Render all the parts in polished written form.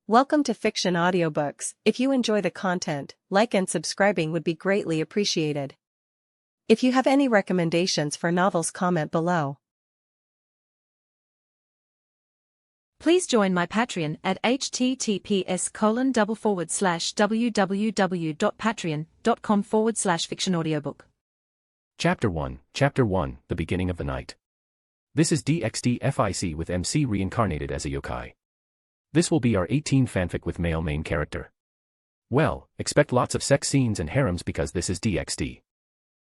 Welcome to Fiction Audiobooks. If you enjoy the content, like and subscribing would be greatly appreciated. If you have any recommendations for novels, comment below. Please join my Patreon at https://www.patreon.com/fictionaudiobook. Chapter 1, The Beginning of the Night. This is DxD FIC with MC reincarnated as a yokai. This will be our 18 fanfic with male main character. Well, expect lots of sex scenes and harems because this is DxD.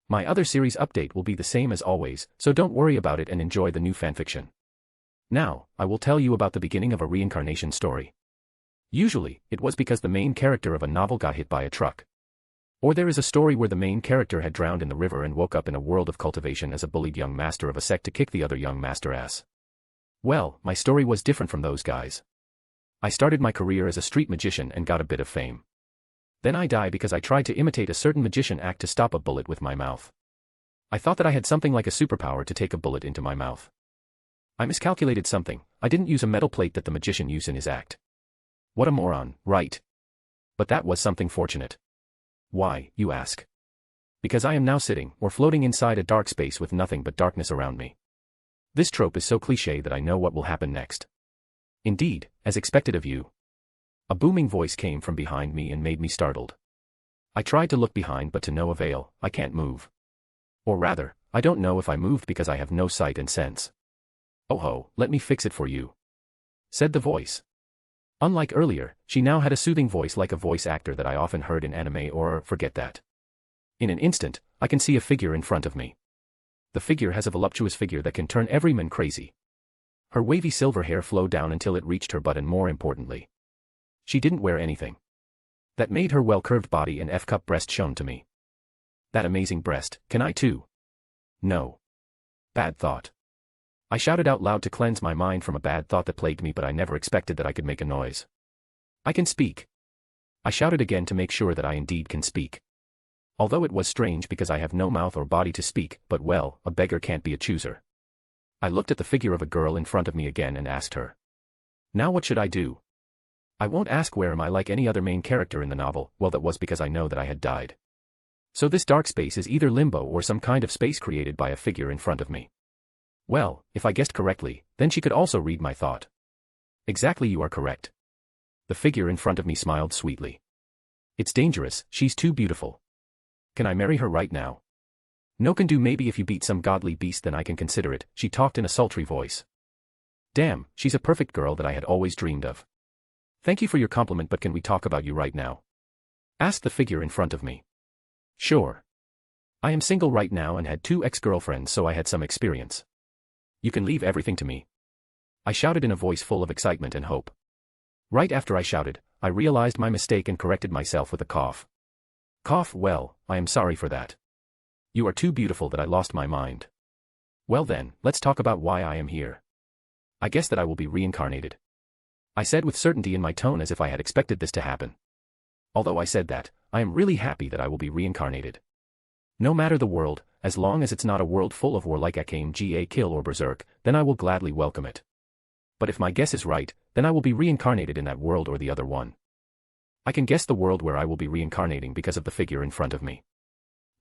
My other series update will be the same as always, so don't worry about it and enjoy the new fanfiction. Now, I will tell you about the beginning of a reincarnation story. Usually, it was because the main character of a novel got hit by a truck. Or there is a story where the main character had drowned in the river and woke up in a world of cultivation as a bullied young master of a sect to kick the other young master ass. Well, my story was different from those guys. I started my career as a street magician and got a bit of fame. Then I died because I tried to imitate a certain magician act to stop a bullet with my mouth. I thought that I had something like a superpower to take a bullet into my mouth. I miscalculated something. I didn't use a metal plate that the magician used in his act. What a moron, right? But that was something fortunate. Why, you ask? Because I am now sitting or floating inside a dark space with nothing but darkness around me. This trope is so cliché that I know what will happen next. Indeed, as expected of you. A booming voice came from behind me and made me startled. I tried to look behind but to no avail. I can't move. Or rather, I don't know if I moved because I have no sight and sense. Oh ho, let me fix it for you, said the voice. Unlike earlier, she now had a soothing voice like a voice actor that I often heard in anime or forget that. In an instant, I can see a figure in front of me. The figure has a voluptuous figure that can turn every man crazy. Her wavy silver hair flowed down until it reached her butt, and more importantly, she didn't wear anything. That made her well-curved body and F-cup breast shown to me. That amazing breast, can I too? No. Bad thought. I shouted out loud to cleanse my mind from a bad thought that plagued me, but I never expected that I could make a noise. I can speak. I shouted again to make sure that I indeed can speak. Although it was strange because I have no mouth or body to speak, but well, a beggar can't be a chooser. I looked at the figure of a girl in front of me again and asked her. Now what should I do? I won't ask where am I like any other main character in the novel. Well, that was because I know that I had died. So this dark space is either limbo or some kind of space created by a figure in front of me. Well, if I guessed correctly, then she could also read my thought. Exactly, you are correct. The figure in front of me smiled sweetly. It's dangerous, she's too beautiful. Can I marry her right now? No can do, maybe if you beat some godly beast then I can consider it, she talked in a sultry voice. Damn, she's a perfect girl that I had always dreamed of. Thank you for your compliment, but can we talk about you right now? Asked the figure in front of me. Sure. I am single right now and had 2 ex-girlfriends, so I had some experience. You can leave everything to me, I shouted in a voice full of excitement and hope. Right after I shouted, I realized my mistake and corrected myself with a cough. Cough, well, I am sorry for that. You are too beautiful that I lost my mind. Well then, let's talk about why I am here. I guess that I will be reincarnated, I said with certainty in my tone, as if I had expected this to happen. Although I said that, I am really happy that I will be reincarnated. No matter the world, as long as it's not a world full of war like Akame ga Kill or Berserk, then I will gladly welcome it. But if my guess is right, then I will be reincarnated in that world or the other one. I can guess the world where I will be reincarnating because of the figure in front of me.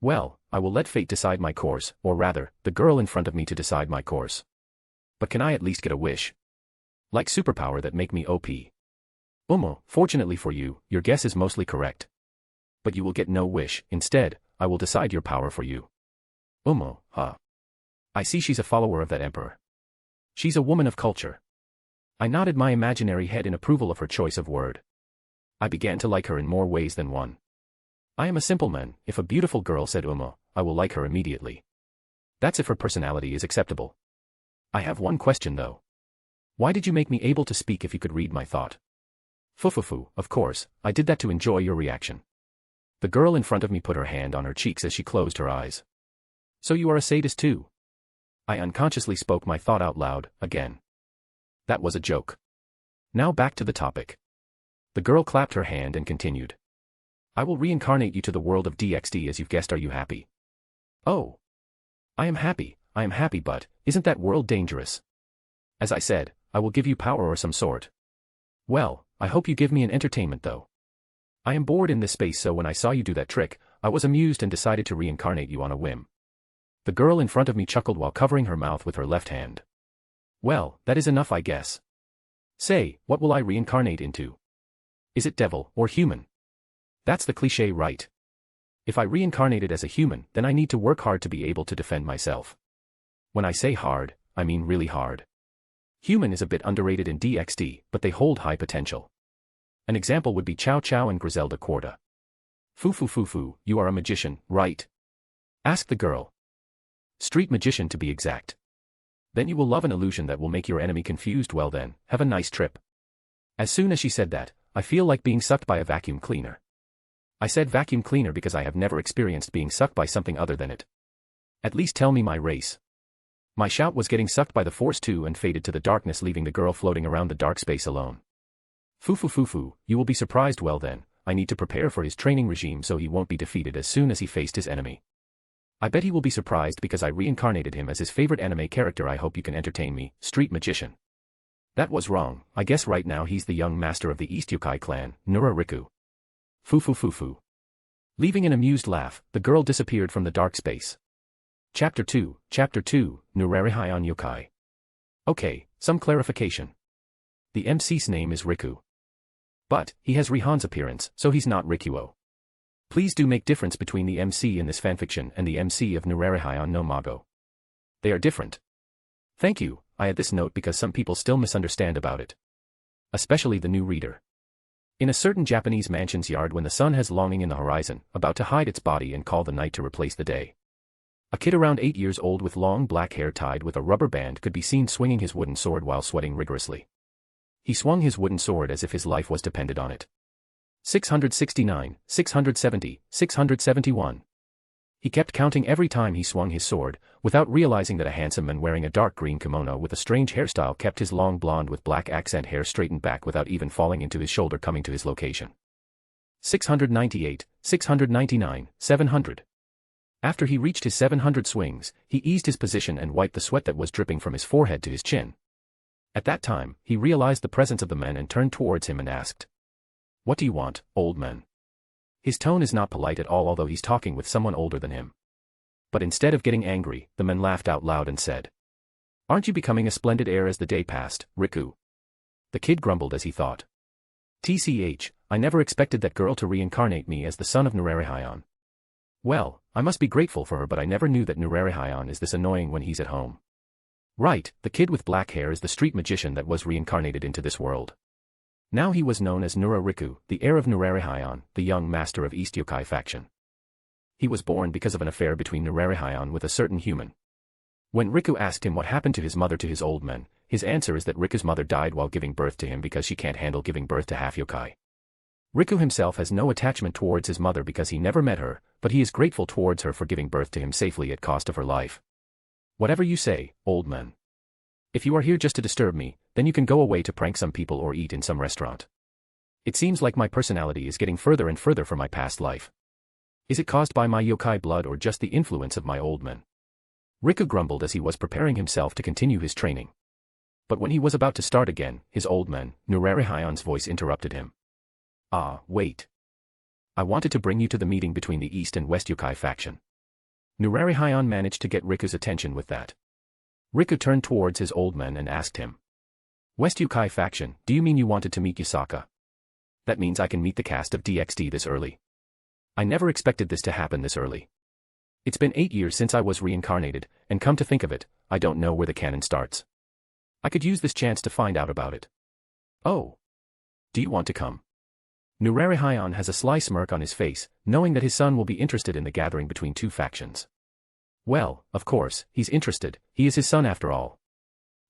Well, I will let fate decide my course, or rather, the girl in front of me to decide my course. But can I at least get a wish? Like superpower that make me OP? Fortunately for you, your guess is mostly correct. But you will get no wish. Instead, I will decide your power for you. I see she's a follower of that emperor. She's a woman of culture. I nodded my imaginary head in approval of her choice of word. I began to like her in more ways than one. I am a simple man. If a beautiful girl said I will like her immediately. That's if her personality is acceptable. I have one question though. Why did you make me able to speak if you could read my thought? Of course, I did that to enjoy your reaction. The girl in front of me put her hand on her cheeks as she closed her eyes. So you are a sadist too? I unconsciously spoke my thought out loud, again. That was a joke. Now back to the topic. The girl clapped her hand and continued. I will reincarnate you to the world of DxD as you've guessed. Are you happy? Oh. I am happy, but, isn't that world dangerous? As I said, I will give you power or some sort. Well, I hope you give me an entertainment though. I am bored in this space, so when I saw you do that trick, I was amused and decided to reincarnate you on a whim. The girl in front of me chuckled while covering her mouth with her left hand. Well, that is enough, I guess. Say, what will I reincarnate into? Is it devil or human? That's the cliché, right? If I reincarnated as a human, then I need to work hard to be able to defend myself. When I say hard, I mean really hard. Human is a bit underrated in DxD, but they hold high potential. An example would be Chow Chow and Griselda Corda. Foo, you are a magician, right? Asked the girl. Street magician to be exact. Then you will love an illusion that will make your enemy confused. Well then, have a nice trip. As soon as she said that, I feel like being sucked by a vacuum cleaner. I said vacuum cleaner because I have never experienced being sucked by something other than it. At least tell me my race. My shout was getting sucked by the force too and faded to the darkness, leaving the girl floating around the dark space alone. Foo, you will be surprised. Well then, I need to prepare for his training regime so he won't be defeated as soon as he faced his enemy. I bet he will be surprised because I reincarnated him as his favorite anime character. I hope you can entertain me, street magician. That was wrong. I guess right now he's the young master of the East Youkai clan, Nurarihyon. Foo. Leaving an amused laugh, the girl disappeared from the dark space. Chapter 2, Nurarihyon Youkai. Okay, some clarification. The MC's name is Riku. But, he has Rihan's appearance, so he's not Rikuo. Please do make difference between the MC in this fanfiction and the MC of Nurarihyon no Mago. They are different. Thank you, I add this note because some people still misunderstand about it. Especially the new reader. In a certain Japanese mansion's yard, when the sun has longing in the horizon, about to hide its body and call the night to replace the day. A kid around 8 years old with long black hair tied with a rubber band could be seen swinging his wooden sword while sweating rigorously. He swung his wooden sword as if his life was dependent on it. 669, 670, 671. He kept counting every time he swung his sword, without realizing that a handsome man wearing a dark green kimono with a strange hairstyle kept his long blonde with black accent hair straightened back without even falling into his shoulder, coming to his location. 698, 699, 700. After he reached his 700 swings, he eased his position and wiped the sweat that was dripping from his forehead to his chin. At that time, he realized the presence of the man and turned towards him and asked, "What do you want, old man?" His tone is not polite at all, although he's talking with someone older than him. But instead of getting angry, the man laughed out loud and said, "Aren't you becoming a splendid heir as the day passed, Riku?" The kid grumbled as he thought, "TCH, I never expected that girl to reincarnate me as the son of Nurarihyon. Well, I must be grateful for her, but I never knew that Nurarihyon is this annoying when he's at home." Right, the kid with black hair is the street magician that was reincarnated into this world. Now he was known as Nurarihyon, the heir of Nurarihyon, the young master of East Youkai faction. He was born because of an affair between Nurarihyon with a certain human. When Riku asked him what happened to his mother, to his old man, his answer is that Riku's mother died while giving birth to him because she can't handle giving birth to half yokai. Riku himself has no attachment towards his mother because he never met her, but he is grateful towards her for giving birth to him safely at cost of her life. Whatever you say, old man. If you are here just to disturb me, then you can go away to prank some people or eat in some restaurant. It seems like my personality is getting further and further from my past life. Is it caused by my yokai blood or just the influence of my old man? Riku grumbled as he was preparing himself to continue his training. But when he was about to start again, his old man, Nurarihyon's voice interrupted him. "Ah, wait. I wanted to bring you to the meeting between the East and West Youkai faction." Nurarihyon managed to get Riku's attention with that. Riku turned towards his old man and asked him, "West Youkai faction, do you mean you wanted to meet Yusaka? That means I can meet the cast of DxD this early. I never expected this to happen this early. It's been 8 years since I was reincarnated, and come to think of it, I don't know where the canon starts. I could use this chance to find out about it. Oh. Do you want to come?" Nurarihyon has a sly smirk on his face, knowing that his son will be interested in the gathering between two factions. Well, of course, he's interested, he is his son after all.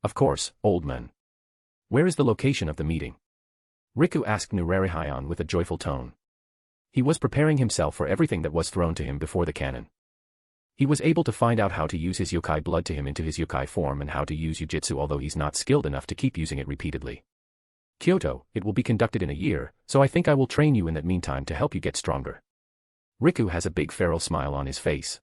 Of course, old man. Where is the location of the meeting? Riku asked Nurarihyon with a joyful tone. He was preparing himself for everything that was thrown to him before the canon. He was able to find out how to use his yokai blood to him into his yokai form and how to use Jujitsu, although he's not skilled enough to keep using it repeatedly. Kyoto, it will be conducted in a year, so I think I will train you in that meantime to help you get stronger. Riku has a big feral smile on his face.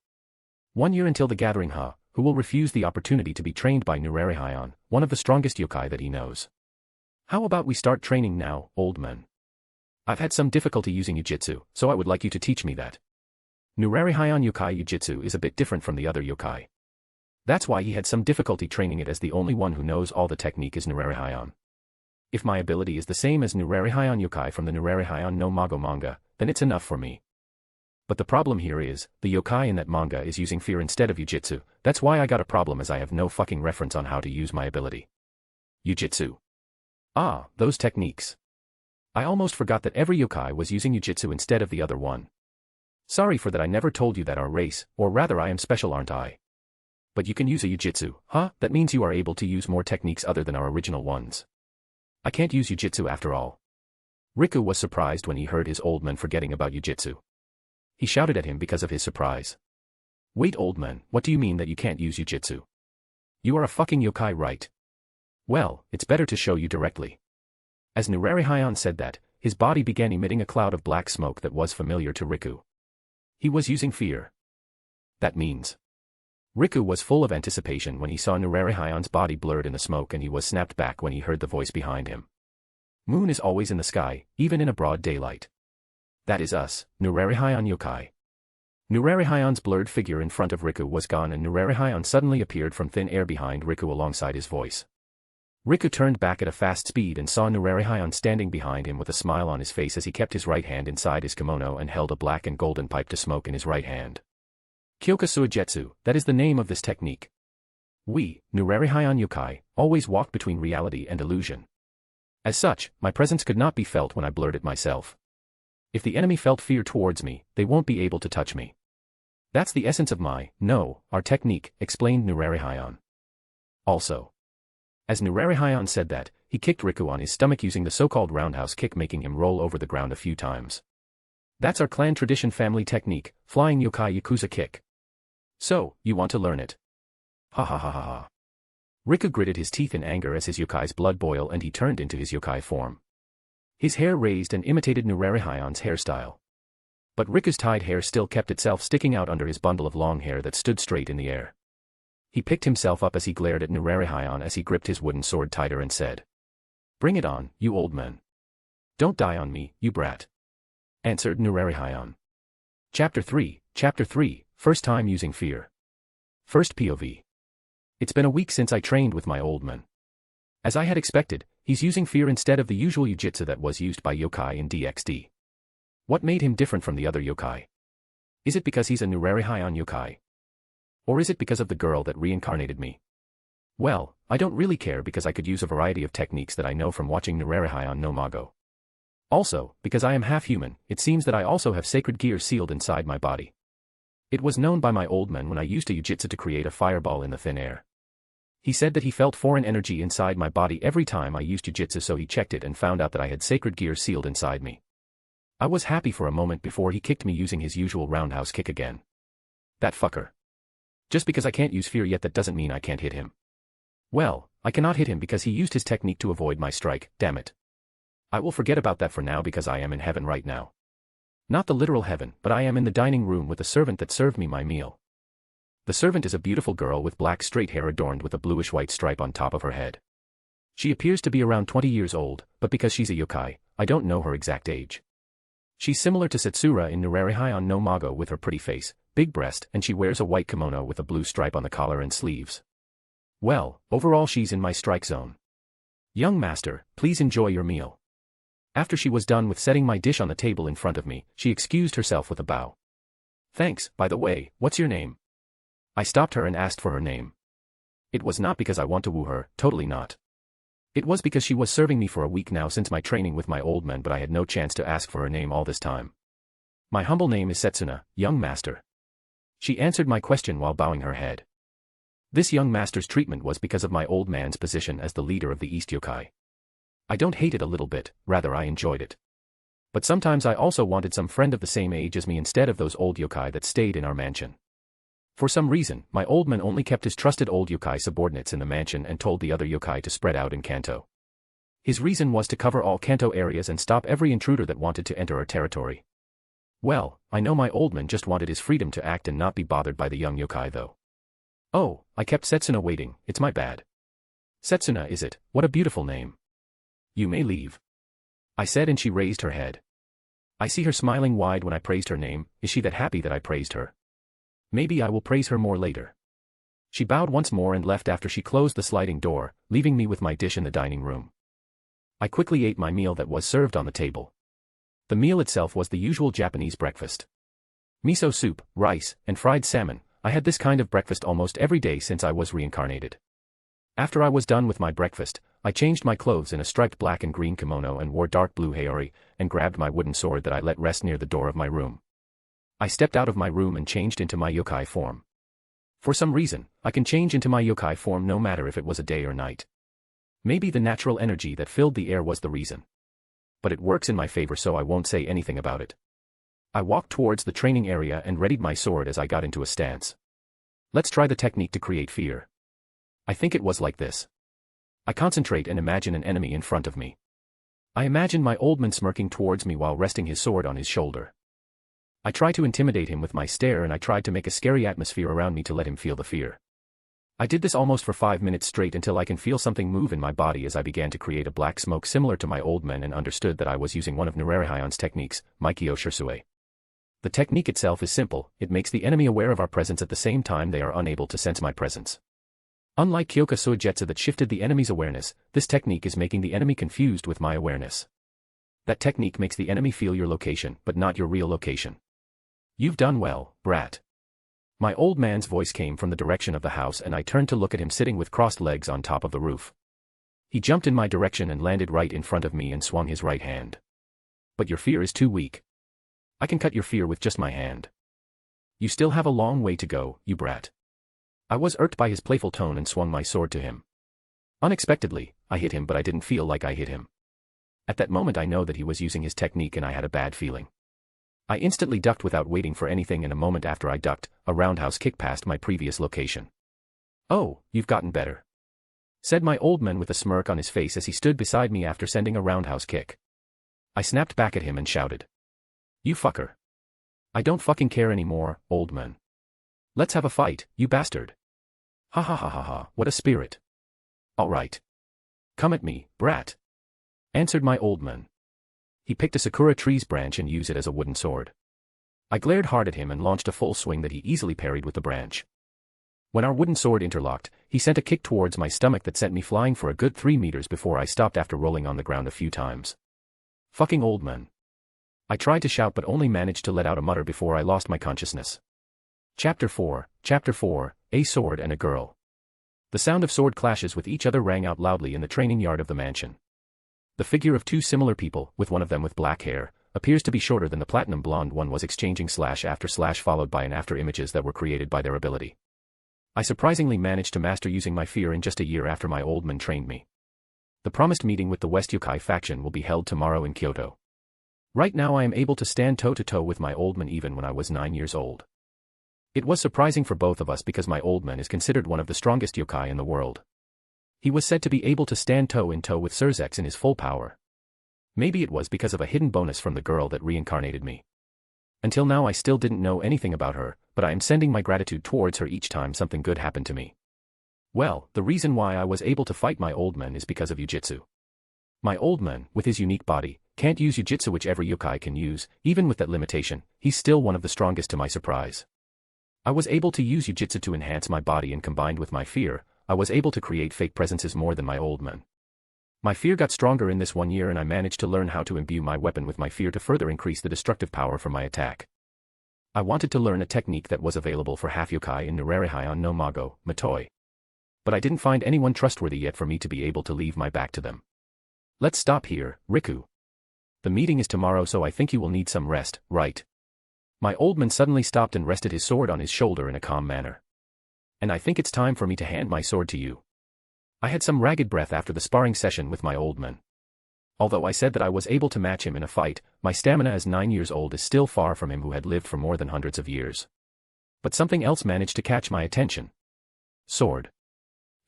1 year until the gathering, who will refuse the opportunity to be trained by Nurarihyon, one of the strongest yokai that he knows. How about we start training now, old man? I've had some difficulty using Jujitsu, so I would like you to teach me that. Nurarihyon yokai Jujitsu is a bit different from the other yokai. That's why he had some difficulty training it, as the only one who knows all the technique is Nurarihyon. If my ability is the same as Nurarihyon yokai from the Nurarihyon no Mago manga, then it's enough for me. But the problem here is, the yokai in that manga is using fear instead of Jujitsu. That's why I got a problem, as I have no fucking reference on how to use my ability. Jujitsu. Ah, those techniques. I almost forgot that every yokai was using Jujitsu instead of the other one. Sorry for that, I never told you that our race, or rather I am special, aren't I? But you can use a Jujitsu, huh? That means you are able to use more techniques other than our original ones. I can't use Jujitsu after all. Riku was surprised when he heard his old man forgetting about Jujitsu. He shouted at him because of his surprise. Wait, old man, what do you mean that you can't use Jujitsu? You are a fucking yokai, right? Well, it's better to show you directly. As Nurarihyon said that, his body began emitting a cloud of black smoke that was familiar to Riku. He was using fear. That means. Riku was full of anticipation when he saw Nurarihyon's body blurred in the smoke, and he was snapped back when he heard the voice behind him. Moon is always in the sky, even in a broad daylight. That is us, Nurarihyon yokai. Nurarihyon's blurred figure in front of Riku was gone, and Nurarihyon suddenly appeared from thin air behind Riku alongside his voice. Riku turned back at a fast speed and saw Nurarihyon standing behind him with a smile on his face as he kept his right hand inside his kimono and held a black and golden pipe to smoke in his right hand. Kyoka Suijetsu, that is the name of this technique. We, Nurarihyon yokai, always walk between reality and illusion. As such, my presence could not be felt when I blurred it myself. If the enemy felt fear towards me, they won't be able to touch me. That's the essence of our technique, explained Nurarihyon. Also. As Nurarihyon said that, he kicked Riku on his stomach using the so-called roundhouse kick, making him roll over the ground a few times. That's our clan tradition family technique, flying yokai yakuza kick. So, you want to learn it? Ha ha ha ha ha. Riku gritted his teeth in anger as his yokai's blood boiled and he turned into his yokai form. His hair raised and imitated Nurarihyon's hairstyle. But Riku's tied hair still kept itself sticking out under his bundle of long hair that stood straight in the air. He picked himself up as he glared at Nurarihyon as he gripped his wooden sword tighter and said, "Bring it on, you old man. Don't die on me, you brat," answered Nurarihyon. Chapter 3, First time using fear. First POV. It's been a week since I trained with my old man. As I had expected, he's using fear instead of the usual Jujitsu that was used by yokai in DxD. What made him different from the other yokai? Is it because he's a Nurarihyon yokai? Or is it because of the girl that reincarnated me? Well, I don't really care because I could use a variety of techniques that I know from watching Nurarihyon no Mago. Also, because I am half human, it seems that I also have sacred gear sealed inside my body. It was known by my old man when I used a Jujitsu to create a fireball in the thin air. He said that he felt foreign energy inside my body every time I used Jujitsu, so he checked it and found out that I had sacred gear sealed inside me. I was happy for a moment before he kicked me using his usual roundhouse kick again. That fucker. Just because I can't use fear yet, that doesn't mean I can't hit him. Well, I cannot hit him because he used his technique to avoid my strike, damn it. I will forget about that for now because I am in heaven right now. Not the literal heaven, but I am in the dining room with the servant that served me my meal. The servant is a beautiful girl with black straight hair adorned with a bluish-white stripe on top of her head. She appears to be around 20 years old, but because she's a yokai, I don't know her exact age. She's similar to Setsura in Nurarihyon no Mago with her pretty face, big breast, and she wears a white kimono with a blue stripe on the collar and sleeves. Well, overall she's in my strike zone. Young master, please enjoy your meal. After she was done with setting my dish on the table in front of me, she excused herself with a bow. Thanks, by the way, what's your name? I stopped her and asked for her name. It was not because I want to woo her, totally not. It was because she was serving me for a week now since my training with my old man, but I had no chance to ask for her name all this time. My humble name is Setsuna, young master. She answered my question while bowing her head. This young master's treatment was because of my old man's position as the leader of the East Yokai. I don't hate it a little bit, rather I enjoyed it. But sometimes I also wanted some friend of the same age as me instead of those old yokai that stayed in our mansion. For some reason, my old man only kept his trusted old yokai subordinates in the mansion and told the other yokai to spread out in Kanto. His reason was to cover all Kanto areas and stop every intruder that wanted to enter our territory. Well, I know my old man just wanted his freedom to act and not be bothered by the young yokai though. Oh, I kept Setsuna waiting, it's my bad. Setsuna is it, what a beautiful name. You may leave, I said, and she raised her head. I see her smiling wide when I praised her name. Is she that happy that I praised her? Maybe I will praise her more later. She bowed once more and left after she closed the sliding door, leaving me with my dish in the dining room. I quickly ate my meal that was served on the table. The meal itself was the usual Japanese breakfast. Miso soup, rice, and fried salmon. I had this kind of breakfast almost every day since I was reincarnated. After I was done with my breakfast, I changed my clothes in a striped black and green kimono and wore dark blue haori, and grabbed my wooden sword that I let rest near the door of my room. I stepped out of my room and changed into my yokai form. For some reason, I can change into my yokai form no matter if it was a day or night. Maybe the natural energy that filled the air was the reason. But it works in my favor, so I won't say anything about it. I walked towards the training area and readied my sword as I got into a stance. Let's try the technique to create fear. I think it was like this. I concentrate and imagine an enemy in front of me. I imagine my old man smirking towards me while resting his sword on his shoulder. I try to intimidate him with my stare, and I tried to make a scary atmosphere around me to let him feel the fear. I did this almost for 5 minutes straight until I can feel something move in my body as I began to create a black smoke similar to my old man and understood that I was using one of Nurarihyon's techniques, Mikyo Shirsue. The technique itself is simple. It makes the enemy aware of our presence at the same time they are unable to sense my presence. Unlike Kyoka Suigetsu that shifted the enemy's awareness, this technique is making the enemy confused with my awareness. That technique makes the enemy feel your location, but not your real location. You've done well, brat. My old man's voice came from the direction of the house, and I turned to look at him sitting with crossed legs on top of the roof. He jumped in my direction and landed right in front of me and swung his right hand. But your fear is too weak. I can cut your fear with just my hand. You still have a long way to go, you brat. I was irked by his playful tone and swung my sword to him. Unexpectedly, I hit him, but I didn't feel like I hit him. At that moment I know that he was using his technique, and I had a bad feeling. I instantly ducked without waiting for anything, and a moment after I ducked, a roundhouse kick passed my previous location. Oh, you've gotten better, said my old man with a smirk on his face as he stood beside me after sending a roundhouse kick. I snapped back at him and shouted, "You fucker. I don't fucking care anymore, old man. Let's have a fight, you bastard." Ha ha ha ha ha, what a spirit. All right. Come at me, brat, answered my old man. He picked a sakura tree's branch and used it as a wooden sword. I glared hard at him and launched a full swing that he easily parried with the branch. When our wooden sword interlocked, he sent a kick towards my stomach that sent me flying for a good 3 meters before I stopped after rolling on the ground a few times. Fucking old man. I tried to shout but only managed to let out a mutter before I lost my consciousness. Chapter 4, A Sword and a Girl. The sound of sword clashes with each other rang out loudly in the training yard of the mansion. The figure of two similar people, with one of them with black hair, appears to be shorter than the platinum blonde one was, exchanging slash after slash followed by an after images that were created by their ability. I surprisingly managed to master using my fear in just a year after my old man trained me. The promised meeting with the West Youkai faction will be held tomorrow in Kyoto. Right now I am able to stand toe-to-toe with my old man even when I was 9 years old. It was surprising for both of us because my old man is considered one of the strongest yokai in the world. He was said to be able to stand toe-in-toe with Surzex in his full power. Maybe it was because of a hidden bonus from the girl that reincarnated me. Until now I still didn't know anything about her, but I am sending my gratitude towards her each time something good happened to me. Well, the reason why I was able to fight my old man is because of Jiu-Jitsu. My old man, with his unique body, can't use Jiu-Jitsu, which every yokai can use. Even with that limitation, he's still one of the strongest to my surprise. I was able to use Jiu-Jitsu to enhance my body, and combined with my fear, I was able to create fake presences more than my old man. My fear got stronger in this 1 year, and I managed to learn how to imbue my weapon with my fear to further increase the destructive power for my attack. I wanted to learn a technique that was available for half yokai in Nurarihyon no Mago, Matoi. But I didn't find anyone trustworthy yet for me to be able to leave my back to them. Let's stop here, Riku. The meeting is tomorrow, so I think you will need some rest, right? My old man suddenly stopped and rested his sword on his shoulder in a calm manner. And I think it's time for me to hand my sword to you. I had some ragged breath after the sparring session with my old man. Although I said that I was able to match him in a fight, my stamina as 9 years old is still far from him who had lived for more than hundreds of years. But something else managed to catch my attention. Sword.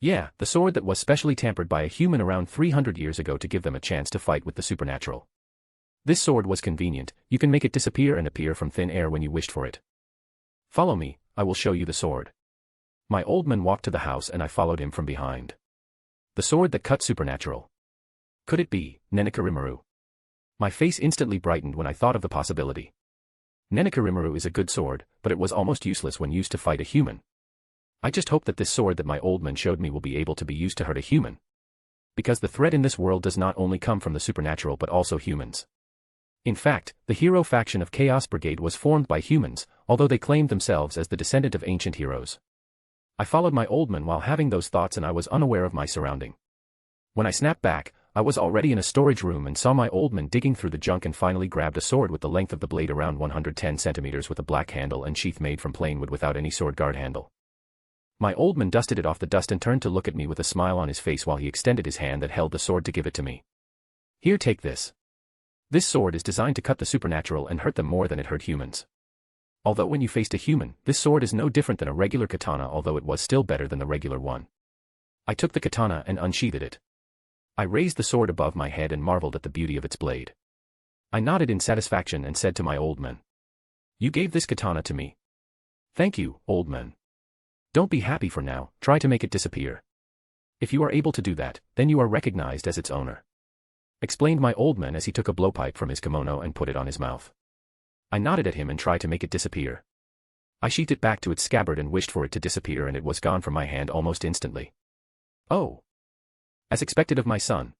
Yeah, the sword that was specially tampered by a human around 300 years ago to give them a chance to fight with the supernatural. This sword was convenient. You can make it disappear and appear from thin air when you wished for it. Follow me, I will show you the sword. My old man walked to the house and I followed him from behind. The sword that cut supernatural. Could it be Nurarihyon? My face instantly brightened when I thought of the possibility. Nurarihyon is a good sword, but it was almost useless when used to fight a human. I just hope that this sword that my old man showed me will be able to be used to hurt a human. Because the threat in this world does not only come from the supernatural but also humans. In fact, the hero faction of Chaos Brigade was formed by humans, although they claimed themselves as the descendant of ancient heroes. I followed my old man while having those thoughts and I was unaware of my surrounding. When I snapped back, I was already in a storage room and saw my old man digging through the junk and finally grabbed a sword with the length of the blade around 110 centimeters with a black handle and sheath made from plain wood without any sword guard handle. My old man dusted it off the dust and turned to look at me with a smile on his face while he extended his hand that held the sword to give it to me. Here, take this. This sword is designed to cut the supernatural and hurt them more than it hurt humans. Although when you faced a human, this sword is no different than a regular katana, although it was still better than the regular one. I took the katana and unsheathed it. I raised the sword above my head and marveled at the beauty of its blade. I nodded in satisfaction and said to my old man, "You gave this katana to me. Thank you, old man. Don't be happy for now, try to make it disappear. If you are able to do that, then you are recognized as its owner," explained my old man as he took a blowpipe from his kimono and put it on his mouth. I nodded at him and tried to make it disappear. I sheathed it back to its scabbard and wished for it to disappear and it was gone from my hand almost instantly. Oh! As expected of my son.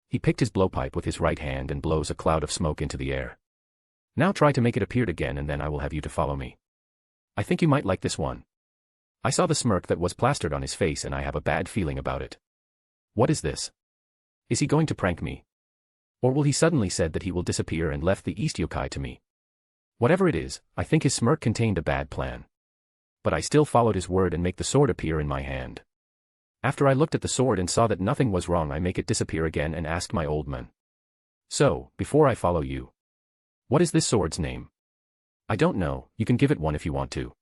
He picked his blowpipe with his right hand and blows a cloud of smoke into the air. Now try to make it appear again and then I will have you to follow me. I think you might like this one. I saw the smirk that was plastered on his face and I have a bad feeling about it. What is this? Is he going to prank me? Or will he suddenly said that he will disappear and left the East yokai to me? Whatever it is, I think his smirk contained a bad plan. But I still followed his word and make the sword appear in my hand. After I looked at the sword and saw that nothing was wrong, I make it disappear again and asked my old man. So, before I follow you, what is this sword's name? I don't know, you can give it one if you want to,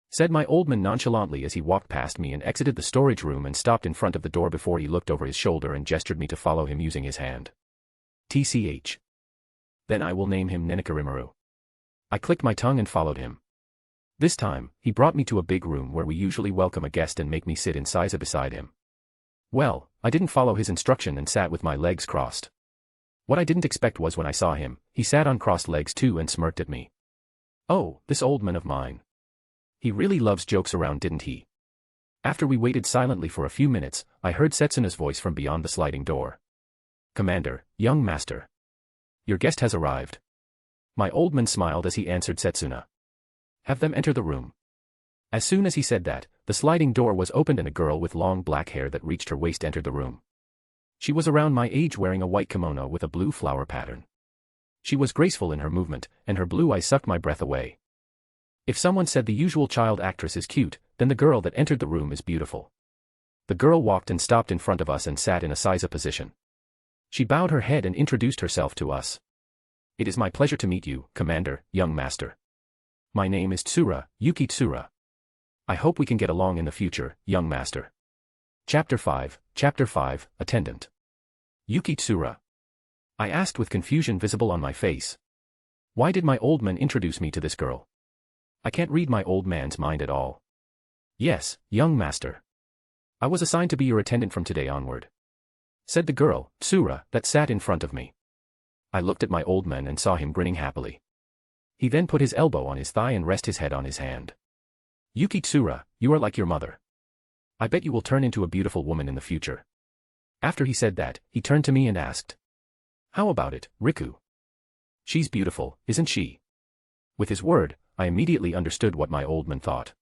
said my old man nonchalantly as he walked past me and exited the storage room and stopped in front of the door before he looked over his shoulder and gestured me to follow him using his hand. TCH. Then I will name him Nurarihyon. I clicked my tongue and followed him. This time, he brought me to a big room where we usually welcome a guest and make me sit inside beside him. Well, I didn't follow his instruction and sat with my legs crossed. What I didn't expect was when I saw him, he sat on crossed legs too and smirked at me. Oh, this old man of mine. He really loves jokes around, didn't he? After we waited silently for a few minutes, I heard Setsuna's voice from beyond the sliding door. "Commander, young master. Your guest has arrived." My old man smiled as he answered Setsuna. "Have them enter the room." As soon as he said that, the sliding door was opened and a girl with long black hair that reached her waist entered the room. She was around my age wearing a white kimono with a blue flower pattern. She was graceful in her movement, and her blue eyes sucked my breath away. If someone said the usual child actress is cute, then the girl that entered the room is beautiful. The girl walked and stopped in front of us and sat in a seiza position. She bowed her head and introduced herself to us. "It is my pleasure to meet you, Commander, young master. My name is Tsura, Yuki Tsura. I hope we can get along in the future, young master." Chapter 5, Attendant. Yuki Tsura. I asked with confusion visible on my face. Why did my old man introduce me to this girl? I can't read my old man's mind at all. "Yes, young master. I was assigned to be your attendant from today onward," said the girl, Tsura, that sat in front of me. I looked at my old man and saw him grinning happily. He then put his elbow on his thigh and rested his head on his hand. "Yuki Tsura, you are like your mother. I bet you will turn into a beautiful woman in the future." After he said that, he turned to me and asked, "How about it, Riku? She's beautiful, isn't she?" With his word, I immediately understood what my old man thought.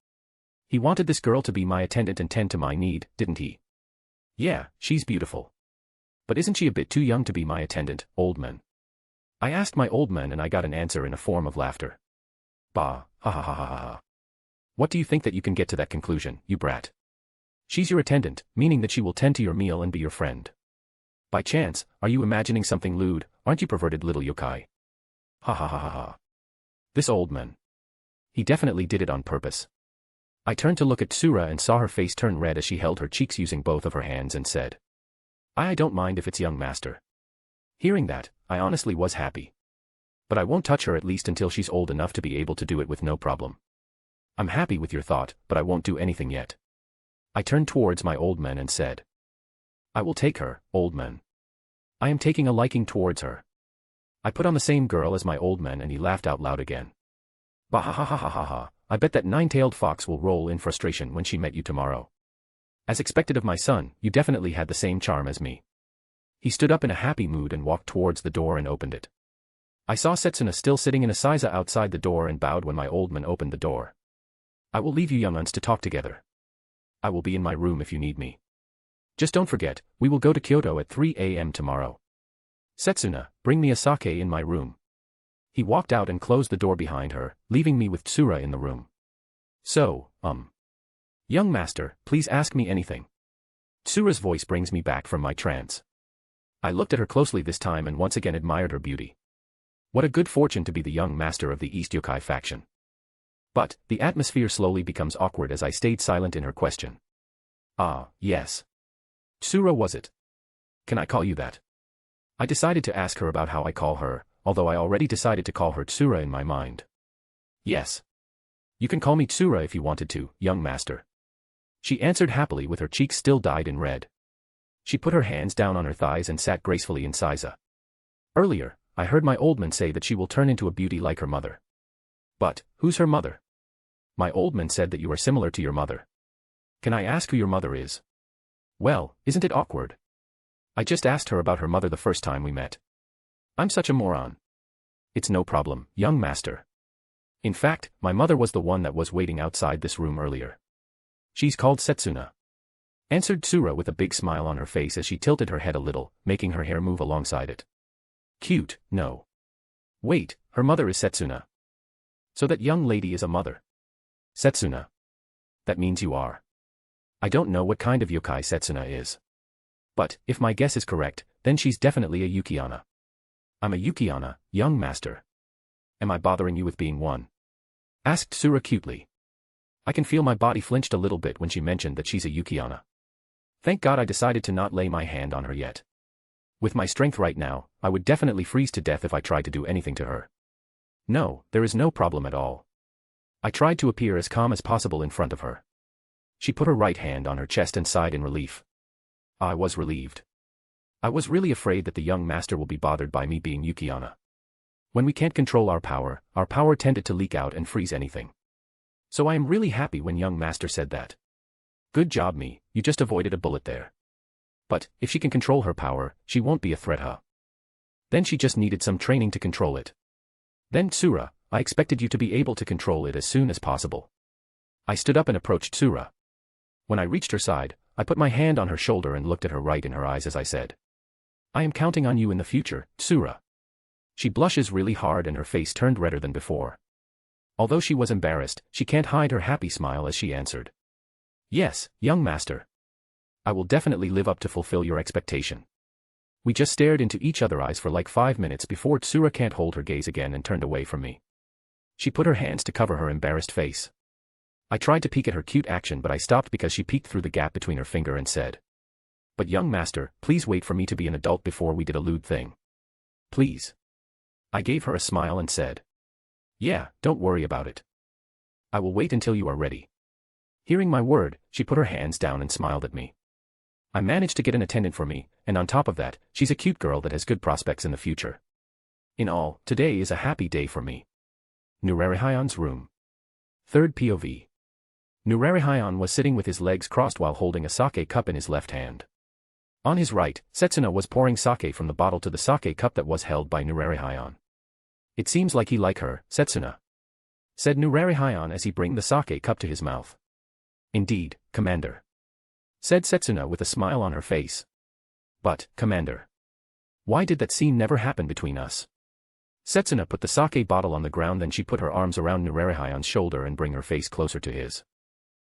He wanted this girl to be my attendant and tend to my need, didn't he? "Yeah, she's beautiful. But isn't she a bit too young to be my attendant, old man?" I asked my old man and I got an answer in a form of laughter. "Bah, ha ha ha ha ha. What do you think that you can get to that conclusion, you brat? She's your attendant, meaning that she will tend to your meal and be your friend. By chance, are you imagining something lewd? Aren't you perverted little yokai? Ha ha ha ha ha." This old man. He definitely did it on purpose. I turned to look at Tsura and saw her face turn red as she held her cheeks using both of her hands and said, I don't mind if it's young master." Hearing that, I honestly was happy. But I won't touch her at least until she's old enough to be able to do it with no problem. I'm happy with your thought, but I won't do anything yet. I turned towards my old man and said, "I will take her, old man. I am taking a liking towards her. I put on the same girl as my old man and he laughed out loud again. Bah ha ha ha ha ha ha, I bet that nine-tailed fox will roll in frustration when she met you tomorrow. As expected of my son, you definitely had the same charm as me. He stood up in a happy mood and walked towards the door and opened it. I saw Setsuna still sitting in a seiza outside the door and bowed when my old man opened the door. I will leave you young uns to talk together. I will be in my room if you need me. Just don't forget, we will go to Kyoto at 3 a.m. tomorrow. Setsuna, bring me a sake in my room. He walked out and closed the door behind her, leaving me with Tsura in the room. So, young master, please ask me anything. Tsura's voice brings me back from my trance. I looked at her closely this time and once again admired her beauty. What a good fortune to be the young master of the East Yokai faction. But, the atmosphere slowly becomes awkward as I stayed silent in her question. Ah, yes. Tsura, was it? Can I call you that? I decided to ask her about how I call her, although I already decided to call her Tsura in my mind. Yes. You can call me Tsura if you wanted to, young master. She answered happily with her cheeks still dyed in red. She put her hands down on her thighs and sat gracefully in seiza. Earlier, I heard my old man say that she will turn into a beauty like her mother. But, who's her mother? My old man said that you are similar to your mother. Can I ask who your mother is? Well, isn't it awkward? I just asked her about her mother the first time we met. I'm such a moron. It's no problem, young master. In fact, my mother was the one that was waiting outside this room earlier. She's called Setsuna. Answered Tsura with a big smile on her face as she tilted her head a little, making her hair move alongside it. Cute, no. Wait, her mother is Setsuna. So that young lady is a mother. Setsuna. That means you are. I don't know what kind of yokai Setsuna is. But, if my guess is correct, then she's definitely a yukiana. I'm a yukiana, young master. Am I bothering you with being one? Asked Tsura cutely. I can feel my body flinched a little bit when she mentioned that she's a yukiana. Thank God I decided to not lay my hand on her yet. With my strength right now, I would definitely freeze to death if I tried to do anything to her. No, there is no problem at all. I tried to appear as calm as possible in front of her. She put her right hand on her chest and sighed in relief. I was relieved. I was really afraid that the young master will be bothered by me being yukiana. When we can't control our power tended to leak out and freeze anything. So I am really happy when young master said that. Good job me, you just avoided a bullet there. But, if she can control her power, she won't be a threat, huh? Then she just needed some training to control it. Then Tsura, I expected you to be able to control it as soon as possible. I stood up and approached Tsura. When I reached her side, I put my hand on her shoulder and looked at her right in her eyes as I said. I am counting on you in the future, Tsura. She blushes really hard and her face turned redder than before. Although she was embarrassed, she can't hide her happy smile as she answered. Yes, young master. I will definitely live up to fulfill your expectation. We just stared into each other's eyes for like 5 minutes before Tsura can't hold her gaze again and turned away from me. She put her hands to cover her embarrassed face. I tried to peek at her cute action but I stopped because she peeked through the gap between her finger and said. But young master, please wait for me to be an adult before we did a lewd thing. Please. I gave her a smile and said. Yeah, don't worry about it. I will wait until you are ready. Hearing my word, she put her hands down and smiled at me. I managed to get an attendant for me, and on top of that, she's a cute girl that has good prospects in the future. In all, today is a happy day for me. Nurarihyon's room. Third POV. Nurarihyon was sitting with his legs crossed while holding a sake cup in his left hand. On his right, Setsuna was pouring sake from the bottle to the sake cup that was held by Nurarihyon. It seems like he like her, Setsuna. Said Nurarihyon as he bring the sake cup to his mouth. Indeed, Commander. Said Setsuna with a smile on her face. But, Commander. Why did that scene never happen between us? Setsuna put the sake bottle on the ground, then she put her arms around Nurarihyon's shoulder and bring her face closer to his.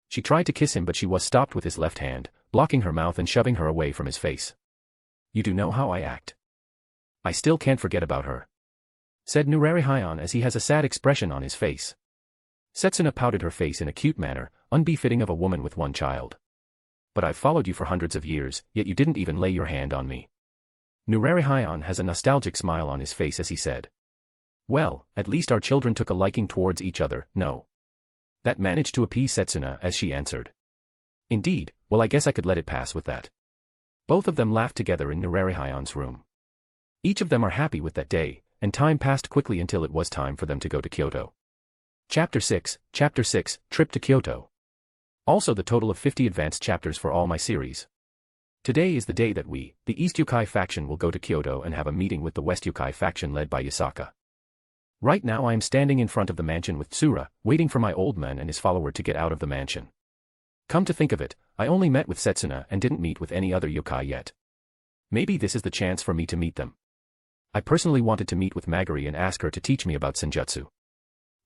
She tried to kiss him but she was stopped with his left hand, blocking her mouth and shoving her away from his face. You do know how I act. I still can't forget about her. Said Nurarihyon as he has a sad expression on his face. Setsuna pouted her face in a cute manner, unbefitting of a woman with one child. But I've followed you for hundreds of years, yet you didn't even lay your hand on me. Nurarihyon has a nostalgic smile on his face as he said. Well, at least our children took a liking towards each other, no? That managed to appease Setsuna as she answered. Indeed, well I guess I could let it pass with that. Both of them laughed together in Nurarihyon's room. Each of them are happy with that day, and time passed quickly until it was time for them to go to Kyoto. Chapter 6, Trip to Kyoto. Also the total of 50 advanced chapters for all my series. Today is the day that we, the East Youkai faction, will go to Kyoto and have a meeting with the West Youkai faction led by Yasaka. Right now I am standing in front of the mansion with Tsura, waiting for my old man and his follower to get out of the mansion. Come to think of it, I only met with Setsuna and didn't meet with any other yokai yet. Maybe this is the chance for me to meet them. I personally wanted to meet with Magari and ask her to teach me about senjutsu.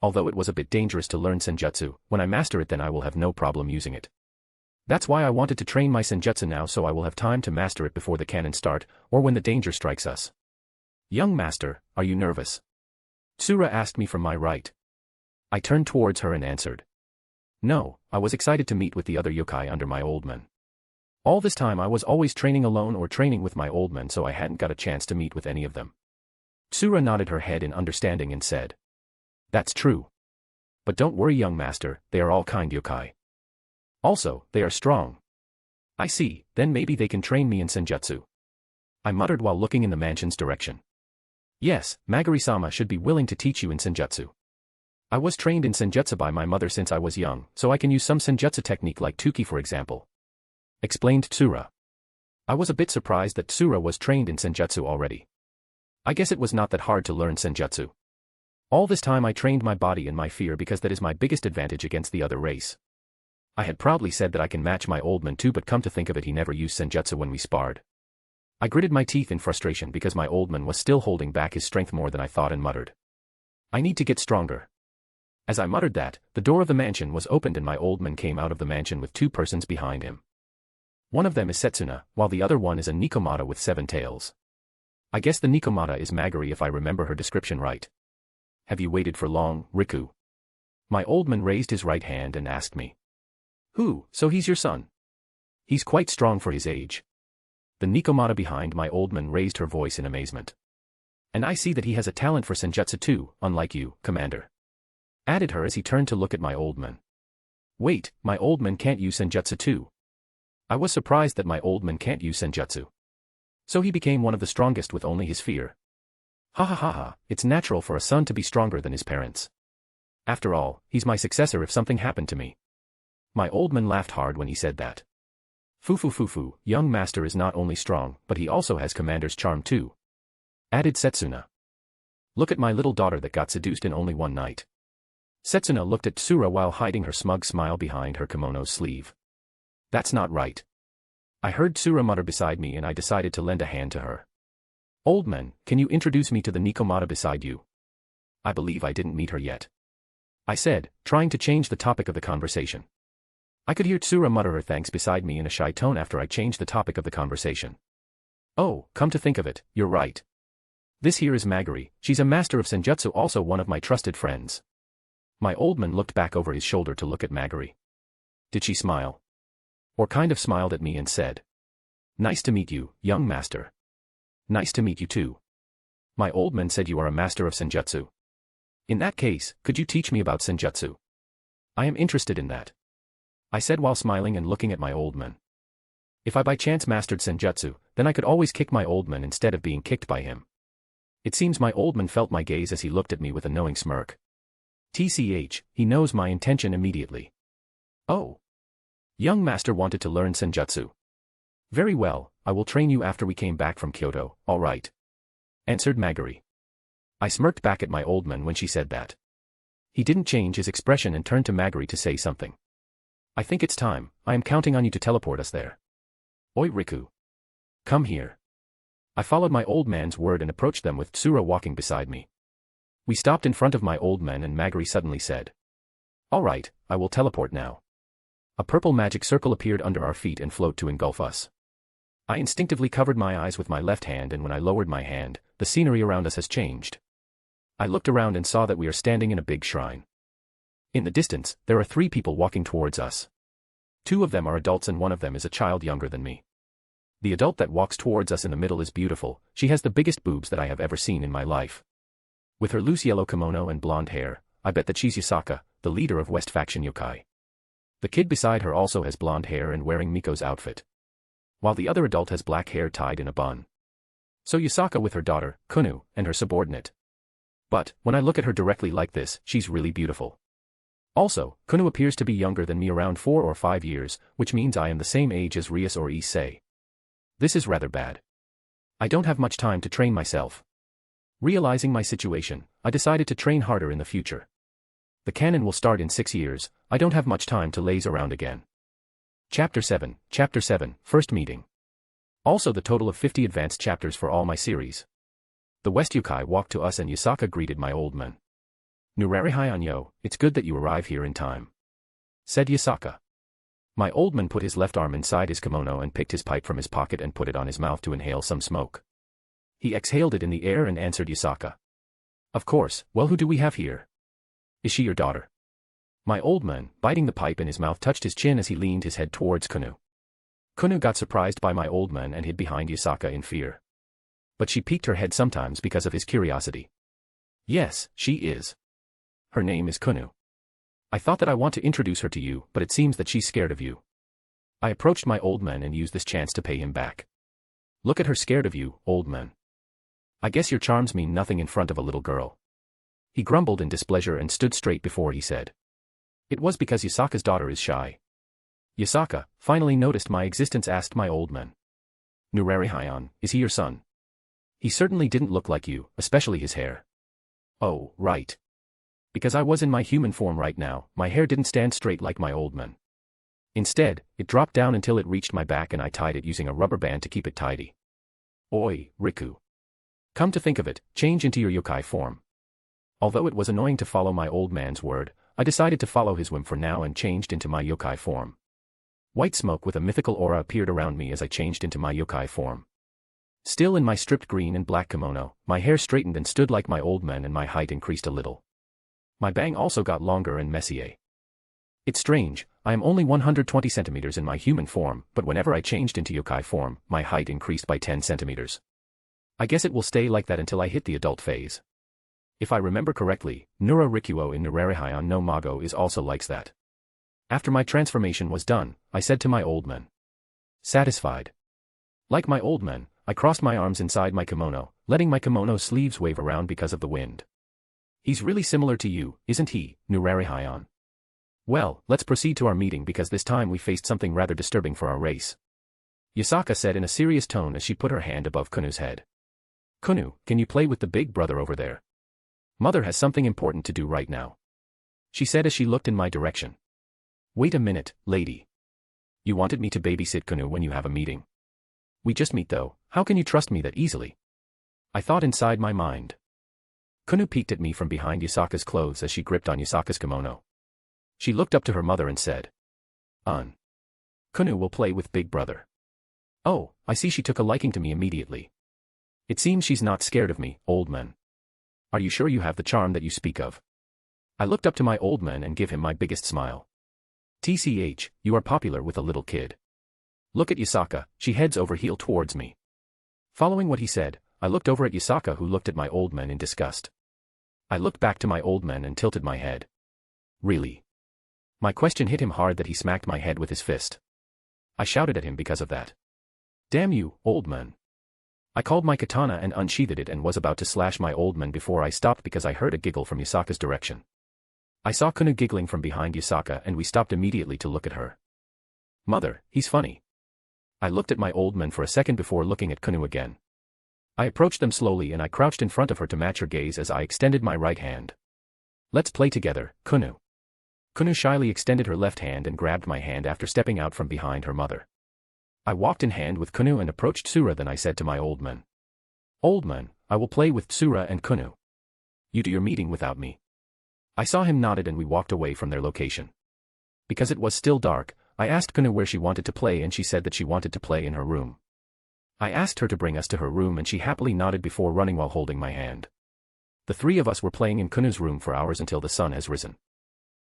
Although it was a bit dangerous to learn senjutsu, when I master it then I will have no problem using it. That's why I wanted to train my senjutsu now, so I will have time to master it before the cannon start, or when the danger strikes us. Young master, are you nervous? Tsura asked me from my right. I turned towards her and answered. No, I was excited to meet with the other yokai under my old man. All this time I was always training alone or training with my old man, so I hadn't got a chance to meet with any of them. Tsura nodded her head in understanding and said. That's true. But don't worry young master, they are all kind yokai. Also, they are strong. I see, then maybe they can train me in senjutsu. I muttered while looking in the mansion's direction. Yes, Magari-sama should be willing to teach you in senjutsu. I was trained in senjutsu by my mother since I was young, so I can use some senjutsu technique like Tuki for example. Explained Tsura. I was a bit surprised that Tsura was trained in senjutsu already. I guess it was not that hard to learn senjutsu. All this time I trained my body and my fear because that is my biggest advantage against the other race. I had proudly said that I can match my old man too, but come to think of it he never used senjutsu when we sparred. I gritted my teeth in frustration because my old man was still holding back his strength more than I thought and muttered. I need to get stronger. As I muttered that, the door of the mansion was opened and my old man came out of the mansion with two persons behind him. One of them is Setsuna, while the other one is a Nikomata with 7 tails. I guess the Nikomata is Magari if I remember her description right. Have you waited for long, Riku? My old man raised his right hand and asked me. Who, so he's your son? He's quite strong for his age. The Nikomata behind my old man raised her voice in amazement. And I see that he has a talent for senjutsu too, unlike you, Commander. Added her as he turned to look at my old man. Wait, my old man can't use senjutsu too. I was surprised that my old man can't use senjutsu. So he became one of the strongest with only his fear. Ha ha ha ha, it's natural for a son to be stronger than his parents. After all, he's my successor if something happened to me. My old man laughed hard when he said that. Fufu, young master is not only strong, but he also has commander's charm too. Added Setsuna. Look at my little daughter that got seduced in only one night. Setsuna looked at Tsura while hiding her smug smile behind her kimono's sleeve. That's not right. I heard Tsura mutter beside me and I decided to lend a hand to her. Old man, can you introduce me to the Nikomata beside you? I believe I didn't meet her yet. I said, trying to change the topic of the conversation. I could hear Tsura mutter her thanks beside me in a shy tone after I changed the topic of the conversation. Oh, come to think of it, you're right. This here is Magari, she's a master of senjutsu, also one of my trusted friends. My old man looked back over his shoulder to look at Magari. Did she smile? Or kind of smiled at me and said. Nice to meet you, young master. Nice to meet you too. My old man said you are a master of senjutsu. In that case, could you teach me about senjutsu? I am interested in that. I said while smiling and looking at my old man. If I by chance mastered senjutsu, then I could always kick my old man instead of being kicked by him. It seems my old man felt my gaze as he looked at me with a knowing smirk. TCH, he knows my intention immediately. Oh. Young master wanted to learn senjutsu. Very well, I will train you after we came back from Kyoto, all right. Answered Magari. I smirked back at my old man when she said that. He didn't change his expression and turned to Magari to say something. I think it's time, I am counting on you to teleport us there. Oi Riku. Come here. I followed my old man's word and approached them with Tsura walking beside me. We stopped in front of my old man and Magari suddenly said. All right, I will teleport now. A purple magic circle appeared under our feet and float to engulf us. I instinctively covered my eyes with my left hand, and when I lowered my hand, the scenery around us has changed. I looked around and saw that we are standing in a big shrine. In the distance, there are 3 people walking towards us. 2 of them are adults and one of them is a child younger than me. The adult that walks towards us in the middle is beautiful, she has the biggest boobs that I have ever seen in my life. With her loose yellow kimono and blonde hair, I bet that she's Yasaka, the leader of West Faction Yokai. The kid beside her also has blonde hair and wearing Miko's outfit. While the other adult has black hair tied in a bun. So Yusaka with her daughter, Kunu, and her subordinate. But, when I look at her directly like this, she's really beautiful. Also, Kunu appears to be younger than me around 4 or 5 years, which means I am the same age as Rias or Issei. This is rather bad. I don't have much time to train myself. Realizing my situation, I decided to train harder in the future. The canon will start in 6 years, I don't have much time to laze around again. Chapter 7, First Meeting. Also the total of 50 advanced chapters for all my series. The West Youkai walked to us and Yusaka greeted my old man. Nurarihyon yo, it's good that you arrive here in time, said Yusaka. My old man put his left arm inside his kimono and picked his pipe from his pocket and put it on his mouth to inhale some smoke. He exhaled it in the air and answered Yusaka. Of course, well, who do we have here? Is she your daughter? My old man, biting the pipe in his mouth, touched his chin as he leaned his head towards Kunu. Kunu got surprised by my old man and hid behind Yusaka in fear. But she peeked her head sometimes because of his curiosity. Yes, she is. Her name is Kunu. I thought that I want to introduce her to you, but it seems that she's scared of you. I approached my old man and used this chance to pay him back. Look at her, scared of you, old man. I guess your charms mean nothing in front of a little girl. He grumbled in displeasure and stood straight before he said. It was because Yusaka's daughter is shy. Yusaka, finally noticed my existence, asked my old man. Nurarihyon, is he your son? He certainly didn't look like you, especially his hair. Oh, right. Because I was in my human form right now, my hair didn't stand straight like my old man. Instead, it dropped down until it reached my back and I tied it using a rubber band to keep it tidy. Oi, Riku. Come to think of it, change into your yokai form. Although it was annoying to follow my old man's word, I decided to follow his whim for now and changed into my yokai form. White smoke with a mythical aura appeared around me as I changed into my yokai form. Still in my stripped green and black kimono, my hair straightened and stood like my old man and my height increased a little. My bang also got longer and messier. It's strange, I am only 120 centimeters in my human form, but whenever I changed into yokai form, my height increased by 10 centimeters. I guess it will stay like that until I hit the adult phase. If I remember correctly, Nurarihyon in Nurarihyon no Mago is also like that. After my transformation was done, I said to my old man. Satisfied. Like my old man, I crossed my arms inside my kimono, letting my kimono sleeves wave around because of the wind. He's really similar to you, isn't he, Nurarihyon? Well, let's proceed to our meeting because this time we faced something rather disturbing for our race. Yusaka said in a serious tone as she put her hand above Kunu's head. Kunu, can you play with the big brother over there? Mother has something important to do right now, she said as she looked in my direction. Wait a minute, lady. You wanted me to babysit Kunu when you have a meeting. We just meet though, how can you trust me that easily? I thought inside my mind. Kunu peeked at me from behind Yusaka's clothes as she gripped on Yusaka's kimono. She looked up to her mother and said. Kunu will play with big brother. Oh, I see, she took a liking to me immediately. It seems she's not scared of me, old man. Are you sure you have the charm that you speak of? I looked up to my old man and gave him my biggest smile. TCH, you are popular with a little kid. Look at Yusaka, she heads over heel towards me. Following what he said, I looked over at Yusaka who looked at my old man in disgust. I looked back to my old man and tilted my head. Really? My question hit him hard that he smacked my head with his fist. I shouted at him because of that. Damn you, old man. I called my katana and unsheathed it and was about to slash my old man before I stopped because I heard a giggle from Yusaka's direction. I saw Kunu giggling from behind Yusaka and we stopped immediately to look at her. Mother, he's funny. I looked at my old man for a second before looking at Kunu again. I approached them slowly and I crouched in front of her to match her gaze as I extended my right hand. Let's play together, Kunu. Kunu shyly extended her left hand and grabbed my hand after stepping out from behind her mother. I walked in hand with Kunu and approached Tsura. Then I said to my old man. Old man, I will play with Tsura and Kunu. You do your meeting without me. I saw him nodded and we walked away from their location. Because it was still dark, I asked Kunu where she wanted to play and she said that she wanted to play in her room. I asked her to bring us to her room and she happily nodded before running while holding my hand. The three of us were playing in Kunu's room for hours until the sun has risen.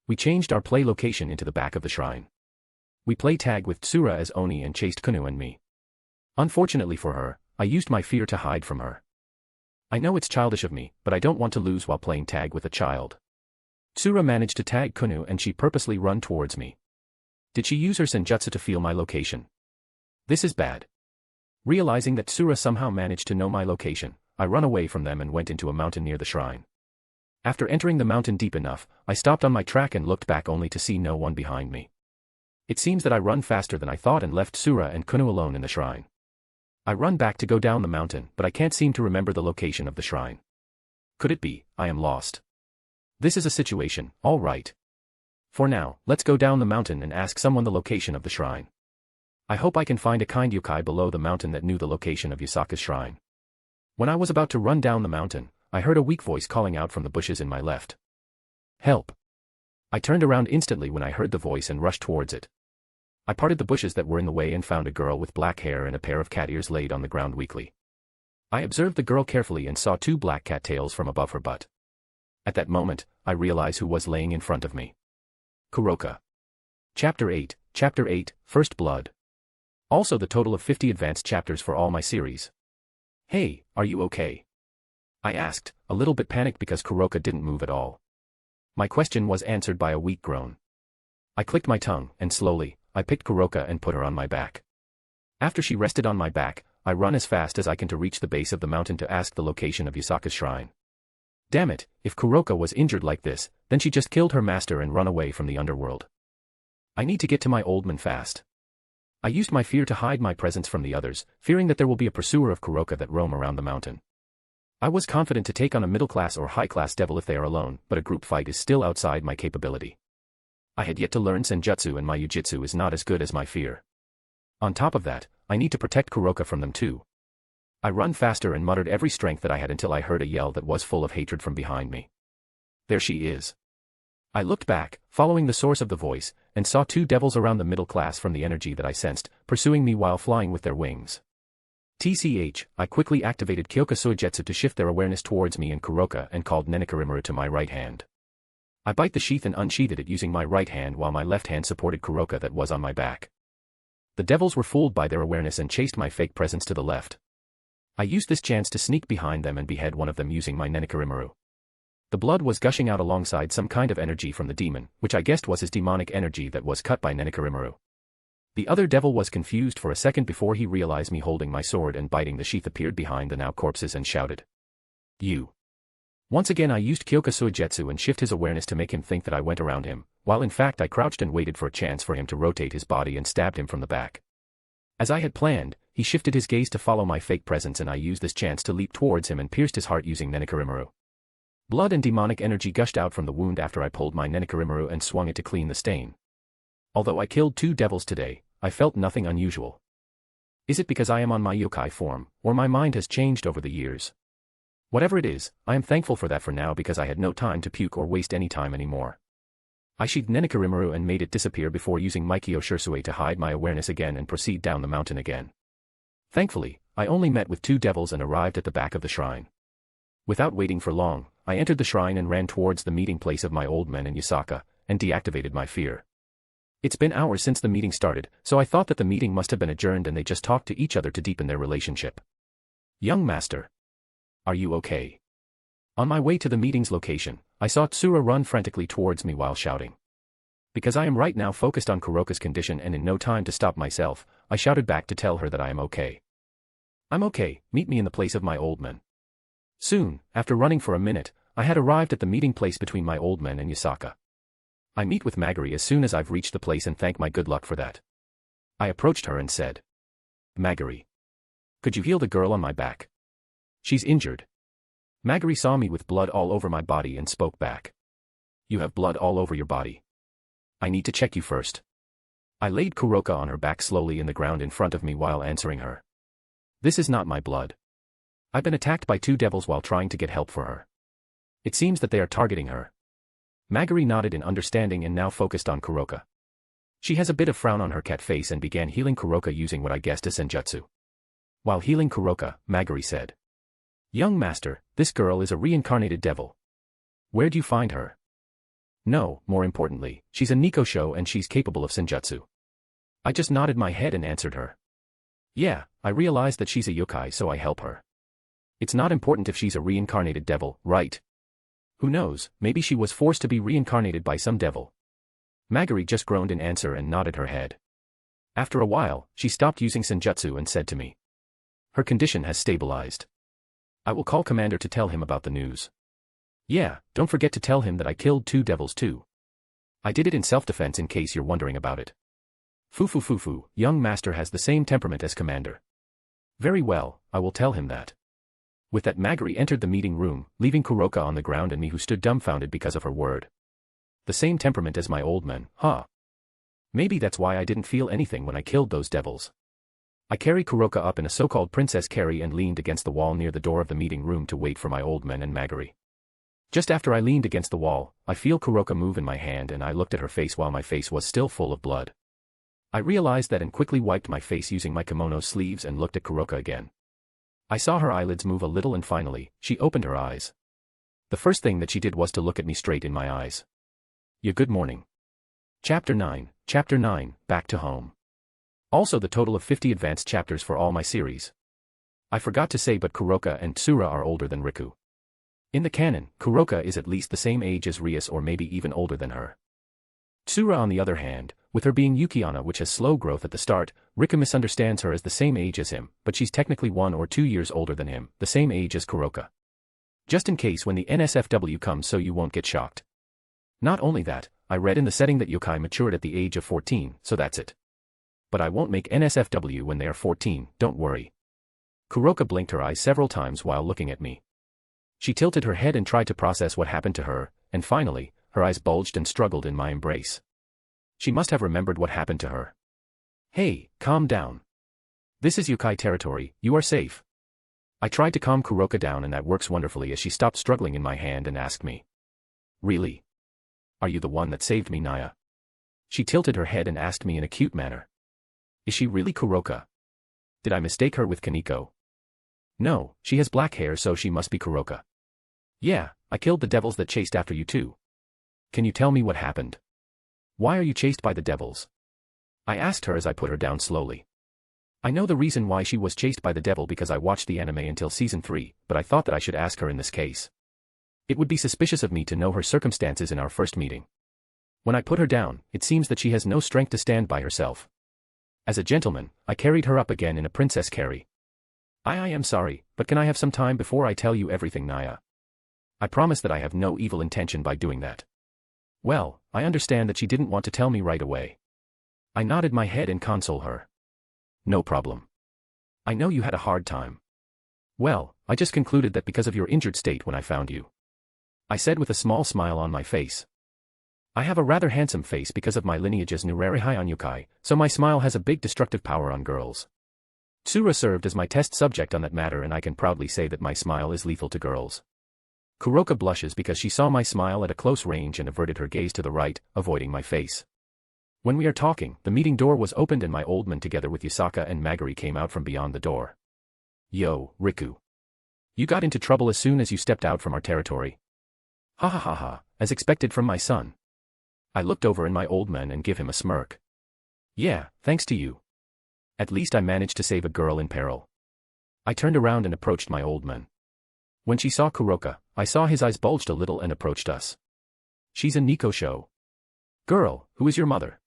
We changed our play location into the back of the shrine. We play tag with Tsura as Oni and chased Kunu and me. Unfortunately for her, I used my fear to hide from her. I know it's childish of me, but I don't want to lose while playing tag with a child. Tsura managed to tag Kunu and she purposely run towards me. Did she use her senjutsu to feel my location? This is bad. Realizing that Tsura somehow managed to know my location, I run away from them and went into a mountain near the shrine. After entering the mountain deep enough, I stopped on my track and looked back only to see no one behind me. It seems that I run faster than I thought and left Tsura and Kunu alone in the shrine. I run back to go down the mountain, but I can't seem to remember the location of the shrine. Could it be I am lost? This is a situation, all right. For now, let's go down the mountain and ask someone the location of the shrine. I hope I can find a kind yokai below the mountain that knew the location of Yasaka's shrine. When I was about to run down the mountain, I heard a weak voice calling out from the bushes in my left. Help! I turned around instantly when I heard the voice and rushed towards it. I parted the bushes that were in the way and found a girl with black hair and a pair of cat ears laid on the ground weakly. I observed the girl carefully and saw 2 black cat tails from above her butt. At that moment, I realized who was laying in front of me. Kuroka. Chapter 8, First Blood. Also the total of 50 advanced chapters for all my series. Hey, are you okay? I asked, a little bit panicked because Kuroka didn't move at all. My question was answered by a weak groan. I clicked my tongue, and slowly, I picked Kuroka and put her on my back. After she rested on my back, I run as fast as I can to reach the base of the mountain to ask the location of Yasaka's shrine. Damn it, if Kuroka was injured like this, then she just killed her master and run away from the underworld. I need to get to my old man fast. I used my fear to hide my presence from the others, fearing that there will be a pursuer of Kuroka that roam around the mountain. I was confident to take on a middle-class or high-class devil if they are alone, but a group fight is still outside my capability. I had yet to learn Senjutsu and my Jujitsu is not as good as my fear. On top of that, I need to protect Kuroka from them too. I run faster and muttered every strength that I had until I heard a yell that was full of hatred from behind me. There she is. I looked back, following the source of the voice, and saw 2 devils around the middle class from the energy that I sensed, pursuing me while flying with their wings. TCH, I quickly activated Kyoka Suigetsu to shift their awareness towards me and Kuroka and called Nenekarimaru to my right hand. I bite the sheath and unsheathed it using my right hand while my left hand supported Kuroka that was on my back. The devils were fooled by their awareness and chased my fake presence to the left. I used this chance to sneak behind them and behead one of them using my Nenekarimaru. The blood was gushing out alongside some kind of energy from the demon, which I guessed was his demonic energy that was cut by Nenekarimaru. The other devil was confused for a second before he realized me holding my sword and biting the sheath appeared behind the now corpses and shouted. You. Once again I used Kyoka Suigetsu and shift his awareness to make him think that I went around him, while in fact I crouched and waited for a chance for him to rotate his body and stabbed him from the back. As I had planned, he shifted his gaze to follow my fake presence and I used this chance to leap towards him and pierced his heart using Nenekarimaru. Blood and demonic energy gushed out from the wound after I pulled my Nenekarimaru and swung it to clean the stain. Although I killed 2 devils today, I felt nothing unusual. Is it because I am on my yokai form, or my mind has changed over the years? Whatever it is, I am thankful for that for now because I had no time to puke or waste any time anymore. I sheathed Nenekarimaru and made it disappear before using Mikyo Shursui to hide my awareness again and proceed down the mountain again. Thankfully, I only met with 2 devils and arrived at the back of the shrine. Without waiting for long, I entered the shrine and ran towards the meeting place of my old men and Yasaka, and deactivated my fear. It's been hours since the meeting started, so I thought that the meeting must have been adjourned and they just talked to each other to deepen their relationship. Young master. Are you okay? On my way to the meeting's location, I saw Tsura run frantically towards me while shouting. Because I am right now focused on Kuroka's condition and in no time to stop myself, I shouted back to tell her that I am okay. I'm okay, meet me in the place of my old men. Soon, after running for a minute, I had arrived at the meeting place between my old men and Yasaka. I meet with Magari as soon as I've reached the place and thank my good luck for that. I approached her and said, Magari. Could you heal the girl on my back? She's injured. Magari saw me with blood all over my body and spoke back. You have blood all over your body. I need to check you first. I laid Kuroka on her back slowly in the ground in front of me while answering her. This is not my blood. I've been attacked by 2 devils while trying to get help for her. It seems that they are targeting her. Magari nodded in understanding and now focused on Kuroka. She has a bit of frown on her cat face and began healing Kuroka using what I guessed is Senjutsu. While healing Kuroka, Magari said, Young master, this girl is a reincarnated devil. Where'd you find her? No, more importantly, she's a Nikosho and she's capable of Senjutsu. I just nodded my head and answered her. Yeah, I realized that she's a yokai so I help her. It's not important if she's a reincarnated devil, right? Who knows, maybe she was forced to be reincarnated by some devil. Magari just groaned in answer and nodded her head. After a while, she stopped using Senjutsu and said to me. Her condition has stabilized. I will call Commander to tell him about the news. Yeah, don't forget to tell him that I killed 2 devils too. I did it in self-defense in case you're wondering about it. Foo, young master has the same temperament as Commander. Very well, I will tell him that. With that, Magari entered the meeting room, leaving Kuroka on the ground and me, who stood dumbfounded because of her word. The same temperament as my old man, huh? Maybe that's why I didn't feel anything when I killed those devils. I carried Kuroka up in a so-called princess carry and leaned against the wall near the door of the meeting room to wait for my old man and Magari. Just after I leaned against the wall, I feel Kuroka move in my hand and I looked at her face while my face was still full of blood. I realized that and quickly wiped my face using my kimono sleeves and looked at Kuroka again. I saw her eyelids move a little and finally, she opened her eyes. The first thing that she did was to look at me straight in my eyes. Yeah, good morning. Chapter 9, Back to Home. Also the total of 50 advanced chapters for all my series. I forgot to say, but Kuroka and Tsura are older than Riku. In the canon, Kuroka is at least the same age as Rias or maybe even older than her. Tsura on the other hand, with her being Yukiana which has slow growth at the start, Riku misunderstands her as the same age as him, but she's technically 1 or 2 years older than him, the same age as Kuroka. Just in case when the NSFW comes so you won't get shocked. Not only that, I read in the setting that yokai matured at the age of 14, so that's it. But I won't make NSFW when they are 14, don't worry. Kuroka blinked her eyes several times while looking at me. She tilted her head and tried to process what happened to her, and finally, her eyes bulged and struggled in my embrace. She must have remembered what happened to her. Hey, calm down. This is yokai territory, you are safe. I tried to calm Kuroka down and that works wonderfully as she stopped struggling in my hand and asked me. Really? Are you the one that saved me, Naya? She tilted her head and asked me in a cute manner. Is she really Kuroka? Did I mistake her with Kaneko? No, she has black hair so she must be Kuroka. Yeah, I killed the devils that chased after you too. Can you tell me what happened? Why are you chased by the devils? I asked her as I put her down slowly. I know the reason why she was chased by the devil because I watched the anime until season 3, but I thought that I should ask her in this case. It would be suspicious of me to know her circumstances in our first meeting. When I put her down, it seems that she has no strength to stand by herself. As a gentleman, I carried her up again in a princess carry. I am sorry, but can I have some time before I tell you everything, Naya? I promise that I have no evil intention by doing that. Well, I understand that she didn't want to tell me right away. I nodded my head and console her. No problem. I know you had a hard time. Well, I just concluded that because of your injured state when I found you. I said with a small smile on my face. I have a rather handsome face because of my lineage as Nurarihyon yokai, so my smile has a big destructive power on girls. Tsura served as my test subject on that matter and I can proudly say that my smile is lethal to girls. Kuroka blushes because she saw my smile at a close range and averted her gaze to the right, avoiding my face. When we are talking, the meeting door was opened and my old man together with Yusaka and Magari came out from beyond the door. Yo, Riku. You got into trouble as soon as you stepped out from our territory. Ha ha ha ha, as expected from my son. I looked over in my old man and give him a smirk. Yeah, thanks to you. At least I managed to save a girl in peril. I turned around and approached my old man. When she saw Kuroka, I saw his eyes bulged a little and approached us. She's a Nico show. Girl, who is your mother?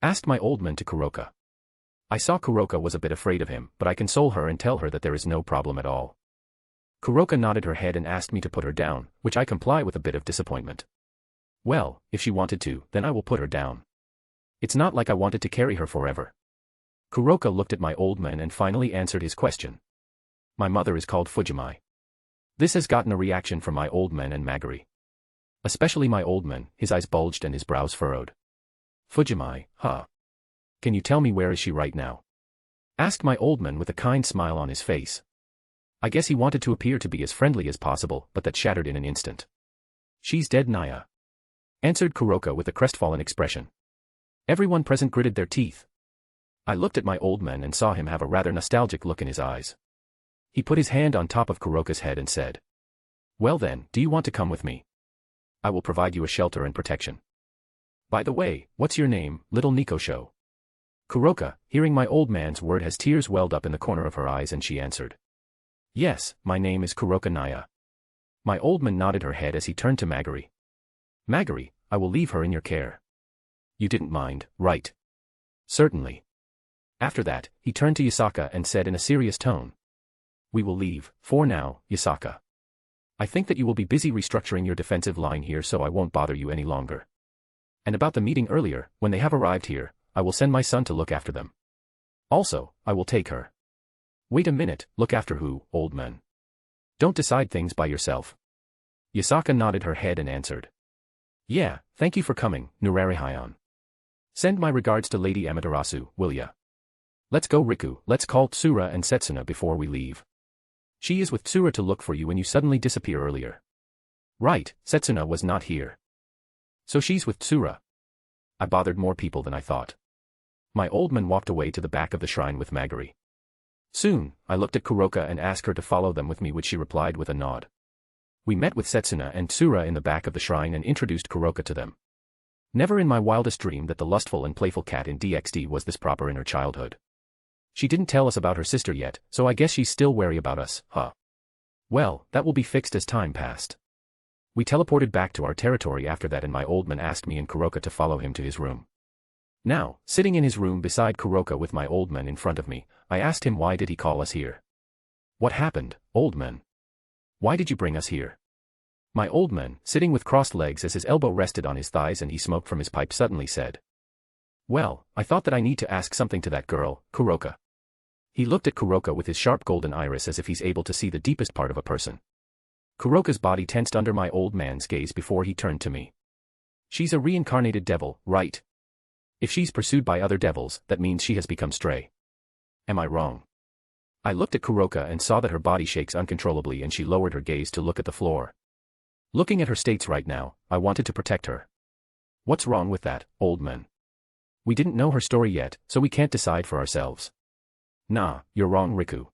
Asked my old man to Kuroka. I saw Kuroka was a bit afraid of him, but I console her and tell her that there is no problem at all. Kuroka nodded her head and asked me to put her down, which I comply with a bit of disappointment. Well, if she wanted to, then I will put her down. It's not like I wanted to carry her forever. Kuroka looked at my old man and finally answered his question. My mother is called Fujimai. This has gotten a reaction from my old man and Magari. Especially my old man, his eyes bulged and his brows furrowed. Fujimai, huh? Can you tell me where is she right now? Asked my old man with a kind smile on his face. I guess he wanted to appear to be as friendly as possible, but that shattered in an instant. She's dead, Naya. Answered Kuroka with a crestfallen expression. Everyone present gritted their teeth. I looked at my old man and saw him have a rather nostalgic look in his eyes. He put his hand on top of Kuroka's head and said, Well then, do you want to come with me? I will provide you a shelter and protection. By the way, what's your name, little Nikosho? Kuroka, hearing my old man's word, has tears welled up in the corner of her eyes and she answered. Yes, my name is Kuroka Naya. My old man nodded her head as he turned to Magari. Magari, I will leave her in your care. You didn't mind, right? Certainly. After that, he turned to Yusaka and said in a serious tone, We will leave, for now, Yasaka. I think that you will be busy restructuring your defensive line here, so I won't bother you any longer. And about the meeting earlier, when they have arrived here, I will send my son to look after them. Also, I will take her. Wait a minute, look after who, old man? Don't decide things by yourself. Yasaka nodded her head and answered. Yeah, thank you for coming, Nurarihyon. Send my regards to Lady Amaterasu, will ya? Let's go, Riku, let's call Tsura and Setsuna before we leave. She is with Tsura to look for you when you suddenly disappear earlier. Right, Setsuna was not here. So she's with Tsura. I bothered more people than I thought. My old man walked away to the back of the shrine with Magari. Soon, I looked at Kuroka and asked her to follow them with me, which she replied with a nod. We met with Setsuna and Tsura in the back of the shrine and introduced Kuroka to them. Never in my wildest dream that the lustful and playful cat in DxD was this proper in her childhood. She didn't tell us about her sister yet, so I guess she's still wary about us, huh? Well, that will be fixed as time passed. We teleported back to our territory after that, and my old man asked me and Kuroka to follow him to his room. Now, sitting in his room beside Kuroka with my old man in front of me, I asked him why did he call us here. What happened, old man? Why did you bring us here? My old man, sitting with crossed legs as his elbow rested on his thighs and he smoked from his pipe, suddenly said. Well, I thought that I need to ask something to that girl, Kuroka. He looked at Kuroka with his sharp golden iris as if he's able to see the deepest part of a person. Kuroka's body tensed under my old man's gaze before he turned to me. She's a reincarnated devil, right? If she's pursued by other devils, that means she has become stray. Am I wrong? I looked at Kuroka and saw that her body shakes uncontrollably and she lowered her gaze to look at the floor. Looking at her states right now, I wanted to protect her. What's wrong with that, old man? We didn't know her story yet, so we can't decide for ourselves. Nah, you're wrong, Riku.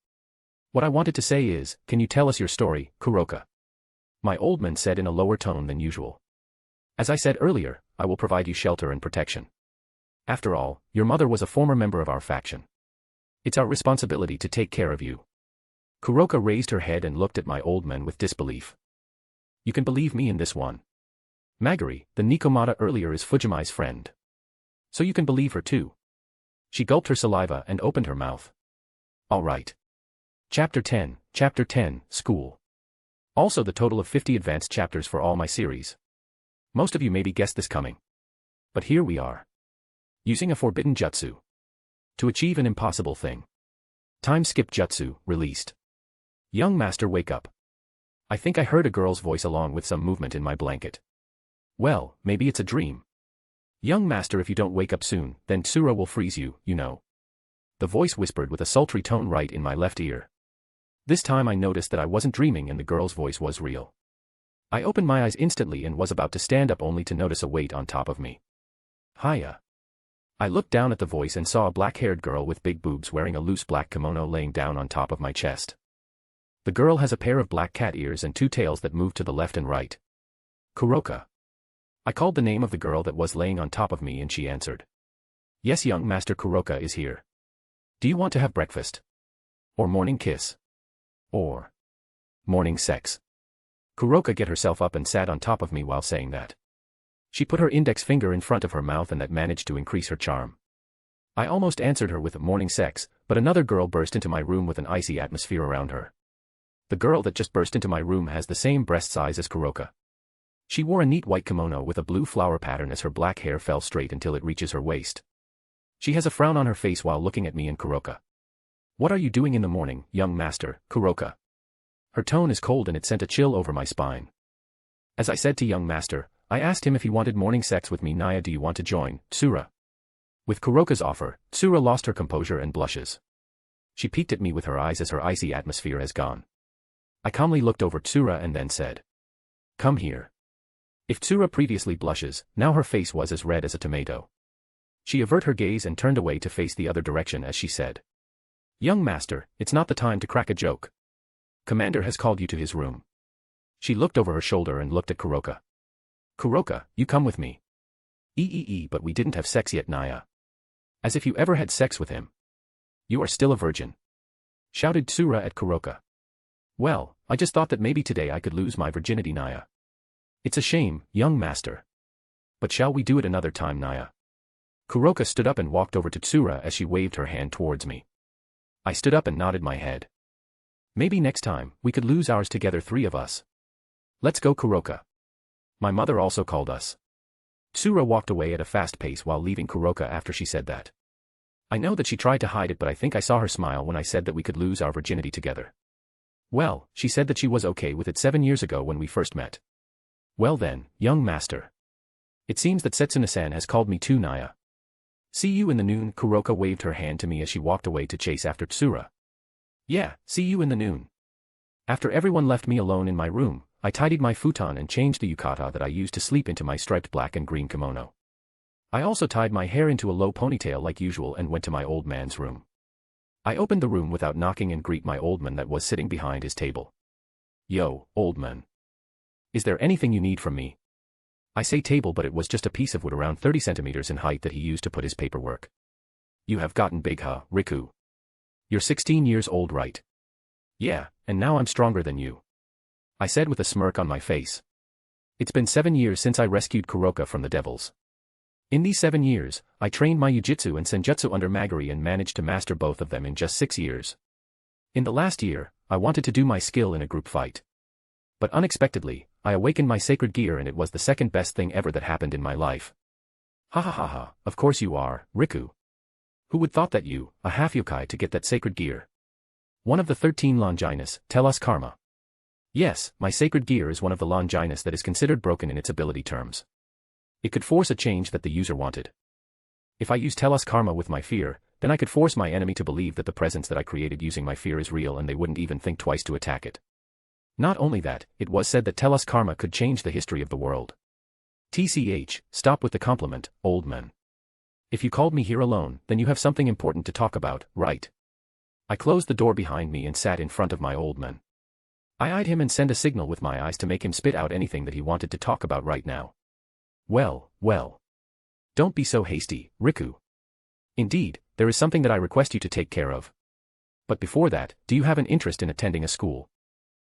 What I wanted to say is, can you tell us your story, Kuroka? My old man said in a lower tone than usual. As I said earlier, I will provide you shelter and protection. After all, your mother was a former member of our faction. It's our responsibility to take care of you. Kuroka raised her head and looked at my old man with disbelief. You can believe me in this one. Magari, the Nikomata earlier, is Fujimai's friend. So you can believe her too. She gulped her saliva and opened her mouth. All right. Chapter 10, School. Also the total of 50 advanced chapters for all my series. Most of you maybe guessed this coming. But here we are. Using a forbidden jutsu. To achieve an impossible thing. Time skip jutsu, released. Young master, wake up. I think I heard a girl's voice along with some movement in my blanket. Well, maybe it's a dream. Young master, if you don't wake up soon, then Tsura will freeze you, you know. The voice whispered with a sultry tone right in my left ear. This time I noticed that I wasn't dreaming and the girl's voice was real. I opened my eyes instantly and was about to stand up only to notice a weight on top of me. Hiya. I looked down at the voice and saw a black-haired girl with big boobs wearing a loose black kimono laying down on top of my chest. The girl has a pair of black cat ears and two tails that move to the left and right. Kuroka. I called the name of the girl that was laying on top of me and she answered. Yes, young master, Kuroka is here. Do you want to have breakfast? Or morning kiss? Or morning sex? Kuroka get herself up and sat on top of me while saying that. She put her index finger in front of her mouth and that managed to increase her charm. I almost answered her with morning sex, but another girl burst into my room with an icy atmosphere around her. The girl that just burst into my room has the same breast size as Kuroka. She wore a neat white kimono with a blue flower pattern as her black hair fell straight until it reaches her waist. She has a frown on her face while looking at me and Kuroka. What are you doing in the morning, young master, Kuroka? Her tone is cold and it sent a chill over my spine. As I said to young master, I asked him if he wanted morning sex with me. Naya, do you want to join, Tsura? With Kuroka's offer, Tsura lost her composure and blushes. She peeked at me with her eyes as her icy atmosphere has gone. I calmly looked over Tsura and then said. Come here. If Tsura previously blushes, now her face was as red as a tomato. She averted her gaze and turned away to face the other direction as she said. Young master, it's not the time to crack a joke. Commander has called you to his room. She looked over her shoulder and looked at Kuroka. Kuroka, you come with me. But we didn't have sex yet, Naya. As if you ever had sex with him. You are still a virgin. Shouted Tsura at Kuroka. Well, I just thought that maybe today I could lose my virginity, Naya. It's a shame, young master. But shall we do it another time, Naya? Kuroka stood up and walked over to Tsura as she waved her hand towards me. I stood up and nodded my head. Maybe next time, we could lose ours together, three of us. Let's go, Kuroka. My mother also called us. Tsura walked away at a fast pace while leaving Kuroka after she said that. I know that she tried to hide it, but I think I saw her smile when I said that we could lose our virginity together. Well, she said that she was okay with it 7 years ago when we first met. Well then, young master. It seems that Setsuna-san has called me too, Naya. See you in the noon. Kuroka waved her hand to me as she walked away to chase after Tsura. Yeah, see you in the noon. After everyone left me alone in my room, I tidied my futon and changed the yukata that I used to sleep into my striped black and green kimono. I also tied my hair into a low ponytail like usual and went to my old man's room. I opened the room without knocking and greet my old man that was sitting behind his table. Yo, old man. Is there anything you need from me? I say table, but it was just a piece of wood around 30 centimeters in height that he used to put his paperwork. You have gotten big, huh, Riku? You're 16 years old, right? Yeah, and now I'm stronger than you. I said with a smirk on my face. It's been 7 years since I rescued Kuroka from the devils. In these 7 years, I trained my Yujitsu and Senjutsu under Magari and managed to master both of them in just 6 years. In the last year, I wanted to do my skill in a group fight. But unexpectedly, I awakened my sacred gear and it was the second best thing ever that happened in my life. Ha ha ha ha, of course you are, Riku. Who would thought that you, a half yokai, to get that sacred gear? One of the 13 Longinus, tell us karma. Yes, my sacred gear is one of the Longinus that is considered broken in its ability terms. It could force a change that the user wanted. If I use tell us karma with my fear, then I could force my enemy to believe that the presence that I created using my fear is real and they wouldn't even think twice to attack it. Not only that, it was said that tell us karma could change the history of the world. TCH, stop with the compliment, old man. If you called me here alone, then you have something important to talk about, right? I closed the door behind me and sat in front of my old man. I eyed him and sent a signal with my eyes to make him spit out anything that he wanted to talk about right now. Well, well. Don't be so hasty, Riku. Indeed, there is something that I request you to take care of. But before that, do you have an interest in attending a school?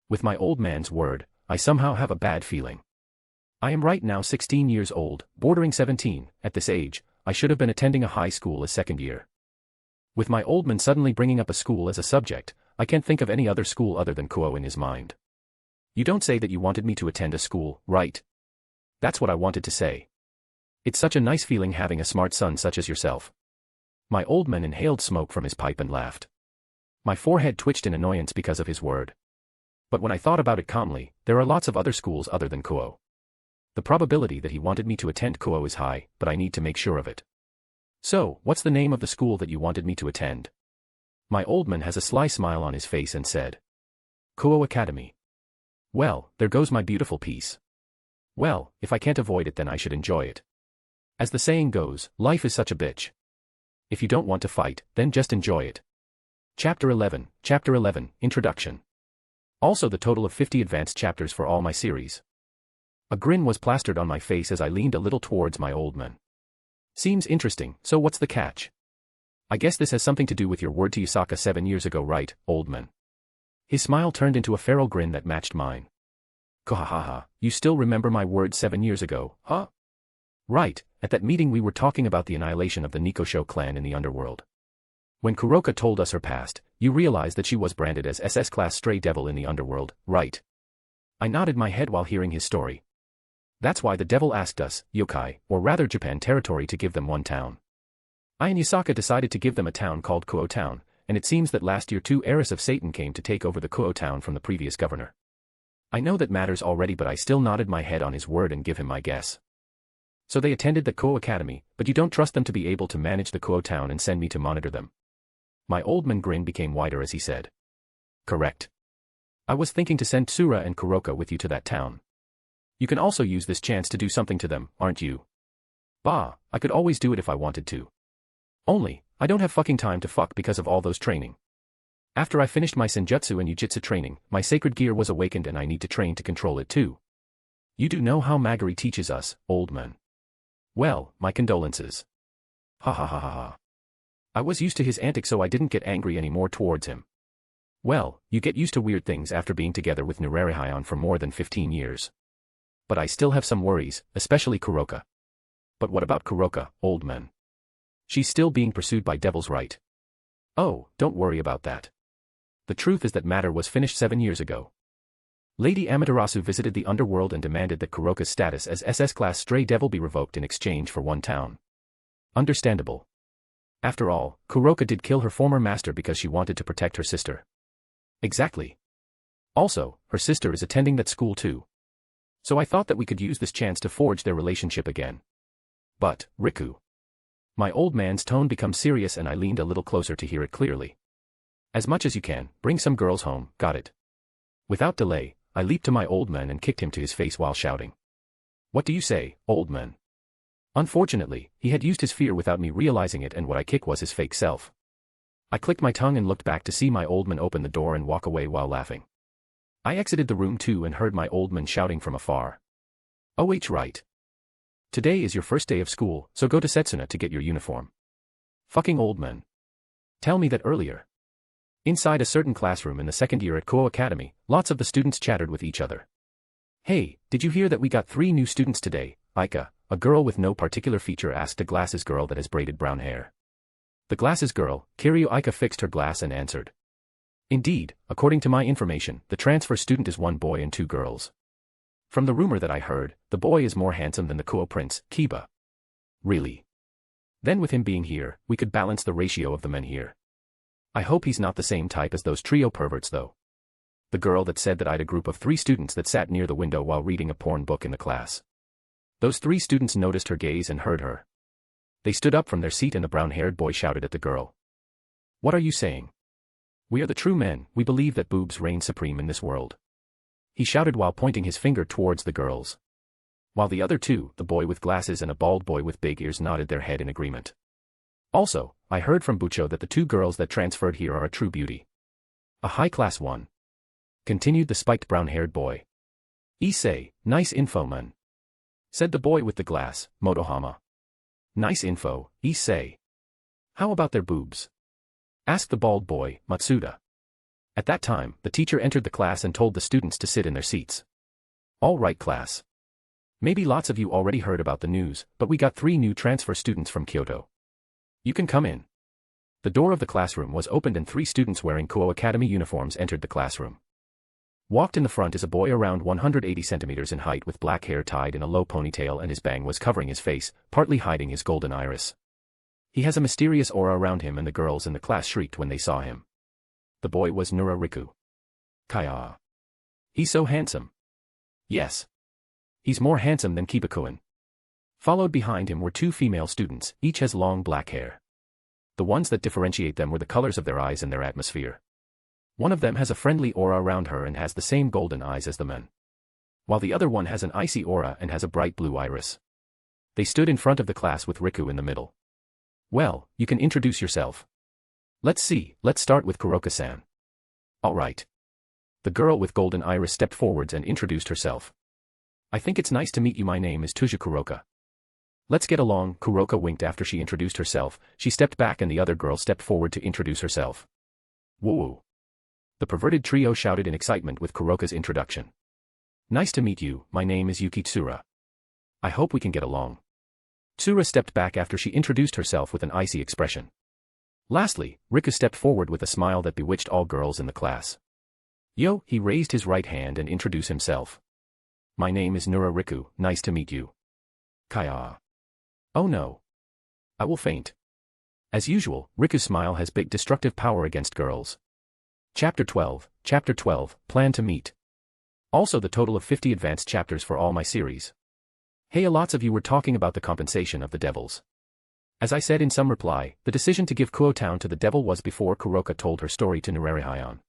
With my old man's word, I somehow have a bad feeling. I am right now 16 years old, bordering 17, at this age, I should have been attending a high school as second year. With my old man suddenly bringing up a school as a subject, I can't think of any other school other than Kuo in his mind. You don't say that you wanted me to attend a school, right? That's what I wanted to say. It's such a nice feeling having a smart son such as yourself. My old man inhaled smoke from his pipe and laughed. My forehead twitched in annoyance because of his word. But when I thought about it calmly, there are lots of other schools other than Kuo. The probability that he wanted me to attend Kuo is high, but I need to make sure of it. So, what's the name of the school that you wanted me to attend? My old man has a sly smile on his face and said. Kuo Academy. Well, there goes my beautiful piece. Well, if I can't avoid it then I should enjoy it. As the saying goes, life is such a bitch. If you don't want to fight, then just enjoy it. Chapter 11, Introduction. Also the total of 50 advanced chapters for all my series. A grin was plastered on my face as I leaned a little towards my old man. Seems interesting, so what's the catch? I guess this has something to do with your word to Yusaka 7 years ago, right, old man? His smile turned into a feral grin that matched mine. Kohahaha, you still remember my word 7 years ago, huh? Right, at that meeting we were talking about the annihilation of the Nikosho clan in the underworld. When Kuroka told us her past, you realized that she was branded as SS-class stray devil in the underworld, right? I nodded my head while hearing his story. That's why the devil asked us, yokai, or rather Japan territory, to give them one town. I and Yusaka decided to give them a town called Kuo Town, and it seems that last year 2 heiresses of Satan came to take over the Kuo Town from the previous governor. I know that matters already, but I still nodded my head on his word and give him my guess. So they attended the Kuo Academy, but you don't trust them to be able to manage the Kuo Town and send me to monitor them. My old man grin became wider as he said. Correct. I was thinking to send Tsura and Kuroka with you to that town. You can also use this chance to do something to them, aren't you? Bah, I could always do it if I wanted to. Only, I don't have fucking time to fuck because of all those training. After I finished my Senjutsu and Yujitsu training, my sacred gear was awakened and I need to train to control it too. You do know how Magari teaches us, old man. Well, my condolences. Ha ha ha ha ha. I was used to his antics so I didn't get angry anymore towards him. Well, you get used to weird things after being together with Nurarihyon for more than 15 years. But I still have some worries, especially Kuroka. But what about Kuroka, old man? She's still being pursued by devils, right? Oh, don't worry about that. The truth is that matter was finished 7 years ago. Lady Amaterasu visited the underworld and demanded that Kuroka's status as SS-class stray devil be revoked in exchange for one town. Understandable. After all, Kuroka did kill her former master because she wanted to protect her sister. Exactly. Also, her sister is attending that school too. So I thought that we could use this chance to forge their relationship again. But, Riku. My old man's tone becomes serious and I leaned a little closer to hear it clearly. As much as you can, bring some girls home, got it? Without delay, I leaped to my old man and kicked him to his face while shouting. What do you say, old man? Unfortunately, he had used his fear without me realizing it and what I kicked was his fake self. I clicked my tongue and looked back to see my old man open the door and walk away while laughing. I exited the room too and heard my old man shouting from afar. Oh right. Today is your first day of school, so go to Setsuna to get your uniform. Fucking old man. Tell me that earlier. Inside a certain classroom in the second year at Kuo Academy, lots of the students chattered with each other. Hey, did you hear that we got 3 new students today, Aika? A girl with no particular feature asked a glasses girl that has braided brown hair. The glasses girl, Kiryu Aika, fixed her glass and answered. Indeed, according to my information, the transfer student is 1 boy and 2 girls. From the rumor that I heard, the boy is more handsome than the Kuo prince, Kiba. Really? Then with him being here, we could balance the ratio of the men here. I hope he's not the same type as those trio perverts though. The girl that said that I'd a group of 3 students that sat near the window while reading a porn book in the class. Those 3 students noticed her gaze and heard her. They stood up from their seat and the brown-haired boy shouted at the girl. What are you saying? We are the true men, we believe that boobs reign supreme in this world. He shouted while pointing his finger towards the girls. While the other 2, the boy with glasses and a bald boy with big ears, nodded their head in agreement. Also, I heard from Bucho that the 2 girls that transferred here are a true beauty. A high-class one. Continued the spiked brown-haired boy. Issei, nice info man. Said the boy with the glass, Motohama. Nice info, Issei. How about their boobs? Asked the bald boy, Matsuda. At that time, the teacher entered the class and told the students to sit in their seats. All right class. Maybe lots of you already heard about the news, but we got 3 new transfer students from Kyoto. You can come in. The door of the classroom was opened and 3 students wearing Kuo Academy uniforms entered the classroom. Walked in the front is a boy around 180 centimeters in height with black hair tied in a low ponytail and his bang was covering his face, partly hiding his golden iris. He has a mysterious aura around him and the girls in the class shrieked when they saw him. The boy was Nurarihyon. Kaya. He's so handsome. Yes. He's more handsome than Kibakuin. Followed behind him were 2 female students, each has long black hair. The ones that differentiate them were the colors of their eyes and their atmosphere. One of them has a friendly aura around her and has the same golden eyes as the men. While the other one has an icy aura and has a bright blue iris. They stood in front of the class with Riku in the middle. Well, you can introduce yourself. Let's see, let's start with Kuroka-san. Alright. The girl with golden iris stepped forwards and introduced herself. I think it's nice to meet you, my name is Tuja Kuroka. Let's get along, Kuroka winked after she introduced herself, she stepped back and the other girl stepped forward to introduce herself. Woo-woo. The perverted trio shouted in excitement with Kuroka's introduction. Nice to meet you, my name is Yuki Tsura. I hope we can get along. Tsura stepped back after she introduced herself with an icy expression. Lastly, Riku stepped forward with a smile that bewitched all girls in the class. Yo, he raised his right hand and introduced himself. My name is Nurarihyon, nice to meet you. Kaya. Oh no. I will faint. As usual, Riku's smile has big destructive power against girls. Chapter 12, Plan to Meet. Also the total of 50 advanced chapters for all my series. Hey, lots of you were talking about the compensation of the devils. As I said in some reply, the decision to give Kuo Town to the devil was before Kuroka told her story to Nurarihyon.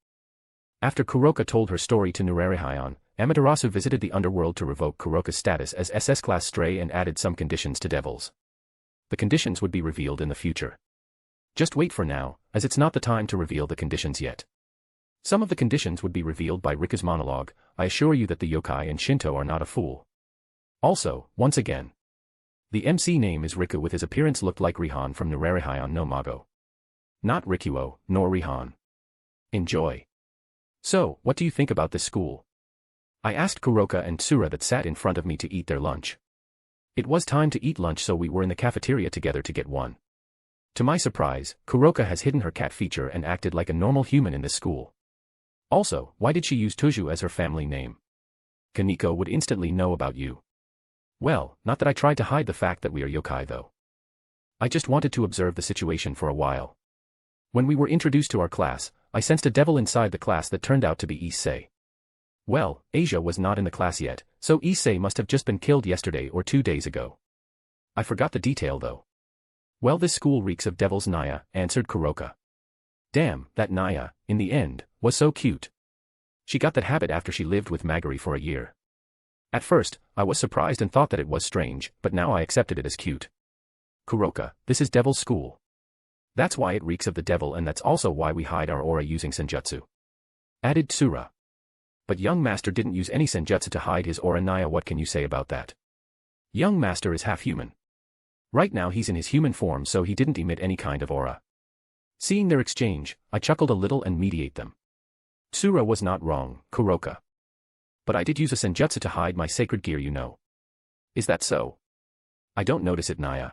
After Kuroka told her story to Nurarihyon, Amaterasu visited the underworld to revoke Kuroka's status as SS-class stray and added some conditions to devils. The conditions would be revealed in the future. Just wait for now, as it's not the time to reveal the conditions yet. Some of the conditions would be revealed by Riku's monologue. I assure you that the yokai and Shinto are not a fool. Also, once again, the MC name is Riku with his appearance looked like Rihan from Nurarihyon no Mago. Not Rikuo, nor Rihan. Enjoy. So, what do you think about this school? I asked Kuroka and Tsura that sat in front of me to eat their lunch. It was time to eat lunch so we were in the cafeteria together to get one. To my surprise, Kuroka has hidden her cat feature and acted like a normal human in this school. Also, why did she use Tuju as her family name? Kaneko would instantly know about you. Well, not that I tried to hide the fact that we are yokai though. I just wanted to observe the situation for a while. When we were introduced to our class, I sensed a devil inside the class that turned out to be Issei. Well, Asia was not in the class yet, so Issei must have just been killed yesterday or 2 days ago. I forgot the detail though. Well, this school reeks of devils, Naya, answered Kuroka. Damn, that Naya, in the end, was so cute. She got that habit after she lived with Magari for a year. At first, I was surprised and thought that it was strange, but now I accepted it as cute. Kuroka, this is Devil's School. That's why it reeks of the devil, and that's also why we hide our aura using senjutsu. Added Tsura. But young master didn't use any senjutsu to hide his aura. Naya, what can you say about that? Young master is half human. Right now he's in his human form, so he didn't emit any kind of aura. Seeing their exchange, I chuckled a little and mediate them. Tsura was not wrong, Kuroka. But I did use a senjutsu to hide my sacred gear, you know. Is that so? I don't notice it, Naya.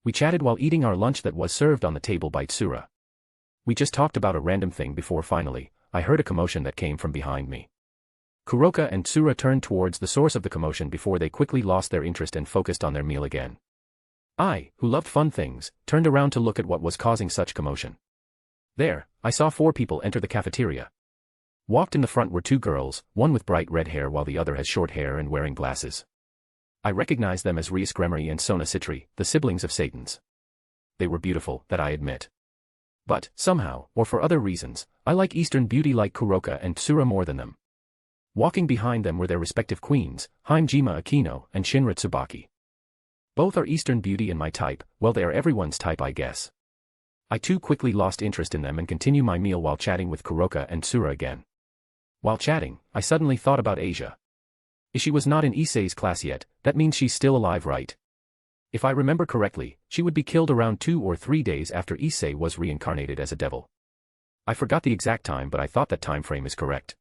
We chatted while eating our lunch that was served on the table by Tsura. We just talked about a random thing before finally, I heard a commotion that came from behind me. Kuroka and Tsura turned towards the source of the commotion before they quickly lost their interest and focused on their meal again. I, who loved fun things, turned around to look at what was causing such commotion. There, I saw 4 people enter the cafeteria. Walked in the front were 2 girls, one with bright red hair while the other has short hair and wearing glasses. I recognized them as Rias Gremory and Sona Citri, the siblings of Satans. They were beautiful, that I admit. But, somehow, or for other reasons, I like Eastern beauty like Kuroka and Tsura more than them. Walking behind them were their respective queens, Hajime Akino and Shinra Tsubaki. Both are Eastern beauty and my type, well, they are everyone's type, I guess. I too quickly lost interest in them and continued my meal while chatting with Kuroka and Tsura again. While chatting, I suddenly thought about Asia. If she was not in Issei's class yet, that means she's still alive, right? If I remember correctly, she would be killed around 2 or 3 days after Issei was reincarnated as a devil. I forgot the exact time, but I thought that time frame is correct.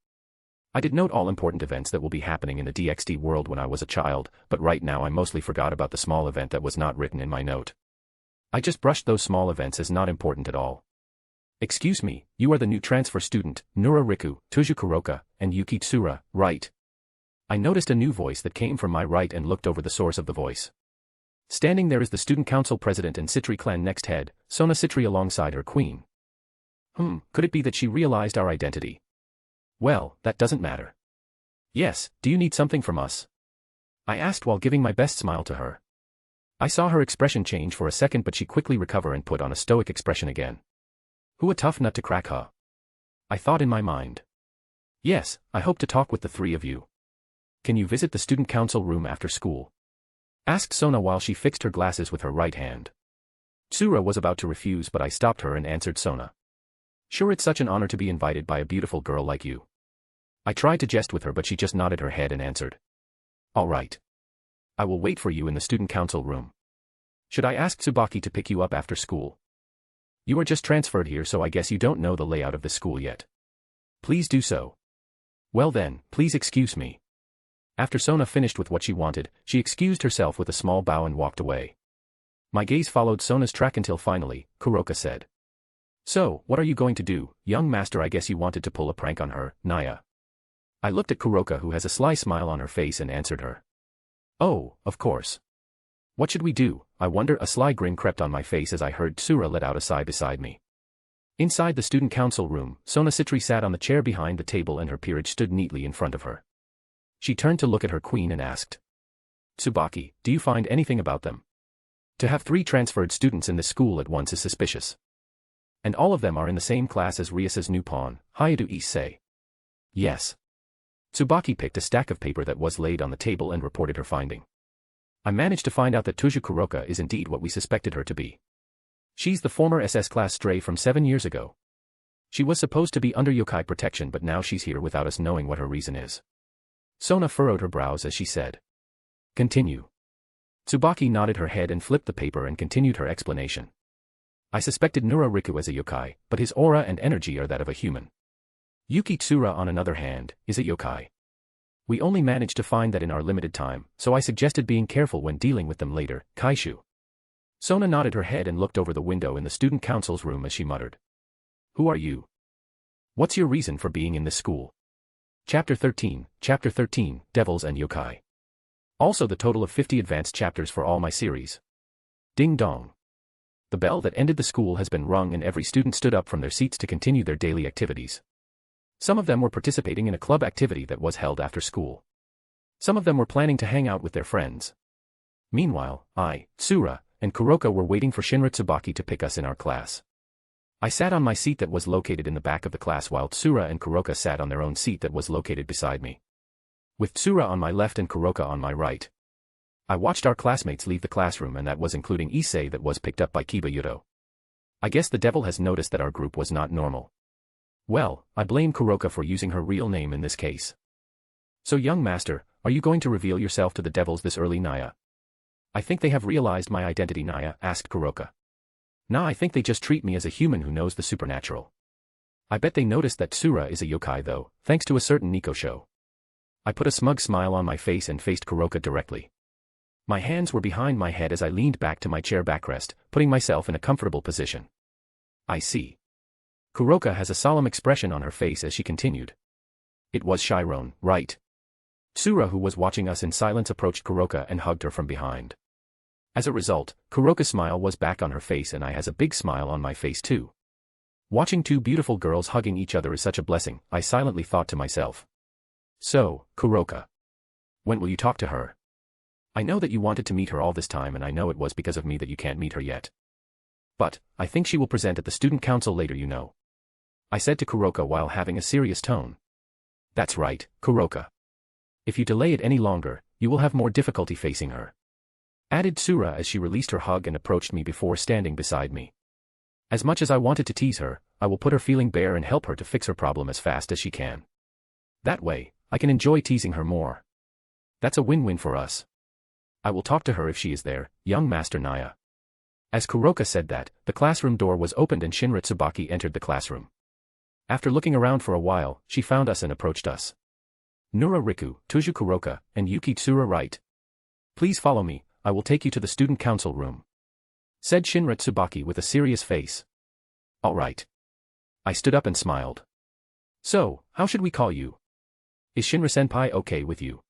I did note all important events that will be happening in the DxD world when I was a child, but right now I mostly forgot about the small event that was not written in my note. I just brushed those small events as not important at all. Excuse me, you are the new transfer student, Nurarihyon, Tuju Kuroka, and Yuki Tsura, right? I noticed a new voice that came from my right and looked over the source of the voice. Standing there is the student council president and Citri clan next head, Sona Citri alongside her queen. Could it be that she realized our identity? Well, that doesn't matter. Yes, do you need something from us? I asked while giving my best smile to her. I saw her expression change for a second, but she quickly recovered and put on a stoic expression again. Who a tough nut to crack, huh? I thought in my mind. Yes, I hope to talk with the 3 of you. Can you visit the student council room after school? Asked Sona while she fixed her glasses with her right hand. Tsura was about to refuse, but I stopped her and answered Sona. Sure, it's such an honor to be invited by a beautiful girl like you. I tried to jest with her, but she just nodded her head and answered. All right. I will wait for you in the student council room. Should I ask Tsubaki to pick you up after school? You are just transferred here, so I guess you don't know the layout of this school yet. Please do so. Well then, please excuse me. After Sona finished with what she wanted, she excused herself with a small bow and walked away. My gaze followed Sona's track until finally, Kuroka said. So, what are you going to do, young master? I guess you wanted to pull a prank on her, Naya. I looked at Kuroka, who has a sly smile on her face, and answered her. Oh, of course. What should we do? I wonder. A sly grin crept on my face as I heard Tsura let out a sigh beside me. Inside the student council room, Sona Citri sat on the chair behind the table and her peerage stood neatly in front of her. She turned to look at her queen and asked. Tsubaki, do you find anything about them? To have 3 transferred students in this school at once is suspicious. And all of them are in the same class as Rias's new pawn, Hayadu Issei. Yes. Tsubaki picked a stack of paper that was laid on the table and reported her finding. I managed to find out that Tuju Kuroka is indeed what we suspected her to be. She's the former SS class stray from 7 years ago. She was supposed to be under yokai protection, but now she's here without us knowing what her reason is. Sona furrowed her brows as she said. Continue. Tsubaki nodded her head and flipped the paper and continued her explanation. I suspected Nurarihyon as a yokai, but his aura and energy are that of a human. Yuki Tsura, on another hand, is a yokai. We only managed to find that in our limited time, so I suggested being careful when dealing with them later, Kaishu. Sona nodded her head and looked over the window in the student council's room as she muttered. Who are you? What's your reason for being in this school? Chapter 13, Devils and Yokai. Also the total of 50 advanced chapters for all my series. Ding dong. The bell that ended the school has been rung and every student stood up from their seats to continue their daily activities. Some of them were participating in a club activity that was held after school. Some of them were planning to hang out with their friends. Meanwhile, I, Tsura, and Kuroka were waiting for Shinra Tsubaki to pick us in our class. I sat on my seat that was located in the back of the class while Tsura and Kuroka sat on their own seat that was located beside me. With Tsura on my left and Kuroka on my right. I watched our classmates leave the classroom and that was including Issei that was picked up by Kiba Yuto. I guess the devil has noticed that our group was not normal. Well, I blame Kuroka for using her real name in this case. So young master, are you going to reveal yourself to the devils this early, Naya? I think they have realized my identity, Naya asked Kuroka. Nah, I think they just treat me as a human who knows the supernatural. I bet they noticed that Tsura is a yokai though, thanks to a certain Nico show. I put a smug smile on my face and faced Kuroka directly. My hands were behind my head as I leaned back to my chair backrest, putting myself in a comfortable position. I see. Kuroka has a solemn expression on her face as she continued. It was Chiron, right? Tsura, who was watching us in silence, approached Kuroka and hugged her from behind. As a result, Kuroka's smile was back on her face and I has a big smile on my face too. Watching two beautiful girls hugging each other is such a blessing, I silently thought to myself. So, Kuroka. When will you talk to her? I know that you wanted to meet her all this time and I know it was because of me that you can't meet her yet. But, I think she will present at the student council later, you know. I said to Kuroka while having a serious tone. That's right, Kuroka. If you delay it any longer, you will have more difficulty facing her. Added Tsura as she released her hug and approached me before standing beside me. As much as I wanted to tease her, I will put her feeling bare and help her to fix her problem as fast as she can. That way, I can enjoy teasing her more. That's a win-win for us. I will talk to her if she is there, young Master Naya. As Kuroka said that, the classroom door was opened and Shinra Tsubaki entered the classroom. After looking around for a while, she found us and approached us. Nurarihyon, Tuju Kuroka, and Yuki Tsura, right? Please follow me, I will take you to the student council room. Said Shinra Tsubaki with a serious face. All right. I stood up and smiled. So, how should we call you? Is Shinra-senpai okay with you?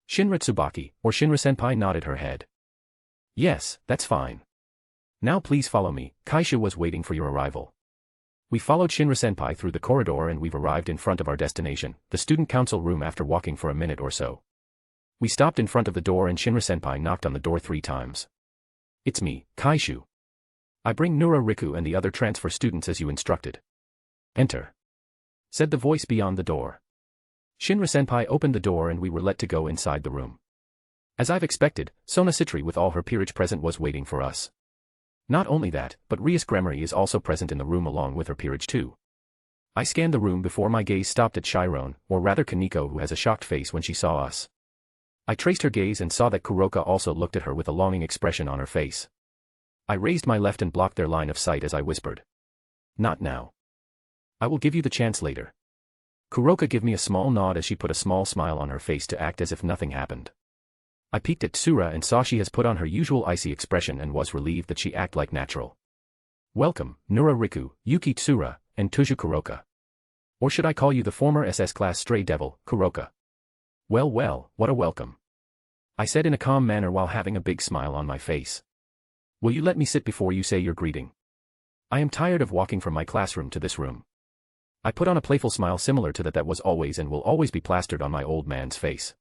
Shinra Tsubaki, or Shinra-senpai nodded her head. Yes, that's fine. Now please follow me, Kaisha was waiting for your arrival. We followed Shinra-senpai through the corridor and we've arrived in front of our destination, the student council room, after walking for a minute or so. We stopped in front of the door and Shinra-senpai knocked on the door 3 times. It's me, Kaishu. I bring Nurarihyon and the other transfer students as you instructed. Enter. Said the voice beyond the door. Shinra-senpai opened the door and we were let to go inside the room. As I've expected, Sona Citri with all her peerage present was waiting for us. Not only that, but Rias Gremory is also present in the room along with her peerage too. I scanned the room before my gaze stopped at Chiron, or rather Kaneko, who has a shocked face when she saw us. I traced her gaze and saw that Kuroka also looked at her with a longing expression on her face. I raised my left and blocked their line of sight as I whispered. Not now. I will give you the chance later. Kuroka gave me a small nod as she put a small smile on her face to act as if nothing happened. I peeked at Tsura and saw she has put on her usual icy expression and was relieved that she acted like natural. Welcome, Nurarihyon, Yuki Tsura, and Tuju Kuroka. Or should I call you the former SS class stray devil, Kuroka? Well well, what a welcome. I said in a calm manner while having a big smile on my face. Will you let me sit before you say your greeting? I am tired of walking from my classroom to this room. I put on a playful smile similar to that was always and will always be plastered on my old man's face.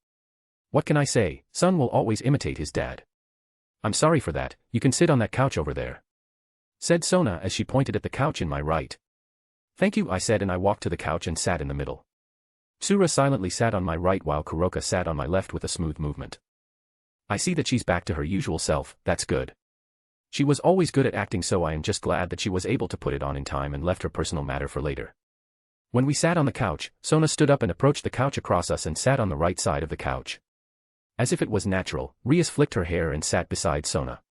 What can I say, son will always imitate his dad. I'm sorry for that, you can sit on that couch over there. Said Sona as she pointed at the couch in my right. Thank you, I said, and I walked to the couch and sat in the middle. Tsura silently sat on my right while Kuroka sat on my left with a smooth movement. I see that she's back to her usual self, that's good. She was always good at acting, so I am just glad that she was able to put it on in time and left her personal matter for later. When we sat on the couch, Sona stood up and approached the couch across us and sat on the right side of the couch. As if it was natural, Rias flicked her hair and sat beside Sona.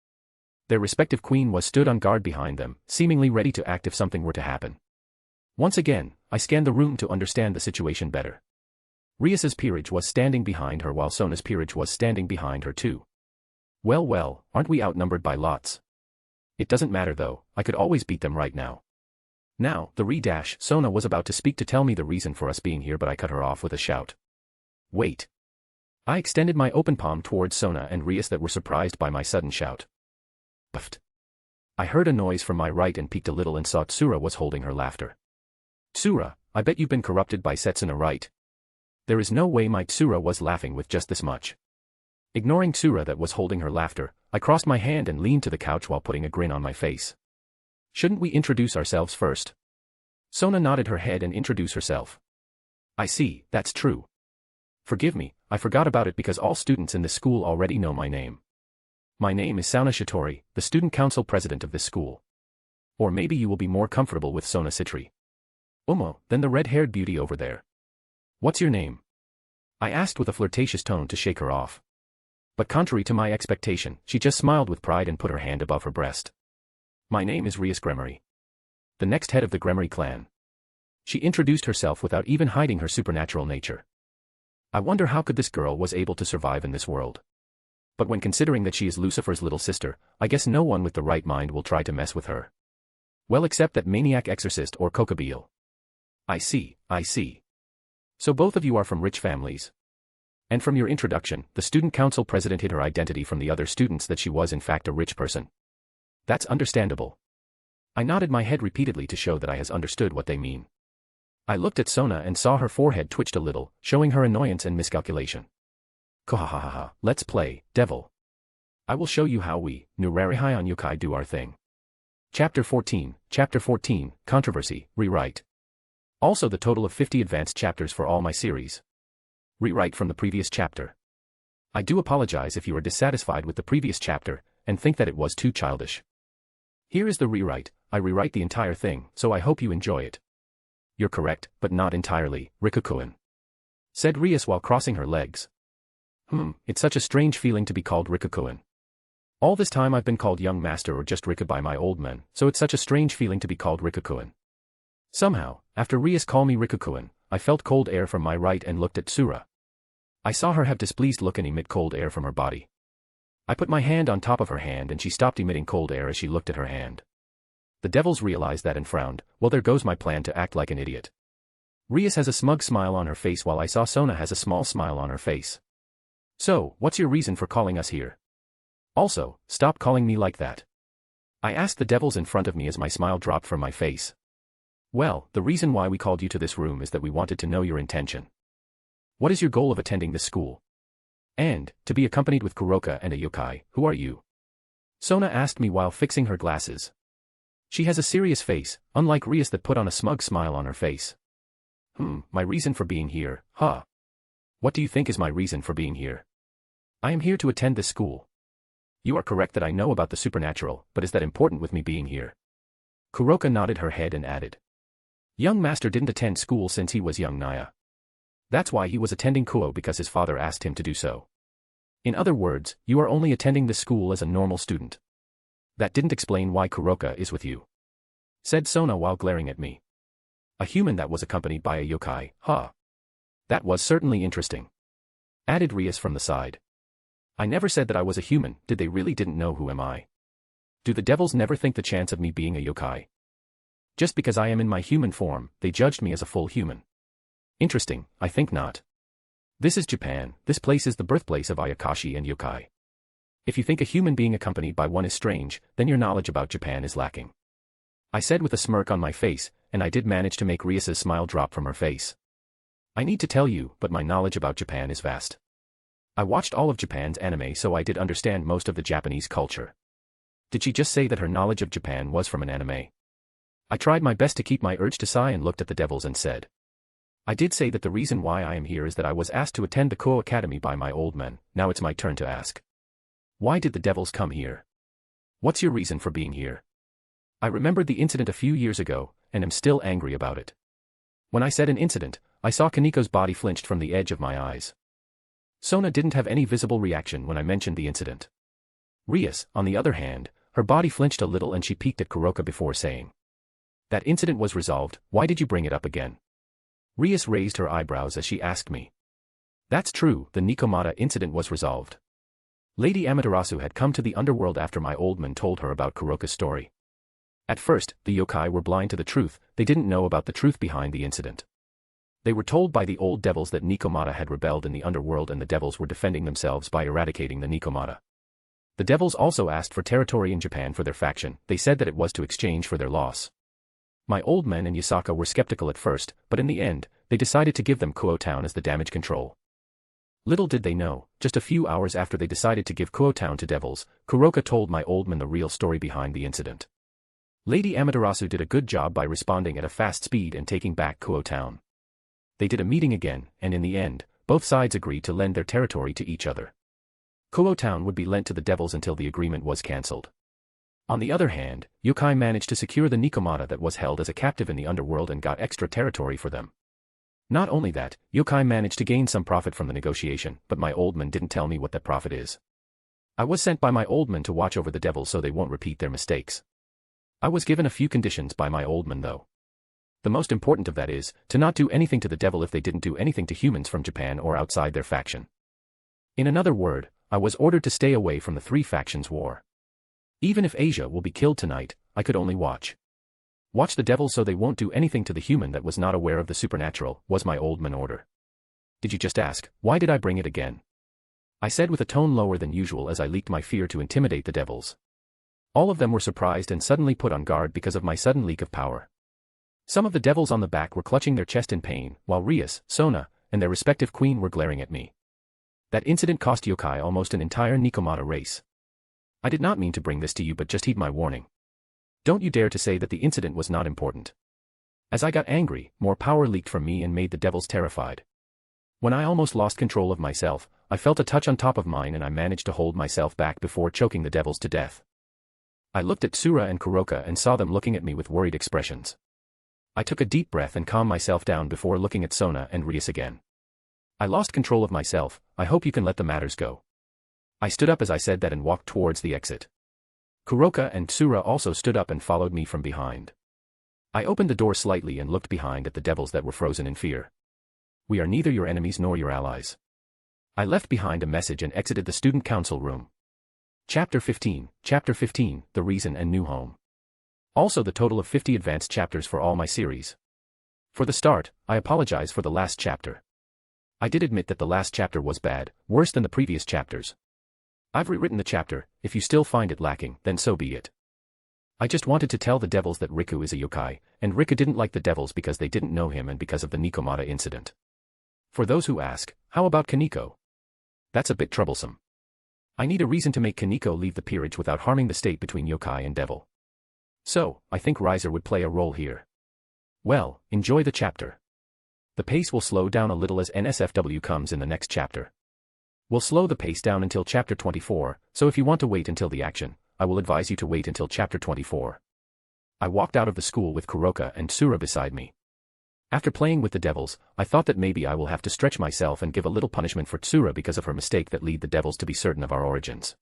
Their respective queen was stood on guard behind them, seemingly ready to act if something were to happen. Once again, I scanned the room to understand the situation better. Rias's peerage was standing behind her while Sona's peerage was standing behind her too. Well well, aren't we outnumbered by lots? It doesn't matter though, I could always beat them right now. Now, Sona was about to speak to tell me the reason for us being here, but I cut her off with a shout. Wait. I extended my open palm towards Sona and Rias that were surprised by my sudden shout. Buffed. I heard a noise from my right and peeked a little and saw Tsura was holding her laughter. Tsura, I bet you've been corrupted by Setsuna, right? There is no way my Tsura was laughing with just this much. Ignoring Tsura that was holding her laughter, I crossed my hand and leaned to the couch while putting a grin on my face. Shouldn't we introduce ourselves first? Sona nodded her head and introduced herself. I see, that's true. Forgive me, I forgot about it because all students in this school already know my name. My name is Sauna Shitori, the student council president of this school. Or maybe you will be more comfortable with Sona Citri. Umo, then the red-haired beauty over there. What's your name? I asked with a flirtatious tone to shake her off. But contrary to my expectation, she just smiled with pride and put her hand above her breast. My name is Rias Gremory. The next head of the Gremory clan. She introduced herself without even hiding her supernatural nature. I wonder how could this girl was able to survive in this world. But when considering that she is Lucifer's little sister, I guess no one with the right mind will try to mess with her. Well, except that maniac exorcist or Kokobeel. I see. So both of you are from rich families. And from your introduction, the student council president hid her identity from the other students that she was in fact a rich person. That's understandable. I nodded my head repeatedly to show that I has understood what they mean. I looked at Sona and saw her forehead twitched a little, showing her annoyance and miscalculation. Kohahaha, let's play, devil. I will show you how we, Nurarihyon youkai, do our thing. Chapter 14, Controversy, Rewrite. Also the total of 50 advanced chapters for all my series. Rewrite from the previous chapter. I do apologize if you are dissatisfied with the previous chapter, and think that it was too childish. Here is the rewrite. I rewrite the entire thing, so I hope you enjoy it. You're correct, but not entirely, Rikukuin. Said Rias while crossing her legs. It's such a strange feeling to be called Rikukuin. All this time I've been called young master or just Rika by my old men, so it's such a strange feeling to be called Rikukuin. Somehow, after Rias called me Rikukuin, I felt cold air from my right and looked at Tsura. I saw her have displeased look and emit cold air from her body. I put my hand on top of her hand and she stopped emitting cold air as she looked at her hand. The devils realized that and frowned. Well, there goes my plan to act like an idiot. Rias has a smug smile on her face while I saw Sona has a small smile on her face. So, what's your reason for calling us here? Also, stop calling me like that. I asked the devils in front of me as my smile dropped from my face. Well, the reason why we called you to this room is that we wanted to know your intention. What is your goal of attending this school? And, to be accompanied with Kuroka and a yokai, who are you? Sona asked me while fixing her glasses. She has a serious face, unlike Rias that put on a smug smile on her face. My reason for being here, huh? What do you think is my reason for being here? I am here to attend this school. You are correct that I know about the supernatural, but is that important with me being here? Kuroka nodded her head and added. Young master didn't attend school since he was young Naya. That's why he was attending Kuo because his father asked him to do so. In other words, you are only attending this school as a normal student. That didn't explain why Kuroka is with you. Said Sona while glaring at me. A human that was accompanied by a yokai, huh? That was certainly interesting. Added Rias from the side. I never said that I was a human, did they really didn't know who am I? Do the devils never think the chance of me being a yokai? Just because I am in my human form, they judged me as a full human. Interesting, I think not. This is Japan, this place is the birthplace of Ayakashi and yokai. If you think a human being accompanied by one is strange, then your knowledge about Japan is lacking. I said with a smirk on my face, and I did manage to make Rias's smile drop from her face. I need to tell you, but my knowledge about Japan is vast. I watched all of Japan's anime so I did understand most of the Japanese culture. Did she just say that her knowledge of Japan was from an anime? I tried my best to keep my urge to sigh and looked at the devils and said. I did say that the reason why I am here is that I was asked to attend the Kuo Academy by my old men, now it's my turn to ask. Why did the devils come here? What's your reason for being here? I remembered the incident a few years ago, and am still angry about it. When I said an incident, I saw Kaniko's body flinched from the edge of my eyes. Sona didn't have any visible reaction when I mentioned the incident. Rias, on the other hand, her body flinched a little and she peeked at Kuroka before saying. That incident was resolved, why did you bring it up again? Rias raised her eyebrows as she asked me. That's true, the Nikomata incident was resolved. Lady Amaterasu had come to the underworld after my old man told her about Kuroka's story. At first, the yokai were blind to the truth, they didn't know about the truth behind the incident. They were told by the old devils that Nikomata had rebelled in the underworld and the devils were defending themselves by eradicating the Nikomata. The devils also asked for territory in Japan for their faction, they said that it was to exchange for their loss. My old men and Yasaka were skeptical at first, but in the end, they decided to give them Kuo Town as the damage control. Little did they know, just a few hours after they decided to give Kuo Town to devils, Kuroka told my old men the real story behind the incident. Lady Amaterasu did a good job by responding at a fast speed and taking back Kuo Town. They did a meeting again, and in the end, both sides agreed to lend their territory to each other. Kuo Town would be lent to the devils until the agreement was cancelled. On the other hand, yokai managed to secure the Nikomata that was held as a captive in the underworld and got extra territory for them. Not only that, yokai managed to gain some profit from the negotiation, but my old man didn't tell me what that profit is. I was sent by my old man to watch over the devils so they won't repeat their mistakes. I was given a few conditions by my old man though. The most important of that is, to not do anything to the devil if they didn't do anything to humans from Japan or outside their faction. In another word, I was ordered to stay away from the three factions' war. Even if Asia will be killed tonight, I could only watch. Watch the devil so they won't do anything to the human that was not aware of the supernatural, was my old man order. Did you just ask, why did I bring it again? I said with a tone lower than usual as I leaked my fear to intimidate the devils. All of them were surprised and suddenly put on guard because of my sudden leak of power. Some of the devils on the back were clutching their chest in pain, while Rias, Sona, and their respective queen were glaring at me. That incident cost yokai almost an entire Nikomata race. I did not mean to bring this to you, but just heed my warning. Don't you dare to say that the incident was not important. As I got angry, more power leaked from me and made the devils terrified. When I almost lost control of myself, I felt a touch on top of mine and I managed to hold myself back before choking the devils to death. I looked at Tsura and Kuroka and saw them looking at me with worried expressions. I took a deep breath and calmed myself down before looking at Sona and Rias again. I lost control of myself, I hope you can let the matters go. I stood up as I said that and walked towards the exit. Kuroka and Tsura also stood up and followed me from behind. I opened the door slightly and looked behind at the devils that were frozen in fear. We are neither your enemies nor your allies. I left behind a message and exited the student council room. Chapter 15, The Reason and New Home. Also the total of 50 advanced chapters for all my series. For the start, I apologize for the last chapter. I did admit that the last chapter was bad, worse than the previous chapters. I've rewritten the chapter, if you still find it lacking, then so be it. I just wanted to tell the devils that Riku is a yokai, and Riku didn't like the devils because they didn't know him and because of the Nikomata incident. For those who ask, how about Kaneko? That's a bit troublesome. I need a reason to make Kaneko leave the peerage without harming the state between yokai and devil. So, I think Riser would play a role here. Well, enjoy the chapter. The pace will slow down a little as NSFW comes in the next chapter. We'll slow the pace down until chapter 24, so if you want to wait until the action, I will advise you to wait until chapter 24. I walked out of the school with Kuroka and Tsura beside me. After playing with the devils, I thought that maybe I will have to stretch myself and give a little punishment for Tsura because of her mistake that lead the devils to be certain of our origins.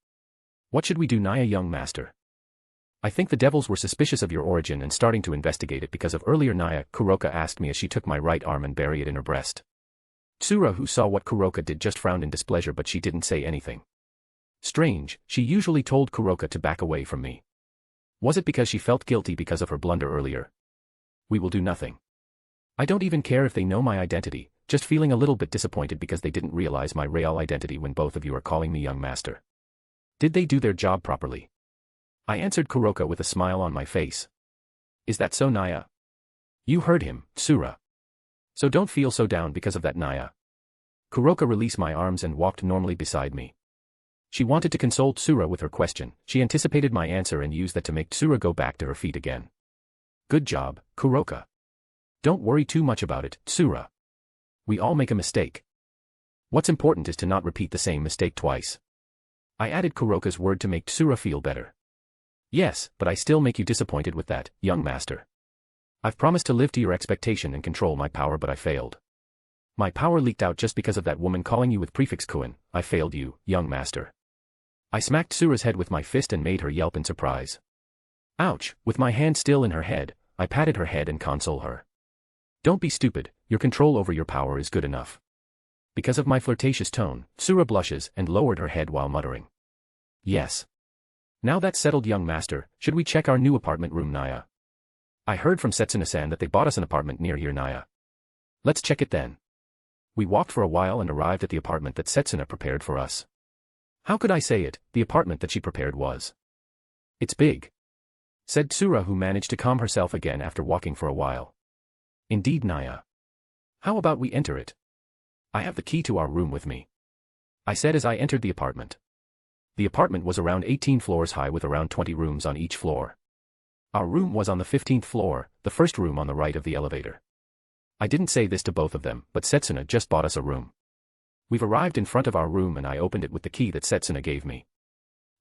What should we do, Naya, young master? I think the devils were suspicious of your origin and starting to investigate it because of earlier, Naya, Kuroka asked me as she took my right arm and buried it in her breast. Tsura, who saw what Kuroka did, just frowned in displeasure, but she didn't say anything. Strange, she usually told Kuroka to back away from me. Was it because she felt guilty because of her blunder earlier? We will do nothing. I don't even care if they know my identity, just feeling a little bit disappointed because they didn't realize my real identity when both of you are calling me young master. Did they do their job properly? I answered Kuroka with a smile on my face. Is that so, Naya? You heard him, Tsura. So don't feel so down because of that, Naya. Kuroka released my arms and walked normally beside me. She wanted to console Tsura with her question, she anticipated my answer and used that to make Tsura go back to her feet again. Good job, Kuroka. Don't worry too much about it, Tsura. We all make a mistake. What's important is to not repeat the same mistake twice. I added Kuroka's word to make Tsura feel better. Yes, but I still make you disappointed with that, young master. I've promised to live to your expectation and control my power, but I failed. My power leaked out just because of that woman calling you with prefix Kuin. I failed you, young master. I smacked Tsura's head with my fist and made her yelp in surprise. Ouch, with my hand still in her head, I patted her head and console her. Don't be stupid, your control over your power is good enough. Because of my flirtatious tone, Tsura blushes and lowered her head while muttering. Yes. Now that's settled, young master, should we check our new apartment room, Naya? I heard from Setsuna-san that they bought us an apartment near here, Naya. Let's check it then. We walked for a while and arrived at the apartment that Setsuna prepared for us. How could I say it, the apartment that she prepared was. It's big, said Tsura, who managed to calm herself again after walking for a while. Indeed, Naya. How about we enter it? I have the key to our room with me, I said as I entered the apartment. The apartment was around 18 floors high with around 20 rooms on each floor. Our room was on the 15th floor, the first room on the right of the elevator. I didn't say this to both of them, but Setsuna just bought us a room. We've arrived in front of our room and I opened it with the key that Setsuna gave me.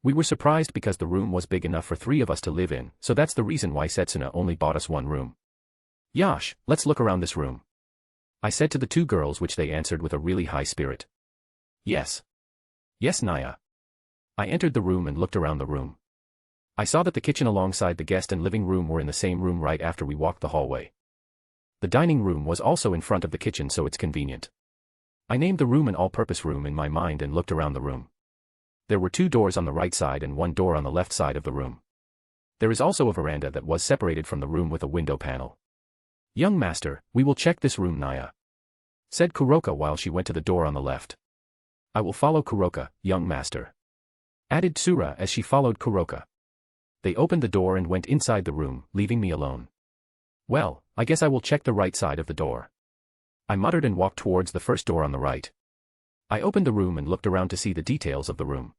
We were surprised because the room was big enough for 3 of us to live in, so that's the reason why Setsuna only bought us one room. Yash, let's look around this room, I said to the 2 girls, which they answered with a really high spirit. Yes. Yes, Naya. I entered the room and looked around the room. I saw that the kitchen alongside the guest and living room were in the same room right after we walked the hallway. The dining room was also in front of the kitchen, so it's convenient. I named the room an all-purpose room in my mind and looked around the room. There were 2 doors on the right side and 1 door on the left side of the room. There is also a veranda that was separated from the room with a window panel. Young master, we will check this room, Naya, said Kuroka while she went to the door on the left. I will follow Kuroka, young master, added Tsura as she followed Kuroka. They opened the door and went inside the room, leaving me alone. Well, I guess I will check the right side of the door, I muttered and walked towards the first door on the right. I opened the room and looked around to see the details of the room.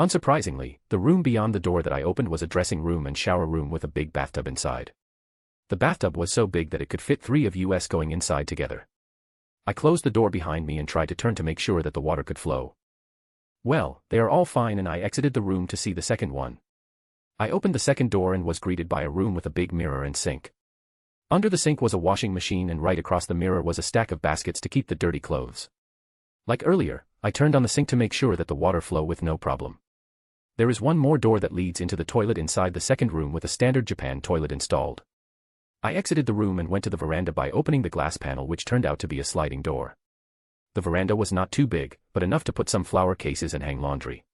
Unsurprisingly, the room beyond the door that I opened was a dressing room and shower room with a big bathtub inside. The bathtub was so big that it could fit 3 of us going inside together. I closed the door behind me and tried to turn to make sure that the water could flow. Well, they are all fine, and I exited the room to see the second one. I opened the second door and was greeted by a room with a big mirror and sink. Under the sink was a washing machine, and right across the mirror was a stack of baskets to keep the dirty clothes. Like earlier, I turned on the sink to make sure that the water flow with no problem. There is one more door that leads into the toilet inside the second room with a standard Japan toilet installed. I exited the room and went to the veranda by opening the glass panel, which turned out to be a sliding door. The veranda was not too big, but enough to put some flower cases and hang laundry.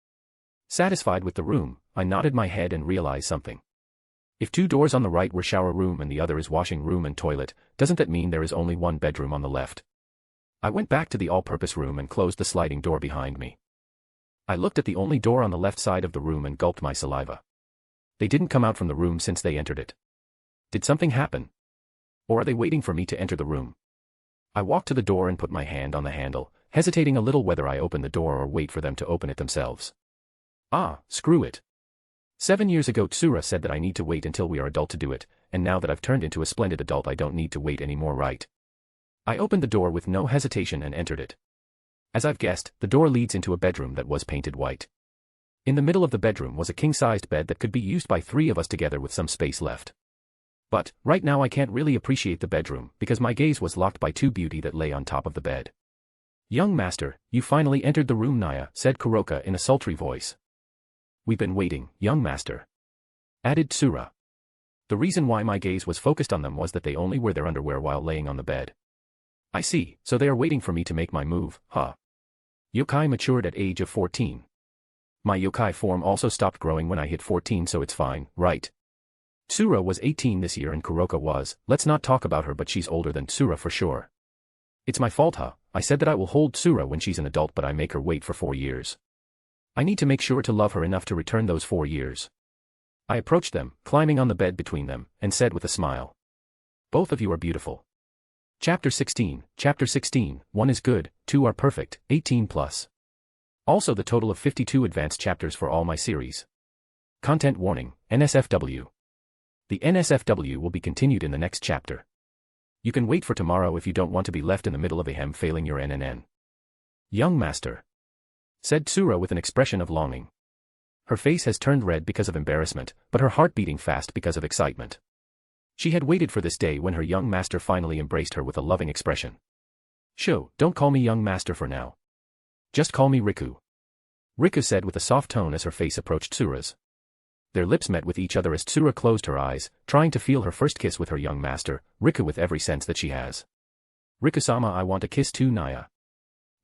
Satisfied with the room, I nodded my head and realized something. If 2 doors on the right were shower room and the other is washing room and toilet, doesn't that mean there is only 1 bedroom on the left? I went back to the all-purpose room and closed the sliding door behind me. I looked at the only door on the left side of the room and gulped my saliva. They didn't come out from the room since they entered it. Did something happen? Or are they waiting for me to enter the room? I walked to the door and put my hand on the handle, hesitating a little whether I open the door or wait for them to open it themselves. Ah, screw it. 7 years ago Tsura said that I need to wait until we are adult to do it, and now that I've turned into a splendid adult I don't need to wait anymore, right? I opened the door with no hesitation and entered it. As I've guessed, the door leads into a bedroom that was painted white. In the middle of the bedroom was a king-sized bed that could be used by 3 of us together with some space left. But, right now I can't really appreciate the bedroom because my gaze was locked by 2 beauty that lay on top of the bed. Young master, you finally entered the room, Naya, said Kuroka in a sultry voice. We've been waiting, young master, added Tsura. The reason why my gaze was focused on them was that they only wear their underwear while laying on the bed. I see, so they are waiting for me to make my move, huh? Youkai matured at age of 14. My yokai form also stopped growing when I hit 14, so it's fine, right? Tsura was 18 this year and Kuroka was, let's not talk about her, but she's older than Tsura for sure. It's my fault, huh? I said that I will hold Tsura when she's an adult, but I make her wait for 4 years. I need to make sure to love her enough to return those 4 years. I approached them, climbing on the bed between them, and said with a smile. Both of you are beautiful. Chapter 16, 1 is good, 2 are perfect, 18 plus. Also the total of 52 advanced chapters for all my series. Content warning, NSFW. The NSFW will be continued in the next chapter. You can wait for tomorrow if you don't want to be left in the middle of a hem failing your NNN. Young master, said Tsura with an expression of longing. Her face has turned red because of embarrassment, but her heart beating fast because of excitement. She had waited for this day when her young master finally embraced her with a loving expression. Sho, don't call me young master for now. Just call me Riku. Riku said with a soft tone as her face approached Tsura's. Their lips met with each other as Tsura closed her eyes, trying to feel her first kiss with her young master, Riku, with every sense that she has. Riku-sama, I want a kiss too, Naya.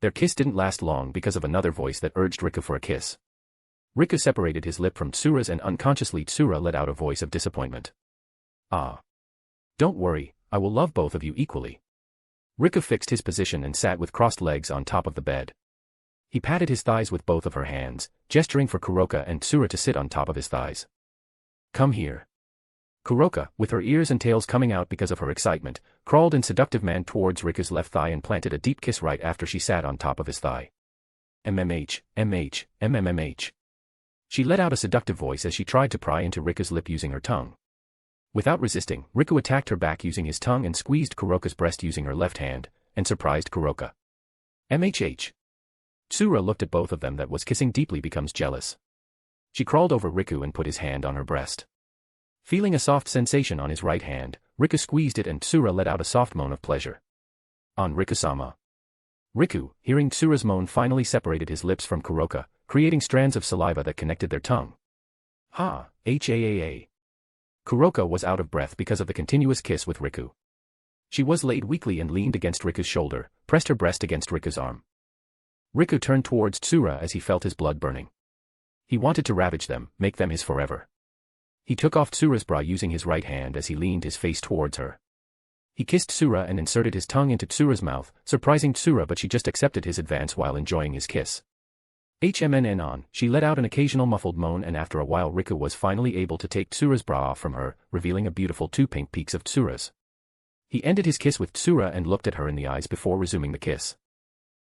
Their kiss didn't last long because of another voice that urged Riku for a kiss. Riku separated his lip from Tsura's and unconsciously Tsura let out a voice of disappointment. Ah. Don't worry, I will love both of you equally. Riku fixed his position and sat with crossed legs on top of the bed. He patted his thighs with both of her hands, gesturing for Kuroka and Tsura to sit on top of his thighs. Come here. Kuroka, with her ears and tails coming out because of her excitement, crawled in seductive manner towards Riku's left thigh and planted a deep kiss right after she sat on top of his thigh. MMH, MH, MMMH. She let out a seductive voice as she tried to pry into Riku's lip using her tongue. Without resisting, Riku attacked her back using his tongue and squeezed Kuroka's breast using her left hand, and surprised Kuroka. MHH. Tsura looked at both of them that was kissing deeply becomes jealous. She crawled over Riku and put his hand on her breast. Feeling a soft sensation on his right hand, Riku squeezed it and Tsura let out a soft moan of pleasure. On Riku-sama. Riku, hearing Tsura's moan, finally separated his lips from Kuroka, creating strands of saliva that connected their tongue. Ha, HAAA. Kuroka was out of breath because of the continuous kiss with Riku. She was laid weakly and leaned against Riku's shoulder, pressed her breast against Riku's arm. Riku turned towards Tsura as he felt his blood burning. He wanted to ravage them, make them his forever. He took off Tsura's bra using his right hand as he leaned his face towards her. He kissed Tsura and inserted his tongue into Tsura's mouth, surprising Tsura, but she just accepted his advance while enjoying his kiss. HMNN on, she let out an occasional muffled moan, and after a while Riku was finally able to take Tsura's bra off from her, revealing a beautiful two pink peaks of Tsura's. He ended his kiss with Tsura and looked at her in the eyes before resuming the kiss.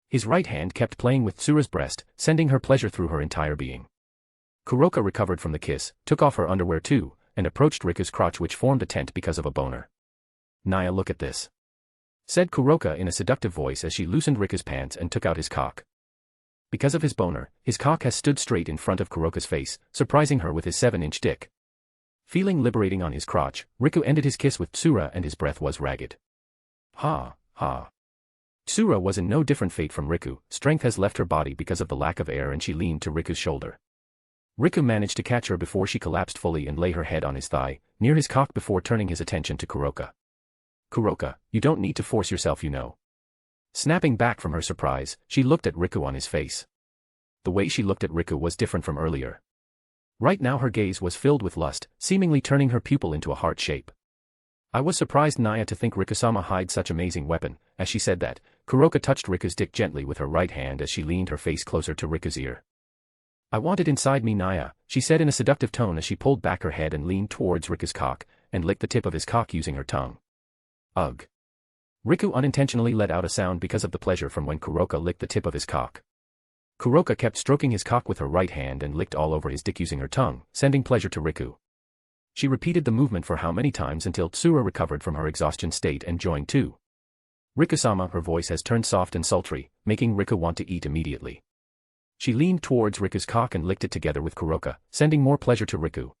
His right hand kept playing with Tsura's breast, sending her pleasure through her entire being. Kuroka recovered from the kiss, took off her underwear too, and approached Riku's crotch, which formed a tent because of a boner. Naya, look at this, said Kuroka in a seductive voice as she loosened Riku's pants and took out his cock. Because of his boner, his cock has stood straight in front of Kuroka's face, surprising her with his 7-inch dick. Feeling liberating on his crotch, Riku ended his kiss with Tsura and his breath was ragged. Ha, ha. Tsura was in no different fate from Riku. Strength has left her body because of the lack of air and she leaned to Riku's shoulder. Riku managed to catch her before she collapsed fully and lay her head on his thigh, near his cock, before turning his attention to Kuroka. Kuroka, you don't need to force yourself, you know. Snapping back from her surprise, she looked at Riku on his face. The way she looked at Riku was different from earlier. Right now her gaze was filled with lust, seemingly turning her pupil into a heart shape. I was surprised, Naya, to think Riku-sama hides such amazing weapon. As she said that, Kuroka touched Riku's dick gently with her right hand as she leaned her face closer to Riku's ear. I want it inside me, Naya, she said in a seductive tone as she pulled back her head and leaned towards Riku's cock, and licked the tip of his cock using her tongue. Ugh. Riku unintentionally let out a sound because of the pleasure from when Kuroka licked the tip of his cock. Kuroka kept stroking his cock with her right hand and licked all over his dick using her tongue, sending pleasure to Riku. She repeated the movement for how many times until Tsura recovered from her exhaustion state and joined too. Riku-sama, her voice has turned soft and sultry, making Riku want to eat immediately. She leaned towards Riku's cock and licked it together with Kuroka, sending more pleasure to Riku.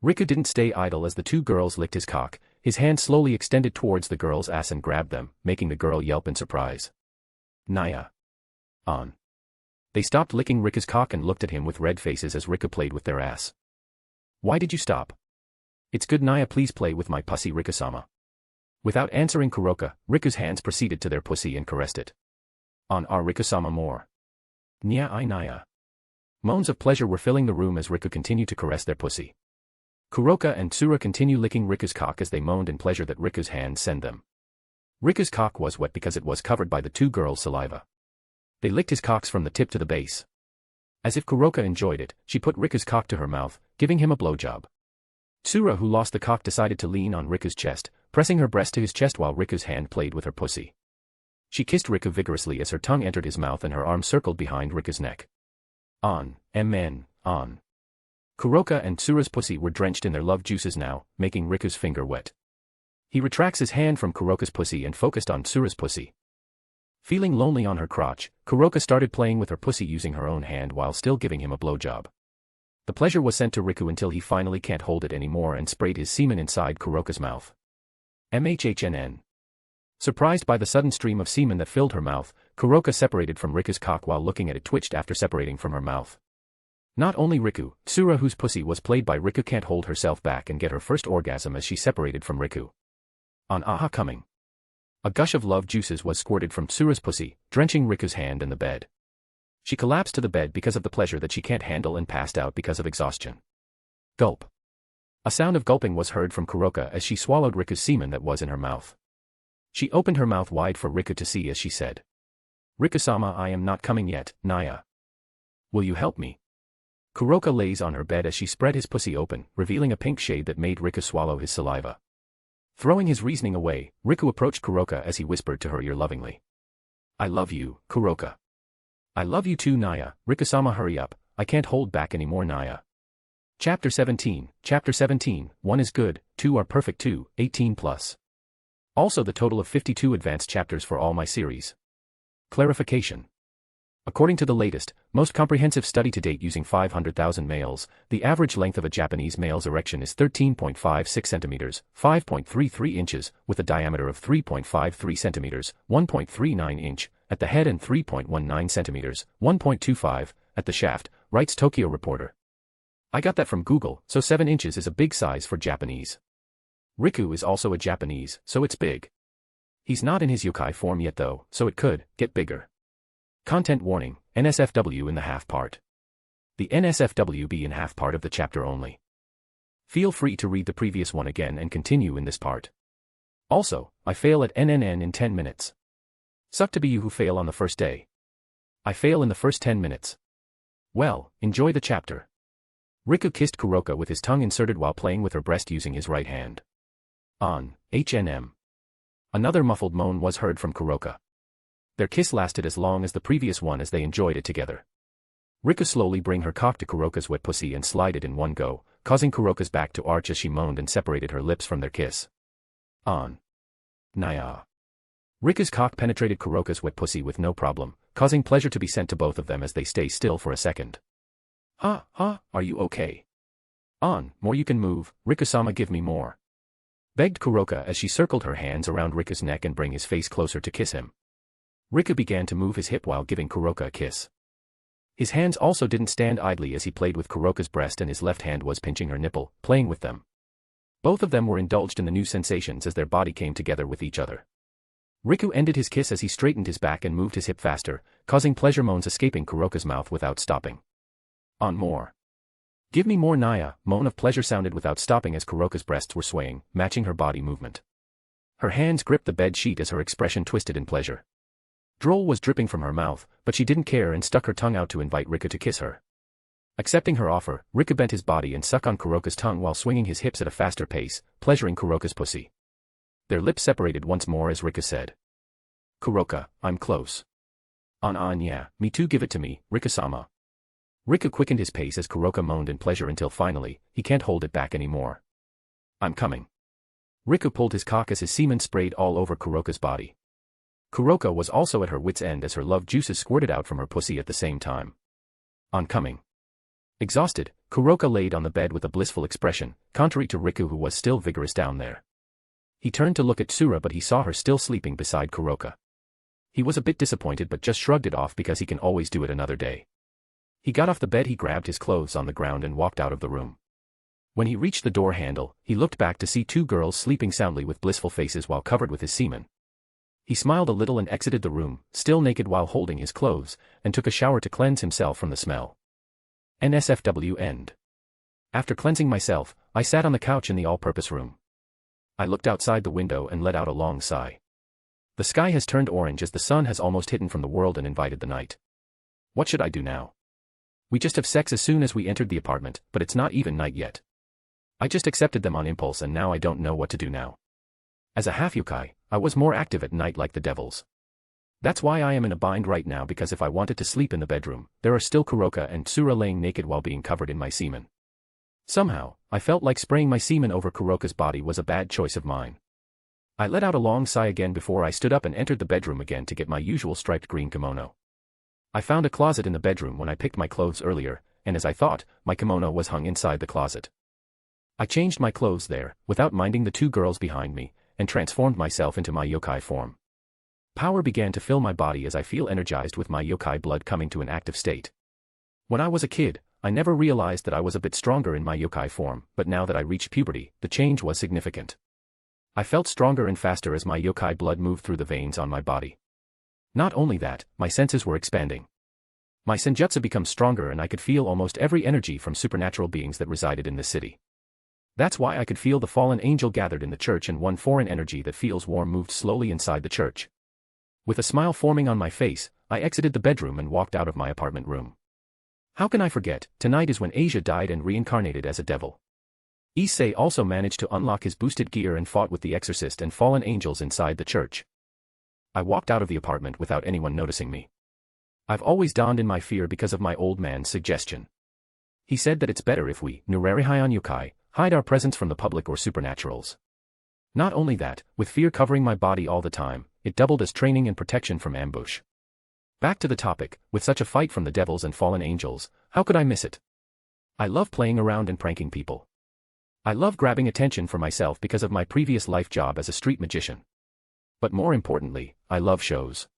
Riku didn't stay idle as the two girls licked his cock. His hand slowly extended towards the girl's ass and grabbed them, making the girl yelp in surprise. Naya. On. They stopped licking Riku's cock and looked at him with red faces as Riku played with their ass. Why did you stop? It's good, Naya, please play with my pussy, Riku-sama. Without answering Kuroka, Riku's hands proceeded to their pussy and caressed it. On our Riku-sama more. Nya I Naya. Moans of pleasure were filling the room as Riku continued to caress their pussy. Kuroka and Tsura continue licking Riku's cock as they moaned in pleasure that Riku's hands send them. Riku's cock was wet because it was covered by the two girls' saliva. They licked his cocks from the tip to the base. As if Kuroka enjoyed it, she put Riku's cock to her mouth, giving him a blowjob. Tsura, who lost the cock, decided to lean on Riku's chest, pressing her breast to his chest while Riku's hand played with her pussy. She kissed Riku vigorously as her tongue entered his mouth and her arm circled behind Riku's neck. On. On. Kuroka and Tsura's pussy were drenched in their love juices now, making Riku's finger wet. He retracts his hand from Kuroka's pussy and focused on Tsura's pussy. Feeling lonely on her crotch, Kuroka started playing with her pussy using her own hand while still giving him a blowjob. The pleasure was sent to Riku until he finally can't hold it anymore and sprayed his semen inside Kuroka's mouth. MHHNN. Surprised by the sudden stream of semen that filled her mouth, Kuroka separated from Riku's cock while looking at it twitched after separating from her mouth. Not only Riku, Tsura, whose pussy was played by Riku, can't hold herself back and get her first orgasm as she separated from Riku. On aha coming. A gush of love juices was squirted from Tsura's pussy, drenching Riku's hand in the bed. She collapsed to the bed because of the pleasure that she can't handle and passed out because of exhaustion. Gulp. A sound of gulping was heard from Kuroka as she swallowed Riku's semen that was in her mouth. She opened her mouth wide for Riku to see as she said, "Riku-sama, I am not coming yet, Naya. Will you help me?" Kuroka lays on her bed as she spread his pussy open, revealing a pink shade that made Riku swallow his saliva. Throwing his reasoning away, Riku approached Kuroka as he whispered to her ear lovingly, "I love you, Kuroka. I love you too, Naya. Riku-sama, hurry up, I can't hold back anymore, Naya." Chapter 17, 1 is good, 2 are perfect 2, 18+. Also the total of 52 advanced chapters for all my series. Clarification. According to the latest, most comprehensive study to date using 500,000 males, the average length of a Japanese male's erection is 13.56 centimeters, 5.33 inches, with a diameter of 3.53 centimeters, 1.39 inch, at the head and 3.19 centimeters, 1.25, at the shaft, writes Tokyo Reporter. I got that from Google, so 7 inches is a big size for Japanese. Riku is also a Japanese, so it's big. He's not in his yokai form yet though, so it could get bigger. Content warning, NSFW in the half part. The NSFW be in half part of the chapter only. Feel free to read the previous one again and continue in this part. Also, I fail at NNN in 10 minutes. Suck to be you who fail on the first day. I fail in the first 10 minutes. Well, enjoy the chapter. Riku kissed Kuroka with his tongue inserted while playing with her breast using his right hand. On, HNM. Another muffled moan was heard from Kuroka. Their kiss lasted as long as the previous one as they enjoyed it together. Riku slowly bring her cock to Kuroka's wet pussy and slide it in one go, causing Kuroka's back to arch as she moaned and separated her lips from their kiss. On. Naya. Riku's cock penetrated Kuroka's wet pussy with no problem, causing pleasure to be sent to both of them as they stay still for a second. Are you okay? On, more you can move, Riku-sama, give me more. Begged Kuroka as she circled her hands around Riku's neck and bring his face closer to kiss him. Riku began to move his hip while giving Kuroka a kiss. His hands also didn't stand idly as he played with Kuroka's breast and his left hand was pinching her nipple, playing with them. Both of them were indulged in the new sensations as their body came together with each other. Riku ended his kiss as he straightened his back and moved his hip faster, causing pleasure moans escaping Kuroka's mouth without stopping. On more. Give me more, Naya, moan of pleasure sounded without stopping as Kuroka's breasts were swaying, matching her body movement. Her hands gripped the bed sheet as her expression twisted in pleasure. Drool was dripping from her mouth, but she didn't care and stuck her tongue out to invite Riku to kiss her. Accepting her offer, Riku bent his body and sucked on Kuroka's tongue while swinging his hips at a faster pace, pleasuring Kuroka's pussy. Their lips separated once more as Riku said, "Kuroka, I'm close." On, yeah, me too, give it to me, Riku-sama. Riku quickened his pace as Kuroka moaned in pleasure until finally, he can't hold it back anymore. I'm coming. Riku pulled his cock as his semen sprayed all over Kuroka's body. Kuroka was also at her wit's end as her love juices squirted out from her pussy at the same time. On coming. Exhausted, Kuroka laid on the bed with a blissful expression, contrary to Riku who was still vigorous down there. He turned to look at Tsura but he saw her still sleeping beside Kuroka. He was a bit disappointed but just shrugged it off because he can always do it another day. He got off the bed, he grabbed his clothes on the ground and walked out of the room. When he reached the door handle, he looked back to see two girls sleeping soundly with blissful faces while covered with his semen. He smiled a little and exited the room, still naked while holding his clothes, and took a shower to cleanse himself from the smell. NSFW end. After cleansing myself, I sat on the couch in the all-purpose room. I looked outside the window and let out a long sigh. The sky has turned orange as the sun has almost hidden from the world and invited the night. What should I do now? We just have sex as soon as we entered the apartment, but it's not even night yet. I just accepted them on impulse and now I don't know what to do now. As a half yokai, I was more active at night like the devils. That's why I am in a bind right now, because if I wanted to sleep in the bedroom, there are still Kuroka and Tsura laying naked while being covered in my semen. Somehow, I felt like spraying my semen over Kuroka's body was a bad choice of mine. I let out a long sigh again before I stood up and entered the bedroom again to get my usual striped green kimono. I found a closet in the bedroom when I picked my clothes earlier, and as I thought, my kimono was hung inside the closet. I changed my clothes there, without minding the two girls behind me, and transformed myself into my yokai form. Power began to fill my body as I feel energized with my yokai blood coming to an active state. When I was a kid, I never realized that I was a bit stronger in my yokai form, but now that I reached puberty, the change was significant. I felt stronger and faster as my yokai blood moved through the veins on my body. Not only that, my senses were expanding. My senjutsu becomes stronger and I could feel almost every energy from supernatural beings that resided in this city. That's why I could feel the fallen angel gathered in the church and one foreign energy that feels warm moved slowly inside the church. With a smile forming on my face, I exited the bedroom and walked out of my apartment room. How can I forget, tonight is when Asia died and reincarnated as a devil. Issei also managed to unlock his boosted gear and fought with the exorcist and fallen angels inside the church. I walked out of the apartment without anyone noticing me. I've always donned in my fear because of my old man's suggestion. He said that it's better if we, Nurarihyon youkai, hide our presence from the public or supernaturals. Not only that, with fear covering my body all the time, it doubled as training and protection from ambush. Back to the topic, with such a fight from the devils and fallen angels, how could I miss it? I love playing around and pranking people. I love grabbing attention for myself because of my previous life job as a street magician. But more importantly, I love shows.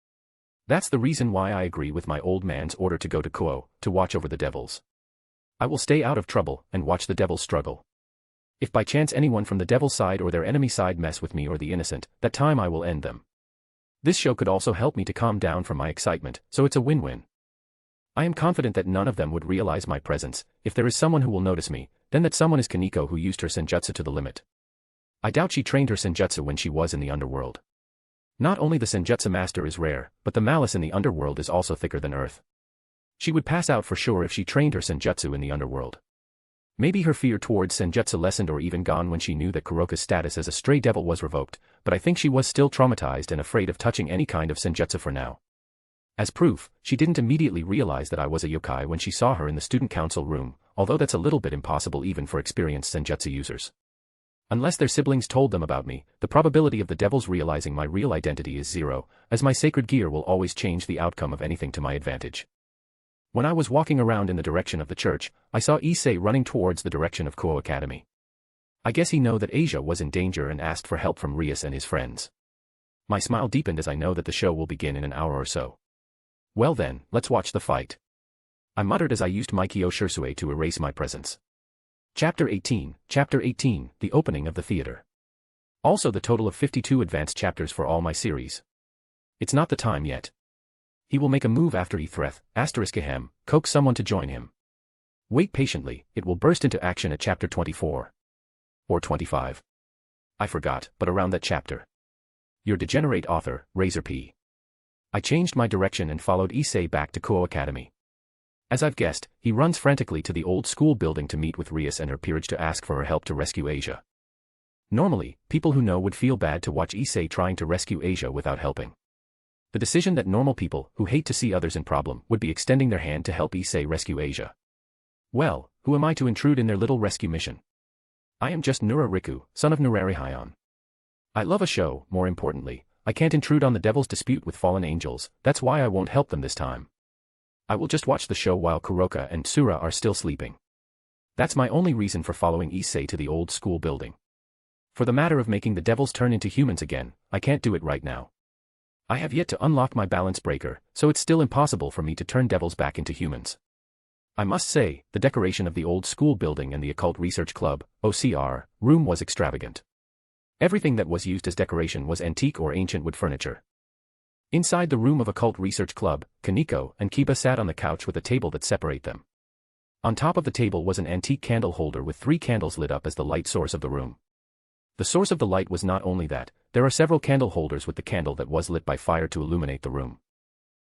That's the reason why I agree with my old man's order to go to Kuo, to watch over the devils. I will stay out of trouble and watch the devils struggle. If by chance anyone from the devil's side or their enemy side mess with me or the innocent, that time I will end them. This show could also help me to calm down from my excitement, so it's a win-win. I am confident that none of them would realize my presence. If there is someone who will notice me, then that someone is Kaneko, who used her senjutsu to the limit. I doubt she trained her senjutsu when she was in the underworld. Not only the senjutsu master is rare, but the malice in the underworld is also thicker than earth. She would pass out for sure if she trained her senjutsu in the underworld. Maybe her fear towards senjutsu lessened or even gone when she knew that Kuroka's status as a stray devil was revoked, but I think she was still traumatized and afraid of touching any kind of senjutsu for now. As proof, she didn't immediately realize that I was a yokai when she saw her in the student council room, although that's a little bit impossible even for experienced senjutsu users. Unless their siblings told them about me, the probability of the devils realizing my real identity is zero, as my sacred gear will always change the outcome of anything to my advantage. When I was walking around in the direction of the church, I saw Issei running towards the direction of Kuo Academy. I guess he knew that Asia was in danger and asked for help from Rias and his friends. My smile deepened as I know that the show will begin in an hour or so. Well then, let's watch the fight. I muttered as I used my Kyo Shirsue to erase my presence. Chapter 18, the opening of the theater. Also the total of 52 advanced chapters for all my series. It's not the time yet. He will make a move after Ethreth, *hem, coax someone to join him. Wait patiently, it will burst into action at chapter 24. Or 25. I forgot, but around that chapter. Your degenerate author, Razor P. I changed my direction and followed Issei back to Kuo Academy. As I've guessed, he runs frantically to the old school building to meet with Rias and her peerage to ask for her help to rescue Asia. Normally, people who know would feel bad to watch Issei trying to rescue Asia without helping. The decision that normal people, who hate to see others in problem, would be extending their hand to help Issei rescue Asia. Well, who am I to intrude in their little rescue mission? I am just Nurarihyon, son of Nurarihyon. I love a show, more importantly, I can't intrude on the devil's dispute with fallen angels, that's why I won't help them this time. I will just watch the show while Kuroka and Tsura are still sleeping. That's my only reason for following Issei to the old school building. For the matter of making the devils turn into humans again, I can't do it right now. I have yet to unlock my balance breaker, so it's still impossible for me to turn devils back into humans. I must say, the decoration of the old school building and the Occult Research Club, OCR, room was extravagant. Everything that was used as decoration was antique or ancient wood furniture. Inside the room of Occult Research Club, Kaneko and Kiba sat on the couch with a table that separate them. On top of the table was an antique candle holder with 3 candles lit up as the light source of the room. The source of the light was not only that, there are several candle holders with the candle that was lit by fire to illuminate the room.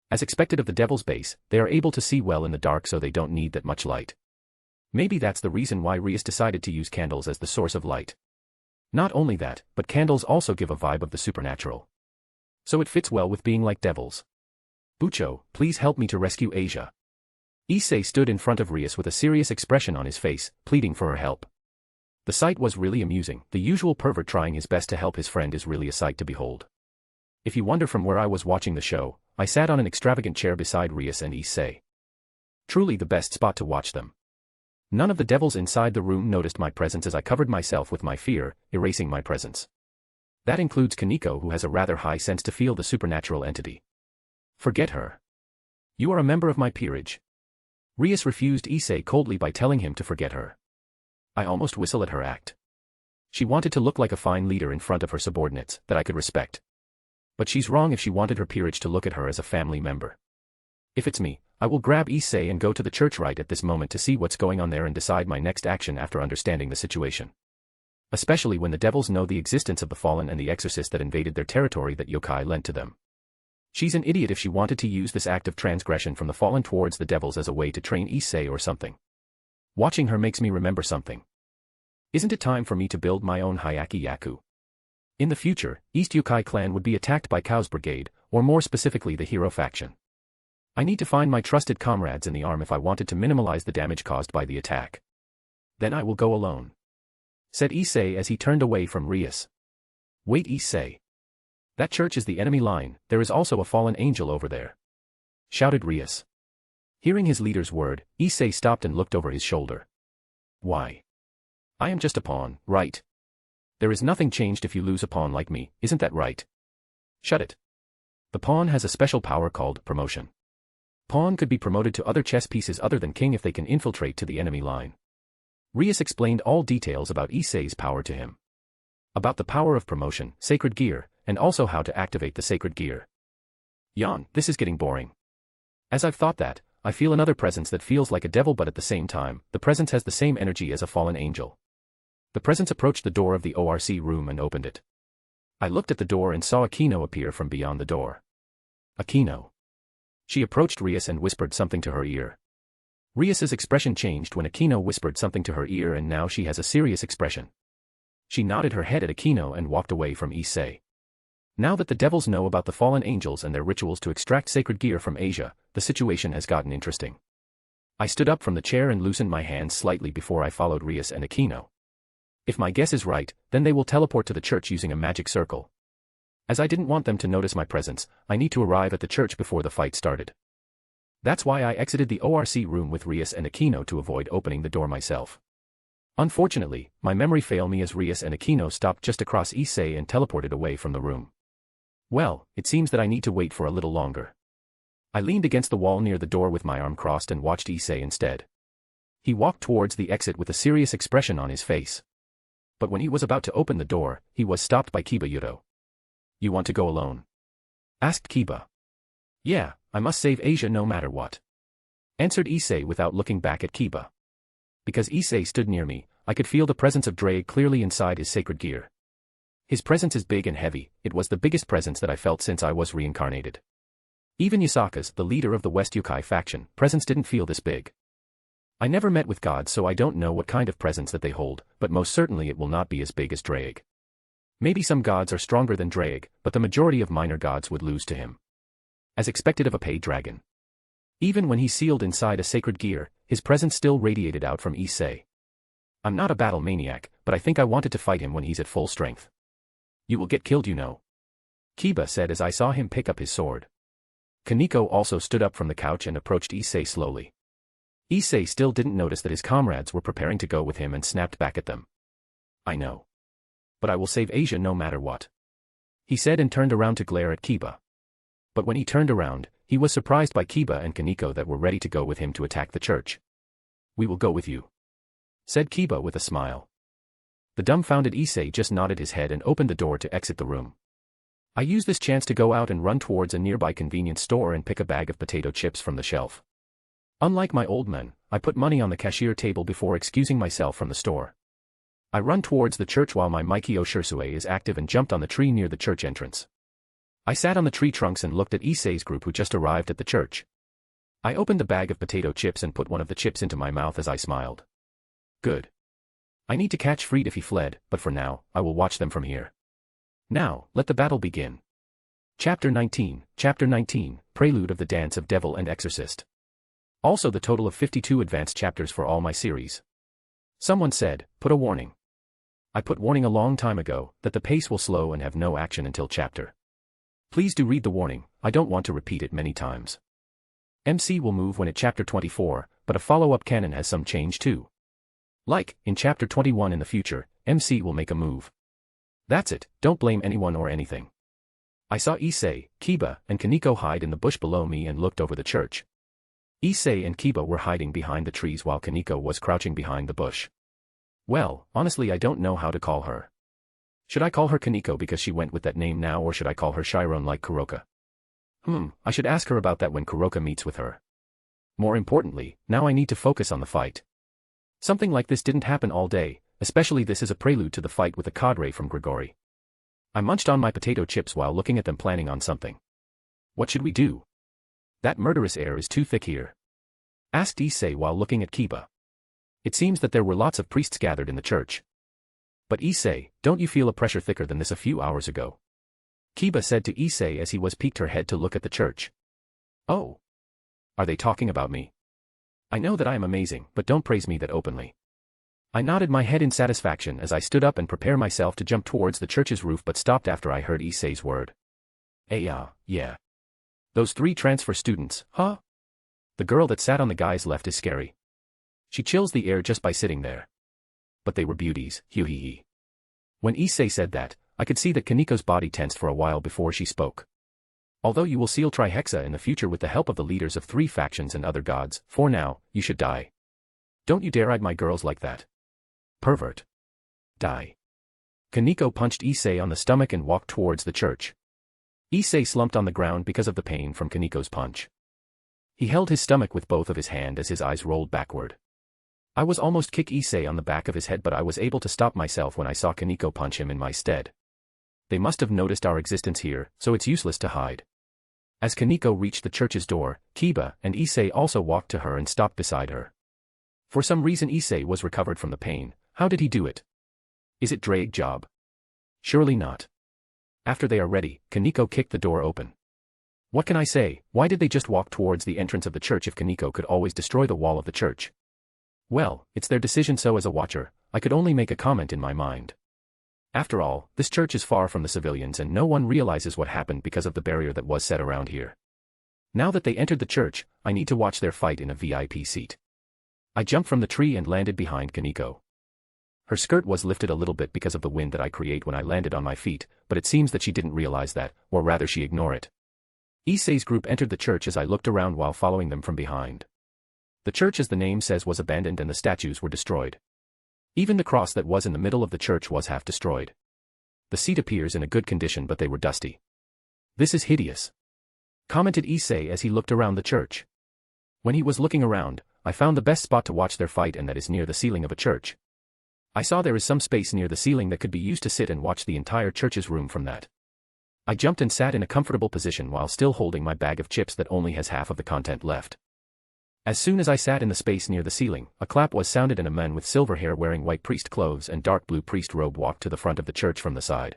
As expected of the devil's base, they are able to see well in the dark so they don't need that much light. Maybe that's the reason why Rias decided to use candles as the source of light. Not only that, but candles also give a vibe of the supernatural. So it fits well with being like devils. Bucho, please help me to rescue Asia. Issei stood in front of Rias with a serious expression on his face, pleading for her help. The sight was really amusing. The usual pervert trying his best to help his friend is really a sight to behold. If you wonder from where I was watching the show, I sat on an extravagant chair beside Rias and Issei. Truly the best spot to watch them. None of the devils inside the room noticed my presence as I covered myself with my fear, erasing my presence. That includes Kaneko, who has a rather high sense to feel the supernatural entity. Forget her. You are a member of my peerage. Rias refused Issei coldly by telling him to forget her. I almost whistle at her act. She wanted to look like a fine leader in front of her subordinates, that I could respect. But she's wrong if she wanted her peerage to look at her as a family member. If it's me, I will grab Issei and go to the church right at this moment to see what's going on there and decide my next action after understanding the situation. Especially when the devils know the existence of the fallen and the exorcist that invaded their territory that yokai lent to them. She's an idiot if she wanted to use this act of transgression from the fallen towards the devils as a way to train Issei or something. Watching her makes me remember something. Isn't it time for me to build my own Hyaki Yaku? In the future, East Yokai clan would be attacked by Chaos Brigade, or more specifically the hero faction. I need to find my trusted comrades in the arm if I wanted to minimize the damage caused by the attack. Then I will go alone, said Issei as he turned away from Rias. Wait, Issei. That church is the enemy line, there is also a fallen angel over there, shouted Rias. Hearing his leader's word, Issei stopped and looked over his shoulder. Why? I am just a pawn, right? There is nothing changed if you lose a pawn like me, isn't that right? Shut it. The pawn has a special power called promotion. Pawn could be promoted to other chess pieces other than king if they can infiltrate to the enemy line. Rias explained all details about Issei's power to him. About the power of promotion, sacred gear, and also how to activate the sacred gear. Yawn, this is getting boring. As I've thought that, I feel another presence that feels like a devil, but at the same time, the presence has the same energy as a fallen angel. The presence approached the door of the ORC room and opened it. I looked at the door and saw Akino appear from beyond the door. Akino. She approached Rias and whispered something to her ear. Rias's expression changed when Akino whispered something to her ear, and now she has a serious expression. She nodded her head at Akino and walked away from Issei. Now that the devils know about the fallen angels and their rituals to extract sacred gear from Asia, the situation has gotten interesting. I stood up from the chair and loosened my hands slightly before I followed Rias and Akino. If my guess is right, then they will teleport to the church using a magic circle. As I didn't want them to notice my presence, I need to arrive at the church before the fight started. That's why I exited the ORC room with Rias and Akino to avoid opening the door myself. Unfortunately, my memory failed me as Rias and Akino stopped just across Issei and teleported away from the room. Well, it seems that I need to wait for a little longer. I leaned against the wall near the door with my arm crossed and watched Issei instead. He walked towards the exit with a serious expression on his face. But when he was about to open the door, he was stopped by Kiba Yuto. You want to go alone? Asked Kiba. Yeah, I must save Asia no matter what, answered Issei without looking back at Kiba. Because Issei stood near me, I could feel the presence of Drake clearly inside his sacred gear. His presence is big and heavy, it was the biggest presence that I felt since I was reincarnated. Even Yasaka's, the leader of the West Yokai faction, presence didn't feel this big. I never met with gods, so I don't know what kind of presence that they hold, but most certainly it will not be as big as Drake. Maybe some gods are stronger than Drake, but the majority of minor gods would lose to him. As expected of a paid dragon. Even when he sealed inside a sacred gear, his presence still radiated out from Issei. I'm not a battle maniac, but I think I wanted to fight him when he's at full strength. You will get killed, you know, Kiba said as I saw him pick up his sword. Kaneko also stood up from the couch and approached Issei slowly. Issei still didn't notice that his comrades were preparing to go with him and snapped back at them. I know. But I will save Asia no matter what, he said and turned around to glare at Kiba. But when he turned around, he was surprised by Kiba and Kaneko that were ready to go with him to attack the church. We will go with you, said Kiba with a smile. The dumbfounded Issei just nodded his head and opened the door to exit the room. I used this chance to go out and run towards a nearby convenience store and pick a bag of potato chips from the shelf. Unlike my old man, I put money on the cashier table before excusing myself from the store. I run towards the church while my Mikio Shirsue is active and jumped on the tree near the church entrance. I sat on the tree trunks and looked at Issei's group who just arrived at the church. I opened the bag of potato chips and put one of the chips into my mouth as I smiled. Good. I need to catch Fried if he fled, but for now, I will watch them from here. Now, let the battle begin. Chapter 19, Prelude of the Dance of Devil and Exorcist. Also the total of 52 advanced chapters for all my series. Someone said, put a warning. I put warning a long time ago, that the pace will slow and have no action until chapter. Please do read the warning, I don't want to repeat it many times. MC will move when at chapter 24, but a follow-up canon has some change too. Like, in chapter 21 in the future, MC will make a move. That's it, don't blame anyone or anything. I saw Issei, Kiba, and Kaneko hide in the bush below me and looked over the church. Issei and Kiba were hiding behind the trees while Kaneko was crouching behind the bush. Well, honestly I don't know how to call her. Should I call her Kaneko because she went with that name now, or should I call her Chiron like Kuroka? I should ask her about that when Kuroka meets with her. More importantly, now I need to focus on the fight. Something like this didn't happen all day, especially this is a prelude to the fight with the cadre from Grigori. I munched on my potato chips while looking at them planning on something. What should we do? That murderous air is too thick here. Asked Issei while looking at Kiba. It seems that there were lots of priests gathered in the church. But Issei, don't you feel a pressure thicker than this a few hours ago? Kiba said to Issei as he was peeked her head to look at the church. Oh. Are they talking about me? I know that I am amazing, but don't praise me that openly. I nodded my head in satisfaction as I stood up and prepared myself to jump towards the church's roof but stopped after I heard Issei's word. Yeah. Those 3 transfer students, huh? The girl that sat on the guy's left is scary. She chills the air just by sitting there. But they were beauties, hee. When Issei said that, I could see that Kaniko's body tensed for a while before she spoke. Although you will seal Trihexa in the future with the help of the leaders of 3 factions and other gods, for now, you should die. Don't you dare ride my girls like that. Pervert. Die. Kaniko punched Issei on the stomach and walked towards the church. Issei slumped on the ground because of the pain from Kaniko's punch. He held his stomach with both of his hands as his eyes rolled backward. I was almost kick Issei on the back of his head, but I was able to stop myself when I saw Kaniko punch him in my stead. They must have noticed our existence here, so it's useless to hide. As Kaniko reached the church's door, Kiba and Issei also walked to her and stopped beside her. For some reason Issei was recovered from the pain. How did he do it? Is it Drake job? Surely not. After they are ready, Kaniko kicked the door open. What can I say? Why did they just walk towards the entrance of the church if Kaniko could always destroy the wall of the church? Well, it's their decision, so as a watcher, I could only make a comment in my mind. After all, this church is far from the civilians and no one realizes what happened because of the barrier that was set around here. Now that they entered the church, I need to watch their fight in a VIP seat. I jumped from the tree and landed behind Kaniko. Her skirt was lifted a little bit because of the wind that I create when I landed on my feet, but it seems that she didn't realize that, or rather she ignored it. Issei's group entered the church as I looked around while following them from behind. The church, as the name says, was abandoned and the statues were destroyed. Even the cross that was in the middle of the church was half destroyed. The seat appears in a good condition, but they were dusty. This is hideous, commented Issei as he looked around the church. When he was looking around, I found the best spot to watch their fight, and that is near the ceiling of a church. I saw there is some space near the ceiling that could be used to sit and watch the entire church's room from that. I jumped and sat in a comfortable position while still holding my bag of chips that only has half of the content left. As soon as I sat in the space near the ceiling, a clap was sounded and a man with silver hair wearing white priest clothes and dark blue priest robe walked to the front of the church from the side.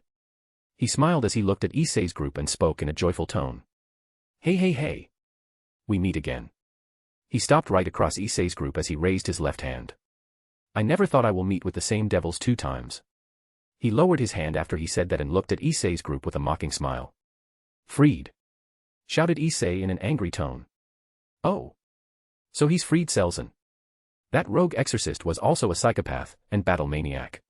He smiled as he looked at Issei's group and spoke in a joyful tone. Hey. We meet again. He stopped right across Issei's group as he raised his left hand. I never thought I will meet with the same devils 2 times. He lowered his hand after he said that and looked at Issei's group with a mocking smile. Freed! Shouted Issei in an angry tone. Oh! So he's freed Selzen. That rogue exorcist was also a psychopath and battle maniac.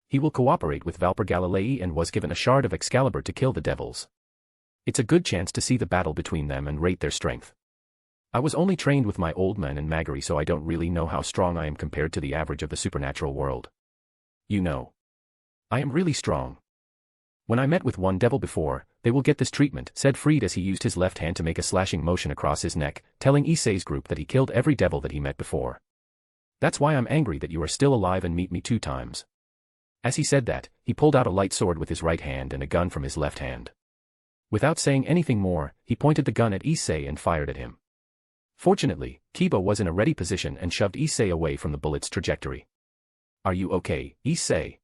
He will cooperate with Valper Galilei and was given a shard of Excalibur to kill the devils. It's a good chance to see the battle between them and rate their strength. I was only trained with my old man and Magari, so I don't really know how strong I am compared to the average of the supernatural world. You know. I am really strong. When I met with one devil before, they will get this treatment, said Freed as he used his left hand to make a slashing motion across his neck, telling Issei's group that he killed every devil that he met before. That's why I'm angry that you are still alive and meet me 2 times. As he said that, he pulled out a light sword with his right hand and a gun from his left hand. Without saying anything more, he pointed the gun at Issei and fired at him. Fortunately, Kiba was in a ready position and shoved Issei away from the bullet's trajectory. Are you okay, Issei?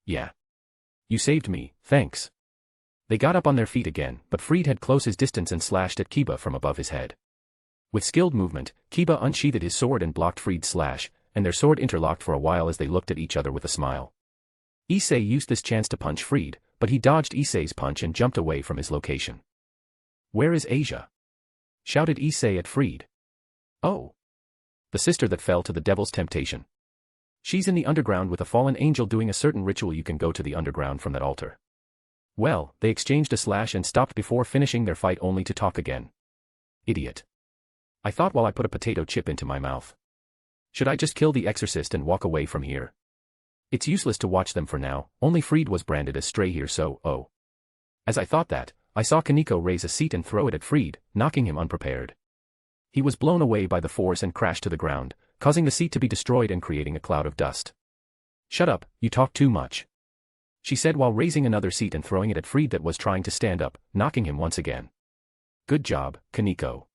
Yeah. You saved me, thanks. They got up on their feet again, but Freed had closed his distance and slashed at Kiba from above his head. With skilled movement, Kiba unsheathed his sword and blocked Freed's slash, and their sword interlocked for a while as they looked at each other with a smile. Issei used this chance to punch Freed, but he dodged Issei's punch and jumped away from his location. Where is Asia? Shouted Issei at Freed. Oh. The sister that fell to the devil's temptation. She's in the underground with a fallen angel doing a certain ritual. You can go to the underground from that altar. Well, they exchanged a slash and stopped before finishing their fight only to talk again. Idiot. I thought while I put a potato chip into my mouth. Should I just kill the exorcist and walk away from here? It's useless to watch them for now, only Freed was branded as stray here, so, oh. As I thought that, I saw Kaniko raise a seat and throw it at Freed, knocking him unprepared. He was blown away by the force and crashed to the ground, causing the seat to be destroyed and creating a cloud of dust. "Shut up, you talk too much," she said while raising another seat and throwing it at Fried that was trying to stand up, knocking him once again. "Good job, Kaneko."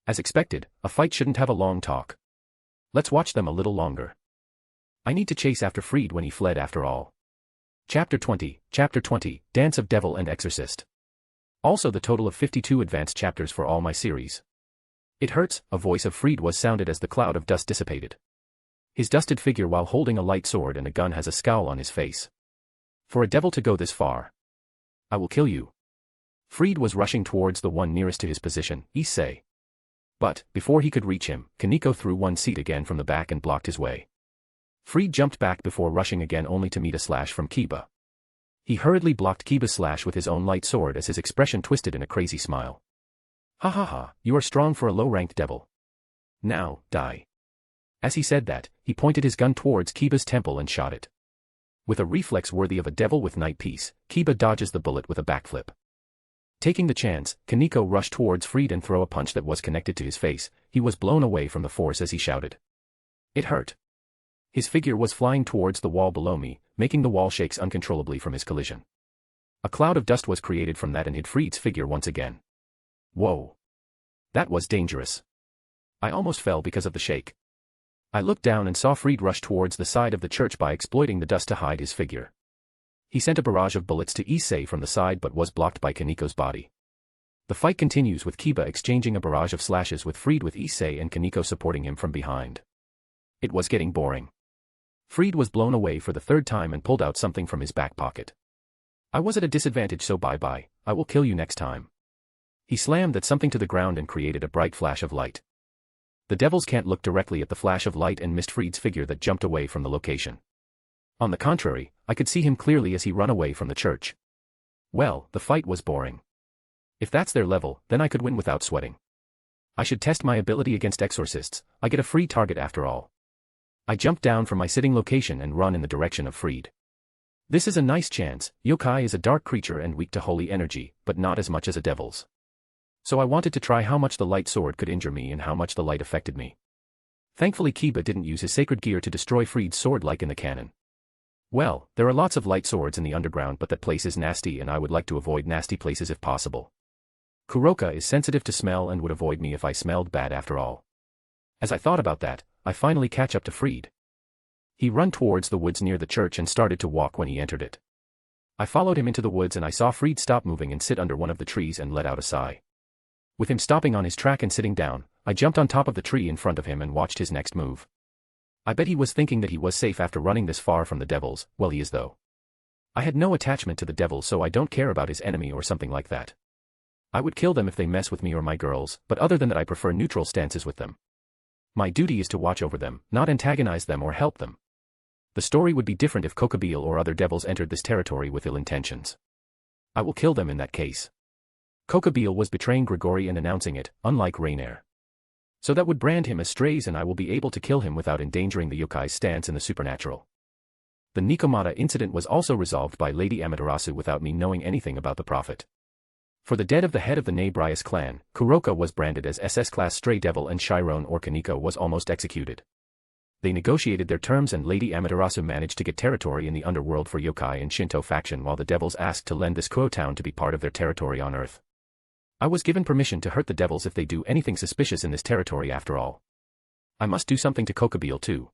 As expected, a fight shouldn't have a long talk. Let's watch them a little longer. I need to chase after Fried when he fled after all. Chapter 20, Dance of Devil and Exorcist. Also the total of 52 advanced chapters for all my series. "It hurts," a voice of Fried was sounded as the cloud of dust dissipated. His dusted figure while holding a light sword and a gun has a scowl on his face. "For a devil to go this far. I will kill you." Fried was rushing towards the one nearest to his position, Issei. But, before he could reach him, Kaneko threw one seat again from the back and blocked his way. Fried jumped back before rushing again only to meet a slash from Kiba. He hurriedly blocked Kiba's slash with his own light sword as his expression twisted in a crazy smile. "Ha ha ha, you are strong for a low-ranked devil. Now, die." As he said that, he pointed his gun towards Kiba's temple and shot it. With a reflex worthy of a devil with night peace, Kiba dodges the bullet with a backflip. Taking the chance, Kaneko rushed towards Fried and threw a punch that was connected to his face. He was blown away from the force as he shouted. "It hurt." His figure was flying towards the wall below me, making the wall shakes uncontrollably from his collision. A cloud of dust was created from that and hid Fried's figure once again. Whoa. That was dangerous. I almost fell because of the shake. I looked down and saw Fried rush towards the side of the church by exploiting the dust to hide his figure. He sent a barrage of bullets to Issei from the side but was blocked by Kaneko's body. The fight continues with Kiba exchanging a barrage of slashes with Fried with Issei and Kaneko supporting him from behind. It was getting boring. Fried was blown away for the third time and pulled out something from his back pocket. "I was at a disadvantage, so bye-bye, I will kill you next time." He slammed that something to the ground and created a bright flash of light. The devils can't look directly at the flash of light and missed Fried's figure that jumped away from the location. On the contrary, I could see him clearly as he ran away from the church. Well, the fight was boring. If that's their level, then I could win without sweating. I should test my ability against exorcists. I get a free target after all. I jumped down from my sitting location and run in the direction of Fried. This is a nice chance. Youkai is a dark creature and weak to holy energy, but not as much as a devil's. So I wanted to try how much the light sword could injure me and how much the light affected me. Thankfully Kiba didn't use his sacred gear to destroy Fried's sword like in the canon. Well, there are lots of light swords in the underground, but that place is nasty and I would like to avoid nasty places if possible. Kuroka is sensitive to smell and would avoid me if I smelled bad after all. As I thought about that, I finally catch up to Fried. He ran towards the woods near the church and started to walk when he entered it. I followed him into the woods and I saw Fried stop moving and sit under one of the trees and let out a sigh. With him stopping on his track and sitting down, I jumped on top of the tree in front of him and watched his next move. I bet he was thinking that he was safe after running this far from the devils. Well, he is though. I had no attachment to the devil, so I don't care about his enemy or something like that. I would kill them if they mess with me or my girls, but other than that I prefer neutral stances with them. My duty is to watch over them, not antagonize them or help them. The story would be different if Kokobeel or other devils entered this territory with ill intentions. I will kill them in that case. Kokobeel was betraying Grigori and announcing it, unlike Rainier. So that would brand him as strays and I will be able to kill him without endangering the yokai's stance in the supernatural. The Nikomata incident was also resolved by Lady Amaterasu without me knowing anything about the prophet. For the death of the head of the Neibrius clan, Kuroka was branded as SS-class stray devil and Chiron or Kaneko was almost executed. They negotiated their terms and Lady Amaterasu managed to get territory in the underworld for yokai and Shinto faction while the devils asked to lend this Kuo town to be part of their territory on Earth. I was given permission to hurt the devils if they do anything suspicious in this territory after all. I must do something to Kokobeel too.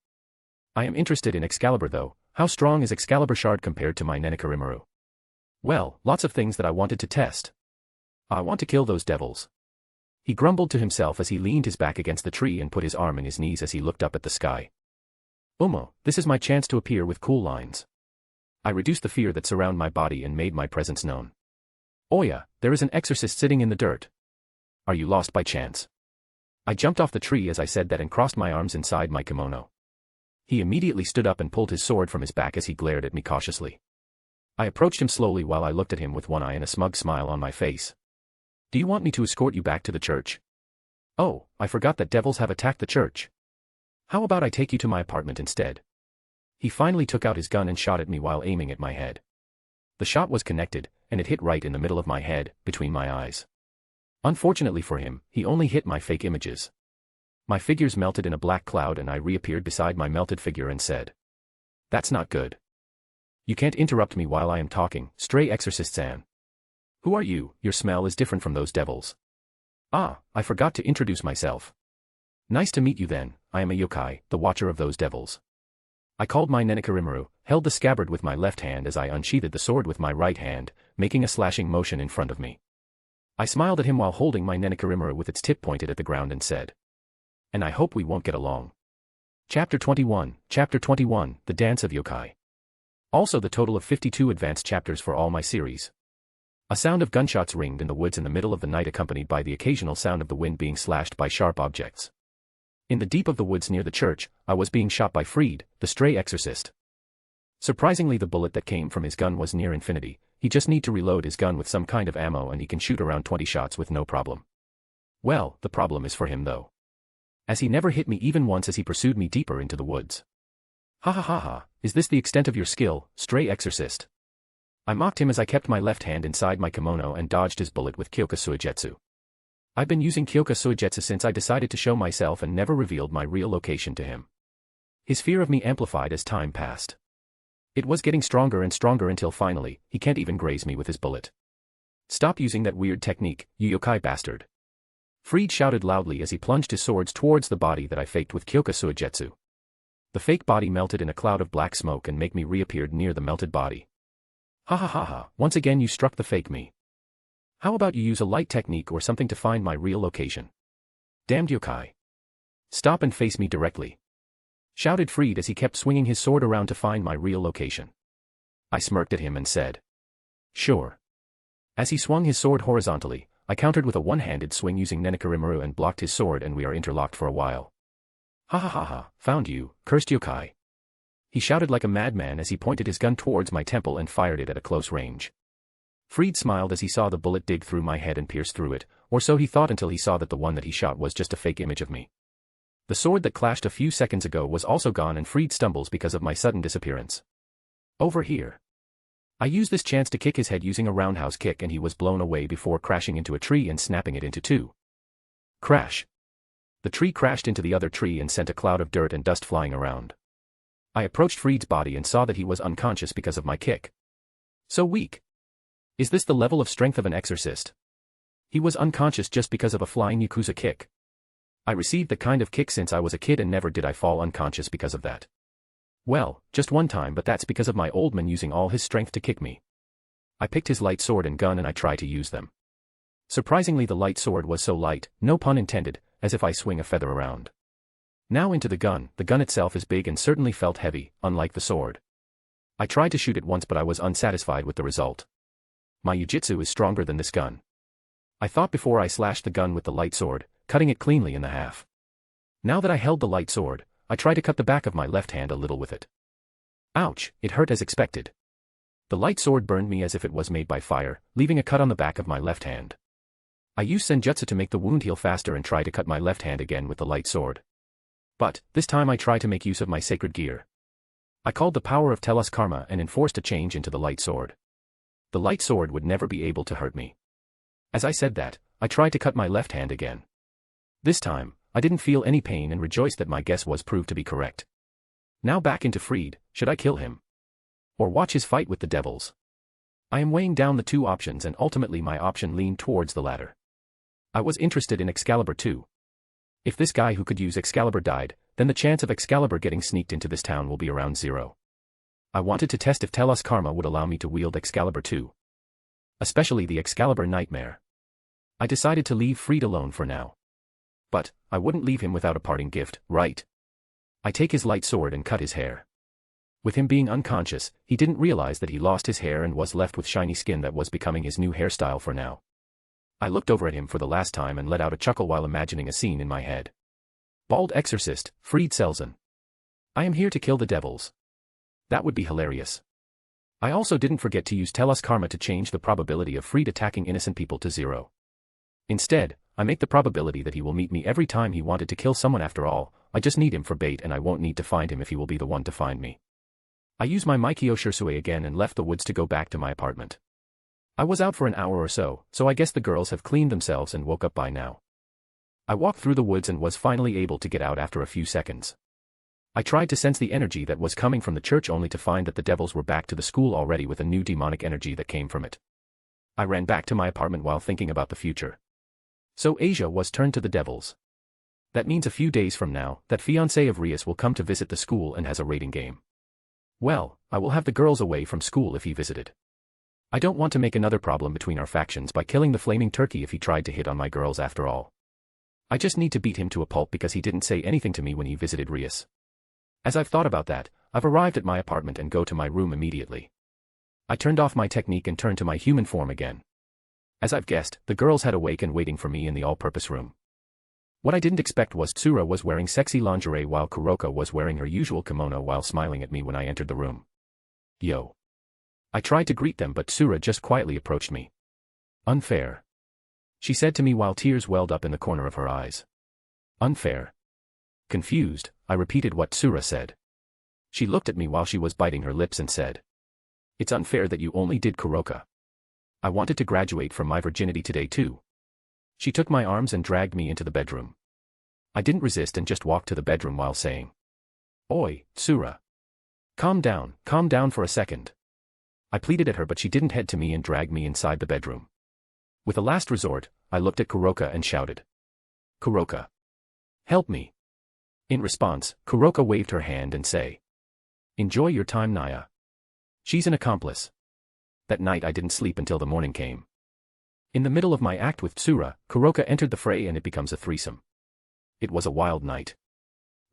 I am interested in Excalibur though. How strong is Excalibur shard compared to my Nenekarimaru? Well, lots of things that I wanted to test. I want to kill those devils. He grumbled to himself as he leaned his back against the tree and put his arm in his knees as he looked up at the sky. This is my chance to appear with cool lines. I reduced the fear that surrounded my body and made my presence known. Oya, there is an exorcist sitting in the dirt. Are you lost by chance? I jumped off the tree as I said that and crossed my arms inside my kimono. He immediately stood up and pulled his sword from his back as he glared at me cautiously. I approached him slowly while I looked at him with one eye and a smug smile on my face. Do you want me to escort you back to the church? Oh, I forgot that devils have attacked the church. How about I take you to my apartment instead? He finally took out his gun and shot at me while aiming at my head. The shot was connected, and it hit right in the middle of my head, between my eyes. Unfortunately for him, he only hit my fake images. My figures melted in a black cloud and I reappeared beside my melted figure and said, "That's not good. You can't interrupt me while I am talking, stray exorcist-san. Who are you? Your smell is different from those devils." "Ah, I forgot to introduce myself. Nice to meet you then, I am a yokai, the watcher of those devils." I called my Nurarihyon, held the scabbard with my left hand as I unsheathed the sword with my right hand, making a slashing motion in front of me. I smiled at him while holding my Nurarihyon with its tip pointed at the ground and said, "And I hope we won't get along." Chapter 21, The Dance of Yokai. Also the total of 52 advanced chapters for all my series. A sound of gunshots ringed in the woods in the middle of the night accompanied by the occasional sound of the wind being slashed by sharp objects. In the deep of the woods near the church, I was being shot by Fried, the stray exorcist. Surprisingly, the bullet that came from his gun was near infinity. He just need to reload his gun with some kind of ammo and he can shoot around 20 shots with no problem. Well, the problem is for him though, as he never hit me even once as he pursued me deeper into the woods. "Ha ha ha ha, is this the extent of your skill, stray exorcist?" I mocked him as I kept my left hand inside my kimono and dodged his bullet with Kyoka Suigetsu. I've been using Kyoka Suigetsu since I decided to show myself and never revealed my real location to him. His fear of me amplified as time passed. It was getting stronger and stronger until finally, he can't even graze me with his bullet. "Stop using that weird technique, you yokai bastard." Fried shouted loudly as he plunged his swords towards the body that I faked with Kyoka Suigetsu. The fake body melted in a cloud of black smoke and make me reappeared near the melted body. "Ha ha ha ha, once again you struck the fake me. How about you use a light technique or something to find my real location? Damned yokai. Stop and face me directly," shouted Fried as he kept swinging his sword around to find my real location. I smirked at him and said, "Sure." As he swung his sword horizontally, I countered with a one-handed swing using Nurarihyon and blocked his sword and we are interlocked for a while. "Ha ha ha ha, found you, cursed yokai," he shouted like a madman as he pointed his gun towards my temple and fired it at a close range. Fried smiled as he saw the bullet dig through my head and pierce through it, or so he thought until he saw that the one that he shot was just a fake image of me. The sword that clashed a few seconds ago was also gone and Fried stumbles because of my sudden disappearance. "Over here." I used this chance to kick his head using a roundhouse kick and he was blown away before crashing into a tree and snapping it into two. Crash. The tree crashed into the other tree and sent a cloud of dirt and dust flying around. I approached Fried's body and saw that he was unconscious because of my kick. So weak. Is this the level of strength of an exorcist? He was unconscious just because of a flying Yakuza kick. I received that kind of kick since I was a kid and never did I fall unconscious because of that. Well, just one time, but that's because of my old man using all his strength to kick me. I picked his light sword and gun and I tried to use them. Surprisingly, the light sword was so light, no pun intended, as if I swing a feather around. Now into the gun itself is big and certainly felt heavy, unlike the sword. I tried to shoot it once but I was unsatisfied with the result. My Jiu-Jitsu is stronger than this gun, I thought before I slashed the gun with the light sword, cutting it cleanly in the half. Now that I held the light sword, I tried to cut the back of my left hand a little with it. Ouch, it hurt as expected. The light sword burned me as if it was made by fire, leaving a cut on the back of my left hand. I used senjutsu to make the wound heal faster and try to cut my left hand again with the light sword. But, this time I tried to make use of my sacred gear. I called the power of Telos Karma and enforced a change into the light sword. The light sword would never be able to hurt me. As I said that, I tried to cut my left hand again. This time, I didn't feel any pain and rejoiced that my guess was proved to be correct. Now back into Fried, should I kill him? Or watch his fight with the devils? I am weighing down the two options and ultimately my option leaned towards the latter. I was interested in Excalibur too. If this guy who could use Excalibur died, then the chance of Excalibur getting sneaked into this town will be around 0. I wanted to test if Telos Karma would allow me to wield Excalibur too. Especially the Excalibur Nightmare. I decided to leave Fried alone for now. But, I wouldn't leave him without a parting gift, right? I take his light sword and cut his hair. With him being unconscious, he didn't realize that he lost his hair and was left with shiny skin that was becoming his new hairstyle for now. I looked over at him for the last time and let out a chuckle while imagining a scene in my head. Bald exorcist, Fried Selzen. I am here to kill the devils. That would be hilarious. I also didn't forget to use Telos Karma to change the probability of Fried attacking innocent people to 0. Instead, I make the probability that he will meet me every time he wanted to kill someone. After all, I just need him for bait and I won't need to find him if he will be the one to find me. I use my Maikyo Shursui again and left the woods to go back to my apartment. I was out for an hour or so I guess the girls have cleaned themselves and woke up by now. I walked through the woods and was finally able to get out after a few seconds. I tried to sense the energy that was coming from the church only to find that the devils were back to the school already with a new demonic energy that came from it. I ran back to my apartment while thinking about the future. So Asia was turned to the devils. That means a few days from now, that fiancé of Rias will come to visit the school and has a raiding game. Well, I will have the girls away from school if he visited. I don't want to make another problem between our factions by killing the flaming turkey if he tried to hit on my girls after all. I just need to beat him to a pulp because he didn't say anything to me when he visited Rias. As I've thought about that, I've arrived at my apartment and go to my room immediately. I turned off my technique and turned to my human form again. As I've guessed, the girls had awakened waiting for me in the all-purpose room. What I didn't expect was Tsura was wearing sexy lingerie while Kuroka was wearing her usual kimono while smiling at me when I entered the room. Yo. I tried to greet them but Tsura just quietly approached me. Unfair. She said to me while tears welled up in the corner of her eyes. Unfair. Confused, I repeated what Tsura said. She looked at me while she was biting her lips and said. It's unfair that you only did Kuroka. I wanted to graduate from my virginity today too. She took my arms and dragged me into the bedroom. I didn't resist and just walked to the bedroom while saying. Oi, Tsura. Calm down for a second. I pleaded at her but she didn't head to me and dragged me inside the bedroom. With a last resort, I looked at Kuroka and shouted. Kuroka. Help me. In response, Kuroka waved her hand and said. Enjoy your time, Naya. She's an accomplice. That night I didn't sleep until the morning came. In the middle of my act with Tsura, Kuroka entered the fray and it becomes a threesome. It was a wild night.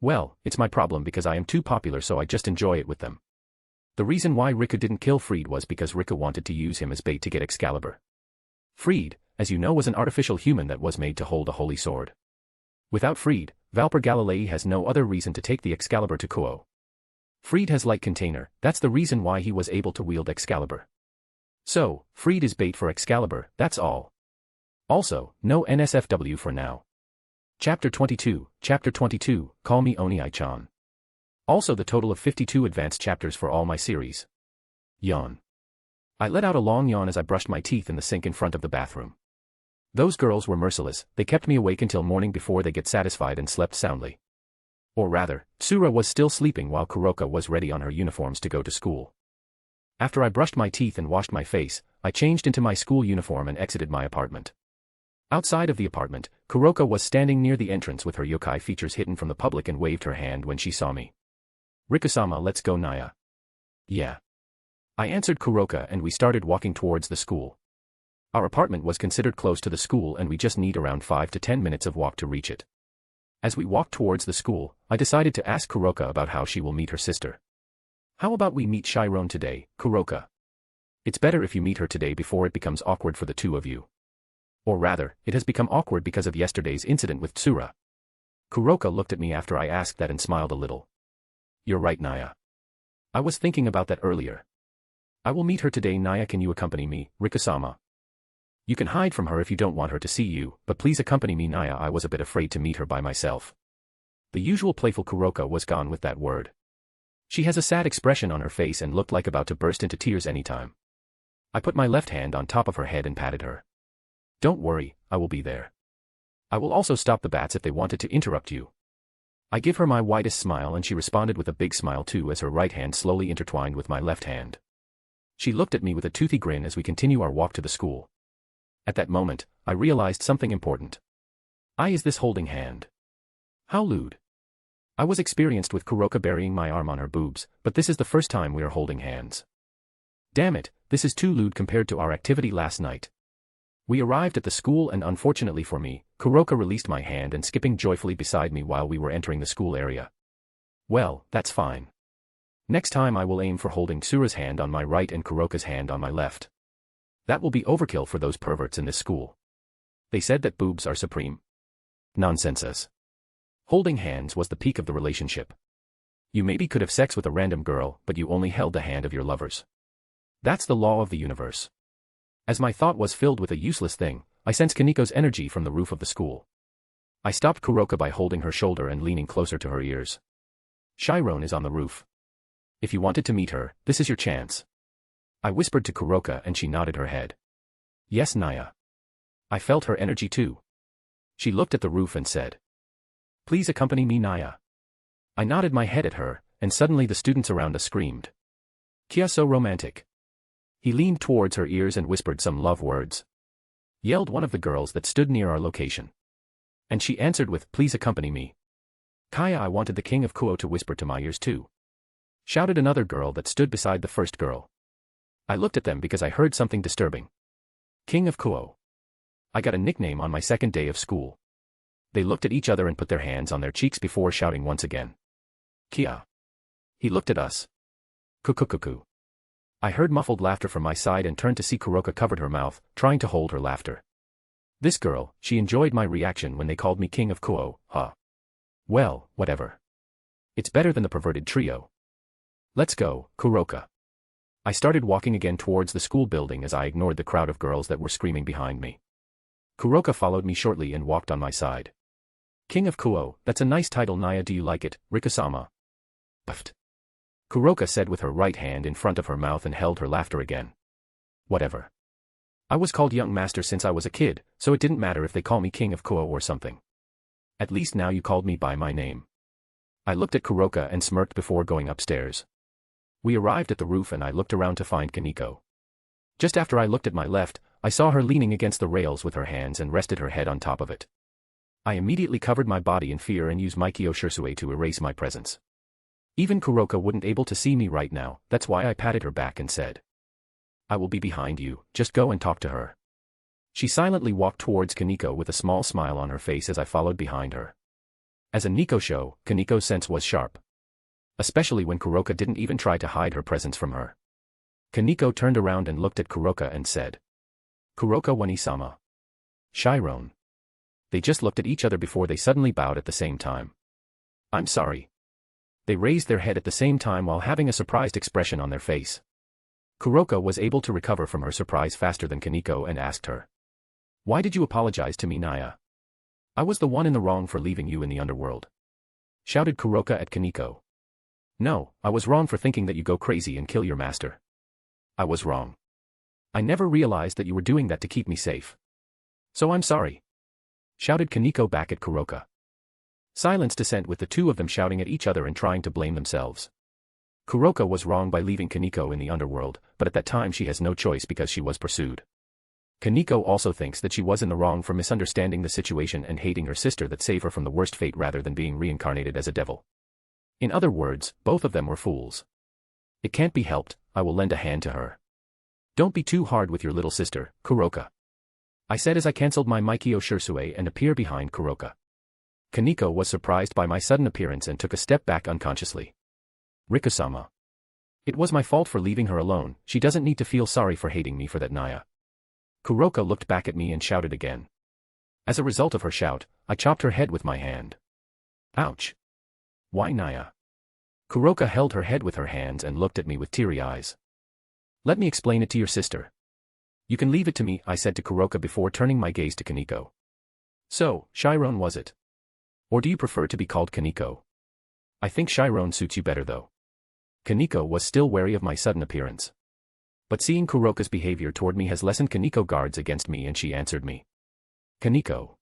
Well, it's my problem because I am too popular so I just enjoy it with them. The reason why Rika didn't kill Fried was because Rika wanted to use him as bait to get Excalibur. Fried, as you know, was an artificial human that was made to hold a holy sword. Without Fried, Valper Galilei has no other reason to take the Excalibur to Kuo. Fried has light container, that's the reason why he was able to wield Excalibur. So, Fried is bait for Excalibur, that's all. Also, no NSFW for now. Chapter 22, Call Me Oni-chan. Also the total of 52 advanced chapters for all my series. Yawn. I let out a long yawn as I brushed my teeth in the sink in front of the bathroom. Those girls were merciless, they kept me awake until morning before they get satisfied and slept soundly. Or rather, Tsura was still sleeping while Kuroka was ready on her uniforms to go to school. After I brushed my teeth and washed my face, I changed into my school uniform and exited my apartment. Outside of the apartment, Kuroka was standing near the entrance with her yokai features hidden from the public and waved her hand when she saw me. Rika-sama, let's go, Naya. Yeah. I answered Kuroka and we started walking towards the school. Our apartment was considered close to the school and we just need around 5 to 10 minutes of walk to reach it. As we walked towards the school, I decided to ask Kuroka about how she will meet her sister. How about we meet Chiron today, Kuroka? It's better if you meet her today before it becomes awkward for the two of you. Or rather, it has become awkward because of yesterday's incident with Tsura. Kuroka looked at me after I asked that and smiled a little. You're right, Naya. I was thinking about that earlier. I will meet her today, Naya. Can you accompany me, Rika-sama? You can hide from her if you don't want her to see you, but please accompany me, Naya. I was a bit afraid to meet her by myself. The usual playful Kuroka was gone with that word. She has a sad expression on her face and looked like about to burst into tears anytime. I put my left hand on top of her head and patted her. Don't worry, I will be there. I will also stop the bats if they wanted to interrupt you. I give her my widest smile and she responded with a big smile too as her right hand slowly intertwined with my left hand. She looked at me with a toothy grin as we continue our walk to the school. At that moment, I realized something important. Is this holding hand? How lewd. I was experienced with Kuroka burying my arm on her boobs, but this is the first time we are holding hands. Damn it, this is too lewd compared to our activity last night. We arrived at the school and unfortunately for me, Kuroka released my hand and skipping joyfully beside me while we were entering the school area. Well, that's fine. Next time I will aim for holding Tsura's hand on my right and Kuroka's hand on my left. That will be overkill for those perverts in this school. They said that boobs are supreme. Nonsense. Holding hands was the peak of the relationship. You maybe could have sex with a random girl, but you only held the hand of your lovers. That's the law of the universe. As my thought was filled with a useless thing, I sensed Kaniko's energy from the roof of the school. I stopped Kuroka by holding her shoulder and leaning closer to her ears. Chiron is on the roof. If you wanted to meet her, this is your chance. I whispered to Kuroka and she nodded her head. Yes, Naya. I felt her energy too. She looked at the roof and said, "Please accompany me, Naya." I nodded my head at her, and suddenly the students around us screamed. "Kia so romantic." He leaned towards her ears and whispered some love words. Yelled one of the girls that stood near our location. And she answered with, "Please accompany me." Kaya, I wanted the king of Kuo to whisper to my ears too. Shouted another girl that stood beside the first girl. I looked at them because I heard something disturbing. King of Kuo. I got a nickname on my second day of school. They looked at each other and put their hands on their cheeks before shouting once again. Kia. He looked at us. Kukukuku. I heard muffled laughter from my side and turned to see Kuroka covered her mouth, trying to hold her laughter. This girl, she enjoyed my reaction when they called me King of Kuo, huh? Well, whatever. It's better than the perverted trio. Let's go, Kuroka. I started walking again towards the school building as I ignored the crowd of girls that were screaming behind me. Kuroka followed me shortly and walked on my side. King of Kuo, that's a nice title, Naya, do you like it, Rika-sama? Puffed. Kuroka said with her right hand in front of her mouth and held her laughter again. Whatever. I was called young master since I was a kid, so it didn't matter if they call me King of Kuo or something. At least now you called me by my name. I looked at Kuroka and smirked before going upstairs. We arrived at the roof and I looked around to find Kaneko. Just after I looked at my left, I saw her leaning against the rails with her hands and rested her head on top of it. I immediately covered my body in fear and used my Kyoshusui to erase my presence. Even Kuroka wouldn't able to see me right now, that's why I patted her back and said, "I will be behind you, just go and talk to her." She silently walked towards Kaneko with a small smile on her face as I followed behind her. As a Nico show, Kaneko's sense was sharp. Especially when Kuroka didn't even try to hide her presence from her. Kaneko turned around and looked at Kuroka and said, "Kuroka Wani-sama." Chiron. They just looked at each other before they suddenly bowed at the same time. "I'm sorry." They raised their head at the same time while having a surprised expression on their face. Kuroka was able to recover from her surprise faster than Kaneko and asked her, "Why did you apologize to me, Naya? I was the one in the wrong for leaving you in the underworld." Shouted Kuroka at Kaneko. "No, I was wrong for thinking that you go crazy and kill your master. I was wrong. I never realized that you were doing that to keep me safe. So I'm sorry." Shouted Kaneko back at Kuroka. Silence descended with the two of them shouting at each other and trying to blame themselves. Kuroka was wrong by leaving Kaneko in the underworld, but at that time she has no choice because she was pursued. Kaneko also thinks that she was in the wrong for misunderstanding the situation and hating her sister that saved her from the worst fate rather than being reincarnated as a devil. In other words, both of them were fools. It can't be helped, I will lend a hand to her. Don't be too hard with your little sister, Kuroka. I said as I cancelled my Maikyo Shursue and appeared behind Kuroka. Kaneko was surprised by my sudden appearance and took a step back unconsciously. Rika-sama. It was my fault for leaving her alone, she doesn't need to feel sorry for hating me for that, Naya. Kuroka looked back at me and shouted again. As a result of her shout, I chopped her head with my hand. Ouch. Why, Naya? Kuroka held her head with her hands and looked at me with teary eyes. Let me explain it to your sister. You can leave it to me, I said to Kuroka before turning my gaze to Kaneko. So, Chiron was it? Or do you prefer to be called Kaneko? I think Chiron suits you better though. Kaneko was still wary of my sudden appearance. But seeing Kuroka's behavior toward me has lessened Kaneko guards against me and she answered me. Kaneko.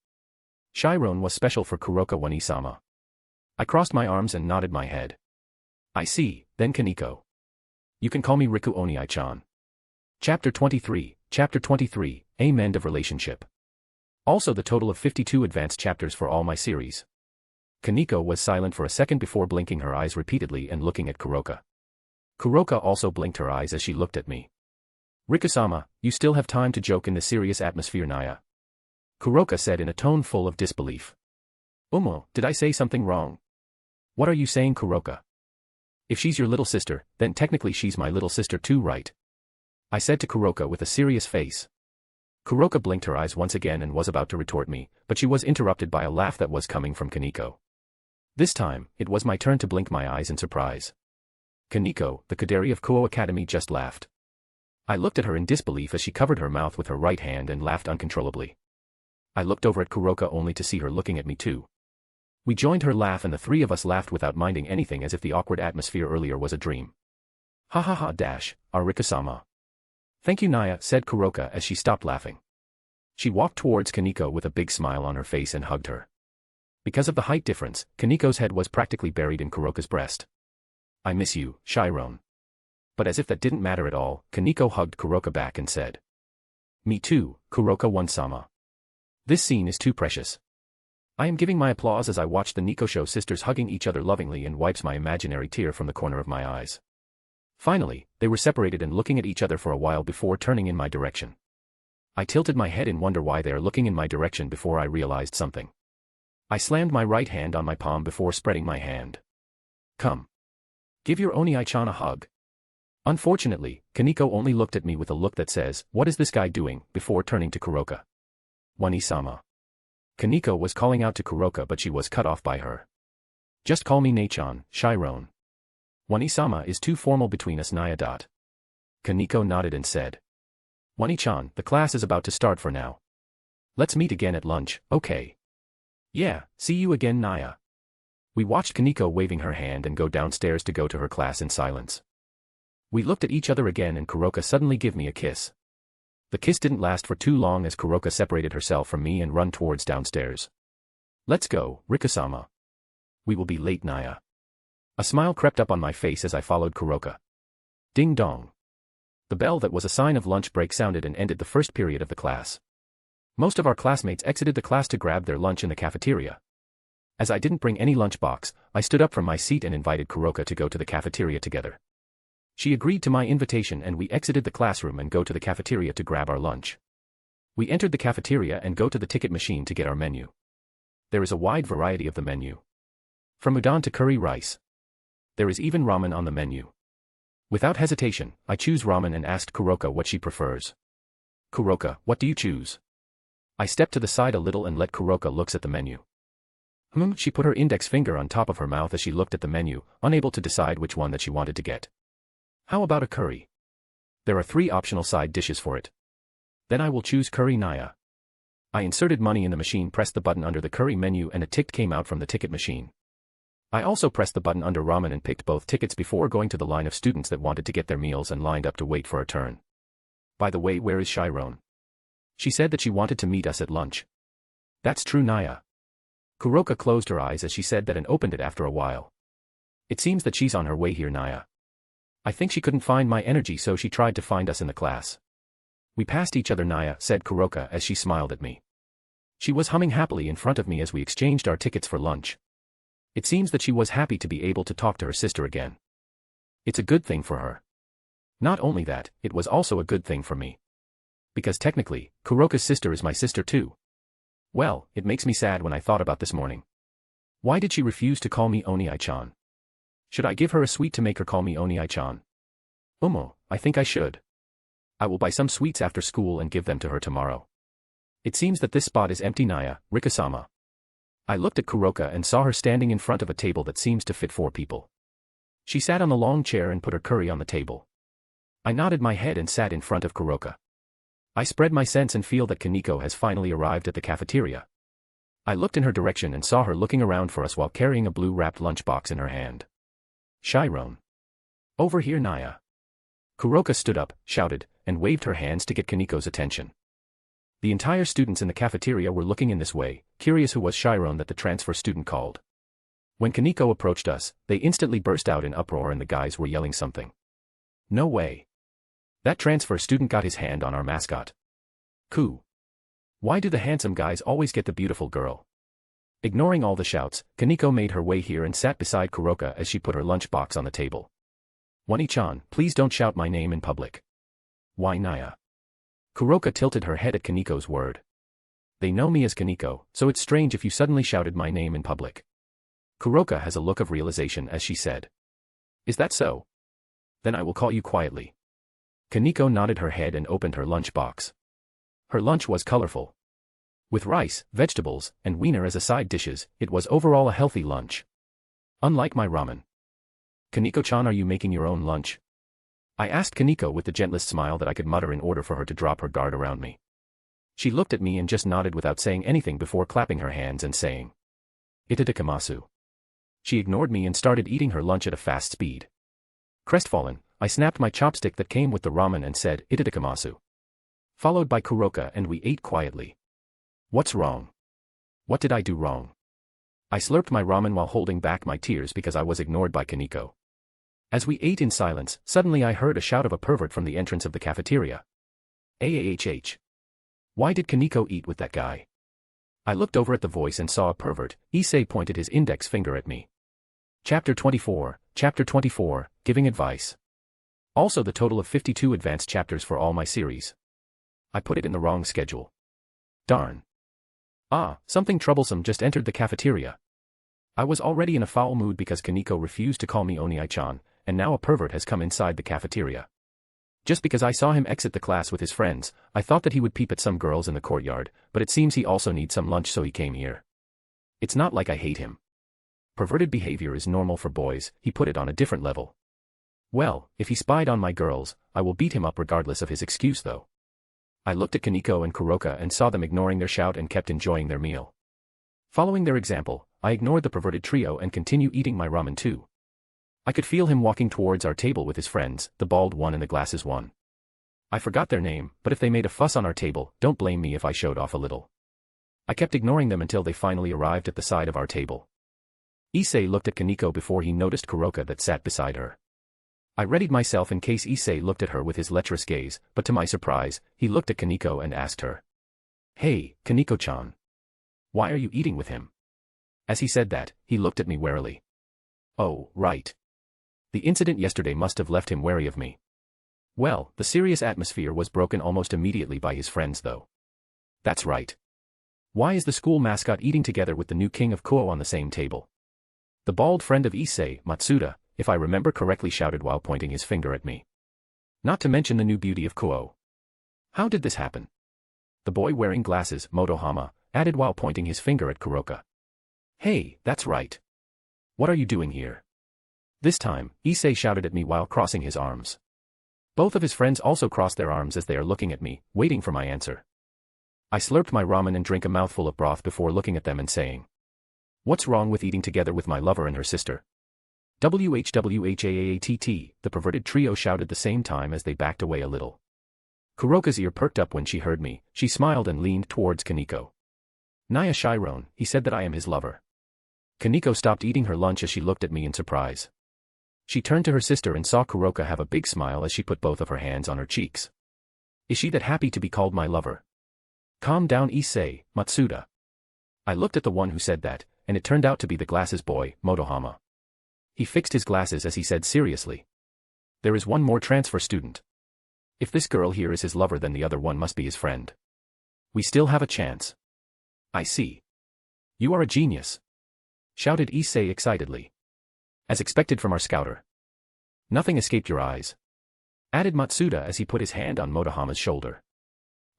Chiron was special for Kuroka Wani-sama. I crossed my arms and nodded my head. I see, then Kaneko. You can call me Riku Oniai-chan. Chapter 23, A Mend of Relationship. Also the total of 52 advanced chapters for all my series. Kaneko was silent for a second before blinking her eyes repeatedly and looking at Kuroka. Kuroka also blinked her eyes as she looked at me. Rika-sama, you still have time to joke in the serious atmosphere, Naya. Kuroka said in a tone full of disbelief. Did I say something wrong? What are you saying, Kuroka? If she's your little sister, then technically she's my little sister too, right? I said to Kuroka with a serious face. Kuroka blinked her eyes once again and was about to retort me, but she was interrupted by a laugh that was coming from Kaneko. This time, it was my turn to blink my eyes in surprise. Kaneko, the Kaderi of Kuo Academy, just laughed. I looked at her in disbelief as she covered her mouth with her right hand and laughed uncontrollably. I looked over at Kuroka only to see her looking at me too. We joined her laugh and the three of us laughed without minding anything as if the awkward atmosphere earlier was a dream. Ha ha ha dash, our Rika-sama. Thank you, Naya, said Kuroka as she stopped laughing. She walked towards Kaneko with a big smile on her face and hugged her. Because of the height difference, Kaneko's head was practically buried in Kuroka's breast. I miss you, Chiron. But as if that didn't matter at all, Kaneko hugged Kuroka back and said. Me too, Kuroka-one-sama. This scene is too precious. I am giving my applause as I watch the Nikosho sisters hugging each other lovingly and wipes my imaginary tear from the corner of my eyes. Finally, they were separated and looking at each other for a while before turning in my direction. I tilted my head in wonder why they are looking in my direction before I realized something. I slammed my right hand on my palm before spreading my hand. Come. Give your Oni-chan a hug. Unfortunately, Kaneko only looked at me with a look that says, what is this guy doing, before turning to Kuroka. Wani-sama. Kaneko was calling out to Kuroka but she was cut off by her. Just call me Nei-chan, Chiron. Wani-sama is too formal between us, Naya. Kaneko nodded and said. Wani-chan, the class is about to start for now. Let's meet again at lunch, okay? Yeah, see you again, Naya. We watched Kaneko waving her hand and go downstairs to go to her class in silence. We looked at each other again and Kuroka suddenly gave me a kiss. The kiss didn't last for too long as Kuroka separated herself from me and run towards downstairs. Let's go, Rika-sama. We will be late, Naya. A smile crept up on my face as I followed Kuroka. Ding dong. The bell that was a sign of lunch break sounded and ended the first period of the class. Most of our classmates exited the class to grab their lunch in the cafeteria. As I didn't bring any lunchbox, I stood up from my seat and invited Kuroka to go to the cafeteria together. She agreed to my invitation and we exited the classroom and go to the cafeteria to grab our lunch. We entered the cafeteria and go to the ticket machine to get our menu. There is a wide variety of the menu. From udon to curry rice. There is even ramen on the menu. Without hesitation, I choose ramen and asked Kuroka what she prefers. Kuroka, what do you choose? I stepped to the side a little and let Kuroka look at the menu. She put her index finger on top of her mouth as she looked at the menu, unable to decide which one that she wanted to get. How about a curry? There are 3 optional side dishes for it. Then I will choose curry, Naya. I inserted money in the machine, pressed the button under the curry menu and a ticket came out from the ticket machine. I also pressed the button under ramen and picked both tickets before going to the line of students that wanted to get their meals and lined up to wait for a turn. By the way, where is Chiron? She said that she wanted to meet us at lunch. That's true, Naya. Kuroka closed her eyes as she said that and opened it after a while. It seems that she's on her way here, Naya. I think she couldn't find my energy so she tried to find us in the class. We passed each other, Naya, said Kuroka as she smiled at me. She was humming happily in front of me as we exchanged our tickets for lunch. It seems that she was happy to be able to talk to her sister again. It's a good thing for her. Not only that, it was also a good thing for me. Because technically, Kuroka's sister is my sister too. Well, it makes me sad when I thought about this morning. Why did she refuse to call me Oni-chan? Should I give her a sweet to make her call me Oni-chan? I think I should. I will buy some sweets after school and give them to her tomorrow. It seems that this spot is empty, Naya, Rika-sama. I looked at Kuroka and saw her standing in front of a table that seems to fit 4 people. She sat on the long chair and put her curry on the table. I nodded my head and sat in front of Kuroka. I spread my sense and feel that Kaneko has finally arrived at the cafeteria. I looked in her direction and saw her looking around for us while carrying a blue-wrapped lunchbox in her hand. Chiron. Over here, Naya. Kuroka stood up, shouted, and waved her hands to get Kaneko's attention. The entire students in the cafeteria were looking in this way, curious who was Chiron that the transfer student called. When Kaneko approached us, they instantly burst out in uproar and the guys were yelling something. No way. That transfer student got his hand on our mascot. Coo. Why do the handsome guys always get the beautiful girl? Ignoring all the shouts, Kaneko made her way here and sat beside Kuroka as she put her lunchbox on the table. Wani-chan, please don't shout my name in public. Why, Naya? Kuroka tilted her head at Kaneko's word. They know me as Kaneko, so it's strange if you suddenly shouted my name in public. Kuroka has a look of realization as she said. Is that so? Then I will call you quietly. Kaneko nodded her head and opened her lunchbox. Her lunch was colorful. With rice, vegetables, and wiener as a side dishes, it was overall a healthy lunch. Unlike my ramen. Kaneko-chan, are you making your own lunch? I asked Kaneko with the gentlest smile that I could mutter in order for her to drop her guard around me. She looked at me and just nodded without saying anything before clapping her hands and saying, Itadakamasu. She ignored me and started eating her lunch at a fast speed. Crestfallen, I snapped my chopstick that came with the ramen and said, "Itadakamasu." Followed by Kuroka, and we ate quietly. What's wrong? What did I do wrong? I slurped my ramen while holding back my tears because I was ignored by Kaneko. As we ate in silence, suddenly I heard a shout of a pervert from the entrance of the cafeteria. AAHH. Why did Kaneko eat with that guy? I looked over at the voice and saw a pervert. Issei pointed his index finger at me. Chapter 24, Giving Advice. Also the total of 52 advanced chapters for all my series. I put it in the wrong schedule. Darn. Something troublesome just entered the cafeteria. I was already in a foul mood because Kaneko refused to call me Oniai-chan, and now a pervert has come inside the cafeteria. Just because I saw him exit the class with his friends, I thought that he would peep at some girls in the courtyard, but it seems he also needs some lunch, so he came here. It's not like I hate him. Perverted behavior is normal for boys, he put it on a different level. Well, if he spied on my girls, I will beat him up regardless of his excuse though. I looked at Kaneko and Kuroka and saw them ignoring their shout and kept enjoying their meal. Following their example, I ignored the perverted trio and continued eating my ramen too. I could feel him walking towards our table with his friends, the bald one and the glasses one. I forgot their name, but if they made a fuss on our table, don't blame me if I showed off a little. I kept ignoring them until they finally arrived at the side of our table. Issei looked at Kaneko before he noticed Kuroka that sat beside her. I readied myself in case Issei looked at her with his lecherous gaze, but to my surprise, he looked at Kaneko and asked her. "Hey, Kaneko-chan. Why are you eating with him?" As he said that, he looked at me warily. Oh, right. The incident yesterday must have left him wary of me. Well, the serious atmosphere was broken almost immediately by his friends though. That's right. Why is the school mascot eating together with the new king of Kuo on the same table? The bald friend of Issei, Matsuda, if I remember correctly, shouted while pointing his finger at me. Not to mention the new beauty of Kuo. How did this happen? The boy wearing glasses, Motohama, added while pointing his finger at Kuroka. Hey, that's right. What are you doing here? This time, Issei shouted at me while crossing his arms. Both of his friends also crossed their arms as they are looking at me, waiting for my answer. I slurped my ramen and drank a mouthful of broth before looking at them and saying, "What's wrong with eating together with my lover and her sister?" WHWHAATT, the perverted trio shouted the same time as they backed away a little. Kuroka's ear perked up when she heard me. She smiled and leaned towards Kaneko. "Naya Chiron, he said that I am his lover." Kaneko stopped eating her lunch as she looked at me in surprise. She turned to her sister and saw Kuroka have a big smile as she put both of her hands on her cheeks. Is she that happy to be called my lover? Calm down, Issei, Matsuda. I looked at the one who said that, and it turned out to be the glasses boy, Motohama. He fixed his glasses as he said seriously. There is one more transfer student. If this girl here is his lover, then the other one must be his friend. We still have a chance. I see. You are a genius, shouted Issei excitedly. As expected from our scouter. Nothing escaped your eyes, added Matsuda as he put his hand on Motohama's shoulder.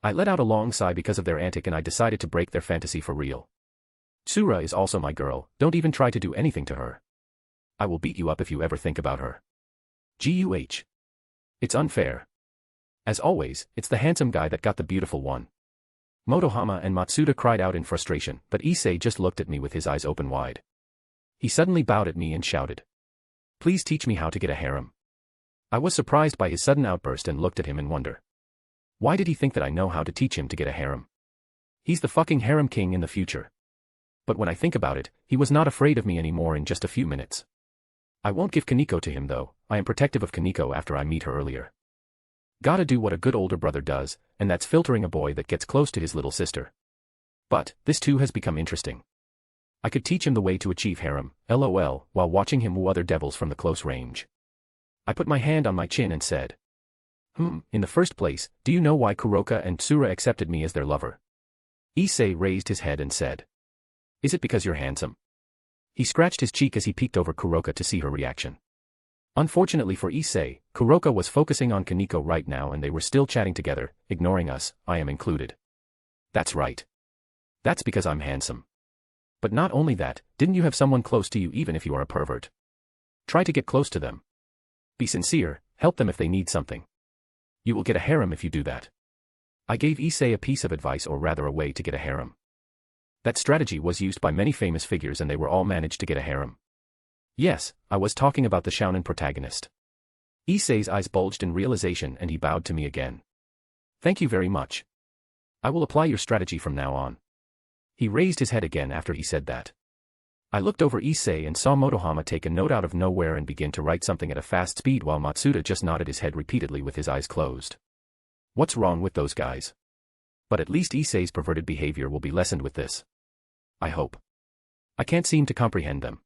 I let out a long sigh because of their antic and I decided to break their fantasy for real. Tsura is also my girl, don't even try to do anything to her. I will beat you up if you ever think about her. GUH. It's unfair. As always, it's the handsome guy that got the beautiful one. Motohama and Matsuda cried out in frustration, but Issei just looked at me with his eyes open wide. He suddenly bowed at me and shouted, "Please teach me how to get a harem." I was surprised by his sudden outburst and looked at him in wonder. Why did he think that I know how to teach him to get a harem? He's the fucking harem king in the future. But when I think about it, he was not afraid of me anymore in just a few minutes. I won't give Kaneko to him though, I am protective of Kaneko after I meet her earlier. Gotta do what a good older brother does, and that's filtering a boy that gets close to his little sister. But, this too has become interesting. I could teach him the way to achieve harem, lol, while watching him woo other devils from the close range. I put my hand on my chin and said, in the first place, do you know why Kuroka and Tsura accepted me as their lover? Issei raised his head and said, "Is it because you're handsome?" He scratched his cheek as he peeked over Kuroka to see her reaction. Unfortunately for Issei, Kuroka was focusing on Kaneko right now and they were still chatting together, ignoring us, I am included. That's right. That's because I'm handsome. But not only that, didn't you have someone close to you even if you are a pervert? Try to get close to them. Be sincere, help them if they need something. You will get a harem if you do that. I gave Issei a piece of advice, or rather a way to get a harem. That strategy was used by many famous figures and they were all managed to get a harem. Yes, I was talking about the shounen protagonist. Issei's eyes bulged in realization and he bowed to me again. Thank you very much. I will apply your strategy from now on. He raised his head again after he said that. I looked over Issei and saw Motohama take a note out of nowhere and begin to write something at a fast speed while Matsuda just nodded his head repeatedly with his eyes closed. What's wrong with those guys? But at least Issei's perverted behavior will be lessened with this. I hope. I can't seem to comprehend them.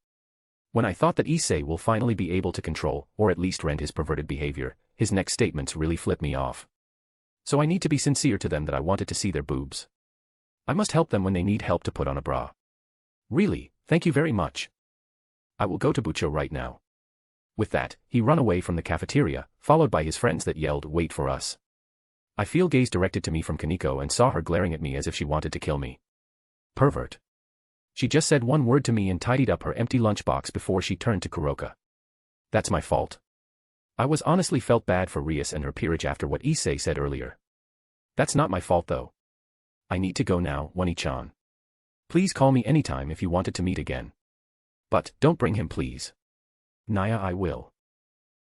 When I thought that Issei will finally be able to control, or at least rend his perverted behavior, his next statements really flipped me off. So I need to be sincere to them that I wanted to see their boobs. I must help them when they need help to put on a bra. Really, thank you very much. I will go to Bucho right now. With that, he ran away from the cafeteria, followed by his friends that yelled, "Wait for us." I feel gaze directed to me from Kaneko and saw her glaring at me as if she wanted to kill me. Pervert. She just said one word to me and tidied up her empty lunchbox before she turned to Kuroka. That's my fault. I was honestly felt bad for Rias and her peerage after what Issei said earlier. That's not my fault though. I need to go now, Wani-chan. Please call me anytime if you wanted to meet again. But, don't bring him please. Naya, I will.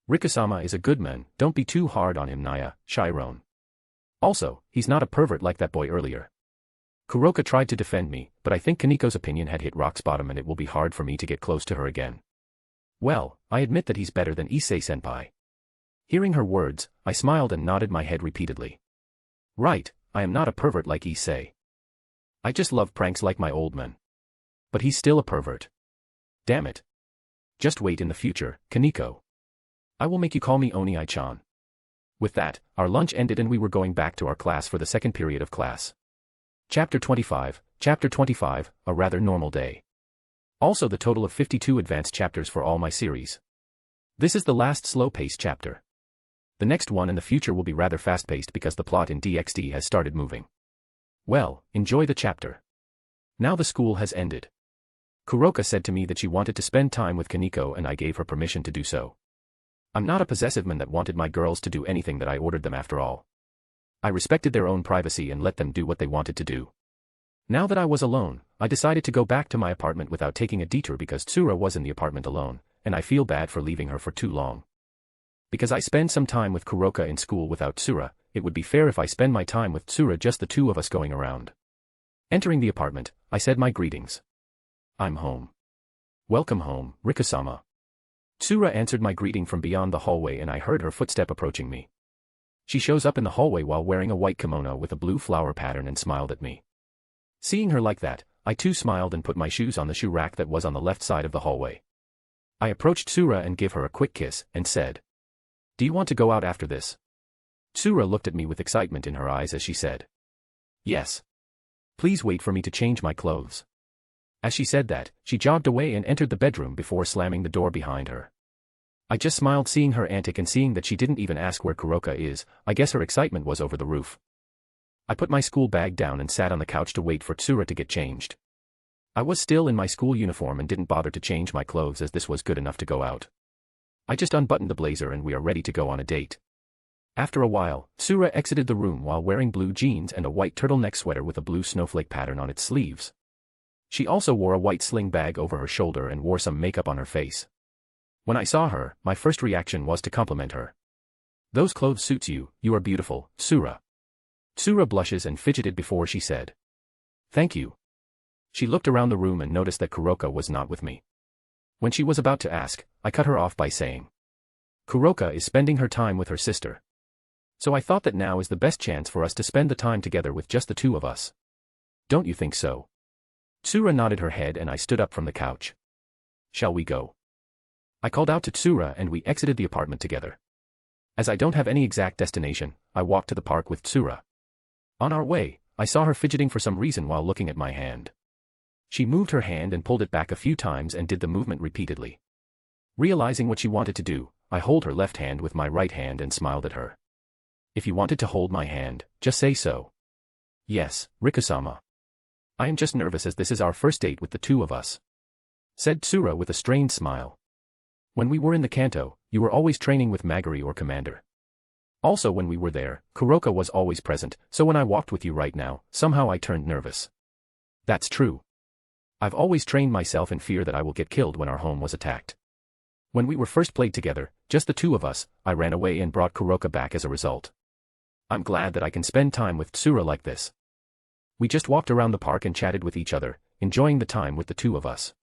Rikasama is a good man, don't be too hard on him, Naya, Chiron. Also, he's not a pervert like that boy earlier. Kuroka tried to defend me, but I think Kaneko's opinion had hit rock's bottom and it will be hard for me to get close to her again. Well, I admit that he's better than Issei-senpai. Hearing her words, I smiled and nodded my head repeatedly. Right, I am not a pervert like Issei. I just love pranks like my old man. But he's still a pervert. Damn it. Just wait in the future, Kaneko. I will make you call me Oni-chan. With that, our lunch ended and we were going back to our class for the second period of class. Chapter 25, a rather normal day. Also the total of 52 advanced chapters for all my series. This is the last slow-paced chapter. The next one in the future will be rather fast-paced because the plot in DxD has started moving. Well, enjoy the chapter. Now the school has ended. Kuroka said to me that she wanted to spend time with Kaneko and I gave her permission to do so. I'm not a possessive man that wanted my girls to do anything that I ordered them after all. I respected their own privacy and let them do what they wanted to do. Now that I was alone, I decided to go back to my apartment without taking a detour because Tsura was in the apartment alone, and I feel bad for leaving her for too long. Because I spend some time with Kuroka in school without Tsura, it would be fair if I spend my time with Tsura, just the two of us going around. Entering the apartment, I said my greetings. I'm home. Welcome home, Rikasama. Tsura answered my greeting from beyond the hallway and I heard her footstep approaching me. She shows up in the hallway while wearing a white kimono with a blue flower pattern and smiled at me. Seeing her like that, I too smiled and put my shoes on the shoe rack that was on the left side of the hallway. I approached Tsura and gave her a quick kiss and said, "Do you want to go out after this?" Tsura looked at me with excitement in her eyes as she said, "Yes. Please wait for me to change my clothes." As she said that, she jogged away and entered the bedroom before slamming the door behind her. I just smiled seeing her antic and seeing that she didn't even ask where Kuroka is. I guess her excitement was over the roof. I put my school bag down and sat on the couch to wait for Tsura to get changed. I was still in my school uniform and didn't bother to change my clothes as this was good enough to go out. I just unbuttoned the blazer and we are ready to go on a date. After a while, Tsura exited the room while wearing blue jeans and a white turtleneck sweater with a blue snowflake pattern on its sleeves. She also wore a white sling bag over her shoulder and wore some makeup on her face. When I saw her, my first reaction was to compliment her. "Those clothes suits you, you are beautiful, Tsura." Tsura blushes and fidgeted before she said, "Thank you." She looked around the room and noticed that Kuroka was not with me. When she was about to ask, I cut her off by saying, "Kuroka is spending her time with her sister. So I thought that now is the best chance for us to spend the time together with just the two of us. Don't you think so?" Tsura nodded her head and I stood up from the couch. "Shall we go?" I called out to Tsura and we exited the apartment together. As I don't have any exact destination, I walked to the park with Tsura. On our way, I saw her fidgeting for some reason while looking at my hand. She moved her hand and pulled it back a few times and did the movement repeatedly. Realizing what she wanted to do, I held her left hand with my right hand and smiled at her. "If you wanted to hold my hand, just say so." "Yes, Rikasama. I am just nervous as this is our first date with the two of us," said Tsura with a strained smile. "When we were in the Kanto, you were always training with Magari or Commander. Also when we were there, Kuroka was always present, so when I walked with you right now, somehow I turned nervous." "That's true. I've always trained myself in fear that I will get killed when our home was attacked. When we were first played together, just the two of us, I ran away and brought Kuroka back as a result. I'm glad that I can spend time with Tsura like this. We just walked around the park and chatted with each other, enjoying the time with the two of us.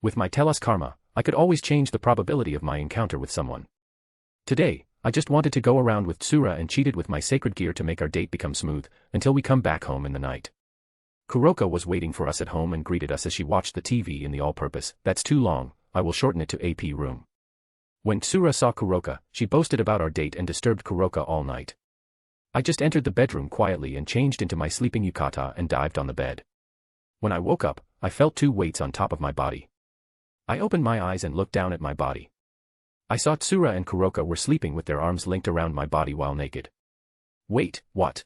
With my telos karma, I could always change the probability of my encounter with someone. Today, I just wanted to go around with Tsura and cheated with my sacred gear to make our date become smooth, until we come back home in the night. Kuroka was waiting for us at home and greeted us as she watched the TV in the all-purpose, "That's too long, I will shorten it to AP room." When Tsura saw Kuroka, she boasted about our date and disturbed Kuroka all night. I just entered the bedroom quietly and changed into my sleeping yukata and dived on the bed. When I woke up, I felt two weights on top of my body. I opened my eyes and looked down at my body. I saw Tsura and Kuroka were sleeping with their arms linked around my body while naked. Wait, what?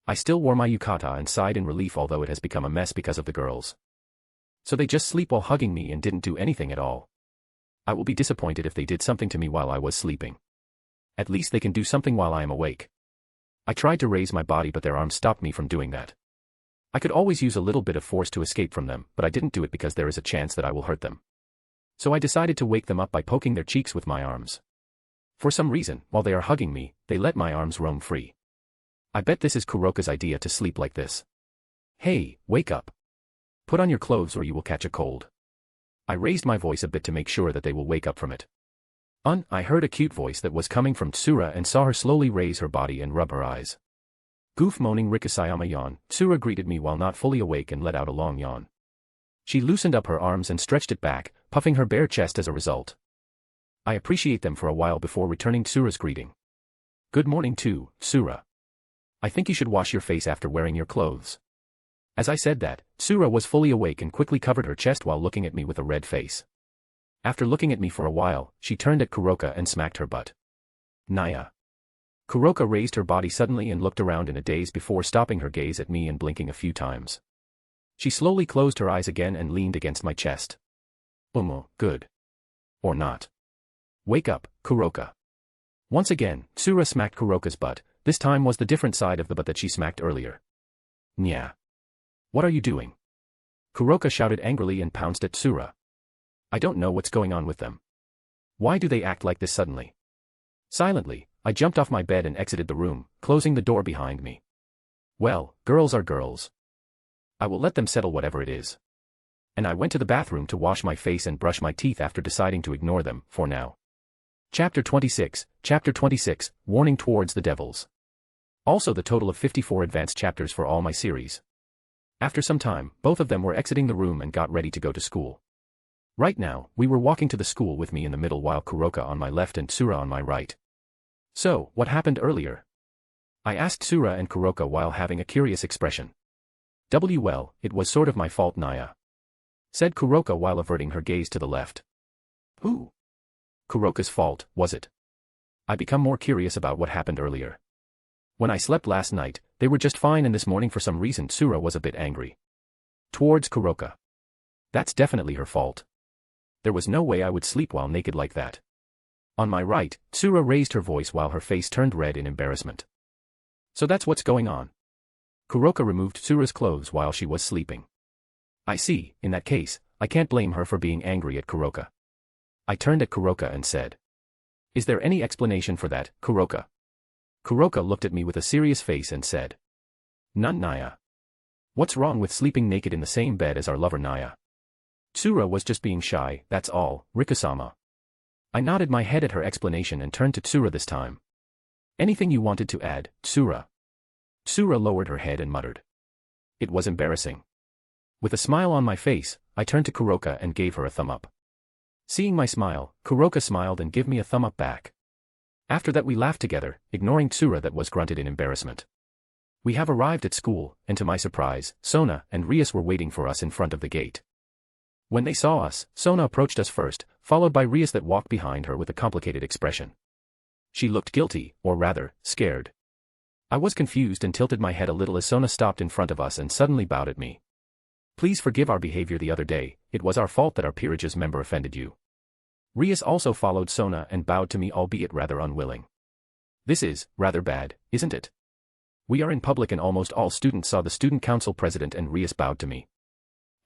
I still wore my yukata and sighed in relief, although it has become a mess because of the girls. So they just sleep while hugging me and didn't do anything at all. I will be disappointed if they did something to me while I was sleeping. At least they can do something while I am awake. I tried to raise my body, but their arms stopped me from doing that. I could always use a little bit of force to escape from them, but I didn't do it because there is a chance that I will hurt them. So I decided to wake them up by poking their cheeks with my arms. For some reason, while they are hugging me, they let my arms roam free. I bet this is Kuroka's idea to sleep like this. Hey, wake up. Put on your clothes or you will catch a cold. I raised my voice a bit to make sure that they will wake up from it. I heard a cute voice that was coming from Tsura and saw her slowly raise her body and rub her eyes. Goof moaning Rikasayama yawn, Tsura greeted me while not fully awake and let out a long yawn. She loosened up her arms and stretched it back, puffing her bare chest as a result. I appreciate them for a while before returning Tsura's greeting. Good morning too, Tsura. I think you should wash your face after wearing your clothes. As I said that, Tsura was fully awake and quickly covered her chest while looking at me with a red face. After looking at me for a while, she turned at Kuroka and smacked her butt. Naya. Kuroka raised her body suddenly and looked around in a daze before stopping her gaze at me and blinking a few times. She slowly closed her eyes again and leaned against my chest. Good. Or not. Wake up, Kuroka. Once again, Tsura smacked Kuroka's butt. This time was the different side of the butt that she smacked earlier. Nya. What are you doing? Kuroka shouted angrily and pounced at Tsura. I don't know what's going on with them. Why do they act like this suddenly? Silently, I jumped off my bed and exited the room, closing the door behind me. Well, girls are girls. I will let them settle whatever it is. And I went to the bathroom to wash my face and brush my teeth after deciding to ignore them, for now. Chapter 26, Warning Towards the Devils. Also the total of 54 advanced chapters for all my series. After some time, both of them were exiting the room and got ready to go to school. Right now, we were walking to the school with me in the middle while Kuroka on my left and Tsura on my right. So, what happened earlier? I asked Tsura and Kuroka while having a curious expression. Well, it was sort of my fault, Naya. Said Kuroka while averting her gaze to the left. Who? Kuroka's fault, was it? I become more curious about what happened earlier. When I slept last night, they were just fine, and this morning for some reason Tsura was a bit angry. Towards Kuroka. That's definitely her fault. There was no way I would sleep while naked like that. On my right, Tsura raised her voice while her face turned red in embarrassment. So that's what's going on. Kuroka removed Tsura's clothes while she was sleeping. I see, in that case, I can't blame her for being angry at Kuroka. I turned at Kuroka and said. Is there any explanation for that, Kuroka? Kuroka looked at me with a serious face and said. None, Naya. What's wrong with sleeping naked in the same bed as our lover Naya? Tsura was just being shy, that's all, Rikasama. I nodded my head at her explanation and turned to Tsura this time. Anything you wanted to add, Tsura? Tsura lowered her head and muttered. It was embarrassing. With a smile on my face, I turned to Kuroka and gave her a thumb up. Seeing my smile, Kuroka smiled and gave me a thumb up back. After that we laughed together, ignoring Tsura that was grunted in embarrassment. We have arrived at school, and to my surprise, Sona and Rias were waiting for us in front of the gate. When they saw us, Sona approached us first, followed by Rias that walked behind her with a complicated expression. She looked guilty, or rather, scared. I was confused and tilted my head a little as Sona stopped in front of us and suddenly bowed at me. Please forgive our behavior the other day, it was our fault that our peerage's member offended you. Rias also followed Sona and bowed to me, albeit rather unwilling. This is, rather bad, isn't it? We are in public and almost all students saw the student council president and Rias bowed to me.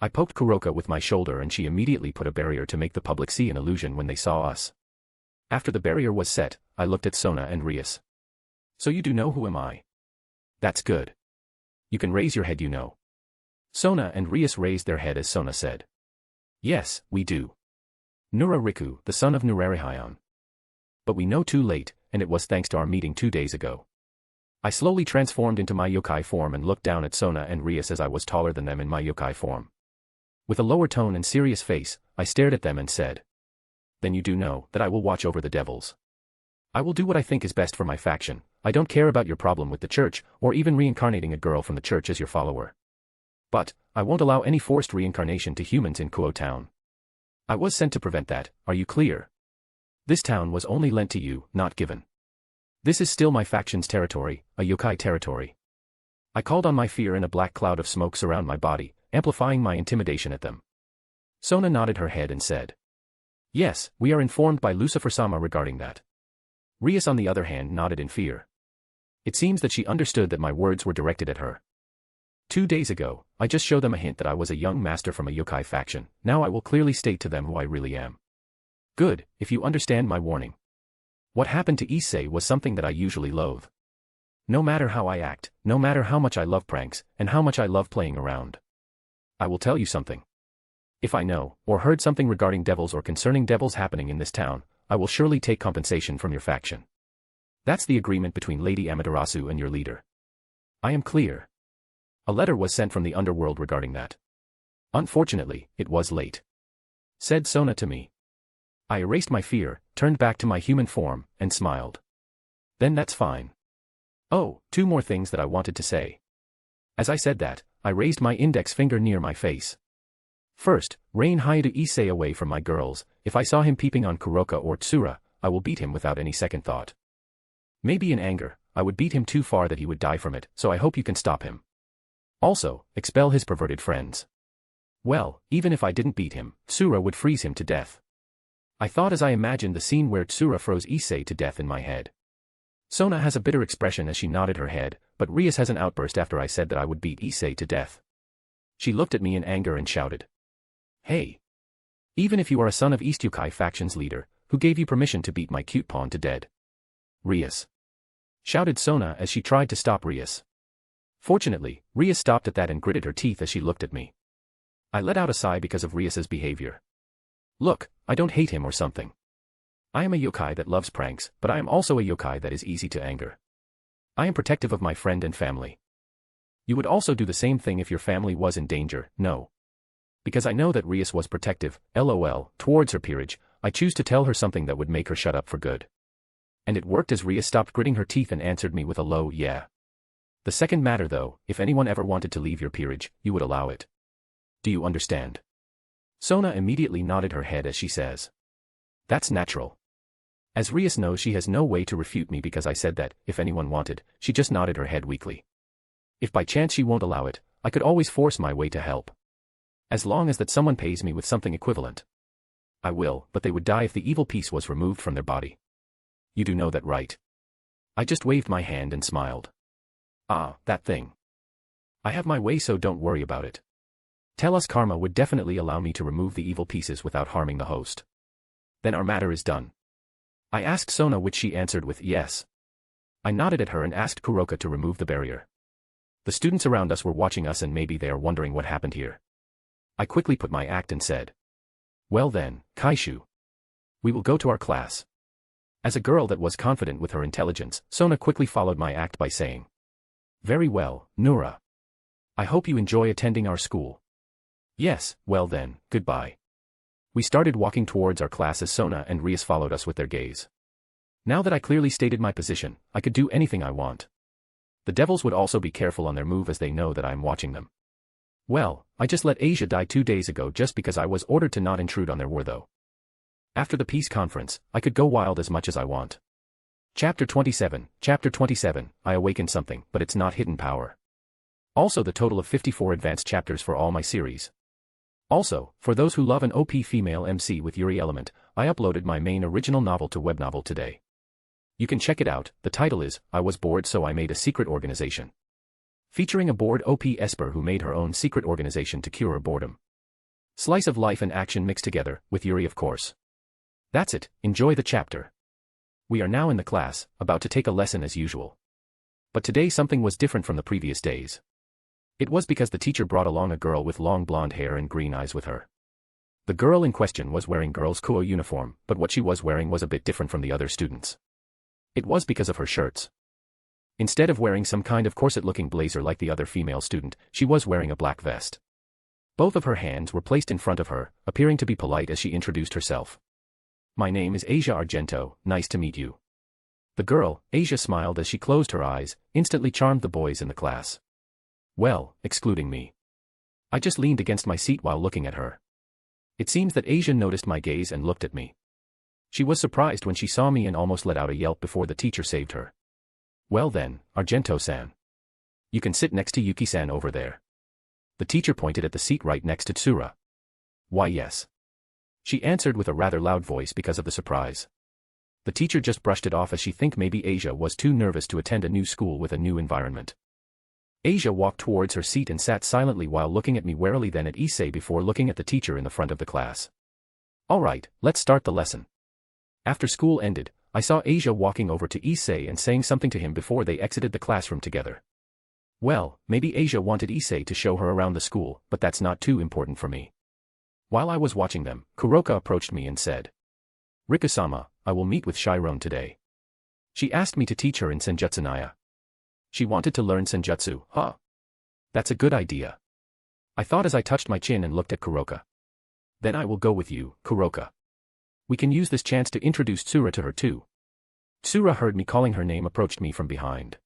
I poked Kuroka with my shoulder and she immediately put a barrier to make the public see an illusion when they saw us. After the barrier was set, I looked at Sona and Rias. So you do know who am I? That's good. You can raise your head, you know. Sona and Rias raised their head as Sona said. Yes, we do. Nurarihyon, the son of Nurarihyon. But we know too late, and it was thanks to our meeting 2 days ago. I slowly transformed into my yokai form and looked down at Sona and Rias as I was taller than them in my yokai form. With a lower tone and serious face, I stared at them and said. Then you do know that I will watch over the devils. I will do what I think is best for my faction. I don't care about your problem with the church, or even reincarnating a girl from the church as your follower. But, I won't allow any forced reincarnation to humans in Kuo Town. I was sent to prevent that, are you clear? This town was only lent to you, not given. This is still my faction's territory, a yokai territory. I called on my fear and a black cloud of smoke surround my body, amplifying my intimidation at them. Sona nodded her head and said. Yes, we are informed by Lucifer-sama regarding that. Rias on the other hand nodded in fear. It seems that she understood that my words were directed at her. 2 days ago, I just showed them a hint that I was a young master from a yokai faction. Now I will clearly state to them who I really am. Good, if you understand my warning. What happened to Issei was something that I usually loathe. No matter how I act, no matter how much I love pranks, and how much I love playing around. I will tell you something. If I know, or heard something regarding devils or concerning devils happening in this town, I will surely take compensation from your faction. That's the agreement between Lady Amaterasu and your leader. I am clear. A letter was sent from the underworld regarding that. Unfortunately, it was late. Said Sona to me. I erased my fear, turned back to my human form, and smiled. Then that's fine. Oh, 2 more things that I wanted to say. As I said that, I raised my index finger near my face. First, rein Hayato Issei away from my girls. If I saw him peeping on Kuroka or Tsura, I will beat him without any second thought. Maybe in anger, I would beat him too far that he would die from it, so I hope you can stop him. Also, expel his perverted friends. Well, even if I didn't beat him, Tsura would freeze him to death. I thought as I imagined the scene where Tsura froze Issei to death in my head. Sona has a bitter expression as she nodded her head, but Rias has an outburst after I said that I would beat Issei to death. She looked at me in anger and shouted. Hey! Even if you are a son of East Yokai faction's leader, who gave you permission to beat my cute pawn to dead? Rias! Shouted Sona as she tried to stop Rias. Fortunately, Rias stopped at that and gritted her teeth as she looked at me. I let out a sigh because of Rias's behavior. Look, I don't hate him or something. I am a yokai that loves pranks, but I am also a yokai that is easy to anger. I am protective of my friend and family. You would also do the same thing if your family was in danger, no? Because I know that Rias was protective, lol, towards her peerage, I choose to tell her something that would make her shut up for good. And it worked as Rias stopped gritting her teeth and answered me with a low yeah. The second matter though, if anyone ever wanted to leave your peerage, you would allow it. Do you understand? Sona immediately nodded her head as she says. That's natural. As Rias knows she has no way to refute me because I said that, if anyone wanted, she just nodded her head weakly. If by chance she won't allow it, I could always force my way to help. As long as that someone pays me with something equivalent. I will, but they would die if the evil piece was removed from their body. You do know that, right? I just waved my hand and smiled. Ah, that thing. I have my way, so don't worry about it. Tell us karma would definitely allow me to remove the evil pieces without harming the host. Then our matter is done. I asked Sona, which she answered with yes. I nodded at her and asked Kuroka to remove the barrier. The students around us were watching us and maybe they are wondering what happened here. I quickly put my act and said. Well then, Kaishu. We will go to our class. As a girl that was confident with her intelligence, Sona quickly followed my act by saying. Very well, Nura. I hope you enjoy attending our school. Yes, well then, goodbye. We started walking towards our class as Sona and Rias followed us with their gaze. Now that I clearly stated my position, I could do anything I want. The devils would also be careful on their move as they know that I am watching them. Well, I just let Asia die 2 days ago just because I was ordered to not intrude on their war though. After the peace conference, I could go wild as much as I want. Chapter 27, I awakened something, but it's not hidden power. Also the total of 54 advanced chapters for all my series. Also, for those who love an OP female MC with Yuri element, I uploaded my main original novel to Webnovel today. You can check it out. The title is, I Was Bored So I Made a Secret Organization. Featuring a bored OP Esper who made her own secret organization to cure her boredom. Slice of life and action mixed together, with Yuri of course. That's it, enjoy the chapter. We are now in the class, about to take a lesson as usual. But today something was different from the previous days. It was because the teacher brought along a girl with long blonde hair and green eyes with her. The girl in question was wearing girls' kuo uniform, but what she was wearing was a bit different from the other students. It was because of her shirts. Instead of wearing some kind of corset-looking blazer like the other female student, she was wearing a black vest. Both of her hands were placed in front of her, appearing to be polite as she introduced herself. My name is Asia Argento, nice to meet you. The girl, Asia, smiled as she closed her eyes, instantly charmed the boys in the class. Well, excluding me. I just leaned against my seat while looking at her. It seems that Asia noticed my gaze and looked at me. She was surprised when she saw me and almost let out a yelp before the teacher saved her. Well then, Argento-san. You can sit next to Yuki-san over there. The teacher pointed at the seat right next to Tsura. Why yes. She answered with a rather loud voice because of the surprise. The teacher just brushed it off as she think maybe Asia was too nervous to attend a new school with a new environment. Asia walked towards her seat and sat silently while looking at me warily, then at Issei before looking at the teacher in the front of the class. Alright, let's start the lesson. After school ended, I saw Asia walking over to Issei and saying something to him before they exited the classroom together. Well, maybe Asia wanted Issei to show her around the school, but that's not too important for me. While I was watching them, Kuroka approached me and said, Rika-sama, I will meet with Chiron today. She asked me to teach her in Senjutsu Naya. She wanted to learn Senjutsu, huh? That's a good idea. I thought as I touched my chin and looked at Kuroka. Then I will go with you, Kuroka. We can use this chance to introduce Tsura to her too. Tsura heard me calling her name, approached me from behind.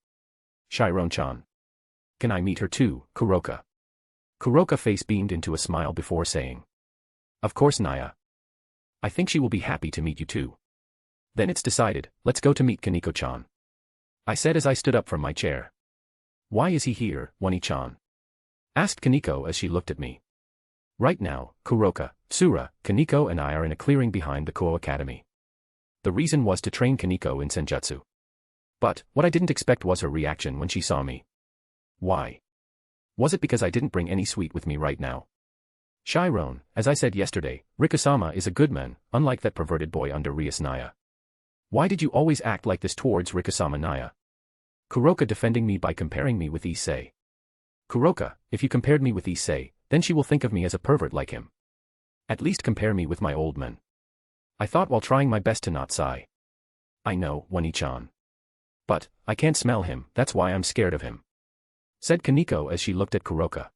Chiron-chan. Can I meet her too, Kuroka? Kuroka face beamed into a smile before saying. Of course, Naya. I think she will be happy to meet you too. Then it's decided, let's go to meet Kaneko-chan. I said as I stood up from my chair. Why is he here, Wani-chan? Asked Kaneko as she looked at me. Right now, Kuroka, Tsura, Kaneko and I are in a clearing behind the Kuo Academy. The reason was to train Kaneko in Senjutsu. But, what I didn't expect was her reaction when she saw me. Why? Was it because I didn't bring any sweet with me right now? Chiron, as I said yesterday, Rika-sama is a good man, unlike that perverted boy under Rias Naya. Why did you always act like this towards Rika-sama Naya? Kuroka defending me by comparing me with Issei. Kuroka, if you compared me with Issei, then she will think of me as a pervert like him. At least compare me with my old man. I thought while trying my best to not sigh. I know, Wani-chan. But, I can't smell him, that's why I'm scared of him. Said Kaneko as she looked at Kuroka.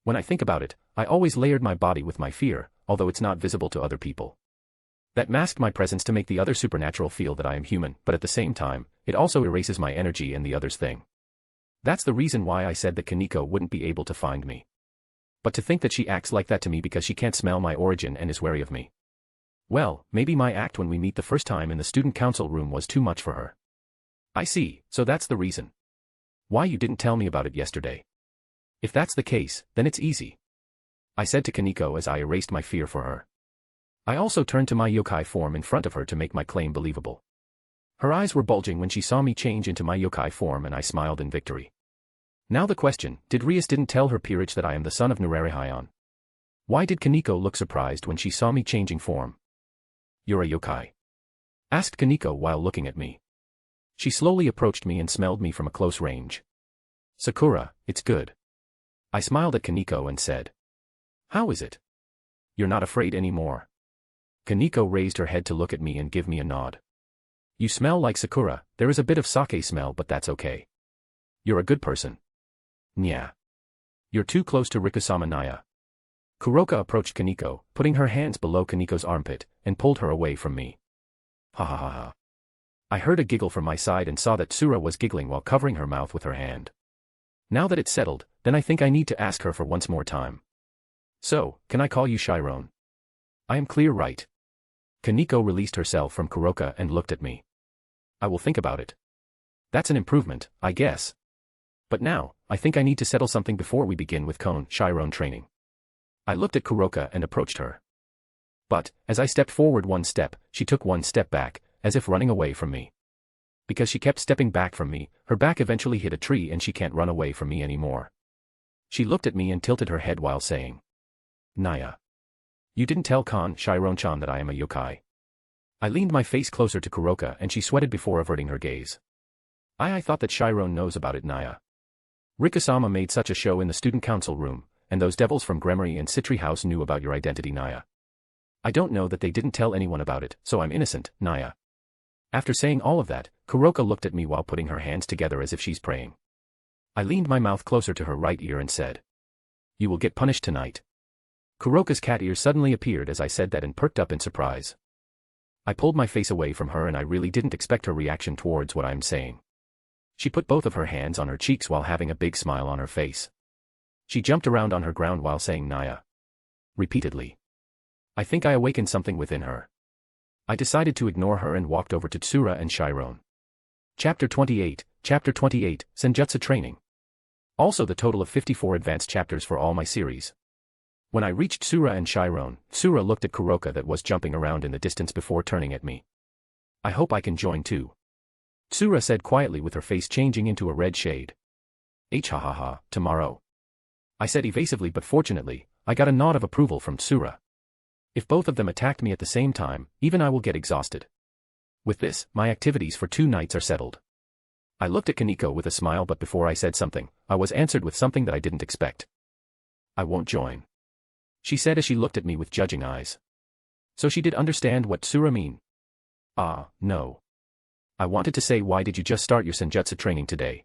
When I think about it, I always layered my body with my fear, although it's not visible to other people. That masked my presence to make the other supernatural feel that I am human, but at the same time, it also erases my energy and the others' thing. That's the reason why I said that Kaneko wouldn't be able to find me. But to think that she acts like that to me because she can't smell my origin and is wary of me. Well, maybe my act when we meet the first time in the student council room was too much for her. I see, so that's the reason. Why you didn't tell me about it yesterday? If that's the case, then it's easy. I said to Kaneko as I erased my fear for her. I also turned to my yokai form in front of her to make my claim believable. Her eyes were bulging when she saw me change into my yokai form and I smiled in victory. Now the question, did Rias didn't tell her peerage that I am the son of Nurarihyon? Why did Kaneko look surprised when she saw me changing form? You're a yokai? Asked Kaneko while looking at me. She slowly approached me and smelled me from a close range. Sakura, it's good. I smiled at Kaneko and said. How is it? You're not afraid anymore. Kaneko raised her head to look at me and give me a nod. You smell like Sakura, there is a bit of sake smell but that's okay. You're a good person. Nya. You're too close to Rika-sama Naya. Kuroka approached Kaneko, putting her hands below Kaneko's armpit, and pulled her away from me. Ha ha ha ha. I heard a giggle from my side and saw that Tsura was giggling while covering her mouth with her hand. Now that it's settled, then I think I need to ask her for once more time. So, can I call you Chiron? I am clear, right? Kaneko released herself from Kuroka and looked at me. I will think about it. That's an improvement, I guess. But now, I think I need to settle something before we begin with Chiron training. I looked at Kuroka and approached her. But, as I stepped forward one step, she took one step back, as if running away from me. Because she kept stepping back from me, her back eventually hit a tree and she can't run away from me anymore. She looked at me and tilted her head while saying, Naya. You didn't tell Chiron-chan that I am a yokai. I leaned my face closer to Kuroka and she sweated before averting her gaze. I thought that Chiron knows about it, Naya. Rikasama made such a show in the student council room, and those devils from Gremory and Citri House knew about your identity, Naya. I don't know that they didn't tell anyone about it, so I'm innocent, Naya. After saying all of that, Kuroka looked at me while putting her hands together as if she's praying. I leaned my mouth closer to her right ear and said, "You will get punished tonight." Kuroka's cat ear suddenly appeared as I said that and perked up in surprise. I pulled my face away from her and I really didn't expect her reaction towards what I'm saying. She put both of her hands on her cheeks while having a big smile on her face. She jumped around on her ground while saying Naya repeatedly. I think I awakened something within her. I decided to ignore her and walked over to Tsura and Chiron. Chapter 28, Senjutsu Training. Also the total of 54 advanced chapters for all my series. When I reached Tsura and Chiron, Tsura looked at Kuroka that was jumping around in the distance before turning at me. I hope I can join too. Tsura said quietly with her face changing into a red shade. Ha, tomorrow. I said evasively, but fortunately, I got a nod of approval from Tsura. If both of them attacked me at the same time, even I will get exhausted. With this, my activities for 2 nights are settled. I looked at Kaneko with a smile, but before I said something, I was answered with something that I didn't expect. I won't join, she said as she looked at me with judging eyes. So she did understand what Tsura mean. No. I wanted to say, why did you just start your senjutsu training today?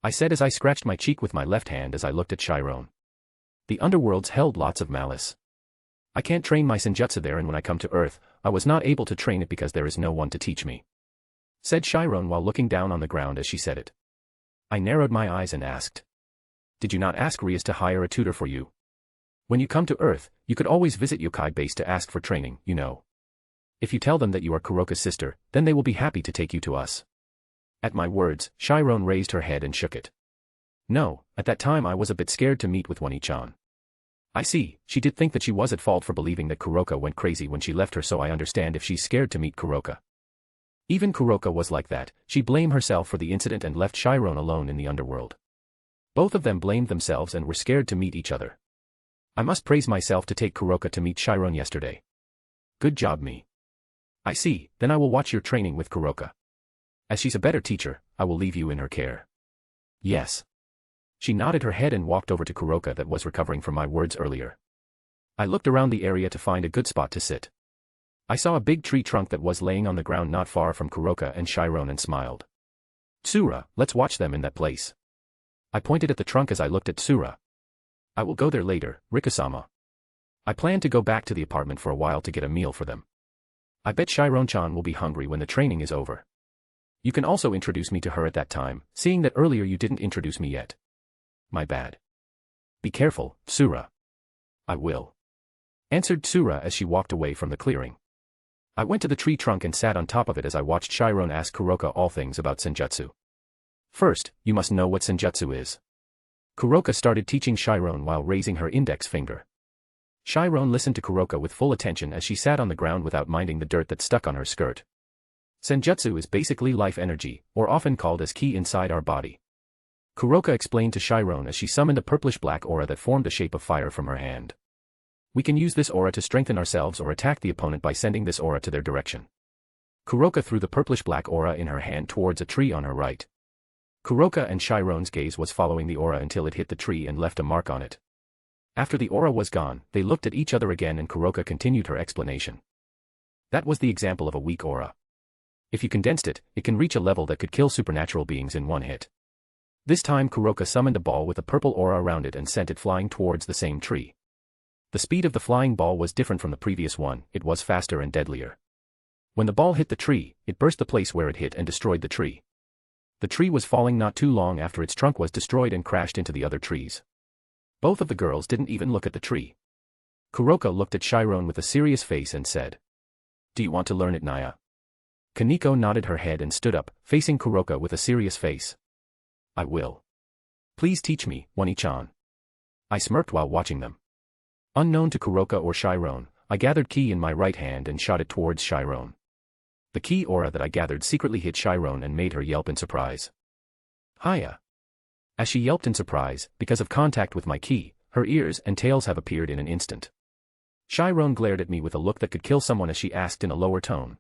I said as I scratched my cheek with my left hand as I looked at Chiron. The underworlds held lots of malice. I can't train my senjutsu there, and when I come to Earth, I was not able to train it because there is no one to teach me, said Chiron while looking down on the ground as she said it. I narrowed my eyes and asked, did you not ask Rias to hire a tutor for you? When you come to Earth, you could always visit yokai base to ask for training, you know. If you tell them that you are Kuroka's sister, then they will be happy to take you to us. At my words, Chiron raised her head and shook it. No, at that time I was a bit scared to meet with Wani-chan. I see, she did think that she was at fault for believing that Kuroka went crazy when she left her, so I understand if she's scared to meet Kuroka. Even Kuroka was like that, she blamed herself for the incident and left Chiron alone in the underworld. Both of them blamed themselves and were scared to meet each other. I must praise myself to take Kuroka to meet Chiron yesterday. Good job, me. I see, then I will watch your training with Kuroka. As she's a better teacher, I will leave you in her care. Yes. She nodded her head and walked over to Kuroka that was recovering from my words earlier. I looked around the area to find a good spot to sit. I saw a big tree trunk that was laying on the ground not far from Kuroka and Chiron and smiled. Tsura, let's watch them in that place. I pointed at the trunk as I looked at Tsura. I will go there later, Rikasama. I plan to go back to the apartment for a while to get a meal for them. I bet Chiron-chan will be hungry when the training is over. You can also introduce me to her at that time, seeing that earlier you didn't introduce me yet. My bad. Be careful, Tsura. I will, answered Tsura as she walked away from the clearing. I went to the tree trunk and sat on top of it as I watched Chiron ask Kuroka all things about senjutsu. First, you must know what senjutsu is. Kuroka started teaching Chiron while raising her index finger. Chiron listened to Kuroka with full attention as she sat on the ground without minding the dirt that stuck on her skirt. Senjutsu is basically life energy, or often called as ki inside our body. Kuroka explained to Chiron as she summoned a purplish-black aura that formed the shape of fire from her hand. We can use this aura to strengthen ourselves or attack the opponent by sending this aura to their direction. Kuroka threw the purplish-black aura in her hand towards a tree on her right. Kuroka and Chiron's gaze was following the aura until it hit the tree and left a mark on it. After the aura was gone, they looked at each other again and Kuroka continued her explanation. That was the example of a weak aura. If you condensed it, it can reach a level that could kill supernatural beings in one hit. This time Kuroka summoned a ball with a purple aura around it and sent it flying towards the same tree. The speed of the flying ball was different from the previous one, it was faster and deadlier. When the ball hit the tree, it burst the place where it hit and destroyed the tree. The tree was falling not too long after its trunk was destroyed and crashed into the other trees. Both of the girls didn't even look at the tree. Kuroka looked at Chiron with a serious face and said, "Do you want to learn it, Naya?" Kaneko nodded her head and stood up, facing Kuroka with a serious face. "I will. Please teach me, Wani-chan." I smirked while watching them. Unknown to Kuroka or Chiron, I gathered ki in my right hand and shot it towards Chiron. The ki aura that I gathered secretly hit Chiron and made her yelp in surprise. "Hiya!" As she yelped in surprise, because of contact with my ki, her ears and tails have appeared in an instant. Chiron glared at me with a look that could kill someone as she asked in a lower tone.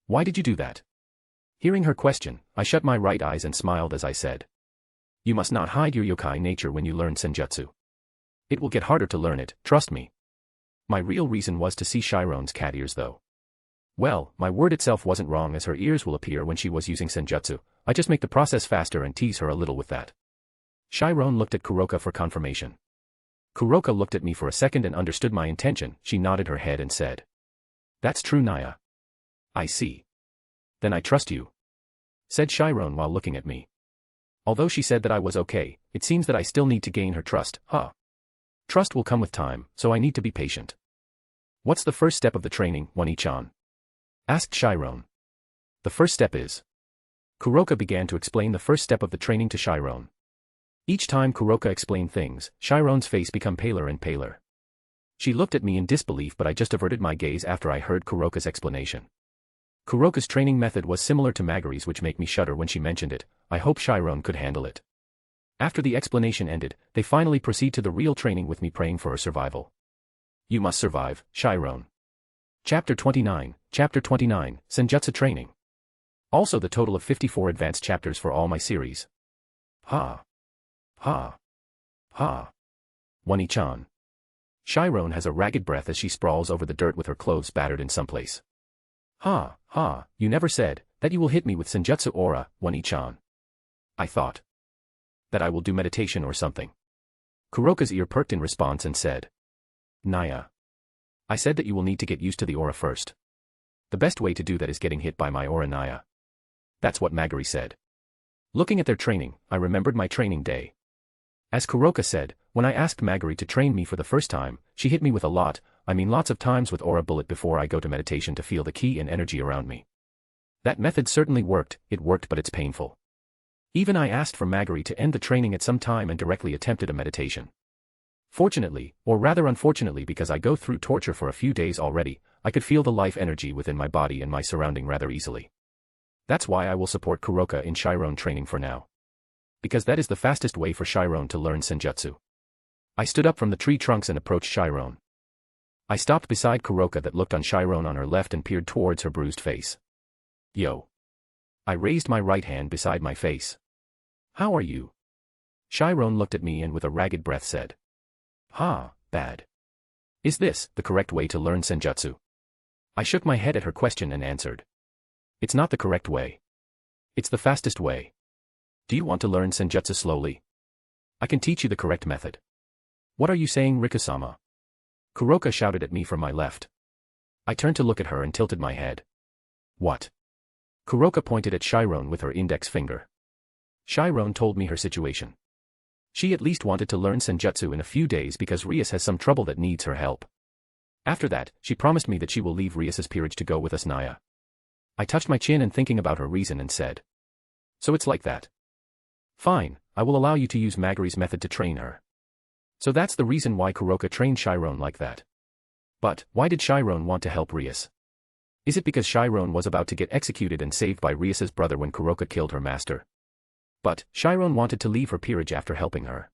Why did you do that? Hearing her question, I shut my right eyes and smiled as I said. You must not hide your yokai nature when you learn senjutsu. It will get harder to learn it, trust me. My real reason was to see Chiron's cat ears though. Well, my word itself wasn't wrong as her ears will appear when she was using senjutsu, I just make the process faster and tease her a little with that. Chiron looked at Kuroka for confirmation. Kuroka looked at me for a second and understood my intention, she nodded her head and said. That's true, Naya. I see. Then I trust you, said Chiron while looking at me. Although she said that I was okay, it seems that I still need to gain her trust, huh? Trust will come with time, so I need to be patient. What's the first step of the training, Wani-chan? Asked Chiron. The first step is. Kuroka began to explain the first step of the training to Chiron. Each time Kuroka explained things, Chiron's face became paler and paler. She looked at me in disbelief, but I just averted my gaze after I heard Kuroka's explanation. Kuroka's training method was similar to Magari's, which made me shudder when she mentioned it. I hope Chiron could handle it. After the explanation ended, they finally proceed to the real training with me praying for her survival. You must survive, Chiron. Chapter 29, Senjutsu Training. Also the total of 54 advanced chapters for all my series. Ha. Ha. Ha. Wani-chan. Chiron has a ragged breath as she sprawls over the dirt with her clothes battered in some place. Ha, ha, you never said that you will hit me with senjutsu aura, Wani-chan. I thought that I will do meditation or something. Kuroka's ear perked in response and said. Naya. I said that you will need to get used to the aura first. The best way to do that is getting hit by my aura, Naya. That's what Magari said. Looking at their training, I remembered my training day. As Kuroka said, when I asked Magari to train me for the first time, she hit me with lots of times with aura bullet before I go to meditation to feel the ki and energy around me. That method certainly worked, but it's painful. Even I asked for Magari to end the training at some time and directly attempted a meditation. Fortunately, or rather unfortunately, because I go through torture for a few days already, I could feel the life energy within my body and my surrounding rather easily. That's why I will support Kuroka in Chiron training for now. Because that is the fastest way for Chiron to learn senjutsu. I stood up from the tree trunks and approached Chiron. I stopped beside Kuroka that looked on Chiron on her left and peered towards her bruised face. Yo. I raised my right hand beside my face. How are you? Chiron looked at me and with a ragged breath said. Ha, bad. Is this the correct way to learn senjutsu? I shook my head at her question and answered. It's not the correct way. It's the fastest way. Do you want to learn senjutsu slowly? I can teach you the correct method. What are you saying, Riku-sama? Kuroka shouted at me from my left. I turned to look at her and tilted my head. What? Kuroka pointed at Chiron with her index finger. Chiron told me her situation. She at least wanted to learn senjutsu in a few days because Rias has some trouble that needs her help. After that, she promised me that she will leave Rias's peerage to go with us, Naya. I touched my chin and thinking about her reason and said. So it's like that. Fine, I will allow you to use Magari's method to train her. So that's the reason why Kuroka trained Chiron like that. But, why did Chiron want to help Rias? Is it because Chiron was about to get executed and saved by Rias's brother when Kuroka killed her master? But, Chiron wanted to leave her peerage after helping her.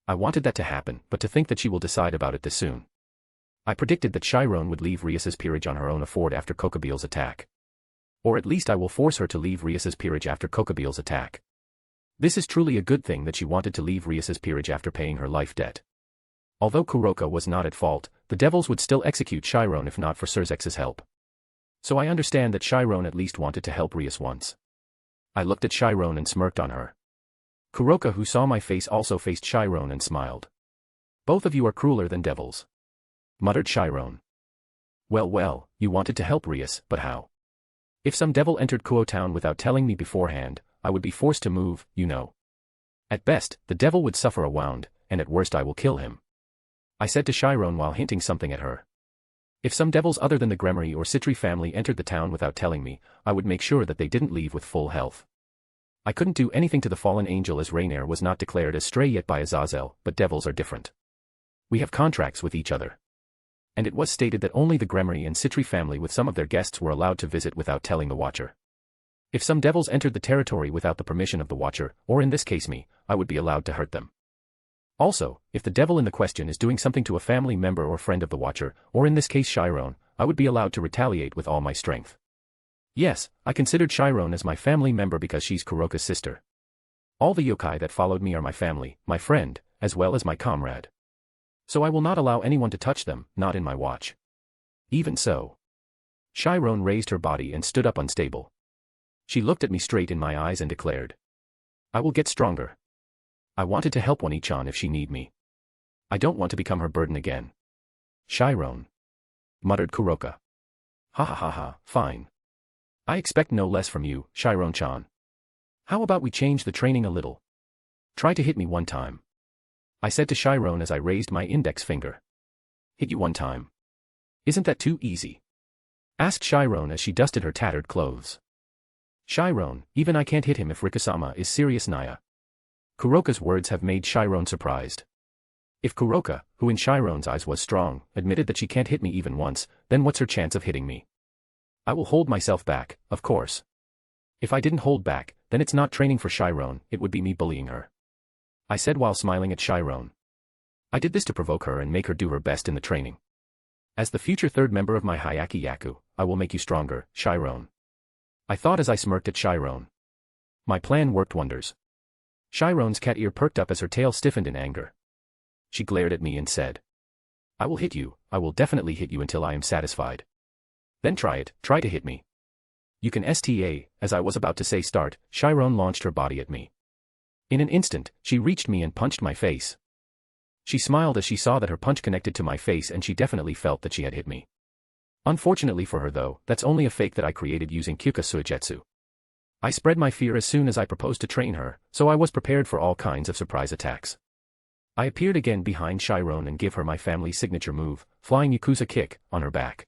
I wanted that to happen, but to think that she will decide about it this soon. I predicted that Chiron would leave Rias's peerage on her own accord after Kokobeel's attack. Or at least I will force her to leave Rias's peerage after Kokobeel's attack. This is truly a good thing that she wanted to leave Rias's peerage after paying her life debt. Although Kuroka was not at fault, the devils would still execute Chiron if not for Surzex's help. So I understand that Chiron at least wanted to help Rias once. I looked at Chiron and smirked on her. Kuroka, who saw my face, also faced Chiron and smiled. Both of you are crueler than devils, muttered Chiron. Well, you wanted to help Rias, but how? If some devil entered Kuo town without telling me beforehand, I would be forced to move, you know. At best, the devil would suffer a wound, and at worst I will kill him. I said to Chiron while hinting something at her. If some devils other than the Gremory or Citri family entered the town without telling me, I would make sure that they didn't leave with full health. I couldn't do anything to the fallen angel as Rainier was not declared as stray yet by Azazel, but devils are different. We have contracts with each other. And it was stated that only the Gremory and Citri family with some of their guests were allowed to visit without telling the Watcher. If some devils entered the territory without the permission of the Watcher, or in this case me, I would be allowed to hurt them. Also, if the devil in the question is doing something to a family member or friend of the watcher, or in this case Chiron, I would be allowed to retaliate with all my strength. Yes, I considered Chiron as my family member because she's Kuroka's sister. All the yokai that followed me are my family, my friend, as well as my comrade. So I will not allow anyone to touch them, not in my watch. Even so. Chiron raised her body and stood up unstable. She looked at me straight in my eyes and declared, I will get stronger. I wanted to help One-chan if she need me. I don't want to become her burden again. Chiron, muttered Kuroka. Ha ha ha ha, fine. I expect no less from you, Chiron-chan. How about we change the training a little? Try to hit me one time. I said to Chiron as I raised my index finger. Hit you one time. Isn't that too easy? Asked Chiron as she dusted her tattered clothes. Chiron, even I can't hit him if Rikasama is serious, Naya. Kuroka's words have made Chiron surprised. If Kuroka, who in Chiron's eyes was strong, admitted that she can't hit me even once, then what's her chance of hitting me? I will hold myself back, of course. If I didn't hold back, then it's not training for Chiron, it would be me bullying her. I said while smiling at Chiron. I did this to provoke her and make her do her best in the training. As the future third member of my Hyaki Yaku, I will make you stronger, Chiron. I thought as I smirked at Chiron. My plan worked wonders. Chiron's cat ear perked up as her tail stiffened in anger. She glared at me and said, I will hit you, I will definitely hit you until I am satisfied. Then try it, try to hit me. You can sta, as I was about to say start, Chiron launched her body at me. In an instant, she reached me and punched my face. She smiled as she saw that her punch connected to my face and she definitely felt that she had hit me. Unfortunately for her though, that's only a fake that I created using Kyuka Suigetsu. I spread my fear as soon as I proposed to train her, so I was prepared for all kinds of surprise attacks. I appeared again behind Chiron and give her my family signature move, flying Yakuza kick, on her back.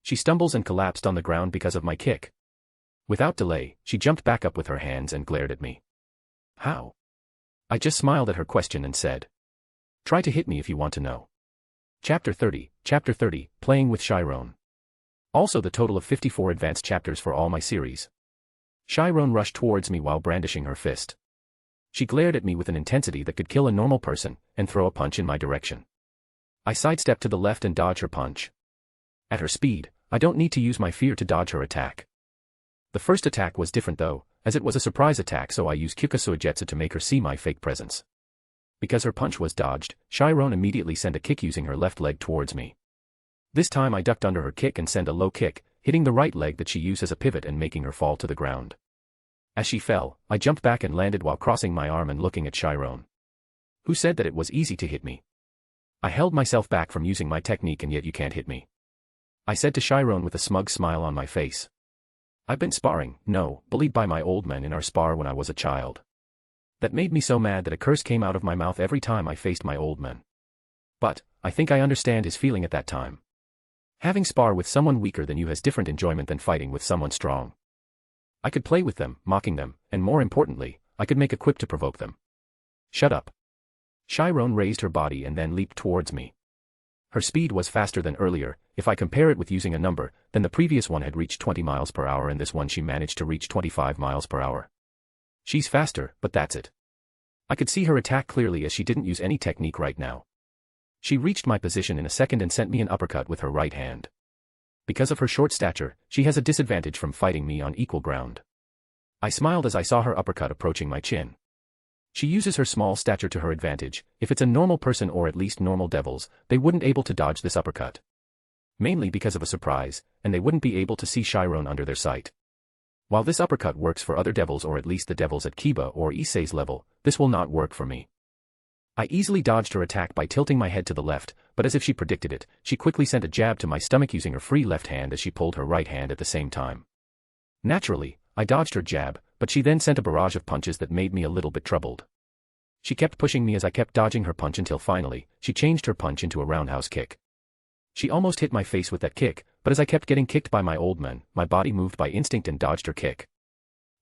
She stumbles and collapsed on the ground because of my kick. Without delay, she jumped back up with her hands and glared at me. How? I just smiled at her question and said, try to hit me if you want to know. Chapter 30, Playing with Chiron. Also the total of 54 advanced chapters for all my series. Chiron rushed towards me while brandishing her fist. She glared at me with an intensity that could kill a normal person, and throw a punch in my direction. I sidestepped to the left and dodged her punch. At her speed, I don't need to use my fear to dodge her attack. The first attack was different though, as it was a surprise attack, so I used Kyuka Suigetsu to make her see my fake presence. Because her punch was dodged, Chiron immediately sent a kick using her left leg towards me. This time I ducked under her kick and sent a low kick, hitting the right leg that she used as a pivot and making her fall to the ground. As she fell, I jumped back and landed while crossing my arm and looking at Chiron. Who said that it was easy to hit me? I held myself back from using my technique and yet you can't hit me. I said to Chiron with a smug smile on my face. I've been sparring, no, bullied by my old man in our spar when I was a child. That made me so mad that a curse came out of my mouth every time I faced my old man. But, I think I understand his feeling at that time. Having spar with someone weaker than you has different enjoyment than fighting with someone strong. I could play with them, mocking them, and more importantly, I could make a quip to provoke them. Shut up. Chiron raised her body and then leaped towards me. Her speed was faster than earlier. If I compare it with using a number, then the previous one had reached 20 miles per hour and this one she managed to reach 25 miles per hour. She's faster, but that's it. I could see her attack clearly as she didn't use any technique right now. She reached my position in a second and sent me an uppercut with her right hand. Because of her short stature, she has a disadvantage from fighting me on equal ground. I smiled as I saw her uppercut approaching my chin. She uses her small stature to her advantage. If it's a normal person or at least normal devils, they wouldn't able to dodge this uppercut. Mainly because of a surprise, and they wouldn't be able to see Chiron under their sight. While this uppercut works for other devils or at least the devils at Kiba or Issei's level, this will not work for me. I easily dodged her attack by tilting my head to the left, but as if she predicted it, she quickly sent a jab to my stomach using her free left hand as she pulled her right hand at the same time. Naturally, I dodged her jab, but she then sent a barrage of punches that made me a little bit troubled. She kept pushing me as I kept dodging her punch until finally, she changed her punch into a roundhouse kick. She almost hit my face with that kick, but as I kept getting kicked by my old man, my body moved by instinct and dodged her kick.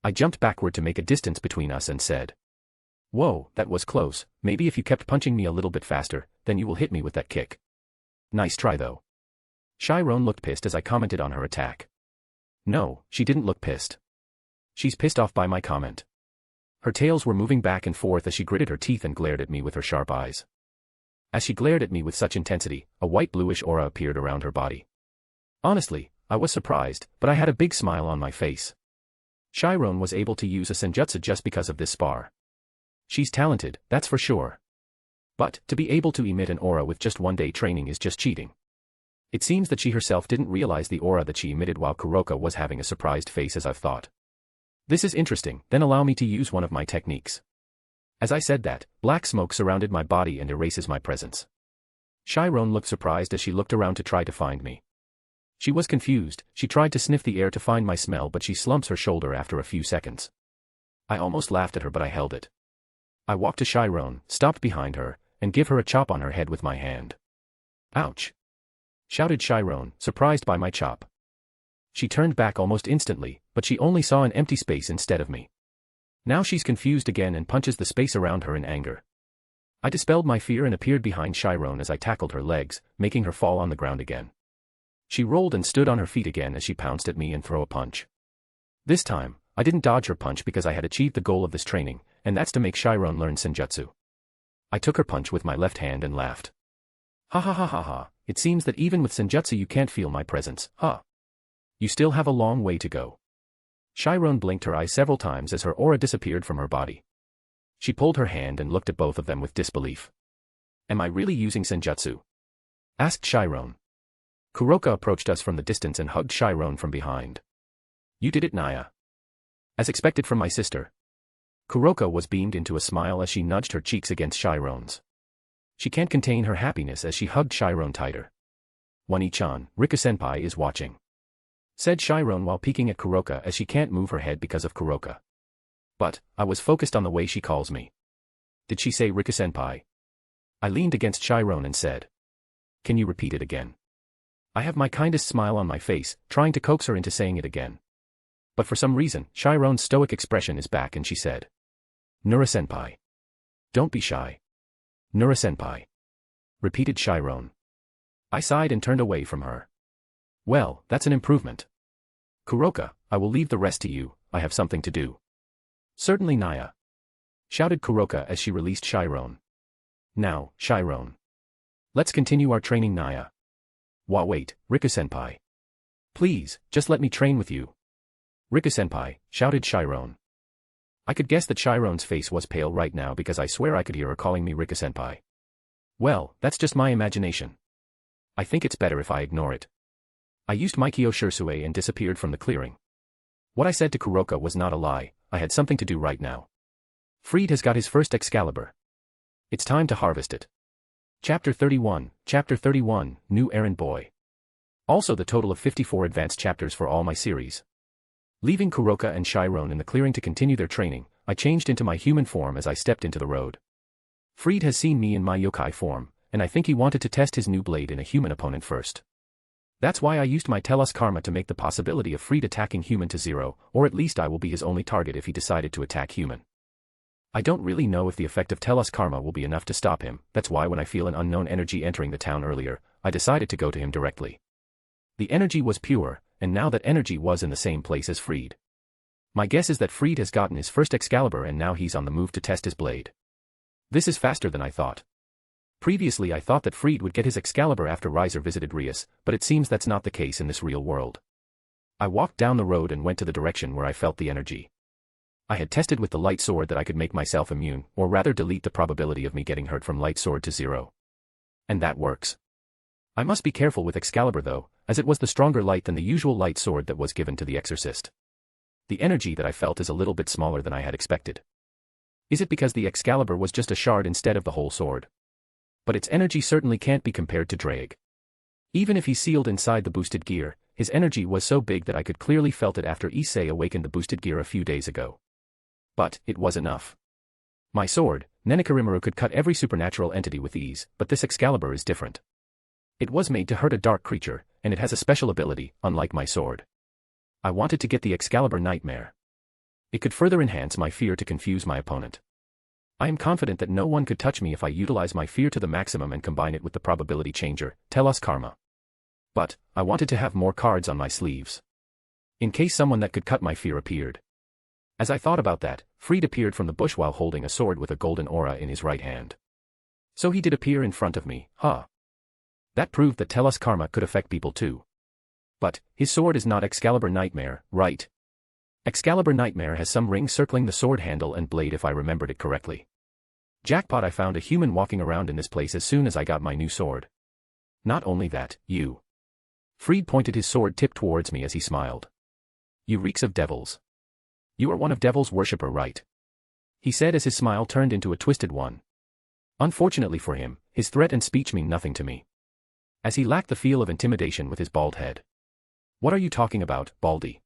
I jumped backward to make a distance between us and said, "Whoa, that was close. Maybe if you kept punching me a little bit faster, then you will hit me with that kick." Nice try though. Chiron looked pissed as I commented on her attack. No, she didn't look pissed. She's pissed off by my comment. Her tails were moving back and forth as she gritted her teeth and glared at me with her sharp eyes. As she glared at me with such intensity, a white-bluish aura appeared around her body. Honestly, I was surprised, but I had a big smile on my face. Chiron was able to use a senjutsu just because of this spar. She's talented, that's for sure. But, to be able to emit an aura with just 1 day training is just cheating. It seems that she herself didn't realize the aura that she emitted while Kuroka was having a surprised face as I've thought. This is interesting, then allow me to use one of my techniques. As I said that, black smoke surrounded my body and erases my presence. Chiron looked surprised as she looked around to try to find me. She was confused, she tried to sniff the air to find my smell but she slumps her shoulder after a few seconds. I almost laughed at her but I held it. I walked to Chiron, stopped behind her, and give her a chop on her head with my hand. Ouch! Shouted Chiron, surprised by my chop. She turned back almost instantly, but she only saw an empty space instead of me. Now she's confused again and punches the space around her in anger. I dispelled my fear and appeared behind Chiron as I tackled her legs, making her fall on the ground again. She rolled and stood on her feet again as she pounced at me and threw a punch. This time, I didn't dodge her punch because I had achieved the goal of this training, and that's to make Chiron learn senjutsu. I took her punch with my left hand and laughed. Ha ha ha ha ha, it seems that even with senjutsu you can't feel my presence, huh? You still have a long way to go. Chiron blinked her eyes several times as her aura disappeared from her body. She pulled her hand and looked at both of them with disbelief. Am I really using senjutsu? Asked Chiron. Kuroka approached us from the distance and hugged Chiron from behind. You did it, Naya. As expected from my sister. Kuroka was beamed into a smile as she nudged her cheeks against Chiron's. She can't contain her happiness as she hugged Chiron tighter. Wani-chan, Rika-senpai is watching. Said Chiron while peeking at Kuroka as she can't move her head because of Kuroka. But, I was focused on the way she calls me. Did she say Rika-senpai? I leaned against Chiron and said. Can you repeat it again? I have my kindest smile on my face, trying to coax her into saying it again. But for some reason, Chiron's stoic expression is back and she said. Nura-senpai. Don't be shy. Nura-senpai. Repeated Chiron. I sighed and turned away from her. Well, that's an improvement. Kuroka, I will leave the rest to you, I have something to do. Certainly, Naya. Shouted Kuroka as she released Chiron. Now, Chiron. Let's continue our training, Naya. Wait, Rika-senpai. Please, just let me train with you. Rika-senpai, shouted Chiron. I could guess that Chiron's face was pale right now because I swear I could hear her calling me Rika-senpai. Well, that's just my imagination. I think it's better if I ignore it. I used Maikyo Shirsue and disappeared from the clearing. What I said to Kuroka was not a lie, I had something to do right now. Freed has got his first Excalibur. It's time to harvest it. Chapter 31, New Errand Boy. Also the total of 54 advanced chapters for all my series. Leaving Kuroka and Chiron in the clearing to continue their training, I changed into my human form as I stepped into the road. Freed has seen me in my yokai form, and I think he wanted to test his new blade in a human opponent first. That's why I used my Telos Karma to make the possibility of Freed attacking human to zero, or at least I will be his only target if he decided to attack human. I don't really know if the effect of Telos Karma will be enough to stop him, that's why when I feel an unknown energy entering the town earlier, I decided to go to him directly. The energy was pure, and now that energy was in the same place as Freed. My guess is that Freed has gotten his first Excalibur and now he's on the move to test his blade. This is faster than I thought. Previously I thought that Freed would get his Excalibur after Riser visited Rias, but it seems that's not the case in this real world. I walked down the road and went to the direction where I felt the energy. I had tested with the light sword that I could make myself immune, or rather delete the probability of me getting hurt from light sword to zero. And that works. I must be careful with Excalibur though, as it was the stronger light than the usual light sword that was given to the Exorcist. The energy that I felt is a little bit smaller than I had expected. Is it because the Excalibur was just a shard instead of the whole sword? But its energy certainly can't be compared to Drake. Even if he's sealed inside the boosted gear, his energy was so big that I could clearly felt it after Issei awakened the boosted gear a few days ago. But, it was enough. My sword, Nenekarimaru, could cut every supernatural entity with ease, but this Excalibur is different. It was made to hurt a dark creature, and it has a special ability, unlike my sword. I wanted to get the Excalibur Nightmare. It could further enhance my fear to confuse my opponent. I am confident that no one could touch me if I utilize my fear to the maximum and combine it with the probability changer, Telos Karma. But, I wanted to have more cards on my sleeves. In case someone that could cut my fear appeared. As I thought about that, Fried appeared from the bush while holding a sword with a golden aura in his right hand. So he did appear in front of me, huh? That proved that Tellus karma could affect people too. But, his sword is not Excalibur Nightmare, right? Excalibur Nightmare has some rings circling the sword handle and blade if I remembered it correctly. Jackpot, I found a human walking around in this place as soon as I got my new sword. Not only that, you. Fried pointed his sword tip towards me as he smiled. You reeks of devils. You are one of Devil's worshipper, right? He said as his smile turned into a twisted one. Unfortunately for him, his threat and speech mean nothing to me, as he lacked the feel of intimidation with his bald head. What are you talking about, Baldy?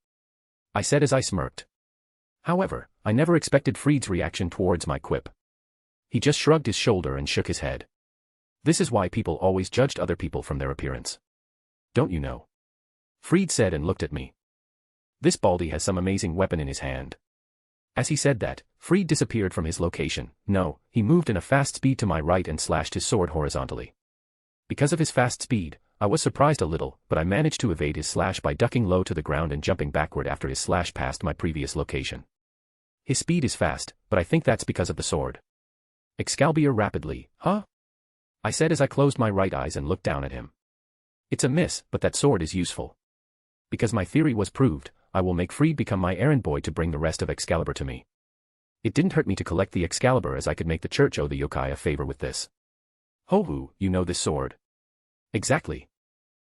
I said as I smirked. However, I never expected Fried's reaction towards my quip. He just shrugged his shoulder and shook his head. This is why people always judged other people from their appearance. Don't you know? Fried said and looked at me. This Baldy has some amazing weapon in his hand. As he said that, Fried disappeared from his location. No, he moved in a fast speed to my right and slashed his sword horizontally. Because of his fast speed, I was surprised a little, but I managed to evade his slash by ducking low to the ground and jumping backward after his slash passed my previous location. His speed is fast, but I think that's because of the sword. Excalibur rapidly, huh? I said as I closed my right eyes and looked down at him. It's a miss, but that sword is useful. Because my theory was proved, I will make Fried become my errand boy to bring the rest of Excalibur to me. It didn't hurt me to collect the Excalibur as I could make the church owe the yokai a favor with this. Ho-hoo, you know this sword? Exactly.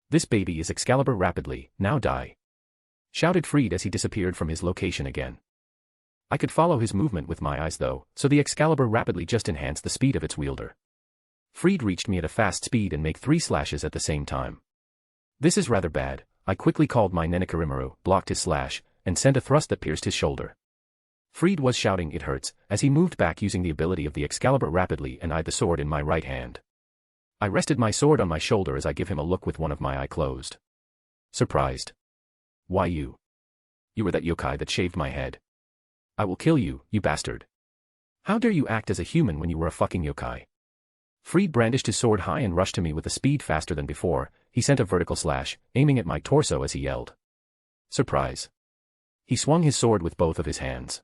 This baby is Excalibur rapidly, now die. Shouted Fried as he disappeared from his location again. I could follow his movement with my eyes though, so the Excalibur rapidly just enhanced the speed of its wielder. Fried reached me at a fast speed and make 3 slashes at the same time. This is rather bad. I quickly called my Nenekarimaru, blocked his slash, and sent a thrust that pierced his shoulder. Fried was shouting it hurts, as he moved back using the ability of the Excalibur rapidly and eyed the sword in my right hand. I rested my sword on my shoulder as I give him a look with one of my eye closed. Surprised. Why you? You were that yokai that shaved my head. I will kill you, you bastard. How dare you act as a human when you were a fucking yokai? Fried brandished his sword high and rushed to me with a speed faster than before. He sent a vertical slash, aiming at my torso as he yelled. Surprise. He swung his sword with both of his hands.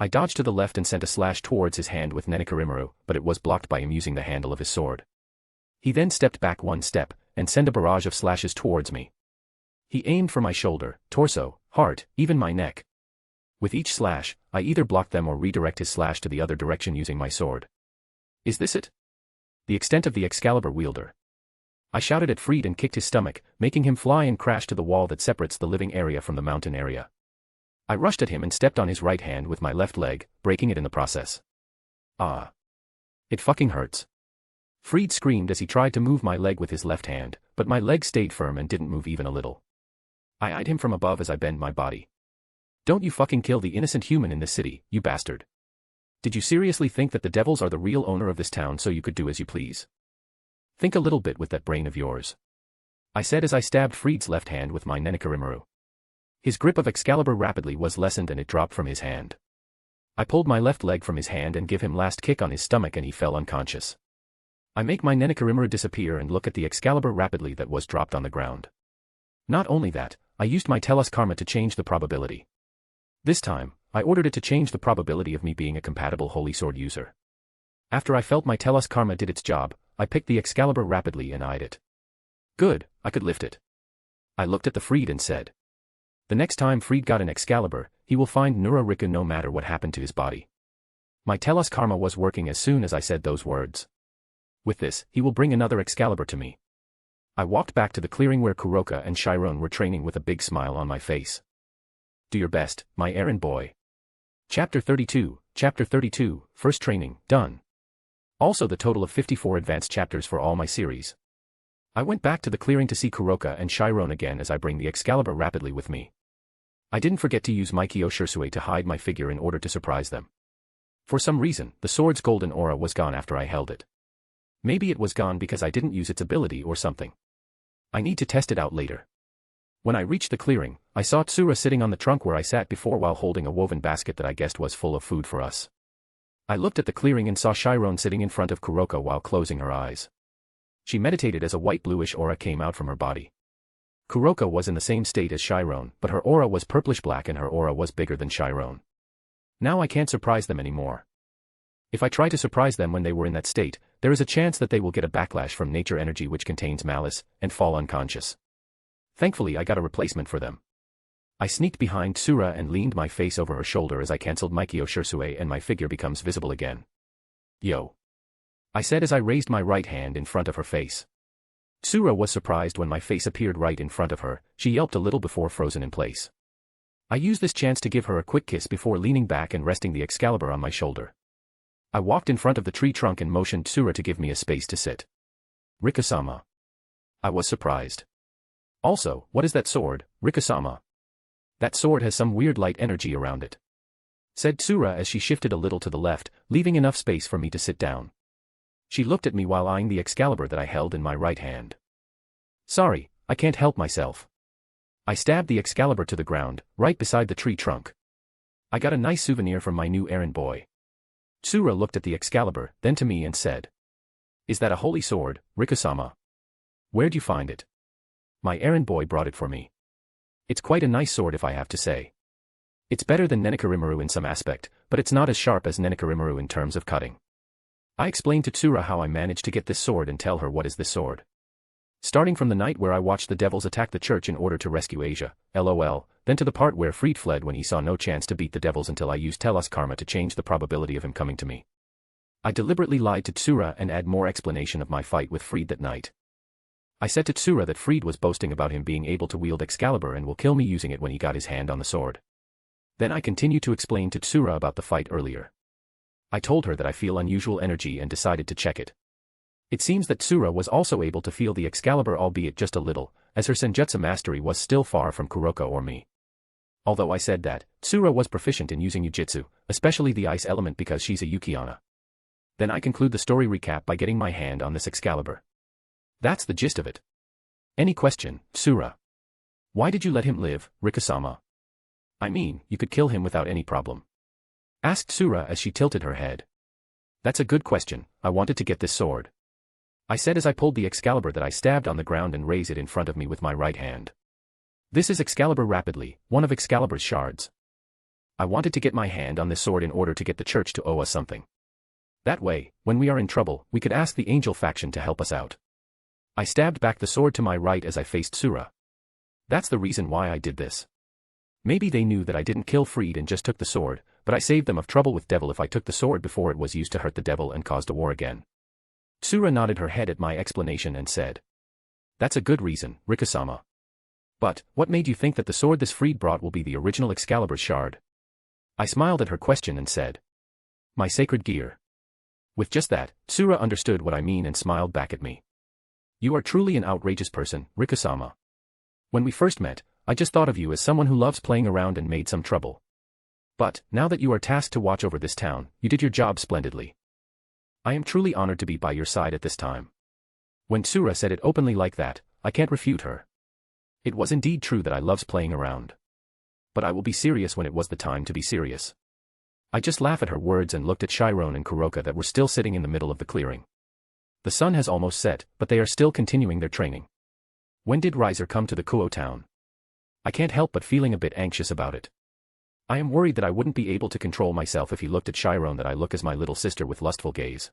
I dodged to the left and sent a slash towards his hand with Nenekarimaru, but it was blocked by him using the handle of his sword. He then stepped back 1 step, and sent a barrage of slashes towards me. He aimed for my shoulder, torso, heart, even my neck. With each slash, I either blocked them or redirect his slash to the other direction using my sword. Is this it? The extent of the Excalibur wielder. I shouted at Fried and kicked his stomach, making him fly and crash to the wall that separates the living area from the mountain area. I rushed at him and stepped on his right hand with my left leg, breaking it in the process. Ah. It fucking hurts. Fried screamed as he tried to move my leg with his left hand, but my leg stayed firm and didn't move even a little. I eyed him from above as I bent my body. Don't you fucking kill the innocent human in this city, you bastard. Did you seriously think that the devils are the real owner of this town so you could do as you please? Think a little bit with that brain of yours. I said as I stabbed Fried's left hand with my Nenekarimaru. His grip of Excalibur rapidly was lessened and it dropped from his hand. I pulled my left leg from his hand and give him last kick on his stomach and he fell unconscious. I make my Nenekarimaru disappear and look at the Excalibur rapidly that was dropped on the ground. Not only that, I used my Tellus karma to change the probability. This time, I ordered it to change the probability of me being a compatible holy sword user. After I felt my Tellus karma did its job, I picked the Excalibur rapidly and eyed it. Good, I could lift it. I looked at the Fried and said. The next time Fried got an Excalibur, he will find Nurarihyon no matter what happened to his body. My Tellus karma was working as soon as I said those words. With this, he will bring another Excalibur to me. I walked back to the clearing where Kuroka and Chiron were training with a big smile on my face. Do your best, my errand boy. Chapter 32, First Training, done. Also the total of 54 advanced chapters for all my series. I went back to the clearing to see Kuroka and Chiron again as I bring the Excalibur rapidly with me. I didn't forget to use my Kyo Shirsue to hide my figure in order to surprise them. For some reason, the sword's golden aura was gone after I held it. Maybe it was gone because I didn't use its ability or something. I need to test it out later. When I reached the clearing, I saw Tsura sitting on the trunk where I sat before while holding a woven basket that I guessed was full of food for us. I looked at the clearing and saw Chiron sitting in front of Kuroka while closing her eyes. She meditated as a white-bluish aura came out from her body. Kuroka was in the same state as Chiron, but her aura was purplish-black and her aura was bigger than Chiron. Now I can't surprise them anymore. If I try to surprise them when they were in that state, there is a chance that they will get a backlash from nature energy which contains malice, and fall unconscious. Thankfully I got a replacement for them. I sneaked behind Tsura and leaned my face over her shoulder as I cancelled Mikio Shirsue and my figure becomes visible again. Yo. I said as I raised my right hand in front of her face. Tsura was surprised when my face appeared right in front of her. She yelped a little before frozen in place. I used this chance to give her a quick kiss before leaning back and resting the Excalibur on my shoulder. I walked in front of the tree trunk and motioned Tsura to give me a space to sit. Rika-sama. I was surprised. Also, what is that sword, Rika-sama? That sword has some weird light energy around it, said Tsura as she shifted a little to the left, leaving enough space for me to sit down. She looked at me while eyeing the Excalibur that I held in my right hand. Sorry, I can't help myself. I stabbed the Excalibur to the ground, right beside the tree trunk. I got a nice souvenir from my new errand boy. Tsura looked at the Excalibur, then to me and said, Is that a holy sword, Rika-sama? Where'd you find it? My errand boy brought it for me. It's quite a nice sword if I have to say. It's better than Nenekarimaru in some aspect, but it's not as sharp as Nenekarimaru in terms of cutting. I explained to Tsura how I managed to get this sword and tell her what is this sword. Starting from the night where I watched the devils attack the church in order to rescue Asia, lol, then to the part where Fried fled when he saw no chance to beat the devils until I used Telos Karma to change the probability of him coming to me. I deliberately lied to Tsura and add more explanation of my fight with Fried that night. I said to Tsura that Fried was boasting about him being able to wield Excalibur and will kill me using it when he got his hand on the sword. Then I continued to explain to Tsura about the fight earlier. I told her that I feel unusual energy and decided to check it. It seems that Tsura was also able to feel the Excalibur albeit just a little, as her Senjutsu mastery was still far from Kuroka or me. Although I said that, Tsura was proficient in using Yujitsu, especially the ice element because she's a Yukiana. Then I conclude the story recap by getting my hand on this Excalibur. That's the gist of it. Any question, Tsura? Why did you let him live, Rika-sama? I mean, you could kill him without any problem. Asked Tsura as she tilted her head. That's a good question, I wanted to get this sword. I said as I pulled the Excalibur that I stabbed on the ground and raised it in front of me with my right hand. This is Excalibur rapidly, one of Excalibur's shards. I wanted to get my hand on this sword in order to get the church to owe us something. That way, when we are in trouble, we could ask the angel faction to help us out. I stabbed back the sword to my right as I faced Tsura. That's the reason why I did this. Maybe they knew that I didn't kill Fried and just took the sword, but I saved them of trouble with Devil if I took the sword before it was used to hurt the Devil and caused a war again. Tsura nodded her head at my explanation and said, That's a good reason, Rika-sama. But, what made you think that the sword this Fried brought will be the original Excalibur shard? I smiled at her question and said, My sacred gear. With just that, Tsura understood what I mean and smiled back at me. You are truly an outrageous person, Rika-sama. When we first met, I just thought of you as someone who loves playing around and made some trouble. But, now that you are tasked to watch over this town, you did your job splendidly. I am truly honored to be by your side at this time. When Tsura said it openly like that, I can't refute her. It was indeed true that I loves playing around. But I will be serious when it was the time to be serious. I just laughed at her words and looked at Chiron and Kuroka that were still sitting in the middle of the clearing. The sun has almost set, but they are still continuing their training. When did Riser come to the Kuo town? I can't help but feeling a bit anxious about it. I am worried that I wouldn't be able to control myself if he looked at Chiron that I look as my little sister with lustful gaze.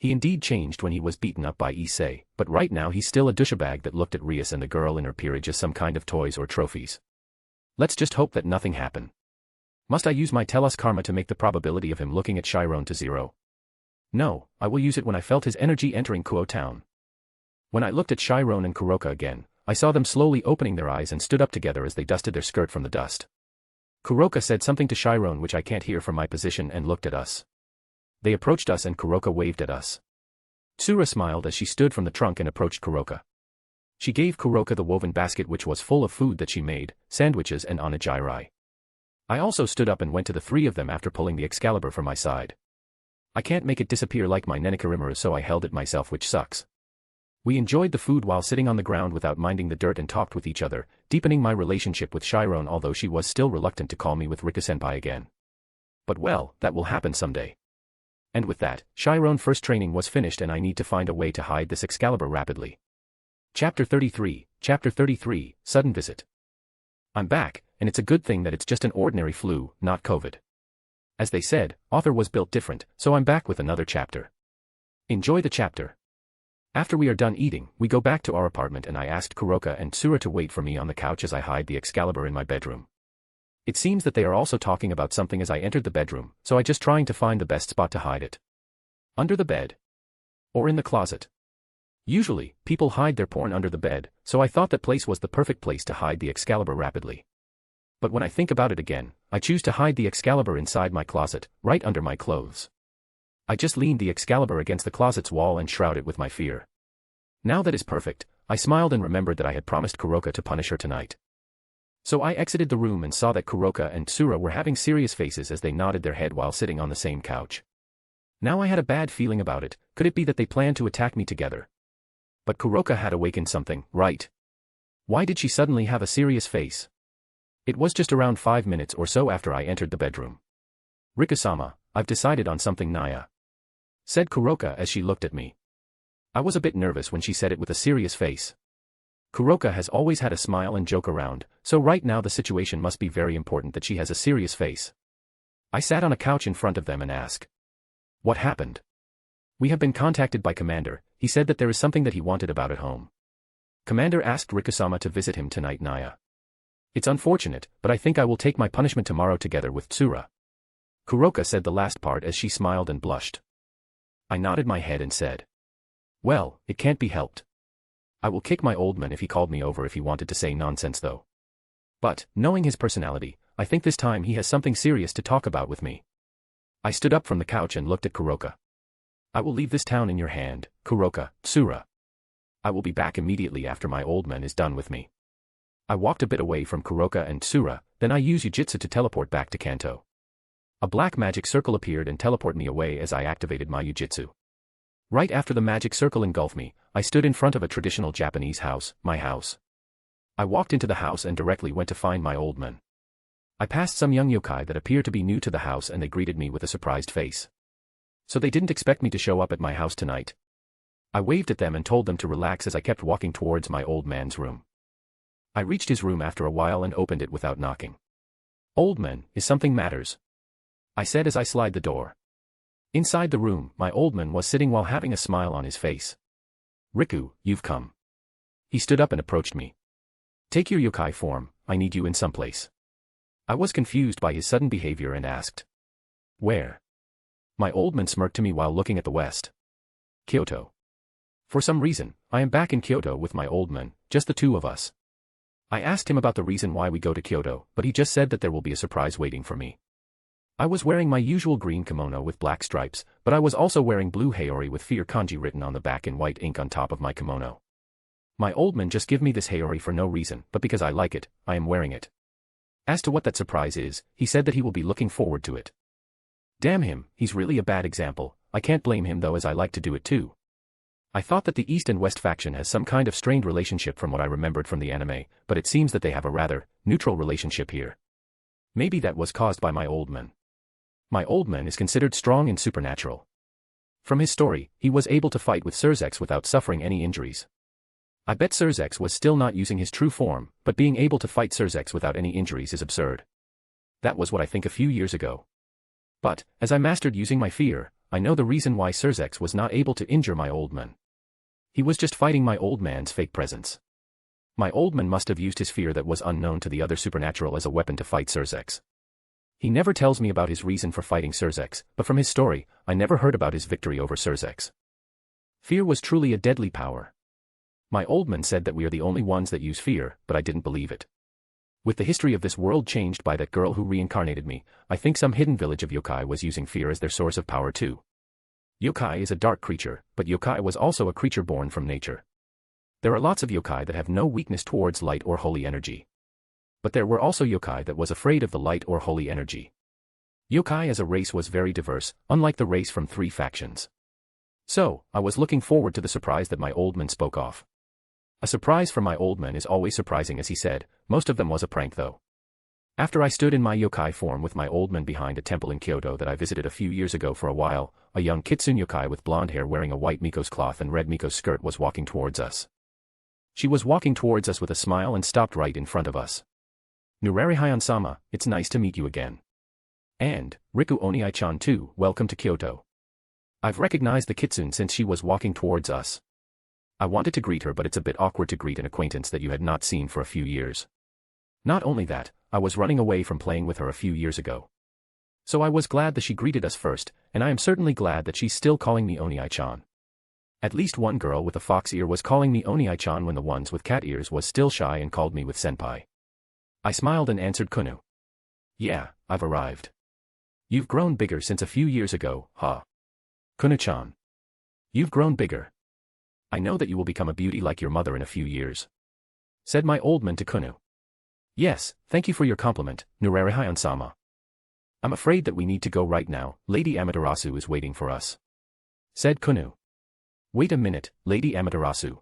He indeed changed when he was beaten up by Issei, but right now he's still a douchebag that looked at Rias and the girl in her peerage as some kind of toys or trophies. Let's just hope that nothing happened. Must I use my Telos Karma to make the probability of him looking at Chiron to 0? No, I will use it when I felt his energy entering Kuo town. When I looked at Chiron and Kuroka again, I saw them slowly opening their eyes and stood up together as they dusted their skirt from the dust. Kuroka said something to Chiron which I can't hear from my position and looked at us. They approached us and Kuroka waved at us. Tsura smiled as she stood from the trunk and approached Kuroka. She gave Kuroka the woven basket which was full of food that she made, sandwiches and onigiri. I also stood up and went to the three of them after pulling the Excalibur from my side. I can't make it disappear like my Nenekarimaru so I held it myself which sucks. We enjoyed the food while sitting on the ground without minding the dirt and talked with each other, deepening my relationship with Chiron although she was still reluctant to call me with Rika-senpai again. But well, that will happen someday. And with that, Chiron first training was finished and I need to find a way to hide this Excalibur rapidly. Chapter 33, Sudden Visit. I'm back, and it's a good thing that it's just an ordinary flu, not COVID. As they said, author was built different, so I'm back with another chapter. Enjoy the chapter. After we are done eating, we go back to our apartment and I asked Kuroka and Tsura to wait for me on the couch as I hide the Excalibur in my bedroom. It seems that they are also talking about something as I entered the bedroom, so I just trying to find the best spot to hide it. Under the bed. Or in the closet. Usually, people hide their porn under the bed, so I thought that place was the perfect place to hide the Excalibur rapidly. But when I think about it again, I choose to hide the Excalibur inside my closet, right under my clothes. I just leaned the Excalibur against the closet's wall and shroud it with my fear. Now that is perfect, I smiled and remembered that I had promised Kuroka to punish her tonight. So I exited the room and saw that Kuroka and Tsura were having serious faces as they nodded their head while sitting on the same couch. Now I had a bad feeling about it. Could it be that they planned to attack me together? But Kuroka had awakened something, right? Why did she suddenly have a serious face? It was just around 5 minutes or so after I entered the bedroom. "Riku-sama, I've decided on something, Naya," said Kuroka as she looked at me. I was a bit nervous when she said it with a serious face. Kuroka has always had a smile and joke around, so right now the situation must be very important that she has a serious face. I sat on a couch in front of them and asked, "What happened?" "We have been contacted by Commander. He said that there is something that he wanted about at home." "Commander asked Riku-sama to visit him tonight, Naya. It's unfortunate, but I think I will take my punishment tomorrow together with Tsura." Kuroka said the last part as she smiled and blushed. I nodded my head and said, "Well, it can't be helped. I will kick my old man if he called me over if he wanted to say nonsense though. But, knowing his personality, I think this time he has something serious to talk about with me." I stood up from the couch and looked at Kuroka. "I will leave this town in your hand, Kuroka, Tsura. I will be back immediately after my old man is done with me." I walked a bit away from Kuroka and Tsura, then I used Yujitsu to teleport back to Kanto. A black magic circle appeared and teleported me away as I activated my Yujitsu. Right after the magic circle engulfed me, I stood in front of a traditional Japanese house, my house. I walked into the house and directly went to find my old man. I passed some young yokai that appeared to be new to the house and they greeted me with a surprised face. So they didn't expect me to show up at my house tonight. I waved at them and told them to relax as I kept walking towards my old man's room. I reached his room after a while and opened it without knocking. "Old man, is something matters?" I said as I slid the door. Inside the room, my old man was sitting while having a smile on his face. "Riku, you've come." He stood up and approached me. "Take your yokai form, I need you in some place." I was confused by his sudden behavior and asked, "Where?" My old man smirked to me while looking at the west. "Kyoto." For some reason, I am back in Kyoto with my old man, just the two of us. I asked him about the reason why we go to Kyoto, but he just said that there will be a surprise waiting for me. I was wearing my usual green kimono with black stripes, but I was also wearing blue haori with fear kanji written on the back in white ink on top of my kimono. My old man just gave me this haori for no reason, but because I like it, I am wearing it. As to what that surprise is, he said that he will be looking forward to it. Damn him, he's really a bad example. I can't blame him though as I like to do it too. I thought that the East and West faction has some kind of strained relationship from what I remembered from the anime, but it seems that they have a rather neutral relationship here. Maybe that was caused by my old man. My old man is considered strong and supernatural. From his story, he was able to fight with Surzex without suffering any injuries. I bet Surzex was still not using his true form, but being able to fight Surzex without any injuries is absurd. That was what I think a few years ago. But, as I mastered using my fear, I know the reason why Surzex was not able to injure my old man. He was just fighting my old man's fake presence. My old man must have used his fear that was unknown to the other supernatural as a weapon to fight Surzex. He never tells me about his reason for fighting Surzex, but from his story, I never heard about his victory over Surzex. Fear was truly a deadly power. My old man said that we are the only ones that use fear, but I didn't believe it. With the history of this world changed by that girl who reincarnated me, I think some hidden village of yokai was using fear as their source of power too. Yokai is a dark creature, but yokai was also a creature born from nature. There are lots of yokai that have no weakness towards light or holy energy. But there were also yokai that was afraid of the light or holy energy. Yokai as a race was very diverse, unlike the race from 3 factions. So, I was looking forward to the surprise that my old man spoke of. A surprise from my old man is always surprising as he said, most of them was a prank though. After I stood in my yokai form with my old man behind a temple in Kyoto that I visited a few years ago for a while, a young kitsune yokai with blonde hair wearing a white Miko's cloth and red Miko's skirt was walking towards us. She was walking towards us with a smile and stopped right in front of us. "Nurarihyon-sama, it's nice to meet you again." And, Riku Oniai-chan too, welcome to Kyoto. I've recognized the kitsune since she was walking towards us. I wanted to greet her, but it's a bit awkward to greet an acquaintance that you had not seen for a few years. Not only that, I was running away from playing with her a few years ago. So I was glad that she greeted us first, and I am certainly glad that she's still calling me Oniai-chan. At least one girl with a fox ear was calling me Oniai-chan when the ones with cat ears was still shy and called me with senpai. I smiled and answered Kunu. Yeah, I've arrived. You've grown bigger since a few years ago, huh? Kunu-chan. You've grown bigger. I know that you will become a beauty like your mother in a few years. Said my old man to Kunu. Yes, thank you for your compliment, Nurarihyon-sama. I'm afraid that we need to go right now, Lady Amaterasu is waiting for us. Said Kunu. Wait a minute, Lady Amaterasu.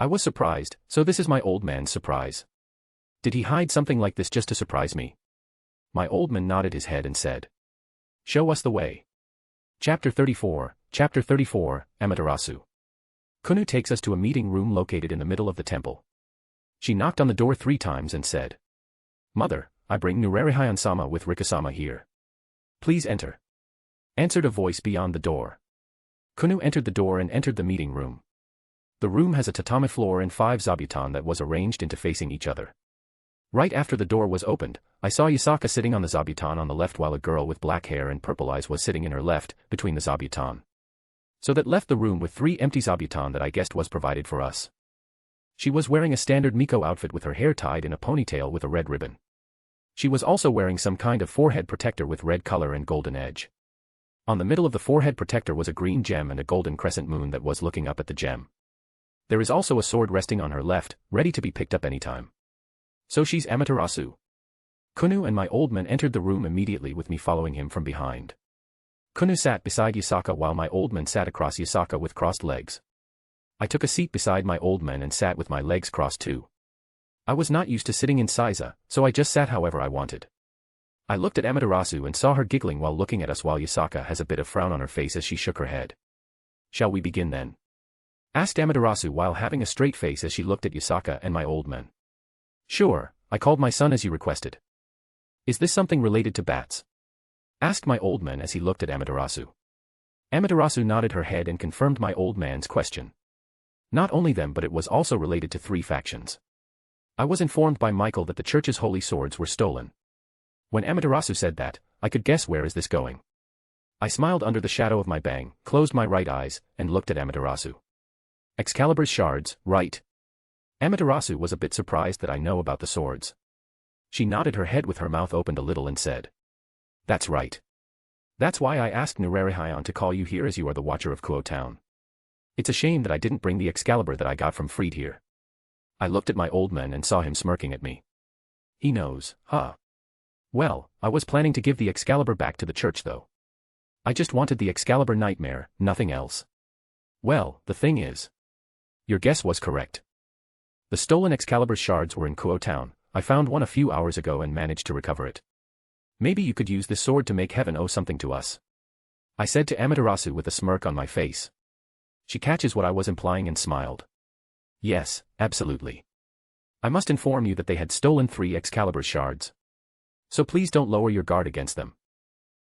I was surprised, so this is my old man's surprise. Did he hide something like this just to surprise me? My old man nodded his head and said. Show us the way. Chapter 34, Amaterasu. Kunu takes us to a meeting room located in the middle of the temple. She knocked on the door 3 times and said. Mother, I bring Nurarihyon-sama with Riku-sama here. Please enter. Answered a voice beyond the door. Kunu entered the door and entered the meeting room. The room has a tatami floor and 5 zabuton that was arranged into facing each other. Right after the door was opened, I saw Yusaka sitting on the zabuton on the left while a girl with black hair and purple eyes was sitting in her left, between the zabuton. So that left the room with 3 empty zabuton that I guessed was provided for us. She was wearing a standard Miko outfit with her hair tied in a ponytail with a red ribbon. She was also wearing some kind of forehead protector with red color and golden edge. On the middle of the forehead protector was a green gem and a golden crescent moon that was looking up at the gem. There is also a sword resting on her left, ready to be picked up anytime. So she's Amaterasu. Kunu and my old man entered the room immediately with me following him from behind. Kunu sat beside Yusaka while my old man sat across Yusaka with crossed legs. I took a seat beside my old man and sat with my legs crossed too. I was not used to sitting in Seiza, so I just sat however I wanted. I looked at Amaterasu and saw her giggling while looking at us while Yusaka has a bit of frown on her face as she shook her head. Shall we begin then? Asked Amaterasu while having a straight face as she looked at Yusaka and my old man. Sure, I called my son as you requested. Is this something related to bats? Asked my old man as he looked at Amaterasu. Amaterasu nodded her head and confirmed my old man's question. Not only them but it was also related to 3 factions. I was informed by Michael that the church's holy swords were stolen. When Amaterasu said that, I could guess where is this going. I smiled under the shadow of my bang, closed my right eyes, and looked at Amaterasu. Excalibur's shards, right? Amaterasu was a bit surprised that I know about the swords. She nodded her head with her mouth opened a little and said. That's right. That's why I asked Nurarihyon to call you here as you are the watcher of Kuo Town. It's a shame that I didn't bring the Excalibur that I got from Freed here. I looked at my old man and saw him smirking at me. He knows, huh? Well, I was planning to give the Excalibur back to the church though. I just wanted the Excalibur nightmare, nothing else. Well, the thing is. Your guess was correct. The stolen Excalibur shards were in Kuo Town. I found one a few hours ago and managed to recover it. Maybe you could use this sword to make heaven owe something to us. I said to Amaterasu with a smirk on my face. She catches what I was implying and smiled. Yes, absolutely. I must inform you that they had stolen 3 Excalibur shards. So please don't lower your guard against them.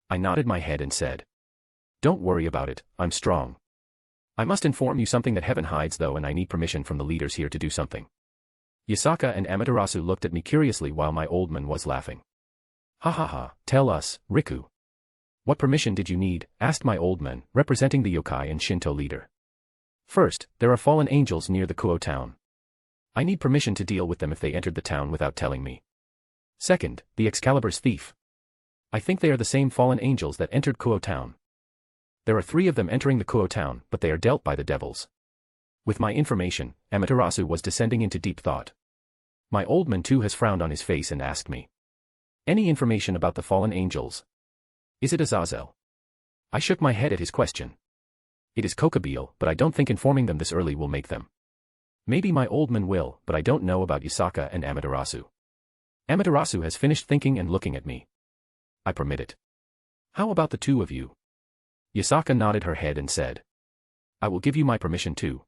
I nodded my head and said. Don't worry about it, I'm strong. I must inform you something that heaven hides though and I need permission from the leaders here to do something. Yusaka and Amaterasu looked at me curiously while my old man was laughing. Ha ha ha, tell us, Riku. What permission did you need? Asked my old man, representing the yokai and Shinto leader. First, there are fallen angels near the Kuo town. I need permission to deal with them if they entered the town without telling me. Second, the Excalibur's thief. I think they are the same fallen angels that entered Kuo town. There are 3 of them entering the Kuo town, but they are dealt by the devils. With my information, Amaterasu was descending into deep thought. My old man too has frowned on his face and asked me. Any information about the fallen angels? Is it Azazel? I shook my head at his question. It is Kokabeel, but I don't think informing them this early will make them. Maybe my old man will, but I don't know about Yusaka and Amaterasu. Amaterasu has finished thinking and looking at me. I permit it. How about the 2 of you? Yusaka nodded her head and said. I will give you my permission too.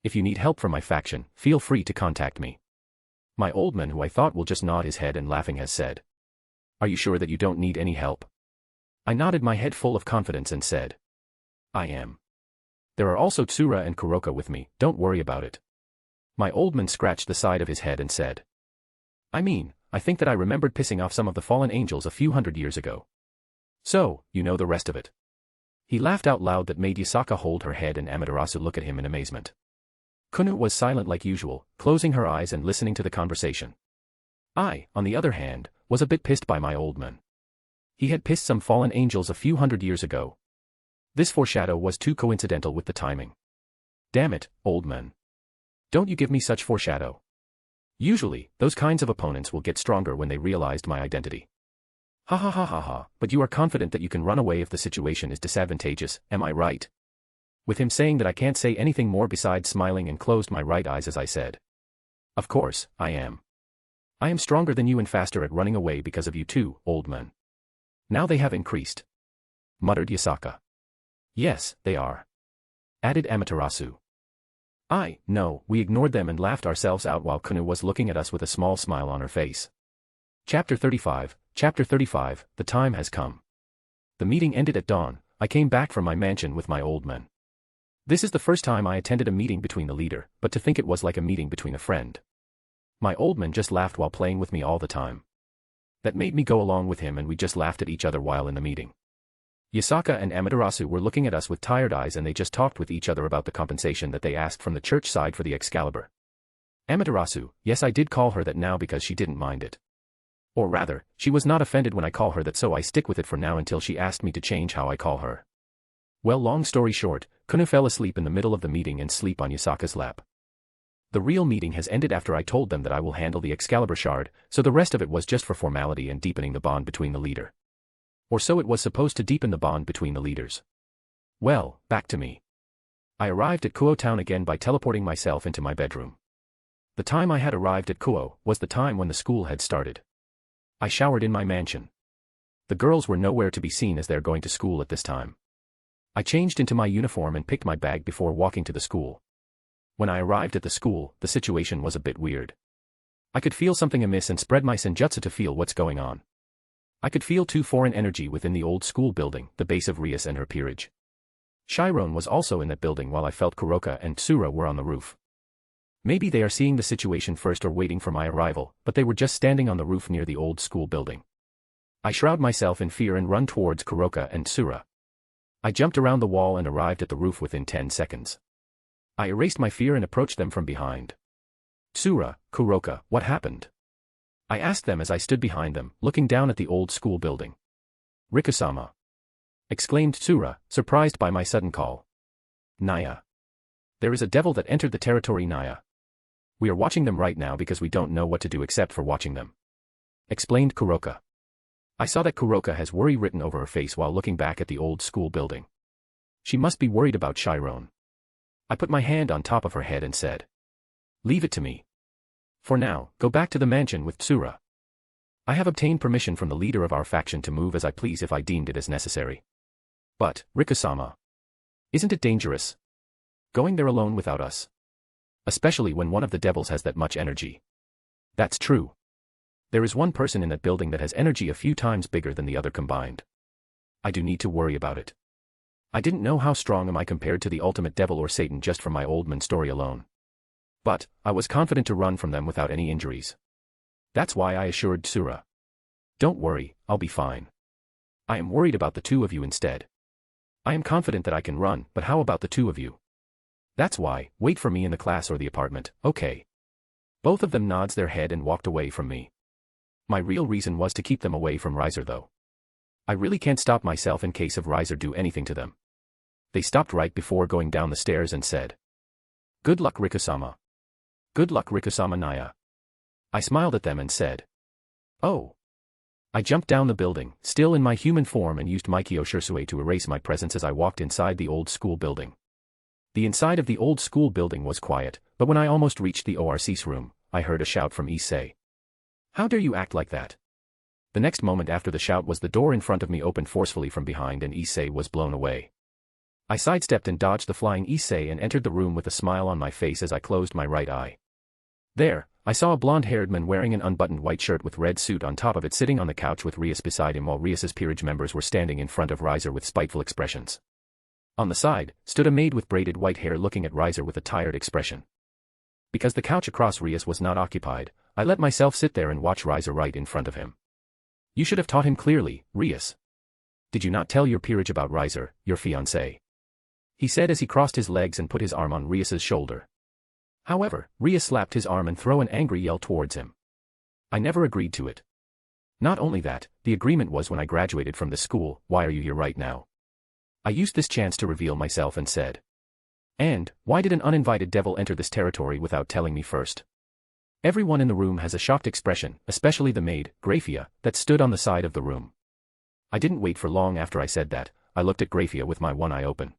If you need help from my faction, feel free to contact me. My old man who I thought will just nod his head and laughing has said. Are you sure that you don't need any help? I nodded my head full of confidence and said, I am. There are also Tsura and Kuroka with me, don't worry about it. My old man scratched the side of his head and said, I mean, I think that I remembered pissing off some of the fallen angels a few hundred years ago. So, you know the rest of it. He laughed out loud that made Yasaka hold her head and Amaterasu look at him in amazement. Kunu was silent like usual, closing her eyes and listening to the conversation. I, on the other hand, was a bit pissed by my old man. He had pissed some fallen angels a few hundred years ago. This foreshadow was too coincidental with the timing. Damn it, old man. Don't you give me such foreshadow. Usually, those kinds of opponents will get stronger when they realized my identity. Ha ha ha ha ha, but you are confident that you can run away if the situation is disadvantageous, am I right? With him saying that I can't say anything more besides smiling and closed my right eyes as I said. Of course, I am. I am stronger than you and faster at running away because of you too, old man. Now they have increased. Muttered Yasaka. Yes, they are. Added Amaterasu. No, we ignored them and laughed ourselves out while Kunu was looking at us with a small smile on her face. Chapter 35, the time has come. The meeting ended at dawn. I came back from my mansion with my old man. This is the first time I attended a meeting between the leader, but to think it was like a meeting between a friend. My old man just laughed while playing with me all the time. That made me go along with him and we just laughed at each other while in the meeting. Yasaka and Amaterasu were looking at us with tired eyes and they just talked with each other about the compensation that they asked from the church side for the Excalibur. Amaterasu, yes, I did call her that now because she didn't mind it. Or rather, she was not offended when I call her that, so I stick with it for now until she asked me to change how I call her. Well, long story short, Kunu fell asleep in the middle of the meeting and sleep on Yasaka's lap. The real meeting has ended after I told them that I will handle the Excalibur shard, so the rest of it was just for formality and deepening the bond between the leader. Or so it was supposed to deepen the bond between the leaders. Well, back to me. I arrived at Kuo town again by teleporting myself into my bedroom. The time I had arrived at Kuo was the time when the school had started. I showered in my mansion. The girls were nowhere to be seen as they're going to school at this time. I changed into my uniform and picked my bag before walking to the school. When I arrived at the school, the situation was a bit weird. I could feel something amiss and spread my senjutsu to feel what's going on. I could feel too foreign energy within the old school building, the base of Rias and her peerage. Chiron was also in that building while I felt Kuroka and Tsura were on the roof. Maybe they are seeing the situation first or waiting for my arrival, but they were just standing on the roof near the old school building. I shroud myself in fear and run towards Kuroka and Tsura. I jumped around the wall and arrived at the roof within 10 seconds. I erased my fear and approached them from behind. Tsura, Kuroka, what happened? I asked them as I stood behind them, looking down at the old school building. Rikusama, exclaimed Tsura, surprised by my sudden call. Naya. There is a devil that entered the territory, Naya. We are watching them right now because we don't know what to do except for watching them. Explained Kuroka. I saw that Kuroka has worry written over her face while looking back at the old school building. She must be worried about Chiron. I put my hand on top of her head and said, leave it to me. For now, go back to the mansion with Tsura. I have obtained permission from the leader of our faction to move as I please if I deemed it as necessary. But, Rikusama, isn't it dangerous? Going there alone without us? Especially when one of the devils has that much energy. That's true. There is one person in that building that has energy a few times bigger than the other combined. I do need to worry about it. I didn't know how strong am I compared to the ultimate devil or Satan just from my old man story alone. But, I was confident to run from them without any injuries. That's why I assured Tsura. Don't worry, I'll be fine. I am worried about the two of you instead. I am confident that I can run, but how about the two of you? That's why, wait for me in the class or the apartment, okay? Both of them nods their head and walked away from me. My real reason was to keep them away from Riser though. I really can't stop myself in case of Riser do anything to them. They stopped right before going down the stairs and said, good luck, Rikusama. Good luck, Rikusama Naya. I smiled at them and said, oh. I jumped down the building, still in my human form, and used Maikyo Shursue to erase my presence as I walked inside the old school building. The inside of the old school building was quiet, but when I almost reached the ORC's room, I heard a shout from Issei. How dare you act like that? The next moment after the shout was the door in front of me opened forcefully from behind and Issei was blown away. I sidestepped and dodged the flying Issei and entered the room with a smile on my face as I closed my right eye. There, I saw a blonde-haired man wearing an unbuttoned white shirt with red suit on top of it sitting on the couch with Rias beside him while Rias's peerage members were standing in front of Riser with spiteful expressions. On the side, stood a maid with braided white hair looking at Riser with a tired expression. Because the couch across Rias was not occupied, I let myself sit there and watch Riser right in front of him. You should have taught him clearly, Rias. Did you not tell your peerage about Riser, your fiancé? He said as he crossed his legs and put his arm on Rias's shoulder. However, Rias slapped his arm and threw an angry yell towards him. I never agreed to it. Not only that, the agreement was when I graduated from this school, why are you here right now? I used this chance to reveal myself and said. And, why did an uninvited devil enter this territory without telling me first? Everyone in the room has a shocked expression, especially the maid, Graphia, that stood on the side of the room. I didn't wait for long after I said that, I looked at Graphia with my one eye open.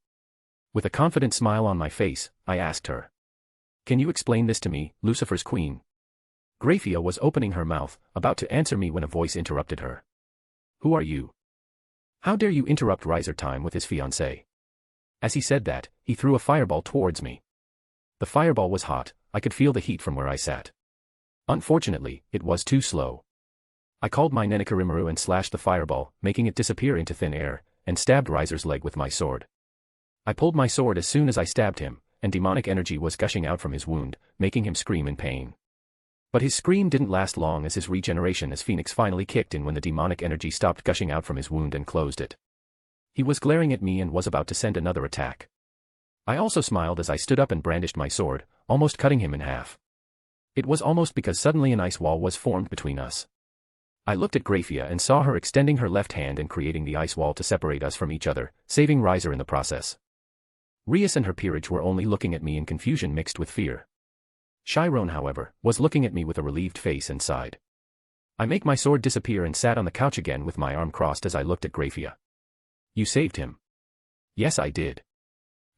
With a confident smile on my face, I asked her. Can you explain this to me, Lucifer's queen? Graphia was opening her mouth, about to answer me when a voice interrupted her. Who are you? How dare you interrupt Riser time with his fiancée? As he said that, he threw a fireball towards me. The fireball was hot, I could feel the heat from where I sat. Unfortunately, it was too slow. I called my Nenekarimaru and slashed the fireball, making it disappear into thin air, and stabbed Riser's leg with my sword. I pulled my sword as soon as I stabbed him, and demonic energy was gushing out from his wound, making him scream in pain. But his scream didn't last long as his regeneration as Phoenix finally kicked in when the demonic energy stopped gushing out from his wound and closed it. He was glaring at me and was about to send another attack. I also smiled as I stood up and brandished my sword, almost cutting him in half. It was almost because suddenly an ice wall was formed between us. I looked at Graphia and saw her extending her left hand and creating the ice wall to separate us from each other, saving Riser in the process. Rias and her peerage were only looking at me in confusion mixed with fear. Chiron, however, was looking at me with a relieved face and sighed. I make my sword disappear and sat on the couch again with my arm crossed as I looked at Graphia. You saved him. Yes, I did.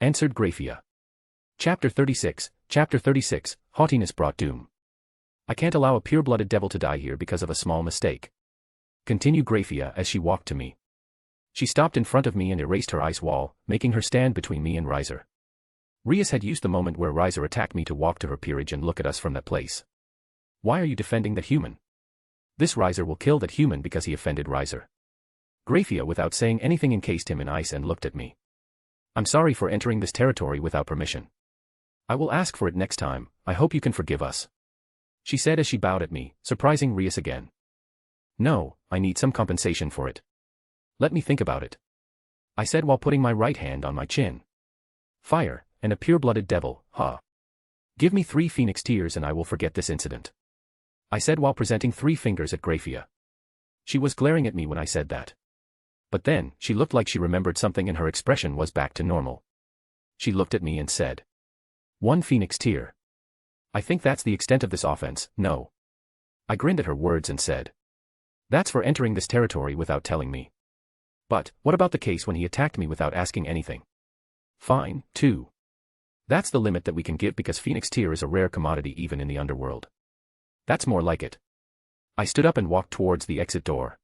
Answered Graphia. Chapter 36, Haughtiness brought doom. I can't allow a pure-blooded devil to die here because of a small mistake. Continued Graphia as she walked to me. She stopped in front of me and erased her ice wall, making her stand between me and Riser. Rias had used the moment where Riser attacked me to walk to her peerage and look at us from that place. Why are you defending that human? This Riser will kill that human because he offended Riser. Graphia without saying anything encased him in ice and looked at me. I'm sorry for entering this territory without permission. I will ask for it next time, I hope you can forgive us. She said as she bowed at me, surprising Rias again. No, I need some compensation for it. Let me think about it. I said while putting my right hand on my chin. Fire, and a pure-blooded devil, huh? Give me 3 phoenix tears and I will forget this incident. I said while presenting 3 fingers at Graphia. She was glaring at me when I said that. But then, she looked like she remembered something and her expression was back to normal. She looked at me and said. 1 phoenix tear. I think that's the extent of this offense, no. I grinned at her words and said. That's for entering this territory without telling me. But, what about the case when he attacked me without asking anything? Fine, 2. That's the limit that we can give because phoenix tear is a rare commodity even in the underworld. That's more like it. I stood up and walked towards the exit door.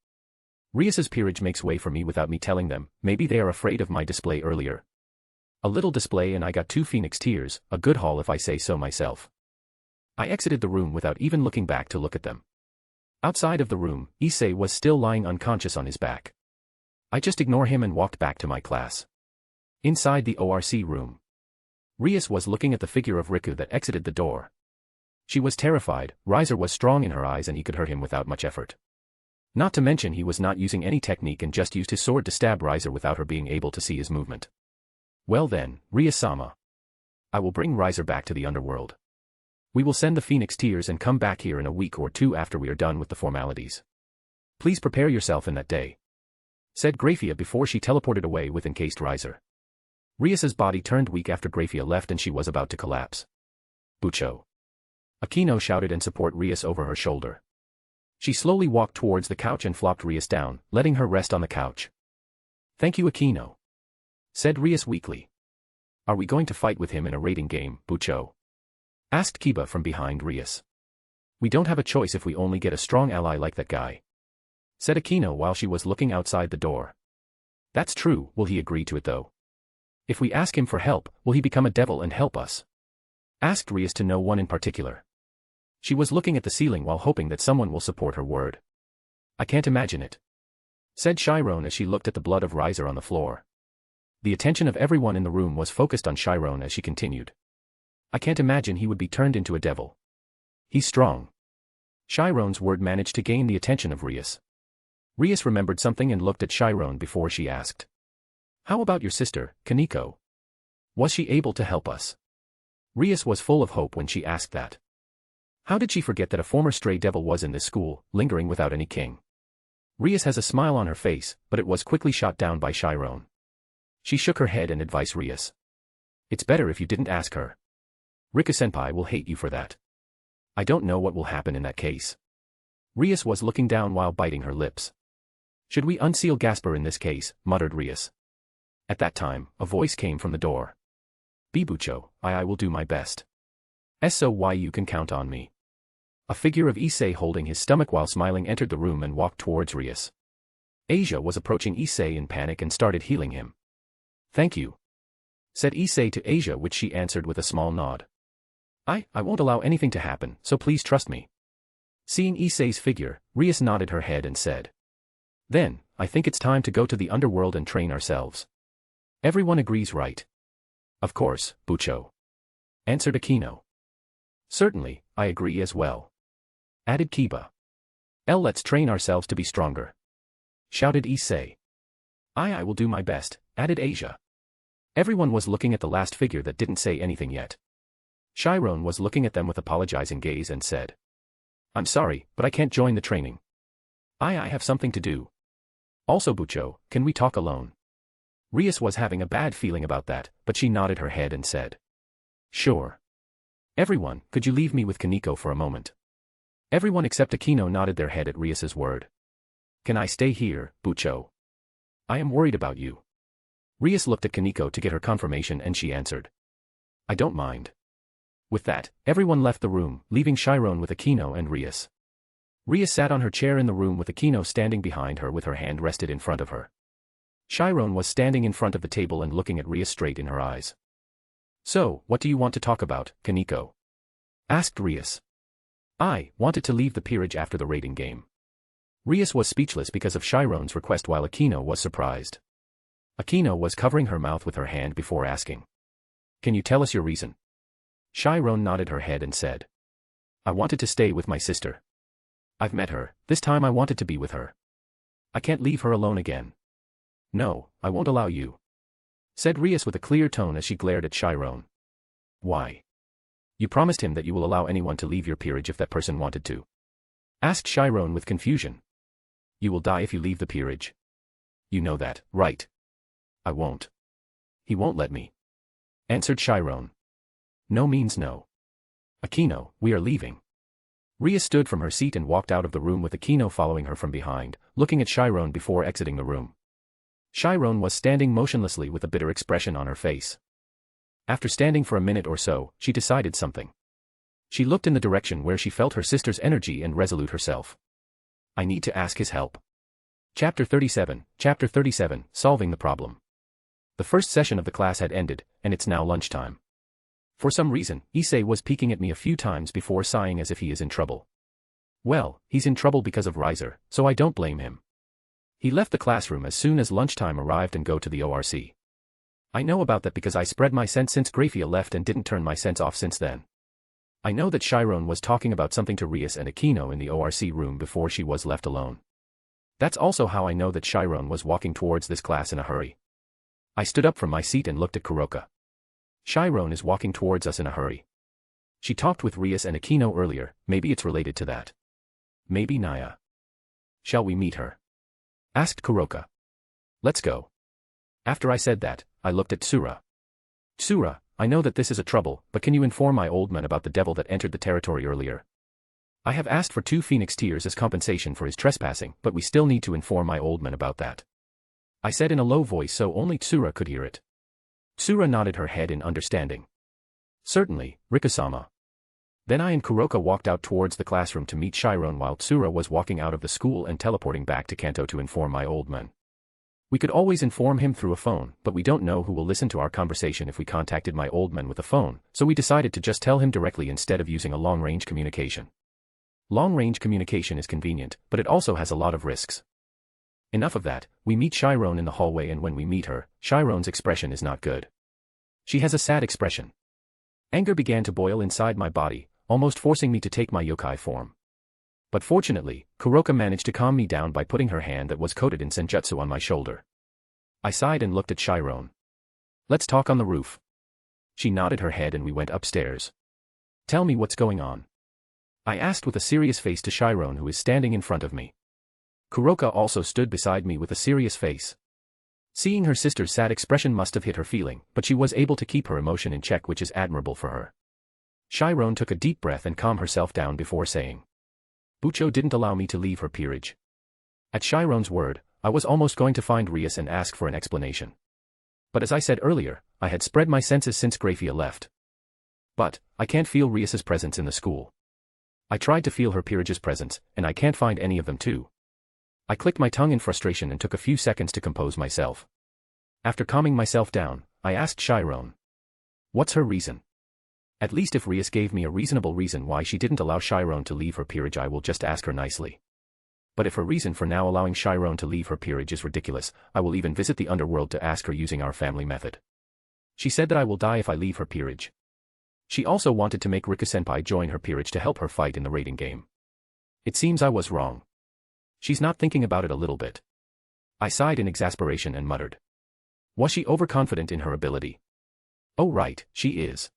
Rias's peerage makes way for me without me telling them, maybe they are afraid of my display earlier. A little display and I got 2 phoenix tears, a good haul if I say so myself. I exited the room without even looking back to look at them. Outside of the room, Issei was still lying unconscious on his back. I just ignored him and walked back to my class. Inside the ORC room. Rias was looking at the figure of Riku that exited the door. She was terrified, Riser was strong in her eyes and he could hurt him without much effort. Not to mention he was not using any technique and just used his sword to stab Riser without her being able to see his movement. Well then, Rias-sama. I will bring Riser back to the underworld. We will send the phoenix tears and come back here in a week or 2 after we are done with the formalities. Please prepare yourself in that day. Said Graphia before she teleported away with encased Riser. Rias's body turned weak after Graphia left and she was about to collapse. Bucho. Aquino shouted and support Rias over her shoulder. She slowly walked towards the couch and flopped Rias down, letting her rest on the couch. Thank you Aquino. Said Rias weakly. Are we going to fight with him in a raiding game, Bucho? Asked Kiba from behind Rias. We don't have a choice if we only get a strong ally like that guy. Said Aquino while she was looking outside the door. That's true, will he agree to it though? If we ask him for help, will he become a devil and help us? Asked Rias to no one in particular. She was looking at the ceiling while hoping that someone will support her word. I can't imagine it, said Chiron as she looked at the blood of Riser on the floor. The attention of everyone in the room was focused on Chiron as she continued. I can't imagine he would be turned into a devil. He's strong. Chiron's word managed to gain the attention of Rias. Rias remembered something and looked at Chiron before she asked. How about your sister, Kaneko? Was she able to help us? Rias was full of hope when she asked that. How did she forget that a former stray devil was in this school, lingering without any king? Rias has a smile on her face, but it was quickly shot down by Chiron. She shook her head and advised Rias. It's better if you didn't ask her. Rika-senpai will hate you for that. I don't know what will happen in that case. Rias was looking down while biting her lips. Should we unseal Gasper in this case, muttered Rias. At that time, a voice came from the door. Bibucho, I will do my best. So you can count on me. A figure of Issei holding his stomach while smiling entered the room and walked towards Rias. Asia was approaching Issei in panic and started healing him. Thank you, said Issei to Asia, which she answered with a small nod. I won't allow anything to happen, so please trust me. Seeing Issei's figure, Rias nodded her head and said. Then, I think it's time to go to the underworld and train ourselves. Everyone agrees, right? Of course, Bucho, answered Akino. Certainly, I agree as well, added Kiba. Let's train ourselves to be stronger, shouted Issei. I will do my best, added Asia. Everyone was looking at the last figure that didn't say anything yet. Chiron was looking at them with apologizing gaze and said. I'm sorry, but I can't join the training. I have something to do. Also Bucho, can we talk alone? Rias was having a bad feeling about that, but she nodded her head and said. Sure. Everyone, could you leave me with Kaneko for a moment? Everyone except Akino nodded their head at Rias's word. Can I stay here, Bucho? I am worried about you. Rias looked at Kaneko to get her confirmation and she answered. I don't mind. With that, everyone left the room, leaving Chiron with Akino and Rias. Rias sat on her chair in the room with Akino standing behind her with her hand rested in front of her. Chiron was standing in front of the table and looking at Rias straight in her eyes. So, what do you want to talk about, Kaneko? Asked Rias. I wanted to leave the peerage after the raiding game. Rias was speechless because of Chiron's request while Akino was surprised. Akino was covering her mouth with her hand before asking. Can you tell us your reason? Chiron nodded her head and said. I wanted to stay with my sister. I've met her, this time I wanted to be with her. I can't leave her alone again. No, I won't allow you, said Rias with a clear tone as she glared at Chiron. Why? You promised him that you will allow anyone to leave your peerage if that person wanted to. Asked Chiron with confusion. You will die if you leave the peerage. You know that, right? I won't. He won't let me, answered Chiron. No means no. Akino, we are leaving. Rias stood from her seat and walked out of the room with Akino following her from behind, looking at Chiron before exiting the room. Chiron was standing motionlessly with a bitter expression on her face. After standing for a minute or so, she decided something. She looked in the direction where she felt her sister's energy and resolute herself. I need to ask his help. Chapter 37, Solving the Problem. The first session of the class had ended, and it's now lunchtime. For some reason, Issei was peeking at me a few times before sighing as if he is in trouble. Well, he's in trouble because of Riser, so I don't blame him. He left the classroom as soon as lunchtime arrived and go to the ORC. I know about that because I spread my sense since Graphia left and didn't turn my sense off since then. I know that Chiron was talking about something to Rias and Akino in the ORC room before she was left alone. That's also how I know that Chiron was walking towards this class in a hurry. I stood up from my seat and looked at Kuroka. Chiron is walking towards us in a hurry. She talked with Rias and Akino earlier, maybe it's related to that. Maybe Naya. Shall we meet her? Asked Kuroka. Let's go. After I said that, I looked at Tsura. Tsura, I know that this is a trouble, but can you inform my old man about the devil that entered the territory earlier? I have asked for 2 phoenix tears as compensation for his trespassing, but we still need to inform my old man about that. I said in a low voice so only Tsura could hear it. Tsura nodded her head in understanding. Certainly, Rikasama. Then I and Kuroka walked out towards the classroom to meet Chiron while Tsura was walking out of the school and teleporting back to Kanto to inform my old man. We could always inform him through a phone, but we don't know who will listen to our conversation if we contacted my old man with a phone, so we decided to just tell him directly instead of using a long-range communication. Long-range communication is convenient, but it also has a lot of risks. Enough of that, we meet Chiron in the hallway, and when we meet her, Chiron's expression is not good. She has a sad expression. Anger began to boil inside my body, almost forcing me to take my yokai form. But fortunately, Kuroka managed to calm me down by putting her hand that was coated in senjutsu on my shoulder. I sighed and looked at Chiron. Let's talk on the roof. She nodded her head and we went upstairs. Tell me what's going on. I asked with a serious face to Chiron, who is standing in front of me. Kuroka also stood beside me with a serious face. Seeing her sister's sad expression must have hit her feeling, but she was able to keep her emotion in check, which is admirable for her. Chiron took a deep breath and calmed herself down before saying, Bucho didn't allow me to leave her peerage. At Chiron's word, I was almost going to find Rias and ask for an explanation. But as I said earlier, I had spread my senses since Graphia left. But, I can't feel Rias's presence in the school. I tried to feel her peerage's presence, and I can't find any of them too. I clicked my tongue in frustration and took a few seconds to compose myself. After calming myself down, I asked Chiron. What's her reason? At least if Rias gave me a reasonable reason why she didn't allow Chiron to leave her peerage, I will just ask her nicely. But if her reason for now allowing Chiron to leave her peerage is ridiculous, I will even visit the underworld to ask her using our family method. She said that I will die if I leave her peerage. She also wanted to make Riku-senpai join her peerage to help her fight in the raiding game. It seems I was wrong. She's not thinking about it a little bit. I sighed in exasperation and muttered. Was she overconfident in her ability? Oh right, she is.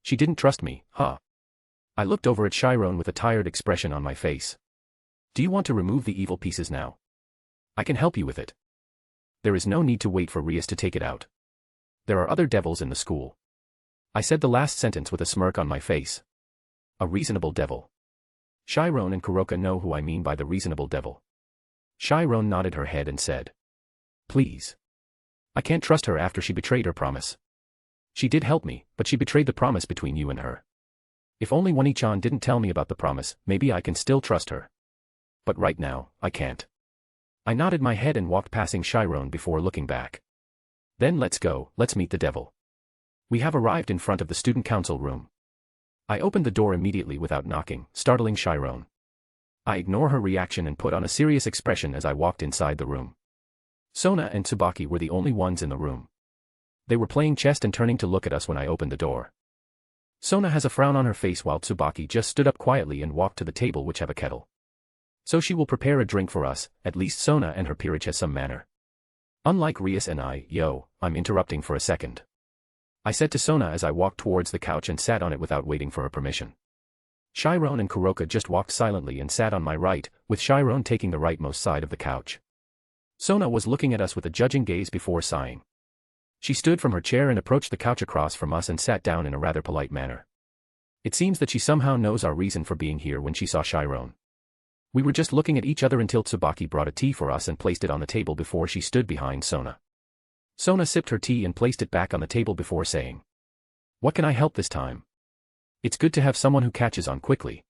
She didn't trust me, huh? I looked over at Chiron with a tired expression on my face. Do you want to remove the evil pieces now? I can help you with it. There is no need to wait for Rias to take it out. There are other devils in the school. I said the last sentence with a smirk on my face. A reasonable devil. Chiron and Kuroka know who I mean by the reasonable devil. Chiron nodded her head and said. Please. I can't trust her after she betrayed her promise. She did help me, but she betrayed the promise between you and her. If only Wani-chan didn't tell me about the promise, maybe I can still trust her. But right now, I can't. I nodded my head and walked passing Chiron before looking back. Then let's go, let's meet the devil. We have arrived in front of the student council room. I opened the door immediately without knocking, startling Chiron. I ignore her reaction and put on a serious expression as I walked inside the room. Sona and Tsubaki were the only ones in the room. They were playing chess and turning to look at us when I opened the door. Sona has a frown on her face while Tsubaki just stood up quietly and walked to the table which have a kettle. So she will prepare a drink for us, at least Sona and her peerage has some manner. Unlike Rias and I'm interrupting for a second. I said to Sona as I walked towards the couch and sat on it without waiting for her permission. Chiron and Kuroka just walked silently and sat on my right, with Chiron taking the rightmost side of the couch. Sona was looking at us with a judging gaze before sighing. She stood from her chair and approached the couch across from us and sat down in a rather polite manner. It seems that she somehow knows our reason for being here when she saw Chiron. We were just looking at each other until Tsubaki brought a tea for us and placed it on the table before she stood behind Sona. Sona sipped her tea and placed it back on the table before saying, What can I help this time? It's good to have someone who catches on quickly.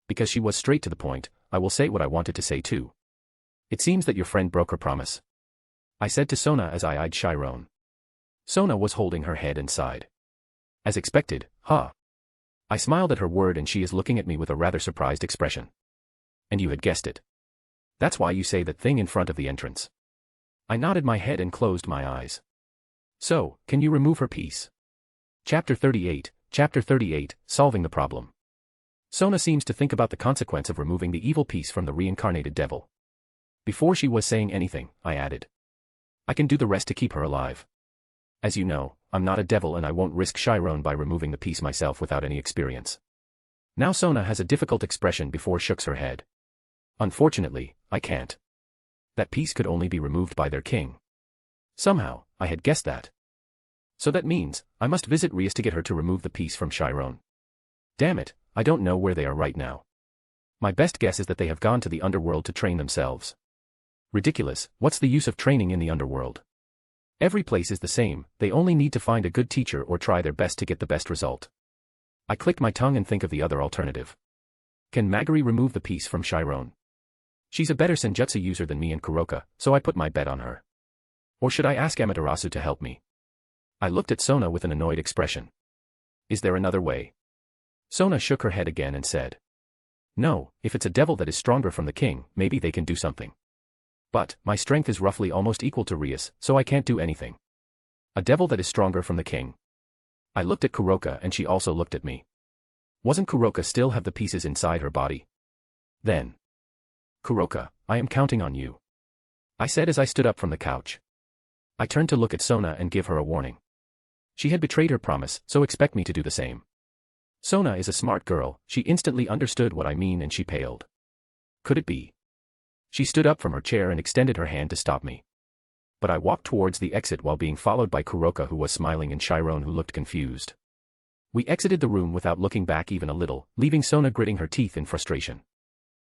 Because she was straight to the point, I will say what I wanted to say too. It seems that your friend broke her promise. I said to Sona as I eyed Chiron. Sona was holding her head and sighed. As expected, huh? I smiled at her word and she is looking at me with a rather surprised expression. And you had guessed it. That's why you say that thing in front of the entrance. I nodded my head and closed my eyes. So, can you remove her piece? Chapter 38, Solving the Problem. Sona seems to think about the consequence of removing the evil piece from the reincarnated devil. Before she was saying anything, I added. I can do the rest to keep her alive. As you know, I'm not a devil and I won't risk Chiron by removing the piece myself without any experience. Now Sona has a difficult expression before shooks her head. Unfortunately, I can't. That piece could only be removed by their king. Somehow, I had guessed that. So that means, I must visit Rias to get her to remove the piece from Chiron. Damn it, I don't know where they are right now. My best guess is that they have gone to the underworld to train themselves. Ridiculous, what's the use of training in the underworld? Every place is the same, they only need to find a good teacher or try their best to get the best result. I click my tongue and think of the other alternative. Can Magari remove the piece from Chiron? She's a better senjutsu user than me and Kuroka, so I put my bet on her. Or should I ask Amaterasu to help me? I looked at Sona with an annoyed expression. Is there another way? Sona shook her head again and said. No, if it's a devil that is stronger from the king, maybe they can do something. But, my strength is roughly almost equal to Rias, so I can't do anything. A devil that is stronger from the king. I looked at Kuroka and she also looked at me. Wasn't Kuroka still have the pieces inside her body? Then. Kuroka, I am counting on you. I said as I stood up from the couch. I turned to look at Sona and give her a warning. She had betrayed her promise, so expect me to do the same. Sona is a smart girl, she instantly understood what I mean and she paled. Could it be? She stood up from her chair and extended her hand to stop me. But I walked towards the exit while being followed by Kuroka, who was smiling, and Chiron, who looked confused. We exited the room without looking back even a little, leaving Sona gritting her teeth in frustration.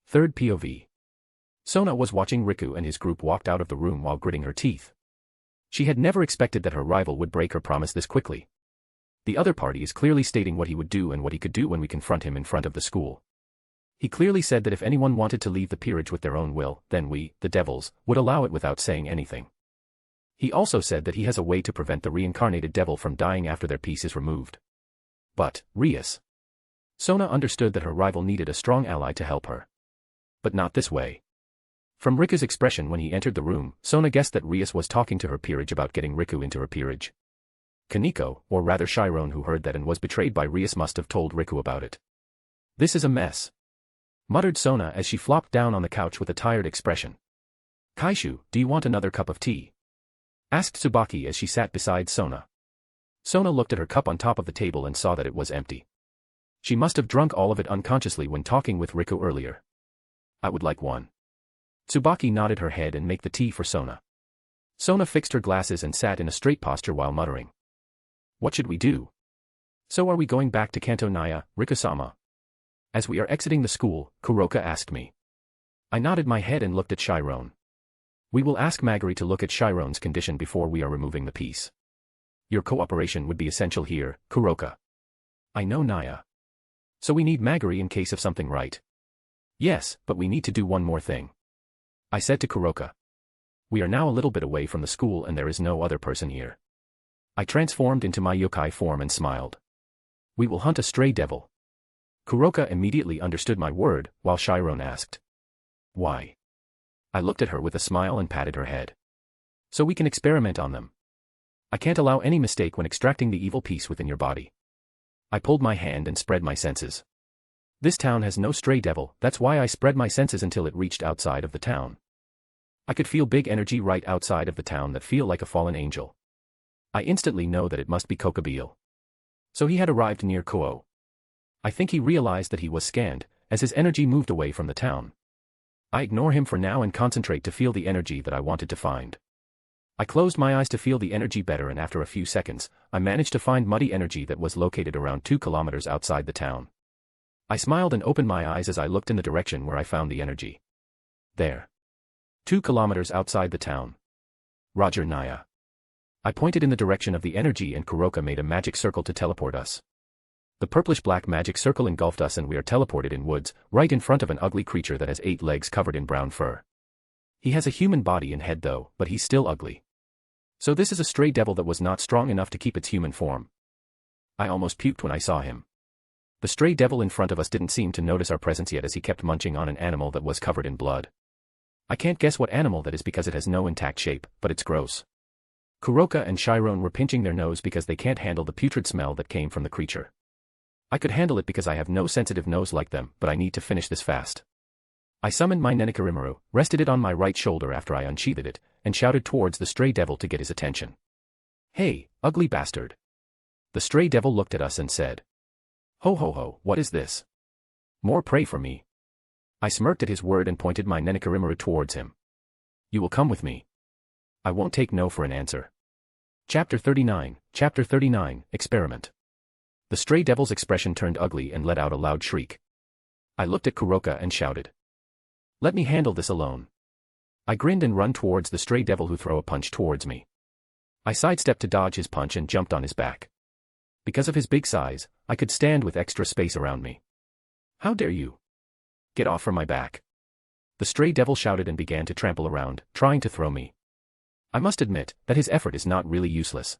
Third POV. Sona was watching Riku and his group walked out of the room while gritting her teeth. She had never expected that her rival would break her promise this quickly. The other party is clearly stating what he would do and what he could do when we confront him in front of the school. He clearly said that if anyone wanted to leave the peerage with their own will, then we, the devils, would allow it without saying anything. He also said that he has a way to prevent the reincarnated devil from dying after their piece is removed. But, Rias. Sona understood that her rival needed a strong ally to help her. But not this way. From Riku's expression when he entered the room, Sona guessed that Rias was talking to her peerage about getting Riku into her peerage. Kaneko, or rather Chiron, who heard that and was betrayed by Rias, must have told Riku about it. This is a mess, muttered Sona as she flopped down on the couch with a tired expression. Kaishu, do you want another cup of tea? Asked Tsubaki as she sat beside Sona. Sona looked at her cup on top of the table and saw that it was empty. She must have drunk all of it unconsciously when talking with Riku earlier. I would like one. Tsubaki nodded her head and made the tea for Sona. Sona fixed her glasses and sat in a straight posture while muttering. What should we do? So are we going back to Kanto Naya, Riku-sama? As we are exiting the school, Kuroka asked me. I nodded my head and looked at Chiron. We will ask Magari to look at Chiron's condition before we are removing the piece. Your cooperation would be essential here, Kuroka. I know, Naya. So we need Magari in case of something, right? Yes, but we need to do one more thing. I said to Kuroka. We are now a little bit away from the school and there is no other person here. I transformed into my yokai form and smiled. We will hunt a stray devil. Kuroka immediately understood my word, while Chiron asked. Why? I looked at her with a smile and patted her head. So we can experiment on them. I can't allow any mistake when extracting the evil piece within your body. I pulled my hand and spread my senses. This town has no stray devil, that's why I spread my senses until it reached outside of the town. I could feel big energy right outside of the town that feel like a fallen angel. I instantly know that it must be Kokabeel. So he had arrived near Kuo. I think he realized that he was scanned, as his energy moved away from the town. I ignore him for now and concentrate to feel the energy that I wanted to find. I closed my eyes to feel the energy better, and after a few seconds, I managed to find muddy energy that was located around 2 kilometers outside the town. I smiled and opened my eyes as I looked in the direction where I found the energy. There. 2 kilometers outside the town. Roger, Naya. I pointed in the direction of the energy and Kuroka made a magic circle to teleport us. The purplish-black magic circle engulfed us and we are teleported in woods, right in front of an ugly creature that has 8 legs covered in brown fur. He has a human body and head though, but he's still ugly. So this is a stray devil that was not strong enough to keep its human form. I almost puked when I saw him. The stray devil in front of us didn't seem to notice our presence yet as he kept munching on an animal that was covered in blood. I can't guess what animal that is because it has no intact shape, but it's gross. Kuroka and Chiron were pinching their nose because they can't handle the putrid smell that came from the creature. I could handle it because I have no sensitive nose like them, but I need to finish this fast. I summoned my Nenekarimaru, rested it on my right shoulder after I unsheathed it, and shouted towards the stray devil to get his attention. Hey, ugly bastard. The stray devil looked at us and said. Ho ho ho, what is this? More prey for me. I smirked at his word and pointed my Nenekarimaru towards him. You will come with me. I won't take no for an answer. Chapter 39, Experiment. The stray devil's expression turned ugly and let out a loud shriek. I looked at Kuroka and shouted. Let me handle this alone. I grinned and run towards the stray devil who threw a punch towards me. I sidestepped to dodge his punch and jumped on his back. Because of his big size, I could stand with extra space around me. How dare you? Get off from my back. The stray devil shouted and began to trample around, trying to throw me. I must admit that his effort is not really useless.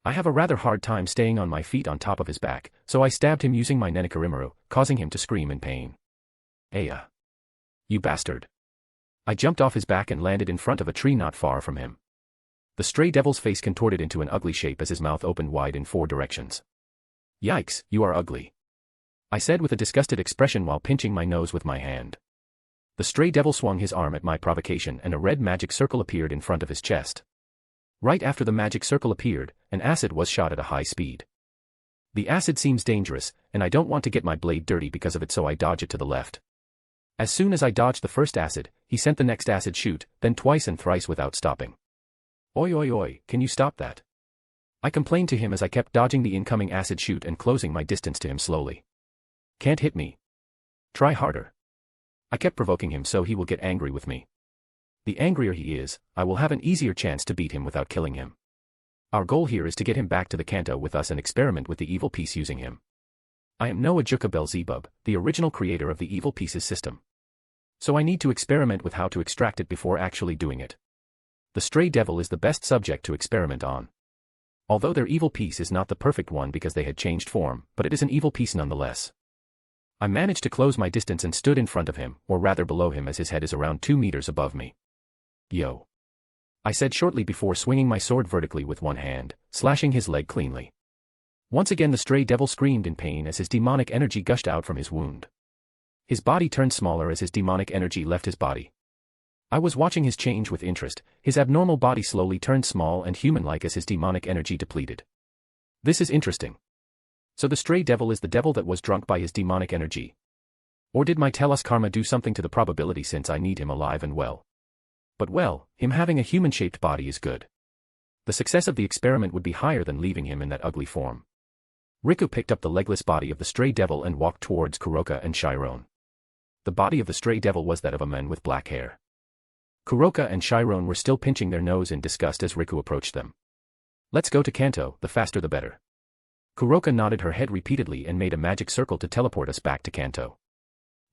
I have a rather hard time staying on my feet on top of his back, so I stabbed him using my Nenikarimaru, causing him to scream in pain. Aya! You bastard! I jumped off his back and landed in front of a tree not far from him. The stray devil's face contorted into an ugly shape as his mouth opened wide in 4 directions. Yikes, you are ugly, I said with a disgusted expression while pinching my nose with my hand. The stray devil swung his arm at my provocation and a red magic circle appeared in front of his chest. Right after the magic circle appeared, an acid was shot at a high speed. The acid seems dangerous, and I don't want to get my blade dirty because of it, so I dodge it to the left. As soon as I dodged the first acid, he sent the next acid shoot, then twice and thrice without stopping. Oi oi oi, can you stop that? I complained to him as I kept dodging the incoming acid shoot and closing my distance to him slowly. Can't hit me. Try harder. I kept provoking him so he will get angry with me. The angrier he is, I will have an easier chance to beat him without killing him. Our goal here is to get him back to the Kanto with us and experiment with the evil piece using him. I am no Ajuka Belzebub, the original creator of the evil pieces system. So I need to experiment with how to extract it before actually doing it. The stray devil is the best subject to experiment on. Although their evil piece is not the perfect one because they had changed form, but it is an evil piece nonetheless. I managed to close my distance and stood in front of him, or rather below him as his head is around 2 meters above me. Yo! I said shortly before swinging my sword vertically with one hand, slashing his leg cleanly. Once again the stray devil screamed in pain as his demonic energy gushed out from his wound. His body turned smaller as his demonic energy left his body. I was watching his change with interest, his abnormal body slowly turned small and human-like as his demonic energy depleted. This is interesting. So the stray devil is the devil that was drunk by his demonic energy. Or did my Telos karma do something to the probability since I need him alive and well? But well, him having a human-shaped body is good. The success of the experiment would be higher than leaving him in that ugly form. Riku picked up the legless body of the stray devil and walked towards Kuroka and Chiron. The body of the stray devil was that of a man with black hair. Kuroka and Chiron were still pinching their nose in disgust as Riku approached them. Let's go to Kanto, the faster the better. Kuroka nodded her head repeatedly and made a magic circle to teleport us back to Kanto.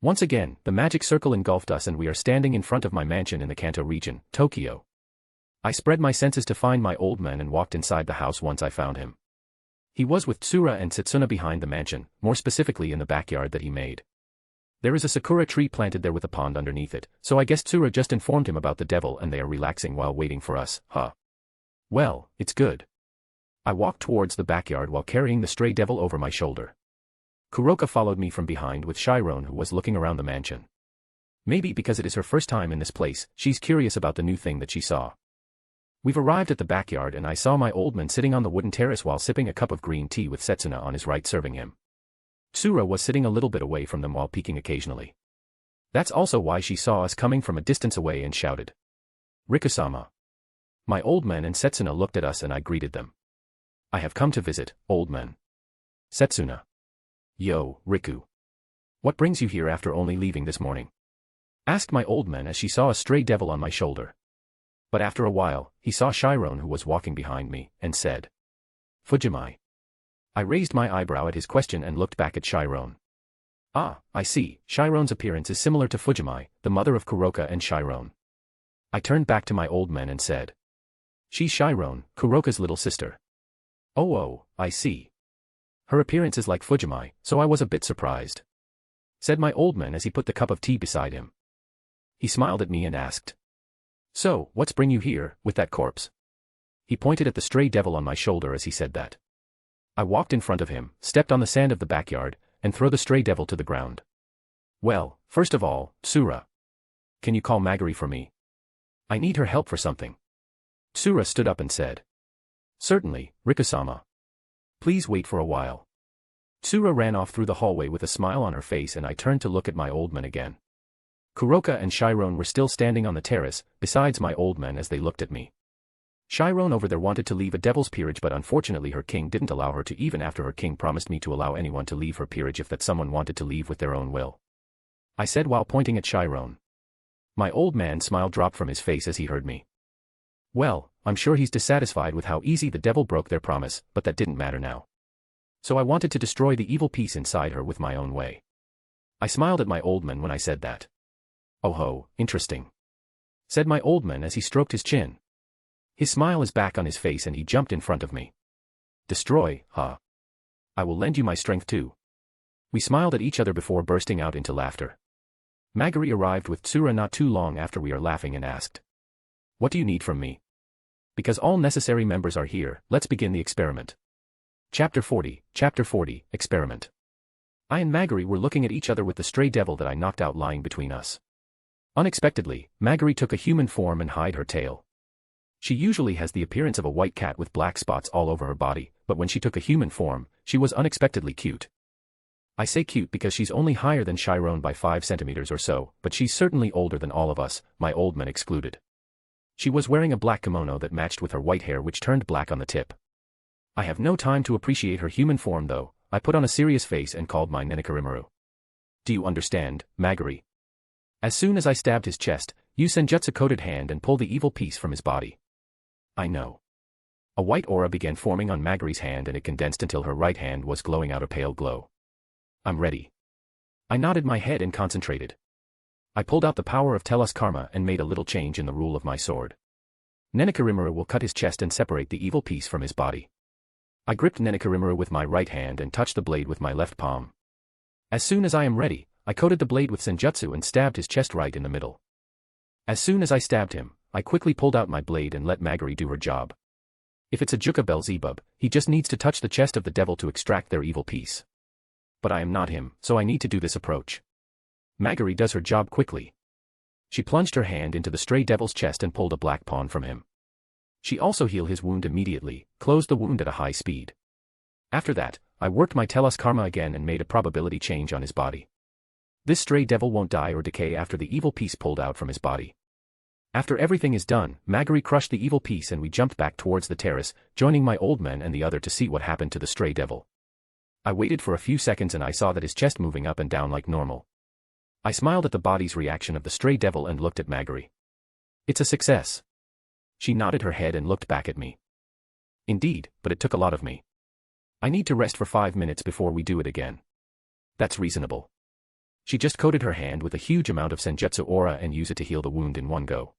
Once again, the magic circle engulfed us and we are standing in front of my mansion in the Kanto region, Tokyo. I spread my senses to find my old man and walked inside the house once I found him. He was with Tsura and Setsuna behind the mansion, more specifically in the backyard that he made. There is a sakura tree planted there with a pond underneath it, so I guess Tsura just informed him about the devil and they are relaxing while waiting for us, huh? Well, it's good. I walked towards the backyard while carrying the stray devil over my shoulder. Kuroka followed me from behind with Chiron who was looking around the mansion. Maybe because it is her first time in this place, she's curious about the new thing that she saw. We've arrived at the backyard and I saw my old man sitting on the wooden terrace while sipping a cup of green tea with Setsuna on his right serving him. Tsura was sitting a little bit away from them while peeking occasionally. That's also why she saw us coming from a distance away and shouted. Riku-sama. My old man and Setsuna looked at us and I greeted them. I have come to visit, old man. Setsuna. Yo, Riku. What brings you here after only leaving this morning? Asked my old man as she saw a stray devil on my shoulder. But after a while, he saw Chiron who was walking behind me, and said. Fujimai. I raised my eyebrow at his question and looked back at Chiron. Ah, I see, Chiron's appearance is similar to Fujimai, the mother of Kuroka and Chiron. I turned back to my old man and said. She's Chiron, Kuroka's little sister. Oh, I see. Her appearance is like Fujimai, so I was a bit surprised. Said my old man as he put the cup of tea beside him. He smiled at me and asked. So, what's bring you here, with that corpse? He pointed at the stray devil on my shoulder as he said that. I walked in front of him, stepped on the sand of the backyard, and threw the stray devil to the ground. Well, first of all, Tsura. Can you call Magari for me? I need her help for something. Tsura stood up and said. Certainly, Riku-sama. Please wait for a while. Tsura ran off through the hallway with a smile on her face and I turned to look at my old man again. Kuroka and Chiron were still standing on the terrace, besides my old man as they looked at me. Chiron over there wanted to leave a devil's peerage but unfortunately her king didn't allow her to even after her king promised me to allow anyone to leave her peerage if that someone wanted to leave with their own will. I said while pointing at Chiron. My old man's smile dropped from his face as he heard me. Well, I'm sure he's dissatisfied with how easy the devil broke their promise, but that didn't matter now. So I wanted to destroy the evil piece inside her with my own way. I smiled at my old man when I said that. Oh ho, interesting. Said my old man as he stroked his chin. His smile is back on his face and he jumped in front of me. Destroy, huh? I will lend you my strength too. We smiled at each other before bursting out into laughter. Magari arrived with Tsura not too long after we are laughing and asked, "What do you need from me?" Because all necessary members are here, let's begin the experiment. Chapter 40, Experiment. I and Magari were looking at each other with the stray devil that I knocked out lying between us. Unexpectedly, Magari took a human form and hid her tail. She usually has the appearance of a white cat with black spots all over her body, but when she took a human form, she was unexpectedly cute. I say cute because she's only higher than Chiron by 5 centimeters or so, but she's certainly older than all of us, my old men excluded. She was wearing a black kimono that matched with her white hair which turned black on the tip. I have no time to appreciate her human form though. I put on a serious face and called my Nurarihyon. Do you understand, Magari? As soon as I stabbed his chest, you senjutsu-coated hand and pulled the evil piece from his body. I know. A white aura began forming on Magari's hand and it condensed until her right hand was glowing out a pale glow. I'm ready. I nodded my head and concentrated. I pulled out the power of Telos Karma and made a little change in the rule of my sword. Nurarihyon will cut his chest and separate the evil piece from his body. I gripped Nurarihyon with my right hand and touched the blade with my left palm. As soon as I am ready, I coated the blade with senjutsu and stabbed his chest right in the middle. As soon as I stabbed him, I quickly pulled out my blade and let Magari do her job. If it's a Juka Beelzebub, he just needs to touch the chest of the devil to extract their evil piece. But I am not him, so I need to do this approach. Magari does her job quickly. She plunged her hand into the stray devil's chest and pulled a black pawn from him. She also healed his wound immediately, closed the wound at a high speed. After that, I worked my Telos Karma again and made a probability change on his body. This stray devil won't die or decay after the evil piece pulled out from his body. After everything is done, Magari crushed the evil piece and we jumped back towards the terrace, joining my old men and the other to see what happened to the stray devil. I waited for a few seconds and I saw that his chest moving up and down like normal. I smiled at the body's reaction of the stray devil and looked at Magari. It's a success. She nodded her head and looked back at me. Indeed, but it took a lot of me. I need to rest for 5 minutes before we do it again. That's reasonable. She just coated her hand with a huge amount of senjutsu aura and used it to heal the wound in one go.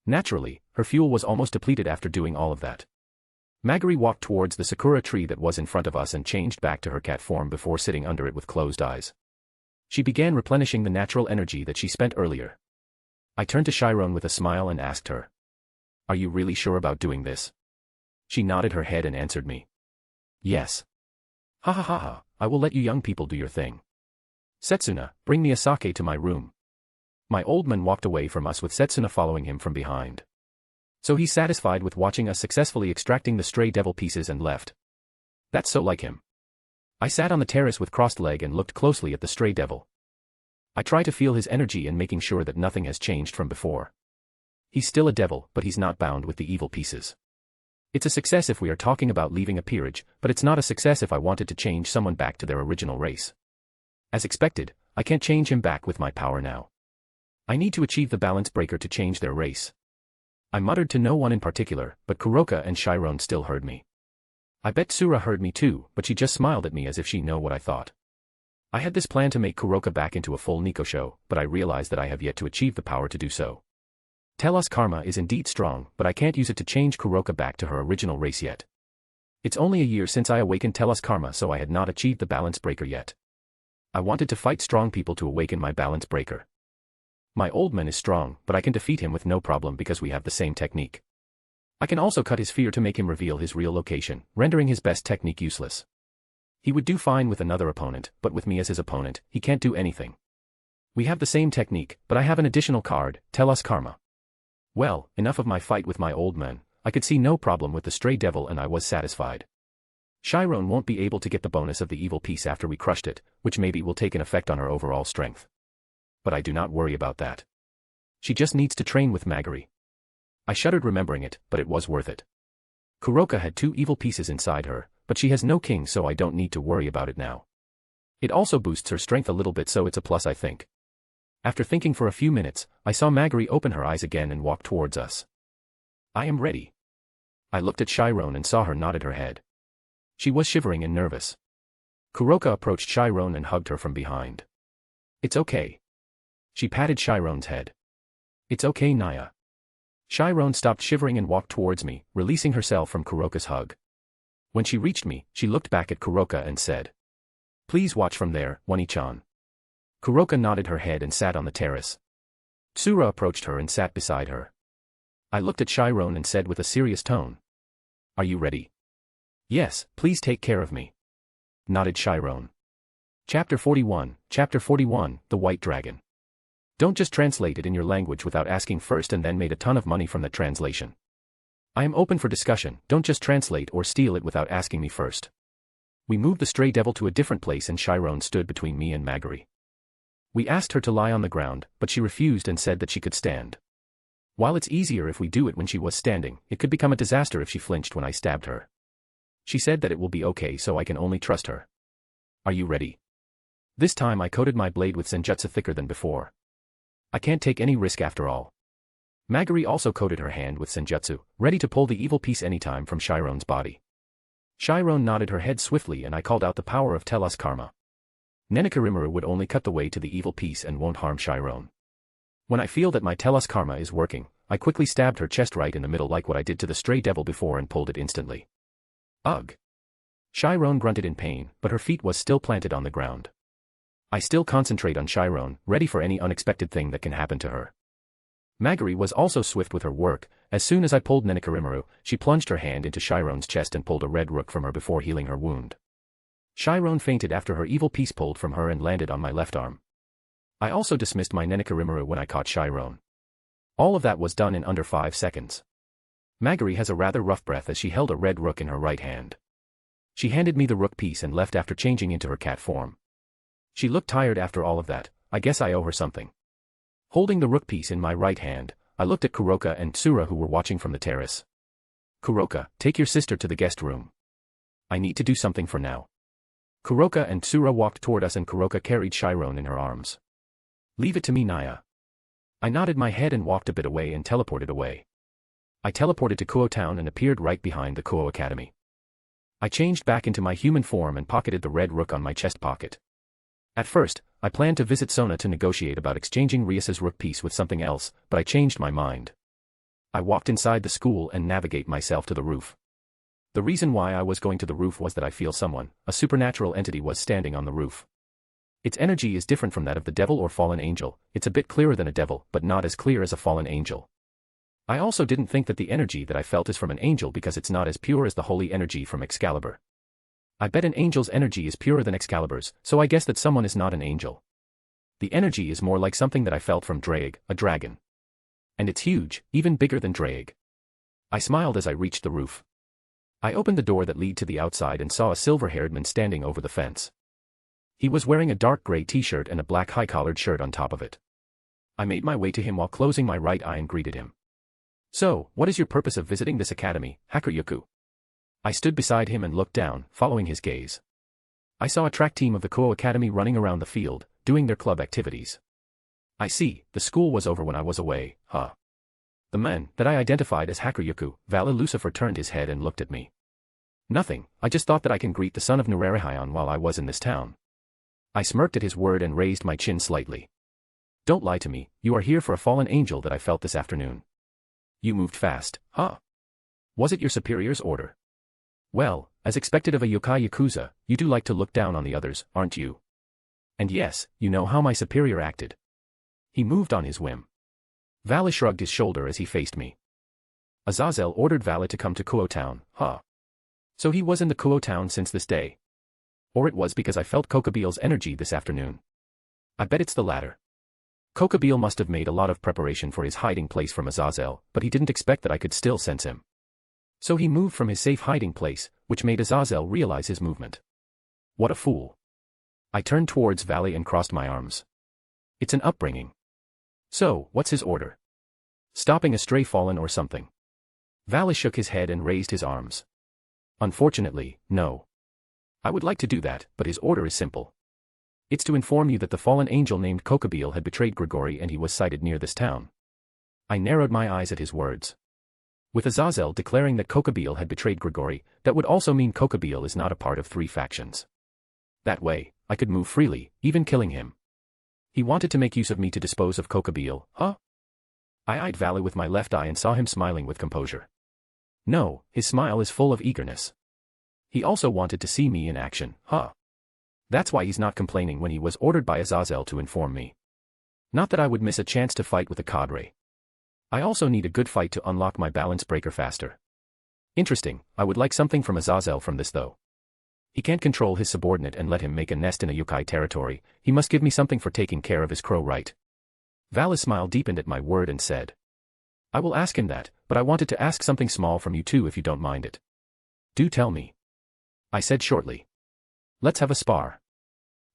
Naturally, her fuel was almost depleted after doing all of that. Magari walked towards the sakura tree that was in front of us and changed back to her cat form before sitting under it with closed eyes. She began replenishing the natural energy that she spent earlier. I turned to Chiron with a smile and asked her, "Are you really sure about doing this?" She nodded her head and answered me. "Yes." "Ha ha ha ha, I will let you young people do your thing. Setsuna, bring me a sake to my room." My old man walked away from us with Setsuna following him from behind. So he's satisfied with watching us successfully extracting the stray devil pieces and left. That's so like him. I sat on the terrace with crossed leg and looked closely at the stray devil. I try to feel his energy and making sure that nothing has changed from before. He's still a devil, but he's not bound with the evil pieces. It's a success if we are talking about leaving a peerage, but it's not a success if I wanted to change someone back to their original race. As expected, I can't change him back with my power now. I need to achieve the balance breaker to change their race. I muttered to no one in particular, but Kuroka and Chiron still heard me. I bet Tsura heard me too, but she just smiled at me as if she knew what I thought. I had this plan to make Kuroka back into a full Nikosho, but I realized that I have yet to achieve the power to do so. Telos Karma is indeed strong, but I can't use it to change Kuroka back to her original race yet. It's only a year since I awakened Telos Karma, so I had not achieved the balance breaker yet. I wanted to fight strong people to awaken my balance breaker. My old man is strong, but I can defeat him with no problem because we have the same technique. I can also cut his fear to make him reveal his real location, rendering his best technique useless. He would do fine with another opponent, but with me as his opponent, he can't do anything. We have the same technique, but I have an additional card, Telos Karma. Well, enough of my fight with my old man. I could see no problem with the stray devil and I was satisfied. Chiron won't be able to get the bonus of the evil piece after we crushed it, which maybe will take an effect on her overall strength. But I do not worry about that. She just needs to train with Magari. I shuddered remembering it, but it was worth it. Kuroka had 2 evil pieces inside her, but she has no king, so I don't need to worry about it now. It also boosts her strength a little bit, so it's a plus, I think. After thinking for a few minutes, I saw Magari open her eyes again and walk towards us. I am ready. I looked at Chiron and saw her nodded her head. She was shivering and nervous. Kuroka approached Chiron and hugged her from behind. It's okay. She patted Chiron's head. It's okay, Naya. Chiron stopped shivering and walked towards me, releasing herself from Kuroka's hug. When she reached me, she looked back at Kuroka and said, "Please watch from there, Wani-chan." Kuroka nodded her head and sat on the terrace. Tsura approached her and sat beside her. I looked at Chiron and said with a serious tone, "Are you ready?" "Yes, please take care of me," nodded Chiron. Chapter 41, The White Dragon. Don't just translate it in your language without asking first and then made a ton of money from that translation. I am open for discussion, don't just translate or steal it without asking me first. We moved the stray devil to a different place and Chiron stood between me and Magari. We asked her to lie on the ground, but she refused and said that she could stand. While it's easier if we do it when she was standing, it could become a disaster if she flinched when I stabbed her. She said that it will be okay, so I can only trust her. Are you ready? This time I coated my blade with senjutsu thicker than before. I can't take any risk after all. Magari also coated her hand with senjutsu, ready to pull the evil piece anytime from Chiron's body. Chiron nodded her head swiftly and I called out the power of Telos Karma. Nenakarimaru would only cut the way to the evil piece and won't harm Chiron. When I feel that my Telos Karma is working, I quickly stabbed her chest right in the middle like what I did to the stray devil before and pulled it instantly. Ugh! Chiron grunted in pain, but her feet was still planted on the ground. I still concentrate on Chiron, ready for any unexpected thing that can happen to her. Magari was also swift with her work. As soon as I pulled Nenakarimaru, she plunged her hand into Chiron's chest and pulled a red rook from her before healing her wound. Chiron fainted after her evil piece pulled from her and landed on my left arm. I also dismissed my Nenakarimaru when I caught Chiron. All of that was done in under 5 seconds. Magari has a rather rough breath as she held a red rook in her right hand. She handed me the rook piece and left after changing into her cat form. She looked tired after all of that. I guess I owe her something. Holding the rook piece in my right hand, I looked at Kuroka and Tsura who were watching from the terrace. Kuroka, take your sister to the guest room. I need to do something for now. Kuroka and Tsura walked toward us and Kuroka carried Chiron in her arms. Leave it to me, Naya. I nodded my head and walked a bit away and teleported away. I teleported to Kuo Town and appeared right behind the Kuo Academy. I changed back into my human form and pocketed the red rook on my chest pocket. At first, I planned to visit Sona to negotiate about exchanging Rias's rook piece with something else, but I changed my mind. I walked inside the school and navigate myself to the roof. The reason why I was going to the roof was that I feel someone, a supernatural entity, was standing on the roof. Its energy is different from that of the devil or fallen angel. It's a bit clearer than a devil, but not as clear as a fallen angel. I also didn't think that the energy that I felt is from an angel because it's not as pure as the holy energy from Excalibur. I bet an angel's energy is purer than Excalibur's, so I guess that someone is not an angel. The energy is more like something that I felt from Draig, a dragon. And it's huge, even bigger than Draig. I smiled as I reached the roof. I opened the door that led to the outside and saw a silver-haired man standing over the fence. He was wearing a dark gray t-shirt and a black high-collared shirt on top of it. I made my way to him while closing my right eye and greeted him. So, what is your purpose of visiting this academy, Hakuryuku? I stood beside him and looked down, following his gaze. I saw a track team of the Kuo Academy running around the field, doing their club activities. I see, the school was over when I was away, huh? The man that I identified as Hakuryuku, Vala Lucifer, turned his head and looked at me. Nothing, I just thought that I can greet the son of Nurarihyon while I was in this town. I smirked at his word and raised my chin slightly. Don't lie to me, you are here for a fallen angel that I felt this afternoon. You moved fast, huh? Was it your superior's order? Well, as expected of a yokai yakuza, you do like to look down on the others, aren't you? And yes, you know how my superior acted. He moved on his whim. Vala shrugged his shoulder as he faced me. Azazel ordered Vala to come to Kuo Town, huh? So he was in the Kuo Town since this day. Or it was because I felt Kokabeel's energy this afternoon. I bet it's the latter. Kokabeel must have made a lot of preparation for his hiding place from Azazel, but he didn't expect that I could still sense him. So he moved from his safe hiding place, which made Azazel realize his movement. What a fool. I turned towards Vala and crossed my arms. It's an upbringing. So, what's his order? Stopping a stray fallen or something? Vala shook his head and raised his arms. Unfortunately, no. I would like to do that, but his order is simple. It's to inform you that the fallen angel named Kokabeel had betrayed Grigori and he was sighted near this town. I narrowed my eyes at his words. With Azazel declaring that Kokabeel had betrayed Grigori, that would also mean Kokabeel is not a part of 3 factions. That way, I could move freely, even killing him. He wanted to make use of me to dispose of Kokabeel, huh? I eyed Valley with my left eye and saw him smiling with composure. No, his smile is full of eagerness. He also wanted to see me in action, huh? That's why he's not complaining when he was ordered by Azazel to inform me. Not that I would miss a chance to fight with a cadre. I also need a good fight to unlock my balance breaker faster. Interesting, I would like something from Azazel from this though. He can't control his subordinate and let him make a nest in a youkai territory, he must give me something for taking care of his crow, right? Vala's smile deepened at my word and said. I will ask him that, but I wanted to ask something small from you too if you don't mind it. Do tell me. I said shortly. Let's have a spar.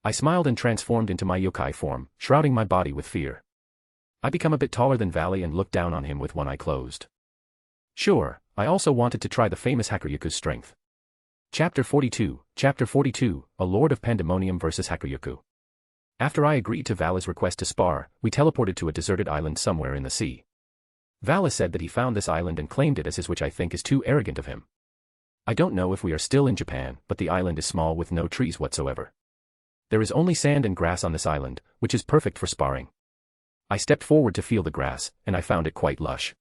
I smiled and transformed into my yokai form, shrouding my body with fear. I become a bit taller than Valley and looked down on him with one eye closed. Sure, I also wanted to try the famous Hakuryuku's strength. Chapter 42, A Lord of Pandemonium vs Hakuryuku. After I agreed to Vala's request to spar, we teleported to a deserted island somewhere in the sea. Vala said that he found this island and claimed it as his, which I think is too arrogant of him. I don't know if we are still in Japan, but the island is small with no trees whatsoever. There is only sand and grass on this island, which is perfect for sparring. I stepped forward to feel the grass, and I found it quite lush.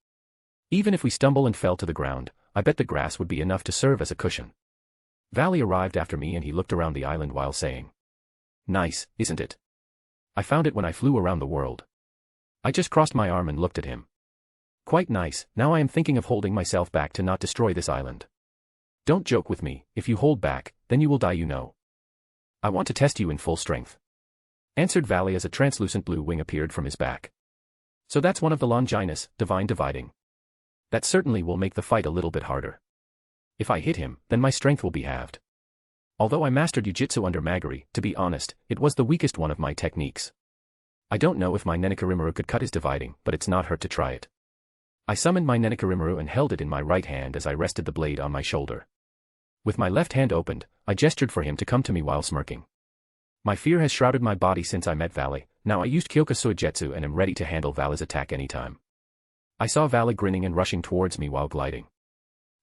Even if we stumble and fell to the ground, I bet the grass would be enough to serve as a cushion. Valley arrived after me and he looked around the island while saying, Nice, isn't it? I found it when I flew around the world. I just crossed my arm and looked at him. Quite nice, now I am thinking of holding myself back to not destroy this island. Don't joke with me, if you hold back, then you will die, you know. I want to test you in full strength. Answered Valley as a translucent blue wing appeared from his back. So that's one of the Longinus, divine dividing. That certainly will make the fight a little bit harder. If I hit him, then my strength will be halved. Although I mastered Jiu-Jitsu under Magari, to be honest, it was the weakest one of my techniques. I don't know if my Nenekarimaru could cut his dividing, but it's not hurt to try it. I summoned my Nenekarimaru and held it in my right hand as I rested the blade on my shoulder. With my left hand opened, I gestured for him to come to me while smirking. My fear has shrouded my body since I met Valley, now I used Kyoka Suigetsu and am ready to handle Vala's attack anytime. I saw Valley grinning and rushing towards me while gliding.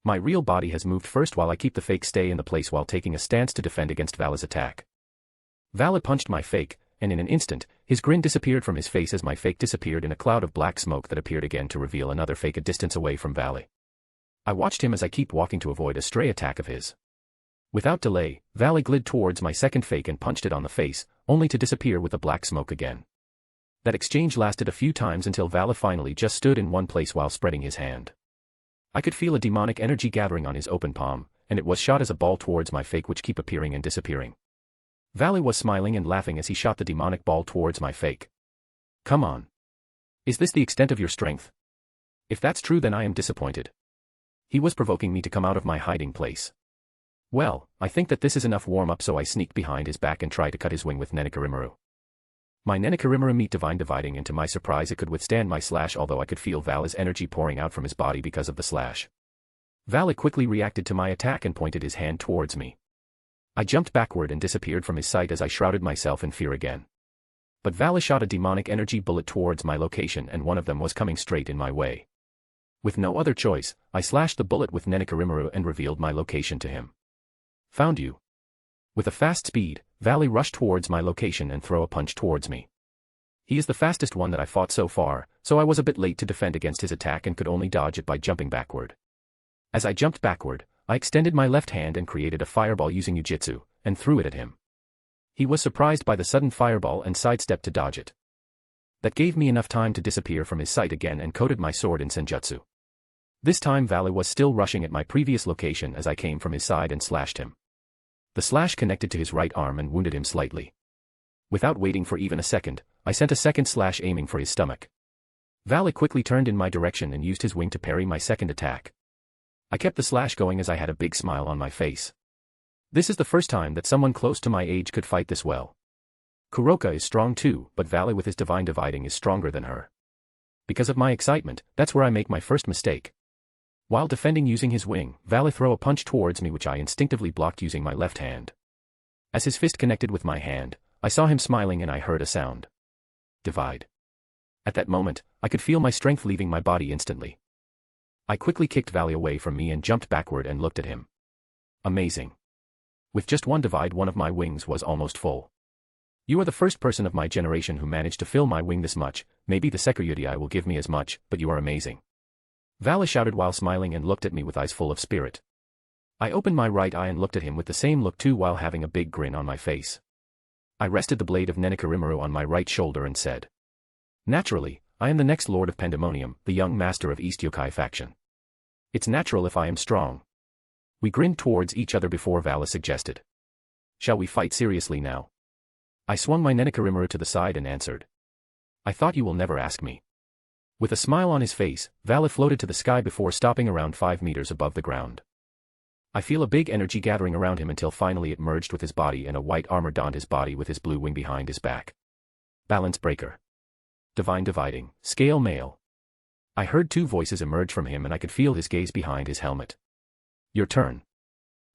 My real body has moved first while I keep the fake stay in the place while taking a stance to defend against Vala's attack. Vala punched my fake, and in an instant, his grin disappeared from his face as my fake disappeared in a cloud of black smoke that appeared again to reveal another fake a distance away from Valley. I watched him as I keep walking to avoid a stray attack of his. Without delay, Valley glid towards my second fake and punched it on the face, only to disappear with the black smoke again. That exchange lasted a few times until Vala finally just stood in one place while spreading his hand. I could feel a demonic energy gathering on his open palm, and it was shot as a ball towards my fake which keep appearing and disappearing. Valley was smiling and laughing as he shot the demonic ball towards my fake. Come on. Is this the extent of your strength? If that's true, then I am disappointed. He was provoking me to come out of my hiding place. Well, I think that this is enough warm-up, so I sneaked behind his back and tried to cut his wing with Nenekarimaru. My Nenekarimaru meet divine dividing, and to my surprise it could withstand my slash, although I could feel Vala's energy pouring out from his body because of the slash. Vala quickly reacted to my attack and pointed his hand towards me. I jumped backward and disappeared from his sight as I shrouded myself in fear again. But Vala shot a demonic energy bullet towards my location, and one of them was coming straight in my way. With no other choice, I slashed the bullet with Nenekarimaru and revealed my location to him. Found you. With a fast speed, Valley rushed towards my location and threw a punch towards me. He is the fastest one that I fought so far, so I was a bit late to defend against his attack and could only dodge it by jumping backward. As I jumped backward, I extended my left hand and created a fireball using Jiu-Jitsu, and threw it at him. He was surprised by the sudden fireball and sidestepped to dodge it. That gave me enough time to disappear from his sight again and coated my sword in Senjutsu. This time Valley was still rushing at my previous location as I came from his side and slashed him. The slash connected to his right arm and wounded him slightly. Without waiting for even a second, I sent a second slash aiming for his stomach. Valley quickly turned in my direction and used his wing to parry my second attack. I kept the slash going as I had a big smile on my face. This is the first time that someone close to my age could fight this well. Kuroka is strong too, but Valley with his divine dividing is stronger than her. Because of my excitement, that's where I make my first mistake. While defending using his wing, Valley threw a punch towards me which I instinctively blocked using my left hand. As his fist connected with my hand, I saw him smiling and I heard a sound. Divide. At that moment, I could feel my strength leaving my body instantly. I quickly kicked Valley away from me and jumped backward and looked at him. Amazing. With just one divide, one of my wings was almost full. You are the first person of my generation who managed to fill my wing this much. maybe the Security will give me as much, but you are amazing. Vala shouted while smiling and looked at me with eyes full of spirit. I opened my right eye and looked at him with the same look too while having a big grin on my face. I rested the blade of Nurarihyon on my right shoulder and said, "Naturally, I am the next Lord of Pandemonium, the young master of East Youkai faction. It's natural if I am strong." We grinned towards each other before Vala suggested, "Shall we fight seriously now?" I swung my Nurarihyon to the side and answered, "I thought you will never ask me." With a smile on his face, Vala floated to the sky before stopping around 5 meters above the ground. I feel a big energy gathering around him until finally it merged with his body and a white armor donned his body with his blue wing behind his back. Balance breaker. Divine dividing, scale male. I heard 2 voices emerge from him and I could feel his gaze behind his helmet. "Your turn,"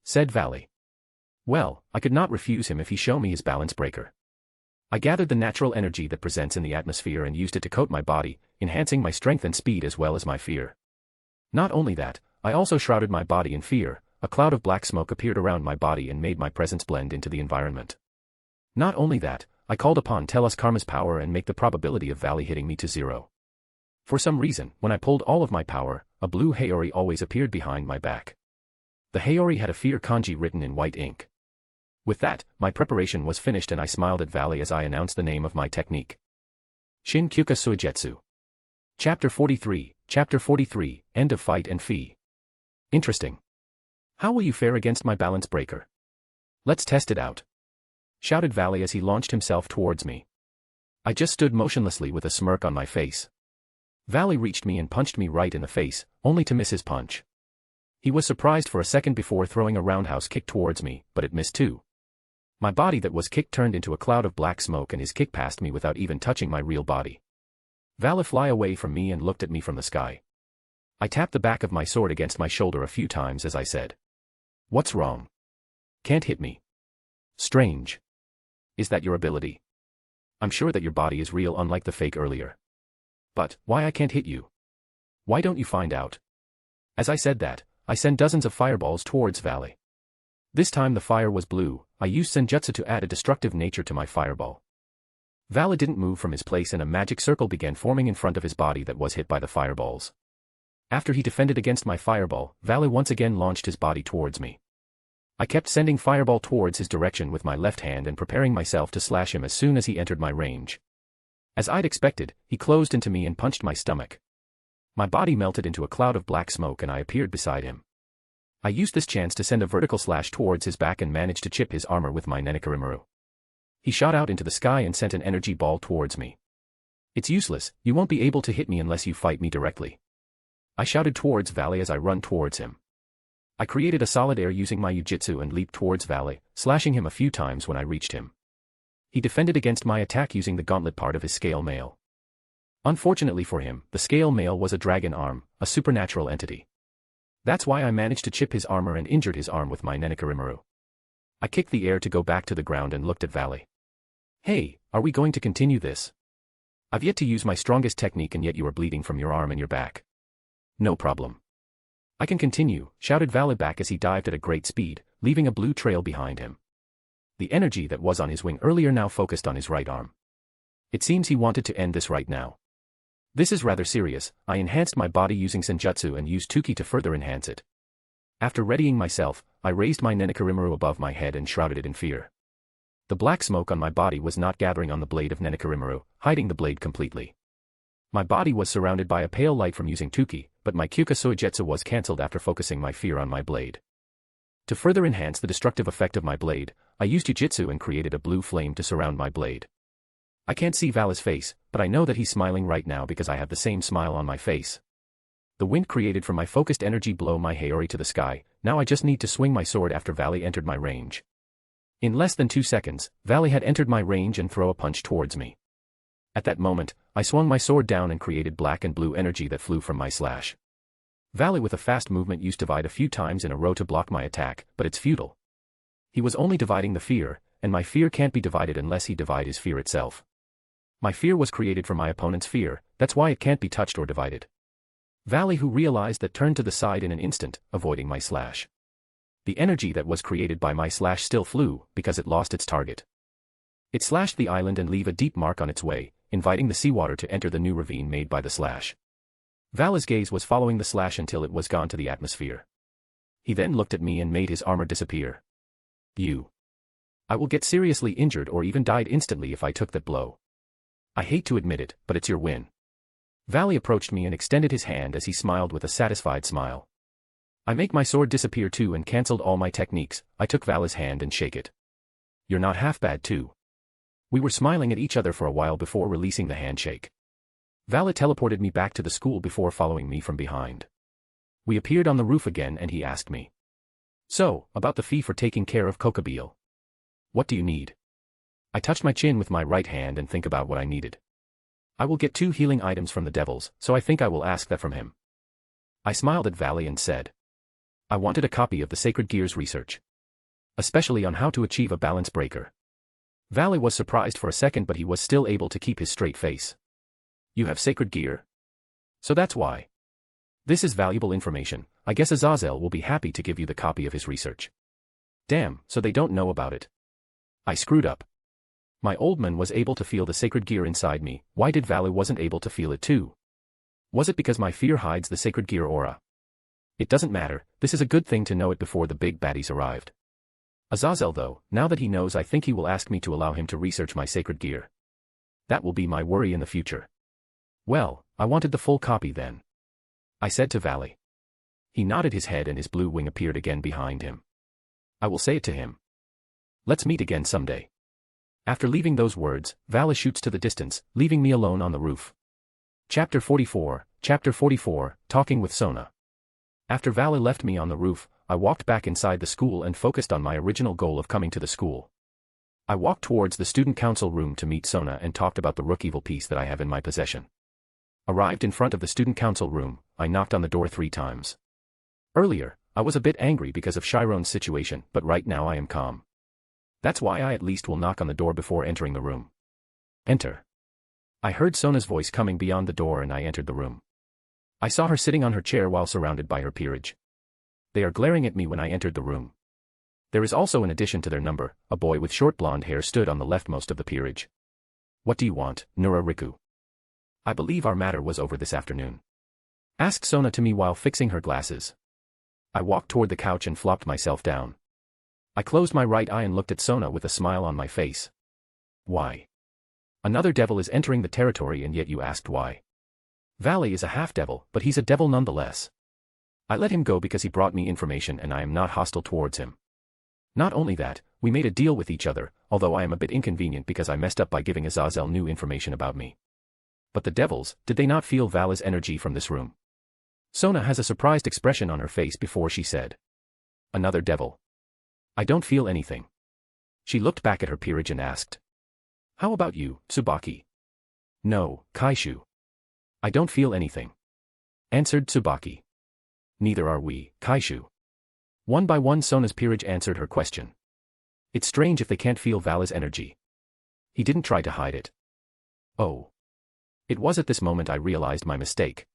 said Valley. Well, I could not refuse him if he showed me his balance breaker. I gathered the natural energy that presents in the atmosphere and used it to coat my body, enhancing my strength and speed as well as my fear. Not only that, I also shrouded my body in fear. A cloud of black smoke appeared around my body and made my presence blend into the environment. Not only that, I called upon Tellus Karma's power and make the probability of Valley hitting me to 0. For some reason, when I pulled all of my power, a blue Haori always appeared behind my back. The Haori had a fear kanji written in white ink. With that, my preparation was finished and I smiled at Valley as I announced the name of my technique. Shin Kyuka Suijetsu. Chapter 43, End of Fight and Fee. Interesting. How will you fare against my balance breaker? Let's test it out, shouted Valley as he launched himself towards me. I just stood motionlessly with a smirk on my face. Valley reached me and punched me right in the face, only to miss his punch. He was surprised for a second before throwing a roundhouse kick towards me, but it missed too. My body that was kicked turned into a cloud of black smoke and his kick passed me without even touching my real body. Valley flew away from me and looked at me from the sky. I tapped the back of my sword against my shoulder a few times as I said, "What's wrong? Can't hit me? Strange. Is that your ability? I'm sure that your body is real unlike the fake earlier. But, why I can't hit you? Why don't you find out?" As I said that, I sent dozens of fireballs towards Valley. This time the fire was blue. I used Senjutsu to add a destructive nature to my fireball. Valley didn't move from his place and a magic circle began forming in front of his body that was hit by the fireballs. After he defended against my fireball, Valley once again launched his body towards me. I kept sending fireball towards his direction with my left hand and preparing myself to slash him as soon as he entered my range. As I'd expected, he closed into me and punched my stomach. My body melted into a cloud of black smoke and I appeared beside him. I used this chance to send a vertical slash towards his back and managed to chip his armor with my Nurarihyon. He shot out into the sky and sent an energy ball towards me. "It's useless, you won't be able to hit me unless you fight me directly," I shouted towards Valley as I run towards him. I created a solid air using my Ujitsu and leaped towards Valley, slashing him a few times when I reached him. He defended against my attack using the gauntlet part of his scale mail. Unfortunately for him, the scale mail was a dragon arm, a supernatural entity. That's why I managed to chip his armor and injured his arm with my Nurarihyon. I kicked the air to go back to the ground and looked at Valley. "Hey, are we going to continue this? I've yet to use my strongest technique and yet you are bleeding from your arm and your back." "No problem. I can continue," shouted Valley back as he dived at a great speed, leaving a blue trail behind him. The energy that was on his wing earlier now focused on his right arm. It seems he wanted to end this right now. This is rather serious. I enhanced my body using Senjutsu and used Tuki to further enhance it. After readying myself, I raised my Nurarihyon above my head and shrouded it in fear. The black smoke on my body was not gathering on the blade of Nurarihyon, hiding the blade completely. My body was surrounded by a pale light from using Tuki, but my Kyuka Suijetsu was cancelled after focusing my fear on my blade. To further enhance the destructive effect of my blade, I used Jujitsu and created a blue flame to surround my blade. I can't see Vala's face, but I know that he's smiling right now because I have the same smile on my face. The wind created from my focused energy blow my Haori to the sky. Now I just need to swing my sword after Valley entered my range. In less than 2 seconds, Valley had entered my range and throw a punch towards me. At that moment, I swung my sword down and created black and blue energy that flew from my slash. Valley with a fast movement used divide a few times in a row to block my attack, but it's futile. He was only dividing the fear, and my fear can't be divided unless he divide his fear itself. My fear was created from my opponent's fear, that's why it can't be touched or divided. Valley, who realized that, turned to the side in an instant, avoiding my slash. The energy that was created by my slash still flew, because it lost its target. It slashed the island and leave a deep mark on its way, inviting the seawater to enter the new ravine made by the slash. Vala's gaze was following the slash until it was gone to the atmosphere. He then looked at me and made his armor disappear. I will get seriously injured or even died instantly if I took that blow. I hate to admit it, but it's your win. Valley approached me and extended his hand as he smiled with a satisfied smile. I make my sword disappear too and cancelled all my techniques. I took Vala's hand and shake it. You're not half bad too. We were smiling at each other for a while before releasing the handshake. Vala teleported me back to the school before following me from behind. We appeared on the roof again and he asked me. So, about the fee for taking care of Kokabeel. What do you need? I touched my chin with my right hand and think about what I needed. I will get 2 healing items from the devils, so I think I will ask that from him. I smiled at Valley and said. I wanted a copy of the Sacred Gear's research. Especially on how to achieve a balance breaker. Valley was surprised for a second but he was still able to keep his straight face. You have Sacred Gear? So that's why. This is valuable information. I guess Azazel will be happy to give you the copy of his research. Damn, so they don't know about it. I screwed up. My old man was able to feel the Sacred Gear inside me, why did Valley wasn't able to feel it too? Was it because my fear hides the Sacred Gear aura? It doesn't matter, this is a good thing to know it before the big baddies arrived. Azazel though, now that he knows I think he will ask me to allow him to research my Sacred Gear. That will be my worry in the future. Well, I wanted the full copy then. I said to Valley. He nodded his head and his blue wing appeared again behind him. I will say it to him. Let's meet again someday. After leaving those words, Vala shoots to the distance, leaving me alone on the roof. Chapter 44, Talking with Sona. After Vala left me on the roof, I walked back inside the school and focused on my original goal of coming to the school. I walked towards the student council room to meet Sona and talked about the rook evil piece that I have in my possession. Arrived in front of the student council room, I knocked on the door 3 times. Earlier, I was a bit angry because of Chiron's situation, but right now I am calm. That's why I at least will knock on the door before entering the room. Enter. I heard Sona's voice coming beyond the door and I entered the room. I saw her sitting on her chair while surrounded by her peerage. They are glaring at me when I entered the room. There is also in addition to their number, a boy with short blonde hair stood on the leftmost of the peerage. What do you want, Nurarihyon? I believe our matter was over this afternoon. Asked Sona to me while fixing her glasses. I walked toward the couch and flopped myself down. I closed my right eye and looked at Sona with a smile on my face. Why? Another devil is entering the territory and yet you asked why. Valley is a half-devil, but he's a devil nonetheless. I let him go because he brought me information and I am not hostile towards him. Not only that, we made a deal with each other, although I am a bit inconvenient because I messed up by giving Azazel new information about me. But the devils, did they not feel Vala's energy from this room? Sona has a surprised expression on her face before she said. Another devil. I don't feel anything. She looked back at her peerage and asked. How about you, Tsubaki? No, Kaishu. I don't feel anything. Answered Tsubaki. Neither are we, Kaishu. One by one Sona's peerage answered her question. It's strange if they can't feel Vala's energy. He didn't try to hide it. Oh. It was at this moment I realized my mistake.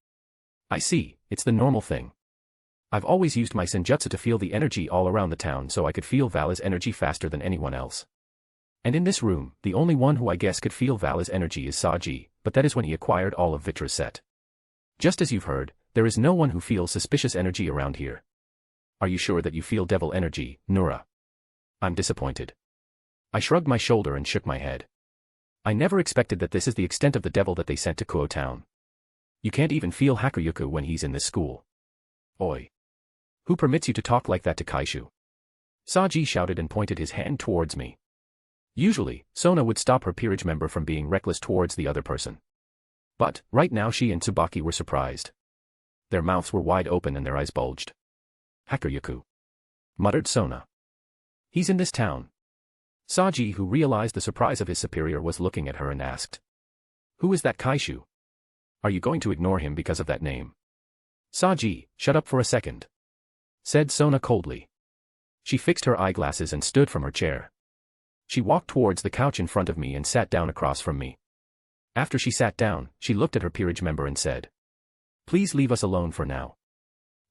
I see, it's the normal thing. I've always used my senjutsu to feel the energy all around the town so I could feel Vala's energy faster than anyone else. And in this room, the only one who I guess could feel Vala's energy is Saji, but that is when he acquired all of Vitra's set. Just as you've heard, there is no one who feels suspicious energy around here. Are you sure that you feel devil energy, Nura? I'm disappointed. I shrugged my shoulder and shook my head. I never expected that this is the extent of the devil that they sent to Kuo Town. You can't even feel Hakuryuku when he's in this school. Oi. Who permits you to talk like that to Kaishu? Saji shouted and pointed his hand towards me. Usually, Sona would stop her peerage member from being reckless towards the other person. But, right now she and Tsubaki were surprised. Their mouths were wide open and their eyes bulged. Hakuryuku. Muttered Sona. He's in this town. Saji, who realized the surprise of his superior, was looking at her and asked. Who is that Kaishu? Are you going to ignore him because of that name? Saji, shut up for a second. Said Sona coldly. She fixed her eyeglasses and stood from her chair. She walked towards the couch in front of me and sat down across from me. After she sat down, she looked at her peerage member and said. Please leave us alone for now.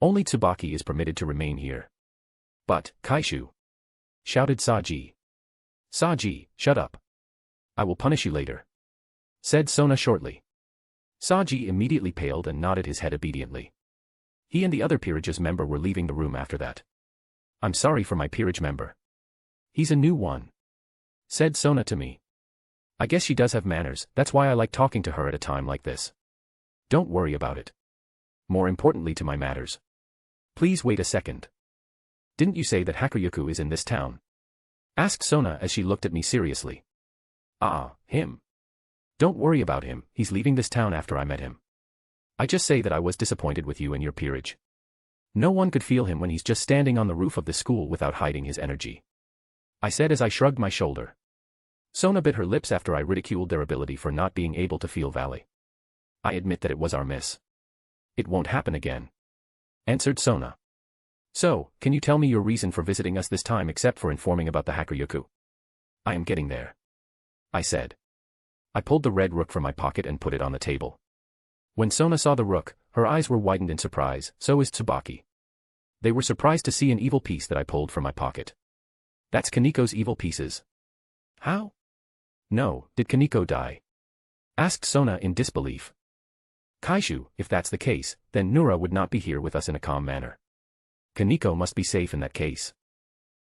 Only Tsubaki is permitted to remain here. But, Kaishu. Shouted Saji. Saji, shut up. I will punish you later. said Sona shortly. Saji immediately paled and nodded his head obediently. He and the other peerage's member were leaving the room after that. I'm sorry for my peerage member. He's a new one, said Sona to me. I guess she does have manners, that's why I like talking to her at a time like this. Don't worry about it. More importantly to my matters. Please wait a second. Didn't you say that Hakuyoku is in this town? Asked Sona as she looked at me seriously. Ah, him. Don't worry about him, he's leaving this town after I met him. I just say that I was disappointed with you and your peerage. No one could feel him when he's just standing on the roof of the school without hiding his energy. I said as I shrugged my shoulder. Sona bit her lips after I ridiculed their ability for not being able to feel Valley. I admit that it was our miss. It won't happen again, answered Sona. So, can you tell me your reason for visiting us this time except for informing about the Hakuyoku? I am getting there, I said. I pulled the red rook from my pocket and put it on the table. When Sona saw the rook, her eyes were widened in surprise, so is Tsubaki. They were surprised to see an evil piece that I pulled from my pocket. That's Kaniko's evil pieces. How? No, did Kaniko die? Asked Sona in disbelief. Kaishu, if that's the case, then Nura would not be here with us in a calm manner. Kaniko must be safe in that case.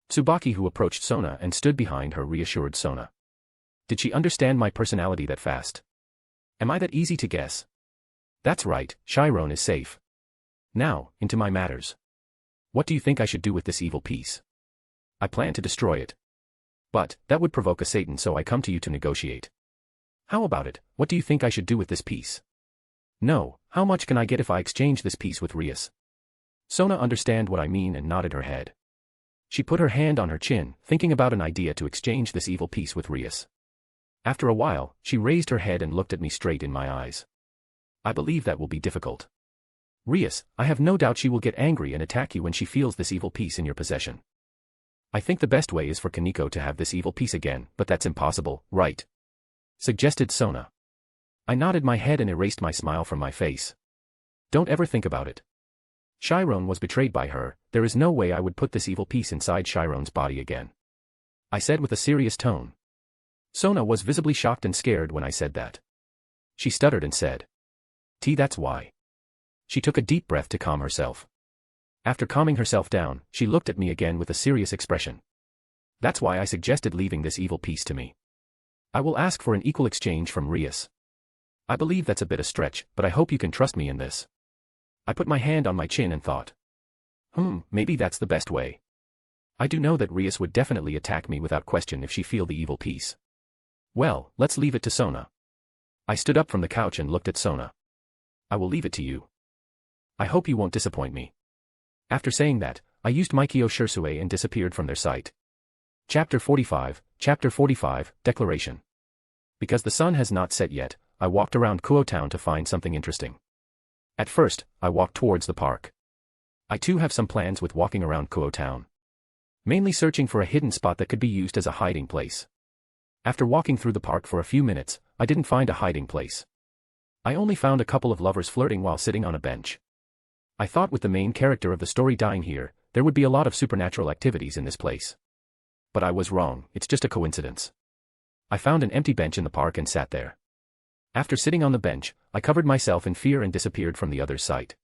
Tsubaki, who approached Sona and stood behind her, reassured Sona. Did she understand my personality that fast? Am I that easy to guess? That's right, Chiron is safe. Now, into my matters. What do you think I should do with this evil piece? I plan to destroy it. But, that would provoke a Satan, so I come to you to negotiate. How about it, what do you think I should do with this piece? No, how much can I get if I exchange this piece with Rias? Sona understand what I mean and nodded her head. She put her hand on her chin, thinking about an idea to exchange this evil piece with Rias. After a while, she raised her head and looked at me straight in my eyes. I believe that will be difficult. Rias, I have no doubt she will get angry and attack you when she feels this evil piece in your possession. I think the best way is for Kaniko to have this evil piece again, but that's impossible, right? Suggested Sona. I nodded my head and erased my smile from my face. Don't ever think about it. Chiron was betrayed by her, there is no way I would put this evil piece inside Chiron's body again. I said with a serious tone. Sona was visibly shocked and scared when I said that. She stuttered and said, That's why. She took a deep breath to calm herself. After calming herself down, she looked at me again with a serious expression. That's why I suggested leaving this evil piece to me. I will ask for an equal exchange from Rias. I believe that's a bit a stretch, but I hope you can trust me in this. I put my hand on my chin and thought. Maybe that's the best way. I do know that Rias would definitely attack me without question if she feel the evil piece. Well, let's leave it to Sona. I stood up from the couch and looked at Sona. I will leave it to you. I hope you won't disappoint me. After saying that, I used Maikyo Shirsue and disappeared from their sight. Chapter 45, Declaration. Because the sun has not set yet, I walked around Kuo Town to find something interesting. At first, I walked towards the park. I too have some plans with walking around Kuo Town. Mainly searching for a hidden spot that could be used as a hiding place. After walking through the park for a few minutes, I didn't find a hiding place. I only found a couple of lovers flirting while sitting on a bench. I thought with the main character of the story dying here, there would be a lot of supernatural activities in this place. But I was wrong, it's just a coincidence. I found an empty bench in the park and sat there. After sitting on the bench, I covered myself in fear and disappeared from the other's sight.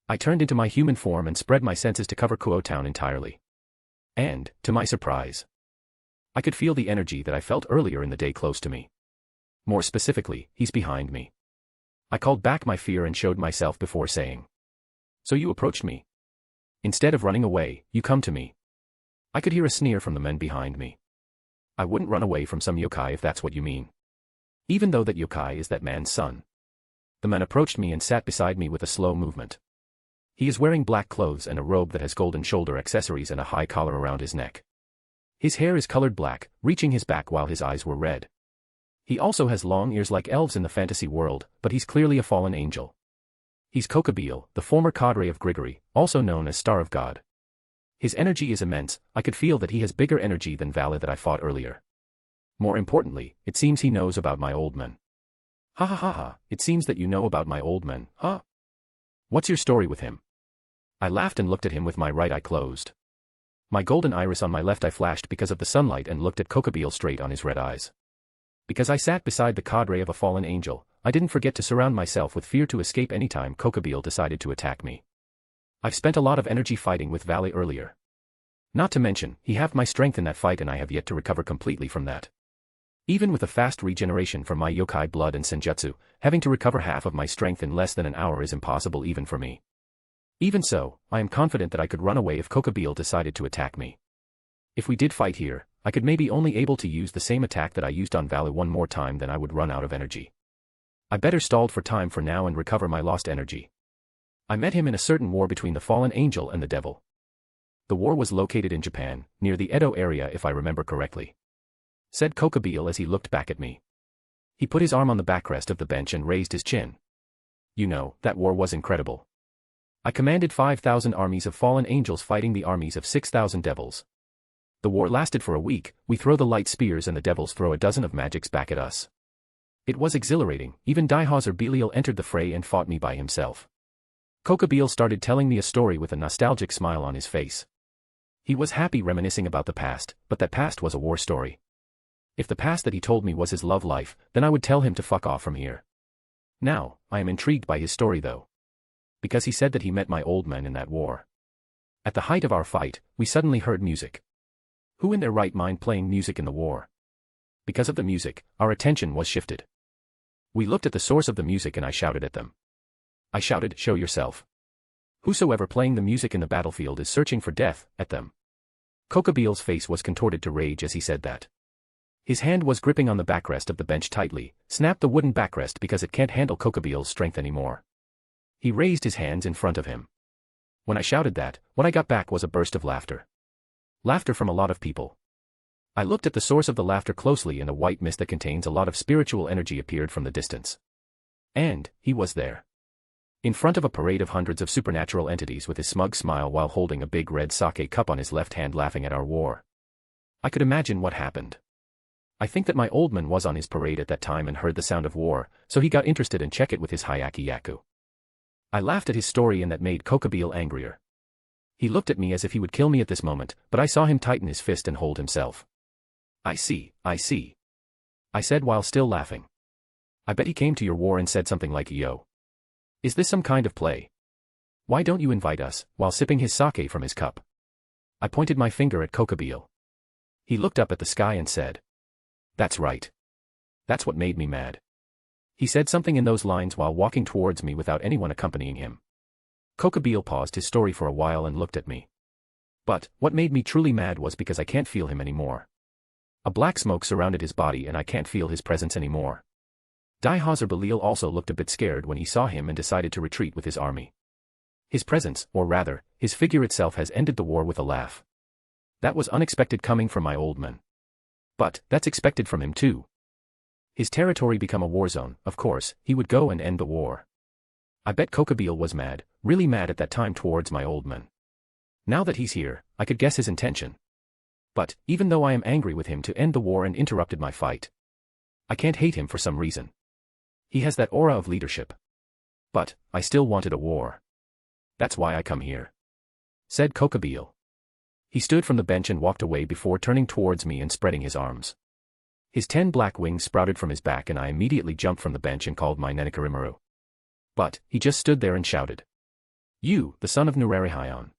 I turned into my human form and spread my senses to cover Kuo Town entirely. And, to my surprise, I could feel the energy that I felt earlier in the day close to me. More specifically, he's behind me. I called back my fear and showed myself before saying. So you approached me. Instead of running away, you come to me. I could hear a sneer from the men behind me. I wouldn't run away from some yokai if that's what you mean. Even though that yokai is that man's son. The man approached me and sat beside me with a slow movement. He is wearing black clothes and a robe that has golden shoulder accessories and a high collar around his neck. His hair is colored black, reaching his back while his eyes were red. He also has long ears like elves in the fantasy world, but he's clearly a fallen angel. He's Kokobeel, the former cadre of Grigory, also known as Star of God. His energy is immense, I could feel that he has bigger energy than Vala that I fought earlier. More importantly, it seems he knows about my old men. Ha ha ha ha, it seems that you know about my old men, huh? What's your story with him? I laughed and looked at him with my right eye closed. My golden iris on my left eye flashed because of the sunlight and looked at Kokobeel straight on his red eyes. Because I sat beside the cadre of a fallen angel, I didn't forget to surround myself with fear to escape anytime Kokabeel decided to attack me. I've spent a lot of energy fighting with Valley earlier. Not to mention, he halved my strength in that fight and I have yet to recover completely from that. Even with a fast regeneration from my yokai blood and senjutsu, having to recover half of my strength in less than an hour is impossible even for me. Even so, I am confident that I could run away if Kokabeel decided to attack me. If we did fight here, I could maybe only able to use the same attack that I used on Valley one more time, then I would run out of energy. I better stalled for time for now and recover my lost energy. I met him in a certain war between the fallen angel and the devil. The war was located in Japan, near the Edo area if I remember correctly. Said Kokabeel as he looked back at me. He put his arm on the backrest of the bench and raised his chin. You know, that war was incredible. I commanded 5,000 armies of fallen angels fighting the armies of 6,000 devils. The war lasted for a week, we throw the light spears and the devils throw a dozen of magics back at us. It was exhilarating, even Dihauser Belial entered the fray and fought me by himself. Kokabeel started telling me a story with a nostalgic smile on his face. He was happy reminiscing about the past, but that past was a war story. If the past that he told me was his love life, then I would tell him to fuck off from here. Now, I am intrigued by his story though. Because he said that he met my old man in that war. At the height of our fight, we suddenly heard music. Who in their right mind playing music in the war? Because of the music, our attention was shifted. We looked at the source of the music and I shouted at them. I shouted, "Show yourself. Whosoever playing the music in the battlefield is searching for death," at them. Kokabeel's face was contorted to rage as he said that. His hand was gripping on the backrest of the bench tightly, snapped the wooden backrest because it can't handle Kokabeel's strength anymore. He raised his hands in front of him. When I shouted that, what I got back was a burst of laughter. Laughter from a lot of people. I looked at the source of the laughter closely and a white mist that contains a lot of spiritual energy appeared from the distance. And, he was there. In front of a parade of hundreds of supernatural entities with his smug smile while holding a big red sake cup on his left hand laughing at our war. I could imagine what happened. I think that my old man was on his parade at that time and heard the sound of war, so he got interested and checked it with his hayaki yaku. I laughed at his story and that made Kokabeel angrier. He looked at me as if he would kill me at this moment, but I saw him tighten his fist and hold himself. I see. I said while still laughing. I bet he came to your war and said something like, "Yo. Is this some kind of play? Why don't you invite us," while sipping his sake from his cup. I pointed my finger at Kokabeel. He looked up at the sky and said, "That's right. That's what made me mad." He said something in those lines while walking towards me without anyone accompanying him. Kokabeel paused his story for a while and looked at me. But, what made me truly mad was because I can't feel him anymore. A black smoke surrounded his body and I can't feel his presence anymore. Dihauser Belial also looked a bit scared when he saw him and decided to retreat with his army. His presence, or rather, his figure itself has ended the war with a laugh. That was unexpected coming from my old man. But, that's expected from him too. His territory become a war zone, of course, he would go and end the war. I bet Kokabeel was mad, really mad at that time towards my old man. Now that he's here, I could guess his intention. But, even though I am angry with him to end the war and interrupted my fight, I can't hate him for some reason. He has that aura of leadership. But, I still wanted a war. That's why I come here. Said Kokabeel. He stood from the bench and walked away before turning towards me and spreading his arms. His 10 black wings sprouted from his back and I immediately jumped from the bench and called my Nenekarimaru. But, he just stood there and shouted. "You, the son of Nurarihyon.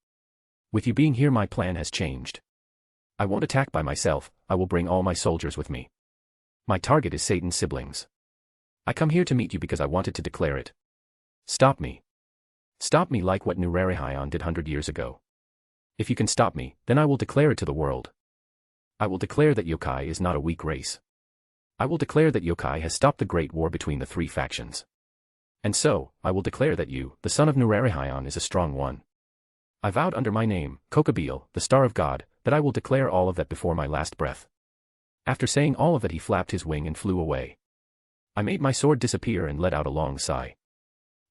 With you being here my plan has changed. I won't attack by myself, I will bring all my soldiers with me. My target is Satan's siblings. I come here to meet you because I wanted to declare it. Stop me. Stop me like what Nurarihyon did 100 years ago. If you can stop me, then I will declare it to the world. I will declare that yokai is not a weak race. I will declare that yokai has stopped the great war between the 3 factions. And so, I will declare that you, the son of Nurarihyon, is a strong one. I vowed under my name, Kokabeel, the Star of God, that I will declare all of that before my last breath." After saying all of that he flapped his wing and flew away. I made my sword disappear and let out a long sigh.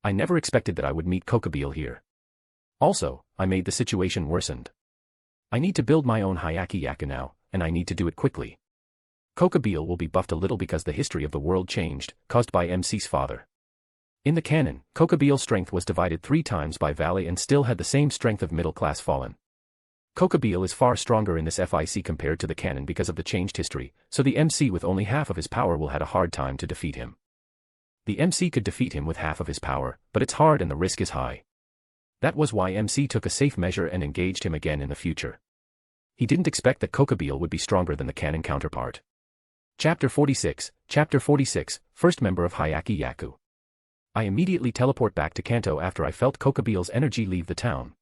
I never expected that I would meet Kokabeel here. Also, I made the situation worsened. I need to build my own hayaki yaku now, and I need to do it quickly. Kokabeel will be buffed a little because the history of the world changed, caused by MC's father. In the canon, Kokabeel's strength was divided 3 times by Valley and still had the same strength of middle-class fallen. Kokabeel is far stronger in this FIC compared to the canon because of the changed history, so the MC with only half of his power will have a hard time to defeat him. The MC could defeat him with half of his power, but it's hard and the risk is high. That was why MC took a safe measure and engaged him again in the future. He didn't expect that Kokabeel would be stronger than the canon counterpart. Chapter 46, First Member of Hyaki Yaku. I immediately teleport back to Kanto after I felt Kokabeel's energy leave the town.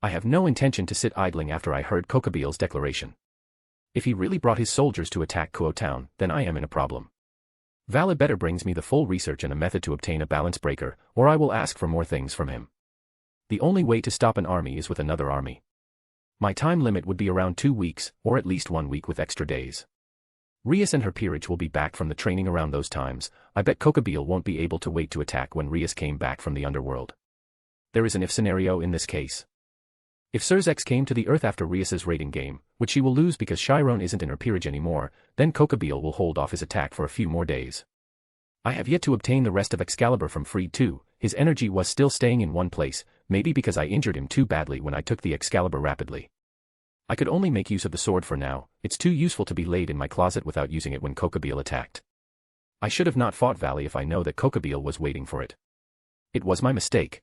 I have no intention to sit idling after I heard Kokabeel's declaration. If he really brought his soldiers to attack Kuo Town, then I am in a problem. Valid better brings me the full research and a method to obtain a balance breaker, or I will ask for more things from him. The only way to stop an army is with another army. My time limit would be around 2 weeks, or at least 1 week with extra days. Rias and her peerage will be back from the training around those times. I bet Kokabeel won't be able to wait to attack when Rias came back from the underworld. There is an if scenario in this case. If Surzex came to the Earth after Rias's raiding game, which she will lose because Chiron isn't in her peerage anymore, then Kokabeel will hold off his attack for a few more days. I have yet to obtain the rest of Excalibur from Freed too. His energy was still staying in one place, maybe because I injured him too badly when I took the Excalibur rapidly. I could only make use of the sword for now. It's too useful to be laid in my closet without using it when Kokabeel attacked. I should have not fought Valley if I know that Kokabeel was waiting for it. It was my mistake.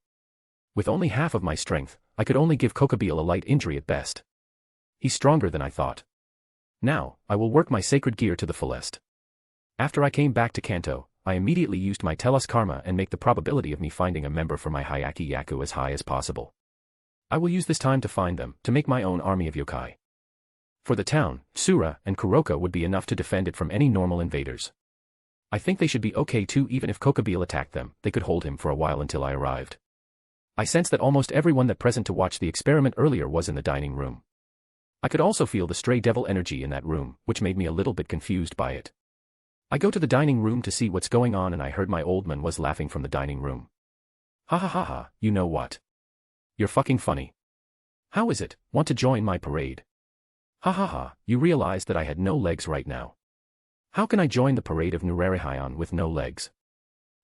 With only half of my strength, I could only give Kokabeel a light injury at best. He's stronger than I thought. Now, I will work my sacred gear to the fullest. After I came back to Kanto, I immediately used my Telos Karma and make the probability of me finding a member for my Hyaki Yaku as high as possible. I will use this time to find them, to make my own army of yokai. For the town, Sura and Kuroka would be enough to defend it from any normal invaders. I think they should be okay too. Even if Kokabeel attacked them, they could hold him for a while until I arrived. I sensed that almost everyone that present to watch the experiment earlier was in the dining room. I could also feel the stray devil energy in that room, which made me a little bit confused by it. I go to the dining room to see what's going on and I heard my old man was laughing from the dining room. Ha ha ha ha, you know what? You're fucking funny. How is it, want to join my parade? Ha ha ha, you realize that I had no legs right now. How can I join the parade of Nurarihyon with no legs?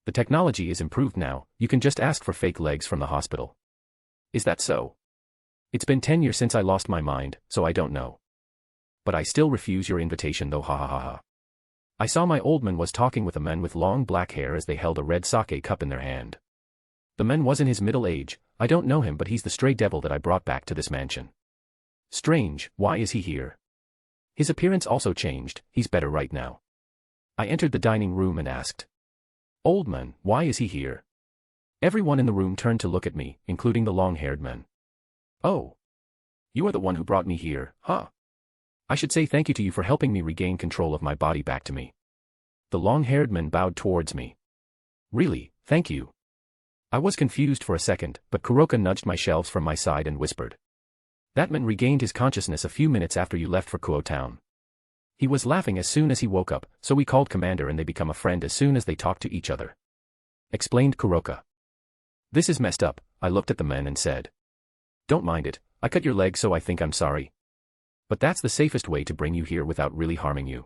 The technology is improved now, you can just ask for fake legs from the hospital. Is that so? It's been 10 years since I lost my mind, so I don't know. But I still refuse your invitation though, ha ha ha ha. I saw my old man was talking with a man with long black hair as they held a red sake cup in their hand. The man was in his middle age. I don't know him, but he's the stray devil that I brought back to this mansion. Strange, why is he here? His appearance also changed, he's better right now. I entered the dining room and asked. Old man, why is he here? Everyone in the room turned to look at me, including the long-haired man. Oh. You are the one who brought me here, huh? I should say thank you to you for helping me regain control of my body back to me. The long-haired man bowed towards me. Really, thank you. I was confused for a second, but Kuroka nudged my shelves from my side and whispered. That man regained his consciousness a few minutes after you left for Kuo Town. He was laughing as soon as he woke up, so we called Commander and they become a friend as soon as they talk to each other. Explained Kuroka. This is messed up, I looked at the man and said. Don't mind it, I cut your leg so I think I'm sorry. But that's the safest way to bring you here without really harming you.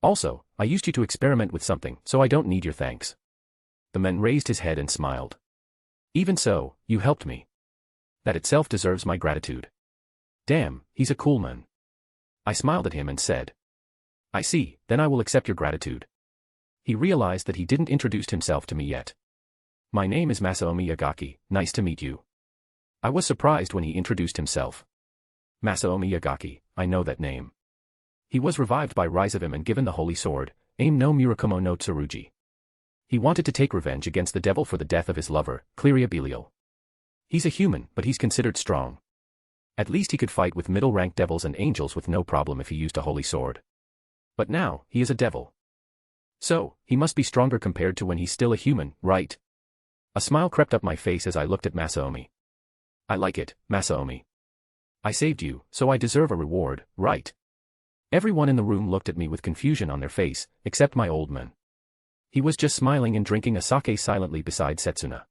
Also, I used you to experiment with something, so I don't need your thanks. The man raised his head and smiled. Even so, you helped me. That itself deserves my gratitude. Damn, he's a cool man. I smiled at him and said. I see, then I will accept your gratitude. He realized that he didn't introduce himself to me yet. My name is Masaomi Yagaki, nice to meet you. I was surprised when he introduced himself. Masaomi Yagaki, I know that name. He was revived by Rizavim and given the holy sword, Aim no Murakumo no Tsurugi. He wanted to take revenge against the devil for the death of his lover, Cleria Belial. He's a human, but he's considered strong. At least he could fight with middle-rank devils and angels with no problem if he used a holy sword. But now, he is a devil. So, he must be stronger compared to when he's still a human, right? A smile crept up my face as I looked at Masaomi. I like it, Masaomi. I saved you, so I deserve a reward, right? Everyone in the room looked at me with confusion on their face, except my old man. He was just smiling and drinking a sake silently beside Setsuna.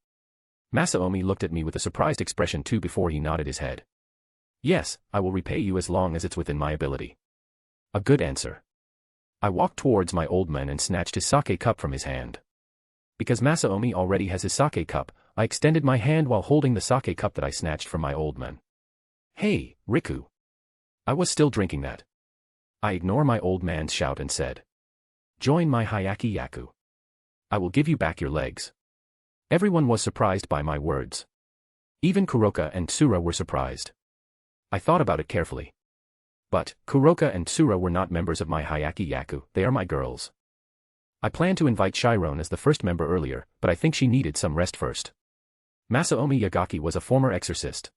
Masaomi looked at me with a surprised expression too before he nodded his head. Yes, I will repay you as long as it's within my ability. A good answer. I walked towards my old man and snatched his sake cup from his hand. Because Masaomi already has his sake cup, I extended my hand while holding the sake cup that I snatched from my old man. Hey, Riku. I was still drinking that. I ignore my old man's shout and said. Join my Hayaki Yaku. I will give you back your legs. Everyone was surprised by my words. Even Kuroka and Tsura were surprised. I thought about it carefully. But, Kuroka and Tsura were not members of my Hayaki Yaku, they are my girls. I planned to invite Chiron as the first member earlier, but I think she needed some rest first. Masaomi Yagaki was a former exorcist.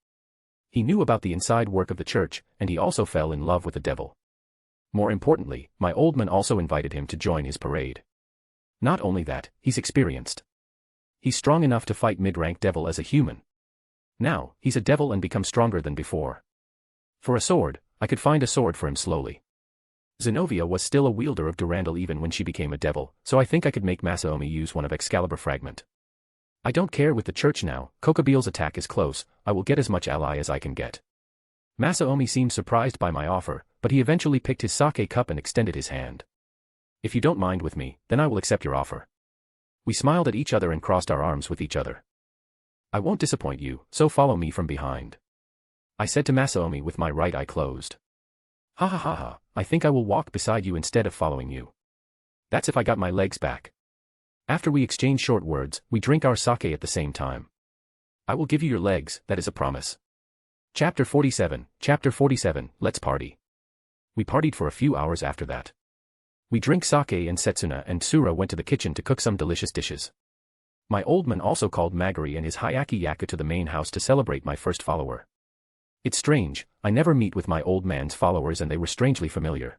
He knew about the inside work of the church, and he also fell in love with the devil. More importantly, my old man also invited him to join his parade. Not only that, he's experienced. He's strong enough to fight mid-rank devil as a human. Now, he's a devil and become stronger than before. For a sword, I could find a sword for him slowly. Zenobia was still a wielder of Durandal even when she became a devil, so I think I could make Masaomi use one of Excalibur Fragment. I don't care with the church now, Kokabiel's attack is close, I will get as much ally as I can get. Masaomi seemed surprised by my offer, but he eventually picked his sake cup and extended his hand. If you don't mind with me, then I will accept your offer. We smiled at each other and crossed our arms with each other. I won't disappoint you, so follow me from behind. I said to Masaomi with my right eye closed. Ha ha ha ha, I think I will walk beside you instead of following you. That's if I got my legs back. After we exchange short words, we drink our sake at the same time. I will give you your legs, that is a promise. Chapter 47, let's party. We partied for a few hours after that. We drank sake and Setsuna and Tsura went to the kitchen to cook some delicious dishes. My old man also called Magari and his Hayaki Yaku to the main house to celebrate my first follower. It's strange, I never meet with my old man's followers and they were strangely familiar.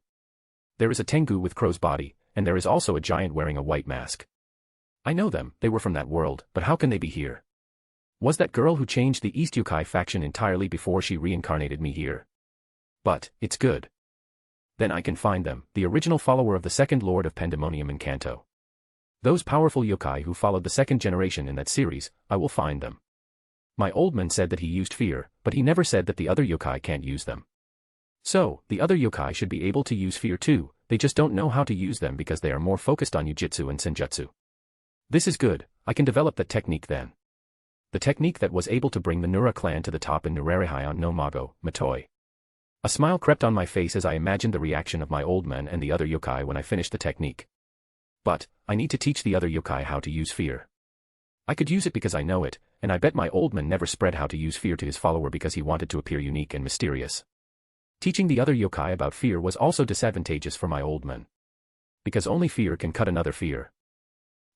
There is a Tengu with crow's body, and there is also a giant wearing a white mask. I know them, they were from that world, but how can they be here? Was that girl who changed the East Youkai faction entirely before she reincarnated me here? But, it's good. Then I can find them, the original follower of the second Lord of Pandemonium in Kanto. Those powerful yokai who followed the second generation in that series, I will find them. My old man said that he used fear, but he never said that the other yokai can't use them. So, the other yokai should be able to use fear too, they just don't know how to use them because they are more focused on Yujitsu and Senjutsu. This is good, I can develop that technique then. The technique that was able to bring the Nura clan to the top in Nurarihyon no Mago, Matoi. A smile crept on my face as I imagined the reaction of my old man and the other yokai when I finished the technique. But, I need to teach the other yokai how to use fear. I could use it because I know it, and I bet my old man never spread how to use fear to his follower because he wanted to appear unique and mysterious. Teaching the other yokai about fear was also disadvantageous for my old man. Because only fear can cut another fear.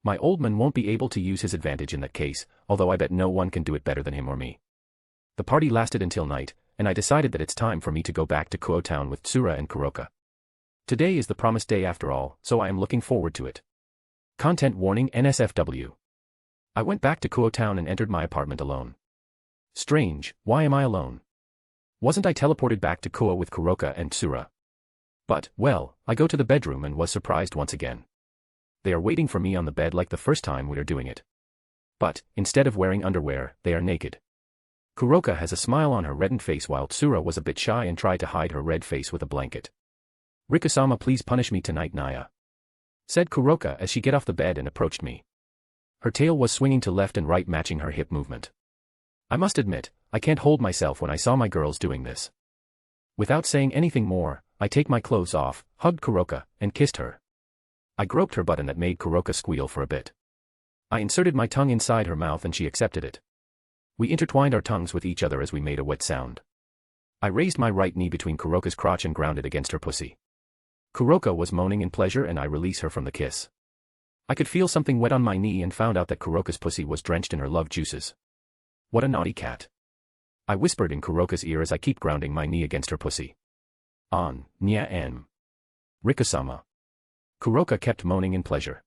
My old man won't be able to use his advantage in that case, although I bet no one can do it better than him or me. The party lasted until night, and I decided that it's time for me to go back to Kuo Town with Tsura and Kuroka. Today is the promised day after all, so I am looking forward to it. Content warning NSFW. I went back to Kuo Town and entered my apartment alone. Strange, why am I alone? Wasn't I teleported back to Kuo with Kuroka and Tsura? But, well, I go to the bedroom and was surprised once again. They are waiting for me on the bed like the first time we are doing it. But, instead of wearing underwear, they are naked. Kuroka has a smile on her reddened face while Tsura was a bit shy and tried to hide her red face with a blanket. Riku-sama, please punish me tonight, Naya, said Kuroka as she get off the bed and approached me. Her tail was swinging to left and right matching her hip movement. I must admit, I can't hold myself when I saw my girls doing this. Without saying anything more, I take my clothes off, hugged Kuroka, and kissed her. I groped her butt and that made Kuroka squeal for a bit. I inserted my tongue inside her mouth and she accepted it. We intertwined our tongues with each other as we made a wet sound. I raised my right knee between Kuroka's crotch and grounded against her pussy. Kuroka was moaning in pleasure and I released her from the kiss. I could feel something wet on my knee and found out that Kuroka's pussy was drenched in her love juices. What a naughty cat. I whispered in Kuroka's ear as I keep grounding my knee against her pussy. On, nya en. Riku-sama. Kuroka kept moaning in pleasure.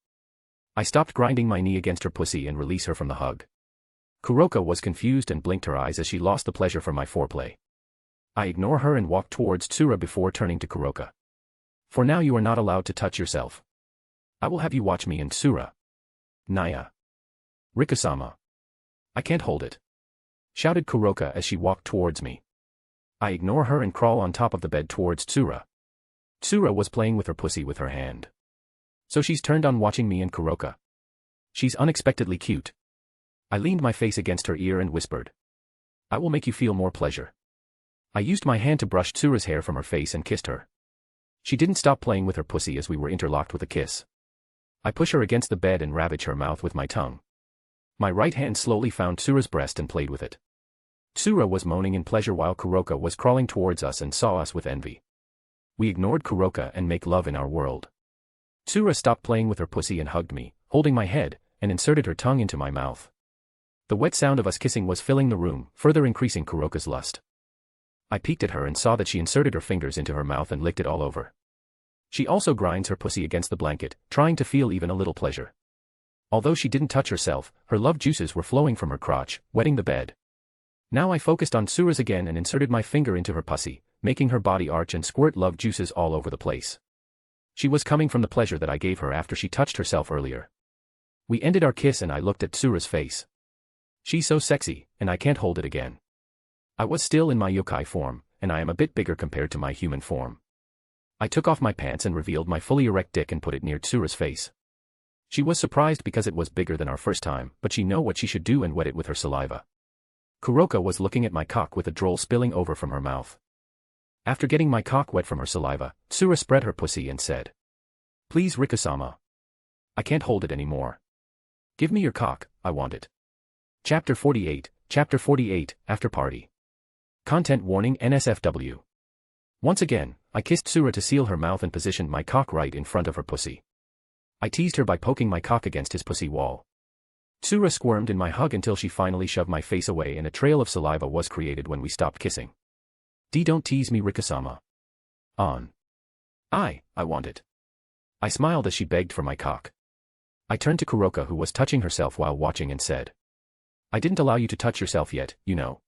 I stopped grinding my knee against her pussy and released her from the hug. Kuroka was confused and blinked her eyes as she lost the pleasure from my foreplay. I ignore her and walk towards Tsura before turning to Kuroka. For now you are not allowed to touch yourself. I will have you watch me and Tsura. Naya. Riku-sama. I can't hold it, shouted Kuroka as she walked towards me. I ignore her and crawl on top of the bed towards Tsura. Tsura was playing with her pussy with her hand. So she's turned on watching me and Kuroka. She's unexpectedly cute. I leaned my face against her ear and whispered. I will make you feel more pleasure. I used my hand to brush Tsura's hair from her face and kissed her. She didn't stop playing with her pussy as we were interlocked with a kiss. I push her against the bed and ravage her mouth with my tongue. My right hand slowly found Tsura's breast and played with it. Tsura was moaning in pleasure while Kuroka was crawling towards us and saw us with envy. We ignored Kuroka and make love in our world. Tsura stopped playing with her pussy and hugged me, holding my head, and inserted her tongue into my mouth. The wet sound of us kissing was filling the room, further increasing Kuroka's lust. I peeked at her and saw that she inserted her fingers into her mouth and licked it all over. She also grinds her pussy against the blanket, trying to feel even a little pleasure. Although she didn't touch herself, her love juices were flowing from her crotch, wetting the bed. Now I focused on Tsura's again and inserted my finger into her pussy, making her body arch and squirt love juices all over the place. She was coming from the pleasure that I gave her after she touched herself earlier. We ended our kiss and I looked at Tsura's face. She's so sexy, and I can't hold it again. I was still in my yokai form, and I am a bit bigger compared to my human form. I took off my pants and revealed my fully erect dick and put it near Tsura's face. She was surprised because it was bigger than our first time, but she knew what she should do and wet it with her saliva. Kuroka was looking at my cock with a drool spilling over from her mouth. After getting my cock wet from her saliva, Tsura spread her pussy and said, "Please, Rika-sama. I can't hold it anymore. Give me your cock, I want it." Chapter 48, After Party. Content warning NSFW. Once again, I kissed Tsura to seal her mouth and positioned my cock right in front of her pussy. I teased her by poking my cock against his pussy wall. Tsura squirmed in my hug until she finally shoved my face away and a trail of saliva was created when we stopped kissing. Don't tease me, Rika-sama. On. I want it. I smiled as she begged for my cock. I turned to Kuroka, who was touching herself while watching, and said, "I didn't allow you to touch yourself yet, you know.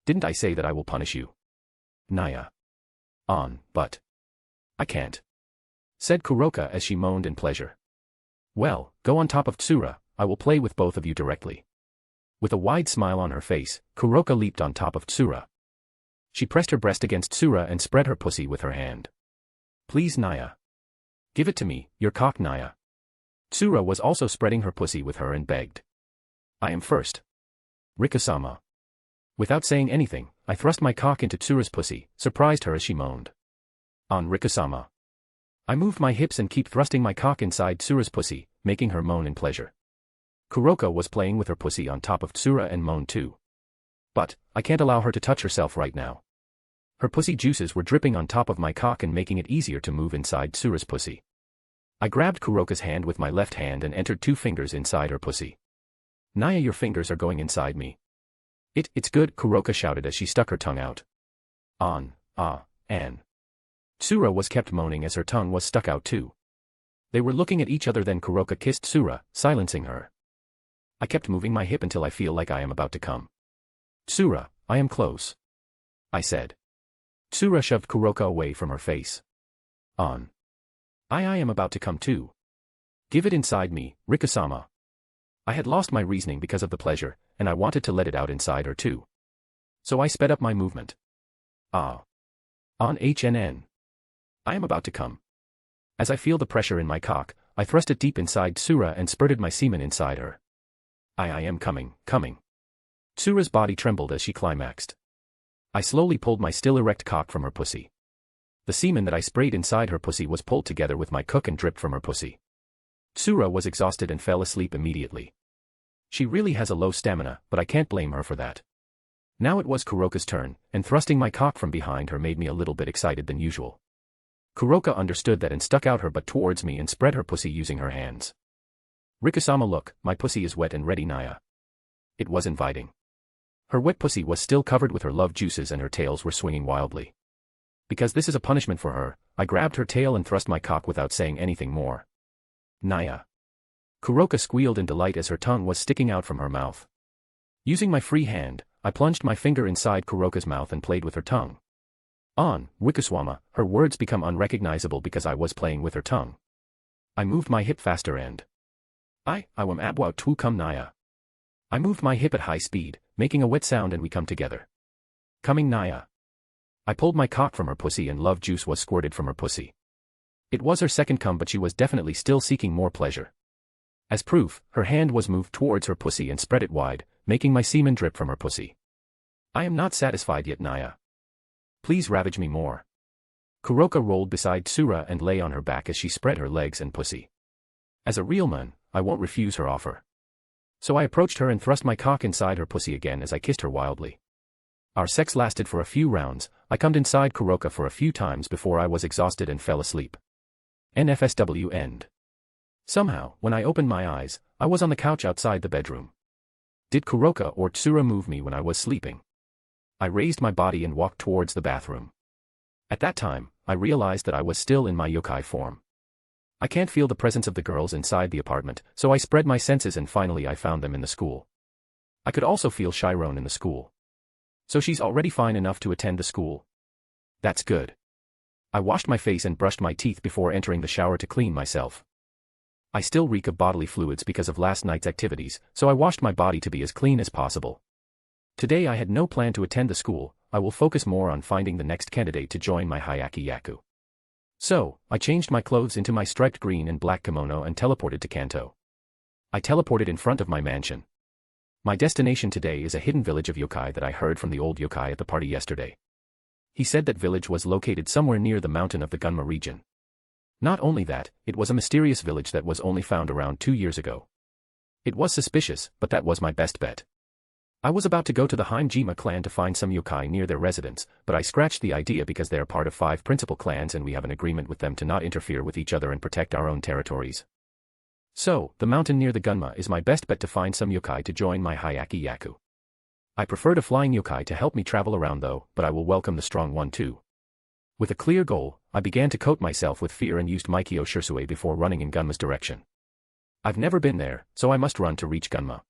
Didn't I say that I will punish you?" "Naya. On, but I can't," said Kuroka as she moaned in pleasure. "Well, go on top of Tsura, I will play with both of you directly." With a wide smile on her face, Kuroka leaped on top of Tsura. She pressed her breast against Tsura and spread her pussy with her hand. "Please, Naya. Give it to me, your cock, Naya." Tsura was also spreading her pussy with her and begged. "I am first. Rika-sama." Without saying anything, I thrust my cock into Tsura's pussy, surprised her as she moaned. "On, Rika-sama." I moved my hips and keep thrusting my cock inside Tsura's pussy, making her moan in pleasure. Kuroka was playing with her pussy on top of Tsura and moaned too. But I can't allow her to touch herself right now. Her pussy juices were dripping on top of my cock and making it easier to move inside Tsura's pussy. I grabbed Kuroka's hand with my left hand and entered 2 fingers inside her pussy. "Naya, your fingers are going inside me." It's good," Kuroka shouted as she stuck her tongue out. "On, and." Tsura was kept moaning as her tongue was stuck out too. They were looking at each other, then Kuroka kissed Tsura, silencing her. I kept moving my hip until I feel like I am about to come. "Tsura, I am close," I said. Tsura shoved Kuroka away from her face. "On. I am about to come too. Give it inside me, Rika-sama." I had lost my reasoning because of the pleasure, and I wanted to let it out inside her too. So I sped up my movement. On HNN. I am about to come. As I feel the pressure in my cock, I thrust it deep inside Tsura and spurted my semen inside her. I am coming. Tsura's body trembled as she climaxed. I slowly pulled my still erect cock from her pussy. The semen that I sprayed inside her pussy was pulled together with my cook and dripped from her pussy. Tsura was exhausted and fell asleep immediately. She really has a low stamina, but I can't blame her for that. Now it was Kuroka's turn, and thrusting my cock from behind her made me a little bit excited than usual. Kuroka understood that and stuck out her butt towards me and spread her pussy using her hands. "Rika-sama, look, my pussy is wet and ready, Naya." It was inviting. Her wet pussy was still covered with her love juices and her tails were swinging wildly. Because this is a punishment for her, I grabbed her tail and thrust my cock without saying anything more. "Naya." Kuroka squealed in delight as her tongue was sticking out from her mouth. Using my free hand, I plunged my finger inside Kuroka's mouth and played with her tongue. "On, Rika-sama," her words become unrecognizable because I was playing with her tongue. I moved my hip faster and I wam abwa tu come Naya. I moved my hip at high speed, making a wet sound, and we come together. "Coming, Naya." I pulled my cock from her pussy and love juice was squirted from her pussy. It was her second come, but she was definitely still seeking more pleasure. As proof, her hand was moved towards her pussy and spread it wide, making my semen drip from her pussy. "I am not satisfied yet, Naya." Please ravage me more. Kuroka rolled beside Tsura and lay on her back as she spread her legs and pussy. As a real man, I won't refuse her offer. So I approached her and thrust my cock inside her pussy again as I kissed her wildly. Our sex lasted for a few rounds. I cummed inside Kuroka for a few times before I was exhausted and fell asleep. NFSW end. Somehow, when I opened my eyes, I was on the couch outside the bedroom. Did Kuroka or Tsura move me when I was sleeping? I raised my body and walked towards the bathroom. At that time, I realized that I was still in my yokai form. I can't feel the presence of the girls inside the apartment, so I spread my senses and finally I found them in the school. I could also feel Chiron in the school. So she's already fine enough to attend the school. That's good. I washed my face and brushed my teeth before entering the shower to clean myself. I still reek of bodily fluids because of last night's activities, so I washed my body to be as clean as possible. Today I had no plan to attend the school. I will focus more on finding the next candidate to join my Hyaki Yaku. So, I changed my clothes into my striped green and black kimono and teleported to Kanto. I teleported in front of my mansion. My destination today is a hidden village of yokai that I heard from the old yokai at the party yesterday. He said that village was located somewhere near the mountain of the Gunma region. Not only that, it was a mysterious village that was only found around 2 years ago. It was suspicious, but that was my best bet. I was about to go to the Haimjima clan to find some yokai near their residence, but I scratched the idea because they are part of 5 principal clans and we have an agreement with them to not interfere with each other and protect our own territories. So, the mountain near the Gunma is my best bet to find some yokai to join my Hyaki Yaku. I preferred a flying yokai to help me travel around though, but I will welcome the strong one too. With a clear goal, I began to coat myself with fear and used Maikyo Shirsue before running in Gunma's direction. I've never been there, so I must run to reach Gunma.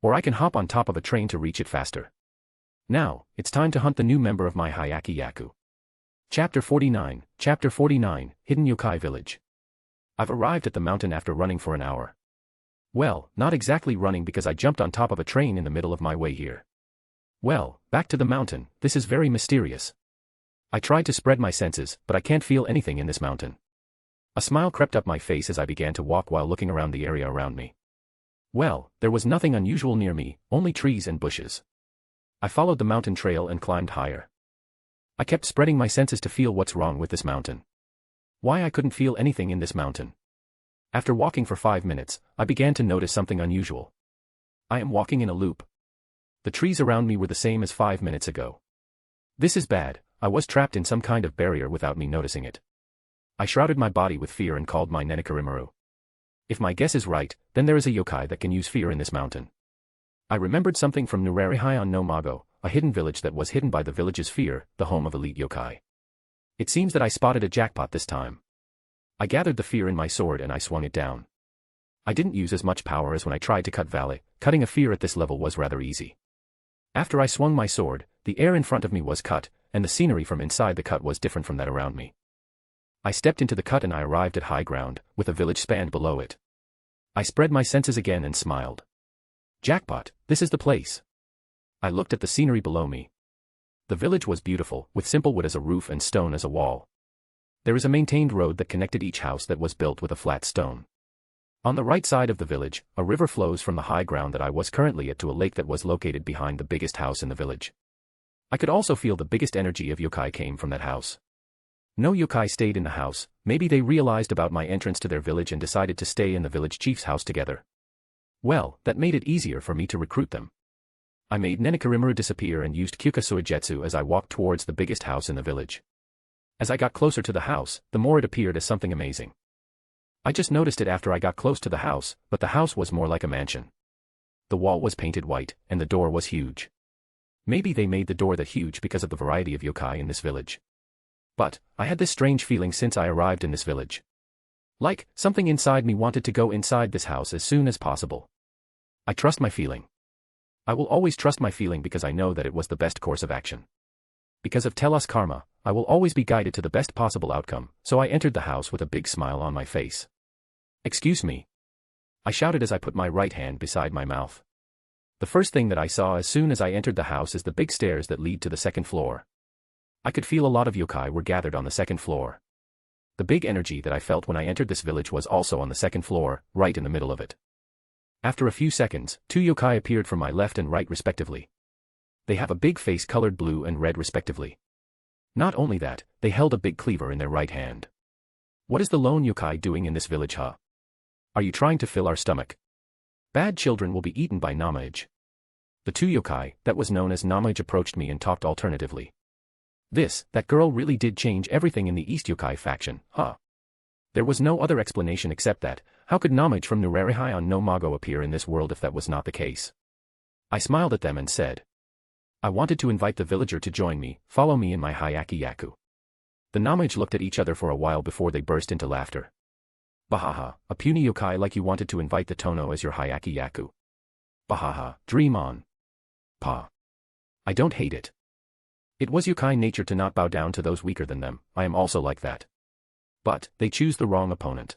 Or I can hop on top of a train to reach it faster. Now, it's time to hunt the new member of my Hyaki Yaku. Chapter 49, Hidden Yokai Village. I've arrived at the mountain after running for an hour. Well, not exactly running because I jumped on top of a train in the middle of my way here. Well, back to the mountain, this is very mysterious. I tried to spread my senses, but I can't feel anything in this mountain. A smile crept up my face as I began to walk while looking around the area around me. Well, there was nothing unusual near me, only trees and bushes. I followed the mountain trail and climbed higher. I kept spreading my senses to feel what's wrong with this mountain. Why I couldn't feel anything in this mountain. After walking for 5 minutes, I began to notice something unusual. I am walking in a loop. The trees around me were the same as 5 minutes ago. This is bad, I was trapped in some kind of barrier without me noticing it. I shrouded my body with fear and called my Nenekarimaru. If my guess is right, then there is a yokai that can use fear in this mountain. I remembered something from Nurarihyon no Mago, a hidden village that was hidden by the village's fear, the home of elite yokai. It seems that I spotted a jackpot this time. I gathered the fear in my sword and I swung it down. I didn't use as much power as when I tried to cut Valley. Cutting a fear at this level was rather easy. After I swung my sword, the air in front of me was cut, and the scenery from inside the cut was different from that around me. I stepped into the cut and I arrived at high ground, with a village spanned below it. I spread my senses again and smiled. Jackpot, this is the place. I looked at the scenery below me. The village was beautiful, with simple wood as a roof and stone as a wall. There is a maintained road that connected each house that was built with a flat stone. On the right side of the village, a river flows from the high ground that I was currently at to a lake that was located behind the biggest house in the village. I could also feel the biggest energy of yokai came from that house. No yokai stayed in the house, maybe they realized about my entrance to their village and decided to stay in the village chief's house together. Well, that made it easier for me to recruit them. I made Nenekarimaru disappear and used Kyukasuijetsu as I walked towards the biggest house in the village. As I got closer to the house, the more it appeared as something amazing. I just noticed it after I got close to the house, but the house was more like a mansion. The wall was painted white, and the door was huge. Maybe they made the door that huge because of the variety of yokai in this village. But, I had this strange feeling since I arrived in this village. Like, something inside me wanted to go inside this house as soon as possible. I trust my feeling. I will always trust my feeling because I know that it was the best course of action. Because of Telos Karma, I will always be guided to the best possible outcome, so I entered the house with a big smile on my face. Excuse me. I shouted as I put my right hand beside my mouth. The first thing that I saw as soon as I entered the house is the big stairs that lead to the second floor. I could feel a lot of yokai were gathered on the second floor. The big energy that I felt when I entered this village was also on the second floor, right in the middle of it. After a few seconds, 2 yokai appeared from my left and right respectively. They have a big face colored blue and red respectively. Not only that, they held a big cleaver in their right hand. What is the lone yokai doing in this village, huh? Are you trying to fill our stomach? Bad children will be eaten by Namage. The two yokai, that was known as Namage, approached me and talked alternatively. That girl really did change everything in the East yokai faction, huh? There was no other explanation except that, how could Namage from Nurarihyon no Mago appear in this world if that was not the case? I smiled at them and said, I wanted to invite the villager to join me, follow me in my Hayaki Yaku. The Namage looked at each other for a while before they burst into laughter. Bahaha, a puny yokai like you wanted to invite the Tono as your Hayaki Yaku. Bahaha, dream on. Pa. I don't hate it. It was yokai nature to not bow down to those weaker than them, I am also like that. But, they choose the wrong opponent.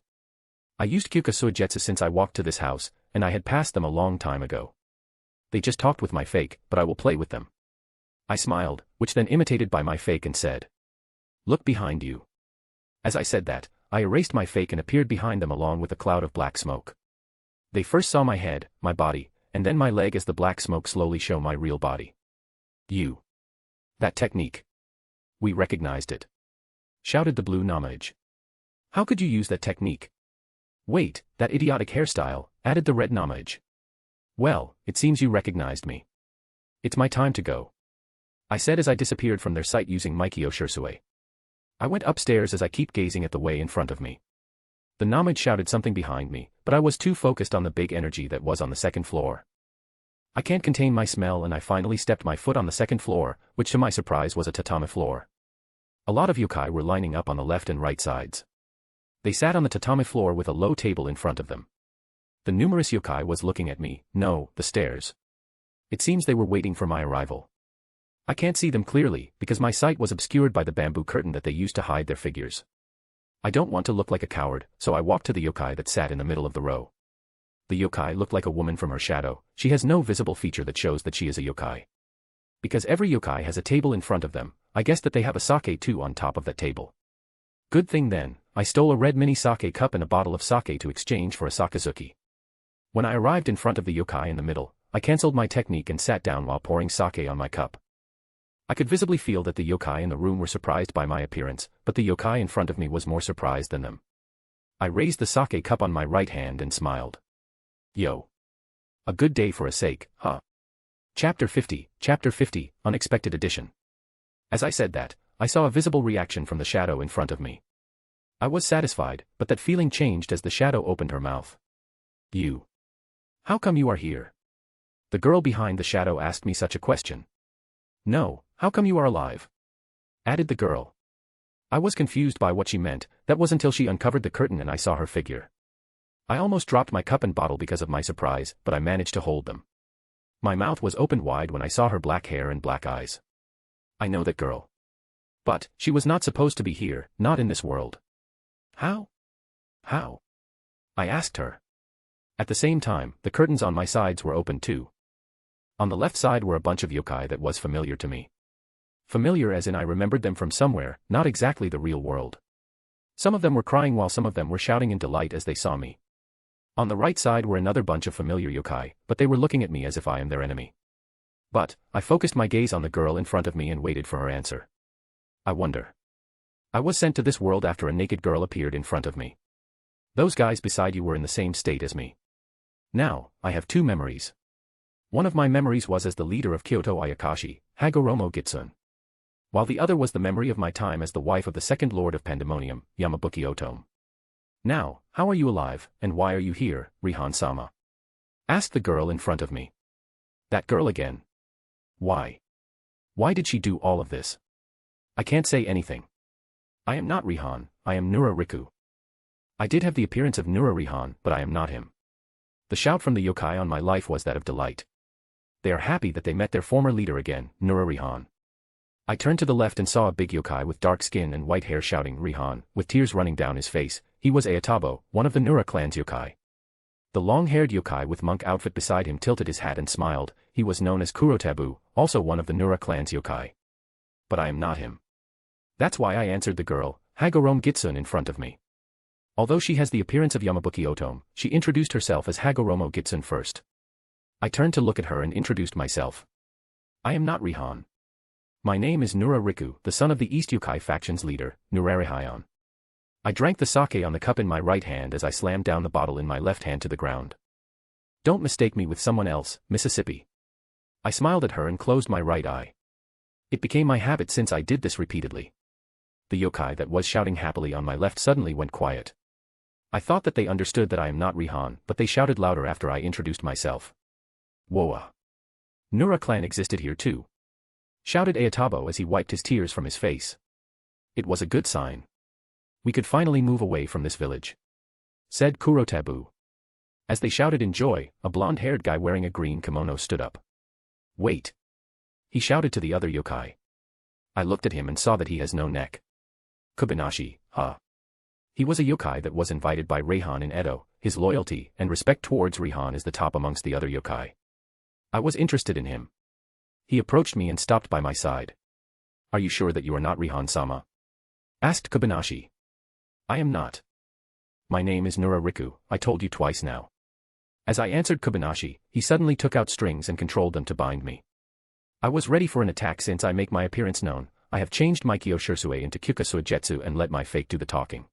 I used Kyuka Suigetsu since I walked to this house, and I had passed them a long time ago. They just talked with my fake, but I will play with them. I smiled, which then imitated by my fake and said, Look behind you. As I said that, I erased my fake and appeared behind them along with a cloud of black smoke. They first saw my head, my body, and then my leg as the black smoke slowly showed my real body. That technique. We recognized it. Shouted the blue Namage. How could you use that technique? Wait, that idiotic hairstyle, added the red Namage. Well, it seems you recognized me. It's my time to go. I said as I disappeared from their sight using Mikio Shirsue. I went upstairs as I keep gazing at the way in front of me. The Namage shouted something behind me, but I was too focused on the big energy that was on the second floor. I can't contain my smell and I finally stepped my foot on the second floor, which to my surprise was a tatami floor. A lot of yokai were lining up on the left and right sides. They sat on the tatami floor with a low table in front of them. The numerous yokai was looking at me, no, the stairs. It seems they were waiting for my arrival. I can't see them clearly, because my sight was obscured by the bamboo curtain that they used to hide their figures. I don't want to look like a coward, so I walked to the yokai that sat in the middle of the row. The yokai looked like a woman from her shadow, she has no visible feature that shows that she is a yokai. Because every yokai has a table in front of them, I guessed that they have a sake too on top of that table. Good thing then, I stole a red mini sake cup and a bottle of sake to exchange for a sakazuki. When I arrived in front of the yokai in the middle, I cancelled my technique and sat down while pouring sake on my cup. I could visibly feel that the yokai in the room were surprised by my appearance, but the yokai in front of me was more surprised than them. I raised the sake cup on my right hand and smiled. Yo. A good day for a sake, huh? Chapter 50, Unexpected Edition. As I said that, I saw a visible reaction from the shadow in front of me. I was satisfied, but that feeling changed as the shadow opened her mouth. You. How come you are here? The girl behind the shadow asked me such a question. No, how come you are alive? Added the girl. I was confused by what she meant, that was until she uncovered the curtain and I saw her figure. I almost dropped my cup and bottle because of my surprise, but I managed to hold them. My mouth was opened wide when I saw her black hair and black eyes. I know that girl. But, she was not supposed to be here, not in this world. How? How? I asked her. At the same time, the curtains on my sides were open too. On the left side were a bunch of yokai that was familiar to me. Familiar as in I remembered them from somewhere, not exactly the real world. Some of them were crying while some of them were shouting in delight as they saw me. On the right side were another bunch of familiar yokai, but they were looking at me as if I am their enemy. But, I focused my gaze on the girl in front of me and waited for her answer. I wonder. I was sent to this world after a naked girl appeared in front of me. Those guys beside you were in the same state as me. Now, I have two memories. One of my memories was as the leader of Kyoto Ayakashi, Hagoromo Gitsune. While the other was the memory of my time as the wife of the second lord of Pandemonium, Yamabuki Otome. Now, how are you alive, and why are you here, Rihan-sama? Asked the girl in front of me. That girl again. Why? Why did she do all of this? I can't say anything. I am not Rihan, I am Nurarihyon. I did have the appearance of Nurarihyon, but I am not him. The shout from the yokai on my life was that of delight. They are happy that they met their former leader again, Nurarihyon. I turned to the left and saw a big yokai with dark skin and white hair shouting Rihan, with tears running down his face. He was Ayatabo, one of the Nura clan's yokai. The long-haired yokai with monk outfit beside him tilted his hat and smiled. He was known as Kurotabu, also one of the Nura clan's yokai. But I am not him. That's why I answered the girl, Hagoromo Gitsune in front of me. Although she has the appearance of Yamabuki Otome, she introduced herself as Hagoromo Gitsune first. I turned to look at her and introduced myself. I am not Rihan. My name is Nurarihyon, the son of the East Youkai faction's leader, Nurarihyon. I drank the sake on the cup in my right hand as I slammed down the bottle in my left hand to the ground. Don't mistake me with someone else, Mississippi. I smiled at her and closed my right eye. It became my habit since I did this repeatedly. The yokai that was shouting happily on my left suddenly went quiet. I thought that they understood that I am not Rihan, but they shouted louder after I introduced myself. Woa! Nura clan existed here too, shouted Ayatabo as he wiped his tears from his face. It was a good sign. We could finally move away from this village, said Kurotabu. As they shouted in joy, a blonde-haired guy wearing a green kimono stood up. Wait! He shouted to the other yokai. I looked at him and saw that he has no neck. Kobayashi, huh? He was a yokai that was invited by Rihan in Edo. His loyalty and respect towards Rihan is the top amongst the other yokai. I was interested in him. He approached me and stopped by my side. Are you sure that you are not Rihan-sama? Asked Kobayashi. I am not. My name is Nurarihyon, I told you twice now. As I answered Kobayashi, he suddenly took out strings and controlled them to bind me. I was ready for an attack since I make my appearance known. I have changed my Kyoshirusue into Kyuka and let my fake do the talking.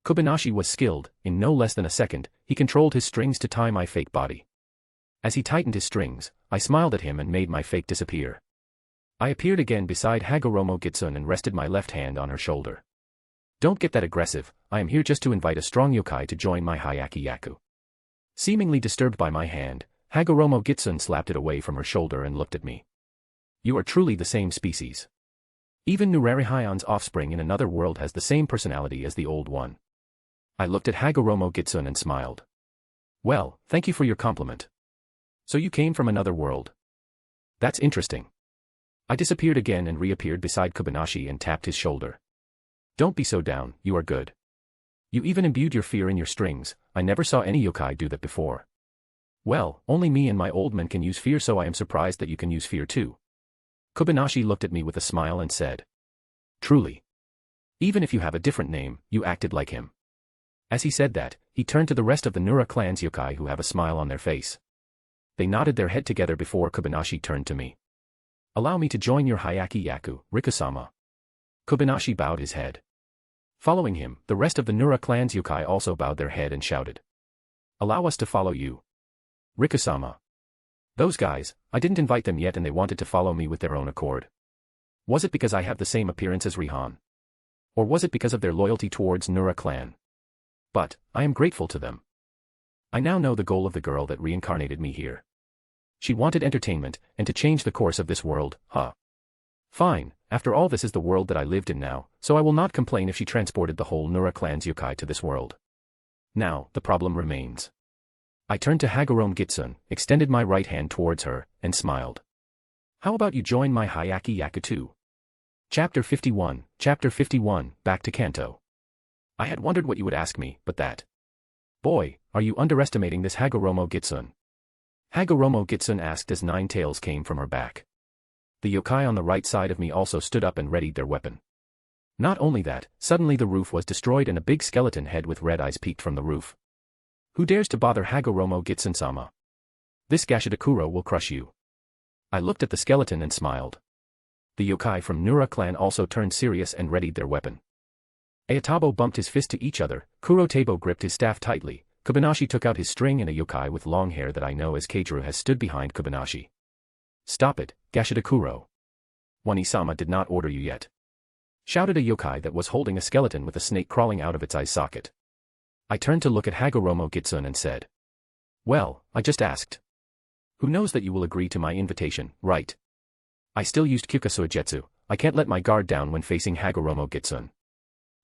Kobayashi was skilled. In no less than a second, he controlled his strings to tie my fake body. As he tightened his strings, I smiled at him and made my fake disappear. I appeared again beside Hagoromo Gitsune and rested my left hand on her shoulder. Don't get that aggressive, I am here just to invite a strong yokai to join my Hayaki Yaku. Seemingly disturbed by my hand, Hagoromo Gitsune slapped it away from her shoulder and looked at me. You are truly the same species. Even Nurarihyon's offspring in another world has the same personality as the old one. I looked at Hagoromo Gitsune and smiled. Well, thank you for your compliment. So you came from another world. That's interesting. I disappeared again and reappeared beside Kobayashi and tapped his shoulder. Don't be so down, you are good. You even imbued your fear in your strings. I never saw any yokai do that before. Well, only me and my old man can use fear, so I am surprised that you can use fear too. Kobayashi looked at me with a smile and said. Truly. Even if you have a different name, you acted like him. As he said that, he turned to the rest of the Nura clan's yokai who have a smile on their face. They nodded their head together before Kobayashi turned to me. Allow me to join your Hayaki Yaku, Rika-sama. Kobayashi bowed his head. Following him, the rest of the Nura clan's yokai also bowed their head and shouted. Allow us to follow you. Rika-sama. Those guys, I didn't invite them yet and they wanted to follow me with their own accord. Was it because I have the same appearance as Rihan? Or was it because of their loyalty towards Nura clan? But, I am grateful to them. I now know the goal of the girl that reincarnated me here. She wanted entertainment, and to change the course of this world, huh? Fine, after all this is the world that I lived in now, so I will not complain if she transported the whole Nura clan's yokai to this world. Now, the problem remains. I turned to Hagoromo Gitsune, extended my right hand towards her, and smiled. How about you join my Hayaki Yaku too? Chapter 51, Back to Kanto. I had wondered what you would ask me, but that. Boy, are you underestimating this Hagoromo Gitsune? Hagoromo Gitsune asked as 9 tails came from her back. The yokai on the right side of me also stood up and readied their weapon. Not only that, suddenly the roof was destroyed and a big skeleton head with red eyes peeked from the roof. Who dares to bother Hagoromo Gitsune-sama? This Gashidakuro will crush you. I looked at the skeleton and smiled. The yokai from Nura clan also turned serious and readied their weapon. Ayatabo bumped his fist to each other, Kurotabo gripped his staff tightly, Kobayashi took out his string and a yokai with long hair that I know as Keijiro has stood behind Kobayashi. Stop it, Gashidakuro. Wani-sama did not order you yet. Shouted a yokai that was holding a skeleton with a snake crawling out of its eye socket. I turned to look at Hagoromo Gitsune and said. Well, I just asked. Who knows that you will agree to my invitation, right? I still used Kyuka-Soijetsu, I can't let my guard down when facing Hagoromo Gitsune.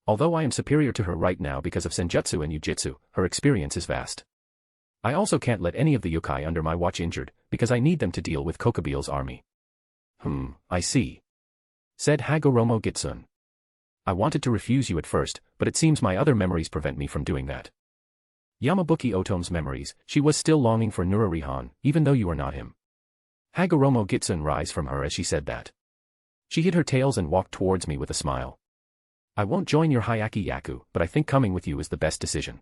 Although I am superior to her right now because of Senjutsu and Yujitsu, her experience is vast. I also can't let any of the yokai under my watch injured, because I need them to deal with Kokobeel's army. I see. Said Hagoromo Gitsune. I wanted to refuse you at first, but it seems my other memories prevent me from doing that. Yamabuki Otome's memories, she was still longing for Nurarihyon, even though you are not him. Hagoromo Gitsune rose from her as she said that. She hid her tails and walked towards me with a smile. I won't join your Hayaki Yaku, but I think coming with you is the best decision.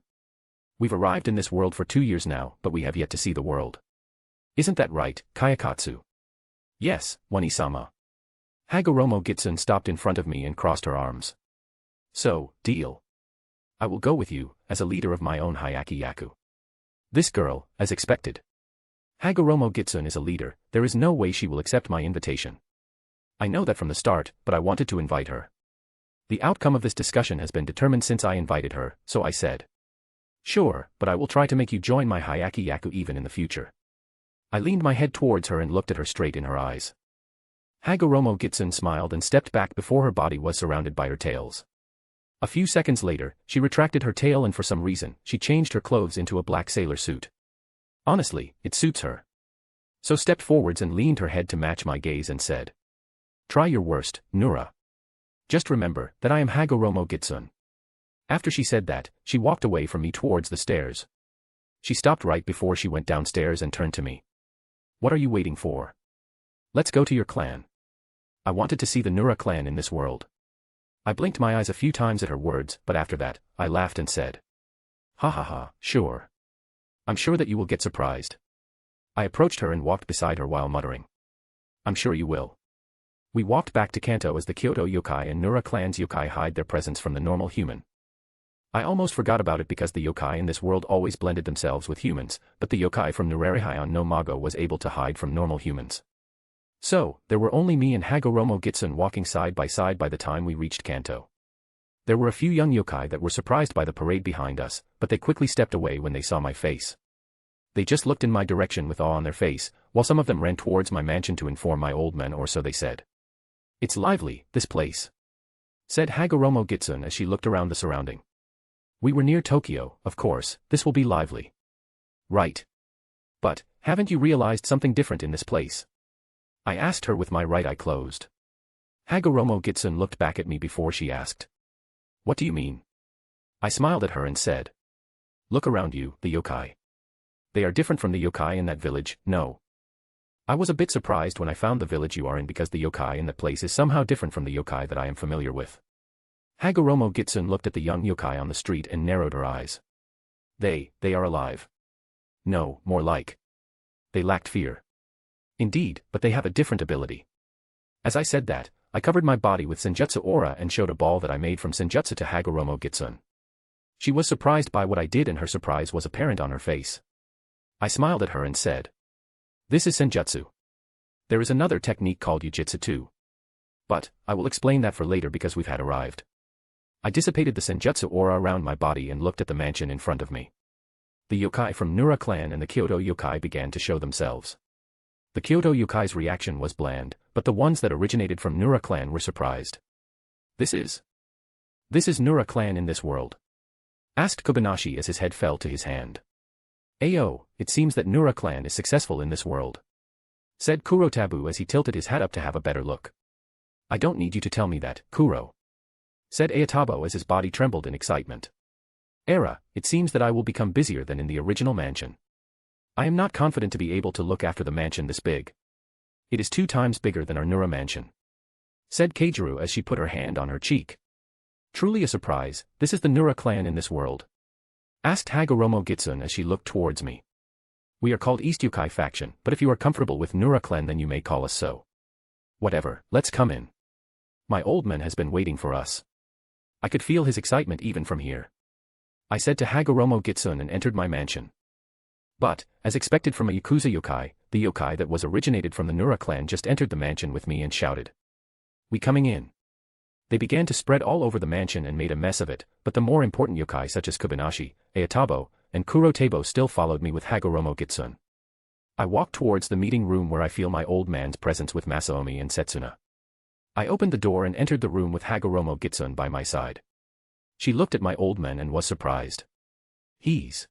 We've arrived in this world for 2 years now, but we have yet to see the world. Isn't that right, Kayakatsu? Yes, Wani-sama. Hagoromo Gitsun stopped in front of me and crossed her arms. So, deal. I will go with you, as a leader of my own Hyaki Yaku. This girl, as expected. Hagoromo Gitsun is a leader, there is no way she will accept my invitation. I know that from the start, but I wanted to invite her. The outcome of this discussion has been determined since I invited her, so I said. Sure, but I will try to make you join my Hyaki Yaku even in the future. I leaned my head towards her and looked at her straight in her eyes. Hagoromo Gitsun smiled and stepped back before her body was surrounded by her tails. A few seconds later, she retracted her tail and for some reason, she changed her clothes into a black sailor suit. Honestly, it suits her. So stepped forwards and leaned her head to match my gaze and said. Try your worst, Nura. Just remember that I am Hagoromo Gitsun. After she said that, she walked away from me towards the stairs. She stopped right before she went downstairs and turned to me. What are you waiting for? Let's go to your clan. I wanted to see the Nura clan in this world. I blinked my eyes a few times at her words, but after that, I laughed and said. Ha ha ha, sure. I'm sure that you will get surprised. I approached her and walked beside her while muttering. I'm sure you will. We walked back to Kanto as the Kyoto yokai and Nura clan's yokai hide their presence from the normal human. I almost forgot about it because the yokai in this world always blended themselves with humans, but the yokai from Nurarihyon no Mago was able to hide from normal humans. So, there were only me and Hagoromo Gitsun walking side by the time we reached Kanto. There were a few young yokai that were surprised by the parade behind us, but they quickly stepped away when they saw my face. They just looked in my direction with awe on their face, while some of them ran towards my mansion to inform my old men, or so they said. It's lively, this place, said Hagoromo Gitsun as she looked around the surrounding. We were near Tokyo, of course, this will be lively. Right. But, haven't you realized something different in this place? I asked her with my right eye closed. Hagoromo Gitsun looked back at me before she asked. What do you mean? I smiled at her and said. Look around you, the yokai. They are different from the yokai in that village, no. I was a bit surprised when I found the village you are in because the yokai in that place is somehow different from the yokai that I am familiar with. Hagoromo Gitsun looked at the young yokai on the street and narrowed her eyes. They are alive. No, more like. They lacked fear. Indeed, but they have a different ability. As I said that, I covered my body with Senjutsu aura and showed a ball that I made from Senjutsu to Hagoromo Gitsun. She was surprised by what I did and her surprise was apparent on her face. I smiled at her and said. This is Senjutsu. There is another technique called Yujitsu too. But, I will explain that for later because we've had arrived. I dissipated the Senjutsu aura around my body and looked at the mansion in front of me. The yokai from Nura clan and the Kyoto yokai began to show themselves. The Kyoto yokai's reaction was bland, but the ones that originated from Nura clan were surprised. This is Nura clan in this world? Asked Kobayashi as his head fell to his hand. Ayo, it seems that Nura clan is successful in this world. Said Kurotabu as he tilted his hat up to have a better look. I don't need you to tell me that, Kuro. Said Ayatabo as his body trembled in excitement. Era, it seems that I will become busier than in the original mansion. I am not confident to be able to look after the mansion this big. It is 2 times bigger than our Nura mansion. Said Keijiro as she put her hand on her cheek. Truly a surprise, this is the Nura clan in this world. Asked Hagoromo Gitsun as she looked towards me. We are called East Yokai faction, but if you are comfortable with Nura clan then you may call us so. Whatever, let's come in. My old man has been waiting for us. I could feel his excitement even from here. I said to Hagoromo Gitsun and entered my mansion. But, as expected from a Yakuza yokai, the yokai that was originated from the Nura clan just entered the mansion with me and shouted. We coming in. They began to spread all over the mansion and made a mess of it, but the more important yokai such as Kobayashi, Ayatabo, and Kurotabo still followed me with Hagoromo Gitsun. I walked towards the meeting room where I feel my old man's presence with Masaomi and Setsuna. I opened the door and entered the room with Hagoromo Gitsun by my side. She looked at my old man and was surprised. He's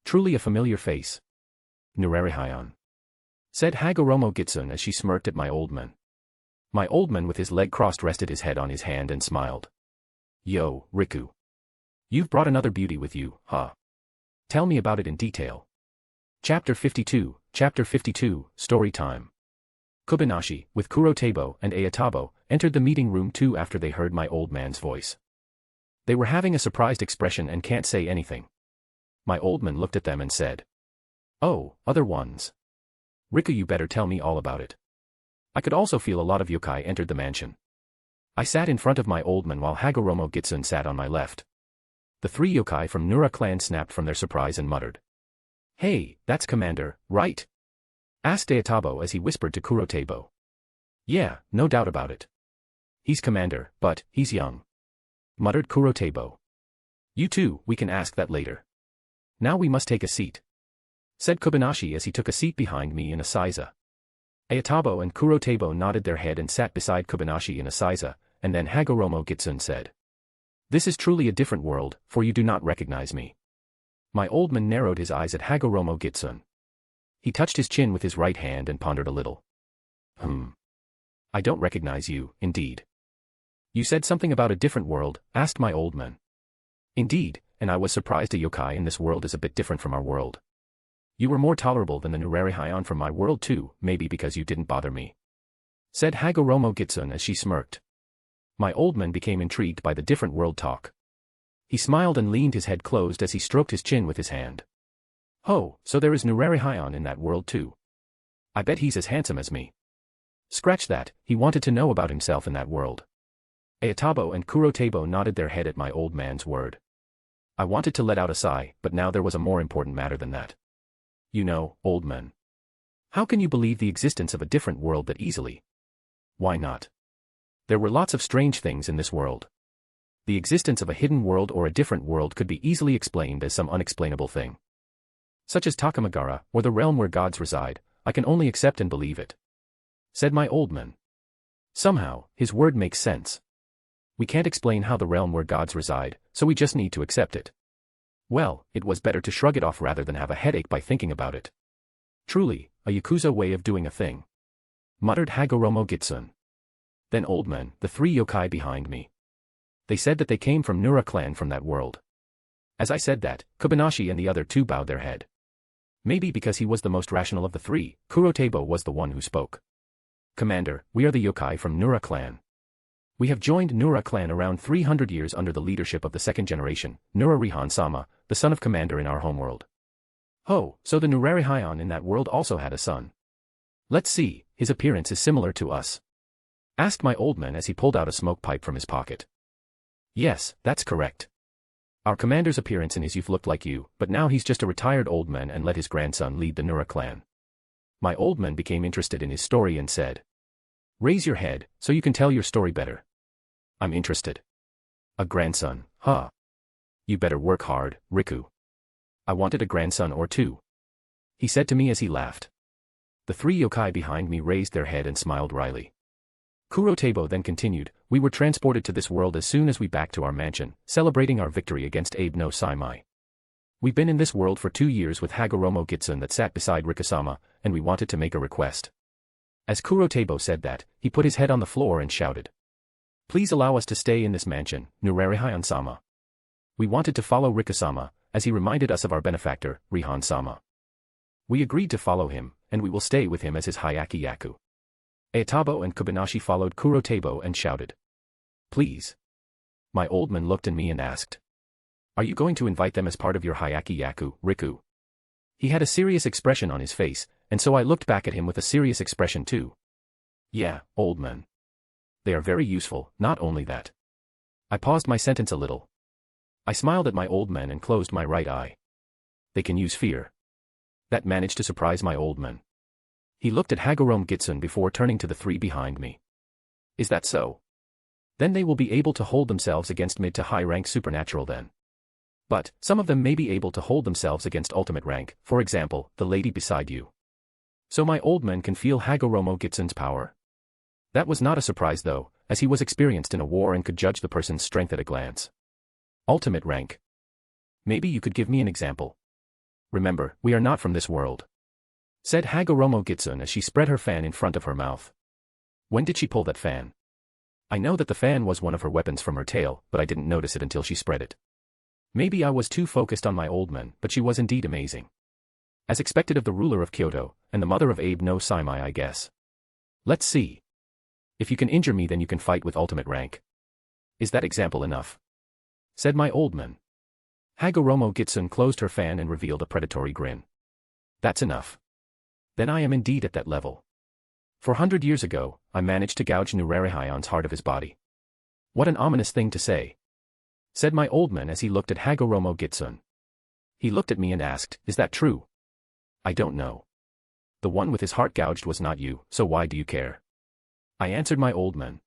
truly a familiar face. Nurarihyon. Said Hagoromo Gitsun as she smirked at my old man. My old man with his leg crossed rested his head on his hand and smiled. Yo, Riku. You've brought another beauty with you, huh? Tell me about it in detail. Chapter 52, Story Time. Kobayashi, with Kurotabo and Ayatabo, entered the meeting room too after they heard my old man's voice. They were having a surprised expression and can't say anything. My old man looked at them and said. Oh, other ones. Riku, you better tell me all about it. I could also feel a lot of yokai entered the mansion. I sat in front of my old man while Hagoromo Gitsun sat on my left. The 3 yokai from Nura clan snapped from their surprise and muttered. "Hey, that's Commander, right?" asked Ayatabo as he whispered to Kurotabo. "Yeah, no doubt about it. He's Commander, but he's young," muttered Kurotabo. "You too, we can ask that later. Now we must take a seat," said Kobayashi as he took a seat behind me in a seiza. Ayatabo and Kurotabo nodded their head and sat beside Kobayashi in a seiza, and then Hagoromo Gitsun said. "This is truly a different world, for you do not recognize me." My old man narrowed his eyes at Hagoromo Gitsun. He touched his chin with his right hand and pondered a little. I don't recognize you, indeed." "You said something about a different world," asked my old man. "Indeed, and I was surprised a yokai in this world is a bit different from our world. You were more tolerable than the Nurarihyon from my world too, maybe because you didn't bother me," said Hagoromo Gitsun as she smirked. My old man became intrigued by the different world talk. He smiled and leaned his head closed as he stroked his chin with his hand. "Oh, so there is Nurarihyon in that world too. I bet he's as handsome as me." Scratch that, he wanted to know about himself in that world. Ayatabo and Kurotabo nodded their head at my old man's word. I wanted to let out a sigh, but now there was a more important matter than that. "You know, old man. How can you believe the existence of a different world that easily?" "Why not? There were lots of strange things in this world. The existence of a hidden world or a different world could be easily explained as some unexplainable thing. Such as Takamagara, or the realm where gods reside, I can only accept and believe it," said my old man. Somehow, his word makes sense. We can't explain how the realm where gods reside, so we just need to accept it. Well, it was better to shrug it off rather than have a headache by thinking about it. Truly, a Yakuza way of doing a thing, muttered Hagoromo Gitsun. Then old man, the 3 yokai behind me. They said that they came from Nura clan from that world. As I said that, Kobayashi and the other 2 bowed their head. Maybe because he was the most rational of the 3, Kurotabo was the one who spoke. "Commander, we are the yokai from Nura clan. We have joined Nura clan around 300 years under the leadership of the 2nd generation, Nurarihyon-sama, the son of Commander in our homeworld." "Oh, so the Nurarihyon in that world also had a son. Let's see, his appearance is similar to us," asked my old man as he pulled out a smoke pipe from his pocket. "Yes, that's correct. Our commander's appearance in his youth looked like you, but now he's just a retired old man and let his grandson lead the Nura clan." My old man became interested in his story and said, "Raise your head, so you can tell your story better." "I'm interested." "A grandson, huh? You better work hard, Riku. I wanted a grandson or 2. He said to me as he laughed. The 3 yokai behind me raised their head and smiled wryly. Kurotabo then continued, "We were transported to this world as soon as we back to our mansion, celebrating our victory against Abe no Saimai. We've been in this world for 2 years with Hagoromo Gitsun that sat beside Rikasama, and we wanted to make a request." As Kurotabo said that, he put his head on the floor and shouted, "Please allow us to stay in this mansion, Nurarihyon-sama. We wanted to follow Rikasama, as he reminded us of our benefactor, Rihan-sama. We agreed to follow him, and we will stay with him as his Hayaki Yaku." Ayatabo and Kobayashi followed Kurotabo and shouted, "Please." My old man looked at me and asked, "Are you going to invite them as part of your Hayaki Yaku, Riku?" He had a serious expression on his face, and so I looked back at him with a serious expression too. "Yeah, old man. They are very useful, not only that." I paused my sentence a little. I smiled at my old man and closed my right eye. "They can use fear." That managed to surprise my old man. He looked at Hagoromo Gitsun before turning to the 3 behind me. "Is that so? Then they will be able to hold themselves against mid to high rank supernatural then. But, some of them may be able to hold themselves against ultimate rank, for example, the lady beside you. So my old man can feel Hagoromo Gitsun's power." That was not a surprise though, as he was experienced in a war and could judge the person's strength at a glance. "Ultimate rank. Maybe you could give me an example." "Remember, we are not from this world," said Hagoromo Gitsun as she spread her fan in front of her mouth. "When did she pull that fan?" I know that the fan was one of her weapons from her tail, but I didn't notice it until she spread it. Maybe I was too focused on my old man, but she was indeed amazing. As expected of the ruler of Kyoto, and the mother of Abe no Saimai, I guess. "Let's see. If you can injure me, then you can fight with ultimate rank. Is that example enough?" said my old man. Hagoromo Gitsun closed her fan and revealed a predatory grin. "That's enough. Then I am indeed at that level. 400 years ago, I managed to gouge Nurarihyon's heart of his body. What an ominous thing to say, said my old man as he looked at Hagoromo Gitsun. He looked at me and asked, is that true? I don't know. The one with his heart gouged was not you, so why do you care? I answered my old man.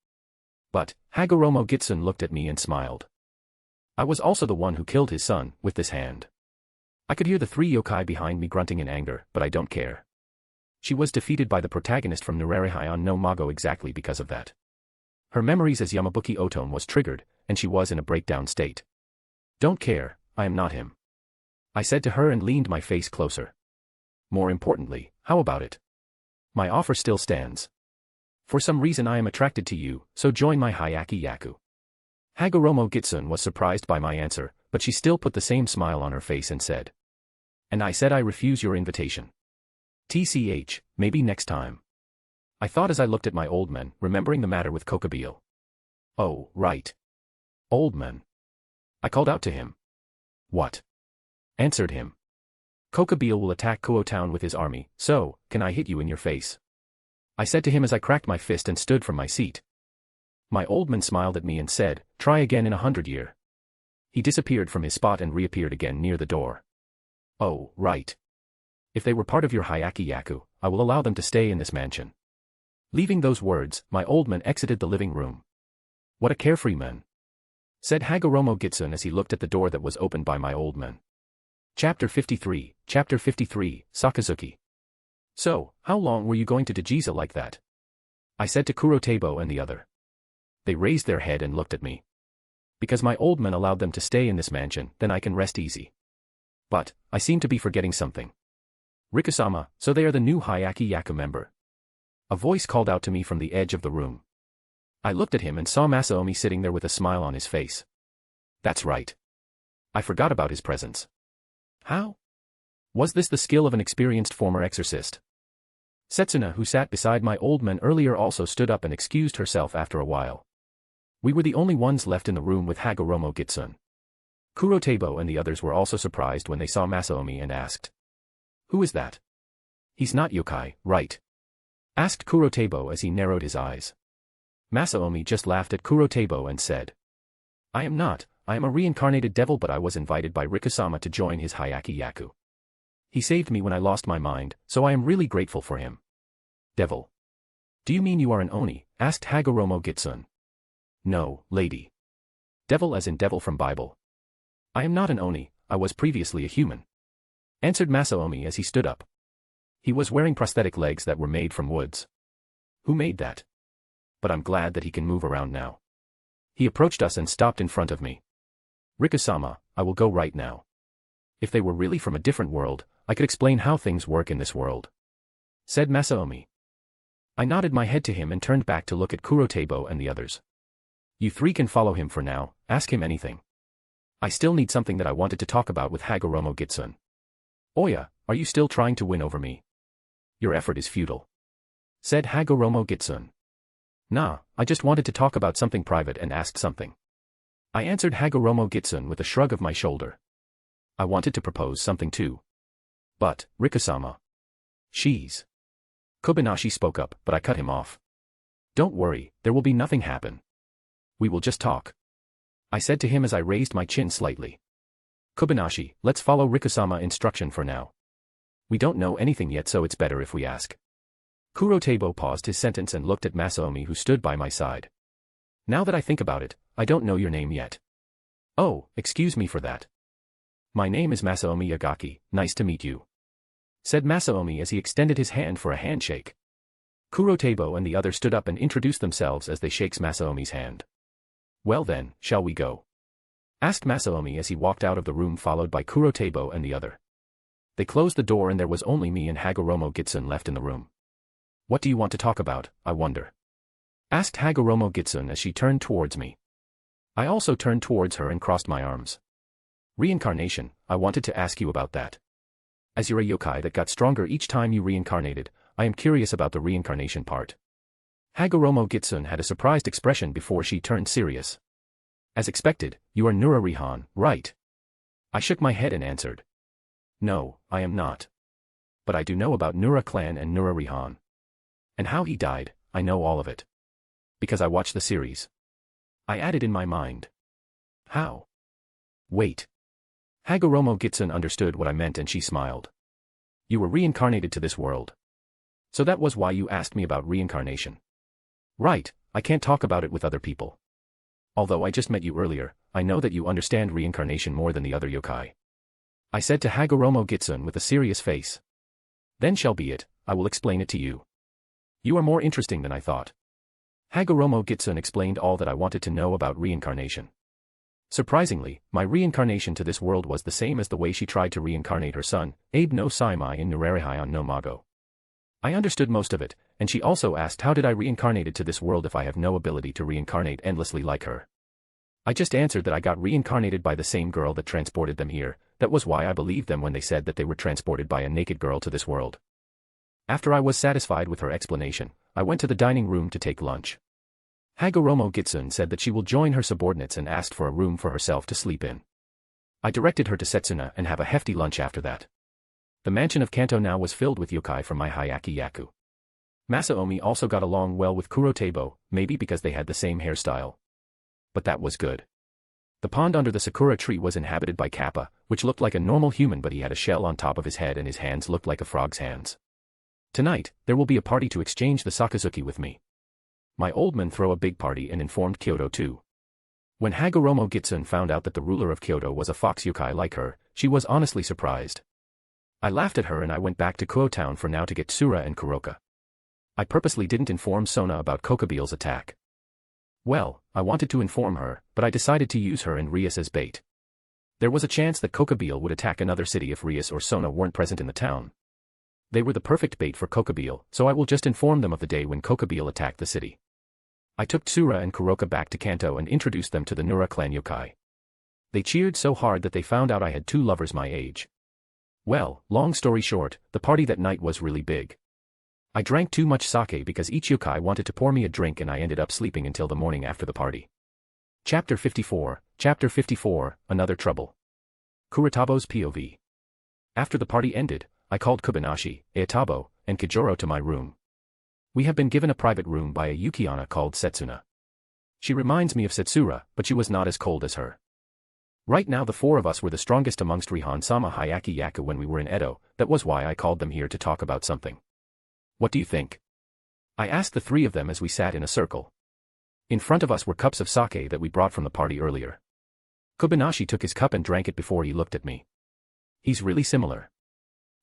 But, Hagoromo Gitsun looked at me and smiled. I was also the one who killed his son, with this hand. I could hear the 3 yokai behind me grunting in anger, but I don't care. She was defeated by the protagonist from Nurarihyon no Mago exactly because of that. Her memories as Yamabuki Otome was triggered, and she was in a breakdown state. Don't care, I am not him. I said to her and leaned my face closer. More importantly, how about it? My offer still stands. For some reason I am attracted to you, so join my Hyaki Yaku. Hagoromo Gitsun was surprised by my answer, but she still put the same smile on her face and said. And I said I refuse your invitation. TCH, maybe next time. I thought as I looked at my old man, remembering the matter with Kokabeel. Oh, right. Old man. I called out to him. What? Answered him. Kokabeel will attack Kuo town with his army, so, can I hit you in your face? I said to him as I cracked my fist and stood from my seat. My old man smiled at me and said, try again in 100 years. He disappeared from his spot and reappeared again near the door. Oh, right. If they were part of your Hyaki Yaku, I will allow them to stay in this mansion. Leaving those words, my old man exited the living room. What a carefree man, said Hagoromo Gitsun as he looked at the door that was opened by my old man. Chapter 53, Sakazuki. So, how long were you going to Dejiza like that? I said to Kurotabo and the other. They raised their head and looked at me. Because my old man allowed them to stay in this mansion, then I can rest easy. But, I seem to be forgetting something. Rikusama, so they are the new Hyaki Yaku member. A voice called out to me from the edge of the room. I looked at him and saw Masaomi sitting there with a smile on his face. That's right. I forgot about his presence. How? Was this the skill of an experienced former exorcist? Setsuna, who sat beside my old man earlier, also stood up and excused herself after a while. We were the only ones left in the room with Hagoromo Gitsun. Kurotabo and the others were also surprised when they saw Masaomi and asked. Who is that? He's not yokai, right? Asked Kurotabo as he narrowed his eyes. Masaomi just laughed at Kurotabo and said. I am not, I am a reincarnated devil, but I was invited by Rikusama to join his Hyaki Yaku. He saved me when I lost my mind, so I am really grateful for him. Devil. Do you mean you are an Oni? Asked Hagoromo Gitsun. No, lady. Devil as in devil from Bible. I am not an Oni, I was previously a human. Answered Masaomi as he stood up. He was wearing prosthetic legs that were made from woods. Who made that? But I'm glad that he can move around now. He approached us and stopped in front of me. Rikusama, I will go right now. If they were really from a different world, I could explain how things work in this world. Said Masaomi. I nodded my head to him and turned back to look at Kurotabo and the others. You 3 can follow him for now, ask him anything. I still need something that I wanted to talk about with Hagoromo Gitsun. Oya, are you still trying to win over me? Your effort is futile. Said Hagoromo Gitsun. Nah, I just wanted to talk about something private and asked something. I answered Hagoromo Gitsun with a shrug of my shoulder. I wanted to propose something too. But, Rikusama. She's. Kobayashi spoke up, but I cut him off. Don't worry, there will be nothing happen. We will just talk. I said to him as I raised my chin slightly. Kobayashi, let's follow Rikusama instruction for now. We don't know anything yet, so it's better if we ask. Kurotabo paused his sentence and looked at Masaomi, who stood by my side. Now that I think about it, I don't know your name yet. Oh, excuse me for that. My name is Masaomi Yagaki, nice to meet you. Said Masaomi as he extended his hand for a handshake. Kurotabo and the other stood up and introduced themselves as they shakes Masaomi's hand. Well then, shall we go? Asked Masaomi as he walked out of the room, followed by Kurotabo and the other. They closed the door and there was only me and Hagoromo Gitsun left in the room. What do you want to talk about, I wonder? Asked Hagoromo Gitsun as she turned towards me. I also turned towards her and crossed my arms. Reincarnation, I wanted to ask you about that. As you're a yokai that got stronger each time you reincarnated, I am curious about the reincarnation part. Hagoromo Gitsun had a surprised expression before she turned serious. As expected, you are Nurarihyon, right? I shook my head and answered. No, I am not. But I do know about Nura clan and Nurarihyon. And how he died, I know all of it. Because I watched the series. I added in my mind. How? Wait. Hagoromo Gitsun understood what I meant and she smiled. You were reincarnated to this world. So that was why you asked me about reincarnation. Right, I can't talk about it with other people. Although I just met you earlier, I know that you understand reincarnation more than the other yokai. I said to Hagoromo Gitsun with a serious face. Then shall be it, I will explain it to you. You are more interesting than I thought. Hagoromo Gitsun explained all that I wanted to know about reincarnation. Surprisingly, my reincarnation to this world was the same as the way she tried to reincarnate her son, Abe no Saimai in Nurarihyon no Mago. I understood most of it, and she also asked how did I reincarnated to this world if I have no ability to reincarnate endlessly like her. I just answered that I got reincarnated by the same girl that transported them here, that was why I believed them when they said that they were transported by a naked girl to this world. After I was satisfied with her explanation, I went to the dining room to take lunch. Hagoromo Gitsun said that she will join her subordinates and asked for a room for herself to sleep in. I directed her to Setsuna and have a hefty lunch after that. The mansion of Kanto now was filled with yokai from my Hayaki Yaku. Masaomi also got along well with Kurotebo, maybe because they had the same hairstyle. But that was good. The pond under the sakura tree was inhabited by Kappa, which looked like a normal human but he had a shell on top of his head and his hands looked like a frog's hands. Tonight, there will be a party to exchange the Sakazuki with me. My old men throw a big party and informed Kyoto too. When Hagoromo Gitsun found out that the ruler of Kyoto was a fox yokai like her, she was honestly surprised. I laughed at her and I went back to Kuo town for now to get Tsura and Kuroka. I purposely didn't inform Sona about Kokabeel's attack. Well, I wanted to inform her, but I decided to use her and Rias as bait. There was a chance that Kokabeel would attack another city if Rias or Sona weren't present in the town. They were the perfect bait for Kokabeel, so I will just inform them of the day when Kokabeel attacked the city. I took Tsura and Kuroka back to Kanto and introduced them to the Nura clan yokai. They cheered so hard that they found out I had 2 lovers my age. Well, long story short, the party that night was really big. I drank too much sake because each yokai wanted to pour me a drink and I ended up sleeping until the morning after the party. Chapter 54, Another Trouble. Kuritabo's POV. After the party ended, I called Kobayashi, Ayatabo, and Kijoro to my room. We have been given a private room by a Yukiana called Setsuna. She reminds me of Setsura, but she was not as cold as her. Right now the 4 of us were the strongest amongst Rihan-sama Hayaki Yaku when we were in Edo, that was why I called them here to talk about something. What do you think? I asked the 3 of them as we sat in a circle. In front of us were cups of sake that we brought from the party earlier. Kobayashi took his cup and drank it before he looked at me. He's really similar.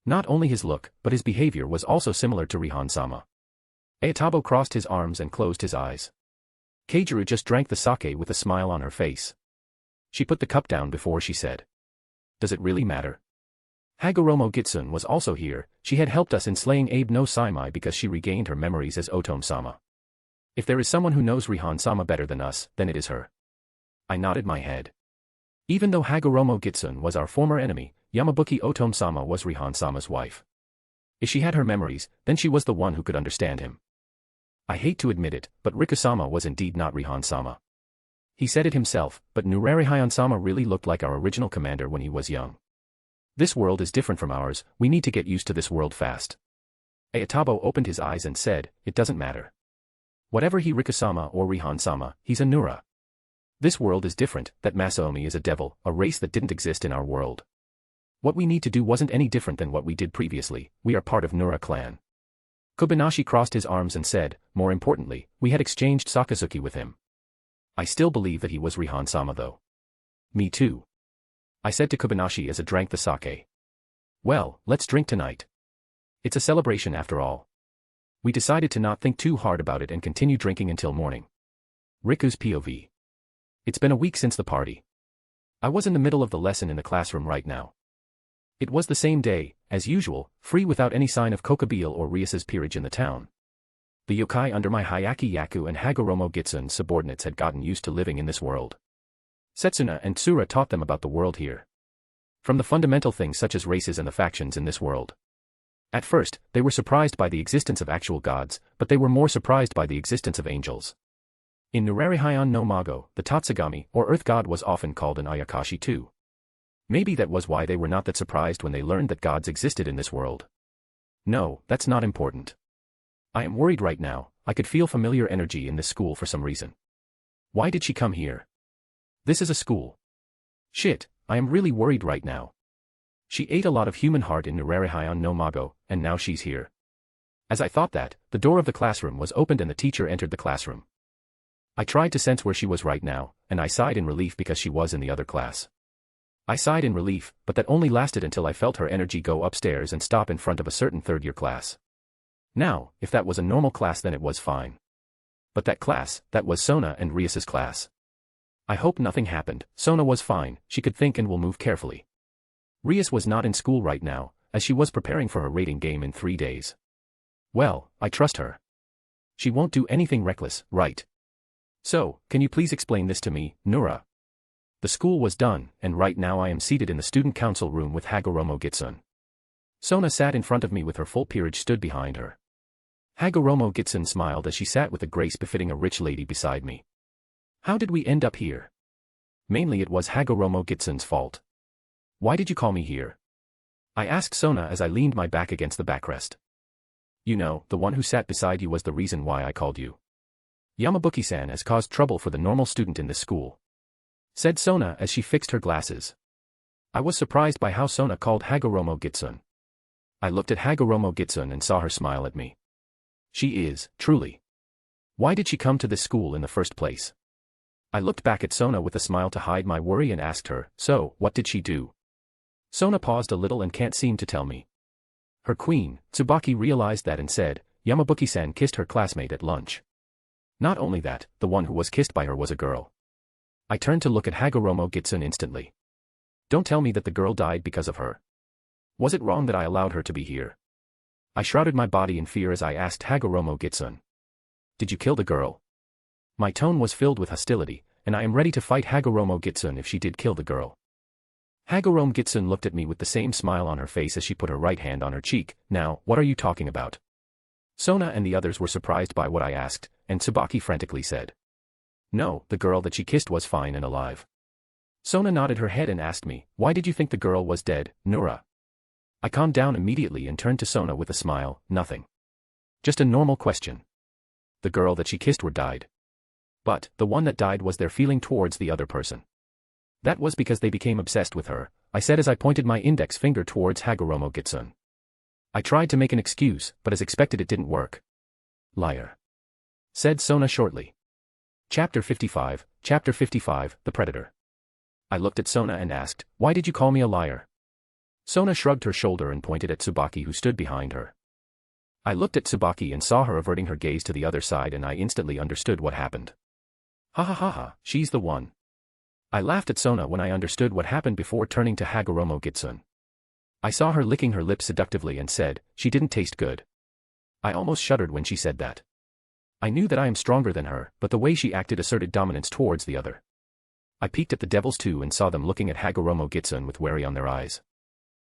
Not only his look, but his behavior was also similar to Rihan-sama. Ayatabo crossed his arms and closed his eyes. Keijiro just drank the sake with a smile on her face. She put the cup down before she said, "Does it really matter?" Hagoromo Gitsun was also here. She had helped us in slaying Abe no Saimai because she regained her memories as Otome-sama. If there is someone who knows Rihan-sama better than us, then it is her. I nodded my head. Even though Hagoromo Gitsun was our former enemy, Yamabuki Otome-sama was Rihan-sama's wife. If she had her memories, then she was the one who could understand him. I hate to admit it, but Riku-sama was indeed not Rihan-sama. He said it himself, but Nurarihyon-sama really looked like our original commander when he was young. This world is different from ours, we need to get used to this world fast. Ayatabo opened his eyes and said, "It doesn't matter. Whatever he Riku-sama or Rihan-sama, he's a Nura. This world is different, that Masaomi is a devil, a race that didn't exist in our world. What we need to do wasn't any different than what we did previously, we are part of Nura clan." Kobayashi crossed his arms and said, "More importantly, we had exchanged Sakazuki with him. I still believe that he was Rihan-sama though." "Me too," I said to Kobayashi as I drank the sake. "Well, let's drink tonight. It's a celebration after all." We decided to not think too hard about it and continue drinking until morning. Riku's POV. It's been a week since the party. I was in the middle of the lesson in the classroom right now. It was the same day, as usual, free without any sign of Kokabeel or Rias's peerage in the town. The yokai under my Hayaki Yaku and Hagoromo Gitsun subordinates had gotten used to living in this world. Setsuna and Tsura taught them about the world here. From the fundamental things such as races and the factions in this world. At first, they were surprised by the existence of actual gods, but they were more surprised by the existence of angels. In Nurarihyon no Mago, the Tatsugami, or Earth God was often called an Ayakashi too. Maybe that was why they were not that surprised when they learned that gods existed in this world. No, that's not important. I am worried right now. I could feel familiar energy in this school for some reason. Why did she come here? This is a school. Shit, I am really worried right now. She ate a lot of human heart in Nurarihyon no Mago, and now she's here. As I thought that, the door of the classroom was opened and the teacher entered the classroom. I tried to sense where she was right now, and I sighed in relief because she was in the other class. I sighed in relief, but that only lasted until I felt her energy go upstairs and stop in front of a certain third-year class. Now, if that was a normal class then it was fine. But that class, that was Sona and Rias's class. I hope nothing happened. Sona was fine, she could think and will move carefully. Rias was not in school right now, as she was preparing for her rating game in 3 days. Well, I trust her. She won't do anything reckless, right? So, can you please explain this to me, Nura? The school was done, and right now I am seated in the student council room with Hagoromo Gitsun. Sona sat in front of me with her full peerage stood behind her. Hagoromo Gitsun smiled as she sat with a grace befitting a rich lady beside me. How did we end up here? Mainly it was Hagoromo Gitsun's fault. Why did you call me here? I asked Sona as I leaned my back against the backrest. You know, the one who sat beside you was the reason why I called you. Yamabuki-san has caused trouble for the normal student in this school, said Sona as she fixed her glasses. I was surprised by how Sona called Hagoromo Gitsun. I looked at Hagoromo Gitsun and saw her smile at me. She is, truly. Why did she come to this school in the first place? I looked back at Sona with a smile to hide my worry and asked her, so, what did she do? Sona paused a little and can't seem to tell me. Her queen, Tsubaki, realized that and said, Yamabuki-san kissed her classmate at lunch. Not only that, the one who was kissed by her was a girl. I turned to look at Hagoromo Gitsun instantly. Don't tell me that the girl died because of her. Was it wrong that I allowed her to be here? I shrouded my body in fear as I asked Hagoromo Gitsun. Did you kill the girl? My tone was filled with hostility, and I am ready to fight Hagoromo Gitsun if she did kill the girl. Hagoromo Gitsun looked at me with the same smile on her face as she put her right hand on her cheek. Now, what are you talking about? Sona and the others were surprised by what I asked, and Tsubaki frantically said. No, the girl that she kissed was fine and alive. Sona nodded her head and asked me, why did you think the girl was dead, Nura? I calmed down immediately and turned to Sona with a smile, nothing. Just a normal question. The girl that she kissed died. But, the one that died was their feeling towards the other person. That was because they became obsessed with her, I said as I pointed my index finger towards Hagoromo Gitsun. I tried to make an excuse, but as expected it didn't work. Liar, said Sona shortly. Chapter 55, The Predator. I looked at Sona and asked, why did you call me a liar? Sona shrugged her shoulder and pointed at Tsubaki who stood behind her. I looked at Tsubaki and saw her averting her gaze to the other side and I instantly understood what happened. Ha ha ha ha, she's the one. I laughed at Sona when I understood what happened before turning to Hagoromo Gitsun. I saw her licking her lips seductively and said, she didn't taste good. I almost shuddered when she said that. I knew that I am stronger than her, but the way she acted asserted dominance towards the other. I peeked at the devils too and saw them looking at Hagoromo Gitsun with worry on their eyes.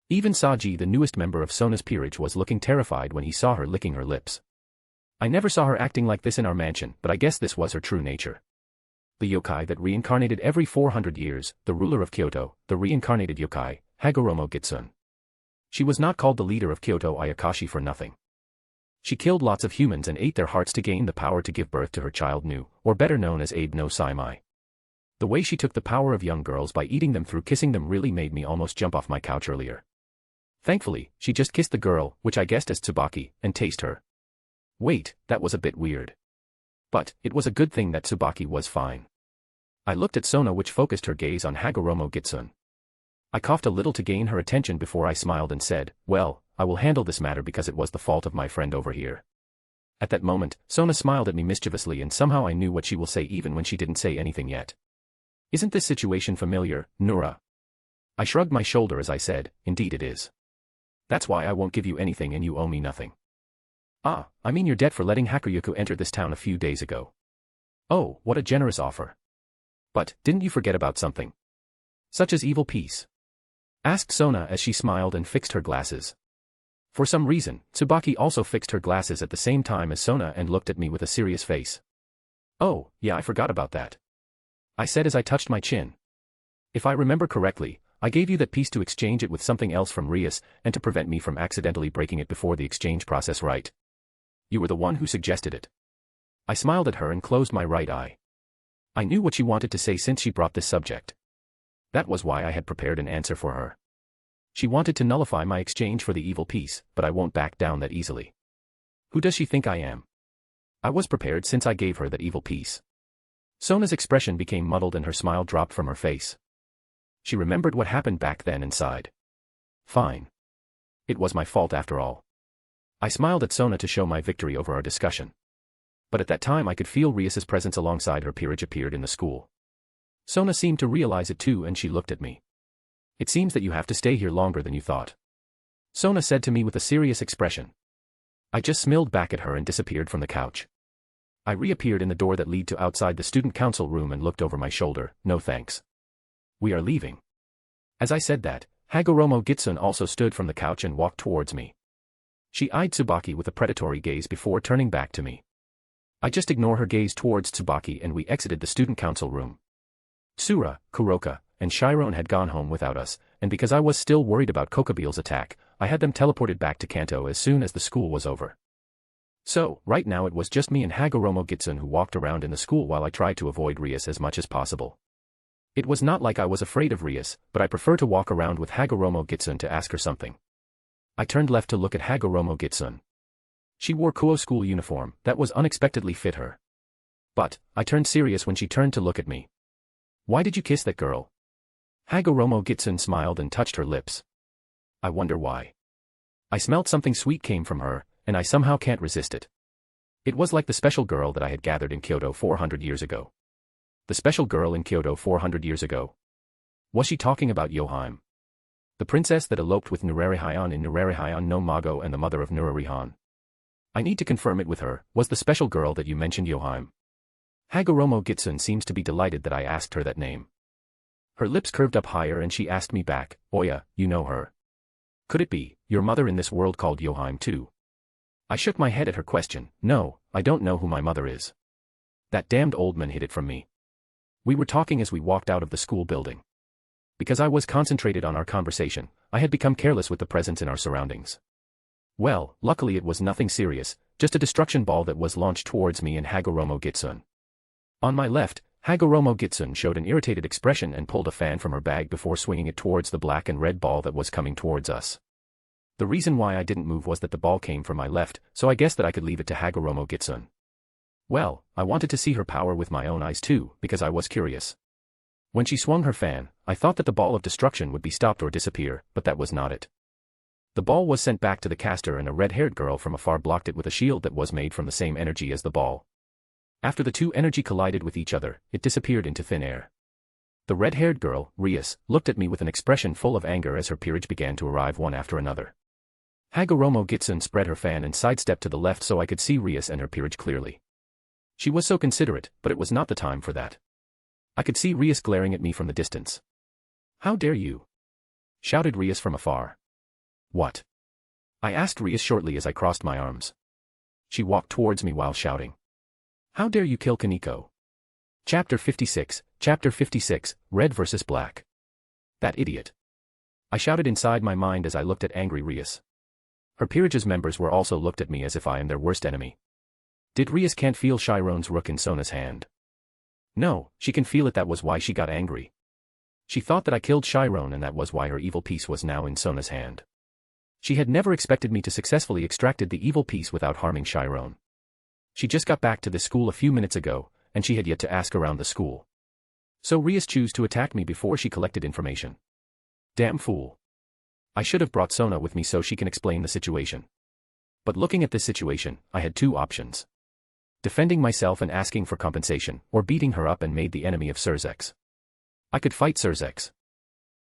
Even Saji, the newest member of Sona's peerage, was looking terrified when he saw her licking her lips. I never saw her acting like this in our mansion, but I guess this was her true nature. The yokai that reincarnated every 400 years, the ruler of Kyoto, the reincarnated yokai, Hagoromo Gitsun. She was not called the leader of Kyoto Ayakashi for nothing. She killed lots of humans and ate their hearts to gain the power to give birth to her child Nu, or better known as Abe no Saimai. The way she took the power of young girls by eating them through kissing them really made me almost jump off my couch earlier. Thankfully, she just kissed the girl, which I guessed as Tsubaki, and tased her. Wait, that was a bit weird. But, it was a good thing that Tsubaki was fine. I looked at Sona, which focused her gaze on Hagoromo Gitsun. I coughed a little to gain her attention before I smiled and said, well, I will handle this matter because it was the fault of my friend over here. At that moment, Sona smiled at me mischievously and somehow I knew what she will say even when she didn't say anything yet. Isn't this situation familiar, Nura? I shrugged my shoulder as I said, indeed it is. That's why I won't give you anything and you owe me nothing. Ah, I mean your debt for letting Hakuryuku enter this town a few days ago. Oh, what a generous offer. But, didn't you forget about something? Such as evil peace? Asked Sona as she smiled and fixed her glasses. For some reason, Tsubaki also fixed her glasses at the same time as Sona and looked at me with a serious face. Oh, yeah, I forgot about that. I said as I touched my chin. If I remember correctly, I gave you that piece to exchange it with something else from Rias and to prevent me from accidentally breaking it before the exchange process, right? You were the one who suggested it. I smiled at her and closed my right eye. I knew what she wanted to say since she brought this subject. That was why I had prepared an answer for her. She wanted to nullify my exchange for the evil piece, but I won't back down that easily. Who does she think I am? I was prepared since I gave her that evil piece. Sona's expression became muddled and her smile dropped from her face. She remembered what happened back then and sighed. Fine. It was my fault after all. I smiled at Sona to show my victory over our discussion. But at that time I could feel Rias's presence alongside her peerage appeared in the school. Sona seemed to realize it too and she looked at me. It seems that you have to stay here longer than you thought. Sona said to me with a serious expression. I just smiled back at her and disappeared from the couch. I reappeared in the door that led to outside the student council room and looked over my shoulder. No thanks. We are leaving. As I said that, Hagoromo Gitsun also stood from the couch and walked towards me. She eyed Tsubaki with a predatory gaze before turning back to me. I just ignored her gaze towards Tsubaki and we exited the student council room. Tsura, Kuroka, and Chiron had gone home without us, and because I was still worried about Kokobeel's attack, I had them teleported back to Kanto as soon as the school was over. So, right now it was just me and Hagoromo Gitsun who walked around in the school while I tried to avoid Rias as much as possible. It was not like I was afraid of Rias, but I prefer to walk around with Hagoromo Gitsun to ask her something. I turned left to look at Hagoromo Gitsun. She wore Kuo school uniform that was unexpectedly fit her. But, I turned serious when she turned to look at me. Why did you kiss that girl? Hagoromo Gitsun smiled and touched her lips. I wonder why. I smelled something sweet came from her, and I somehow can't resist it. It was like the special girl that I had gathered in Kyoto 400 years ago. The special girl in Kyoto 400 years ago. Was she talking about Yoheim? The princess that eloped with Nurarihyon in Nurarihyon no Mago and the mother of Nurarihyon. I need to confirm it with her. Was the special girl that you mentioned Yoheim? Hagoromo Gitsun seems to be delighted that I asked her that name. Her lips curved up higher and she asked me back, Oya, you know her. Could it be, your mother in this world called Yoheim too? I shook my head at her question. No, I don't know who my mother is. That damned old man hid it from me. We were talking as we walked out of the school building. Because I was concentrated on our conversation, I had become careless with the presence in our surroundings. Well, luckily it was nothing serious, just a destruction ball that was launched towards me and Hagoromo Gitsun. On my left, Hagoromo Gitsun showed an irritated expression and pulled a fan from her bag before swinging it towards the black and red ball that was coming towards us. The reason why I didn't move was that the ball came from my left, so I guessed that I could leave it to Hagoromo Gitsun. Well, I wanted to see her power with my own eyes too, because I was curious. When she swung her fan, I thought that the ball of destruction would be stopped or disappear, but that was not it. The ball was sent back to the caster and a red-haired girl from afar blocked it with a shield that was made from the same energy as the ball. After the two energy collided with each other, it disappeared into thin air. The red-haired girl, Rias, looked at me with an expression full of anger as her peerage began to arrive one after another. Hagoromo Gitsun spread her fan and sidestepped to the left so I could see Rias and her peerage clearly. She was so considerate, but it was not the time for that. I could see Rias glaring at me from the distance. How dare you? Shouted Rias from afar. What? I asked Rias shortly as I crossed my arms. She walked towards me while shouting. How dare you kill Kaneko? Chapter 56, Red vs. Black. That idiot. I shouted inside my mind as I looked at angry Rias. Her peerage's members were also looked at me as if I am their worst enemy. Did Rias can't feel Chiron's rook in Sona's hand? No, she can feel it. That was why she got angry. She thought that I killed Chiron and that was why her evil piece was now in Sona's hand. She had never expected me to successfully extracted the evil piece without harming Chiron. She just got back to this school a few minutes ago, and she had yet to ask around the school. So Rias chose to attack me before she collected information. Damn fool. I should have brought Sona with me so she can explain the situation. But looking at this situation, I had two options. Defending myself and asking for compensation, or beating her up and made the enemy of Surzex. I could fight Surzex.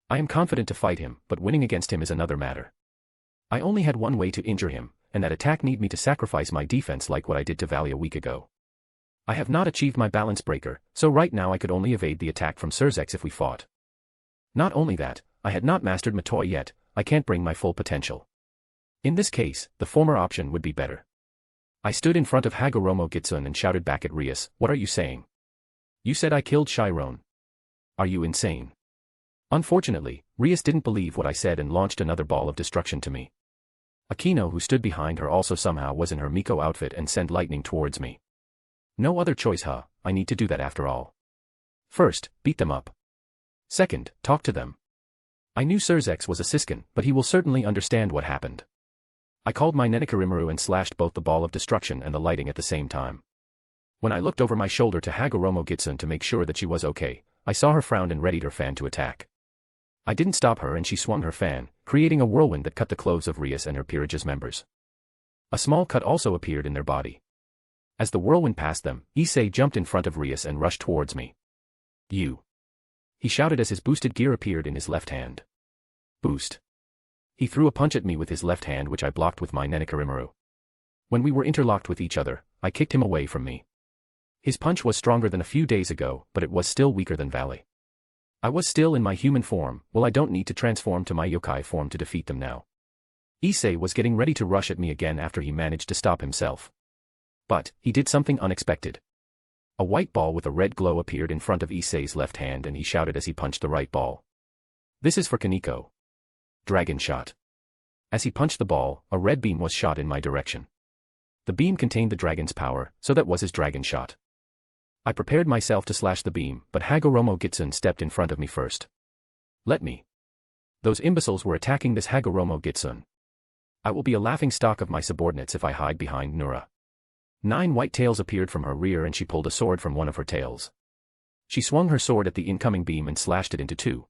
I am confident to fight him, but winning against him is another matter. I only had one way to injure him, and that attack need me to sacrifice my defense like what I did to Valley a week ago. I have not achieved my balance breaker, so right now I could only evade the attack from Surzex if we fought. Not only that, I had not mastered Matoi yet, I can't bring my full potential. In this case, the former option would be better. I stood in front of Hagoromo Gitsun and shouted back at Rias, what are you saying? You said I killed Chiron. Are you insane? Unfortunately, Rias didn't believe what I said and launched another ball of destruction to me. Akino, who stood behind her, also somehow was in her Miko outfit and sent lightning towards me. No other choice, huh? I need to do that after all. First, beat them up. Second, talk to them. I knew Surzex was a Siskin, but he will certainly understand what happened. I called my Nenekarimaru and slashed both the ball of destruction and the lighting at the same time. When I looked over my shoulder to Hagoromo Gitsun to make sure that she was okay, I saw her frown and readied her fan to attack. I didn't stop her and she swung her fan, creating a whirlwind that cut the clothes of Rias and her peerage's members. A small cut also appeared in their body. As the whirlwind passed them, Issei jumped in front of Rias and rushed towards me. You! He shouted as his boosted gear appeared in his left hand. Boost! He threw a punch at me with his left hand, which I blocked with my Nenekarimaru. When we were interlocked with each other, I kicked him away from me. His punch was stronger than a few days ago, but it was still weaker than Valley. I was still in my human form. Well, I don't need to transform to my yokai form to defeat them now. Issei was getting ready to rush at me again after he managed to stop himself. But he did something unexpected. A white ball with a red glow appeared in front of Issei's left hand and he shouted as he punched the right ball. This is for Kaneko. Dragon shot. As he punched the ball, a red beam was shot in my direction. The beam contained the dragon's power, so that was his dragon shot. I prepared myself to slash the beam, but Hagoromo Gitsun stepped in front of me first. Let me. Those imbeciles were attacking this Hagoromo Gitsun. I will be a laughingstock of my subordinates if I hide behind Nura. 9 white tails appeared from her rear and she pulled a sword from one of her tails. She swung her sword at the incoming beam and slashed it into 2.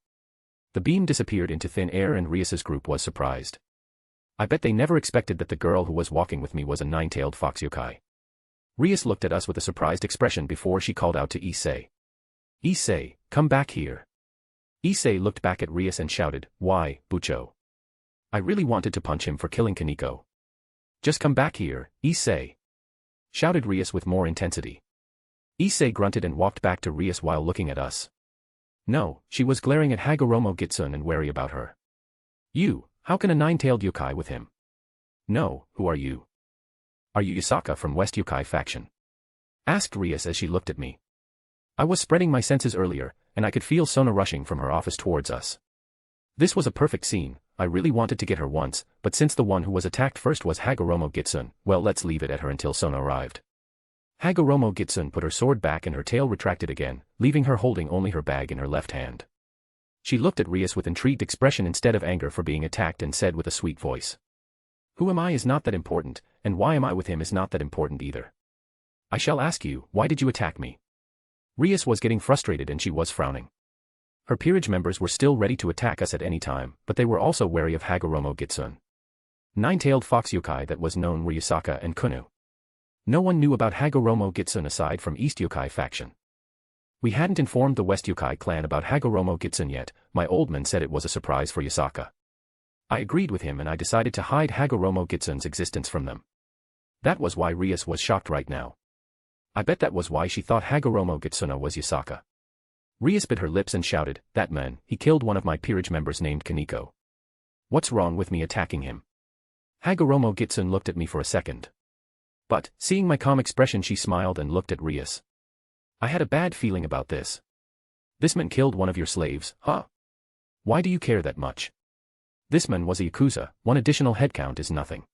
The beam disappeared into thin air and Rias's group was surprised. I bet they never expected that the girl who was walking with me was a 9-tailed fox yokai. Rias looked at us with a surprised expression before she called out to Issei. Issei, come back here. Issei looked back at Rias and shouted, why, Bucho? I really wanted to punch him for killing Kaneko. Just come back here, Issei. Shouted Rias with more intensity. Issei grunted and walked back to Rias while looking at us. No, she was glaring at Hagoromo Gitsun and wary about her. You, how can a 9-tailed yokai with him? No, who are you? Are you Yusaka from West Yokai faction? Asked Rias as she looked at me. I was spreading my senses earlier, and I could feel Sona rushing from her office towards us. This was a perfect scene. I really wanted to get her once, but since the one who was attacked first was Hagoromo Gitsun, well, let's leave it at her until Sona arrived. Hagoromo Gitsun put her sword back and her tail retracted again, leaving her holding only her bag in her left hand. She looked at Rias with intrigued expression instead of anger for being attacked and said with a sweet voice. Who am I is not that important, and why am I with him is not that important either. I shall ask you, why did you attack me? Rias was getting frustrated and she was frowning. Her peerage members were still ready to attack us at any time, but they were also wary of Hagoromo Gitsun. 9-tailed fox yokai that was known were Yusaka and Kunu. No one knew about Hagoromo Gitsun aside from East Yokai faction. We hadn't informed the West Yokai clan about Hagoromo Gitsun yet. My old man said it was a surprise for Yusaka. I agreed with him and I decided to hide Hagoromo Gitsun's existence from them. That was why Rias was shocked right now. I bet that was why she thought Hagoromo Gitsuna was Yusaka. Rias bit her lips and shouted, that man, he killed one of my peerage members named Kaneko. What's wrong with me attacking him? Hagoromo Gitsun looked at me for a second. But, seeing my calm expression, she smiled and looked at Rias. I had a bad feeling about this. This man killed one of your slaves, huh? Why do you care that much? This man was a Yakuza, 1 additional headcount is nothing.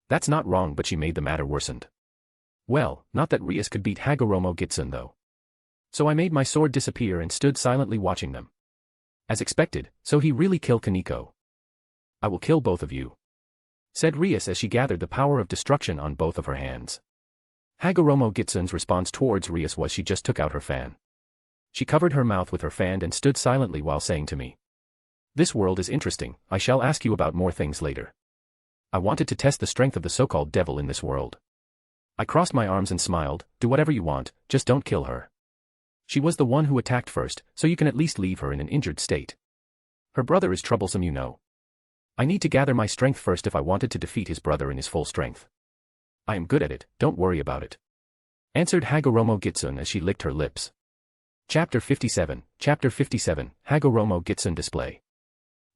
That's not wrong, but she made the matter worsened. Well, not that Rias could beat Hagoromo Gitsun though. So I made my sword disappear and stood silently watching them. As expected, so he really killed Kaneko. I will kill both of you, said Rias as she gathered the power of destruction on both of her hands. Hagoromo Gitsun's response towards Rias was she just took out her fan. She covered her mouth with her fan and stood silently while saying to me, this world is interesting, I shall ask you about more things later. I wanted to test the strength of the so-called devil in this world. I crossed my arms and smiled, do whatever you want, just don't kill her. She was the one who attacked first, so you can at least leave her in an injured state. Her brother is troublesome, you know. I need to gather my strength first if I wanted to defeat his brother in his full strength. I am good at it, don't worry about it. Answered Hagoromo Gitsun as she licked her lips. Chapter 57, Hagoromo Gitsun display.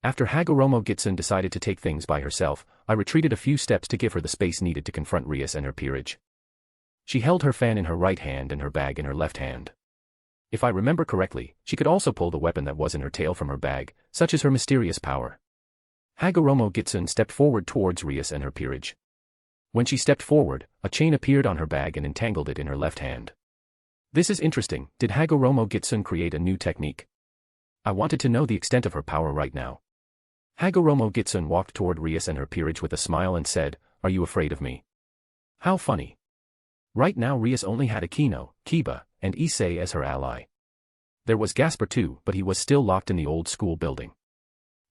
After Hagoromo Gitsun decided to take things by herself, I retreated a few steps to give her the space needed to confront Rias and her peerage. She held her fan in her right hand and her bag in her left hand. If I remember correctly, she could also pull the weapon that was in her tail from her bag, such as her mysterious power. Hagoromo Gitsun stepped forward towards Rias and her peerage. When she stepped forward, a chain appeared on her bag and entangled it in her left hand. This is interesting. Did Hagoromo Gitsun create a new technique? I wanted to know the extent of her power right now. Hagoromo Gitsun walked toward Rias and her peerage with a smile and said, "Are you afraid of me?" How funny. Right now Rias only had Akino, Kiba, and Issei as her ally. There was Gasper too, but he was still locked in the old school building.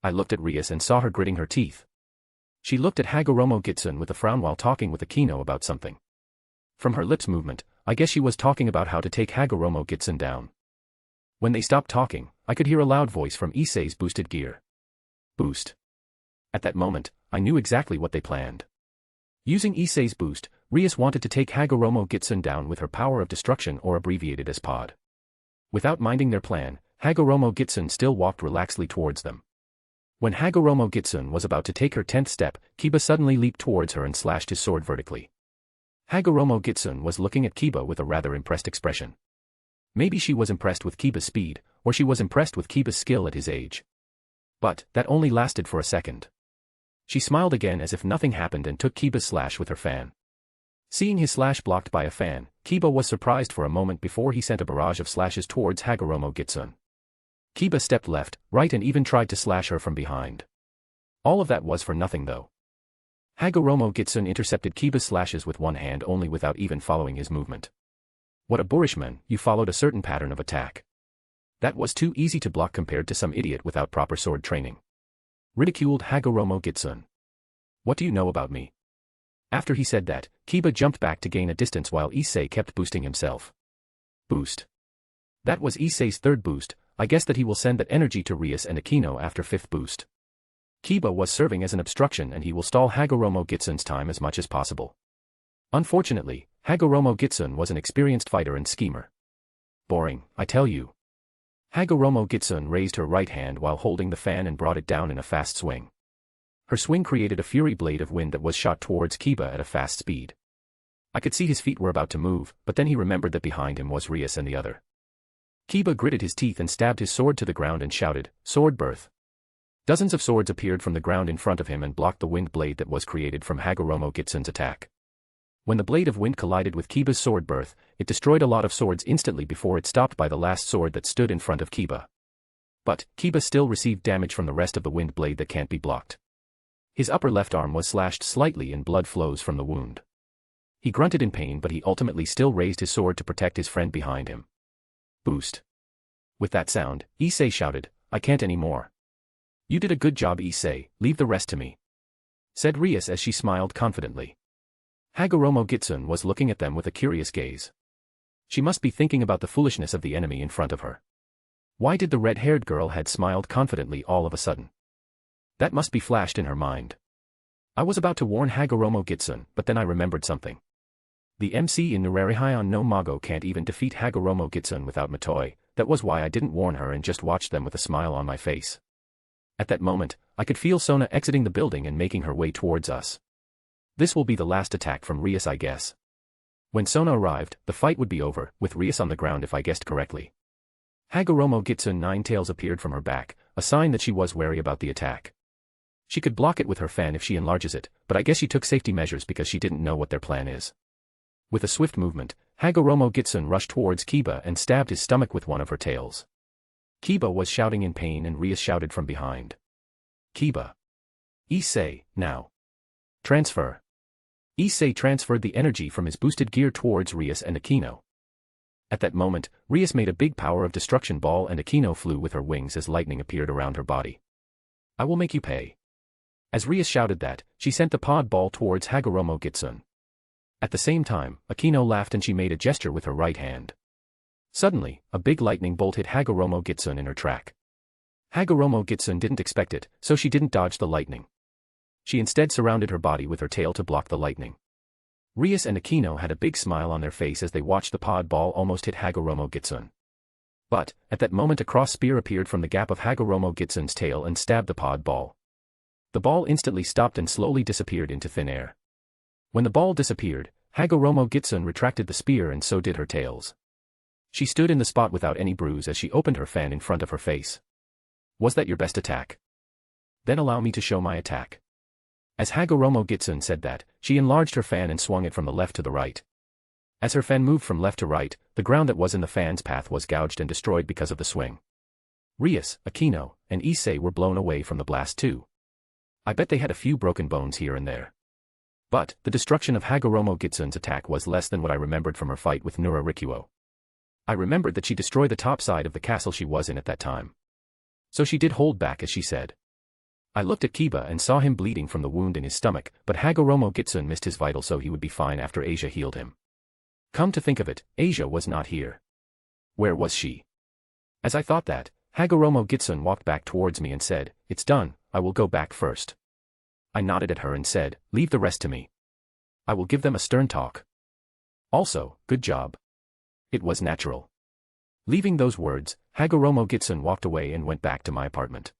I looked at Rias and saw her gritting her teeth. She looked at Hagoromo Gitsun with a frown while talking with Akino about something. From her lips movement, I guess she was talking about how to take Hagoromo Gitsun down. When they stopped talking, I could hear a loud voice from Issei's boosted gear. Boost. At that moment, I knew exactly what they planned. Using Issei's boost, Rias wanted to take Hagoromo Gitsun down with her power of destruction, or abbreviated as POD. Without minding their plan, Hagoromo Gitsun still walked relaxedly towards them. When Hagoromo Gitsun was about to take her 10th step, Kiba suddenly leaped towards her and slashed his sword vertically. Hagoromo Gitsun was looking at Kiba with a rather impressed expression. Maybe she was impressed with Kiba's speed, or she was impressed with Kiba's skill at his age. But that only lasted for a second. She smiled again as if nothing happened and took Kiba's slash with her fan. Seeing his slash blocked by a fan, Kiba was surprised for a moment before he sent a barrage of slashes towards Hagoromo Gitsun. Kiba stepped left, right and even tried to slash her from behind. All of that was for nothing though. Hagoromo Gitsun intercepted Kiba's slashes with one hand only without even following his movement. What a boorishman, you followed a certain pattern of attack. That was too easy to block compared to some idiot without proper sword training. Ridiculed Hagoromo Gitsun. What do you know about me? After he said that, Kiba jumped back to gain a distance while Issei kept boosting himself. Boost. That was Issei's third boost. I guess that he will send that energy to Rias and Akino after 5th boost. Kiba was serving as an obstruction and he will stall Hagoromo Gitsun's time as much as possible. Unfortunately, Hagoromo Gitsun was an experienced fighter and schemer. Boring, I tell you. Hagoromo Gitsun raised her right hand while holding the fan and brought it down in a fast swing. Her swing created a fury blade of wind that was shot towards Kiba at a fast speed. I could see his feet were about to move, but then he remembered that behind him was Rias and the other. Kiba gritted his teeth and stabbed his sword to the ground and shouted, "Sword birth." Dozens of swords appeared from the ground in front of him and blocked the wind blade that was created from Hagoromo Gitsun's attack. When the blade of wind collided with Kiba's sword birth, it destroyed a lot of swords instantly before it stopped by the last sword that stood in front of Kiba. But, Kiba still received damage from the rest of the wind blade that can't be blocked. His upper left arm was slashed slightly and blood flows from the wound. He grunted in pain but he ultimately still raised his sword to protect his friend behind him. Boost. With that sound, Issei shouted, "I can't anymore." "You did a good job, Issei, leave the rest to me," said Rias as she smiled confidently. Hagoromo Gitsun was looking at them with a curious gaze. She must be thinking about the foolishness of the enemy in front of her. Why did the red-haired girl had smiled confidently all of a sudden? That must be flashed in her mind. I was about to warn Hagoromo Gitsun, but then I remembered something. The MC in Nurarihyon no Mago can't even defeat Hagoromo Gitsun without Matoi. That was why I didn't warn her and just watched them with a smile on my face. At that moment, I could feel Sona exiting the building and making her way towards us. This will be the last attack from Rias, I guess. When Sona arrived, the fight would be over, with Rias on the ground if I guessed correctly. Hagoromo Gitsun 9 tails appeared from her back, a sign that she was wary about the attack. She could block it with her fan if she enlarges it, but I guess she took safety measures because she didn't know what their plan is. With a swift movement, Hagoromo Gitsun rushed towards Kiba and stabbed his stomach with one of her tails. Kiba was shouting in pain and Rias shouted from behind. "Kiba! Issei, now! Transfer!" Issei transferred the energy from his boosted gear towards Rias and Akino. At that moment, Rias made a big power of destruction ball and Akino flew with her wings as lightning appeared around her body. "I will make you pay." As Rias shouted that, she sent the pod ball towards Hagoromo Gitsun. At the same time, Akino laughed and she made a gesture with her right hand. Suddenly, a big lightning bolt hit Hagoromo Gitsun in her track. Hagoromo Gitsun didn't expect it, so she didn't dodge the lightning. She instead surrounded her body with her tail to block the lightning. Rias and Akino had a big smile on their face as they watched the pod ball almost hit Hagoromo Gitsun. But, at that moment a cross spear appeared from the gap of Hagoromo Gitsun's tail and stabbed the pod ball. The ball instantly stopped and slowly disappeared into thin air. When the ball disappeared, Hagoromo Gitsun retracted the spear and so did her tails. She stood in the spot without any bruise as she opened her fan in front of her face. "Was that your best attack?" Then allow me to show my attack. As Hagoromo Gitsun said that, she enlarged her fan and swung it from the left to the right. As her fan moved from left to right, the ground that was in the fan's path was gouged and destroyed because of the swing. Rias, Akino, and Issei were blown away from the blast too. I bet they had a few broken bones here and there. But, the destruction of Hagoromo Gitsun's attack was less than what I remembered from her fight with Nurarihyon. I remembered that she destroyed the top side of the castle she was in at that time. So she did hold back as she said. I looked at Kiba and saw him bleeding from the wound in his stomach, but Hagoromo Gitsun missed his vitals so he would be fine after Asia healed him. Come to think of it, Asia was not here. Where was she? As I thought that, Hagoromo Gitsun walked back towards me and said, "It's done, I will go back first." I nodded at her and said, "Leave the rest to me. I will give them a stern talk. Also, good job." It was natural. Leaving those words, Hagoromo Gitsun walked away and went back to my apartment.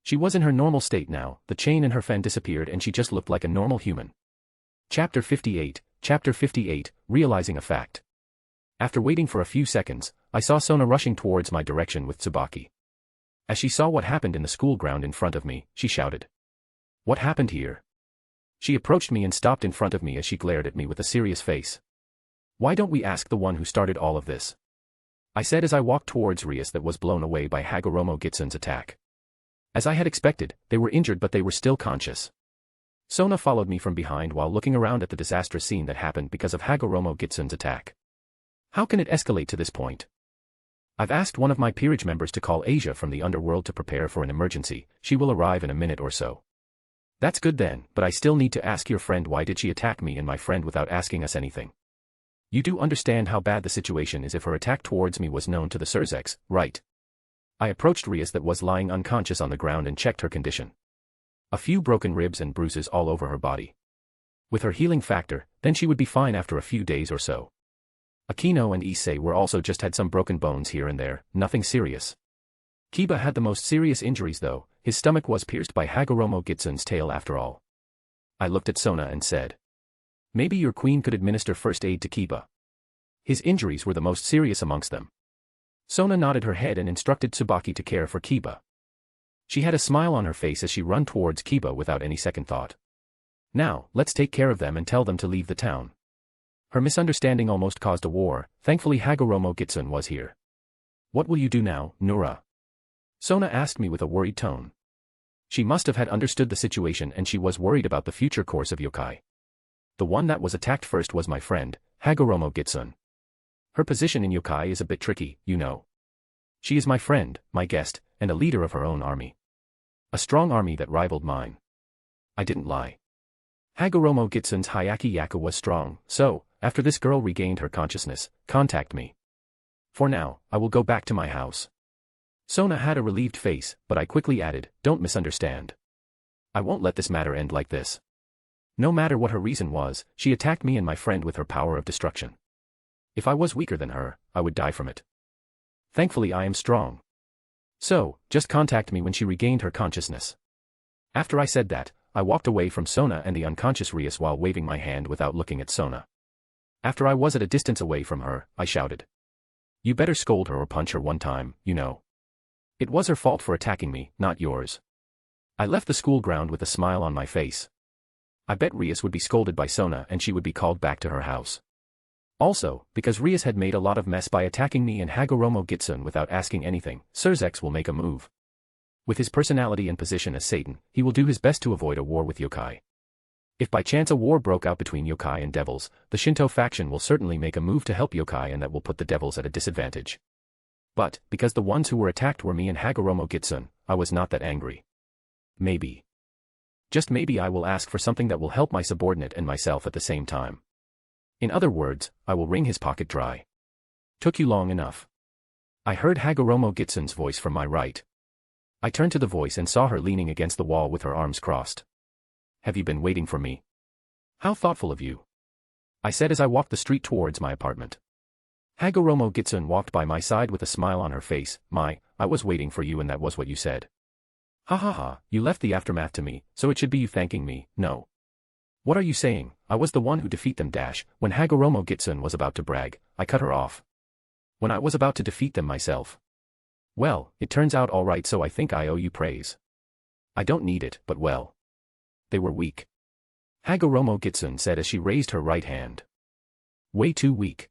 She was in her normal state now, the chain in her fan disappeared and she just looked like a normal human. Chapter 58, Realizing a Fact. After waiting for a few seconds, I saw Sona rushing towards my direction with Tsubaki. As she saw what happened in the school ground in front of me, she shouted. "What happened here?" She approached me and stopped in front of me as she glared at me with a serious face. "Why don't we ask the one who started all of this?" I said as I walked towards Rias that was blown away by Hagoromo Gitsun's attack. As I had expected, they were injured but they were still conscious. Sona followed me from behind while looking around at the disastrous scene that happened because of Hagoromo Gitsun's attack. How can it escalate to this point? I've asked one of my peerage members to call Asia from the underworld to prepare for an emergency. She will arrive in a minute or so. That's good then, but I still need to ask your friend why did she attack me and my friend without asking us anything. You do understand how bad the situation is if her attack towards me was known to the Surzeks, right? I approached Rias that was lying unconscious on the ground and checked her condition. A few broken ribs and bruises all over her body. With her healing factor, then she would be fine after a few days or so. Akino and Issei were also just had some broken bones here and there, nothing serious. Kiba had the most serious injuries though, his stomach was pierced by Hagoromo Gitsun's tail after all. I looked at Sona and said. Maybe your queen could administer first aid to Kiba. His injuries were the most serious amongst them. Sona nodded her head and instructed Tsubaki to care for Kiba. She had a smile on her face as she ran towards Kiba without any second thought. Now, let's take care of them and tell them to leave the town. Her misunderstanding almost caused a war, thankfully Hagoromo Gitsun was here. What will you do now, Nura? Sona asked me with a worried tone. She must have had understood the situation and she was worried about the future course of yokai. The one that was attacked first was my friend, Hagoromo Gitsun. Her position in yokai is a bit tricky, you know. She is my friend, my guest, and a leader of her own army. A strong army that rivaled mine. I didn't lie. Hagoromo Gitsun's Hyaki Yaku was strong, so, after this girl regained her consciousness, contact me. For now, I will go back to my house. Sona had a relieved face, but I quickly added, don't misunderstand. I won't let this matter end like this. No matter what her reason was, she attacked me and my friend with her power of destruction. If I was weaker than her, I would die from it. Thankfully I am strong. So, just contact me when she regained her consciousness. After I said that, I walked away from Sona and the unconscious Rias while waving my hand without looking at Sona. After I was at a distance away from her, I shouted. You better scold her or punch her one time, you know. It was her fault for attacking me, not yours. I left the school ground with a smile on my face. I bet Rias would be scolded by Sona and she would be called back to her house. Also, because Rias had made a lot of mess by attacking me and Hagoromo Gitsun without asking anything, Surzeks will make a move. With his personality and position as Satan, he will do his best to avoid a war with yokai. If by chance a war broke out between yokai and devils, the Shinto faction will certainly make a move to help yokai and that will put the devils at a disadvantage. But, because the ones who were attacked were me and Hagoromo Gitsun, I was not that angry. Maybe. Just maybe I will ask for something that will help my subordinate and myself at the same time. In other words, I will wring his pocket dry. Took you long enough. I heard Hagoromo Gitsun's voice from my right. I turned to the voice and saw her leaning against the wall with her arms crossed. Have you been waiting for me? How thoughtful of you. I said as I walked the street towards my apartment. Hagoromo Gitsun walked by my side with a smile on her face. I was waiting for you and that was what you said. Ha ha ha, you left the aftermath to me, so it should be you thanking me, no. What are you saying? I was the one who defeat them dash. When Hagoromo Gitsun was about to brag, I cut her off. When I was about to defeat them myself. Well, it turns out alright so I think I owe you praise. I don't need it, but well. They were weak. Hagoromo Gitsun said as she raised her right hand. Way too weak.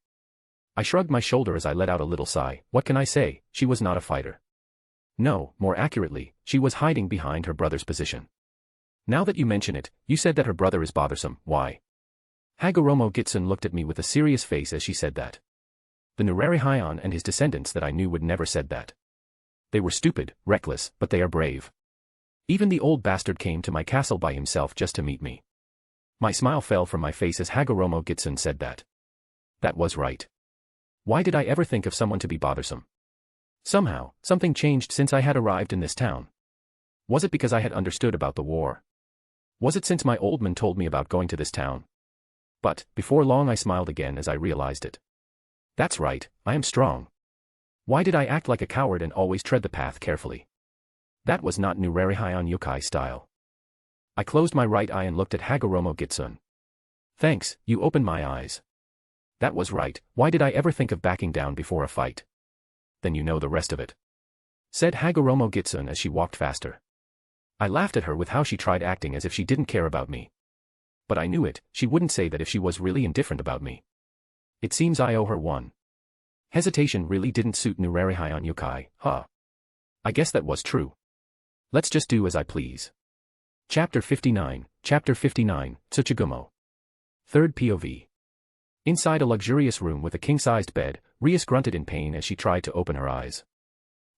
I shrugged my shoulder as I let out a little sigh. What can I say? She was not a fighter. No, more accurately, she was hiding behind her brother's position. Now that you mention it, you said that her brother is bothersome. Why? Hagoromo Gitsun looked at me with a serious face as she said that. The Nurarihyon and his descendants that I knew would never said that. They were stupid, reckless, but they are brave. Even the old bastard came to my castle by himself just to meet me. My smile fell from my face as Hagoromo Gitsun said that. That was right. Why did I ever think of someone to be bothersome? Somehow, something changed since I had arrived in this town. Was it because I had understood about the war? Was it since my old man told me about going to this town? But, before long I smiled again as I realized it. That's right, I am strong. Why did I act like a coward and always tread the path carefully? That was not Nurarihyon yokai style. I closed my right eye and looked at Hagoromo Gitsun. Thanks, you opened my eyes. That was right, why did I ever think of backing down before a fight? Then you know the rest of it. Said Hagoromo Gitsun as she walked faster. I laughed at her with how she tried acting as if she didn't care about me. But I knew it, she wouldn't say that if she was really indifferent about me. It seems I owe her one. Hesitation really didn't suit Nurarihyon yokai, huh? I guess that was true. Let's just do as I please. Chapter 59, Tsuchigumo. Third POV. Inside a luxurious room with a king-sized bed, Rias grunted in pain as she tried to open her eyes.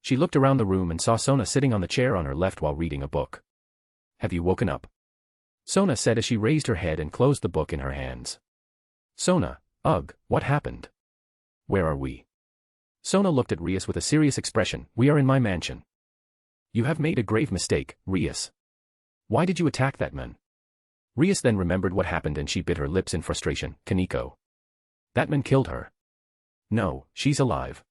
She looked around the room and saw Sona sitting on the chair on her left while reading a book. Have you woken up? Sona said as she raised her head and closed the book in her hands. Sona, ugh, what happened? Where are we? Sona looked at Rias with a serious expression. We are in my mansion. You have made a grave mistake, Rias. Why did you attack that man? Rias then remembered what happened and she bit her lips in frustration. Kaneko. That man killed her. No, she's alive.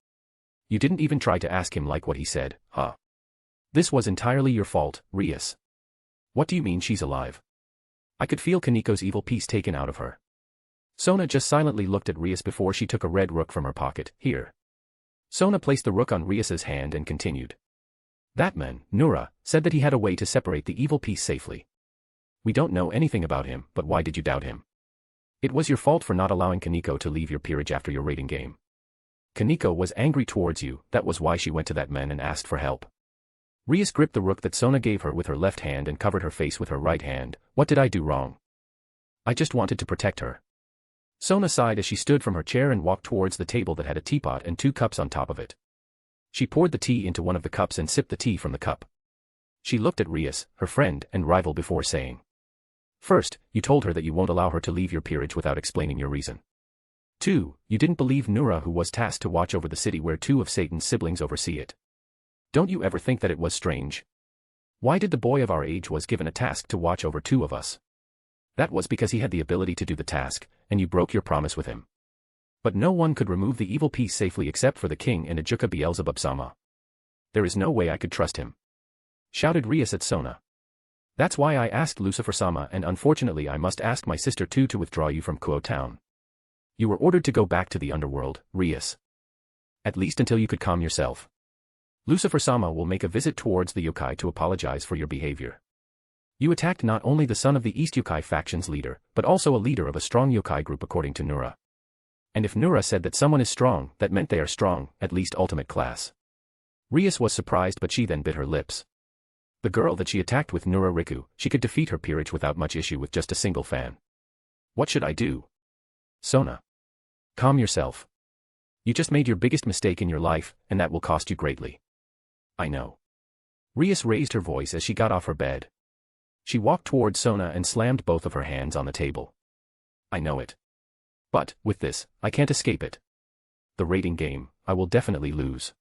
You didn't even try to ask him like what he said, huh? This was entirely your fault, Rias. What do you mean she's alive? I could feel Kaneko's evil piece taken out of her. Sona just silently looked at Rias before she took a red rook from her pocket. Here. Sona placed the rook on Rias's hand and continued. That man, Nura, said that he had a way to separate the evil piece safely. We don't know anything about him, but why did you doubt him? It was your fault for not allowing Kaneko to leave your peerage after your raiding game. Kaneko was angry towards you, that was why she went to that man and asked for help. Rias gripped the rook that Sona gave her with her left hand and covered her face with her right hand. What did I do wrong? I just wanted to protect her. Sona sighed as she stood from her chair and walked towards the table that had a teapot and 2 cups on top of it. She poured the tea into one of the cups and sipped the tea from the cup. She looked at Rias, her friend and rival, before saying. First, you told her that you won't allow her to leave your peerage without explaining your reason. 2, you didn't believe Nura, who was tasked to watch over the city where 2 of Satan's siblings oversee it. Don't you ever think that it was strange? Why did the boy of our age was given a task to watch over 2 of us? That was because he had the ability to do the task, and you broke your promise with him. But no one could remove the evil piece safely except for the king and Ajuka Beelzebub-sama. There is no way I could trust him. Shouted Rias at Sona. That's why I asked Lucifer-sama, and unfortunately I must ask my sister too to withdraw you from Kuo town. You were ordered to go back to the underworld, Rias. At least until you could calm yourself. Lucifer-sama will make a visit towards the yokai to apologize for your behavior. You attacked not only the son of the East Yokai faction's leader, but also a leader of a strong yokai group according to Nura. And if Nura said that someone is strong, that meant they are strong, at least ultimate class. Rias was surprised, but she then bit her lips. The girl that she attacked with Nurarihyon, she could defeat her peerage without much issue with just a single fan. What should I do? Sona. Calm yourself. You just made your biggest mistake in your life, and that will cost you greatly. I know. Rias raised her voice as she got off her bed. She walked towards Sona and slammed both of her hands on the table. I know it. But, with this, I can't escape it. The raiding game, I will definitely lose.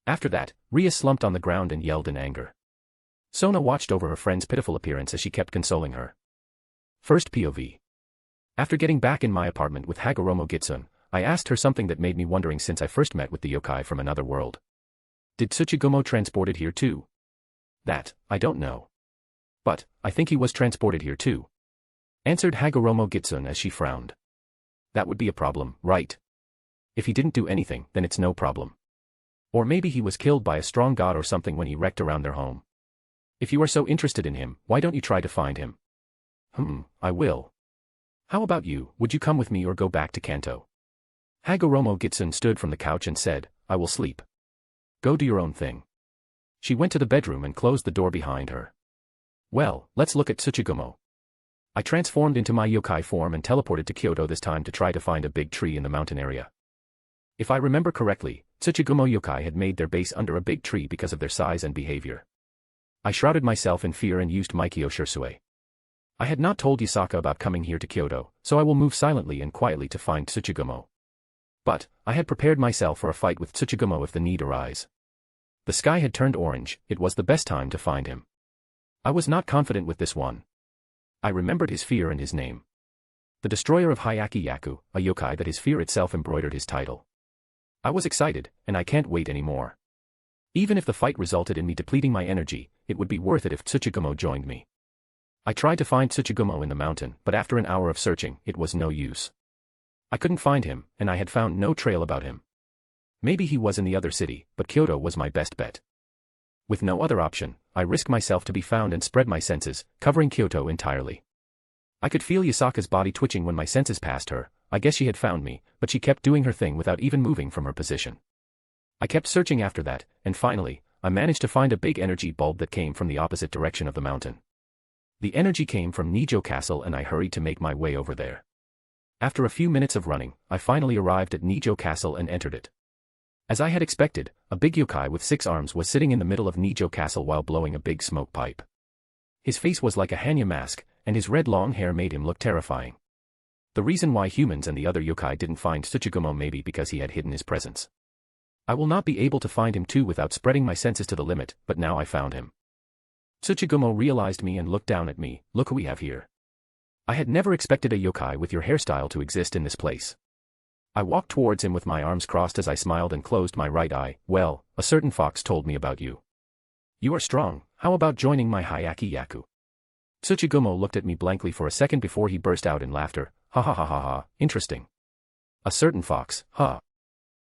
After that, Rias slumped on the ground and yelled in anger. Sona watched over her friend's pitiful appearance as she kept consoling her. First POV. After getting back in my apartment with Hagoromo Gitsun, I asked her something that made me wondering since I first met with the yokai from another world. Did Tsuchigumo transported here too? That, I don't know. But, I think he was transported here too. Answered Hagoromo Gitsun as she frowned. That would be a problem, right? If he didn't do anything, then it's no problem. Or maybe he was killed by a strong god or something when he wrecked around their home. If you are so interested in him, why don't you try to find him? I will. How about you, would you come with me or go back to Kanto? Hagoromo Gitsun stood from the couch and said, I will sleep. Go do your own thing. She went to the bedroom and closed the door behind her. Well, let's look at Tsuchigumo. I transformed into my yokai form and teleported to Kyoto this time to try to find a big tree in the mountain area. If I remember correctly, Tsuchigumo yokai had made their base under a big tree because of their size and behavior. I shrouded myself in fear and used Maikyo Shursui. I had not told Yasaka about coming here to Kyoto, so I will move silently and quietly to find Tsuchigumo. But, I had prepared myself for a fight with Tsuchigumo if the need arise. The sky had turned orange, it was the best time to find him. I was not confident with this one. I remembered his fear and his name. The destroyer of Hyaki Yaku, a yokai that his fear itself embroidered his title. I was excited, and I can't wait anymore. Even if the fight resulted in me depleting my energy, it would be worth it if Tsuchigumo joined me. I tried to find Tsuchigumo in the mountain, but after an hour of searching, it was no use. I couldn't find him, and I had found no trail about him. Maybe he was in the other city, but Kyoto was my best bet. With no other option, I risked myself to be found and spread my senses, covering Kyoto entirely. I could feel Yasaka's body twitching when my senses passed her. I guess she had found me, but she kept doing her thing without even moving from her position. I kept searching after that, and finally, I managed to find a big energy bulb that came from the opposite direction of the mountain. The energy came from Nijo Castle and I hurried to make my way over there. After a few minutes of running, I finally arrived at Nijo Castle and entered it. As I had expected, a big yokai with 6 arms was sitting in the middle of Nijo Castle while blowing a big smoke pipe. His face was like a Hanya mask, and his red long hair made him look terrifying. The reason why humans and the other yokai didn't find Tsuchigumo maybe because he had hidden his presence. I will not be able to find him too without spreading my senses to the limit, but now I found him. Tsuchigumo realized me and looked down at me. Look who we have here. I had never expected a yokai with your hairstyle to exist in this place. I walked towards him with my arms crossed as I smiled and closed my right eye. Well, a certain fox told me about you. You are strong, how about joining my Hyaki Yaku? Tsuchigumo looked at me blankly for a second before he burst out in laughter. Ha ha ha ha ha, interesting. A certain fox, huh?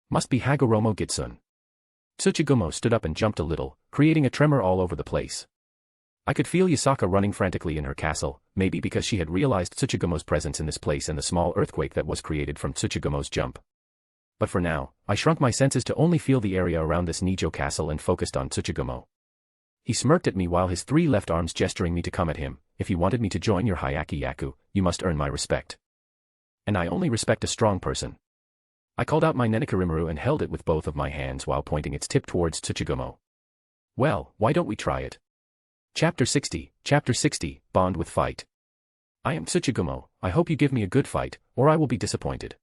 Must be Hagoromo Gitsun. Tsuchigumo stood up and jumped a little, creating a tremor all over the place. I could feel Yasaka running frantically in her castle, maybe because she had realized Tsuchigumo's presence in this place and the small earthquake that was created from Tsuchigumo's jump. But for now, I shrunk my senses to only feel the area around this Nijo castle and focused on Tsuchigumo. He smirked at me while his 3 left arms gesturing me to come at him. If you wanted me to join your Hyaki Yaku, you must earn my respect. And I only respect a strong person. I called out my Nenekarimaru and held it with both of my hands while pointing its tip towards Tsuchigumo. Well, why don't we try it? Chapter 60, Bond with Fight. I am Tsuchigumo, I hope you give me a good fight, or I will be disappointed.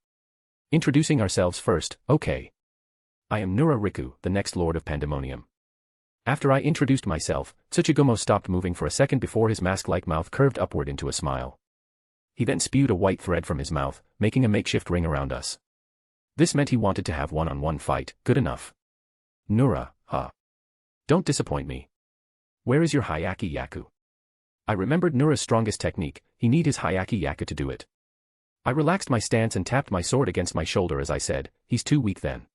Introducing ourselves first, okay. I am Nurarihyon, the next Lord of Pandemonium. After I introduced myself, Tsuchigumo stopped moving for a second before his mask-like mouth curved upward into a smile. He then spewed a white thread from his mouth, making a makeshift ring around us. This meant he wanted to have one-on-one fight. Good enough. Nura, huh? Don't disappoint me. Where is your Hyaki Yaku? I remembered Nura's strongest technique. He need his Hyaki Yaku to do it. I relaxed my stance and tapped my sword against my shoulder as I said, he's too weak then.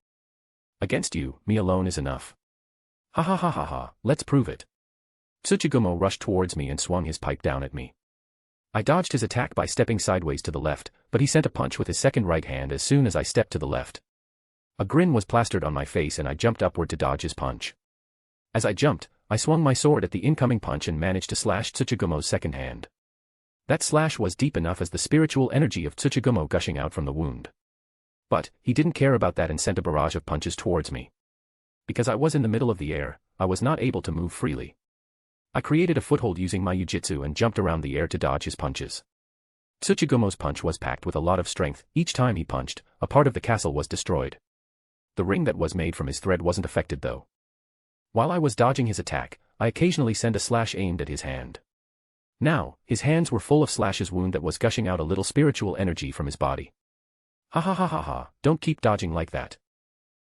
Against you, me alone is enough. Ha ha ha ha ha, let's prove it. Tsuchigumo rushed towards me and swung his pipe down at me. I dodged his attack by stepping sideways to the left, but he sent a punch with his second right hand as soon as I stepped to the left. A grin was plastered on my face and I jumped upward to dodge his punch. As I jumped, I swung my sword at the incoming punch and managed to slash Tsuchigumo's second hand. That slash was deep enough as the spiritual energy of Tsuchigumo gushing out from the wound. But, he didn't care about that and sent a barrage of punches towards me. Because I was in the middle of the air, I was not able to move freely. I created a foothold using my Yujitsu and jumped around the air to dodge his punches. Tsuchigumo's punch was packed with a lot of strength. Each time he punched, a part of the castle was destroyed. The ring that was made from his thread wasn't affected though. While I was dodging his attack, I occasionally sent a slash aimed at his hand. Now, his hands were full of Slash's wound that was gushing out a little spiritual energy from his body. Ha ha ha ha ha, don't keep dodging like that.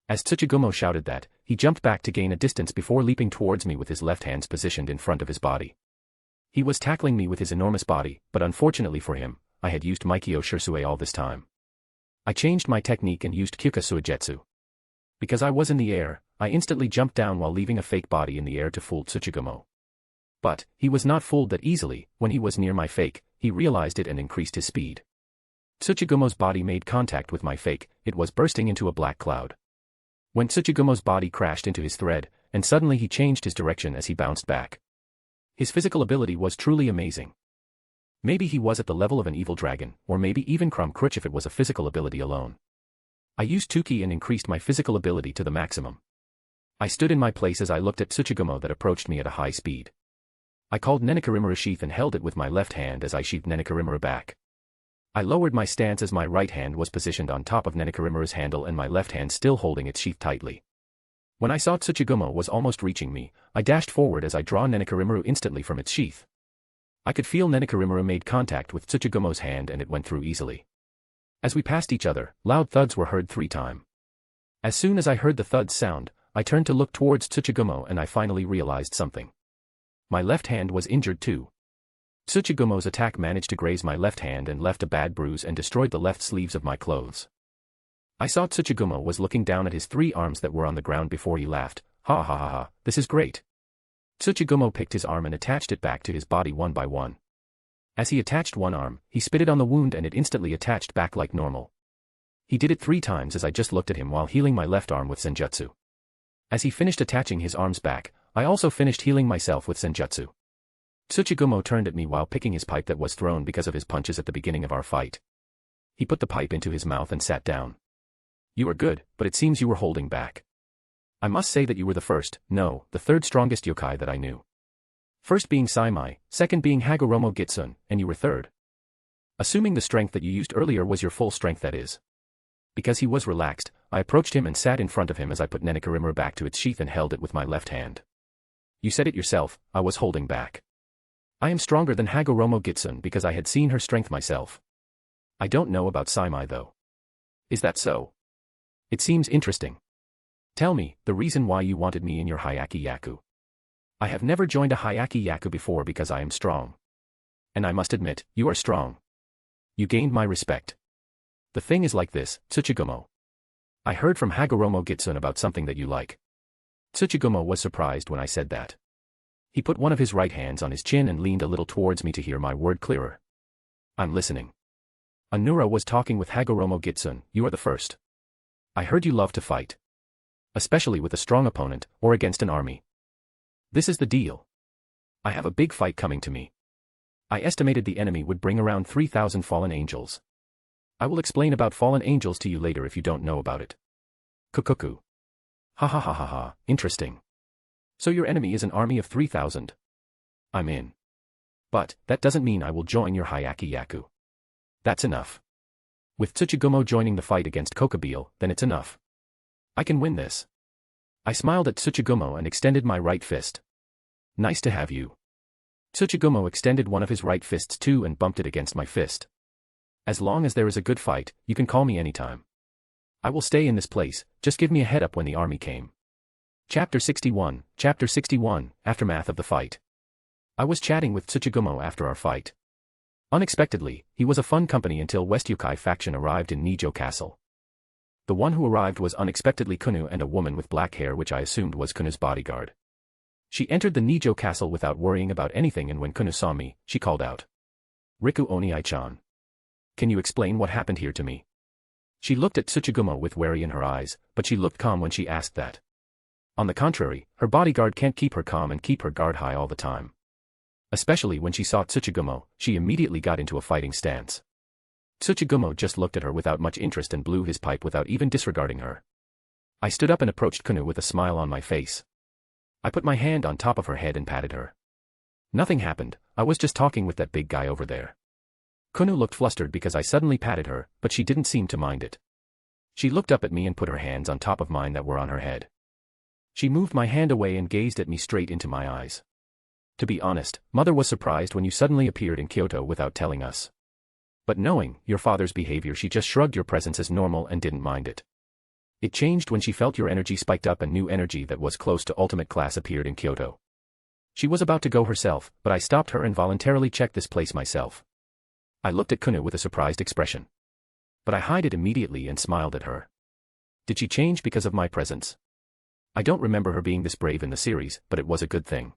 As Tsuchigumo shouted that, he jumped back to gain a distance before leaping towards me with his left hands positioned in front of his body. He was tackling me with his enormous body, but unfortunately for him, I had used Maikyo Shursui all this time. I changed my technique and used Kyuka Suigetsu. Because I was in the air, I instantly jumped down while leaving a fake body in the air to fool Tsuchigumo. But, he was not fooled that easily. When he was near my fake, he realized it and increased his speed. Tsuchigumo's body made contact with my fake, it was bursting into a black cloud. When Tsuchigumo's body crashed into his thread, and suddenly he changed his direction as he bounced back. His physical ability was truly amazing. Maybe he was at the level of an evil dragon, or maybe even Crum Crutch if it was a physical ability alone. I used Tuki and increased my physical ability to the maximum. I stood in my place as I looked at Tsuchigumo that approached me at a high speed. I called Nenekarimura sheath and held it with my left hand as I sheathed Nenekarimura back. I lowered my stance as my right hand was positioned on top of Nenekarimura's handle and my left hand still holding its sheath tightly. When I saw Tsuchigumo was almost reaching me, I dashed forward as I draw Nenekarimura instantly from its sheath. I could feel Nenekarimura made contact with Tsuchigumo's hand and it went through easily. As we passed each other, loud thuds were heard 3 times. As soon as I heard the thuds sound, I turned to look towards Tsuchigumo and I finally realized something. My left hand was injured too. Tsuchigumo's attack managed to graze my left hand and left a bad bruise and destroyed the left sleeves of my clothes. I saw Tsuchigumo was looking down at his 3 arms that were on the ground before he laughed. Ha ha ha ha, this is great. Tsuchigumo picked his arm and attached it back to his body one by one. As he attached one arm, he spit it on the wound and it instantly attached back like normal. He did it 3 times as I just looked at him while healing my left arm with Senjutsu. As he finished attaching his arms back, I also finished healing myself with Senjutsu. Tsuchigumo turned at me while picking his pipe that was thrown because of his punches at the beginning of our fight. He put the pipe into his mouth and sat down. You are good, but it seems you were holding back. I must say that you were the first, no, the 3rd strongest yokai that I knew. First being Saimai, second being Hagoromo Gitsun, and you were 3rd. Assuming the strength that you used earlier was your full strength that is. Because he was relaxed, I approached him and sat in front of him as I put Nenekarimura back to its sheath and held it with my left hand. You said it yourself, I was holding back. I am stronger than Hagoromo Gitsun because I had seen her strength myself. I don't know about Saimai though. Is that so? It seems interesting. Tell me, the reason why you wanted me in your Hyaki Yaku. I have never joined a Hyaki Yaku before because I am strong. And I must admit, you are strong. You gained my respect. The thing is like this, Tsuchigumo. I heard from Hagoromo Gitsun about something that you like. Tsuchigumo was surprised when I said that. He put one of his right hands on his chin and leaned a little towards me to hear my word clearer. I'm listening. Anura was talking with Hagoromo Gitsun, you are the first. I heard you love to fight. Especially with a strong opponent, or against an army. This is the deal. I have a big fight coming to me. I estimated the enemy would bring around 3,000 fallen angels. I will explain about fallen angels to you later if you don't know about it. Kukuku. Ha ha ha ha ha, interesting. So your enemy is an army of 3,000. I'm in. But, that doesn't mean I will join your Hyaki Yaku. That's enough. With Tsuchigumo joining the fight against Kokobile, then it's enough. I can win this. I smiled at Tsuchigumo and extended my right fist. Nice to have you. Tsuchigumo extended one of his right fists too and bumped it against my fist. As long as there is a good fight, you can call me anytime. I will stay in this place, just give me a head up when the army came. Chapter 61, Aftermath of the Fight. I was chatting with Tsuchigumo after our fight. Unexpectedly, he was a fun company until West Youkai faction arrived in Nijo Castle. The one who arrived was unexpectedly Kunu and a woman with black hair which I assumed was Kunu's bodyguard. She entered the Nijo Castle without worrying about anything and when Kunu saw me, she called out. Riku Oni-chan. Can you explain what happened here to me? She looked at Tsuchigumo with worry in her eyes, but she looked calm when she asked that. On the contrary, her bodyguard can't keep her calm and keep her guard high all the time. Especially when she saw Tsuchigumo, she immediately got into a fighting stance. Tsuchigumo just looked at her without much interest and blew his pipe without even disregarding her. I stood up and approached Kunu with a smile on my face. I put my hand on top of her head and patted her. Nothing happened, I was just talking with that big guy over there. Kunu looked flustered because I suddenly patted her, but she didn't seem to mind it. She looked up at me and put her hands on top of mine that were on her head. She moved my hand away and gazed at me straight into my eyes. To be honest, Mother was surprised when you suddenly appeared in Kyoto without telling us. But knowing your father's behavior, she just shrugged your presence as normal and didn't mind it. It changed when she felt your energy spiked up and new energy that was close to ultimate class appeared in Kyoto. She was about to go herself, but I stopped her and voluntarily checked this place myself. I looked at Kunu with a surprised expression. But I hid it immediately and smiled at her. Did she change because of my presence? I don't remember her being this brave in the series, but it was a good thing.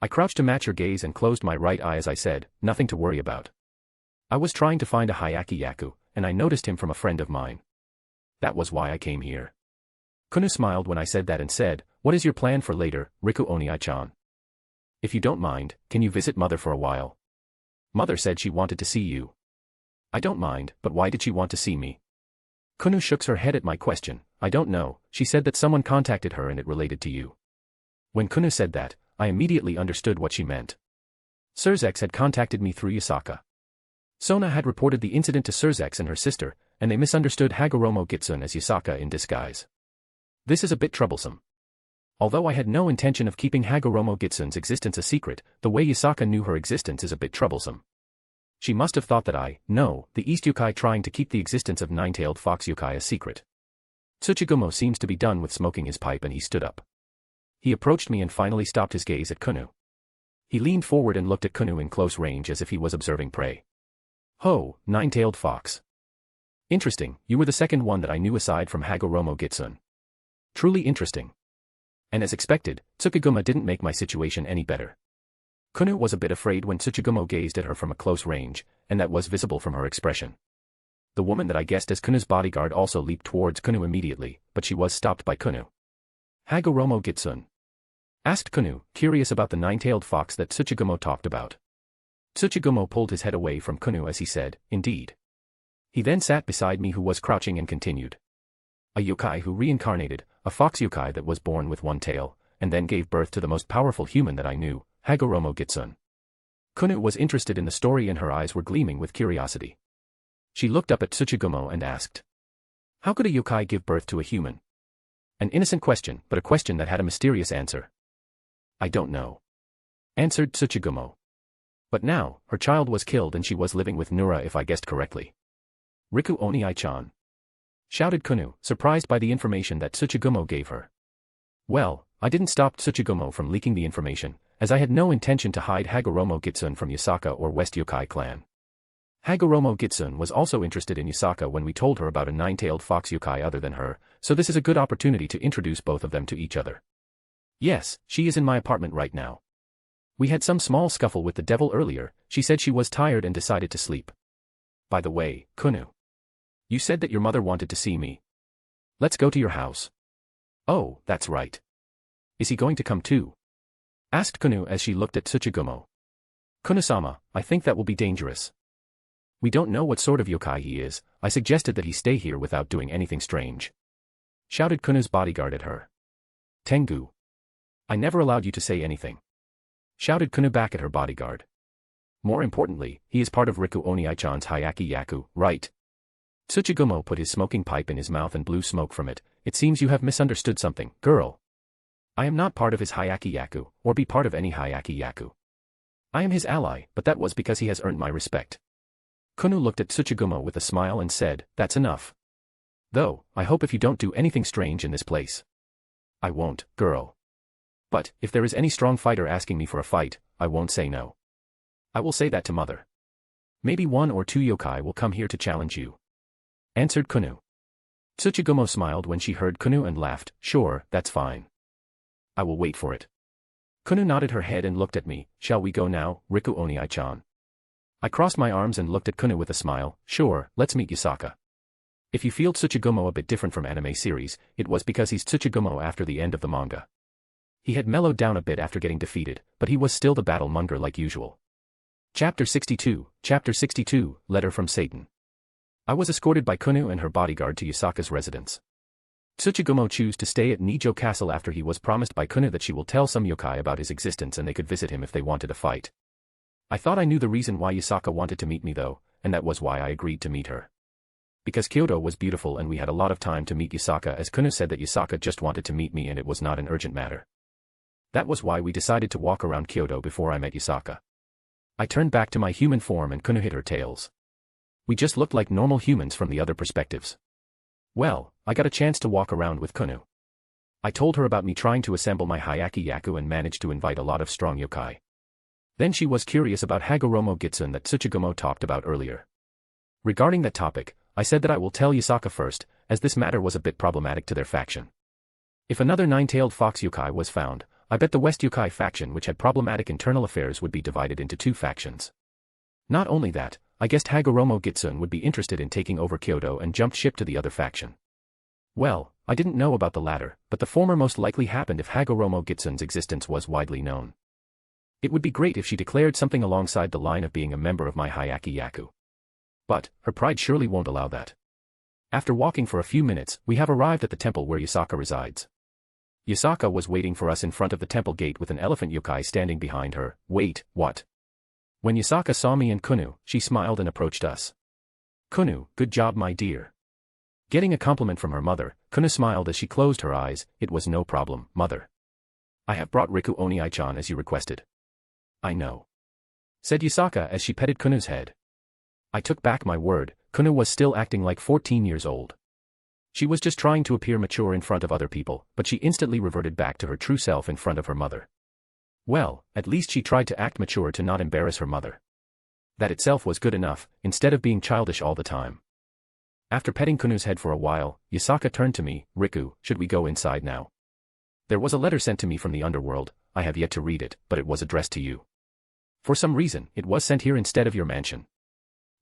I crouched to match her gaze and closed my right eye as I said, nothing to worry about. I was trying to find a Hyaki Yaku, and I noticed him from a friend of mine. That was why I came here. Kunu smiled when I said that and said, what is your plan for later, Riku Oniai-chan? If you don't mind, can you visit Mother for a while? Mother said she wanted to see you. I don't mind, but why did she want to see me? Kunu shook her head at my question. I don't know, she said that someone contacted her and it related to you. When Kunu said that, I immediately understood what she meant. Surzex had contacted me through Yasaka. Sona had reported the incident to Surzex and her sister, and they misunderstood Hagoromo Gitsun as Yasaka in disguise. This is a bit troublesome. Although I had no intention of keeping Hagoromo Gitsun's existence a secret, the way Yasaka knew her existence is a bit troublesome. She must have thought that the East Youkai trying to keep the existence of nine-tailed fox Youkai a secret. Tsuchigumo seems to be done with smoking his pipe and he stood up. He approached me and finally stopped his gaze at Kunu. He leaned forward and looked at Kunu in close range as if he was observing prey. Ho, nine-tailed fox. Interesting, you were the second one that I knew aside from Hagoromo Gitsun. Truly interesting. And as expected, Tsukigumo didn't make my situation any better. Kunu was a bit afraid when Tsuchigumo gazed at her from a close range, and that was visible from her expression. The woman that I guessed as Kunu's bodyguard also leaped towards Kunu immediately, but she was stopped by Kunu. Hagoromo Gitsun? Asked Kunu, curious about the nine-tailed fox that Tsuchigumo talked about. Tsuchigumo pulled his head away from Kunu as he said, indeed. He then sat beside me who was crouching and continued. A yokai who reincarnated, a fox yokai that was born with one tail, and then gave birth to the most powerful human that I knew, Hagoromo Gitsun. Kunu was interested in the story and her eyes were gleaming with curiosity. She looked up at Tsuchigumo and asked. How could a yokai give birth to a human? An innocent question, but a question that had a mysterious answer. I don't know. Answered Tsuchigumo. But now, her child was killed and she was living with Nura if I guessed correctly. Riku Oniai-chan. Shouted Kunu, surprised by the information that Tsuchigumo gave her. Well, I didn't stop Tsuchigumo from leaking the information, as I had no intention to hide Hagoromo Gitsun from Yasaka or West Yokai clan. Hagoromo Gitsun was also interested in Yasaka when we told her about a nine-tailed fox yokai other than her, so this is a good opportunity to introduce both of them to each other. Yes, she is in my apartment right now. We had some small scuffle with the devil earlier, she said she was tired and decided to sleep. By the way, Kunu. You said that your mother wanted to see me. Let's go to your house. Oh, that's right. Is he going to come too? Asked Kunu as she looked at Tsuchigumo. Kunu-sama, I think that will be dangerous. We don't know what sort of yokai he is, I suggested that he stay here without doing anything strange. Shouted Kunu's bodyguard at her. Tengu. I never allowed you to say anything. Shouted Kunu back at her bodyguard. More importantly, he is part of Riku Oniai-chan's Hyaki Yaku, right? Tsuchigumo put his smoking pipe in his mouth and blew smoke from it. It seems you have misunderstood something, girl. I am not part of his Hyaki Yaku, or be part of any Hyaki Yaku. I am his ally, but that was because he has earned my respect. Kunu looked at Tsuchigumo with a smile and said, that's enough. Though, I hope if you don't do anything strange in this place. I won't, girl. But, if there is any strong fighter asking me for a fight, I won't say no. I will say that to mother. Maybe one or two yokai will come here to challenge you. Answered Kunu. Tsuchigumo smiled when she heard Kunu and laughed, sure, that's fine. I will wait for it. Kunu nodded her head and looked at me, shall we go now, Riku Oniai-chan? I crossed my arms and looked at Kunu with a smile, sure, let's meet Yasaka. If you feel Tsuchigumo a bit different from anime series, it was because he's Tsuchigumo after the end of the manga. He had mellowed down a bit after getting defeated, but he was still the battle monger like usual. Chapter 62, Letter from Satan. I was escorted by Kunu and her bodyguard to Yasaka's residence. Tsuchigumo chose to stay at Nijo Castle after he was promised by Kunu that she will tell some yokai about his existence and they could visit him if they wanted a fight. I thought I knew the reason why Yasaka wanted to meet me though, and that was why I agreed to meet her. Because Kyoto was beautiful and we had a lot of time to meet Yasaka, as Kunu said that Yasaka just wanted to meet me and it was not an urgent matter. That was why we decided to walk around Kyoto before I met Yasaka. I turned back to my human form and Kunu hit her tails. We just looked like normal humans from the other perspectives. Well, I got a chance to walk around with Kunu. I told her about me trying to assemble my Hyaki Yaku and managed to invite a lot of strong yokai. Then she was curious about Hagoromo Gitsun that Tsuchigumo talked about earlier. Regarding that topic, I said that I will tell Yasaka first, as this matter was a bit problematic to their faction. If another nine-tailed fox yokai was found, I bet the West Youkai faction which had problematic internal affairs would be divided into two factions. Not only that, I guessed Hagoromo Gitsune would be interested in taking over Kyoto and jumped ship to the other faction. Well, I didn't know about the latter, but the former most likely happened if Hagoromo Gitsune's existence was widely known. It would be great if she declared something alongside the line of being a member of my Hyaki Yaku. But, her pride surely won't allow that. After walking for a few minutes, we have arrived at the temple where Yasaka resides. Yasaka was waiting for us in front of the temple gate with an elephant yokai standing behind her. Wait, what? When Yasaka saw me and Kunu, she smiled and approached us. Kunu, good job my dear. Getting a compliment from her mother, Kunu smiled as she closed her eyes. It was no problem, mother. I have brought Riku Oniai-chan as you requested. I know. Said Yasaka as she petted Kunu's head. I took back my word, Kunu was still acting like 14 years old. She was just trying to appear mature in front of other people, but she instantly reverted back to her true self in front of her mother. Well, at least she tried to act mature to not embarrass her mother. That itself was good enough, instead of being childish all the time. After petting Kunu's head for a while, Yasaka turned to me. Riku, should we go inside now? There was a letter sent to me from the underworld. I have yet to read it, but it was addressed to you. For some reason, it was sent here instead of your mansion.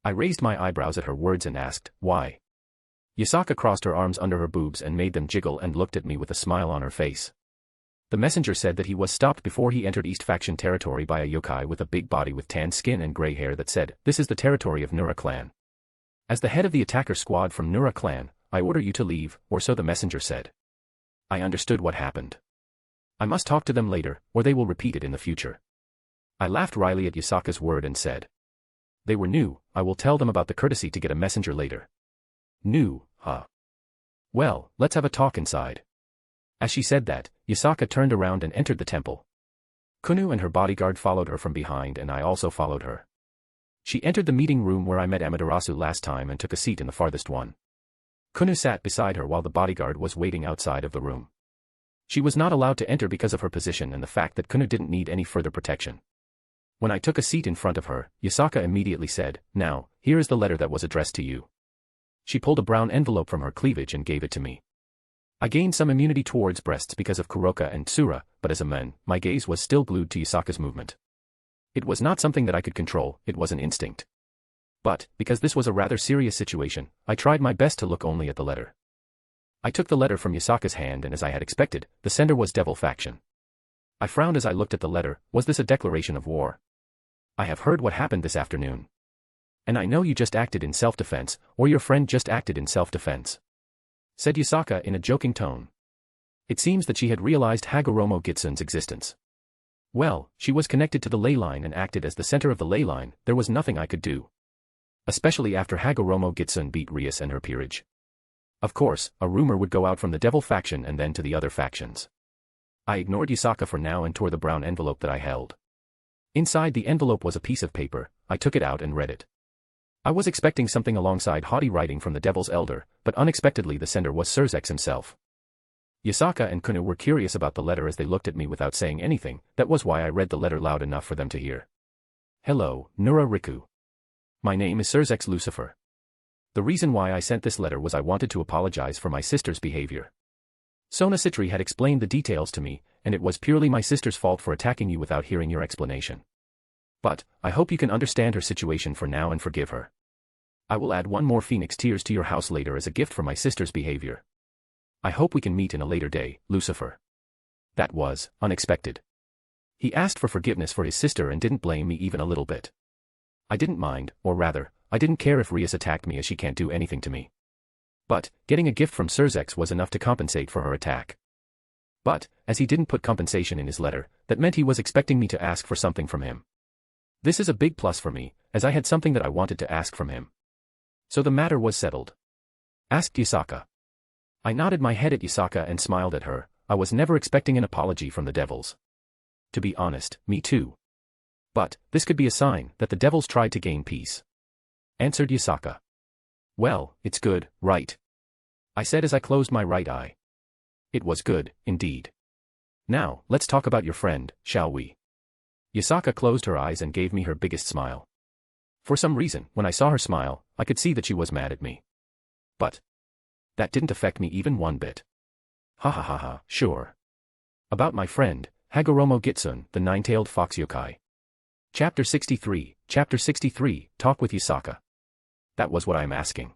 I raised my eyebrows at her words and asked, why? Yasaka crossed her arms under her boobs and made them jiggle and looked at me with a smile on her face. The messenger said that he was stopped before he entered East Faction territory by a yokai with a big body with tan skin and gray hair that said, "This is the territory of Nura clan. As the head of the attacker squad from Nura clan, I order you to leave," or so the messenger said. I understood what happened. I must talk to them later, or they will repeat it in the future. I laughed wryly at Yasaka's word and said, "They were new, I will tell them about the courtesy to get a messenger later." New, huh? Well, let's have a talk inside. As she said that, Yasaka turned around and entered the temple. Kunu and her bodyguard followed her from behind and I also followed her. She entered the meeting room where I met Amaterasu last time and took a seat in the farthest one. Kunu sat beside her while the bodyguard was waiting outside of the room. She was not allowed to enter because of her position and the fact that Kunu didn't need any further protection. When I took a seat in front of her, Yasaka immediately said, "Now, here is the letter that was addressed to you." She pulled a brown envelope from her cleavage and gave it to me. I gained some immunity towards breasts because of Kuroka and Tsura, but as a man, my gaze was still glued to Yasaka's movement. It was not something that I could control, it was an instinct. But, because this was a rather serious situation, I tried my best to look only at the letter. I took the letter from Yasaka's hand and as I had expected, the sender was Devil Faction. I frowned as I looked at the letter. Was this a declaration of war? I have heard what happened this afternoon. And I know you just acted in self-defense, or your friend just acted in self-defense, said Yasaka in a joking tone. It seems that she had realized Hagoromo Gitsune's existence. Well, she was connected to the ley line and acted as the center of the ley line. There was nothing I could do. Especially after Hagoromo Gitsune beat Rias and her peerage. Of course, a rumor would go out from the Devil Faction and then to the other factions. I ignored Yasaka for now and tore the brown envelope that I held. Inside the envelope was a piece of paper. I took it out and read it. I was expecting something alongside haughty writing from the Devil's Elder, but unexpectedly the sender was Surzex himself. Yasaka and Kunu were curious about the letter as they looked at me without saying anything. That was why I read the letter loud enough for them to hear. Hello, Nurarihyon. My name is Surzex Lucifer. The reason why I sent this letter was I wanted to apologize for my sister's behavior. Sona Citri had explained the details to me, and it was purely my sister's fault for attacking you without hearing your explanation. But, I hope you can understand her situation for now and forgive her. I will add one more Phoenix Tears to your house later as a gift for my sister's behavior. I hope we can meet in a later day, Lucifer. That was unexpected. He asked for forgiveness for his sister and didn't blame me even a little bit. I didn't mind, or rather, I didn't care if Rias attacked me as she can't do anything to me. But, getting a gift from Surzex was enough to compensate for her attack. But, as he didn't put compensation in his letter, that meant he was expecting me to ask for something from him. This is a big plus for me, as I had something that I wanted to ask from him. So the matter was settled. Asked Yasaka. I nodded my head at Yasaka and smiled at her. I was never expecting an apology from the devils. To be honest, me too. But, this could be a sign that the devils tried to gain peace. Answered Yasaka. Well, it's good, right? I said as I closed my right eye. It was good, indeed. Now, let's talk about your friend, shall we? Yasaka closed her eyes and gave me her biggest smile. For some reason, when I saw her smile, I could see that she was mad at me. But that didn't affect me even one bit. Ha ha ha ha, sure. About my friend, Hagoromo Gitsun, the Nine-Tailed Fox Yokai. Chapter 63, Talk with Yasaka. That was what I'm asking.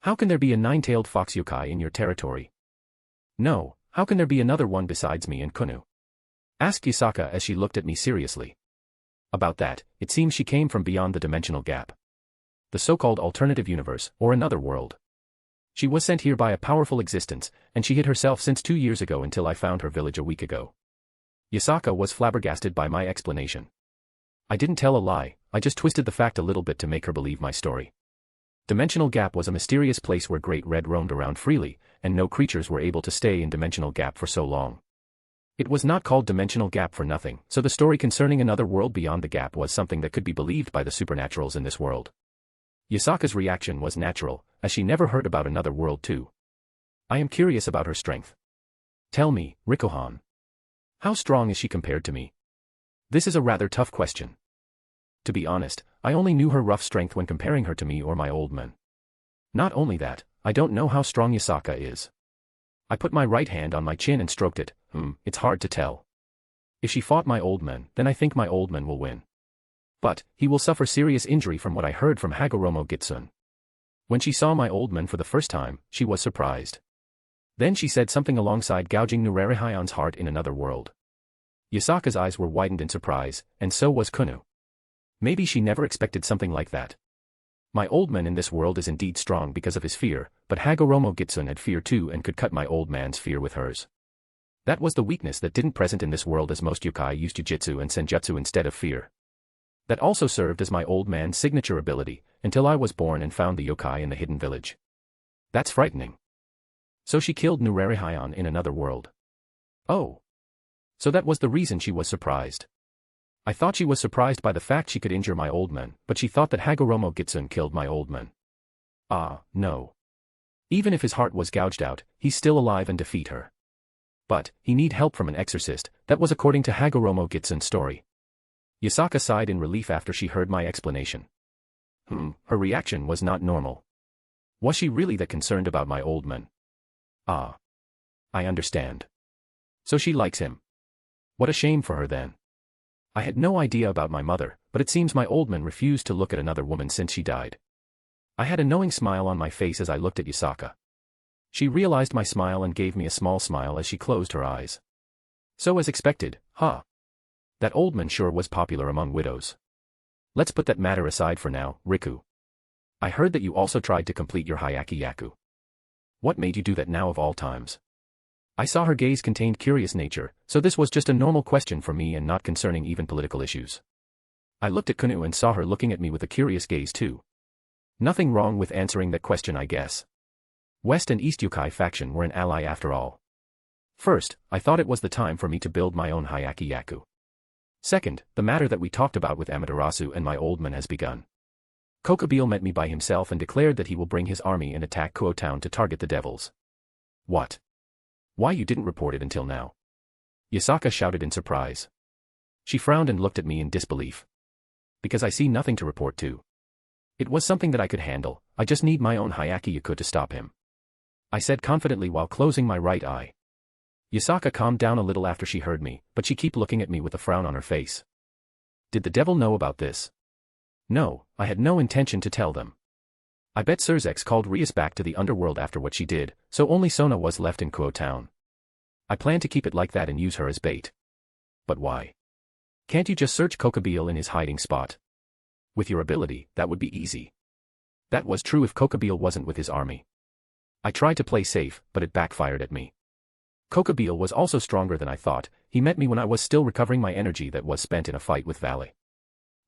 How can there be a nine-tailed fox yokai in your territory? No, how can there be another one besides me and Kunu? Asked Yasaka as she looked at me seriously. About that, it seems she came from beyond the dimensional gap. The so-called alternative universe, or another world. She was sent here by a powerful existence, and she hid herself since 2 years ago until I found her village a week ago. Yasaka was flabbergasted by my explanation. I didn't tell a lie, I just twisted the fact a little bit to make her believe my story. Dimensional Gap was a mysterious place where Great Red roamed around freely, and no creatures were able to stay in Dimensional Gap for so long. It was not called Dimensional Gap for nothing, so the story concerning another world beyond the gap was something that could be believed by the supernaturals in this world. Yasaka's reaction was natural, as she never heard about another world too. I am curious about her strength. Tell me, Rikohan. How strong is she compared to me? This is a rather tough question. To be honest, I only knew her rough strength when comparing her to me or my old men. Not only that, I don't know how strong Yasaka is. I put my right hand on my chin and stroked it. It's hard to tell. If she fought my old men, then I think my old men will win. But, he will suffer serious injury from what I heard from Hagoromo Gitsun. When she saw my old men for the first time, she was surprised. Then she said something alongside gouging Nurarihyon's heart in another world. Yasaka's eyes were widened in surprise, and so was Kunu. Maybe she never expected something like that. My old man in this world is indeed strong because of his fear, but Hagoromo Gitsun had fear too and could cut my old man's fear with hers. That was the weakness that didn't present in this world, as most yokai used jujutsu and senjutsu instead of fear. That also served as my old man's signature ability, until I was born and found the yokai in the hidden village. That's frightening. So she killed Nurarihyon in another world. Oh. So that was the reason she was surprised. I thought she was surprised by the fact she could injure my old man, but she thought that Hagoromo Gitsun killed my old man. No. Even if his heart was gouged out, he's still alive and defeat her. But, he need help from an exorcist, that was according to Hagoromo Gitsun's story. Yasaka sighed in relief after she heard my explanation. Her reaction was not normal. Was she really that concerned about my old man? I understand. So she likes him. What a shame for her then. I had no idea about my mother, but it seems my old man refused to look at another woman since she died. I had a knowing smile on my face as I looked at Yasaka. She realized my smile and gave me a small smile as she closed her eyes. So as expected, that old man sure was popular among widows. Let's put that matter aside for now, Riku. I heard that you also tried to complete your Hyaki Yaku. What made you do that now of all times? I saw her gaze contained curious nature, so this was just a normal question for me and not concerning even political issues. I looked at Kunu and saw her looking at me with a curious gaze too. Nothing wrong with answering that question, I guess. West and East Yokai faction were an ally after all. First, I thought it was the time for me to build my own Hyaki Yaku. Second, the matter that we talked about with Amaterasu and my old man has begun. Kokubile met me by himself and declared that he will bring his army and attack Kuo Town to target the devils. What? Why you didn't report it until now? Yasaka shouted in surprise. She frowned and looked at me in disbelief. Because I see nothing to report to. It was something that I could handle, I just need my own Hyaki Yaku to stop him. I said confidently while closing my right eye. Yasaka calmed down a little after she heard me, but she kept looking at me with a frown on her face. Did the devil know about this? No, I had no intention to tell them. I bet Surzex called Rias back to the underworld after what she did, so only Sona was left in Kuo Town. I plan to keep it like that and use her as bait. But why? Can't you just search Kokubile in his hiding spot? With your ability, that would be easy. That was true if Kokubile wasn't with his army. I tried to play safe, but it backfired at me. Kokubile was also stronger than I thought. He met me when I was still recovering my energy that was spent in a fight with Vale.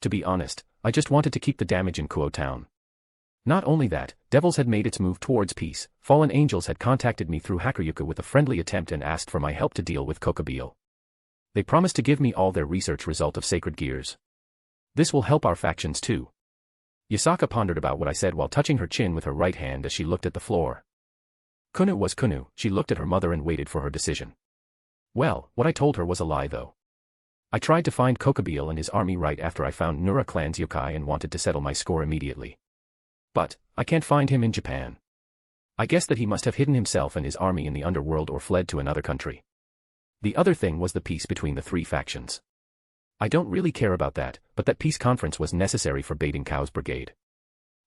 To be honest, I just wanted to keep the damage in Kuo Town. Not only that, devils had made its move towards peace, fallen angels had contacted me through Hakuryuka with a friendly attempt and asked for my help to deal with Kokubile. They promised to give me all their research result of sacred gears. This will help our factions too. Yasaka pondered about what I said while touching her chin with her right hand as she looked at the floor. Kunu was Kunu, she looked at her mother and waited for her decision. Well, what I told her was a lie though. I tried to find Kokubile and his army right after I found Nura clan's yokai and wanted to settle my score immediately. But, I can't find him in Japan. I guess that he must have hidden himself and his army in the underworld or fled to another country. The other thing was the peace between the three factions. I don't really care about that, but that peace conference was necessary for baiting Cow's brigade.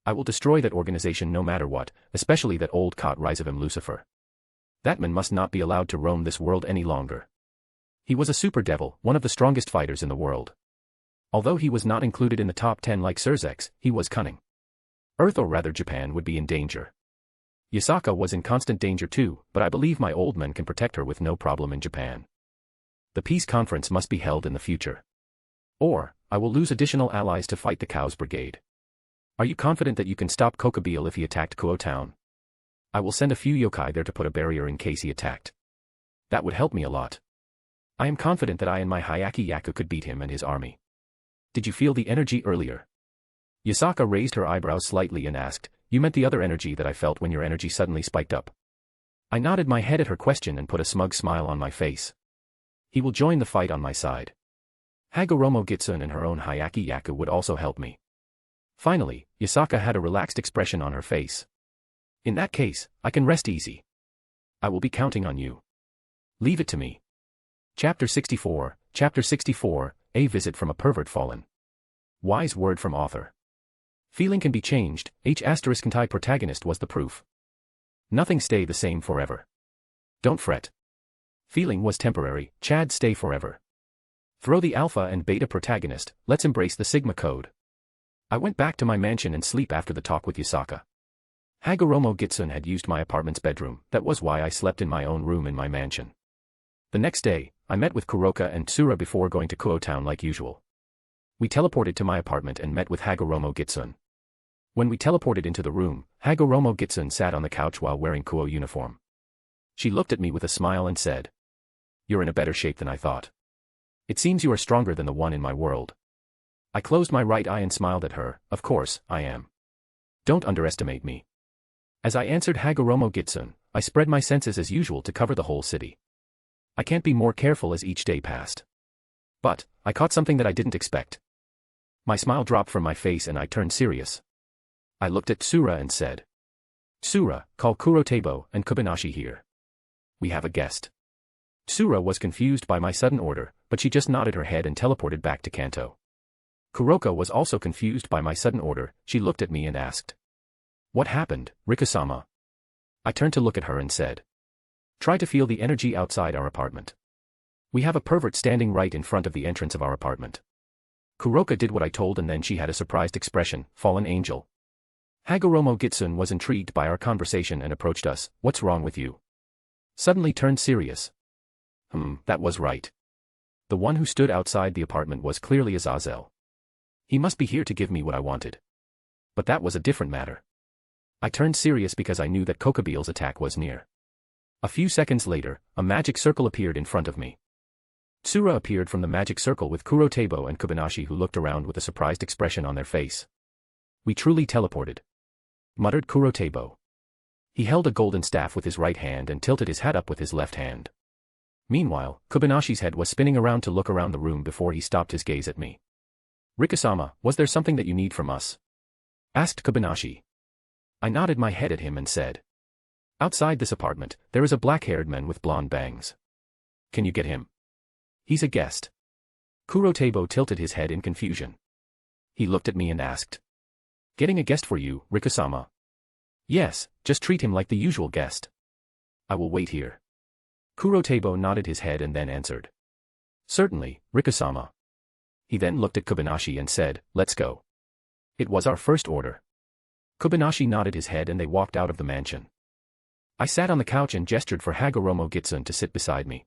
I will destroy that organization no matter what, especially that old cot Rizavim Lucifer. That man must not be allowed to roam this world any longer. He was a super devil, one of the strongest fighters in the world. Although he was not included in the top 10 like Surzex, he was cunning. Earth, or rather Japan, would be in danger. Yasaka was in constant danger too, but I believe my old men can protect her with no problem in Japan. The peace conference must be held in the future. Or, I will lose additional allies to fight the Cow's brigade. Are you confident that you can stop Kokabeel if he attacked Kuo town? I will send a few yokai there to put a barrier in case he attacked. That would help me a lot. I am confident that I and my Hyaki Yaku could beat him and his army. Did you feel the energy earlier? Yasaka raised her eyebrows slightly and asked, you meant the other energy that I felt when your energy suddenly spiked up. I nodded my head at her question and put a smug smile on my face. He will join the fight on my side. Hagoromo Gitsun and her own Hyaki Yaku would also help me. Finally, Yasaka had a relaxed expression on her face. In that case, I can rest easy. I will be counting on you. Leave it to me. Chapter 64, A Visit from a Pervert Fallen. Wise word from author. Feeling can be changed, H*anti protagonist was the proof. Nothing stay the same forever. Don't fret. Feeling was temporary, Chad stay forever. Throw the alpha and beta protagonist, let's embrace the Sigma code. I went back to my mansion and sleep after the talk with Yasaka. Hagoromo Gitsun had used my apartment's bedroom, that was why I slept in my own room in my mansion. The next day, I met with Kuroka and Tsura before going to Kuo town like usual. We teleported to my apartment and met with Hagoromo Gitsun. When we teleported into the room, Hagoromo Gitsun sat on the couch while wearing Kuo uniform. She looked at me with a smile and said, "You're in a better shape than I thought. It seems you are stronger than the one in my world." I closed my right eye and smiled at her. Of course, I am. Don't underestimate me. As I answered Hagoromo Gitsun, I spread my senses as usual to cover the whole city. I can't be more careful as each day passed. But, I caught something that I didn't expect. My smile dropped from my face and I turned serious. I looked at Tsura and said, "Tsura, call Kurotebo and Kobayashi here. We have a guest." Tsura was confused by my sudden order, but she just nodded her head and teleported back to Kanto. Kuroka was also confused by my sudden order. She looked at me and asked, "What happened, Rika-sama?" I turned to look at her and said, "Try to feel the energy outside our apartment. We have a pervert standing right in front of the entrance of our apartment." Kuroka did what I told and then she had a surprised expression, fallen angel. Hagoromo Gitsun was intrigued by our conversation and approached us. "What's wrong with you?" Suddenly turned serious. That was right. The one who stood outside the apartment was clearly Azazel. He must be here to give me what I wanted. But that was a different matter. I turned serious because I knew that Kokabeel's attack was near. A few seconds later, a magic circle appeared in front of me. Tsura appeared from the magic circle with Kurotebo and Kobayashi, who looked around with a surprised expression on their face. "We truly teleported," muttered Kurotebo. He held a golden staff with his right hand and tilted his hat up with his left hand. Meanwhile, Kobayashi's head was spinning around to look around the room before he stopped his gaze at me. "Rika-sama, was there something that you need from us?" asked Kobayashi. I nodded my head at him and said, "Outside this apartment, there is a black-haired man with blonde bangs. Can you get him? He's a guest." Kurotebo tilted his head in confusion. He looked at me and asked, "Getting a guest for you, Rika-sama?" "Yes, just treat him like the usual guest." "I will wait here." Kurotebo nodded his head and then answered, "Certainly, Rika-sama." He then looked at Kobayashi and said, "Let's go." It was our first order. Kobayashi nodded his head and they walked out of the mansion. I sat on the couch and gestured for Hagoromo Gitsun to sit beside me.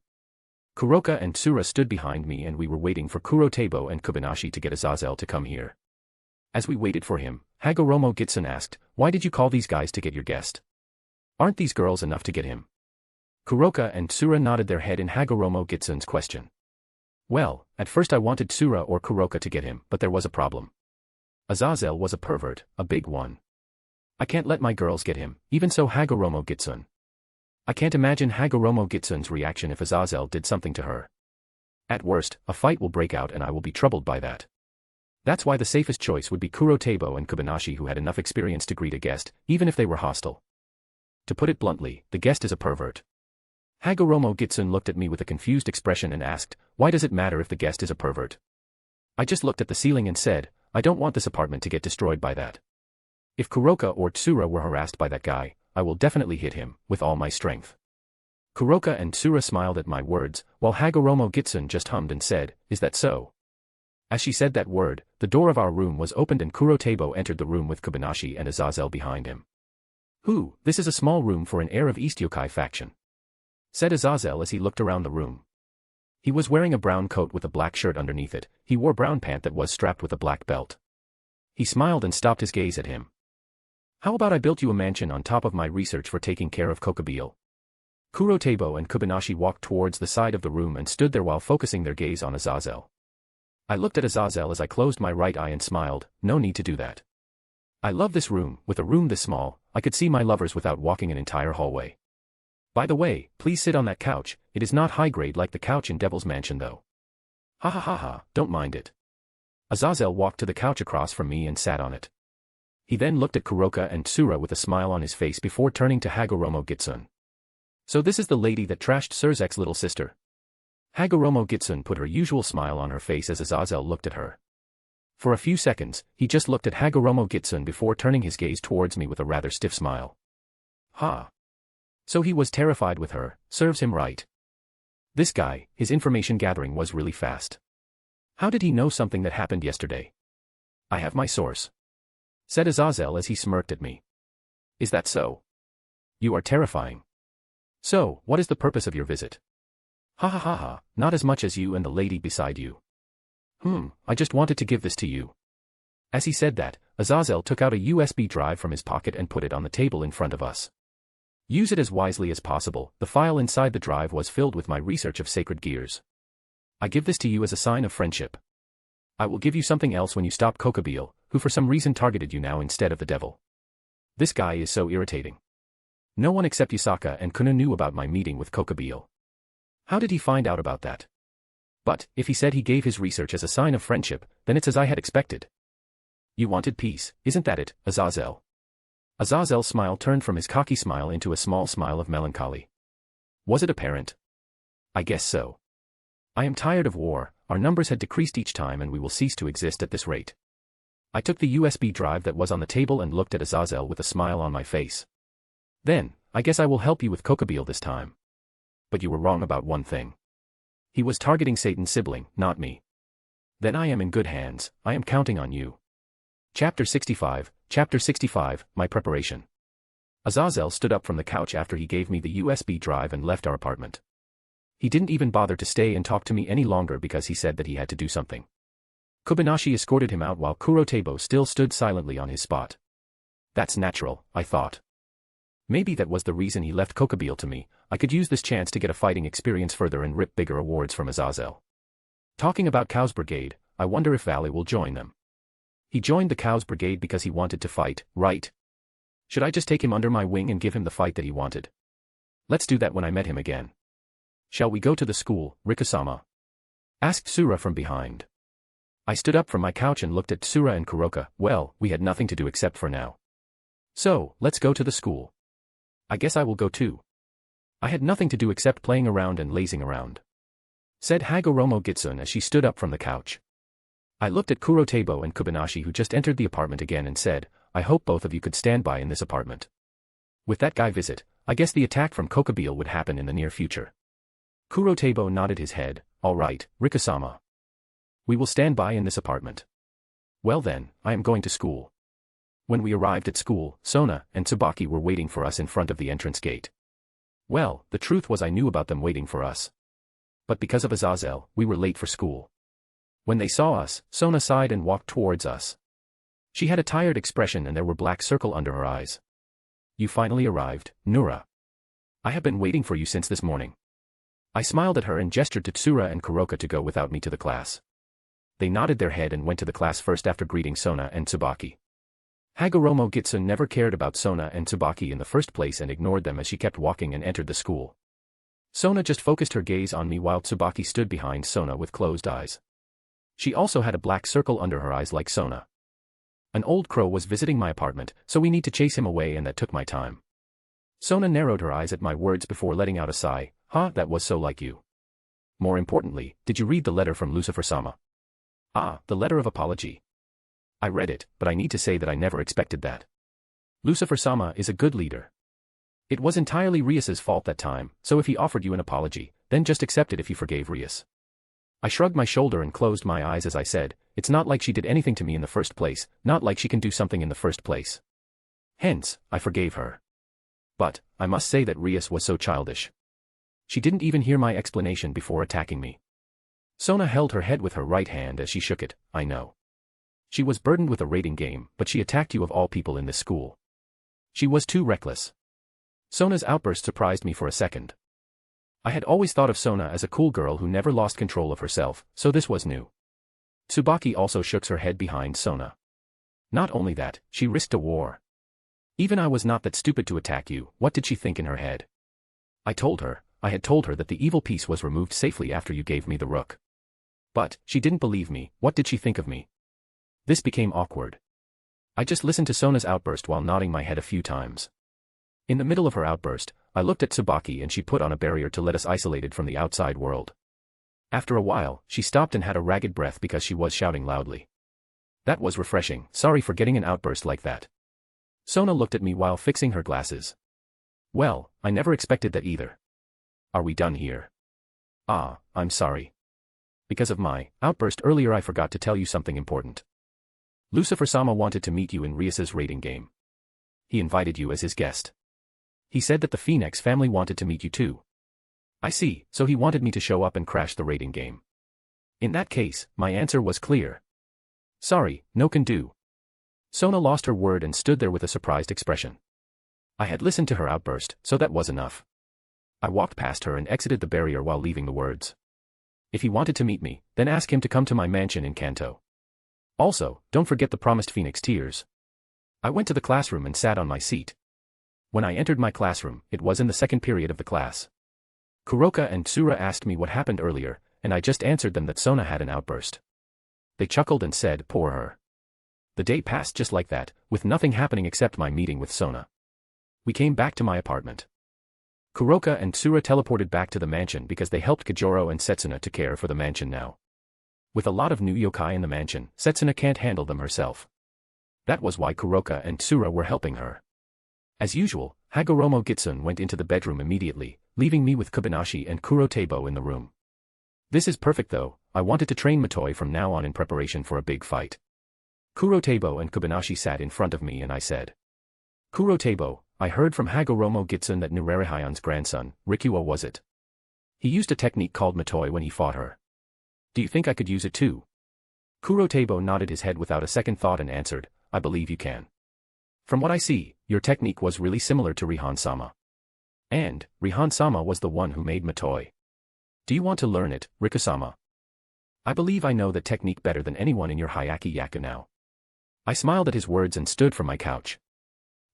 Kuroka and Tsura stood behind me and we were waiting for Kurotebo and Kobayashi to get Azazel to come here. As we waited for him, Hagoromo Gitsun asked, "Why did you call these guys to get your guest? Aren't these girls enough to get him?" Kuroka and Tsura nodded their head in Hagoromo Gitsun's question. Well, at first I wanted Tsura or Kuroka to get him, but there was a problem. Azazel was a pervert, a big one. I can't let my girls get him, even so Hagoromo Gitsun. I can't imagine Hagoromo Gitsun's reaction if Azazel did something to her. At worst, a fight will break out and I will be troubled by that. That's why the safest choice would be Kurotebo and Kobayashi, who had enough experience to greet a guest, even if they were hostile. To put it bluntly, the guest is a pervert. Hagoromo Gitsun looked at me with a confused expression and asked, "Why does it matter if the guest is a pervert?" I just looked at the ceiling and said, "I don't want this apartment to get destroyed by that. If Kuroka or Tsura were harassed by that guy, I will definitely hit him, with all my strength." Kuroka and Tsura smiled at my words, while Hagoromo Gitsun just hummed and said, "Is that so?" As she said that word, the door of our room was opened and Kurotabo entered the room with Kobayashi and Azazel behind him. This is a small room for an heir of East Yokai faction," said Azazel as he looked around the room. He was wearing a brown coat with a black shirt underneath it. He wore brown pant that was strapped with a black belt. He smiled and stopped his gaze at him. "How about I built you a mansion on top of my research for taking care of Kokobeel?" Kurotabo and Kobayashi walked towards the side of the room and stood there while focusing their gaze on Azazel. I looked at Azazel as I closed my right eye and smiled. "No need to do that. I love this room. With a room this small, I could see my lovers without walking an entire hallway. By the way, please sit on that couch. It is not high grade like the couch in Devil's Mansion though. Ha ha ha ha, don't mind it." Azazel walked to the couch across from me and sat on it. He then looked at Kuroka and Tsura with a smile on his face before turning to Hagoromo Gitsun. "So this is the lady that trashed Surzek's little sister?" Hagoromo Gitsun put her usual smile on her face as Azazel looked at her. For a few seconds, he just looked at Hagoromo Gitsun before turning his gaze towards me with a rather stiff smile. So he was terrified with her, serves him right. This guy, his information gathering was really fast. How did he know something that happened yesterday? "I have my source," said Azazel as he smirked at me. "Is that so? You are terrifying. So, what is the purpose of your visit?" "Ha ha ha ha, not as much as you and the lady beside you." I just wanted to give this to you." As he said that, Azazel took out a USB drive from his pocket and put it on the table in front of us. Use it as wisely as possible. The file inside the drive was filled with my research of sacred gears. "I give this to you as a sign of friendship. I will give you something else when you stop Kokobeel, who for some reason targeted you now instead of the devil. This guy is so irritating. No one except Yusaka and Kuna knew about my meeting with Kokobeel. How did he find out about that? But, if he said he gave his research as a sign of friendship, then it's as I had expected. You wanted peace, isn't that it, Azazel?" Azazel's smile turned from his cocky smile into a small smile of melancholy. Was it apparent? I guess so. I am tired of war. Our numbers had decreased each time and we will cease to exist at this rate. I took the USB drive that was on the table and looked at Azazel with a smile on my face. "Then, I guess I will help you with Kokobeel this time. But you were wrong about one thing. He was targeting Satan's sibling, not me. Then I am in good hands. I am counting on you." Chapter 65, My Preparation. Azazel stood up from the couch after he gave me the USB drive and left our apartment. He didn't even bother to stay and talk to me any longer because he said that he had to do something. Kobayashi escorted him out while Kurotabo still stood silently on his spot. That's natural, I thought. Maybe that was the reason he left Kokobeel to me. I could use this chance to get a fighting experience further and rip bigger awards from Azazel. Talking about Cow's Brigade, I wonder if Valley will join them. He joined the Cow's Brigade because he wanted to fight, right? Should I just take him under my wing and give him the fight that he wanted? Let's do that when I met him again. Shall we go to the school, Rikusama? Asked Tsura from behind. I stood up from my couch and looked at Tsura and Kuroka. Well, we had nothing to do except for now. So, let's go to the school. I guess I will go too. I had nothing to do except playing around and lazing around, said Hagoromo Gitsun as she stood up from the couch. I looked at Kurotabo and Kobayashi who just entered the apartment again and said, I hope both of you could stand by in this apartment. With that guy visit, I guess the attack from Kokobeel would happen in the near future. Kurotabo nodded his head. All right, Rikusama. We will stand by in this apartment. Well then, I am going to school. When we arrived at school, Sona and Tsubaki were waiting for us in front of the entrance gate. Well, the truth was I knew about them waiting for us. But because of Azazel, we were late for school. When they saw us, Sona sighed and walked towards us. She had a tired expression and there were black circles under her eyes. You finally arrived, Nura. I have been waiting for you since this morning. I smiled at her and gestured to Tsura and Kuroka to go without me to the class. They nodded their head and went to the class first after greeting Sona and Tsubaki. Hagoromo Gitsun never cared about Sona and Tsubaki in the first place and ignored them as she kept walking and entered the school. Sona just focused her gaze on me while Tsubaki stood behind Sona with closed eyes. She also had a black circle under her eyes like Sona. An old crow was visiting my apartment, so we need to chase him away and that took my time. Sona narrowed her eyes at my words before letting out a sigh. Ha, that was so like you. More importantly, did you read the letter from Lucifer-sama? Ah, the letter of apology. I read it, but I need to say that I never expected that. Lucifer-sama is a good leader. It was entirely Rias's fault that time, so if he offered you an apology, then just accept it if you forgave Rias. I shrugged my shoulder and closed my eyes as I said, it's not like she did anything to me in the first place, not like she can do something in the first place. Hence, I forgave her. But, I must say that Rias was so childish. She didn't even hear my explanation before attacking me. Sona held her head with her right hand as she shook it, I know. She was burdened with a rating game, but she attacked you of all people in this school. She was too reckless. Sona's outburst surprised me for a second. I had always thought of Sona as a cool girl who never lost control of herself, so this was new. Tsubaki also shook her head behind Sona. Not only that, she risked a war. Even I was not that stupid to attack you, what did she think in her head? I had told her that the evil piece was removed safely after you gave me the rook. But, she didn't believe me, what did she think of me? This became awkward. I just listened to Sona's outburst while nodding my head a few times. In the middle of her outburst, I looked at Tsubaki and she put on a barrier to let us isolated from the outside world. After a while, she stopped and had a ragged breath because she was shouting loudly. That was refreshing, sorry for getting an outburst like that. Sona looked at me while fixing her glasses. Well, I never expected that either. Are we done here? Ah, I'm sorry. Because of my outburst earlier I forgot to tell you something important. Lucifer-sama wanted to meet you in Rias's rating game. He invited you as his guest. He said that the Phoenix family wanted to meet you too. I see, so he wanted me to show up and crash the rating game. In that case, my answer was clear. Sorry, no can do. Sona lost her word and stood there with a surprised expression. I had listened to her outburst, so that was enough. I walked past her and exited the barrier while leaving the words. If he wanted to meet me, then ask him to come to my mansion in Kanto. Also, don't forget the promised Phoenix tears. I went to the classroom and sat on my seat. When I entered my classroom, it was in the second period of the class. Kuroka and Tsura asked me what happened earlier, and I just answered them that Sona had an outburst. They chuckled and said, poor her. The day passed just like that, with nothing happening except my meeting with Sona. We came back to my apartment. Kuroka and Tsura teleported back to the mansion because they helped Kajoro and Setsuna to care for the mansion now. With a lot of new yokai in the mansion, Setsuna can't handle them herself. That was why Kuroka and Tsura were helping her. As usual, Hagoromo Gitsune went into the bedroom immediately, leaving me with Kobayashi and Kurotebo in the room. This is perfect though, I wanted to train Matoi from now on in preparation for a big fight. Kurotebo and Kobayashi sat in front of me and I said. Kurotebo, I heard from Hagoromo Gitsune that Nurarihyon's grandson, Rikuo was it. He used a technique called Matoi when he fought her. Do you think I could use it too? Kurotebo nodded his head without a second thought and answered, I believe you can. From what I see, your technique was really similar to Rihan-sama. And, Rihan-sama was the one who made Matoi. Do you want to learn it, Riku-sama? I believe I know that technique better than anyone in your Hyaki Yaku now. I smiled at his words and stood from my couch.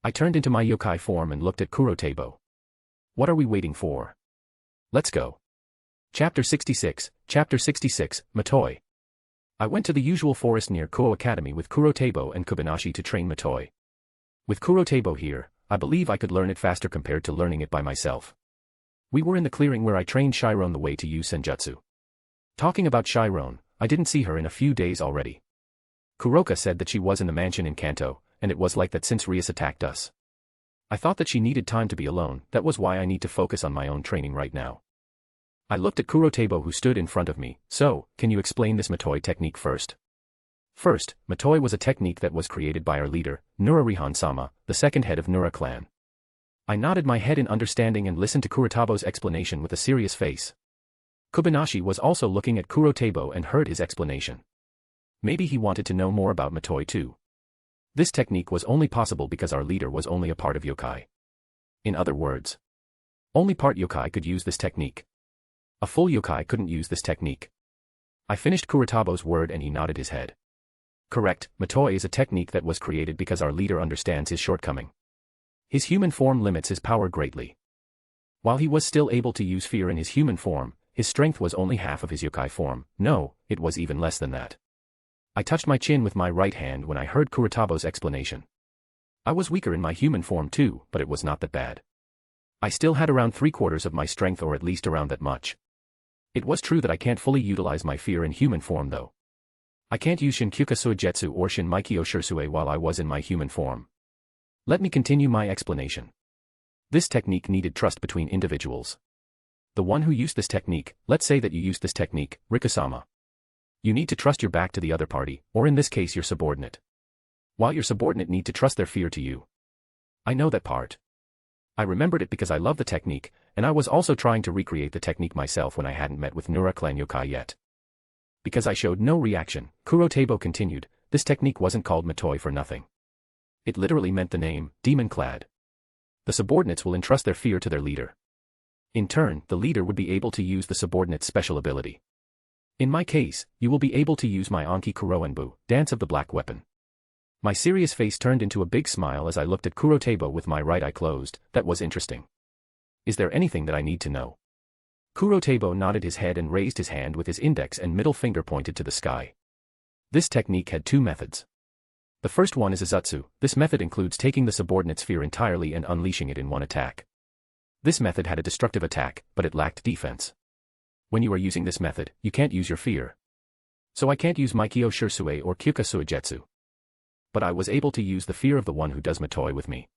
I turned into my yokai form and looked at Kurotebo. What are we waiting for? Let's go. Chapter 66, Matoi. I went to the usual forest near Kuo Academy with Kurotebo and Kobayashi to train Matoi. With Kurotebo here, I believe I could learn it faster compared to learning it by myself. We were in the clearing where I trained Chiron the way to use Senjutsu. Talking about Chiron, I didn't see her in a few days already. Kuroka said that she was in the mansion in Kanto, and it was like that since Rias attacked us. I thought that she needed time to be alone, that was why I need to focus on my own training right now. I looked at Kurotebo who stood in front of me, so, can you explain this Matoi technique first? First, Matoi was a technique that was created by our leader, Nurarihyon-sama, the second head of Nura clan. I nodded my head in understanding and listened to Kurotabo's explanation with a serious face. Kobayashi was also looking at Kurotebo and heard his explanation. Maybe he wanted to know more about Matoi too. This technique was only possible because our leader was only a part of yokai. In other words, only part yokai could use this technique. A full yokai couldn't use this technique. I finished Kurotabo's word and he nodded his head. Correct, Matoi is a technique that was created because our leader understands his shortcoming. His human form limits his power greatly. While he was still able to use fear in his human form, his strength was only half of his yokai form, no, it was even less than that. I touched my chin with my right hand when I heard Kurotabo's explanation. I was weaker in my human form too, but it was not that bad. I still had around 3/4 of my strength, or at least around that much. It was true that I can't fully utilize my fear in human form though. I can't use Shinkyuka Suigetsu or Shin Maikyo Shirsue while I was in my human form. Let me continue my explanation. This technique needed trust between individuals. The one who used this technique, let's say that you used this technique, Rikusama. You need to trust your back to the other party, or in this case your subordinate. While your subordinate need to trust their fear to you. I know that part. I remembered it because I love the technique, and I was also trying to recreate the technique myself when I hadn't met with Nura clan yokai yet. Because I showed no reaction, Kurotabo continued, this technique wasn't called Matoi for nothing. It literally meant the name, demon-clad. The subordinates will entrust their fear to their leader. In turn, the leader would be able to use the subordinate's special ability. In my case, you will be able to use my Anki Kuroenbu, Dance of the Black Weapon. My serious face turned into a big smile as I looked at Kurotabo with my right eye closed. That was interesting. Is there anything that I need to know? Kurotabo nodded his head and raised his hand with his index and middle finger pointed to the sky. This technique had two methods. The first one is Izutsu. This method includes taking the subordinate's fear entirely and unleashing it in one attack. This method had a destructive attack, but it lacked defense. When you are using this method, you can't use your fear. So I can't use Maikyo Shirsue or Kyuka Suigetsu. But I was able to use the fear of the one who does Matoi with me.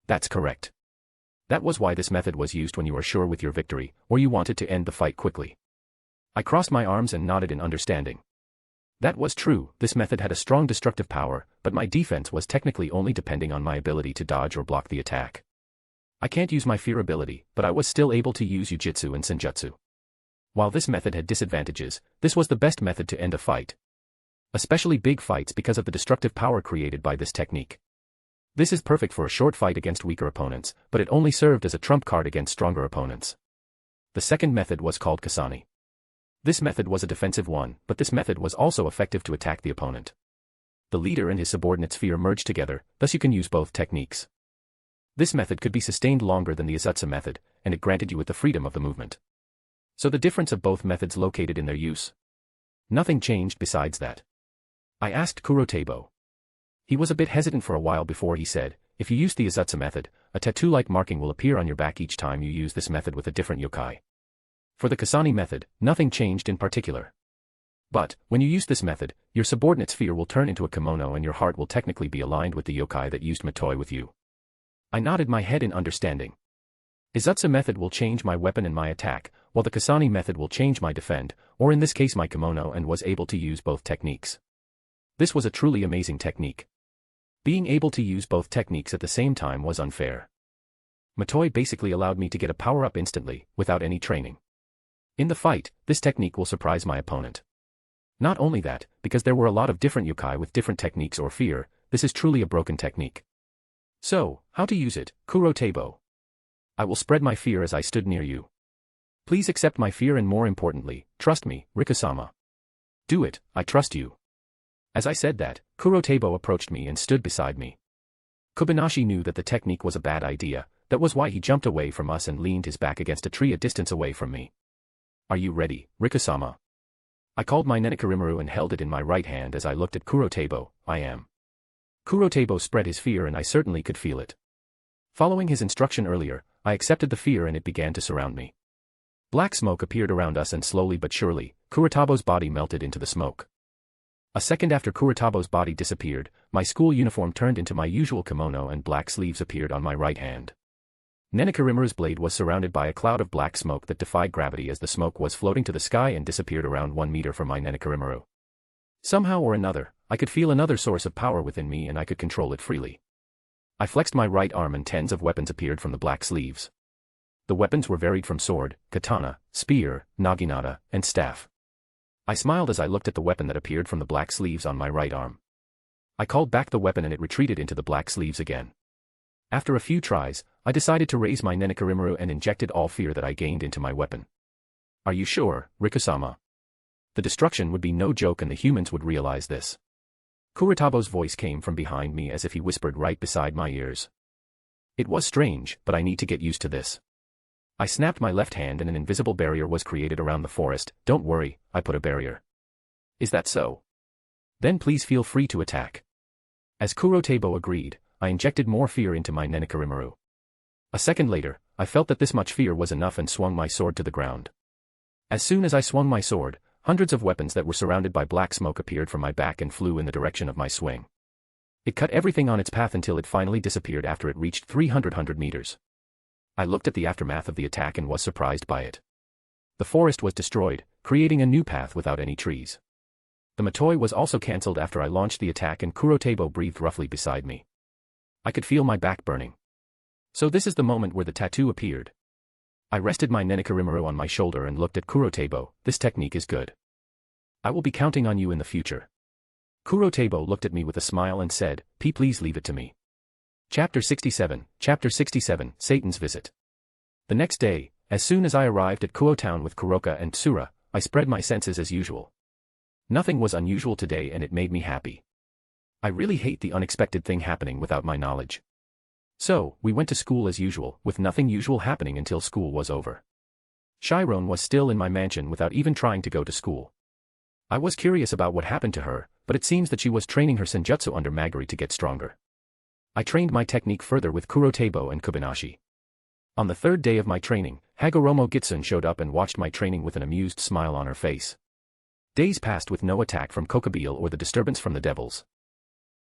That's correct. That was why this method was used when you were sure with your victory, or you wanted to end the fight quickly. I crossed my arms and nodded in understanding. That was true, this method had a strong destructive power, but my defense was technically only depending on my ability to dodge or block the attack. I can't use my fear ability, but I was still able to use Yujitsu and Senjutsu. While this method had disadvantages, this was the best method to end a fight. Especially big fights because of the destructive power created by this technique. This is perfect for a short fight against weaker opponents, but it only served as a trump card against stronger opponents. The second method was called Kasani. This method was a defensive one, but this method was also effective to attack the opponent. The leader and his subordinate's fear merged together, thus you can use both techniques. This method could be sustained longer than the Izutsu method, and it granted you with the freedom of the movement. So the difference of both methods located in their use. Nothing changed besides that. I asked Kurotabo. He was a bit hesitant for a while before he said, if you use the Izutsu method, a tattoo-like marking will appear on your back each time you use this method with a different yokai. For the Kasani method, nothing changed in particular. But, when you use this method, your subordinate's fear will turn into a kimono and your heart will technically be aligned with the yokai that used Matoi with you. I nodded my head in understanding. Izutsu method will change my weapon and my attack, while the Kasani method will change my defend, or in this case my kimono, and was able to use both techniques. This was a truly amazing technique. Being able to use both techniques at the same time was unfair. Matoi basically allowed me to get a power-up instantly, without any training. In the fight, this technique will surprise my opponent. Not only that, because there were a lot of different yokai with different techniques or fear, this is truly a broken technique. So, how to use it, Kurotabo? I will spread my fear as I stood near you. Please accept my fear and more importantly, trust me, Rikusama. Do it, I trust you. As I said that, Kurotabo approached me and stood beside me. Kobayashi knew that the technique was a bad idea, that was why he jumped away from us and leaned his back against a tree a distance away from me. Are you ready, Rikusama? I called my Nenakurimaru and held it in my right hand as I looked at Kurotabo. I am. Kurotabo spread his fear and I certainly could feel it. Following his instruction earlier, I accepted the fear and it began to surround me. Black smoke appeared around us and slowly but surely, Kurotabo's body melted into the smoke. A second after Kurotabo's body disappeared, my school uniform turned into my usual kimono and black sleeves appeared on my right hand. Nenakurimaru's blade was surrounded by a cloud of black smoke that defied gravity as the smoke was floating to the sky and disappeared around 1 meter from my Nenakurimaru. Somehow or another, I could feel another source of power within me and I could control it freely. I flexed my right arm and tens of weapons appeared from the black sleeves. The weapons were varied from sword, katana, spear, naginata, and staff. I smiled as I looked at the weapon that appeared from the black sleeves on my right arm. I called back the weapon and it retreated into the black sleeves again. After a few tries, I decided to raise my Nenakurimaru and injected all fear that I gained into my weapon. Are you sure, Rikusama? The destruction would be no joke and the humans would realize this. Kurotabo's voice came from behind me as if he whispered right beside my ears. It was strange, but I need to get used to this. I snapped my left hand and an invisible barrier was created around the forest. Don't worry, I put a barrier. Is that so? Then please feel free to attack. As Kurotabo agreed, I injected more fear into my Nenakurimaru. A second later, I felt that this much fear was enough and swung my sword to the ground. As soon as I swung my sword, hundreds of weapons that were surrounded by black smoke appeared from my back and flew in the direction of my swing. It cut everything on its path until it finally disappeared after it reached 300 meters. I looked at the aftermath of the attack and was surprised by it. The forest was destroyed, creating a new path without any trees. The Matoi was also cancelled after I launched the attack and Kurotebo breathed roughly beside me. I could feel my back burning. So this is the moment where the tattoo appeared. I rested my Nenekarimaru on my shoulder and looked at Kurotebo. This technique is good. I will be counting on you in the future. Kurotebo looked at me with a smile and said, please leave it to me. Chapter 67, Satan's Visit. The next day, as soon as I arrived at Kuo Town with Kuroka and Tsura, I spread my senses as usual. Nothing was unusual today and it made me happy. I really hate the unexpected thing happening without my knowledge. So, we went to school as usual, with nothing usual happening until school was over. Chiron was still in my mansion without even trying to go to school. I was curious about what happened to her, but it seems that she was training her senjutsu under Magari to get stronger. I trained my technique further with Kurotebo and Kubinashi. On the third day of my training, Hagoromo Gitsun showed up and watched my training with an amused smile on her face. Days passed with no attack from Kokabeel or the disturbance from the devils.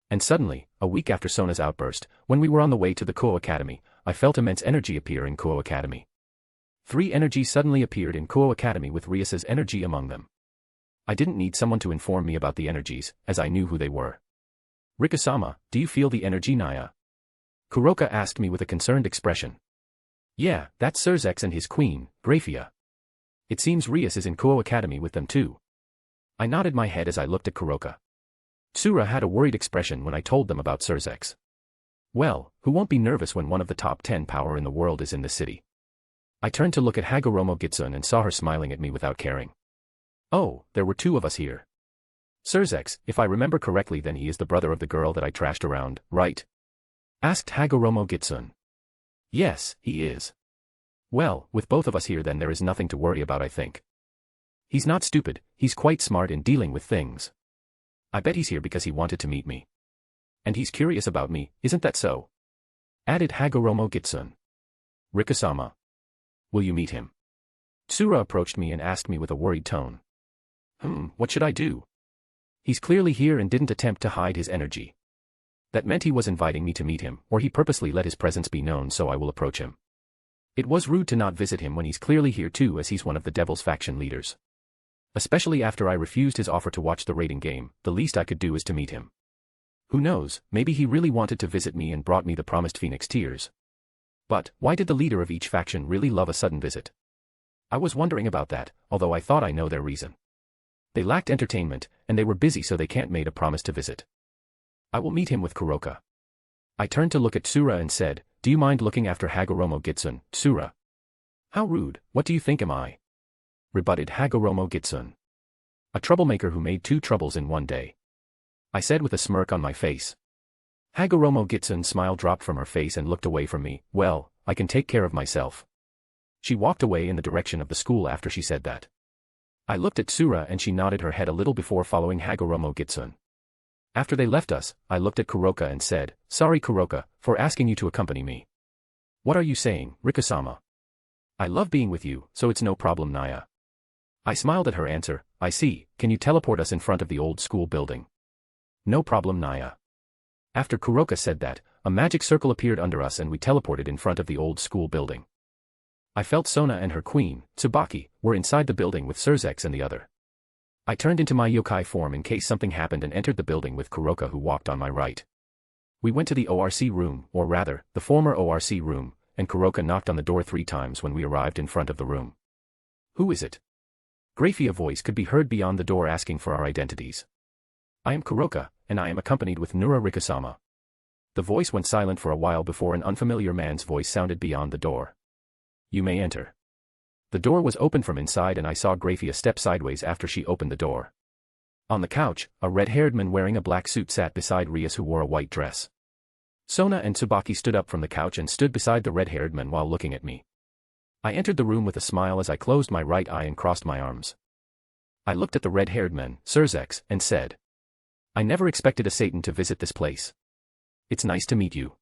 And suddenly, a week after Sona's outburst, when we were on the way to the Kuo Academy, I felt immense energy appear in Kuo Academy. 3 energies suddenly appeared in Kuo Academy with Rias's energy among them. I didn't need someone to inform me about the energies, as I knew who they were. Rikasama, do you feel the energy, Naya? Kuroka asked me with a concerned expression. Yeah, that's Surzex and his queen, Graphia. It seems Rias is in Kuo Academy with them too. I nodded my head as I looked at Kuroka. Tsura had a worried expression when I told them about Surzex. Well, who won't be nervous when one of the top 10 power in the world is in the city? I turned to look at Hagoromo Gitsun and saw her smiling at me without caring. Oh, there were 2 of us here. Surzex, if I remember correctly, then he is the brother of the girl that I trashed around, right? Asked Hagoromo Gitsun. Yes, he is. Well, with both of us here then there is nothing to worry about, I think. He's not stupid, he's quite smart in dealing with things. I bet he's here because he wanted to meet me. And he's curious about me, isn't that so? Added Hagoromo Gitsun. Rikasama. Will you meet him? Tsura approached me and asked me with a worried tone. What should I do? He's clearly here and didn't attempt to hide his energy. That meant he was inviting me to meet him, or he purposely let his presence be known, so I will approach him. It was rude to not visit him when he's clearly here too, as he's one of the Devil's faction leaders. Especially after I refused his offer to watch the raiding game, the least I could do is to meet him. Who knows, maybe he really wanted to visit me and brought me the promised Phoenix Tears. But, why did the leader of each faction really love a sudden visit? I was wondering about that, although I thought I know their reason. They lacked entertainment, and they were busy, so they can't made a promise to visit. I will meet him with Kuroka. I turned to look at Tsura and said, do you mind looking after Hagoromo Gitsun, Tsura? How rude, what do you think am I? Rebutted Hagoromo Gitsun. A troublemaker who made 2 troubles in one day. I said with a smirk on my face. Hagoromo Gitsun's smile dropped from her face and looked away from me. Well, I can take care of myself. She walked away in the direction of the school after she said that. I looked at Tsura and she nodded her head a little before following Hagoromo Gitsun. After they left us, I looked at Kuroka and said, sorry Kuroka, for asking you to accompany me. What are you saying, Rikasama? I love being with you, so it's no problem, Naya. I smiled at her answer. I see, can you teleport us in front of the old school building? No problem, Naya. After Kuroka said that, a magic circle appeared under us and we teleported in front of the old school building. I felt Sona and her queen, Tsubaki, were inside the building with Surzex and the other. I turned into my yokai form in case something happened and entered the building with Kuroka, who walked on my right. We went to the ORC room, or rather, the former ORC room, and Kuroka knocked on the door 3 times when we arrived in front of the room. Who is it? Graphia voice could be heard beyond the door asking for our identities. I am Kuroka, and I am accompanied with Nurarihyon. The voice went silent for a while before an unfamiliar man's voice sounded beyond the door. You may enter. The door was open from inside and I saw Graphia step sideways after she opened the door. On the couch, a red-haired man wearing a black suit sat beside Rias, who wore a white dress. Sona and Tsubaki stood up from the couch and stood beside the red-haired man while looking at me. I entered the room with a smile as I closed my right eye and crossed my arms. I looked at the red-haired man, Surzex, and said, I never expected a Satan to visit this place. It's nice to meet you.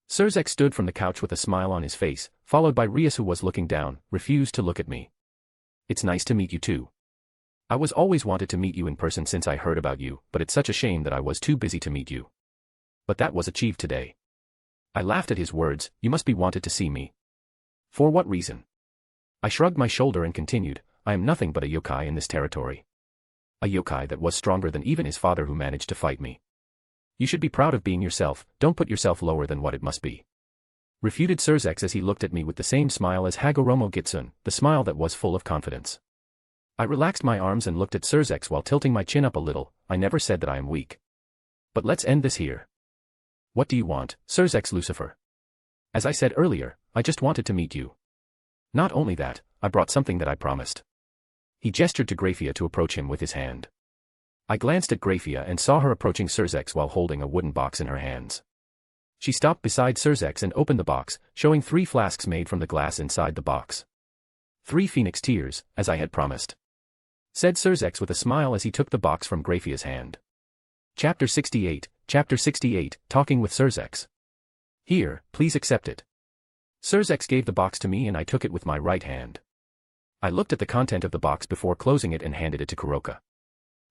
Surzek stood from the couch with a smile on his face, followed by Rias, who was looking down, refused to look at me. It's nice to meet you too. I was always wanted to meet you in person since I heard about you, but it's such a shame that I was too busy to meet you. But that was achieved today. I laughed at his words. You must be wanted to see me. For what reason? I shrugged my shoulder and continued, I am nothing but a yokai in this territory. A yokai that was stronger than even his father, who managed to fight me. You should be proud of being yourself, don't put yourself lower than what it must be. Refuted Surzek as he looked at me with the same smile as Hagoromo Gitsun, the smile that was full of confidence. I relaxed my arms and looked at Surzek while tilting my chin up a little. I never said that I am weak. But let's end this here. What do you want, Surzek Lucifer? As I said earlier, I just wanted to meet you. Not only that, I brought something that I promised. He gestured to Graphia to approach him with his hand. I glanced at Graphia and saw her approaching Surzek while holding a wooden box in her hands. She stopped beside Surzek and opened the box, showing 3 flasks made from the glass inside the box. 3 phoenix tears, as I had promised. Said Surzek with a smile as he took the box from Graphia's hand. Chapter 68, Talking with Surzek. Here, please accept it. Surzek gave the box to me and I took it with my right hand. I looked at the content of the box before closing it and handed it to Kuroka.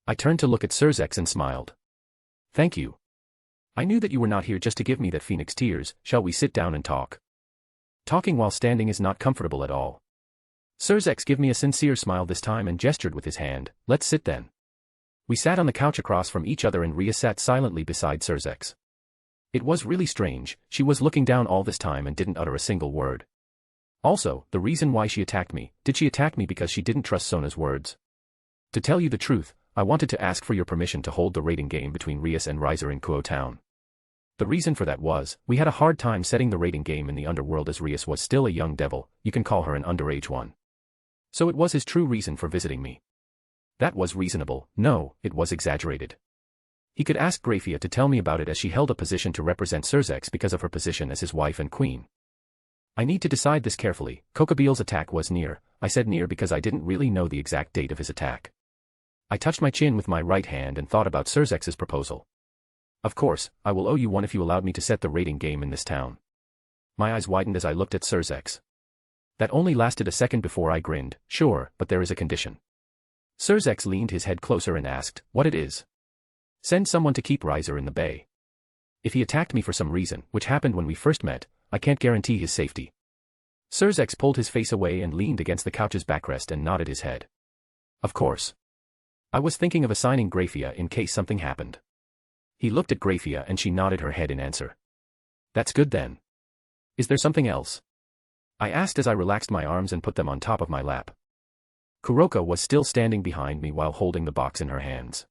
I turned to look at Surzek and smiled. Thank you. I knew that you were not here just to give me that phoenix tears. Shall we sit down and talk? Talking while standing is not comfortable at all. Surzek gave me a sincere smile this time and gestured with his hand. Let's sit then. We sat on the couch across from each other and Ria sat silently beside Surzek. It was really strange. She was looking down all this time and didn't utter a single word. Also, the reason why she attacked me, did she attack me because she didn't trust Sona's words? To tell you the truth, I wanted to ask for your permission to hold the raiding game between Rias and Riser in Kuo Town. The reason for that was, we had a hard time setting the raiding game in the underworld as Rias was still a young devil, you can call her an underage one. So it was his true reason for visiting me. That was reasonable. No, it was exaggerated. He could ask Graphia to tell me about it as she held a position to represent Surzek because of her position as his wife and queen. I need to decide this carefully. Kokobeel's attack was near. I said near because I didn't really know the exact date of his attack. I touched my chin with my right hand and thought about Surzek's proposal. Of course, I will owe you one if you allowed me to set the raiding game in this town. My eyes widened as I looked at Surzek. That only lasted a second before I grinned. Sure, but there is a condition. Surzek leaned his head closer and asked, what it is? Send someone to keep Riser in the bay. If he attacked me for some reason, which happened when we first met, I can't guarantee his safety. Surzek pulled his face away and leaned against the couch's backrest and nodded his head. Of course. I was thinking of assigning Graphia in case something happened. He looked at Graphia and she nodded her head in answer. That's good then. Is there something else? I asked as I relaxed my arms and put them on top of my lap. Kuroka was still standing behind me while holding the box in her hands.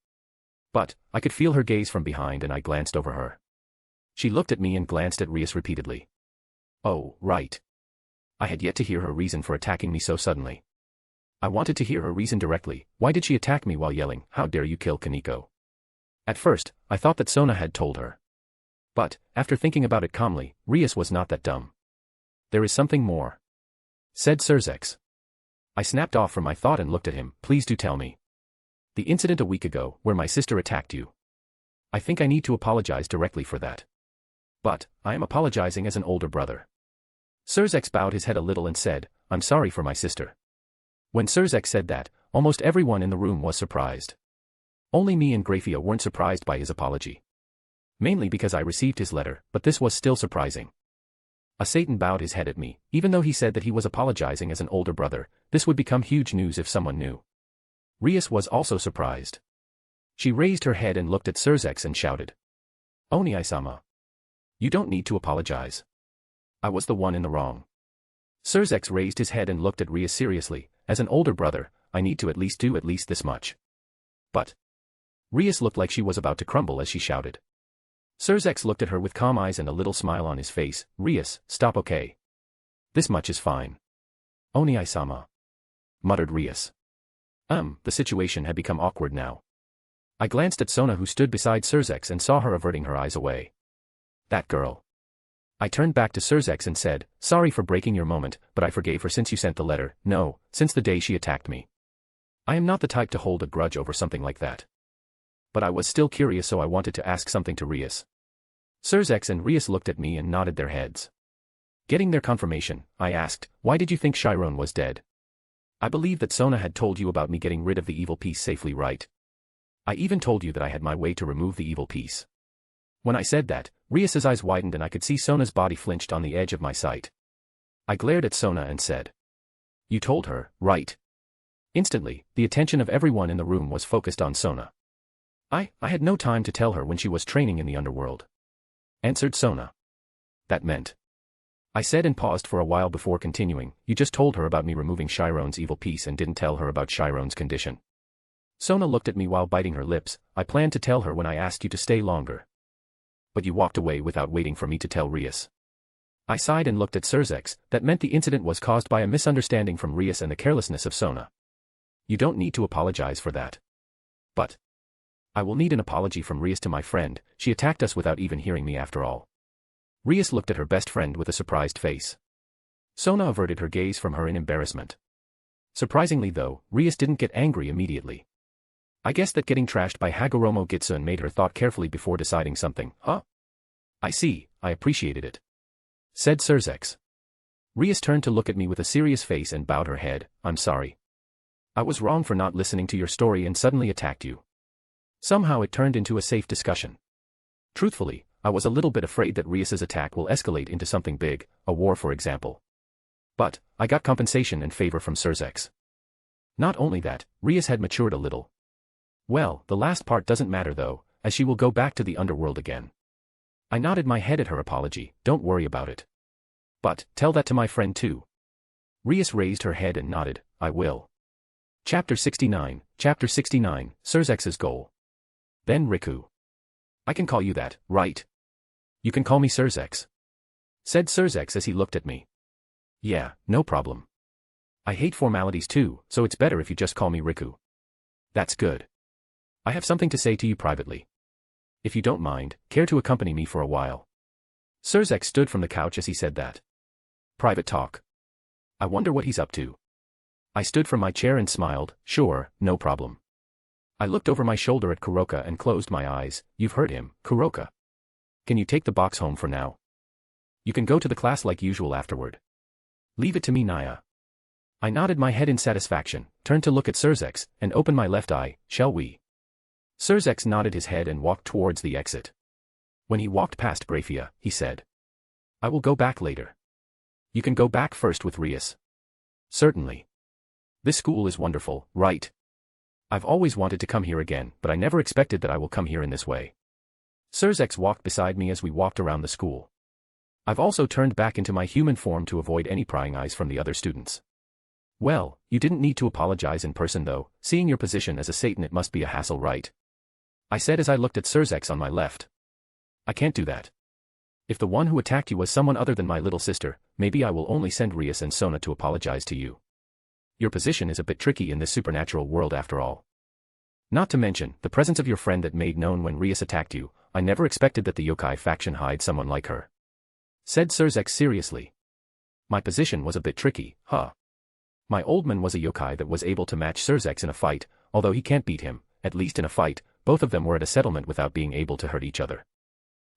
But, I could feel her gaze from behind and I glanced over her. She looked at me and glanced at Rias repeatedly. Oh, right. I had yet to hear her reason for attacking me so suddenly. I wanted to hear her reason directly. Why did she attack me while yelling, how dare you kill Kaneko? At first, I thought that Sona had told her. But, after thinking about it calmly, Rias was not that dumb. There is something more. Said Surzek. I snapped off from my thought and looked at him. Please do tell me. The incident a week ago, where my sister attacked you. I think I need to apologize directly for that. But, I am apologizing as an older brother. Surzek bowed his head a little and said, I'm sorry for my sister. When Surzek said that, almost everyone in the room was surprised. Only me and Graphia weren't surprised by his apology. Mainly because I received his letter, but this was still surprising. A Satan bowed his head at me. Even though he said that he was apologizing as an older brother, this would become huge news if someone knew. Rias was also surprised. She raised her head and looked at Surzek and shouted. Oni-sama. You don't need to apologize. I was the one in the wrong. Surzek raised his head and looked at Rias seriously. As an older brother, I need to do at least this much. But. Rias looked like she was about to crumble as she shouted. Surzek looked at her with calm eyes and a little smile on his face. Rias, stop, okay? This much is fine. Oni-sama. Muttered Rias. The situation had become awkward now. I glanced at Sona who stood beside Surzek and saw her averting her eyes away. That girl. I turned back to Surzek and said, sorry for breaking your moment, but I forgave her since you sent the letter. No, since the day she attacked me. I am not the type to hold a grudge over something like that. But I was still curious, so I wanted to ask something to Rias. Surzex and Rias looked at me and nodded their heads. Getting their confirmation, I asked, why did you think Chiron was dead? I believe that Sona had told you about me getting rid of the evil piece safely, right? I even told you that I had my way to remove the evil piece. When I said that, Rias's eyes widened and I could see Sona's body flinched on the edge of my sight. I glared at Sona and said, "You told her, right?" Instantly, the attention of everyone in the room was focused on Sona. I had no time to tell her when she was training in the underworld," answered Sona. "That meant," I said and paused for a while before continuing, "you just told her about me removing Chiron's evil piece and didn't tell her about Chiron's condition." Sona looked at me while biting her lips. "I planned to tell her when I asked you to stay longer. But you walked away without waiting for me to tell Rias." I sighed and looked at Surzex. That meant the incident was caused by a misunderstanding from Rias and the carelessness of Sona. "You don't need to apologize for that." "But I will need an apology from Rias to my friend. She attacked us without even hearing me after all." Rias looked at her best friend with a surprised face. Sona averted her gaze from her in embarrassment. Surprisingly though, Rias didn't get angry immediately. I guess that getting trashed by Hagoromo Gitsun made her thought carefully before deciding something. "Huh? I see, I appreciated it," said Surzex. Rias turned to look at me with a serious face and bowed her head. "I'm sorry. I was wrong for not listening to your story and suddenly attacked you." Somehow it turned into a safe discussion. Truthfully, I was a little bit afraid that Rias's attack will escalate into something big, a war for example. But I got compensation and favor from Surzex. Not only that, Rias had matured a little. Well, the last part doesn't matter though, as she will go back to the underworld again. I nodded my head at her apology. "Don't worry about it. But tell that to my friend too." Rias raised her head and nodded. "I will." Chapter 69, Surzex's goal. "Then Riku. I can call you that, right?" "You can call me Surzex," said Surzex as he looked at me. "Yeah, no problem. I hate formalities too, so it's better if you just call me Riku." "That's good. I have something to say to you privately. If you don't mind, care to accompany me for a while?" Surzex stood from the couch as he said that. "Private talk? I wonder what he's up to." I stood from my chair and smiled. "Sure, no problem." I looked over my shoulder at Kuroka and closed my eyes. "You've heard him, Kuroka. Can you take the box home for now? You can go to the class like usual afterward. Leave it to me, Naya." I nodded my head in satisfaction, turned to look at Surzex, and opened my left eye. "Shall we?" Surzex nodded his head and walked towards the exit. When he walked past Graphia, he said, "I will go back later." "You can go back first with Rias." "Certainly. This school is wonderful, right? I've always wanted to come here again, but I never expected that I will come here in this way." Surzex walked beside me as we walked around the school. I've also turned back into my human form to avoid any prying eyes from the other students. "Well, you didn't need to apologize in person though, seeing your position as a Satan it must be a hassle, right?" I said as I looked at Surzex on my left. "I can't do that. If the one who attacked you was someone other than my little sister, maybe I will only send Rias and Sona to apologize to you. Your position is a bit tricky in this supernatural world after all. Not to mention, the presence of your friend that made known when Rias attacked you. I never expected that the yokai faction hide someone like her," said Surzex seriously. "My position was a bit tricky, huh? My old man was a yokai that was able to match Surzex in a fight, although he can't beat him, at least in a fight. Both of them were at a settlement without being able to hurt each other.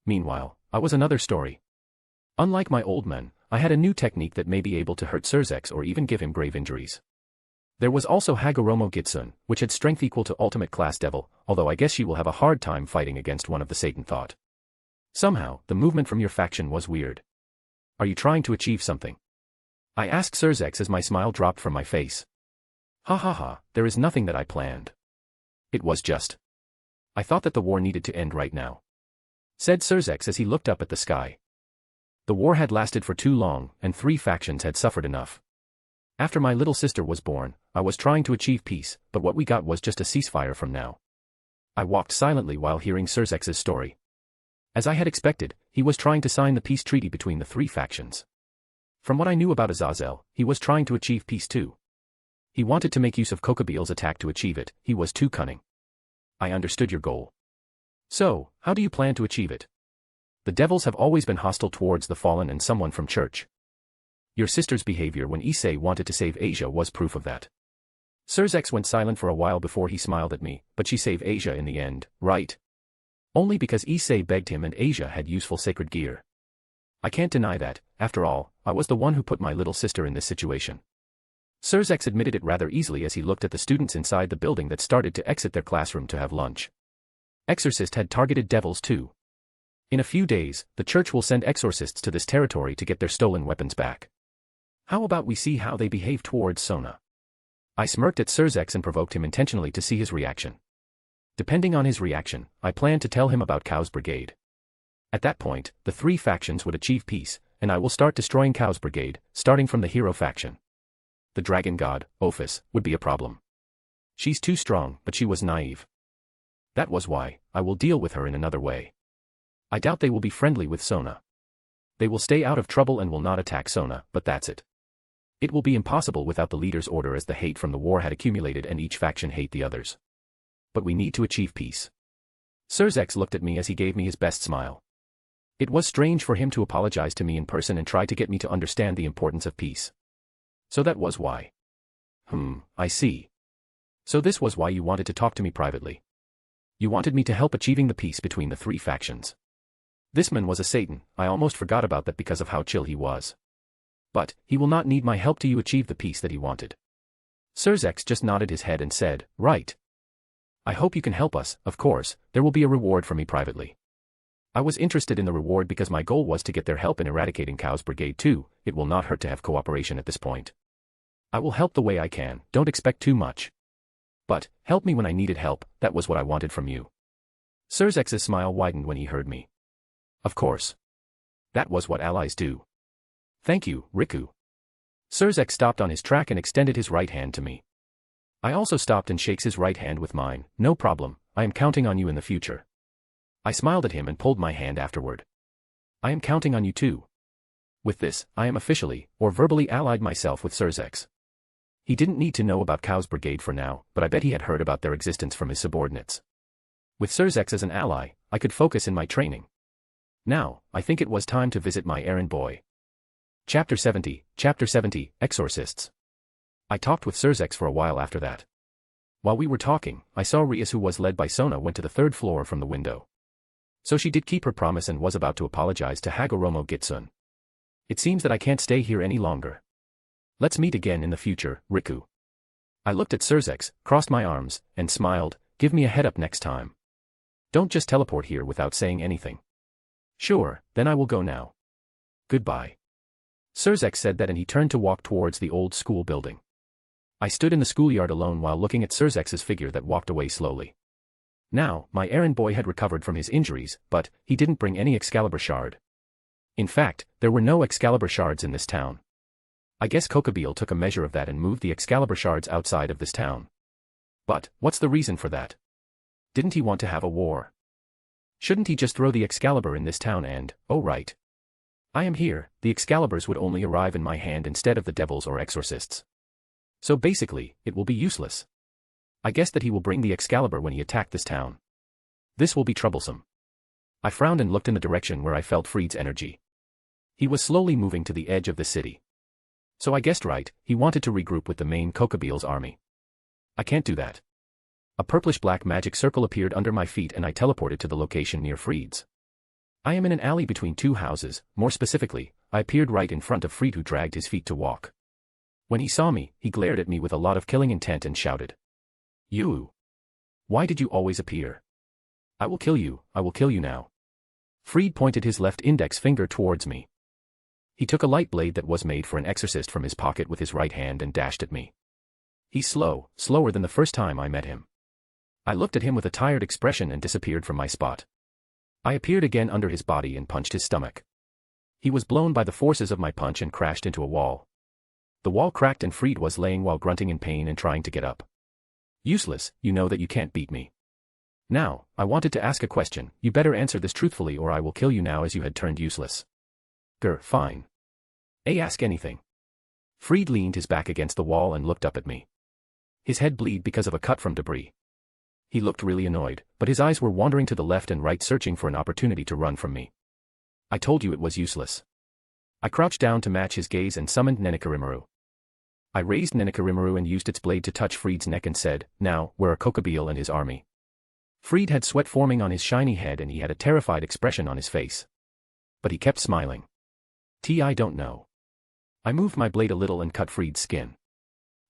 Meanwhile, I was another story. Unlike my old man, I had a new technique that may be able to hurt Surzex or even give him grave injuries. There was also Hagoromo Gitsun, which had strength equal to Ultimate Class Devil, although I guess she will have a hard time fighting against one of the Satan thought. Somehow, the movement from your faction was weird. Are you trying to achieve something?" I asked Surzex as my smile dropped from my face. "Ha ha ha, there is nothing that I planned. It was just. I thought that the war needed to end right now," said Surzex as he looked up at the sky. The war had lasted for too long, and 3 factions had suffered enough. After my little sister was born, I was trying to achieve peace, but what we got was just a ceasefire from now. I walked silently while hearing Surzex's story. As I had expected, he was trying to sign the peace treaty between the 3 factions. From what I knew about Azazel, he was trying to achieve peace too. He wanted to make use of Kokobeel's attack to achieve it. He was too cunning. I understood your goal. So, how do you plan to achieve it? The devils have always been hostile towards the fallen and someone from church. Your sister's behavior when Issei wanted to save Asia was proof of that. Surzex went silent for a while before he smiled at me, but she saved Asia in the end, right? Only because Issei begged him and Asia had useful sacred gear. I can't deny that, after all, I was the one who put my little sister in this situation. Surzex admitted it rather easily as he looked at the students inside the building that started to exit their classroom to have lunch. Exorcist had targeted devils too. In a few days, the church will send exorcists to this territory to get their stolen weapons back. How about we see how they behave towards Sona? I smirked at Surzex and provoked him intentionally to see his reaction. Depending on his reaction, I planned to tell him about Chaos Brigade. At that point, the three factions would achieve peace, and I will start destroying Chaos Brigade, starting from the hero faction. The dragon god, Ophis, would be a problem. She's too strong, but she was naive. That was why, I will deal with her in another way. I doubt they will be friendly with Sona. They will stay out of trouble and will not attack Sona, but that's it. It will be impossible without the leader's order as the hate from the war had accumulated and each faction hate the others. But we need to achieve peace. Surzex looked at me as he gave me his best smile. It was strange for him to apologize to me in person and try to get me to understand the importance of peace. So that was why. I see. So this was why you wanted to talk to me privately. You wanted me to help achieving the peace between the three factions. This man was a Satan, I almost forgot about that because of how chill he was. But, he will not need my help to achieve the peace that he wanted. Surzex just nodded his head and said, right. I hope you can help us, of course, there will be a reward for me privately. I was interested in the reward because my goal was to get their help in eradicating Chaos Brigade too, it will not hurt to have cooperation at this point. I will help the way I can, don't expect too much. But, help me when I needed help, that was what I wanted from you. Surzex's smile widened when he heard me. Of course. That was what allies do. Thank you, Riku. Surzex stopped on his track and extended his right hand to me. I also stopped and shakes his right hand with mine, no problem, I am counting on you in the future. I smiled at him and pulled my hand afterward. I am counting on you too. With this, I am officially, or verbally allied myself with Surzex. He didn't need to know about Chaos Brigade for now, but I bet he had heard about their existence from his subordinates. With Surzex as an ally, I could focus in my training. Now, I think it was time to visit my errand boy. Chapter 70, Exorcists. I talked with Surzex for a while after that. While we were talking, I saw Rias, who was led by Sona, went to the third floor from the window. So she did keep her promise and was about to apologize to Hagoromo Gitsun. It seems that I can't stay here any longer. Let's meet again in the future, Riku. I looked at Surzex, crossed my arms, and smiled, give me a head up next time. Don't just teleport here without saying anything. Sure, then I will go now. Goodbye. Surzex said that and he turned to walk towards the old school building. I stood in the schoolyard alone while looking at Surzex's figure that walked away slowly. Now, my errand boy had recovered from his injuries, but he didn't bring any Excalibur shard. In fact, there were no Excalibur shards in this town. I guess Kokobeel took a measure of that and moved the Excalibur shards outside of this town. But, what's the reason for that? Didn't he want to have a war? Shouldn't he just throw the Excalibur in this town and, oh right. I am here, the Excaliburs would only arrive in my hand instead of the devils or exorcists. So basically, it will be useless. I guess that he will bring the Excalibur when he attacked this town. This will be troublesome. I frowned and looked in the direction where I felt Fried's energy. He was slowly moving to the edge of the city. So I guessed right, he wanted to regroup with the main Kokobeel's army. I can't do that. A purplish-black magic circle appeared under my feet and I teleported to the location near Fried's. I am in an alley between two houses, more specifically, I appeared right in front of Fried, who dragged his feet to walk. When he saw me, he glared at me with a lot of killing intent and shouted. You! Why did you always appear? I will kill you now. Fried pointed his left index finger towards me. He took a light blade that was made for an exorcist from his pocket with his right hand and dashed at me. He's slower than the first time I met him. I looked at him with a tired expression and disappeared from my spot. I appeared again under his body and punched his stomach. He was blown by the forces of my punch and crashed into a wall. The wall cracked and Fried was laying while grunting in pain and trying to get up. Useless, you know that you can't beat me. Now, I wanted to ask a question, you better answer this truthfully or I will kill you now as you had turned useless. Fine. Ask anything. Fried leaned his back against the wall and looked up at me. His head bleed because of a cut from debris. He looked really annoyed, but his eyes were wandering to the left and right searching for an opportunity to run from me. I told you it was useless. I crouched down to match his gaze and summoned Nenekarimaru. I raised Nenekarimaru and used its blade to touch Fried's neck and said, now, where are Kokobeel and his army? Fried had sweat forming on his shiny head and he had a terrified expression on his face. But he kept smiling. I don't know. I moved my blade a little and cut Fried's skin.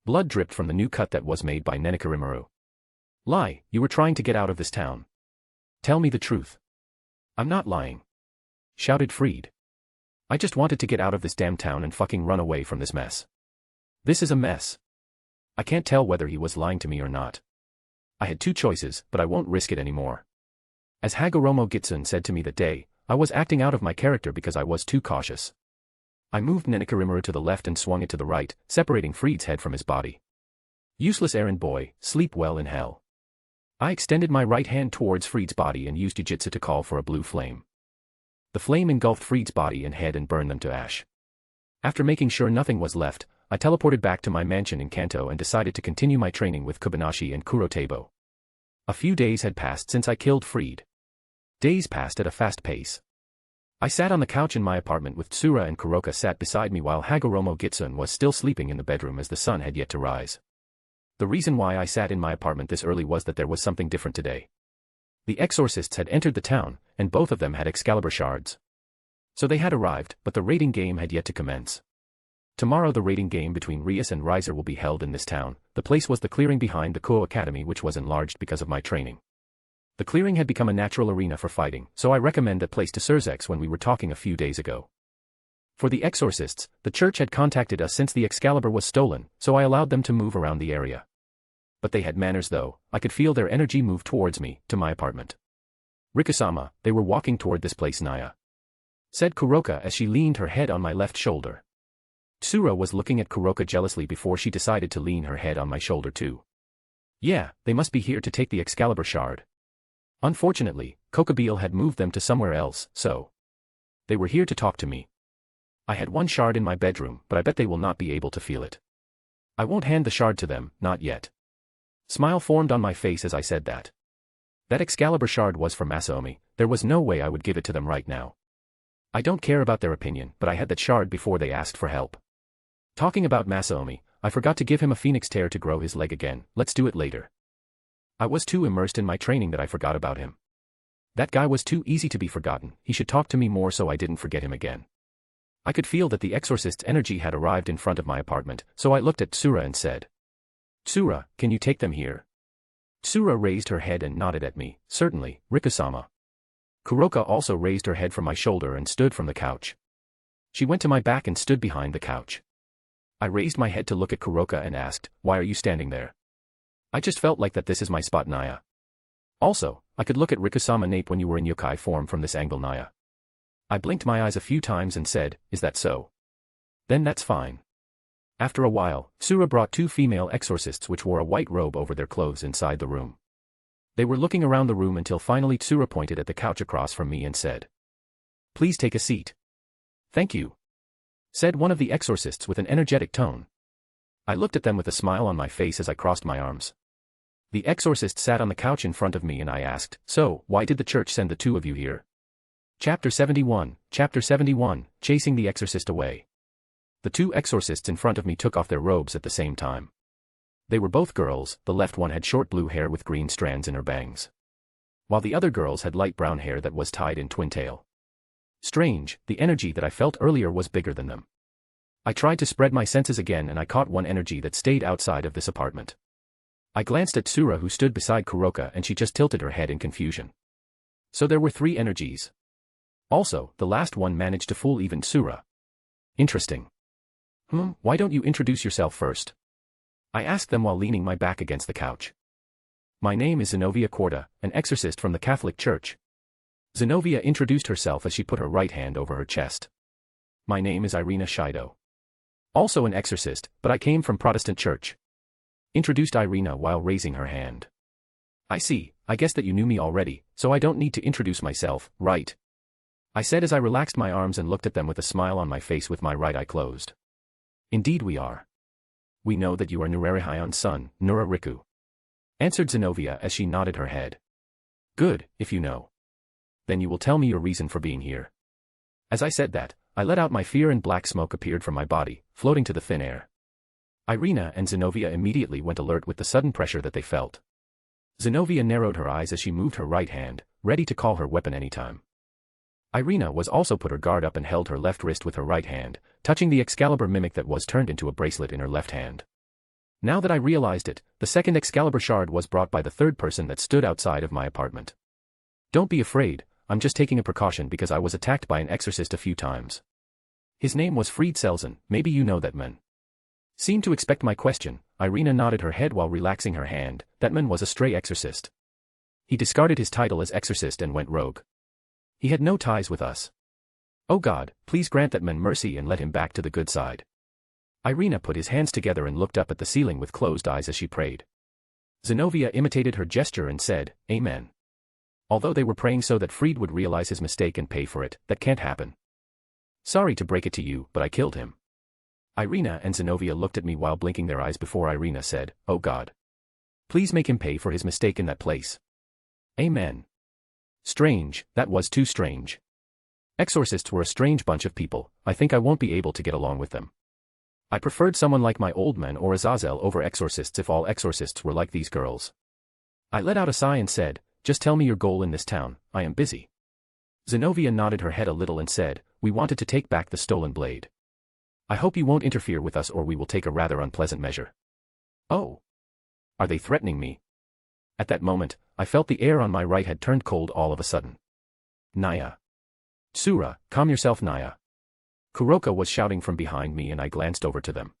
Blood dripped from the new cut that was made by Nurarihyon. Lie, you were trying to get out of this town. Tell me the truth. I'm not lying. Shouted Fried. I just wanted to get out of this damn town and fucking run away from this mess. This is a mess. I can't tell whether he was lying to me or not. I had two choices, but I won't risk it anymore. As Hagoromo Gitsun said to me that day, I was acting out of my character because I was too cautious. I moved Nurarihyon to the left and swung it to the right, separating Fried's head from his body. Useless errand boy, sleep well in hell. I extended my right hand towards Fried's body and used Jujitsu to call for a blue flame. The flame engulfed Fried's body and head and burned them to ash. After making sure nothing was left, I teleported back to my mansion in Kanto and decided to continue my training with Kobayashi and Kurotabo. A few days had passed since I killed Fried. Days passed at a fast pace. I sat on the couch in my apartment with Tsura and Kuroka sat beside me while Hagoromo Gitsun was still sleeping in the bedroom as the sun had yet to rise. The reason why I sat in my apartment this early was that there was something different today. The exorcists had entered the town, and both of them had Excalibur shards. So they had arrived, but the raiding game had yet to commence. Tomorrow the raiding game between Rias and Riser will be held in this town. The place was the clearing behind the Kuo Academy, which was enlarged because of my training. The clearing had become a natural arena for fighting, so I recommend that place to Surzex when we were talking a few days ago. For the exorcists, the church had contacted us since the Excalibur was stolen, so I allowed them to move around the area. But they had manners though. I could feel their energy move towards me, to my apartment. Rikusama, they were walking toward this place, Naya, said Kuroka as she leaned her head on my left shoulder. Tsura was looking at Kuroka jealously before she decided to lean her head on my shoulder too. Yeah, they must be here to take the Excalibur shard. Unfortunately, Kokobeel had moved them to somewhere else, so they were here to talk to me. I had one shard in my bedroom, but I bet they will not be able to feel it. I won't hand the shard to them, not yet. Smile formed on my face as I said that. That Excalibur shard was for Masaomi. There was no way I would give it to them right now. I don't care about their opinion, but I had that shard before they asked for help. Talking about Masaomi, I forgot to give him a phoenix tear to grow his leg again. Let's do it later. I was too immersed in my training that I forgot about him. That guy was too easy to be forgotten. He should talk to me more so I didn't forget him again. I could feel that the exorcist's energy had arrived in front of my apartment, so I looked at Tsura and said, Tsura, can you take them here? Tsura raised her head and nodded at me. Certainly, Rikusama. Kuroka also raised her head from my shoulder and stood from the couch. She went to my back and stood behind the couch. I raised my head to look at Kuroka and asked, why are you standing there? I just felt like that this is my spot, Naya. Also, I could look at Rikusama Nape when you were in yokai form from this angle, Naya. I blinked my eyes a few times and said, is that so? Then that's fine. After a while, Tsura brought two female exorcists which wore a white robe over their clothes inside the room. They were looking around the room until finally Tsura pointed at the couch across from me and said, please take a seat. Thank you, said one of the exorcists with an energetic tone. I looked at them with a smile on my face as I crossed my arms. The exorcist sat on the couch in front of me and I asked, so, why did the church send the two of you here? Chapter 71, Chasing the Exorcist Away. The two exorcists in front of me took off their robes at the same time. They were both girls. The left one had short blue hair with green strands in her bangs, while the other girls had light brown hair that was tied in twin tail. Strange, the energy that I felt earlier was bigger than them. I tried to spread my senses again and I caught one energy that stayed outside of this apartment. I glanced at Tsura who stood beside Kuroka and she just tilted her head in confusion. So there were three energies. Also, the last one managed to fool even Tsura. Interesting. Why don't you introduce yourself first? I asked them while leaning my back against the couch. My name is Zenobia Corda, an exorcist from the Catholic Church. Zenobia introduced herself as she put her right hand over her chest. My name is Irina Shido. Also an exorcist, but I came from Protestant Church. Introduced Irina while raising her hand. I see, I guess that you knew me already, so I don't need to introduce myself, right? I said as I relaxed my arms and looked at them with a smile on my face with my right eye closed. Indeed we are. We know that you are Nurarihyon's son, Nurarihyon, answered Zenobia as she nodded her head. Good, if you know. Then you will tell me your reason for being here. As I said that, I let out my fear and black smoke appeared from my body, floating to the thin air. Irina and Zenobia immediately went alert with the sudden pressure that they felt. Zenobia narrowed her eyes as she moved her right hand, ready to call her weapon anytime. Irina was also put her guard up and held her left wrist with her right hand, touching the Excalibur mimic that was turned into a bracelet in her left hand. Now that I realized it, the second Excalibur shard was brought by the third person that stood outside of my apartment. Don't be afraid, I'm just taking a precaution because I was attacked by an exorcist a few times. His name was Fried Selzen, maybe you know that man. Seemed to expect my question, Irina nodded her head while relaxing her hand. That man was a stray exorcist. He discarded his title as exorcist and went rogue. He had no ties with us. Oh God, please grant that man mercy and let him back to the good side. Irina put his hands together and looked up at the ceiling with closed eyes as she prayed. Zenobia imitated her gesture and said, Amen. Although they were praying so that Fried would realize his mistake and pay for it, that can't happen. Sorry to break it to you, but I killed him. Irina and Zenobia looked at me while blinking their eyes before Irina said, Oh God. Please make him pay for his mistake in that place. Amen. Strange, that was too strange. Exorcists were a strange bunch of people, I think I won't be able to get along with them. I preferred someone like my old man or Azazel over exorcists if all exorcists were like these girls. I let out a sigh and said, Just tell me your goal in this town, I am busy. Zenobia nodded her head a little and said, We wanted to take back the stolen blade. I hope you won't interfere with us or we will take a rather unpleasant measure. Oh. Are they threatening me? At that moment, I felt the air on my right had turned cold all of a sudden. Naya. Tsura, calm yourself Naya. Kuroka was shouting from behind me and I glanced over to them.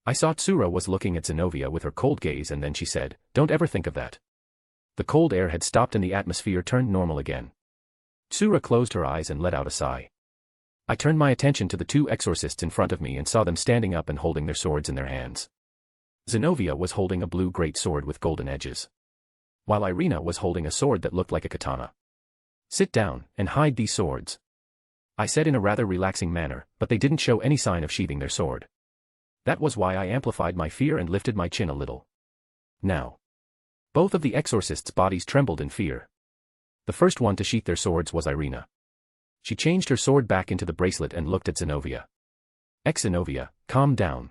I saw Tsura was looking at Zenobia with her cold gaze and then she said, Don't ever think of that. The cold air had stopped and the atmosphere turned normal again. Tsura closed her eyes and let out a sigh. I turned my attention to the two exorcists in front of me and saw them standing up and holding their swords in their hands. Zenobia was holding a blue great sword with golden edges, while Irina was holding a sword that looked like a katana. Sit down and hide these swords, I said in a rather relaxing manner, but they didn't show any sign of sheathing their sword. That was why I amplified my fear and lifted my chin a little. Now. Both of the exorcists' bodies trembled in fear. The first one to sheath their swords was Irina. She changed her sword back into the bracelet and looked at Zenobia. Zenobia, calm down.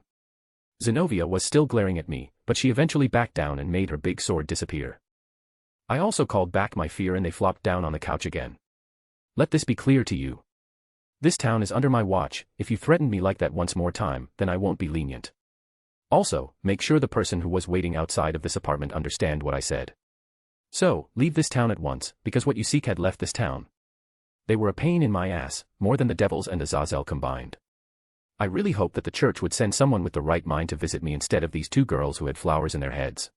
Zenobia was still glaring at me, but she eventually backed down and made her big sword disappear. I also called back my fear and they flopped down on the couch again. Let this be clear to you. This town is under my watch, if you threaten me like that once more time, then I won't be lenient. Also, make sure the person who was waiting outside of this apartment understand what I said. So, leave this town at once, because what you seek had left this town. They were a pain in my ass, more than the devils and Azazel combined. I really hoped that the church would send someone with the right mind to visit me instead of these two girls who had flowers in their heads.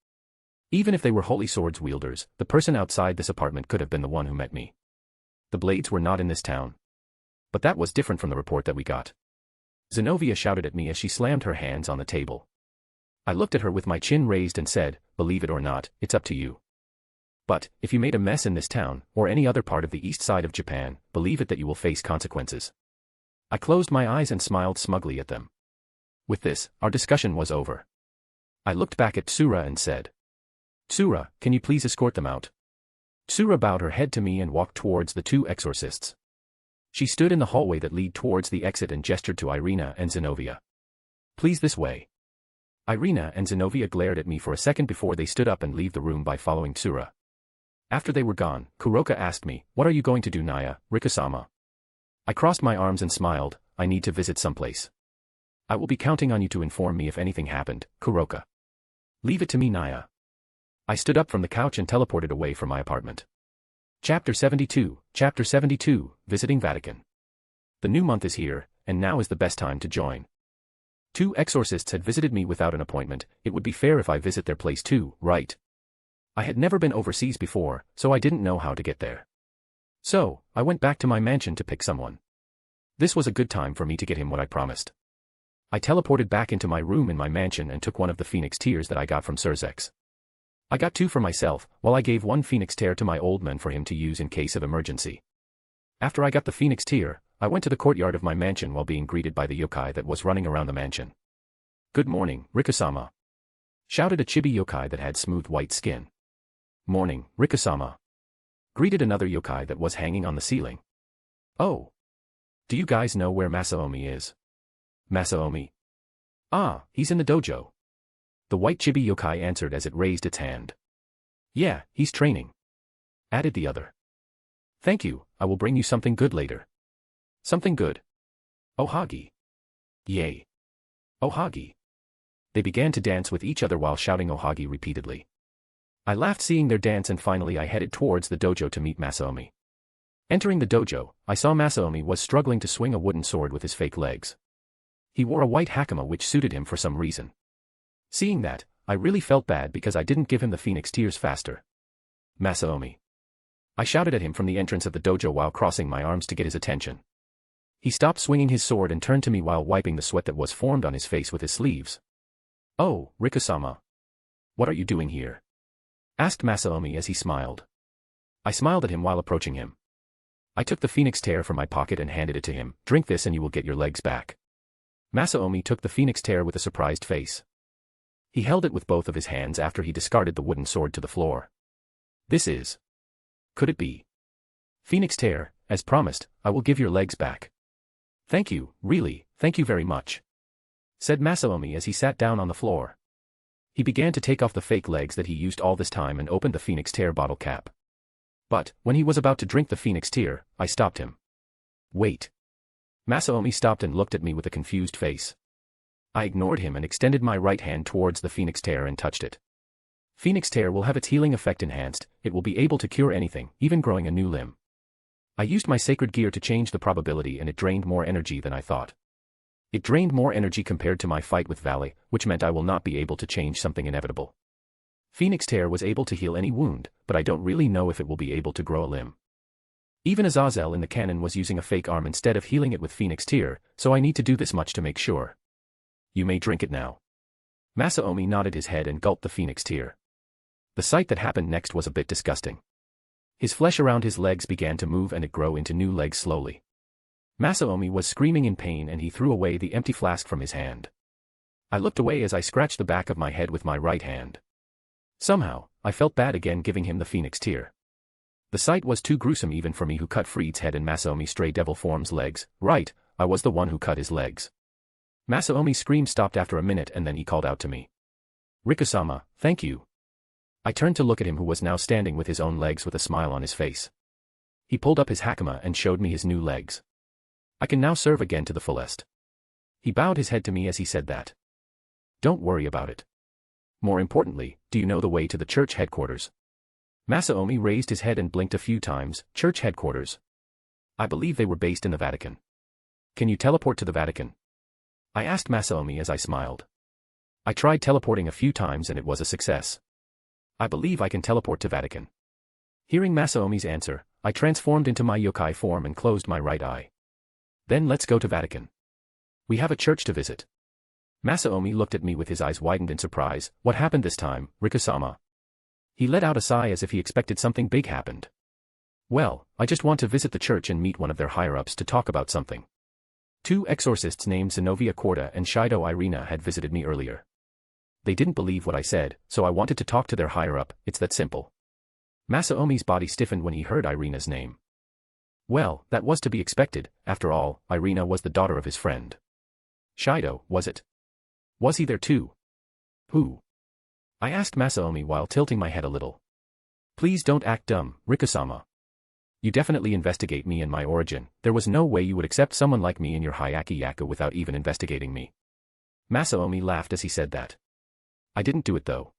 Even if they were holy swords wielders, the person outside this apartment could have been the one who met me. The blades were not in this town. But that was different from the report that we got. Zenobia shouted at me as she slammed her hands on the table. I looked at her with my chin raised and said, believe it or not, it's up to you. But, if you made a mess in this town, or any other part of the east side of Japan, believe it that you will face consequences. I closed my eyes and smiled smugly at them. With this, our discussion was over. I looked back at Tsura and said, Tsura, can you please escort them out? Tsura bowed her head to me and walked towards the two exorcists. She stood in the hallway that led towards the exit and gestured to Irina and Zenobia. Please this way. Irina and Zenobia glared at me for a second before they stood up and leave the room by following Tsura. After they were gone, Kuroka asked me, what are you going to do Naya, Rikasama? I crossed my arms and smiled, I need to visit someplace. I will be counting on you to inform me if anything happened, Kuroka. Leave it to me Naya. I stood up from the couch and teleported away from my apartment. Chapter 72, Visiting Vatican. The new month is here, and now is the best time to join. Two exorcists had visited me without an appointment, it would be fair if I visit their place too, right? I had never been overseas before, so I didn't know how to get there. So, I went back to my mansion to pick someone. This was a good time for me to get him what I promised. I teleported back into my room in my mansion and took one of the phoenix tears that I got from Surzex. I got two for myself, while I gave one phoenix tear to my old man for him to use in case of emergency. After I got the phoenix tear, I went to the courtyard of my mansion while being greeted by the yokai that was running around the mansion. Good morning, Rikasama. Shouted a chibi yokai that had smooth white skin. Morning, Rikasama. Greeted another yokai that was hanging on the ceiling. Oh. Do you guys know where Masaomi is? Masaomi? Ah, he's in the dojo. The white chibi yokai answered as it raised its hand. Yeah, he's training, added the other. Thank you, I will bring you something good later. Something good? Ohagi. Yay. Ohagi. They began to dance with each other while shouting Ohagi repeatedly. I laughed seeing their dance and finally I headed towards the dojo to meet Masaomi. Entering the dojo, I saw Masaomi was struggling to swing a wooden sword with his fake legs. He wore a white hakama which suited him for some reason. Seeing that, I really felt bad because I didn't give him the phoenix tears faster. Masaomi. I shouted at him from the entrance of the dojo while crossing my arms to get his attention. He stopped swinging his sword and turned to me while wiping the sweat that was formed on his face with his sleeves. Oh, Rika-sama. What are you doing here? Asked Masaomi as he smiled. I smiled at him while approaching him. I took the phoenix tear from my pocket and handed it to him. Drink this and you will get your legs back. Masaomi took the phoenix tear with a surprised face. He held it with both of his hands after he discarded the wooden sword to the floor. This is. Could it be? Phoenix tear, as promised, I will give your legs back. Thank you, really, thank you very much, said Masaomi as he sat down on the floor. He began to take off the fake legs that he used all this time and opened the phoenix tear bottle cap. But, when he was about to drink the phoenix tear, I stopped him. Wait. Masaomi stopped and looked at me with a confused face. I ignored him and extended my right hand towards the phoenix tear and touched it. Phoenix tear will have its healing effect enhanced, it will be able to cure anything, even growing a new limb. I used my sacred gear to change the probability and it drained more energy than I thought. It drained more energy compared to my fight with Valley, which meant I will not be able to change something inevitable. Phoenix tear was able to heal any wound, but I don't really know if it will be able to grow a limb. Even Azazel in the canon was using a fake arm instead of healing it with phoenix tear, so I need to do this much to make sure. You may drink it now. Masaomi nodded his head and gulped the phoenix tear. The sight that happened next was a bit disgusting. His flesh around his legs began to move and it grew into new legs slowly. Masaomi was screaming in pain and he threw away the empty flask from his hand. I looked away as I scratched the back of my head with my right hand. Somehow, I felt bad again giving him the phoenix tear. The sight was too gruesome even for me who cut Freed's head and Masaomi's stray devil form's legs. Right, I was the one who cut his legs. Masaomi's scream stopped after a minute and then he called out to me. Rika-sama, thank you. I turned to look at him who was now standing with his own legs with a smile on his face. He pulled up his hakama and showed me his new legs. I can now serve again to the fullest. He bowed his head to me as he said that. Don't worry about it. More importantly, do you know the way to the church headquarters? Masaomi raised his head and blinked a few times. Church headquarters. I believe they were based in the Vatican. Can you teleport to the Vatican? I asked Masaomi as I smiled. I tried teleporting a few times and it was a success. I believe I can teleport to Vatican. Hearing Masaomi's answer, I transformed into my yokai form and closed my right eye. Then let's go to Vatican. We have a church to visit. Masaomi looked at me with his eyes widened in surprise. What happened this time, Rika-sama? He let out a sigh as if he expected something big happened. Well, I just want to visit the church and meet one of their higher-ups to talk about something. Two exorcists named Zenobia Korda and Shido Irina had visited me earlier. They didn't believe what I said, so I wanted to talk to their higher-up, it's that simple. Masaomi's body stiffened when he heard Irina's name. Well, that was to be expected, after all, Irina was the daughter of his friend. Shido, was it? Was he there too? Who? I asked Masaomi while tilting my head a little. Please don't act dumb, Rika-sama. You definitely investigate me and my origin, there was no way you would accept someone like me in your Hyaki Yaku without even investigating me. Masaomi laughed as he said that. I didn't do it though.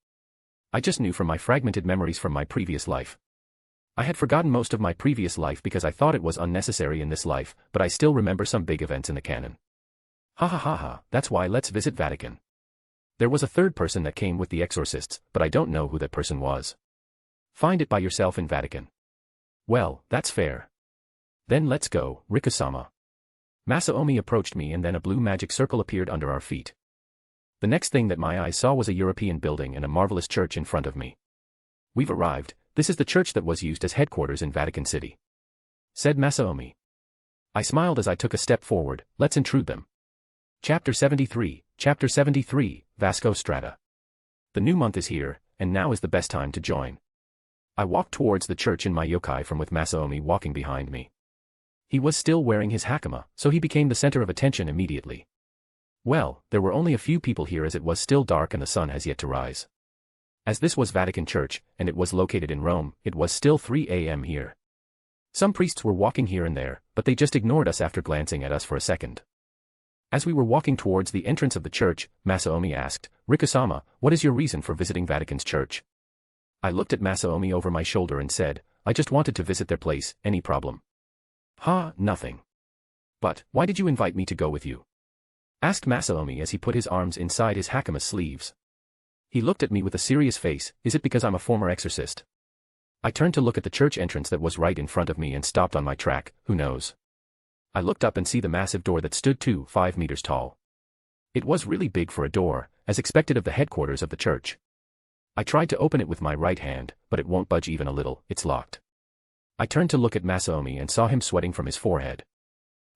I just knew from my fragmented memories from my previous life. I had forgotten most of my previous life because I thought it was unnecessary in this life, but I still remember some big events in the canon. Ha ha ha ha, that's why let's visit Vatican. There was a third person that came with the exorcists, but I don't know who that person was. Find it by yourself in Vatican. Well, that's fair. Then let's go, Rika-sama. Masaomi approached me and then a blue magic circle appeared under our feet. The next thing that my eyes saw was a European building and a marvelous church in front of me. We've arrived, this is the church that was used as headquarters in Vatican City, said Masaomi. I smiled as I took a step forward. Let's intrude them. Chapter 73, Vasco Strata. The new month is here, and now is the best time to join. I walked towards the church in my yokai form with Masaomi walking behind me. He was still wearing his hakama, so he became the center of attention immediately. Well, there were only a few people here as it was still dark and the sun has yet to rise. As this was Vatican Church, and it was located in Rome, it was still 3 a.m. here. Some priests were walking here and there, but they just ignored us after glancing at us for a second. As we were walking towards the entrance of the church, Masaomi asked, "Rikasama, what is your reason for visiting Vatican's church?" I looked at Masaomi over my shoulder and said, "I just wanted to visit their place, any problem?" "Ha, nothing." "But, why did you invite me to go with you?" asked Masaomi as he put his arms inside his hakama's sleeves. He looked at me with a serious face. "Is it because I'm a former exorcist?" I turned to look at the church entrance that was right in front of me and stopped on my track. Who knows? I looked up and see the massive door that stood 5 meters tall. It was really big for a door, as expected of the headquarters of the church. I tried to open it with my right hand, but it won't budge even a little. It's locked. I turned to look at Masaomi and saw him sweating from his forehead.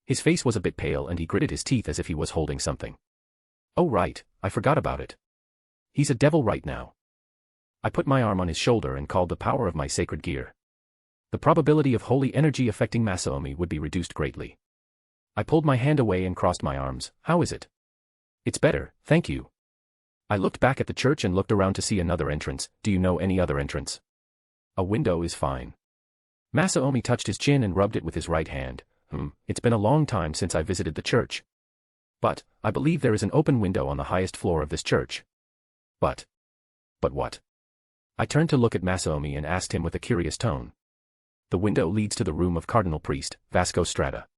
His face was a bit pale and he gritted his teeth as if he was holding something. "Oh right, I forgot about it. He's a devil right now." I put my arm on his shoulder and called the power of my sacred gear. The probability of holy energy affecting Masaomi would be reduced greatly. I pulled my hand away and crossed my arms. "How is it?" "It's better, thank you." I looked back at the church and looked around to see another entrance. "Do you know any other entrance?" "A window is fine." Masaomi touched his chin and rubbed it with his right hand. It's been a long time since I visited the church. But, I believe there is an open window on the highest floor of this church." But what?" I turned to look at Masaomi and asked him with a curious tone. "The window leads to the room of Cardinal Priest, Vasco Strata."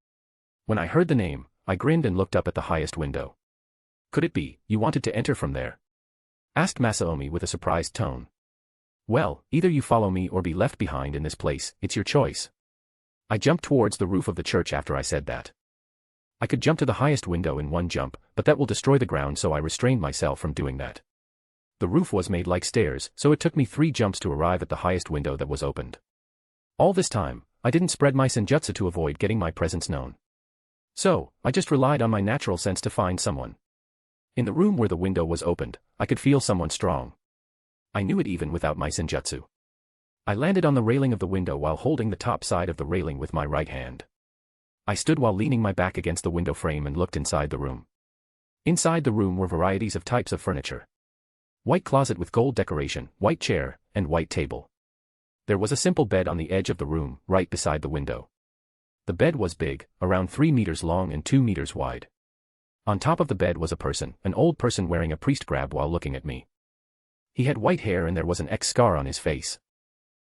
When I heard the name, I grinned and looked up at the highest window. "Could it be, you wanted to enter from there?" asked Masaomi with a surprised tone. "Well, either you follow me or be left behind in this place, it's your choice." I jumped towards the roof of the church after I said that. I could jump to the highest window in one jump, but that will destroy the ground, so I restrained myself from doing that. The roof was made like stairs, so it took me 3 jumps to arrive at the highest window that was opened. All this time, I didn't spread my senjutsu to avoid getting my presence known. So, I just relied on my natural sense to find someone. In the room where the window was opened, I could feel someone strong. I knew it even without my senjutsu. I landed on the railing of the window while holding the top side of the railing with my right hand. I stood while leaning my back against the window frame and looked inside the room. Inside the room were varieties of types of furniture. White closet with gold decoration, white chair, and white table. There was a simple bed on the edge of the room, right beside the window. The bed was big, around 3 meters long and 2 meters wide. On top of the bed was a person, an old person wearing a priest garb while looking at me. He had white hair and there was an X scar on his face.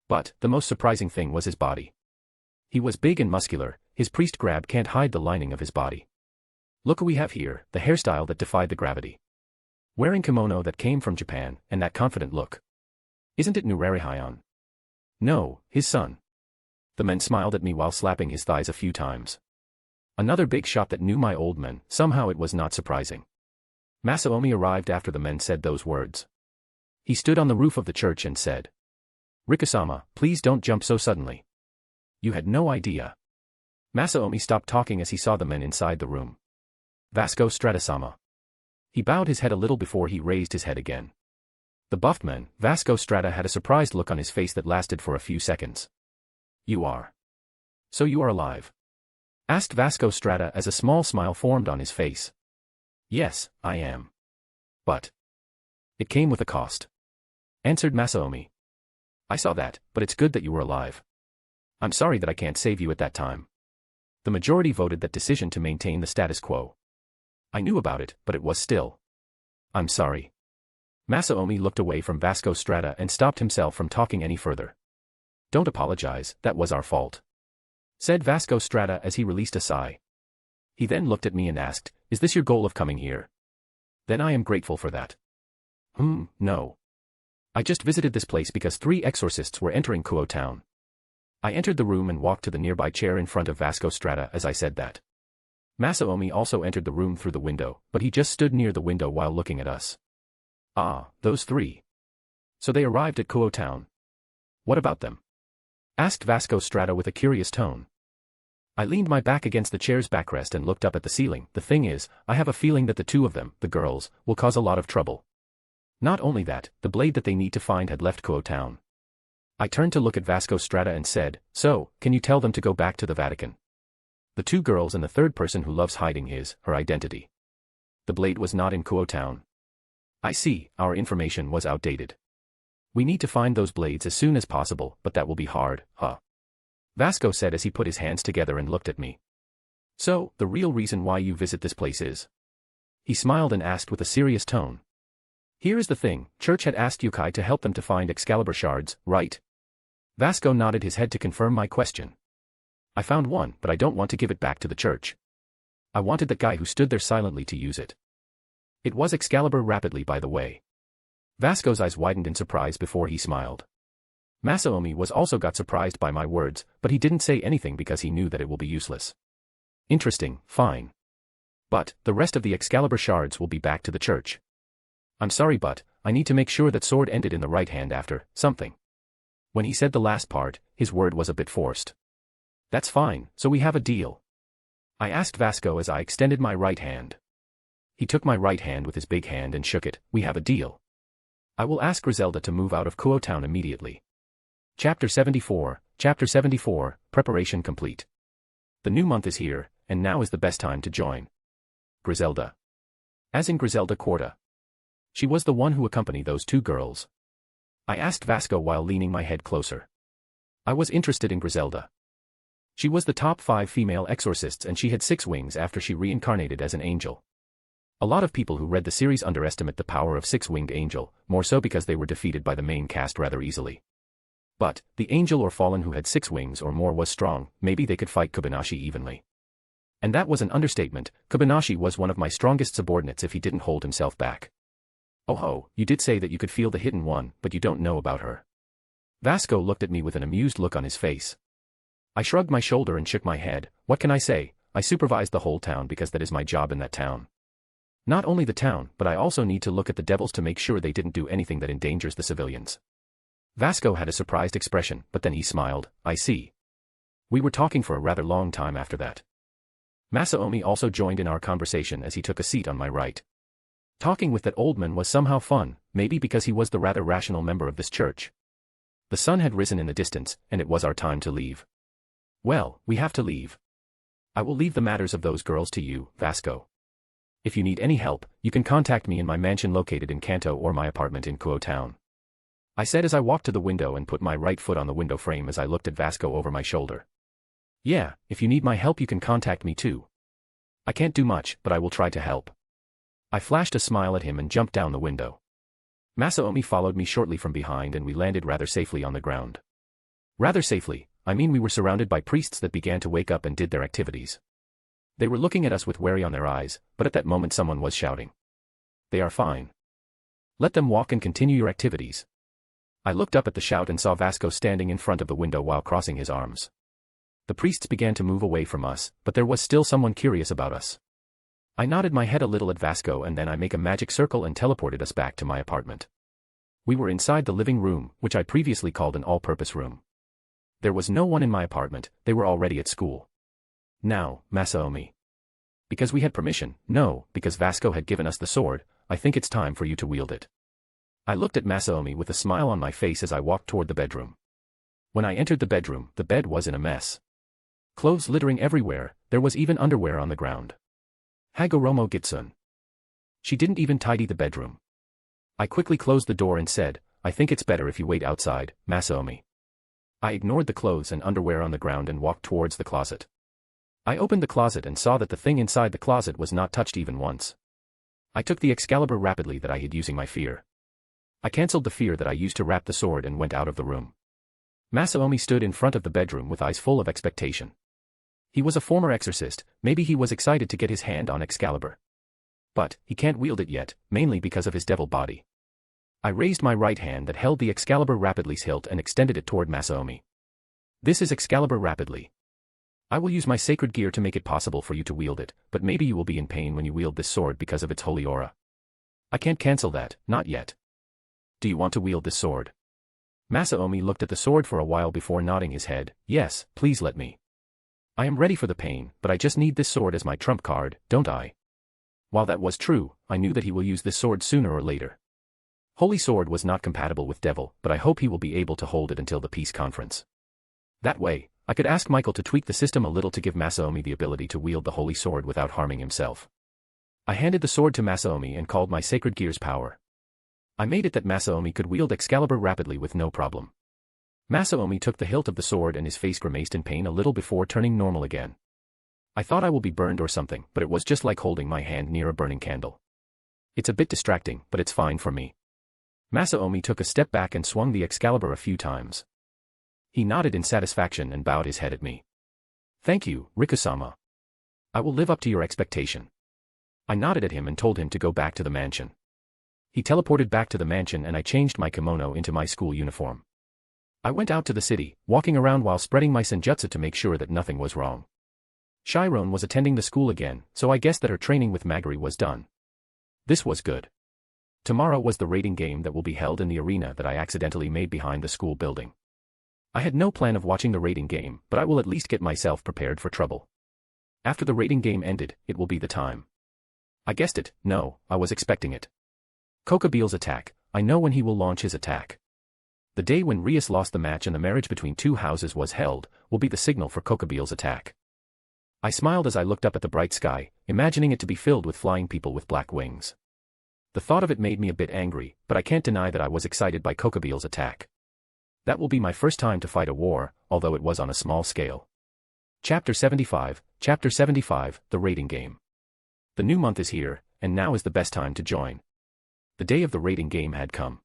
But, the most surprising thing was his body. He was big and muscular, his priest garb can't hide the lining of his body. Look what we have here, the hairstyle that defied the gravity. Wearing kimono that came from Japan, and that confident look. Isn't it Nurarihyon? No, his son. The man smiled at me while slapping his thighs a few times. Another big shot that knew my old man, somehow it was not surprising. Masaomi arrived after the men said those words. He stood on the roof of the church and said, "Rikasama, please don't jump so suddenly. You had no idea." Masaomi stopped talking as he saw the men inside the room. "Vasco Strata-sama." He bowed his head a little before he raised his head again. The buffed man, Vasco Strata, had a surprised look on his face that lasted for a few seconds. "You are. So you are alive?" asked Vasco Strata as a small smile formed on his face. "Yes, I am. But it came with a cost," answered Masaomi. "I saw that, but it's good that you were alive. I'm sorry that I can't save you at that time." The majority voted that decision to maintain the status quo. I knew about it, but it was still. "I'm sorry." Masaomi looked away from Vasco Strata and stopped himself from talking any further. "Don't apologize, that was our fault," said Vasco Strata as he released a sigh. He then looked at me and asked, "Is this your goal of coming here?" "Then I am grateful for that." No. I just visited this place because 3 exorcists were entering Kuo town. I entered the room and walked to the nearby chair in front of Vasco Strata as I said that. Masaomi also entered the room through the window, but he just stood near the window while looking at us. "Ah, those 3. So they arrived at Kuo town. What about them?" asked Vasco Strata with a curious tone. I leaned my back against the chair's backrest and looked up at the ceiling. "The thing is, I have a feeling that the 2 of them, the girls, will cause a lot of trouble. Not only that, the blade that they need to find had left Kuo town." I turned to look at Vasco Strata and said, "So, can you tell them to go back to the Vatican? The 2 girls and the 3rd person who loves hiding her identity. The blade was not in Kuo town." "I see, our information was outdated." We need to find those blades as soon as possible, but that will be hard, huh? Vasco said as he put his hands together and looked at me. So, the real reason why you visit this place is? He smiled and asked with a serious tone. Here is the thing, Church had asked youkai to help them to find Excalibur shards, right? Vasco nodded his head to confirm my question. I found one, but I don't want to give it back to the Church. I wanted that guy who stood there silently to use it. It was Excalibur rapidly, by the way. Vasco's eyes widened in surprise before he smiled. Masaomi was also got surprised by my words, but he didn't say anything because he knew that it will be useless. Interesting, fine. But, the rest of the Excalibur shards will be back to the Church. I'm sorry, but, I need to make sure that sword ended in the right hand after, something. When he said the last part, his word was a bit forced. That's fine, so we have a deal. I asked Vasco as I extended my right hand. He took my right hand with his big hand and shook it. We have a deal. I will ask Griselda to move out of Kuo Town immediately. Chapter 74, Preparation complete. The new month is here, and now is the best time to join. Griselda. As in Griselda Quarta. She was the one who accompanied those two girls. I asked Vasco while leaning my head closer. I was interested in Griselda. She was the top 5 female exorcists and she had 6 wings after she reincarnated as an angel. A lot of people who read the series underestimate the power of 6-winged angel, more so because they were defeated by the main cast rather easily. But, the angel or fallen who had 6 wings or more was strong, maybe they could fight Kobayashi evenly. And that was an understatement, Kobayashi was one of my strongest subordinates if he didn't hold himself back. Oh ho, you did say that you could feel the hidden one, but you don't know about her. Vasco looked at me with an amused look on his face. I shrugged my shoulder and shook my head. What can I say? I supervise the whole town because that is my job in that town. Not only the town, but I also need to look at the devils to make sure they didn't do anything that endangers the civilians. Vasco had a surprised expression, but then he smiled. I see. We were talking for a rather long time after that. Masaomi also joined in our conversation as he took a seat on my right. Talking with that old man was somehow fun, maybe because he was the rather rational member of this church. The sun had risen in the distance, and it was our time to leave. Well, we have to leave. I will leave the matters of those girls to you, Vasco. If you need any help, you can contact me in my mansion located in Kanto or my apartment in Kuo Town. I said as I walked to the window and put my right foot on the window frame as I looked at Vasco over my shoulder. Yeah, if you need my help you can contact me too. I can't do much, but I will try to help. I flashed a smile at him and jumped down the window. Masaomi followed me shortly from behind and we landed rather safely on the ground. Rather safely, I mean we were surrounded by priests that began to wake up and did their activities. They were looking at us with worry on their eyes, but at that moment someone was shouting. They are fine. Let them walk and continue your activities. I looked up at the shout and saw Vasco standing in front of the window while crossing his arms. The priests began to move away from us, but there was still someone curious about us. I nodded my head a little at Vasco and then I make a magic circle and teleported us back to my apartment. We were inside the living room, which I previously called an all-purpose room. There was no one in my apartment, they were already at school. Now, Masaomi. Because we had permission, no, because Vasco had given us the sword, I think it's time for you to wield it. I looked at Masaomi with a smile on my face as I walked toward the bedroom. When I entered the bedroom, the bed was in a mess. Clothes littering everywhere, there was even underwear on the ground. Hagoromo Gitsun. She didn't even tidy the bedroom. I quickly closed the door and said, I think it's better if you wait outside, Masaomi. I ignored the clothes and underwear on the ground and walked towards the closet. I opened the closet and saw that the thing inside the closet was not touched even once. I took the Excalibur rapidly that I had using my fear. I cancelled the fear that I used to wrap the sword and went out of the room. Masaomi stood in front of the bedroom with eyes full of expectation. He was a former exorcist, maybe he was excited to get his hand on Excalibur. But, he can't wield it yet, mainly because of his devil body. I raised my right hand that held the Excalibur rapidly's hilt and extended it toward Masaomi. This is Excalibur rapidly. I will use my sacred gear to make it possible for you to wield it, but maybe you will be in pain when you wield this sword because of its holy aura. I can't cancel that, not yet. Do you want to wield this sword? Masaomi looked at the sword for a while before nodding his head. Yes, please let me. I am ready for the pain, but I just need this sword as my trump card, don't I? While that was true, I knew that he will use this sword sooner or later. Holy sword was not compatible with devil, but I hope he will be able to hold it until the peace conference. That way, I could ask Michael to tweak the system a little to give Masaomi the ability to wield the holy sword without harming himself. I handed the sword to Masaomi and called my sacred gear's power. I made it that Masaomi could wield Excalibur rapidly with no problem. Masaomi took the hilt of the sword and his face grimaced in pain a little before turning normal again. I thought I will be burned or something, but it was just like holding my hand near a burning candle. It's a bit distracting, but it's fine for me. Masaomi took a step back and swung the Excalibur a few times. He nodded in satisfaction and bowed his head at me. Thank you, Rikusama. I will live up to your expectation. I nodded at him and told him to go back to the mansion. He teleported back to the mansion and I changed my kimono into my school uniform. I went out to the city, walking around while spreading my senjutsu to make sure that nothing was wrong. Chiron was attending the school again, so I guessed that her training with Magari was done. This was good. Tomorrow was the raiding game that will be held in the arena that I accidentally made behind the school building. I had no plan of watching the raiding game, but I will at least get myself prepared for trouble. After the raiding game ended, it will be the time. I guessed it. No, I was expecting it. Kokabeel's attack. I know when he will launch his attack. The day when Rias lost the match and the marriage between two houses was held, will be the signal for Kokabeel's attack. I smiled as I looked up at the bright sky, imagining it to be filled with flying people with black wings. The thought of it made me a bit angry, but I can't deny that I was excited by Kokabeel's attack. That will be my first time to fight a war, although it was on a small scale. Chapter 75, The Raiding Game. The new month is here, and now is the best time to join. The day of the raiding game had come.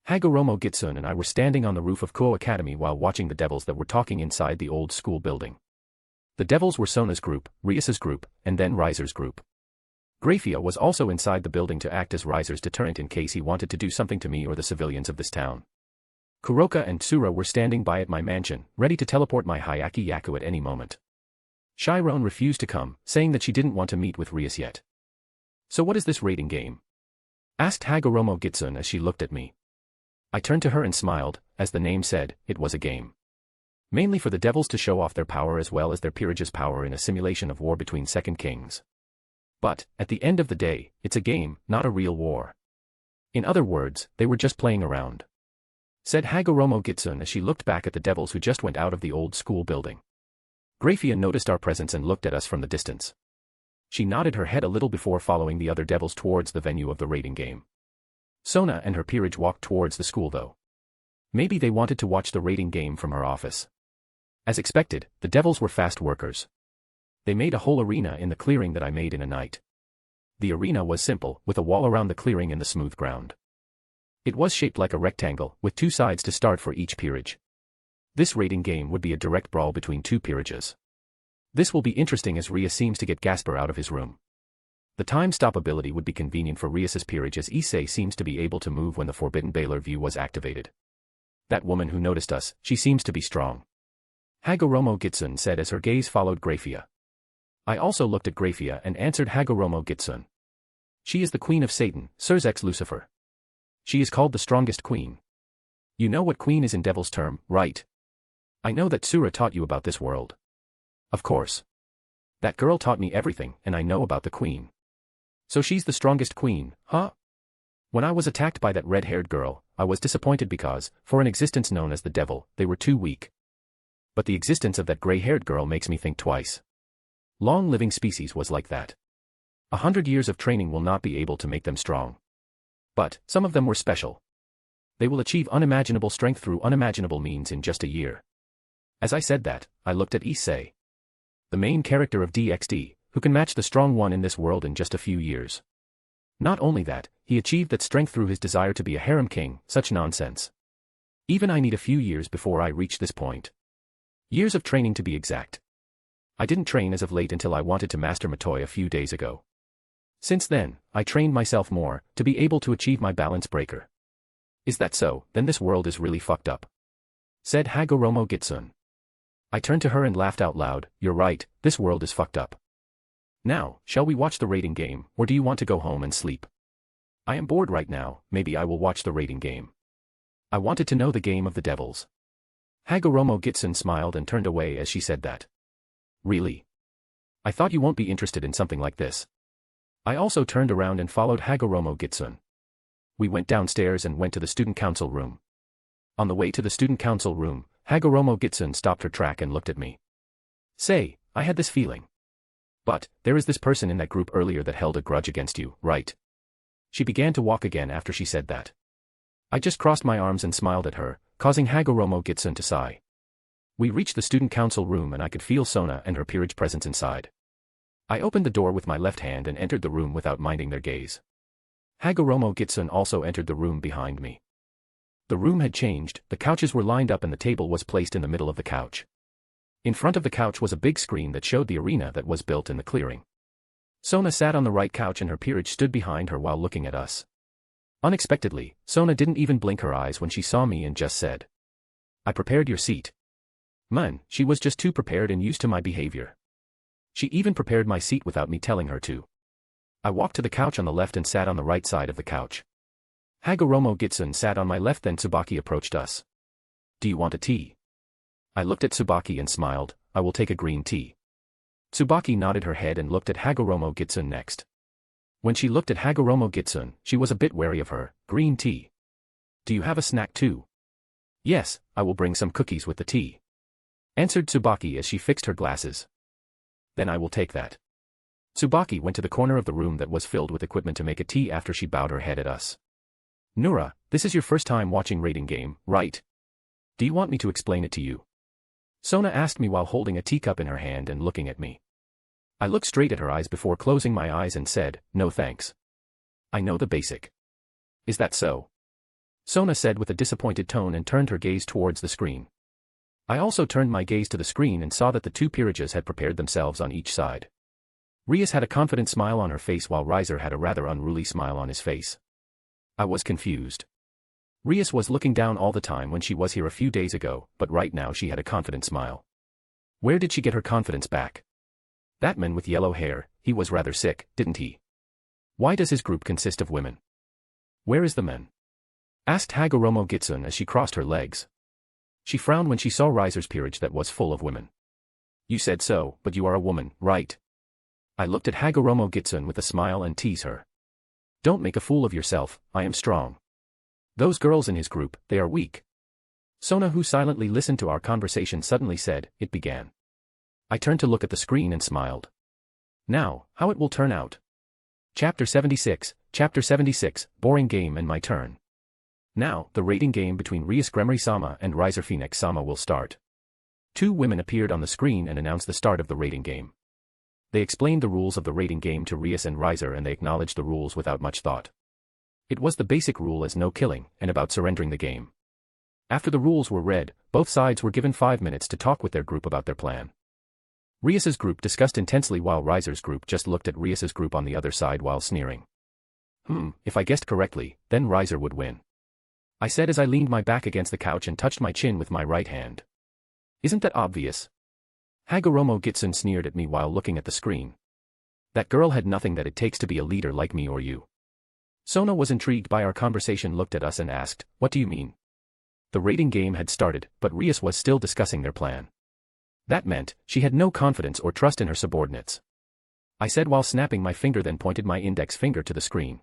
Hagoromo Gitsun and I were standing on the roof of Kuo Academy while watching the devils that were talking inside the old school building. The devils were Sona's group, Rias's group, and then Riser's group. Grafia was also inside the building to act as Riser's deterrent in case he wanted to do something to me or the civilians of this town. Kuroka and Tsura were standing by at my mansion, ready to teleport my Hyaki Yaku at any moment. Chiron refused to come, saying that she didn't want to meet with Rias yet. So what is this raiding game? Asked Hagoromo Gitsun as she looked at me. I turned to her and smiled, as the name said, it was a game. Mainly for the devils to show off their power as well as their peerage's power in a simulation of war between second kings. But, at the end of the day, it's a game, not a real war. In other words, they were just playing around. Said Hagoromo Gitsun as she looked back at the devils who just went out of the old school building. Grafia noticed our presence and looked at us from the distance. She nodded her head a little before following the other devils towards the venue of the raiding game. Sona and her peerage walked towards the school though. Maybe they wanted to watch the raiding game from her office. As expected, the devils were fast workers. They made a whole arena in the clearing that I made in a night. The arena was simple, with a wall around the clearing and the smooth ground. It was shaped like a rectangle, with two sides to start for each peerage. This raiding game would be a direct brawl between two peerages. This will be interesting as Rias seems to get Gasper out of his room. The time stop ability would be convenient for Rias's peerage as Issei seems to be able to move when the Forbidden Baler view was activated. That woman who noticed us, she seems to be strong. Hagoromo Gitsun said as her gaze followed Grafia. I also looked at Grafia and answered Hagoromo Gitsun. She is the queen of Satan, Surzex Lucifer. She is called the strongest queen. You know what queen is in devil's term, right? I know that Tsura taught you about this world. Of course. That girl taught me everything, and I know about the queen. So she's the strongest queen, huh? When I was attacked by that red-haired girl, I was disappointed because, for an existence known as the devil, they were too weak. But the existence of that gray-haired girl makes me think twice. Long-living species was like that. 100 years of training will not be able to make them strong. But, some of them were special. They will achieve unimaginable strength through unimaginable means in just a year. As I said that, I looked at Issei, the main character of DxD, who can match the strong one in this world in just a few years. Not only that, he achieved that strength through his desire to be a harem king, such nonsense. Even I need a few years before I reach this point. Years of training to be exact. I didn't train as of late until I wanted to master Matoi a few days ago. Since then, I trained myself more, to be able to achieve my balance breaker. Is that so, then this world is really fucked up. Said Hagoromo Gitsun. I turned to her and laughed out loud, you're right, this world is fucked up. Now, shall we watch the raiding game, or do you want to go home and sleep? I am bored right now, maybe I will watch the raiding game. I wanted to know the game of the devils. Hagoromo Gitsun smiled and turned away as she said that. Really? I thought you won't be interested in something like this. I also turned around and followed Hagoromo Gitsun. We went downstairs and went to the student council room. On the way to the student council room, Hagoromo Gitsun stopped her track and looked at me. Say, I had this feeling. But, there is this person in that group earlier that held a grudge against you, right? She began to walk again after she said that. I just crossed my arms and smiled at her, causing Hagoromo Gitsun to sigh. We reached the student council room and I could feel Sona and her peerage presence inside. I opened the door with my left hand and entered the room without minding their gaze. Hagoromo Gitsun also entered the room behind me. The room had changed, the couches were lined up and the table was placed in the middle of the couch. In front of the couch was a big screen that showed the arena that was built in the clearing. Sona sat on the right couch and her peerage stood behind her while looking at us. Unexpectedly, Sona didn't even blink her eyes when she saw me and just said, "I prepared your seat." Man, she was just too prepared and used to my behavior. She even prepared my seat without me telling her to. I walked to the couch on the left and sat on the right side of the couch. Hagoromo Gitsun sat on my left, then Tsubaki approached us. "Do you want a tea?" I looked at Tsubaki and smiled. "I will take a green tea." Tsubaki nodded her head and looked at Hagoromo Gitsun next. When she looked at Hagoromo Gitsun, she was a bit wary of her. "Green tea. Do you have a snack too?" "Yes, I will bring some cookies with the tea," answered Tsubaki as she fixed her glasses. "Then I will take that." Tsubaki went to the corner of the room that was filled with equipment to make a tea after she bowed her head at us. "Nura, this is your first time watching Rating Game, right? Do you want me to explain it to you?" Sona asked me while holding a teacup in her hand and looking at me. I looked straight at her eyes before closing my eyes and said, "No thanks. I know the basic." "Is that so?" Sona said with a disappointed tone and turned her gaze towards the screen. I also turned my gaze to the screen and saw that the two peerages had prepared themselves on each side. Rias had a confident smile on her face while Riser had a rather unruly smile on his face. I was confused. Rias was looking down all the time when she was here a few days ago, but right now she had a confident smile. Where did she get her confidence back? That man with yellow hair, he was rather sick, didn't he? Why does his group consist of women? Where is the man? Asked Hagoromo Gitsun as she crossed her legs. She frowned when she saw Riser's peerage that was full of women. "You said so, but you are a woman, right?" I looked at Hagoromo Gitsun with a smile and teased her. "Don't make a fool of yourself, I am strong. Those girls in his group, they are weak." Sona, who silently listened to our conversation, suddenly said, "It began." I turned to look at the screen and smiled. Now, how it will turn out. Chapter 76, Boring Game and My Turn. Now, the rating game between Rias Gremory-sama and Riser Phoenix-sama will start. Two women appeared on the screen and announced the start of the rating game. They explained the rules of the rating game to Rias and Riser and they acknowledged the rules without much thought. It was the basic rule as no killing, and about surrendering the game. After the rules were read, both sides were given 5 minutes to talk with their group about their plan. Rias's group discussed intensely while Riser's group just looked at Rias's group on the other side while sneering. If I guessed correctly, then Riser would win. I said as I leaned my back against the couch and touched my chin with my right hand. Isn't that obvious? Hagoromo Gitsun sneered at me while looking at the screen. That girl had nothing that it takes to be a leader like me or you. Sona was intrigued by our conversation, looked at us and asked, "What do you mean?" The rating game had started, but Rias was still discussing their plan. That meant, she had no confidence or trust in her subordinates. I said while snapping my finger, then pointed my index finger to the screen.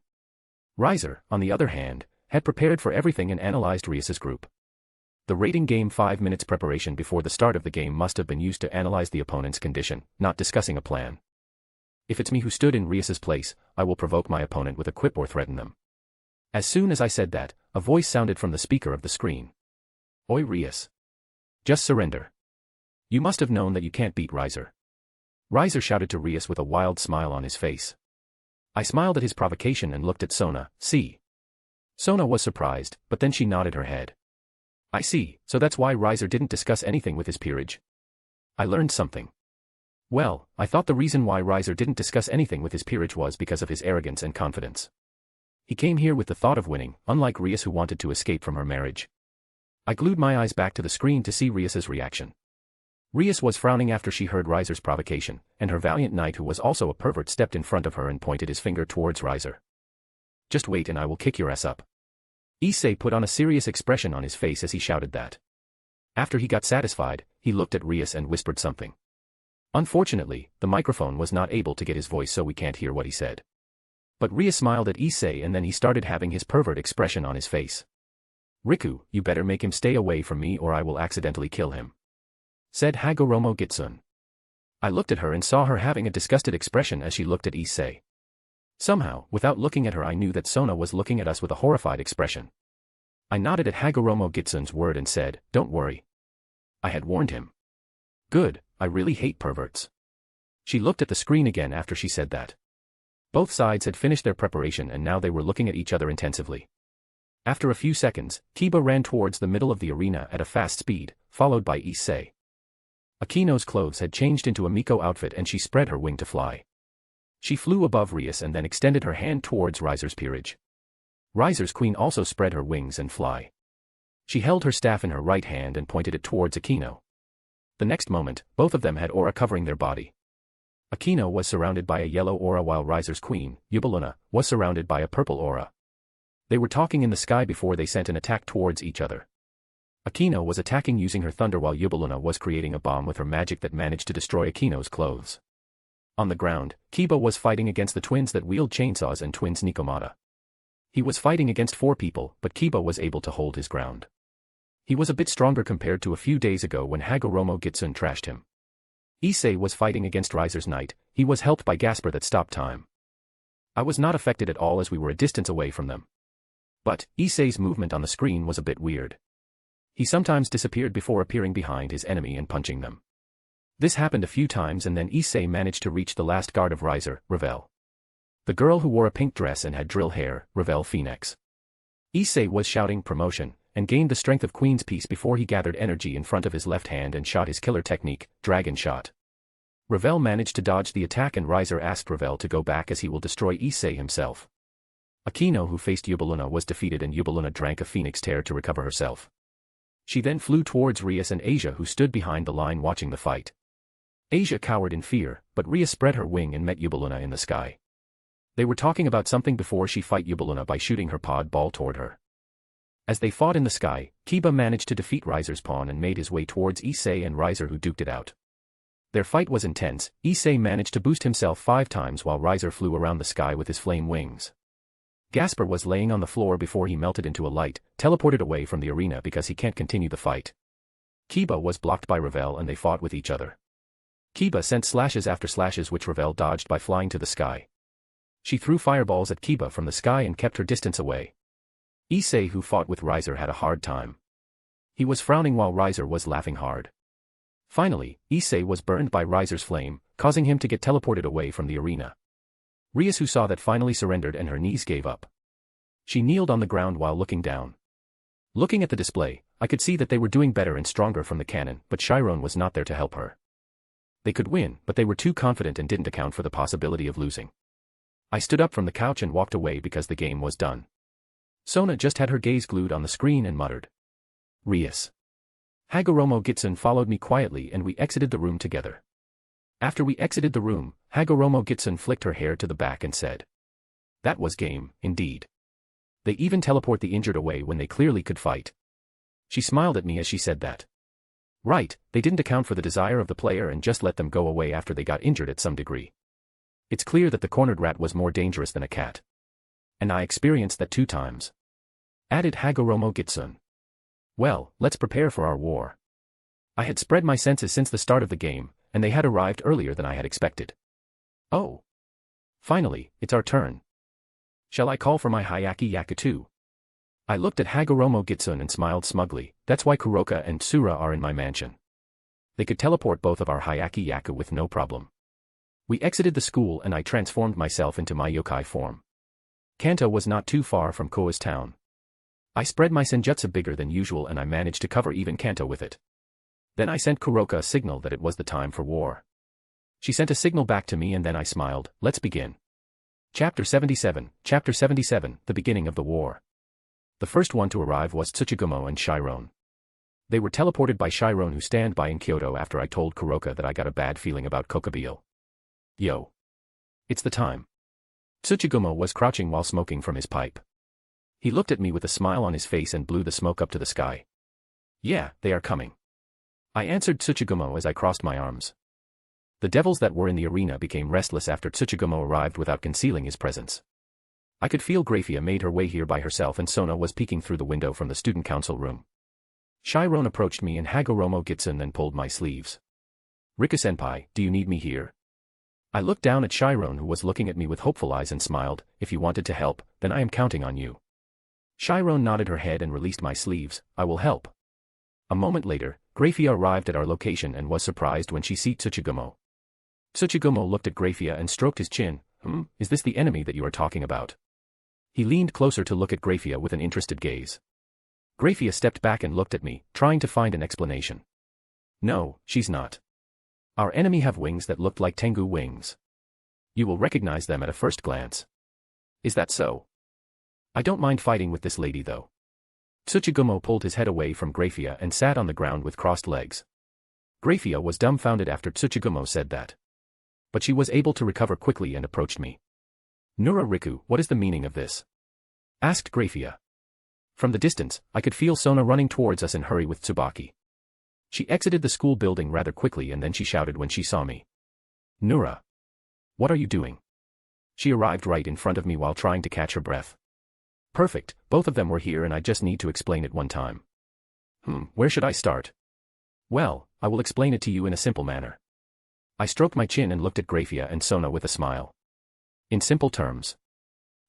Riser, on the other hand, had prepared for everything and analyzed Rias's group. The rating game 5 minutes preparation before the start of the game must have been used to analyze the opponent's condition, not discussing a plan. If it's me who stood in Rias's place, I will provoke my opponent with a quip or threaten them. As soon as I said that, a voice sounded from the speaker of the screen. "Oi Rias. Just surrender. You must have known that you can't beat Riser." Riser shouted to Rias with a wild smile on his face. I smiled at his provocation and looked at Sona. "See." Sona was surprised, but then she nodded her head. "I see, so that's why Riser didn't discuss anything with his peerage." I learned something. Well, I thought the reason why Riser didn't discuss anything with his peerage was because of his arrogance and confidence. He came here with the thought of winning, unlike Rias who wanted to escape from her marriage. I glued my eyes back to the screen to see Rias's reaction. Rias was frowning after she heard Riser's provocation, and her valiant knight who was also a pervert stepped in front of her and pointed his finger towards Riser. "Just wait and I will kick your ass up." Issei put on a serious expression on his face as he shouted that. After he got satisfied, he looked at Rias and whispered something. Unfortunately, the microphone was not able to get his voice, so we can't hear what he said. But Rias smiled at Issei and then he started having his pervert expression on his face. "Riku, you better make him stay away from me or I will accidentally kill him," said Hagoromo Gitsun. I looked at her and saw her having a disgusted expression as she looked at Issei. Somehow, without looking at her, I knew that Sona was looking at us with a horrified expression. I nodded at Hagoromo Gitsun's word and said, "Don't worry. I had warned him." "Good, I really hate perverts." She looked at the screen again after she said that. Both sides had finished their preparation and now they were looking at each other intensively. After a few seconds, Kiba ran towards the middle of the arena at a fast speed, followed by Issei. Akino's clothes had changed into a Miko outfit and she spread her wing to fly. She flew above Rias and then extended her hand towards Riser's peerage. Riser's queen also spread her wings and fly. She held her staff in her right hand and pointed it towards Akino. The next moment, both of them had aura covering their body. Akino was surrounded by a yellow aura while Riser's queen, Yubaluna, was surrounded by a purple aura. They were talking in the sky before they sent an attack towards each other. Akino was attacking using her thunder while Yubaluna was creating a bomb with her magic that managed to destroy Akino's clothes. On the ground, Kiba was fighting against the twins that wield chainsaws and twins Nikomata. He was fighting against 4 people, but Kiba was able to hold his ground. He was a bit stronger compared to a few days ago when Hagoromo Gitsun trashed him. Issei was fighting against Riser's knight. He was helped by Gasper that stopped time. I was not affected at all as we were a distance away from them. But Issei's movement on the screen was a bit weird. He sometimes disappeared before appearing behind his enemy and punching them. This happened a few times and then Issei managed to reach the last guard of Riser, Ravel. The girl who wore a pink dress and had drill hair, Ravel Phoenix. Issei was shouting promotion, and gained the strength of Queen's Piece before he gathered energy in front of his left hand and shot his killer technique, Dragon Shot. Ravel managed to dodge the attack and Riser asked Ravel to go back as he will destroy Issei himself. Akino who faced Yubaluna was defeated and Yubaluna drank a phoenix tear to recover herself. She then flew towards Rias and Asia who stood behind the line watching the fight. Asia cowered in fear, but Rias spread her wing and met Yubaluna in the sky. They were talking about something before she fight Yubaluna by shooting her pod ball toward her. As they fought in the sky, Kiba managed to defeat Riser's pawn and made his way towards Issei and Riser who duked it out. Their fight was intense. Issei managed to boost himself 5 times while Riser flew around the sky with his flame wings. Gasper was laying on the floor before he melted into a light, teleported away from the arena because he can't continue the fight. Kiba was blocked by Ravel and they fought with each other. Kiba sent slashes after slashes which Ravel dodged by flying to the sky. She threw fireballs at Kiba from the sky and kept her distance away. Issei who fought with Riser had a hard time. He was frowning while Riser was laughing hard. Finally, Issei was burned by Riser's flame, causing him to get teleported away from the arena. Rias who saw that finally surrendered and her knees gave up. She kneeled on the ground while looking down. Looking at the display, I could see that they were doing better and stronger from the cannon, but Chiron was not there to help her. They could win, but they were too confident and didn't account for the possibility of losing. I stood up from the couch and walked away because the game was done. Sona just had her gaze glued on the screen and muttered, "Rias." Hagoromo Gitsun followed me quietly and we exited the room together. After we exited the room, Hagoromo Gitsun flicked her hair to the back and said, "That was game, indeed. They even teleport the injured away when they clearly could fight." She smiled at me as she said that. Right, they didn't account for the desire of the player and just let them go away after they got injured at some degree. It's clear that the cornered rat was more dangerous than a cat. And I experienced that 2 times. Added Hagoromo Gitsun. Well, let's prepare for our war. I had spread my senses since the start of the game, and they had arrived earlier than I had expected. Oh. Finally, it's our turn. Shall I call for my Hayaki Yaku too? I looked at Hagoromo Gitsun and smiled smugly. That's why Kuroka and Tsura are in my mansion. They could teleport both of our Hayaki Yaku with no problem. We exited the school and I transformed myself into my yokai form. Kanto was not too far from Koa's town. I spread my senjutsu bigger than usual and I managed to cover even Kanto with it. Then I sent Kuroka a signal that it was the time for war. She sent a signal back to me and then I smiled. Let's begin. Chapter 77, the beginning of the war. The first one to arrive was Tsuchigumo and Chiron. They were teleported by Chiron who stand by in Kyoto after I told Kuroka that I got a bad feeling about Kokobeel. Yo. It's the time. Tsuchigumo was crouching while smoking from his pipe. He looked at me with a smile on his face and blew the smoke up to the sky. Yeah, they are coming. I answered Tsuchigumo as I crossed my arms. The devils that were in the arena became restless after Tsuchigumo arrived without concealing his presence. I could feel Graphia made her way here by herself and Sona was peeking through the window from the student council room. Chiron approached me and Hagoromo Gitsun then pulled my sleeves. "Rika-senpai, do you need me here?" I looked down at Chiron, who was looking at me with hopeful eyes, and smiled. If you wanted to help, then I am counting on you. Chiron nodded her head and released my sleeves. I will help. A moment later, Graphia arrived at our location and was surprised when she saw Tsuchigumo. Tsuchigumo looked at Graphia and stroked his chin. Is this the enemy that you are talking about? He leaned closer to look at Graphia with an interested gaze. Graphia stepped back and looked at me, trying to find an explanation. No, she's not. Our enemy have wings that looked like Tengu wings. You will recognize them at a first glance. Is that so? I don't mind fighting with this lady though. Tsuchigumo pulled his head away from Graphia and sat on the ground with crossed legs. Graphia was dumbfounded after Tsuchigumo said that. But she was able to recover quickly and approached me. Nurarihyon, what is the meaning of this? Asked Graphia. From the distance, I could feel Sona running towards us in hurry with Tsubaki. She exited the school building rather quickly and then she shouted when she saw me. Nura. What are you doing? She arrived right in front of me while trying to catch her breath. Perfect, both of them were here and I just need to explain it one time. Where should I start? Well, I will explain it to you in a simple manner. I stroked my chin and looked at Graphia and Sona with a smile. In simple terms.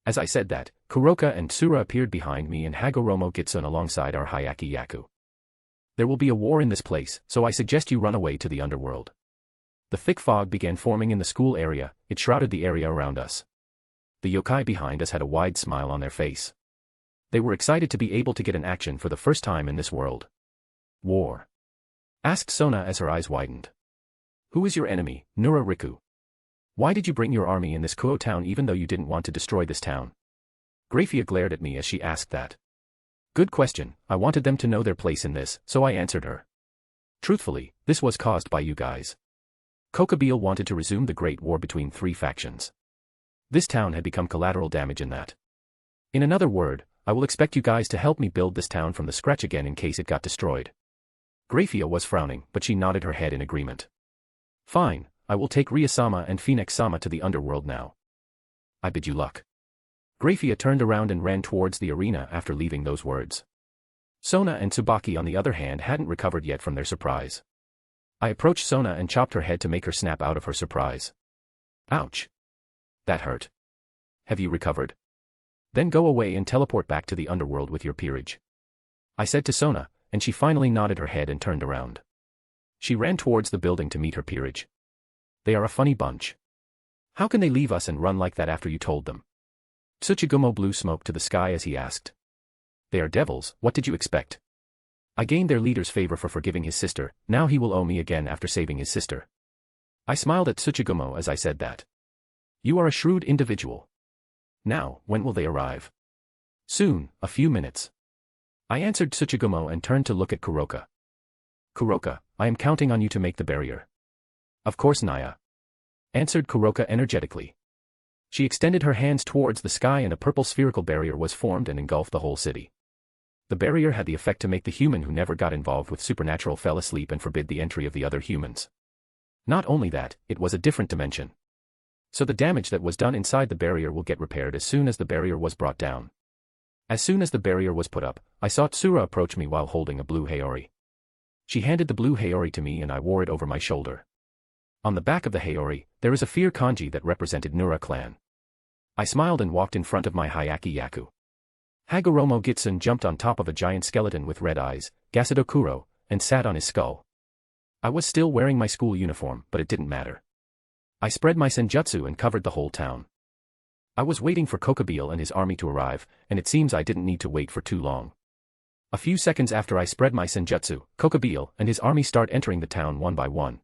As I said that, Kuroka and Tsura appeared behind me and Hagoromo Gitsune alongside our Hyaki Yaku. There will be a war in this place, so I suggest you run away to the underworld. The thick fog began forming in the school area, it shrouded the area around us. The yokai behind us had a wide smile on their face. They were excited to be able to get an action for the first time in this world. War? Asked Sona as her eyes widened. Who is your enemy, Nurarihyon? Why did you bring your army in this Kuo town even though you didn't want to destroy this town? Graphia glared at me as she asked that. Good question, I wanted them to know their place in this, so I answered her. Truthfully, this was caused by you guys. Kokabeel wanted to resume the Great War between three factions. This town had become collateral damage in that. In another word, I will expect you guys to help me build this town from the scratch again in case it got destroyed. Graphia was frowning, but she nodded her head in agreement. Fine, I will take Ria-sama and Phoenix-sama to the underworld now. I bid you luck. Graphia turned around and ran towards the arena after leaving those words. Sona and Tsubaki on the other hand hadn't recovered yet from their surprise. I approached Sona and chopped her head to make her snap out of her surprise. Ouch. That hurt. Have you recovered? Then go away and teleport back to the underworld with your peerage. I said to Sona, and she finally nodded her head and turned around. She ran towards the building to meet her peerage. They are a funny bunch. How can they leave us and run like that after you told them? Tsuchigumo blew smoke to the sky as he asked. They are devils, what did you expect? I gained their leader's favor for forgiving his sister, now he will owe me again after saving his sister. I smiled at Tsuchigumo as I said that. You are a shrewd individual. Now, when will they arrive? Soon, a few minutes. I answered Tsuchigumo and turned to look at Kuroka. Kuroka, I am counting on you to make the barrier. Of course Naya. Answered Kuroka energetically. She extended her hands towards the sky and a purple spherical barrier was formed and engulfed the whole city. The barrier had the effect to make the human who never got involved with supernatural fell asleep and forbid the entry of the other humans. Not only that, it was a different dimension. So the damage that was done inside the barrier will get repaired as soon as the barrier was brought down. As soon as the barrier was put up, I saw Tsura approach me while holding a blue Haori. She handed the blue Haori to me and I wore it over my shoulder. On the back of the Haori, there is a fear kanji that represented Nura clan. I smiled and walked in front of my Hyaki Yaku. Hagoromo Gitsune jumped on top of a giant skeleton with red eyes, Gasudo Kuro, and sat on his skull. I was still wearing my school uniform, but it didn't matter. I spread my senjutsu and covered the whole town. I was waiting for Kokabeel and his army to arrive, and it seems I didn't need to wait for too long. A few seconds after I spread my senjutsu, Kokabeel and his army start entering the town one by one.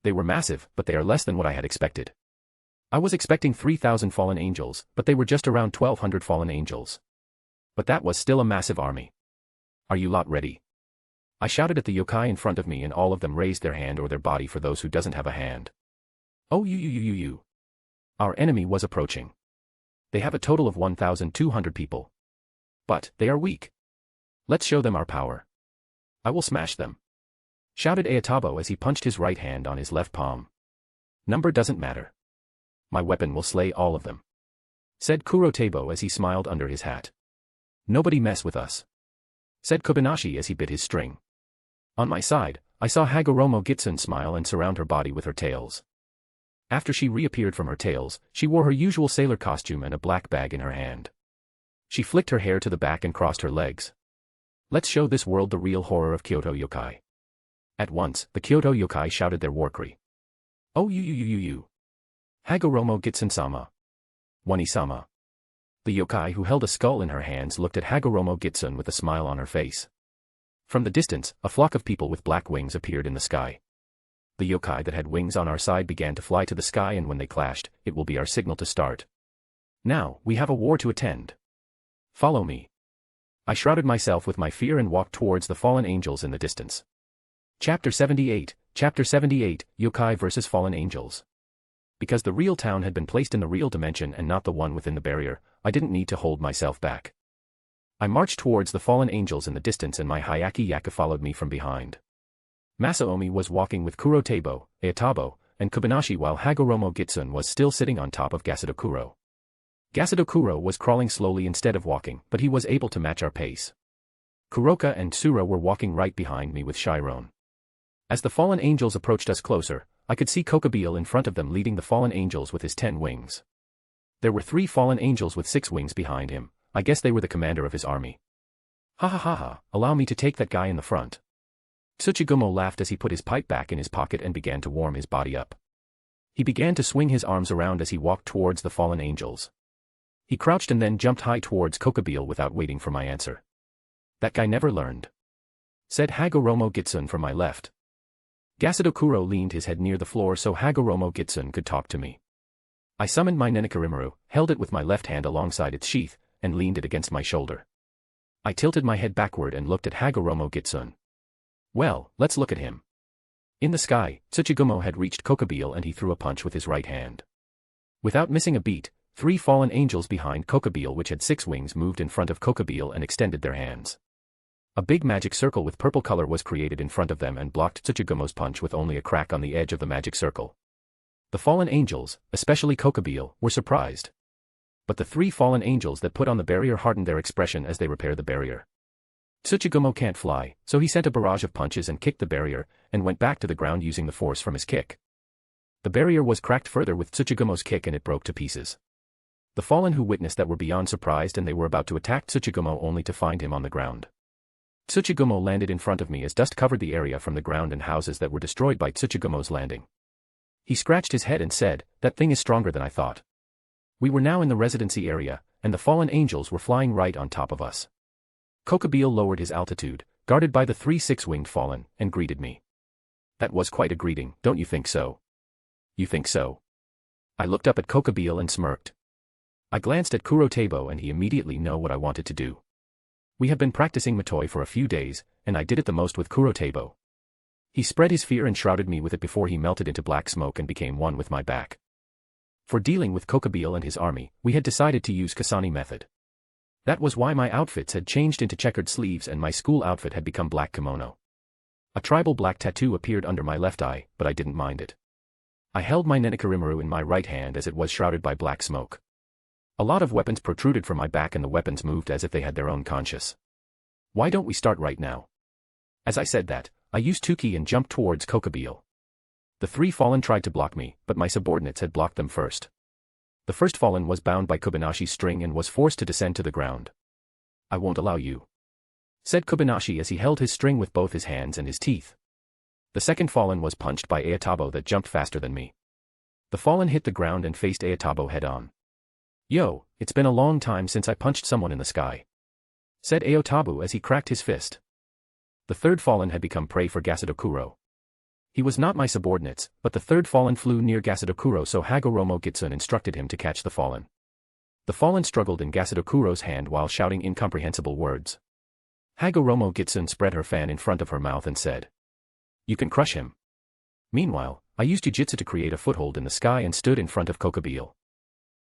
They were massive, but they are less than what I had expected. I was expecting 3,000 fallen angels, but they were just around 1,200 fallen angels. But that was still a massive army. Are you lot ready? I shouted at the yokai in front of me and all of them raised their hand or their body for those who doesn't have a hand. Oh you. Our enemy was approaching. They have a total of 1,200 people. But, they are weak. Let's show them our power. I will smash them. Shouted Ayatabo as he punched his right hand on his left palm. Number doesn't matter. My weapon will slay all of them. Said Kurotabo as he smiled under his hat. Nobody mess with us. Said Kobayashi as he bit his string. On my side, I saw Hagoromo Gitsune smile and surround her body with her tails. After she reappeared from her tails, she wore her usual sailor costume and a black bag in her hand. She flicked her hair to the back and crossed her legs. Let's show this world the real horror of Kyoto yokai. At once, the Kyoto yokai shouted their war cry. Oh you. Hagoromo Gitsun-sama. Wani-sama. The yokai who held a skull in her hands looked at Hagoromo Gitsun with a smile on her face. From the distance, a flock of people with black wings appeared in the sky. The yokai that had wings on our side began to fly to the sky, and when they clashed, it will be our signal to start. Now, we have a war to attend. Follow me. I shrouded myself with my fear and walked towards the fallen angels in the distance. Chapter 78, Yokai vs. Fallen Angels. Because the real town had been placed in the real dimension and not the one within the barrier, I didn't need to hold myself back. I marched towards the fallen angels in the distance, and my Hyaki Yaka followed me from behind. Masaomi was walking with Kurotabo, Ayatabo, and Kobayashi, while Hagoromo Gitsun was still sitting on top of Gasadokuro. Gasadokuro was crawling slowly instead of walking, but he was able to match our pace. Kuroka and Tsura were walking right behind me with Chiron. As the fallen angels approached us closer, I could see Kokobile in front of them leading the fallen angels with his 10 wings. There were 3 fallen angels with 6 wings behind him. I guess they were the commander of his army. Ha, allow me to take that guy in the front. Tsuchigumo laughed as he put his pipe back in his pocket and began to warm his body up. He began to swing his arms around as he walked towards the fallen angels. He crouched and then jumped high towards Kokobile without waiting for my answer. That guy never learned, said Hagoromo Gitsun from my left. Gasadokuro leaned his head near the floor so Hagoromo Gitsun could talk to me. I summoned my Nenekarimaru, held it with my left hand alongside its sheath, and leaned it against my shoulder. I tilted my head backward and looked at Hagoromo Gitsun. Well, let's look at him. In the sky, Tsuchigumo had reached Kokobile and he threw a punch with his right hand. Without missing a beat, 3 fallen angels behind Kokobile, which had 6 wings, moved in front of Kokobile and extended their hands. A big magic circle with purple color was created in front of them and blocked Tsuchigumo's punch with only a crack on the edge of the magic circle. The fallen angels, especially Kokobile, were surprised. But the 3 fallen angels that put on the barrier hardened their expression as they repaired the barrier. Tsuchigumo can't fly, so he sent a barrage of punches and kicked the barrier, and went back to the ground using the force from his kick. The barrier was cracked further with Tsuchigumo's kick and it broke to pieces. The fallen who witnessed that were beyond surprised, and they were about to attack Tsuchigumo only to find him on the ground. Tsuchigumo landed in front of me as dust covered the area from the ground and houses that were destroyed by Tsuchigumo's landing. He scratched his head and said, "That thing is stronger than I thought." We were now in the residency area, and the fallen angels were flying right on top of us. Kokobile lowered his altitude, guarded by the 3 6-winged fallen, and greeted me. That was quite a greeting, don't you think so? You think so? I looked up at Kokobile and smirked. I glanced at Kurotabo and he immediately knew what I wanted to do. We have been practicing Matoi for a few days, and I did it the most with Kurotabo. He spread his fear and shrouded me with it before he melted into black smoke and became one with my back. For dealing with Kokobile and his army, we had decided to use Kasani method. That was why my outfits had changed into checkered sleeves and my school outfit had become black kimono. A tribal black tattoo appeared under my left eye, but I didn't mind it. I held my Nenekarimaru in my right hand as it was shrouded by black smoke. A lot of weapons protruded from my back and the weapons moved as if they had their own conscience. Why don't we start right now? As I said that, I used Tuki and jumped towards Kokobile. The 3 fallen tried to block me, but my subordinates had blocked them first. The first fallen was bound by Kobanashi's string and was forced to descend to the ground. "I won't allow you," said Kobayashi as he held his string with both his hands and his teeth. The second fallen was punched by Ayatabo that jumped faster than me. The fallen hit the ground and faced Ayatabo head-on. "Yo, it's been a long time since I punched someone in the sky," said Aotabu as he cracked his fist. The third fallen had become prey for Gasadokuro. He was not my subordinates, but the third fallen flew near Gasadokuro, so Hagoromo Gitsun instructed him to catch the fallen. The fallen struggled in Gasadokuro's hand while shouting incomprehensible words. Hagoromo Gitsun spread her fan in front of her mouth and said, "You can crush him." Meanwhile, I used Jujitsu to create a foothold in the sky and stood in front of Kokobile.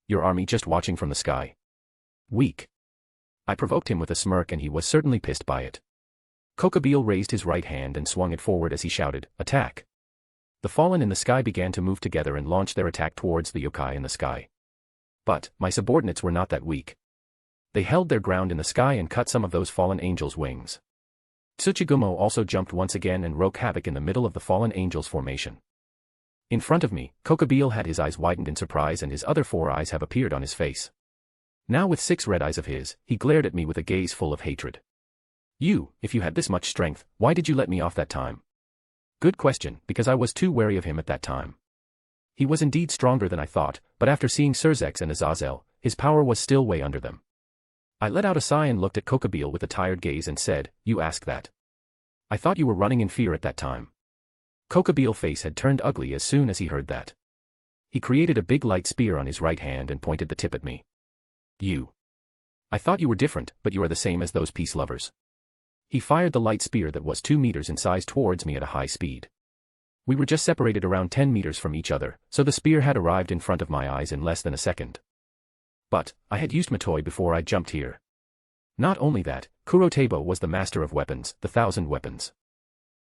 "Your army just watching from the sky. Weak." I provoked him with a smirk and he was certainly pissed by it. Kokobile raised his right hand and swung it forward as he shouted, "Attack!" The fallen in the sky began to move together and launch their attack towards the yokai in the sky. But, my subordinates were not that weak. They held their ground in the sky and cut some of those fallen angels' wings. Tsuchigumo also jumped once again and wreaked havoc in the middle of the fallen angels' formation. In front of me, Kokobeel had his eyes widened in surprise and his other 4 eyes have appeared on his face. Now with 6 red eyes of his, he glared at me with a gaze full of hatred. You, if you had this much strength, why did you let me off that time? Good question, because I was too wary of him at that time. He was indeed stronger than I thought, but after seeing Surzex and Azazel, his power was still way under them. I let out a sigh and looked at Kokobeel with a tired gaze and said, "You ask that? I thought you were running in fear at that time." Kokobeel's face had turned ugly as soon as he heard that. He created a big light spear on his right hand and pointed the tip at me. "You. I thought you were different, but you are the same as those peace lovers." He fired the light spear that was 2 meters in size towards me at a high speed. We were just separated around 10 meters from each other, so the spear had arrived in front of my eyes in less than a second. But, I had used Matoi before I jumped here. Not only that, Kurotabo was the master of weapons, the 1,000 weapons.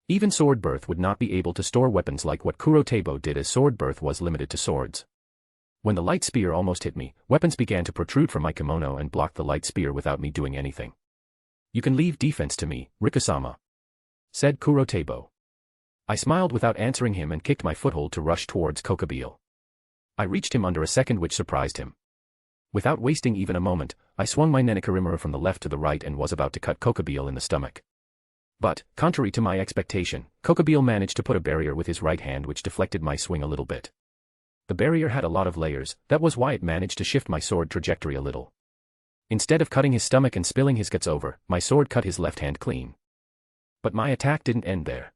Even Sword Birth would not be able to store weapons like what Kurotabo did, as Sword Birth was limited to swords. When the light spear almost hit me, weapons began to protrude from my kimono and blocked the light spear without me doing anything. "You can leave defense to me, Rikusama," said Kurotabo. I smiled without answering him and kicked my foothold to rush towards Kokobeel. I reached him under a second, which surprised him. Without wasting even a moment, I swung my Nenekarimura from the left to the right and was about to cut Kokobeel in the stomach. But, contrary to my expectation, Kokobeel managed to put a barrier with his right hand which deflected my swing a little bit. The barrier had a lot of layers, that was why it managed to shift my sword trajectory a little. Instead of cutting his stomach and spilling his guts over, my sword cut his left hand clean. But my attack didn't end there.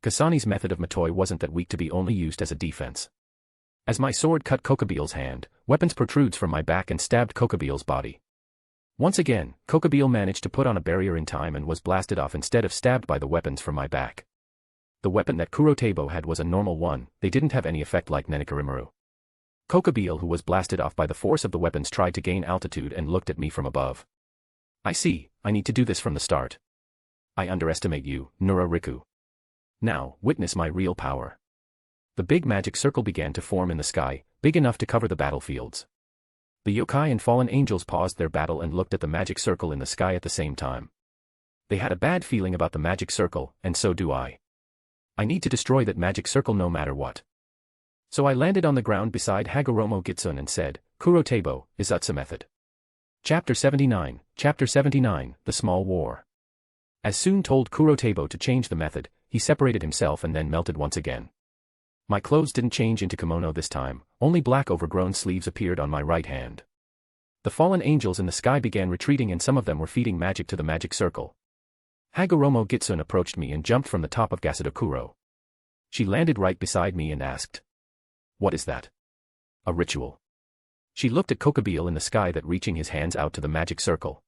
Kasani's method of Matoi wasn't that weak to be only used as a defense. As my sword cut Kokobeel's hand, weapons protrudes from my back and stabbed Kokobeel's body. Once again, Kokobeel managed to put on a barrier in time and was blasted off instead of stabbed by the weapons from my back. The weapon that Kurotabo had was a normal one, they didn't have any effect like Nenekarimaru. Kokobeel, who was blasted off by the force of the weapons, tried to gain altitude and looked at me from above. "I see, I need to do this from the start. I underestimate you, Nurarihyon. Now, witness my real power." The big magic circle began to form in the sky, big enough to cover the battlefields. The yokai and fallen angels paused their battle and looked at the magic circle in the sky at the same time. They had a bad feeling about the magic circle, and so do I. I need to destroy that magic circle no matter what. So I landed on the ground beside Hagoromo Gitsun and said, "Kurotabo, Izutsu method." Chapter 79, The Small War. As soon told Kurotabo to change the method, he separated himself and then melted once again. My clothes didn't change into kimono this time, only black overgrown sleeves appeared on my right hand. The fallen angels in the sky began retreating and some of them were feeding magic to the magic circle. Hagoromo Gitsun approached me and jumped from the top of Gasadokuro. She landed right beside me and asked, "What is that?" "A ritual." She looked at Kokobeel in the sky that reaching his hands out to the magic circle.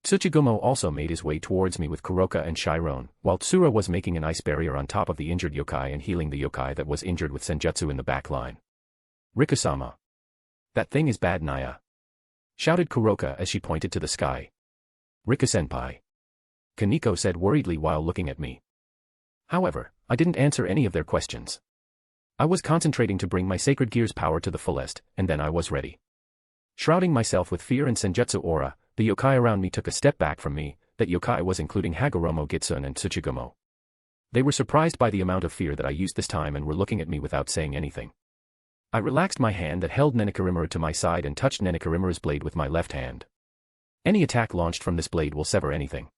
Tsuchigumo also made his way towards me with Kuroka and Chiron, while Tsura was making an ice barrier on top of the injured yokai and healing the yokai that was injured with senjutsu in the back line. "Rikusama. That thing is bad, Naya," shouted Kuroka as she pointed to the sky. "Riku-senpai," Kaneko said worriedly while looking at me. However, I didn't answer any of their questions. I was concentrating to bring my sacred gear's power to the fullest, and then I was ready. Shrouding myself with fear and senjutsu aura, the yokai around me took a step back from me. That yokai was including Hagoromo Gitsun and Tsuchigumo. They were surprised by the amount of fear that I used this time and were looking at me without saying anything. I relaxed my hand that held Nenekarimaru to my side and touched Nenekarimaru's blade with my left hand. Any attack launched from this blade will sever anything.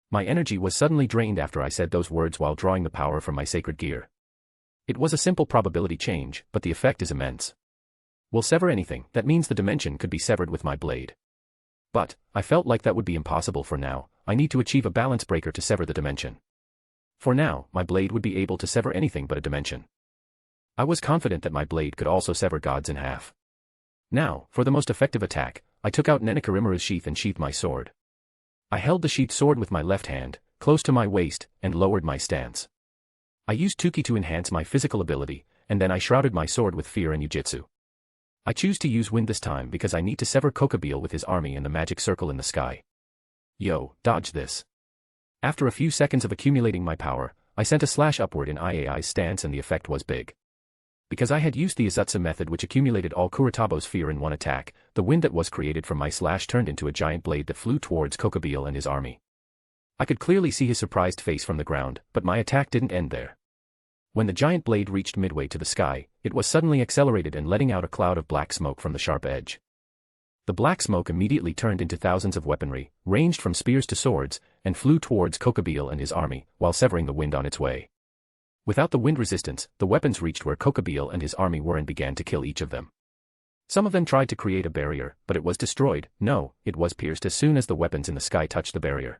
My energy was suddenly drained after I said those words while drawing the power from my sacred gear. It was a simple probability change, but the effect is immense. Will sever anything, that means the dimension could be severed with my blade. But, I felt like that would be impossible for now. I need to achieve a balance breaker to sever the dimension. For now, my blade would be able to sever anything but a dimension. I was confident that my blade could also sever gods in half. Now, for the most effective attack, I took out Nenekarimaru's sheath and sheathed my sword. I held the sheathed sword with my left hand, close to my waist, and lowered my stance. I used Tuki to enhance my physical ability, and then I shrouded my sword with fear and Yujitsu. I choose to use wind this time because I need to sever Kokobeel with his army in the magic circle in the sky. Yo, dodge this. After a few seconds of accumulating my power, I sent a slash upward in Iai's stance and the effect was big. Because I had used the Izutsu method which accumulated all Kuratabo's fear in one attack, the wind that was created from my slash turned into a giant blade that flew towards Kokobeel and his army. I could clearly see his surprised face from the ground, but my attack didn't end there. When the giant blade reached midway to the sky, it was suddenly accelerated and letting out a cloud of black smoke from the sharp edge. The black smoke immediately turned into thousands of weaponry, ranged from spears to swords, and flew towards Kokabil and his army, while severing the wind on its way. Without the wind resistance, the weapons reached where Kokabil and his army were and began to kill each of them. Some of them tried to create a barrier, but it was destroyed. No, it was pierced as soon as the weapons in the sky touched the barrier.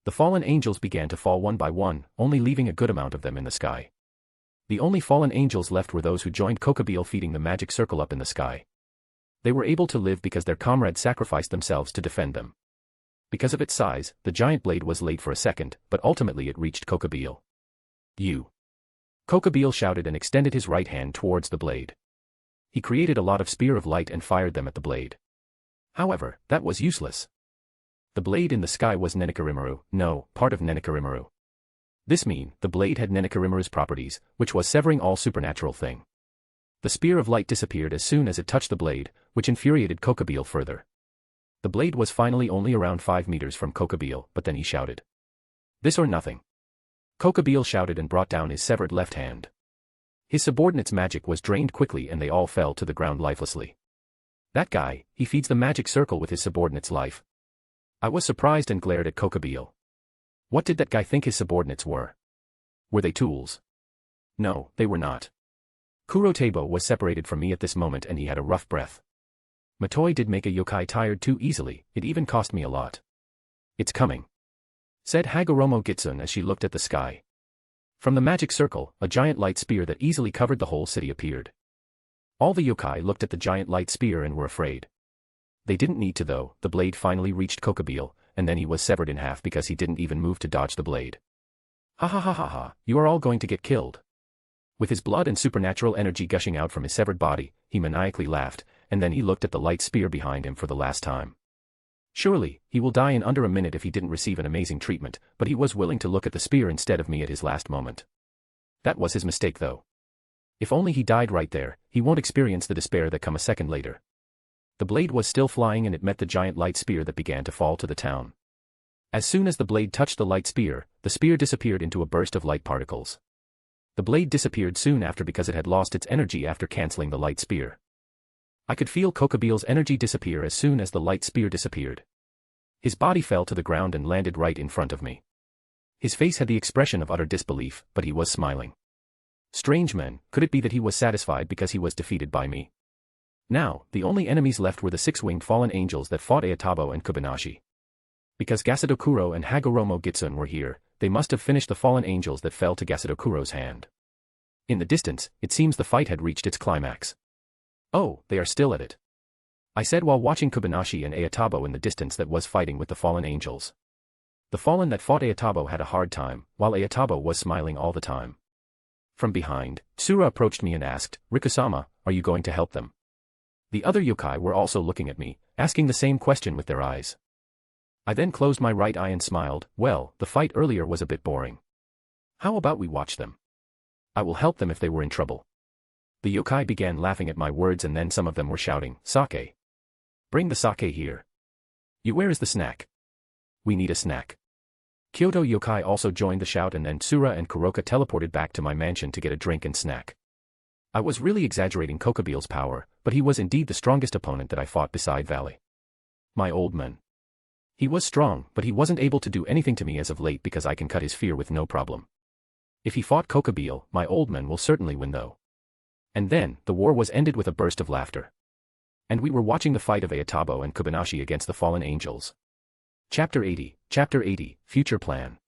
The fallen angels began to fall one by one, only leaving a good amount of them in the sky. The only fallen angels left were those who joined Kokabil feeding the magic circle up in the sky. They were able to live because their comrades sacrificed themselves to defend them. Because of its size, the giant blade was late for a second, but ultimately it reached Kokabil. You! Kokabil shouted and extended his right hand towards the blade. He created a lot of spear of light and fired them at the blade. However, that was useless. The blade in the sky was Nenekarimaru, no, part of Nenekarimaru. This means the blade had Nenekarimaru's properties, which was severing all supernatural thing. The spear of light disappeared as soon as it touched the blade, which infuriated Kokabil further. The blade was finally only around 5 meters from Kokabil, but then he shouted. This or nothing. Kokabil shouted and brought down his severed left hand. His subordinates' magic was drained quickly and they all fell to the ground lifelessly. That guy, he feeds the magic circle with his subordinates' life. I was surprised and glared at Kokabil. What did that guy think his subordinates were? Were they tools? No, they were not. Kurotebo was separated from me at this moment and he had a rough breath. Matoi did make a yokai tired too easily, it even cost me a lot. It's coming, said Hagoromo Gitsune as she looked at the sky. From the magic circle, a giant light spear that easily covered the whole city appeared. All the yokai looked at the giant light spear and were afraid. They didn't need to though, the blade finally reached Kokabil, and then he was severed in half because he didn't even move to dodge the blade. Ha ha ha ha ha, you are all going to get killed. With his blood and supernatural energy gushing out from his severed body, he maniacally laughed, and then he looked at the light spear behind him for the last time. Surely, he will die in under a minute if he didn't receive an amazing treatment, but he was willing to look at the spear instead of me at his last moment. That was his mistake though. If only he died right there, he won't experience the despair that come a second later. The blade was still flying and it met the giant light spear that began to fall to the town. As soon as the blade touched the light spear, the spear disappeared into a burst of light particles. The blade disappeared soon after because it had lost its energy after canceling the light spear. I could feel Kokabil's energy disappear as soon as the light spear disappeared. His body fell to the ground and landed right in front of me. His face had the expression of utter disbelief, but he was smiling. Strange man, could it be that he was satisfied because he was defeated by me? Now, the only enemies left were the 6-winged fallen angels that fought Ayatabo and Kubanashi. Because Gasadokuro and Hagoromo Gitsune were here, they must have finished the fallen angels that fell to Gasadokuro's hand. In the distance, it seems the fight had reached its climax. Oh, they are still at it, I said while watching Kubanashi and Ayatabo in the distance that was fighting with the fallen angels. The fallen that fought Ayatabo had a hard time, while Ayatabo was smiling all the time. From behind, Tsura approached me and asked, Rikusama, are you going to help them? The other yokai were also looking at me, asking the same question with their eyes. I then closed my right eye and smiled. Well, the fight earlier was a bit boring. How about we watch them? I will help them if they were in trouble. The yokai began laughing at my words and then some of them were shouting, Sake! Bring the sake here. Where is the snack? We need a snack. Kyoto yokai also joined the shout and then Tsura and Kuroka teleported back to my mansion to get a drink and snack. I was really exaggerating Kokabil's power, but he was indeed the strongest opponent that I fought beside Valley. My old man. He was strong, but he wasn't able to do anything to me as of late because I can cut his fear with no problem. If he fought Kokabil, my old man will certainly win though. And then, the war was ended with a burst of laughter. And we were watching the fight of Ayatabo and Kubanashi against the fallen angels. Chapter 80, Future Plan.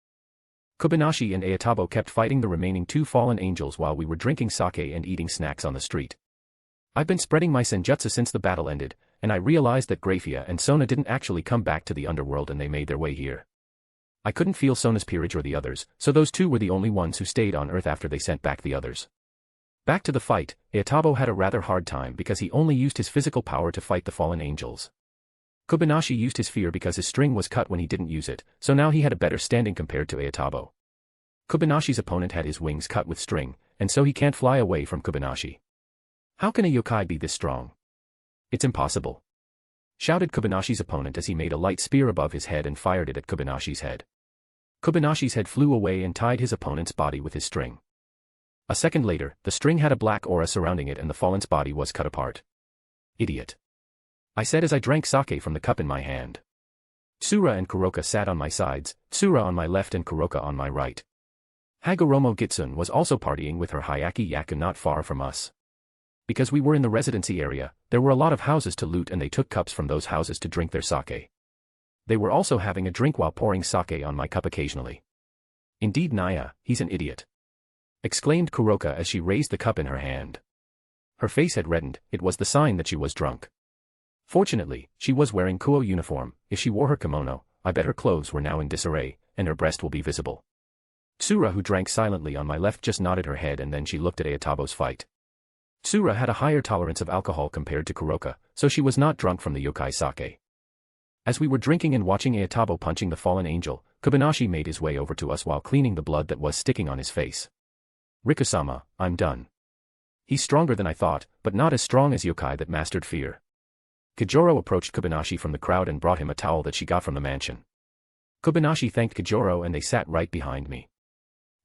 Kubanashi and Ayatabo kept fighting the remaining 2 fallen angels while we were drinking sake and eating snacks on the street. I've been spreading my senjutsu since the battle ended, and I realized that Grafia and Sona didn't actually come back to the underworld and they made their way here. I couldn't feel Sona's peerage or the others, so those 2 were the only ones who stayed on Earth after they sent back the others. Back to the fight, Ayatabo had a rather hard time because he only used his physical power to fight the fallen angels. Kubanashi used his fear because his string was cut when he didn't use it, so now he had a better standing compared to Ayatabo. Kubinashi's opponent had his wings cut with string, and so he can't fly away from Kubanashi. How can a yokai be this strong? It's impossible, shouted Kubinashi's opponent as he made a light spear above his head and fired it at Kubinashi's head. Kubinashi's head flew away and tied his opponent's body with his string. A second later, the string had a black aura surrounding it and the fallen's body was cut apart. Idiot. I said as I drank sake from the cup in my hand. Tsura and Kuroka sat on my sides, Tsura on my left and Kuroka on my right. Hagoromo Gitsune was also partying with her Hyaki Yaku not far from us. Because we were in the residency area, there were a lot of houses to loot and they took cups from those houses to drink their sake. They were also having a drink while pouring sake on my cup occasionally. Indeed Naya, he's an idiot. Exclaimed Kuroka as she raised the cup in her hand. Her face had reddened, it was the sign that she was drunk. Fortunately, she was wearing Kuo uniform. If she wore her kimono, I bet her clothes were now in disarray, and her breast will be visible. Tsura, who drank silently on my left, just nodded her head and then she looked at Ayatabo's fight. Tsura had a higher tolerance of alcohol compared to Kuroka, so she was not drunk from the yokai sake. As we were drinking and watching Ayatabo punching the fallen angel, Kobayashi made his way over to us while cleaning the blood that was sticking on his face. Rikusama, I'm done. He's stronger than I thought, but not as strong as yokai that mastered fear. Kajoro approached Kobayashi from the crowd and brought him a towel that she got from the mansion. Kobayashi thanked Kajoro and they sat right behind me.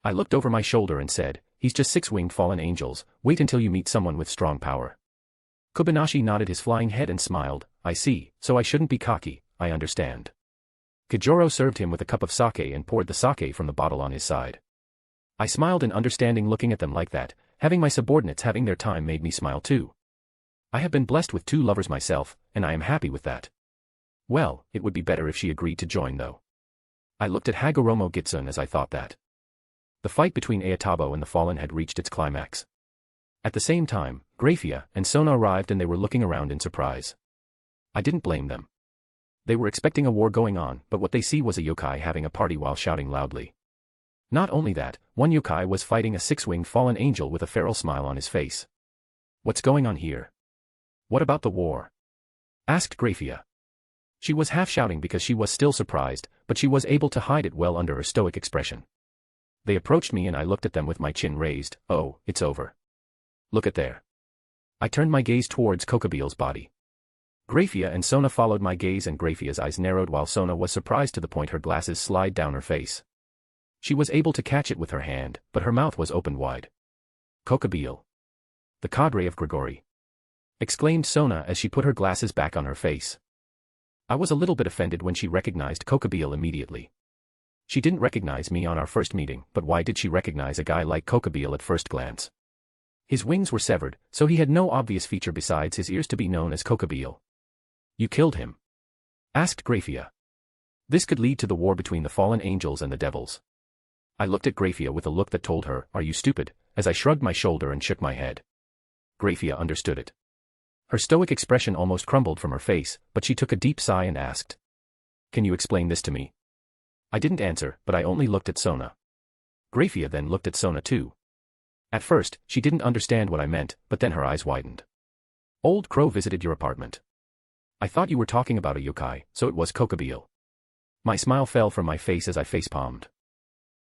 I looked over my shoulder and said, he's just 6-winged fallen angels, wait until you meet someone with strong power. Kobayashi nodded his flying head and smiled, I see, so I shouldn't be cocky, I understand. Kajoro served him with a cup of sake and poured the sake from the bottle on his side. I smiled in understanding looking at them like that, having my subordinates having their time made me smile too. I have been blessed with 2 lovers myself, and I am happy with that. Well, it would be better if she agreed to join though. I looked at Hagoromo Gitsune as I thought that. The fight between Ayatabo and the fallen had reached its climax. At the same time, Grafia and Sona arrived and they were looking around in surprise. I didn't blame them. They were expecting a war going on, but what they see was a yokai having a party while shouting loudly. Not only that, one yokai was fighting a 6-winged fallen angel with a feral smile on his face. What's going on here? What about the war? Asked Grafia. She was half shouting because she was still surprised, but she was able to hide it well under her stoic expression. They approached me and I looked at them with my chin raised. Oh, it's over. Look at there. I turned my gaze towards Kokabiel's body. Grafia and Sona followed my gaze and Grafia's eyes narrowed while Sona was surprised to the point her glasses slid down her face. She was able to catch it with her hand, but her mouth was opened wide. Kokabiel. The cadre of Grigori. Exclaimed Sona as she put her glasses back on her face. I was a little bit offended when she recognized Kokabiel immediately. She didn't recognize me on our first meeting, but why did she recognize a guy like Kokabiel at first glance? His wings were severed, so he had no obvious feature besides his ears to be known as Kokabiel. You killed him? Asked Grafia. This could lead to the war between the fallen angels and the devils. I looked at Grafia with a look that told her, are you stupid, as I shrugged my shoulder and shook my head. Grafia understood it. Her stoic expression almost crumbled from her face, but she took a deep sigh and asked. Can you explain this to me? I didn't answer, but I only looked at Sona. Grafia then looked at Sona too. At first, she didn't understand what I meant, but then her eyes widened. Old Crow visited your apartment. I thought you were talking about a yokai, so it was Kokabiel. My smile fell from my face as I facepalmed.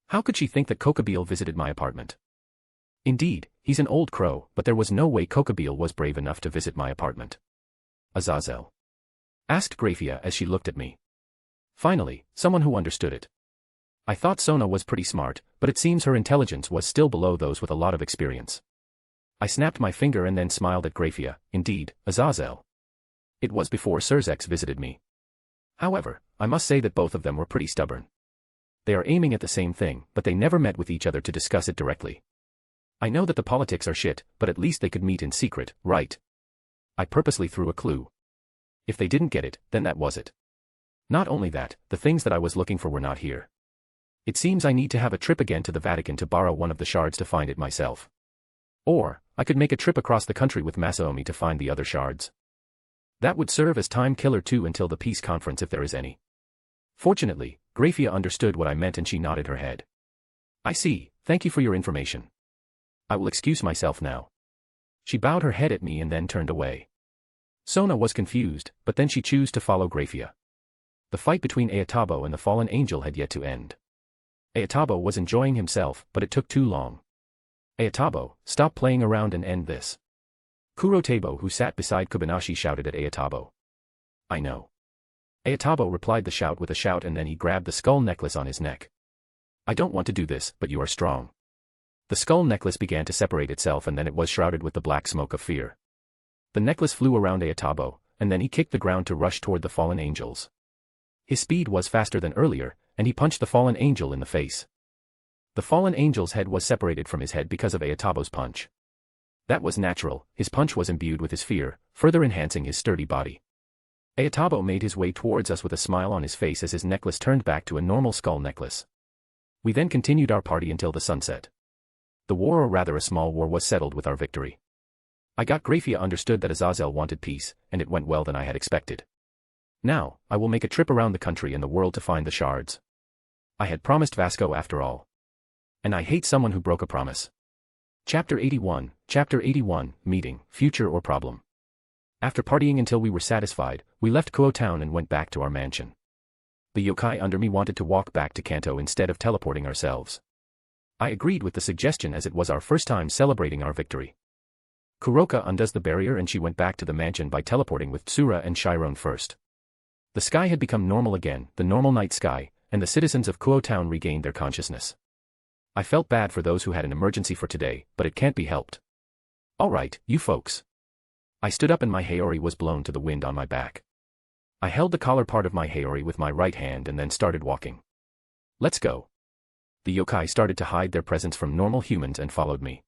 How could she think that Kokabiel visited my apartment? Indeed, he's an old crow, but there was no way Kokabiel was brave enough to visit my apartment. Azazel? Asked Grafia as she looked at me. Finally, someone who understood it. I thought Sona was pretty smart, but it seems her intelligence was still below those with a lot of experience. I snapped my finger and then smiled at Grafia. Indeed, Azazel. It was before Surzex visited me. However, I must say that both of them were pretty stubborn. They are aiming at the same thing, but they never met with each other to discuss it directly. I know that the politics are shit, but at least they could meet in secret, right? I purposely threw a clue. If they didn't get it, then that was it. Not only that, the things that I was looking for were not here. It seems I need to have a trip again to the Vatican to borrow one of the shards to find it myself. Or, I could make a trip across the country with Masaomi to find the other shards. That would serve as time killer too until the peace conference if there is any. Fortunately, Grafia understood what I meant and she nodded her head. I see, thank you for your information. I will excuse myself now. She bowed her head at me and then turned away. Sona was confused, but then she chose to follow Grafia. The fight between Ayatabo and the fallen angel had yet to end. Ayatabo was enjoying himself, but it took too long. Ayatabo, stop playing around and end this. Kurotabo, who sat beside Kobayashi, shouted at Ayatabo. I know. Ayatabo replied the shout with a shout and then he grabbed the skull necklace on his neck. I don't want to do this, but you are strong. The skull necklace began to separate itself and then it was shrouded with the black smoke of fear. The necklace flew around Ayatabo, and then he kicked the ground to rush toward the fallen angels. His speed was faster than earlier, and he punched the fallen angel in the face. The fallen angel's head was separated from his head because of Ayatabo's punch. That was natural, his punch was imbued with his fear, further enhancing his sturdy body. Ayatabo made his way towards us with a smile on his face as his necklace turned back to a normal skull necklace. We then continued our party until the sunset. The war, or rather a small war, was settled with our victory. I got Graphia understood that Azazel wanted peace, and it went well than I had expected. Now, I will make a trip around the country and the world to find the shards. I had promised Vasco after all. And I hate someone who broke a promise. Chapter 81, Meeting, Future or Problem. After partying until we were satisfied, we left Kuo Town and went back to our mansion. The yokai under me wanted to walk back to Kanto instead of teleporting ourselves. I agreed with the suggestion as it was our first time celebrating our victory. Kuroka undoes the barrier and she went back to the mansion by teleporting with Tsura and Chiron first. The sky had become normal again, the normal night sky, and the citizens of Kuo Town regained their consciousness. I felt bad for those who had an emergency for today, but it can't be helped. Alright, you folks. I stood up and my haori was blown to the wind on my back. I held the collar part of my haori with my right hand and then started walking. Let's go. The yokai started to hide their presence from normal humans and followed me.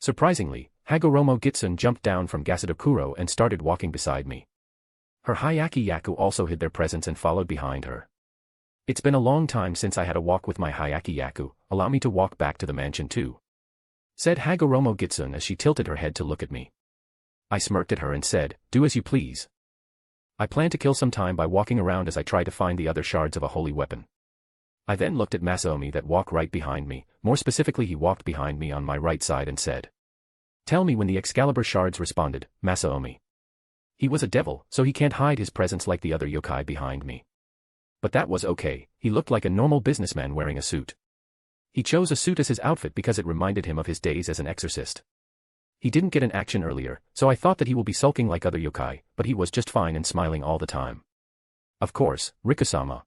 Surprisingly, Hagoromo Gitsun jumped down from Gasadokuro and started walking beside me. Her Hayaki Yaku also hid their presence and followed behind her. It's been a long time since I had a walk with my Hayaki Yaku, allow me to walk back to the mansion too, said Hagoromo Gitsun as she tilted her head to look at me. I smirked at her and said, do as you please. I plan to kill some time by walking around as I try to find the other shards of a holy weapon. I then looked at Masaomi that walked right behind me, more specifically he walked behind me on my right side and said, tell me when the Excalibur shards responded, Masaomi. He was a devil, so he can't hide his presence like the other yokai behind me. But that was okay, he looked like a normal businessman wearing a suit. He chose a suit as his outfit because it reminded him of his days as an exorcist. He didn't get an action earlier, so I thought that he will be sulking like other yokai, but he was just fine and smiling all the time. Of course, Rikusama.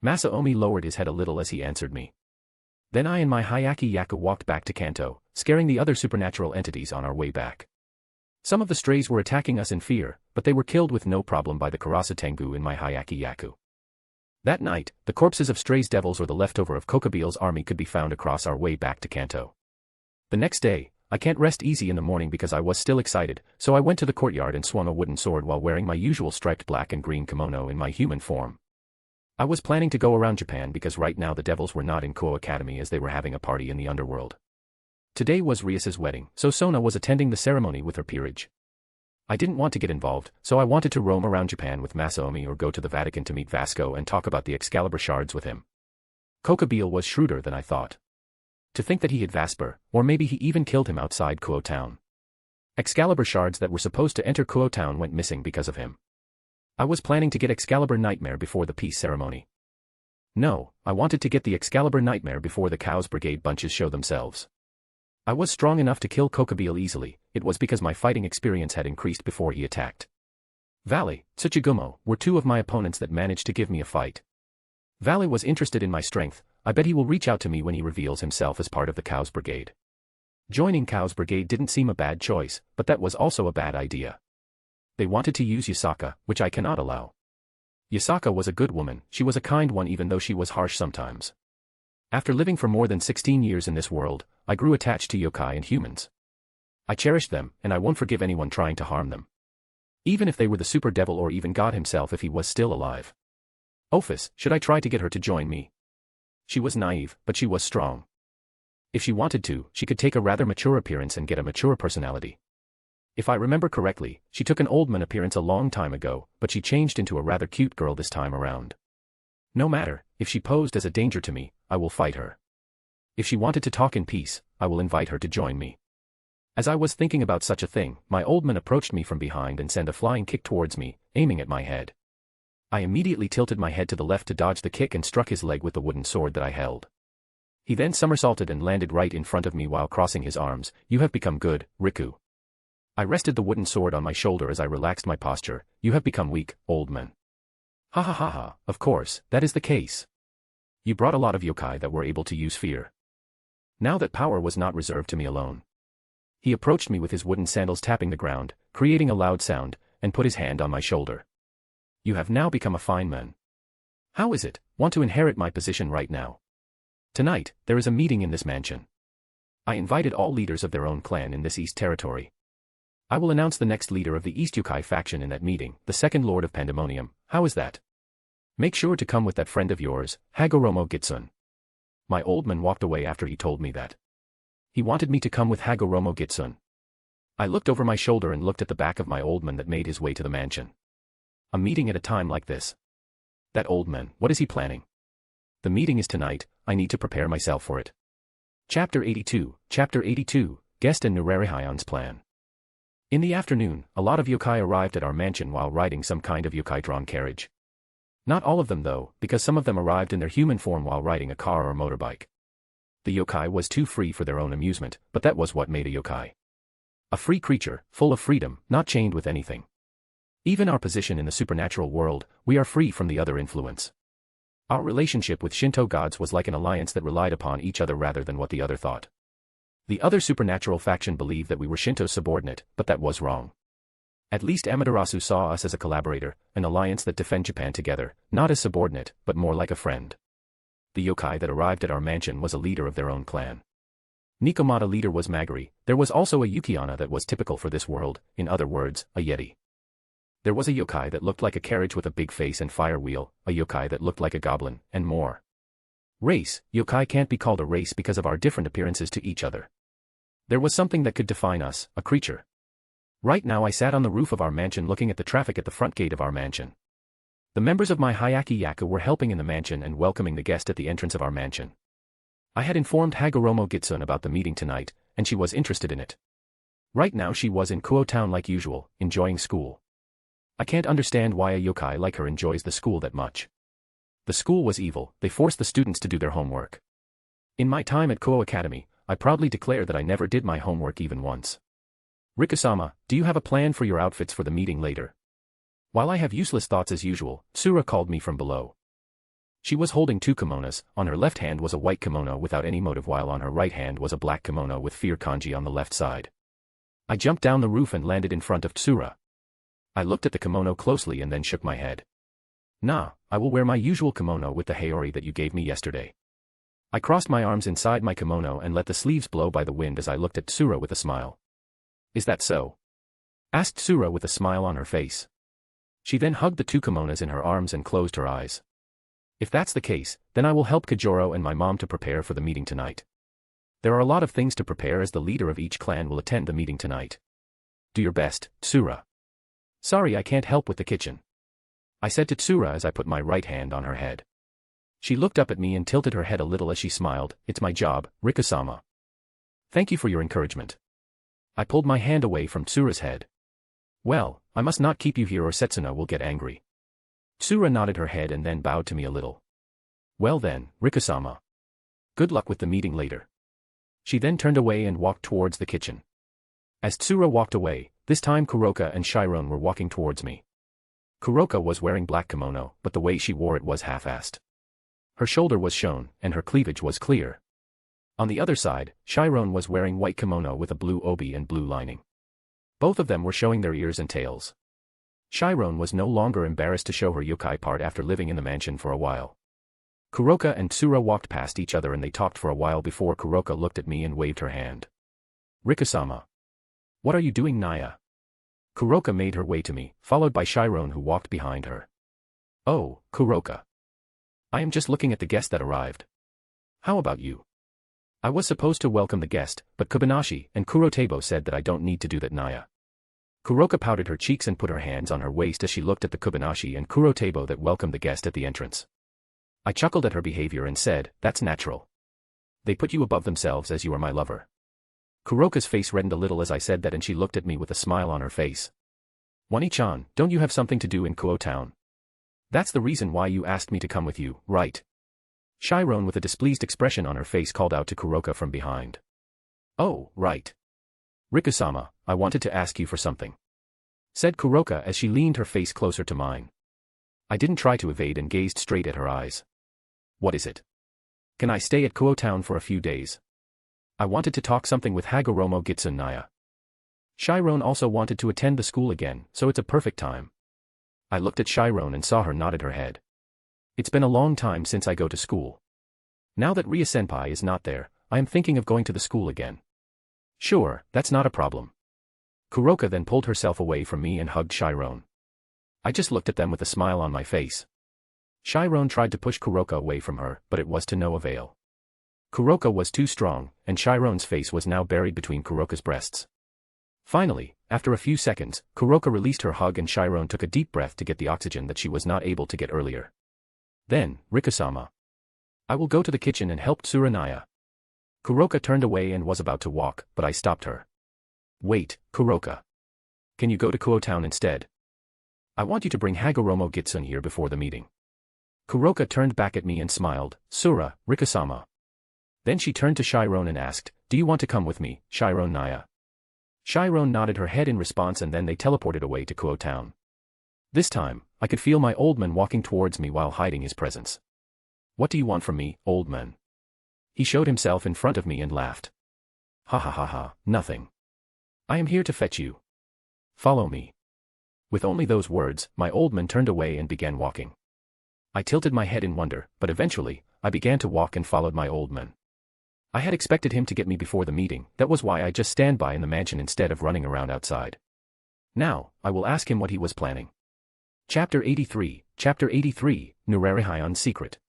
Masaomi lowered his head a little as he answered me. Then I and my Hayaki Yaku walked back to Kanto, scaring the other supernatural entities on our way back. Some of the strays were attacking us in fear, but they were killed with no problem by the Karasa Tengu in my Hayaki Yaku. That night, the corpses of strays devils or the leftover of Kokabeel's army could be found across our way back to Kanto. The next day, I can't rest easy in the morning because I was still excited, so I went to the courtyard and swung a wooden sword while wearing my usual striped black and green kimono in my human form. I was planning to go around Japan because right now the devils were not in Kuo Academy as they were having a party in the underworld. Today was Rias's wedding, so Sona was attending the ceremony with her peerage. I didn't want to get involved, so I wanted to roam around Japan with Masaomi or go to the Vatican to meet Vasco and talk about the Excalibur shards with him. Kokabeel was shrewder than I thought. To think that he hid Vasper, or maybe he even killed him outside Kuo Town. Excalibur shards that were supposed to enter Kuo Town went missing because of him. I was planning to get Excalibur Nightmare before the peace ceremony. No, I wanted to get the Excalibur Nightmare before the Chaos Brigade bunches show themselves. I was strong enough to kill Kokabeel easily, it was because my fighting experience had increased before he attacked. Valley, Tsuchigumo, were two of my opponents that managed to give me a fight. Valley was interested in my strength, I bet he will reach out to me when he reveals himself as part of the Chaos Brigade. Joining Chaos Brigade didn't seem a bad choice, but that was also a bad idea. They wanted to use Yasaka, which I cannot allow. Yasaka was a good woman, she was a kind one even though she was harsh sometimes. After living for more than 16 years in this world, I grew attached to yokai and humans. I cherished them, and I won't forgive anyone trying to harm them. Even if they were the super devil or even God himself if he was still alive. Ophis, should I try to get her to join me? She was naive, but she was strong. If she wanted to, she could take a rather mature appearance and get a mature personality. If I remember correctly, she took an old man appearance a long time ago, but she changed into a rather cute girl this time around. No matter, if she posed as a danger to me, I will fight her. If she wanted to talk in peace, I will invite her to join me. As I was thinking about such a thing, my old man approached me from behind and sent a flying kick towards me, aiming at my head. I immediately tilted my head to the left to dodge the kick and struck his leg with the wooden sword that I held. He then somersaulted and landed right in front of me while crossing his arms. You have become good, Riku. I rested the wooden sword on my shoulder as I relaxed my posture. You have become weak, old man. Ha ha ha ha, of course, that is the case. You brought a lot of yokai that were able to use fear. Now that power was not reserved to me alone. He approached me with his wooden sandals tapping the ground, creating a loud sound, and put his hand on my shoulder. You have now become a fine man. How is it, want to inherit my position right now? Tonight, there is a meeting in this mansion. I invited all leaders of their own clan in this East Territory. I will announce the next leader of the East Youkai faction in that meeting, the second Lord of Pandemonium. How is that? Make sure to come with that friend of yours, Hagoromo Gitsun. My old man walked away after he told me that. He wanted me to come with Hagoromo Gitsun. I looked over my shoulder and looked at the back of my old man that made his way to the mansion. A meeting at a time like this. That old man, what is he planning? The meeting is tonight, I need to prepare myself for it. Chapter 82, Guest and Nurarihyon's Plan. In the afternoon, a lot of yokai arrived at our mansion while riding some kind of yokai-drawn carriage. Not all of them though, because some of them arrived in their human form while riding a car or motorbike. The yokai was too free for their own amusement, but that was what made a yokai. A free creature, full of freedom, not chained with anything. Even our position in the supernatural world, we are free from the other influence. Our relationship with Shinto gods was like an alliance that relied upon each other rather than what the other thought. The other supernatural faction believed that we were Shinto's subordinate, but that was wrong. At least Amaterasu saw us as a collaborator, an alliance that defend Japan together, not as subordinate, but more like a friend. The yokai that arrived at our mansion was a leader of their own clan. Nikomata leader was Magari. There was also a Yukiana that was typical for this world, in other words, a yeti. There was a yokai that looked like a carriage with a big face and fire wheel, a yokai that looked like a goblin, and more. Race, yokai can't be called a race because of our different appearances to each other. There was something that could define us, a creature. Right now I sat on the roof of our mansion looking at the traffic at the front gate of our mansion. The members of my Hayaki Yaku were helping in the mansion and welcoming the guest at the entrance of our mansion. I had informed Hagoromo Gitsun about the meeting tonight, and she was interested in it. Right now she was in Kuo Town like usual, enjoying school. I can't understand why a yokai like her enjoys the school that much. The school was evil, they forced the students to do their homework. In my time at Kuo Academy, I proudly declare that I never did my homework even once. Rikusama, do you have a plan for your outfits for the meeting later? While I have useless thoughts as usual, Tsura called me from below. She was holding two kimonos, on her left hand was a white kimono without any motive while on her right hand was a black kimono with fear kanji on the left side. I jumped down the roof and landed in front of Tsura. I looked at the kimono closely and then shook my head. Nah, I will wear my usual kimono with the haori that you gave me yesterday. I crossed my arms inside my kimono and let the sleeves blow by the wind as I looked at Tsura with a smile. Is that so? Asked Tsura with a smile on her face. She then hugged the two kimonos in her arms and closed her eyes. If that's the case, then I will help Kajoro and my mom to prepare for the meeting tonight. There are a lot of things to prepare as the leader of each clan will attend the meeting tonight. Do your best, Tsura. Sorry I can't help with the kitchen. I said to Tsura as I put my right hand on her head. She looked up at me and tilted her head a little as she smiled. It's my job, Rikusama. Thank you for your encouragement. I pulled my hand away from Tsura's head. Well, I must not keep you here or Setsuna will get angry. Tsura nodded her head and then bowed to me a little. Well then, Rikusama. Good luck with the meeting later. She then turned away and walked towards the kitchen. As Tsura walked away, this time Kuroka and Chiron were walking towards me. Kuroka was wearing black kimono, but the way she wore it was half-assed. Her shoulder was shown, and her cleavage was clear. On the other side, Chiron was wearing white kimono with a blue obi and blue lining. Both of them were showing their ears and tails. Chiron was no longer embarrassed to show her yokai part after living in the mansion for a while. Kuroka and Tsura walked past each other and they talked for a while before Kuroka looked at me and waved her hand. Rikusama. What are you doing, Naya? Kuroka made her way to me, followed by Chiron who walked behind her. Oh, Kuroka. I am just looking at the guest that arrived. How about you? I was supposed to welcome the guest, but Kobayashi and Kurotebo said that I don't need to do that, Naya. Kuroka pouted her cheeks and put her hands on her waist as she looked at the Kobayashi and Kurotebo that welcomed the guest at the entrance. I chuckled at her behavior and said, that's natural. They put you above themselves as you are my lover. Kuroka's face reddened a little as I said that and she looked at me with a smile on her face. Wani-chan, don't you have something to do in Kuo Town? That's the reason why you asked me to come with you, right? Chiron with a displeased expression on her face called out to Kuroka from behind. Oh, right. Rikusama, I wanted to ask you for something. Said Kuroka as she leaned her face closer to mine. I didn't try to evade and gazed straight at her eyes. What is it? Can I stay at Kuo Town for a few days? I wanted to talk something with Hagoromo Gitsun Naya. Chiron also wanted to attend the school again, so it's a perfect time. I looked at Chiron and saw her nodded her head. It's been a long time since I go to school. Now that Ria-senpai is not there, I am thinking of going to the school again. Sure, that's not a problem. Kuroka then pulled herself away from me and hugged Chiron. I just looked at them with a smile on my face. Chiron tried to push Kuroka away from her, but it was to no avail. Kuroka was too strong, and Chiron's face was now buried between Kuroka's breasts. Finally, after a few seconds, Kuroka released her hug and Chiron took a deep breath to get the oxygen that she was not able to get earlier. Then, Rika-sama. I will go to the kitchen and help Tsuranaya. Kuroka turned away and was about to walk, but I stopped her. Wait, Kuroka. Can you go to Kuo Town instead? I want you to bring Hagoromo Gitsun here before the meeting. Kuroka turned back at me and smiled, Sura, Rika-sama. Then she turned to Chiron and asked, do you want to come with me, Chiron Naya? Chiron nodded her head in response and then they teleported away to Kuo Town. This time, I could feel my old man walking towards me while hiding his presence. What do you want from me, old man? He showed himself in front of me and laughed. Ha ha ha ha, nothing. I am here to fetch you. Follow me. With only those words, my old man turned away and began walking. I tilted my head in wonder, but eventually, I began to walk and followed my old man. I had expected him to get me before the meeting, that was why I just stand by in the mansion instead of running around outside. Now, I will ask him what he was planning. Chapter 83, Nurarihyon's Secret.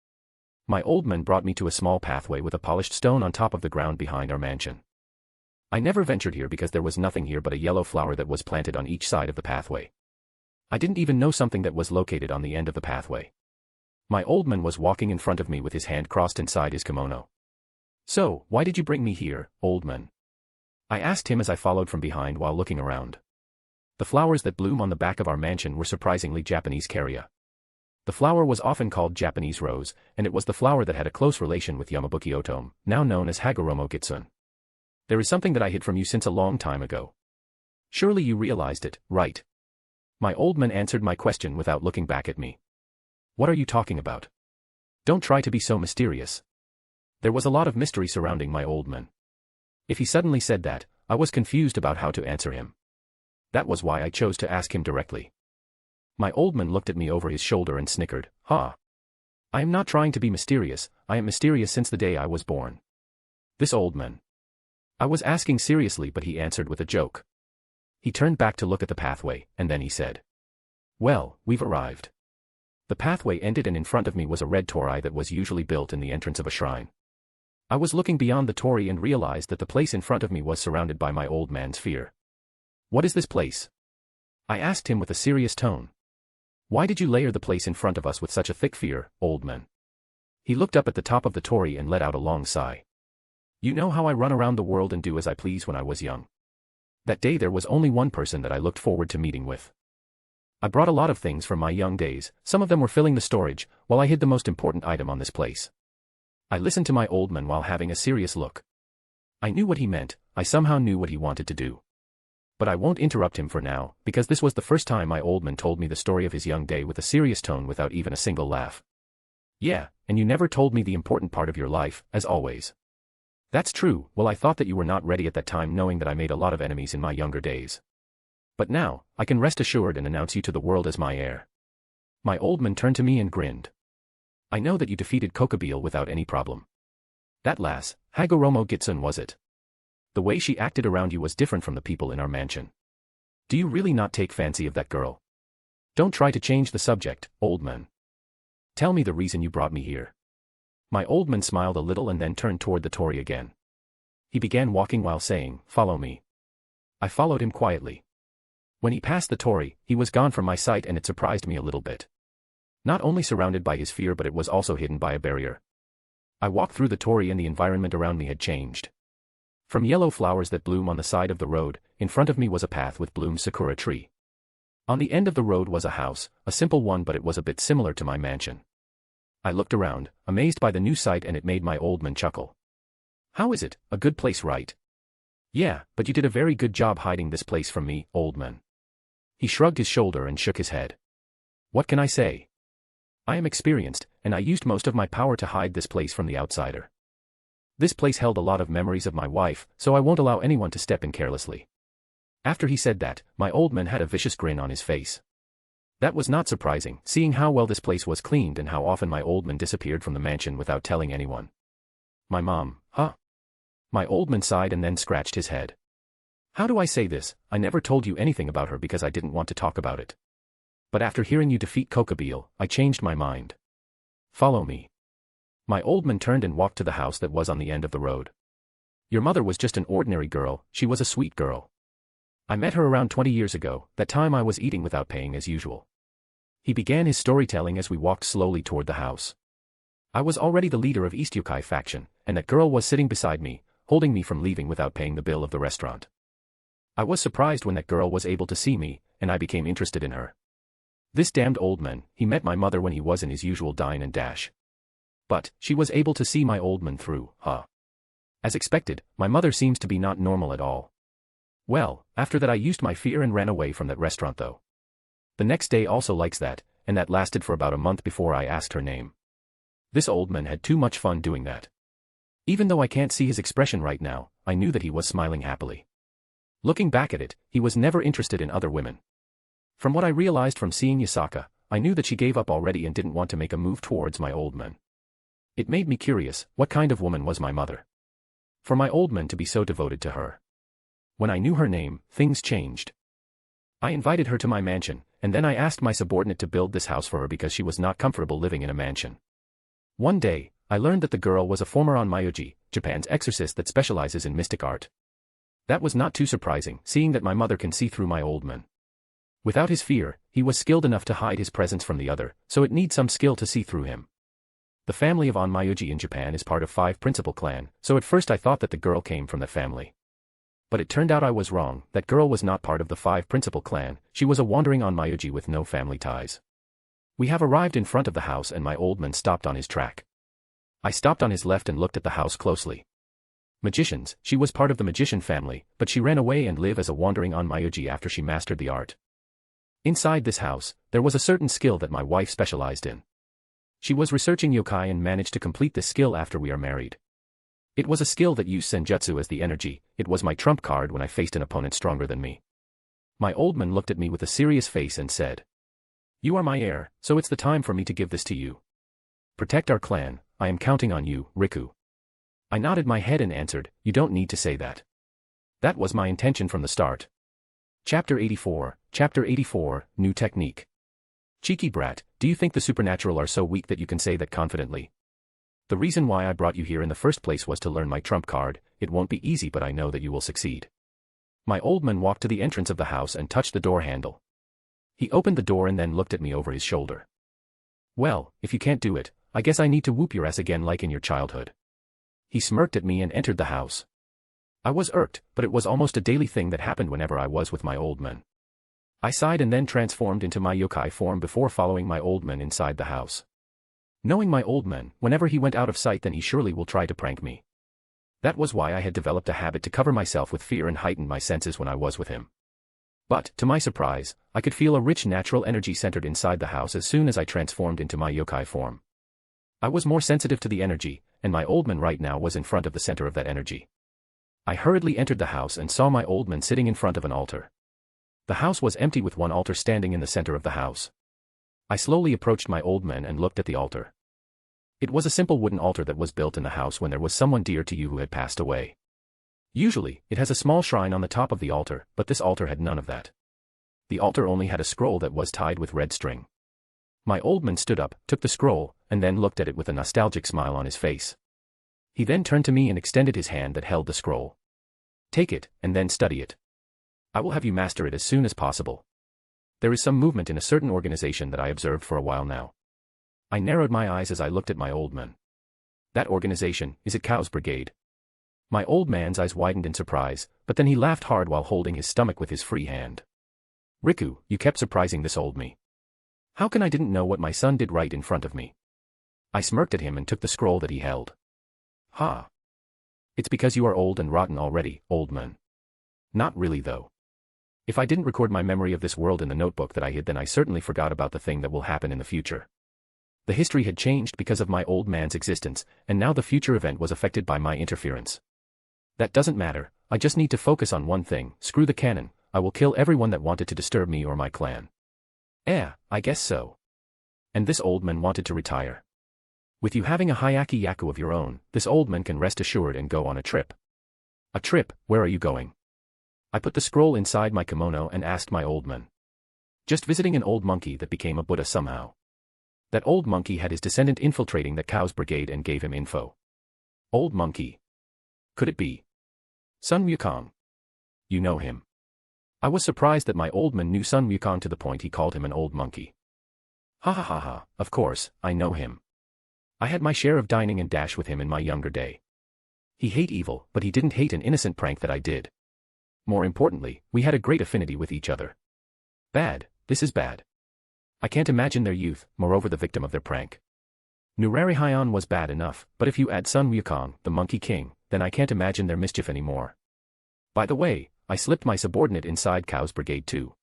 My old man brought me to a small pathway with a polished stone on top of the ground behind our mansion. I never ventured here because there was nothing here but a yellow flower that was planted on each side of the pathway. I didn't even know something that was located on the end of the pathway. My old man was walking in front of me with his hand crossed inside his kimono. So, why did you bring me here, old man? I asked him as I followed from behind while looking around. The flowers that bloom on the back of our mansion were surprisingly Japanese Caria. The flower was often called Japanese rose, and it was the flower that had a close relation with Yamabuki Otome, now known as Hagoromo Gitsun. There is something that I hid from you since a long time ago. Surely you realized it, right? My old man answered my question without looking back at me. What are you talking about? Don't try to be so mysterious. There was a lot of mystery surrounding my old man. If he suddenly said that, I was confused about how to answer him. That was why I chose to ask him directly. My old man looked at me over his shoulder and snickered, "Ha! I am not trying to be mysterious, I am mysterious since the day I was born." This old man. I was asking seriously but he answered with a joke. He turned back to look at the pathway, and then he said, "Well, we've arrived." The pathway ended and in front of me was a red torii that was usually built in the entrance of a shrine. I was looking beyond the torii and realized that the place in front of me was surrounded by my old man's fear. "What is this place?" I asked him with a serious tone. "Why did you layer the place in front of us with such a thick fear, old man?" He looked up at the top of the torii and let out a long sigh. "You know how I run around the world and do as I please when I was young. That day there was only one person that I looked forward to meeting with. I brought a lot of things from my young days, some of them were filling the storage, while I hid the most important item on this place." I listened to my old man while having a serious look. I knew what he meant, I somehow knew what he wanted to do. But I won't interrupt him for now, because this was the first time my old man told me the story of his young day with a serious tone without even a single laugh. "Yeah, and you never told me the important part of your life, as always." "That's true, well I thought that you were not ready at that time knowing that I made a lot of enemies in my younger days. But now, I can rest assured and announce you to the world as my heir." My old man turned to me and grinned. "I know that you defeated Kokobile without any problem. That lass, Hagoromo Gitsun was it? The way she acted around you was different from the people in our mansion. Do you really not take fancy of that girl? Don't try to change the subject, old man. Tell me the reason you brought me here." My old man smiled a little and then turned toward the torii again. He began walking while saying, "Follow me." I followed him quietly. When he passed the torii, he was gone from my sight and it surprised me a little bit. Not only surrounded by his fear but it was also hidden by a barrier. I walked through the torii and the environment around me had changed. From yellow flowers that bloom on the side of the road, in front of me was a path with bloomed sakura tree. On the end of the road was a house, a simple one but it was a bit similar to my mansion. I looked around, amazed by the new sight and it made my old man chuckle. "How is it, a good place right?" "Yeah, but you did a very good job hiding this place from me, old man." He shrugged his shoulder and shook his head. "What can I say? I am experienced, and I used most of my power to hide this place from the outsider." This place held a lot of memories of my wife, so I won't allow anyone to step in carelessly. After he said that, my old man had a vicious grin on his face. That was not surprising, seeing how well this place was cleaned and how often my old man disappeared from the mansion without telling anyone. My mom, huh? My old man sighed and then scratched his head. How do I say this? I never told you anything about her because I didn't want to talk about it. But after hearing you defeat Kokabeel, I changed my mind. Follow me. My old man turned and walked to the house that was on the end of the road. Your mother was just an ordinary girl, she was a sweet girl. I met her around 20 years ago, that time I was eating without paying as usual. He began his storytelling as we walked slowly toward the house. I was already the leader of East Youkai faction, and that girl was sitting beside me, holding me from leaving without paying the bill of the restaurant. I was surprised when that girl was able to see me, and I became interested in her. This damned old man, he met my mother when he was in his usual dine and dash. But, she was able to see my old man through, huh? As expected, my mother seems to be not normal at all. Well, after that I used my fear and ran away from that restaurant though. The next day also likes that, and that lasted for about a month before I asked her name. This old man had too much fun doing that. Even though I can't see his expression right now, I knew that he was smiling happily. Looking back at it, he was never interested in other women. From what I realized from seeing Yasaka, I knew that she gave up already and didn't want to make a move towards my old man. It made me curious, what kind of woman was my mother? For my old man to be so devoted to her. When I knew her name, things changed. I invited her to my mansion, and then I asked my subordinate to build this house for her because she was not comfortable living in a mansion. One day, I learned that the girl was a former Onmyoji, Japan's exorcist that specializes in mystic art. That was not too surprising, seeing that my mother can see through my old man. Without his fear, he was skilled enough to hide his presence from the other, so it needs some skill to see through him. The family of Onmyoji in Japan is part of 5 principal clan, so at first I thought that the girl came from that family. But it turned out I was wrong, that girl was not part of the 5 principal clan, she was a wandering Onmyoji with no family ties. We have arrived in front of the house and my old man stopped on his track. I stopped on his left and looked at the house closely. Magicians, she was part of the magician family, but she ran away and lived as a wandering Onmyoji after she mastered the art. Inside this house, there was a certain skill that my wife specialized in. She was researching yokai and managed to complete this skill after we are married. It was a skill that used senjutsu as the energy, it was my trump card when I faced an opponent stronger than me. My old man looked at me with a serious face and said, "You are my heir, so it's the time for me to give this to you. Protect our clan, I am counting on you, Riku." I nodded my head and answered, "You don't need to say that. That was my intention from the start." Chapter 84, New Technique. Cheeky brat, do you think the supernatural are so weak that you can say that confidently? The reason why I brought you here in the first place was to learn my trump card, it won't be easy but I know that you will succeed. My old man walked to the entrance of the house and touched the door handle. He opened the door and then looked at me over his shoulder. "Well, if you can't do it, I guess I need to whoop your ass again like in your childhood." He smirked at me and entered the house. I was irked, but it was almost a daily thing that happened whenever I was with my old man. I sighed and then transformed into my yokai form before following my old man inside the house. Knowing my old man, whenever he went out of sight then he surely will try to prank me. That was why I had developed a habit to cover myself with fear and heighten my senses when I was with him. But, to my surprise, I could feel a rich natural energy centered inside the house as soon as I transformed into my yokai form. I was more sensitive to the energy, and my old man right now was in front of the center of that energy. I hurriedly entered the house and saw my old man sitting in front of an altar. The house was empty with one altar standing in the center of the house. I slowly approached my old man and looked at the altar. It was a simple wooden altar that was built in the house when there was someone dear to you who had passed away. Usually, it has a small shrine on the top of the altar, but this altar had none of that. The altar only had a scroll that was tied with red string. My old man stood up, took the scroll, and then looked at it with a nostalgic smile on his face. He then turned to me and extended his hand that held the scroll. "Take it, and then study it. I will have you master it as soon as possible. There is some movement in a certain organization that I observed for a while now." I narrowed my eyes as I looked at my old man. "That organization, is it Chaos Brigade?" My old man's eyes widened in surprise, but then he laughed hard while holding his stomach with his free hand. "Riku, you kept surprising this old me. How can I didn't know what my son did right in front of me?" I smirked at him and took the scroll that he held. "Ha! It's because you are old and rotten already, old man." "Not really though. If I didn't record my memory of this world in the notebook that I hid then I certainly forgot about the thing that will happen in the future. The history had changed because of my old man's existence, and now the future event was affected by my interference. That doesn't matter, I just need to focus on one thing, screw the canon, I will kill everyone that wanted to disturb me or my clan. I guess so. And this old man wanted to retire. With you having a Hyaki Yaku of your own, this old man can rest assured and go on a trip. A trip, where are you going? I put the scroll inside my kimono and asked my old man. Just visiting an old monkey that became a Buddha somehow. That old monkey had his descendant infiltrating that cow's brigade and gave him info. Old monkey. Could it be Sun Wukong? You know him. I was surprised that my old man knew Sun Wukong to the point he called him an old monkey. Ha ha ha ha, of course, I know him. I had my share of dining and dash with him in my younger day. He hate evil, but he didn't hate an innocent prank that I did. More importantly, we had a great affinity with each other. Bad, this is bad. I can't imagine their youth, moreover the victim of their prank. Nurarihyon was bad enough, but if you add Sun Wukong, the Monkey King, then I can't imagine their mischief anymore. By the way, I slipped my subordinate inside Cow's brigade too.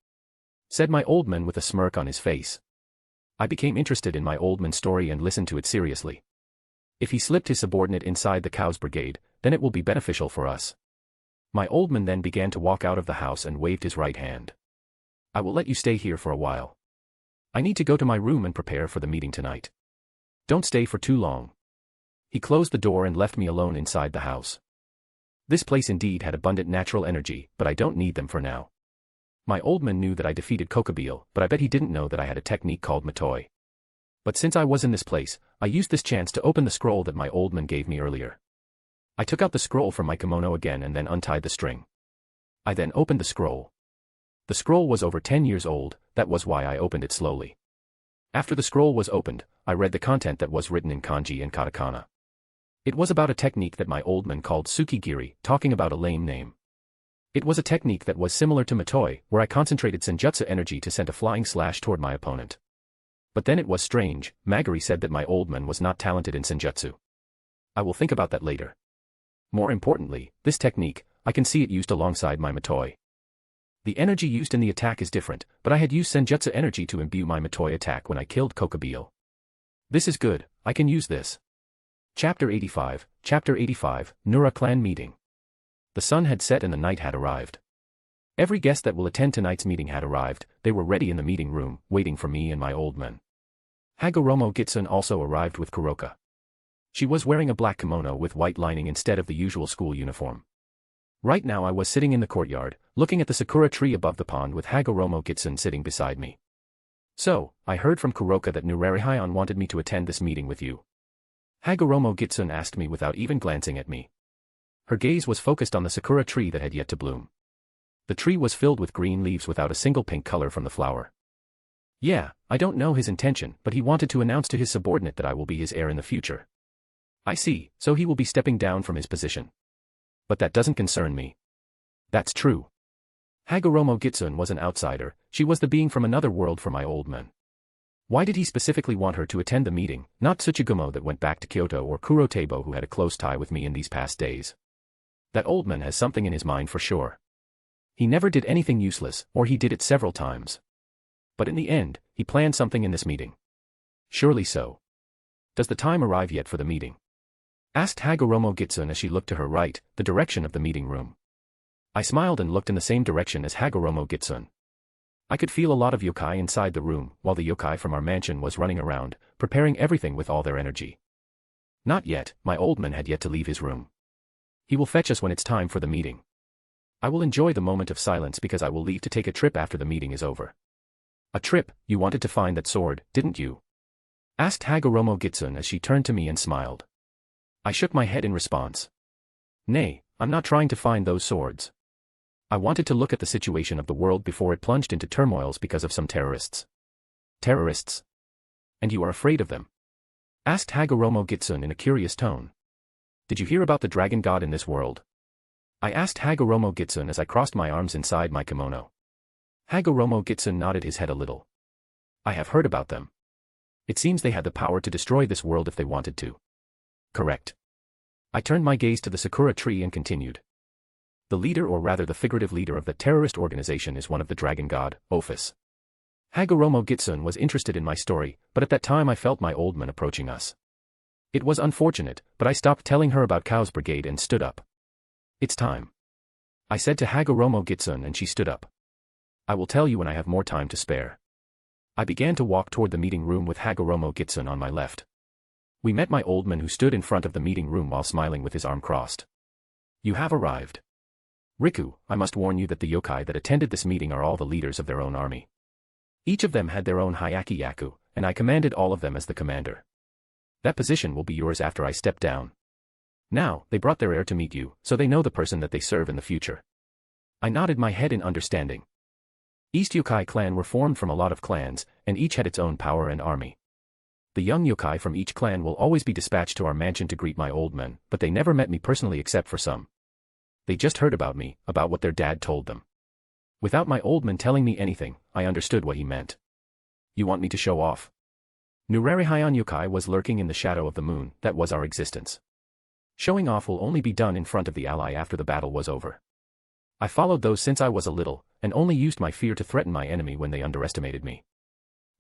Said my old man with a smirk on his face. I became interested in my old man's story and listened to it seriously. If he slipped his subordinate inside the Cow's brigade, then it will be beneficial for us. My old man then began to walk out of the house and waved his right hand. I will let you stay here for a while. I need to go to my room and prepare for the meeting tonight. Don't stay for too long. He closed the door and left me alone inside the house. This place indeed had abundant natural energy, but I don't need them for now. My old man knew that I defeated Kokobeel, but I bet he didn't know that I had a technique called Matoi. But since I was in this place, I used this chance to open the scroll that my old man gave me earlier. I took out the scroll from my kimono again and then untied the string. I then opened the scroll. The scroll was over 10 years old, that was why I opened it slowly. After the scroll was opened, I read the content that was written in kanji and katakana. It was about a technique that my old man called Tsukigiri, talking about a lame name. It was a technique that was similar to Matoi, where I concentrated senjutsu energy to send a flying slash toward my opponent. But then it was strange, Magari said that my old man was not talented in senjutsu. I will think about that later. More importantly, this technique, I can see it used alongside my Matoi. The energy used in the attack is different, but I had used senjutsu energy to imbue my Matoi attack when I killed Kokobeel. This is good, I can use this. Chapter 85, Nura Clan Meeting. The sun had set and the night had arrived. Every guest that will attend tonight's meeting had arrived, they were ready in the meeting room, waiting for me and my old man. Hagoromo Gitsun also arrived with Kuroka. She was wearing a black kimono with white lining instead of the usual school uniform. Right now I was sitting in the courtyard, looking at the sakura tree above the pond with Hagoromo Gitsun sitting beside me. So, I heard from Kuroka that Nurarihyon wanted me to attend this meeting with you. Hagoromo Gitsun asked me without even glancing at me. Her gaze was focused on the sakura tree that had yet to bloom. The tree was filled with green leaves without a single pink color from the flower. Yeah, I don't know his intention, but he wanted to announce to his subordinate that I will be his heir in the future. I see, so he will be stepping down from his position. But that doesn't concern me. That's true. Hagoromo Gitsun was an outsider, she was the being from another world for my old man. Why did he specifically want her to attend the meeting, not Tsuchigumo that went back to Kyoto or Kurotebo who had a close tie with me in these past days? That old man has something in his mind for sure. He never did anything useless, or he did it several times. But in the end, he planned something in this meeting. Surely so. Does the time arrive yet for the meeting? Asked Hagoromo Gitsun as she looked to her right, the direction of the meeting room. I smiled and looked in the same direction as Hagoromo Gitsun. I could feel a lot of yokai inside the room, while the yokai from our mansion was running around, preparing everything with all their energy. Not yet, my old man had yet to leave his room. He will fetch us when it's time for the meeting. I will enjoy the moment of silence because I will leave to take a trip after the meeting is over. A trip? You wanted to find that sword, didn't you? Asked Hagoromo Gitsun as she turned to me and smiled. I shook my head in response. Nay, I'm not trying to find those swords. I wanted to look at the situation of the world before it plunged into turmoils because of some terrorists. Terrorists? And you are afraid of them? Asked Hagoromo Gitsun in a curious tone. Did you hear about the dragon god in this world? I asked Hagoromo Gitsun as I crossed my arms inside my kimono. Hagoromo Gitsun nodded his head a little. I have heard about them. It seems they had the power to destroy this world if they wanted to. Correct. I turned my gaze to the sakura tree and continued. The leader or rather the figurative leader of the terrorist organization is one of the dragon god, Ophis. Hagoromo Gitsun was interested in my story, but at that time I felt my old man approaching us. It was unfortunate, but I stopped telling her about Cow's Brigade and stood up. It's time, I said to Hagoromo Gitsun, and she stood up. I will tell you when I have more time to spare. I began to walk toward the meeting room with Hagoromo Gitsun on my left. We met my old man, who stood in front of the meeting room while smiling with his arm crossed. You have arrived. Riku, I must warn you that the yokai that attended this meeting are all the leaders of their own army. Each of them had their own Hyaki Yaku, and I commanded all of them as the commander. That position will be yours after I step down. Now, they brought their heir to meet you, so they know the person that they serve in the future. I nodded my head in understanding. East Yokai clan were formed from a lot of clans, and each had its own power and army. The young yokai from each clan will always be dispatched to our mansion to greet my old men, but they never met me personally except for some. They just heard about me, about what their dad told them. Without my old man telling me anything, I understood what he meant. You want me to show off? Nurarihyon yokai was lurking in the shadow of the moon, that was our existence. Showing off will only be done in front of the ally after the battle was over. I followed those since I was a little, and only used my fear to threaten my enemy when they underestimated me.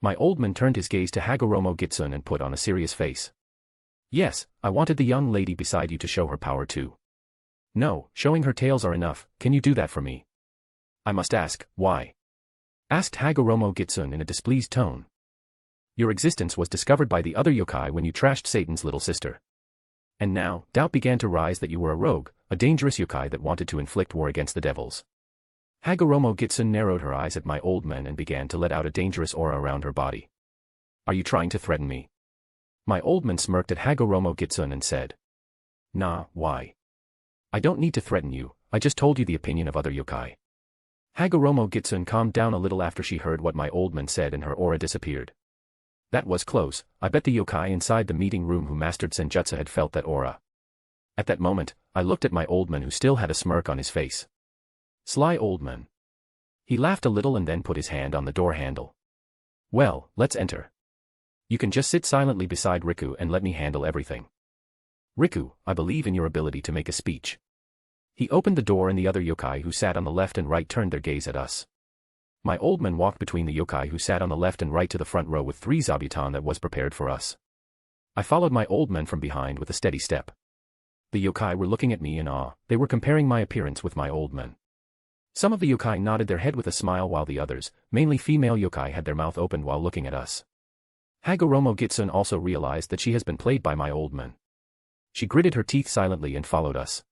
My old man turned his gaze to Hagoromo Gitsun and put on a serious face. Yes, I wanted the young lady beside you to show her power too. No, showing her tails are enough, can you do that for me? I must ask, why? Asked Hagoromo Gitsun in a displeased tone. Your existence was discovered by the other yokai when you trashed Satan's little sister. And now, doubt began to rise that you were a rogue, a dangerous yokai that wanted to inflict war against the devils. Hagoromo Gitsun narrowed her eyes at my old man and began to let out a dangerous aura around her body. Are you trying to threaten me? My old man smirked at Hagoromo Gitsun and said. Nah, why? I don't need to threaten you, I just told you the opinion of other yokai. Hagoromo Gitsun calmed down a little after she heard what my old man said and her aura disappeared. That was close, I bet the yokai inside the meeting room who mastered Senjutsu had felt that aura. At that moment, I looked at my old man who still had a smirk on his face. Sly old man. He laughed a little and then put his hand on the door handle. Well, let's enter. You can just sit silently beside Riku and let me handle everything. Riku, I believe in your ability to make a speech. He opened the door and the other yokai who sat on the left and right turned their gaze at us. My old man walked between the yokai who sat on the left and right to the front row with 3 zabuton that was prepared for us. I followed my old man from behind with a steady step. The yokai were looking at me in awe, they were comparing my appearance with my old man. Some of the yokai nodded their head with a smile while the others, mainly female yokai, had their mouth open while looking at us. Hagoromo Gitsun also realized that she has been played by my old man. She gritted her teeth silently and followed us.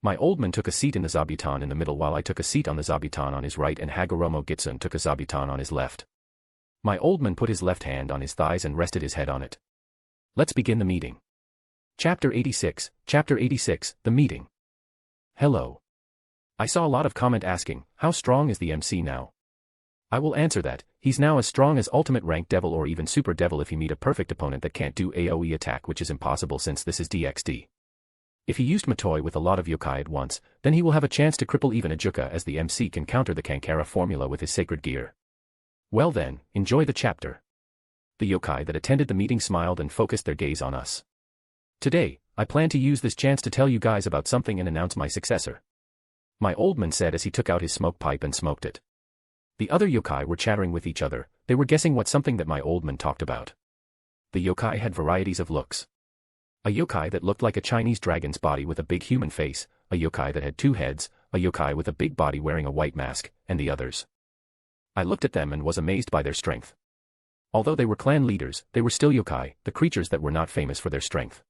My old man took a seat in the zabuton in the middle while I took a seat on the zabuton on his right and Hagoromo Gitsun took a zabuton on his left. My old man put his left hand on his thighs and rested his head on it. Let's begin the meeting. Chapter 86, The Meeting. Hello. I saw a lot of comment asking, how strong is the MC now? I will answer that, he's now as strong as Ultimate Rank Devil or even Super Devil if he meet a perfect opponent that can't do AoE attack, which is impossible since this is DxD. If he used Matoi with a lot of yokai at once, then he will have a chance to cripple even a Juka, as the MC can counter the Kankara formula with his sacred gear. Well then, enjoy the chapter. The yokai that attended the meeting smiled and focused their gaze on us. Today, I plan to use this chance to tell you guys about something and announce my successor. My old man said as he took out his smoke pipe and smoked it. The other yokai were chattering with each other, they were guessing what something that my old man talked about. The yokai had varieties of looks. A yokai that looked like a Chinese dragon's body with a big human face, a yokai that had 2 heads, a yokai with a big body wearing a white mask, and the others. I looked at them and was amazed by their strength. Although they were clan leaders, they were still yokai, the creatures that were not famous for their strength.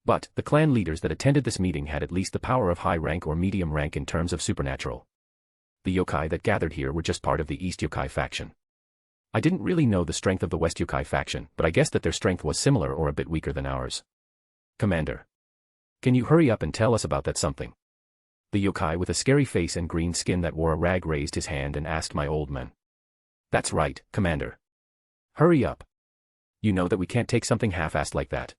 But, the clan leaders that attended this meeting had at least the power of high rank or medium rank in terms of supernatural. The yokai that gathered here were just part of the East Yokai faction. I didn't really know the strength of the West Yokai faction, but I guessed that their strength was similar or a bit weaker than ours. Commander. Can you hurry up and tell us about that something? The yokai with a scary face and green skin that wore a rag raised his hand and asked my old man. That's right, Commander. Hurry up. You know that we can't take something half-assed like that.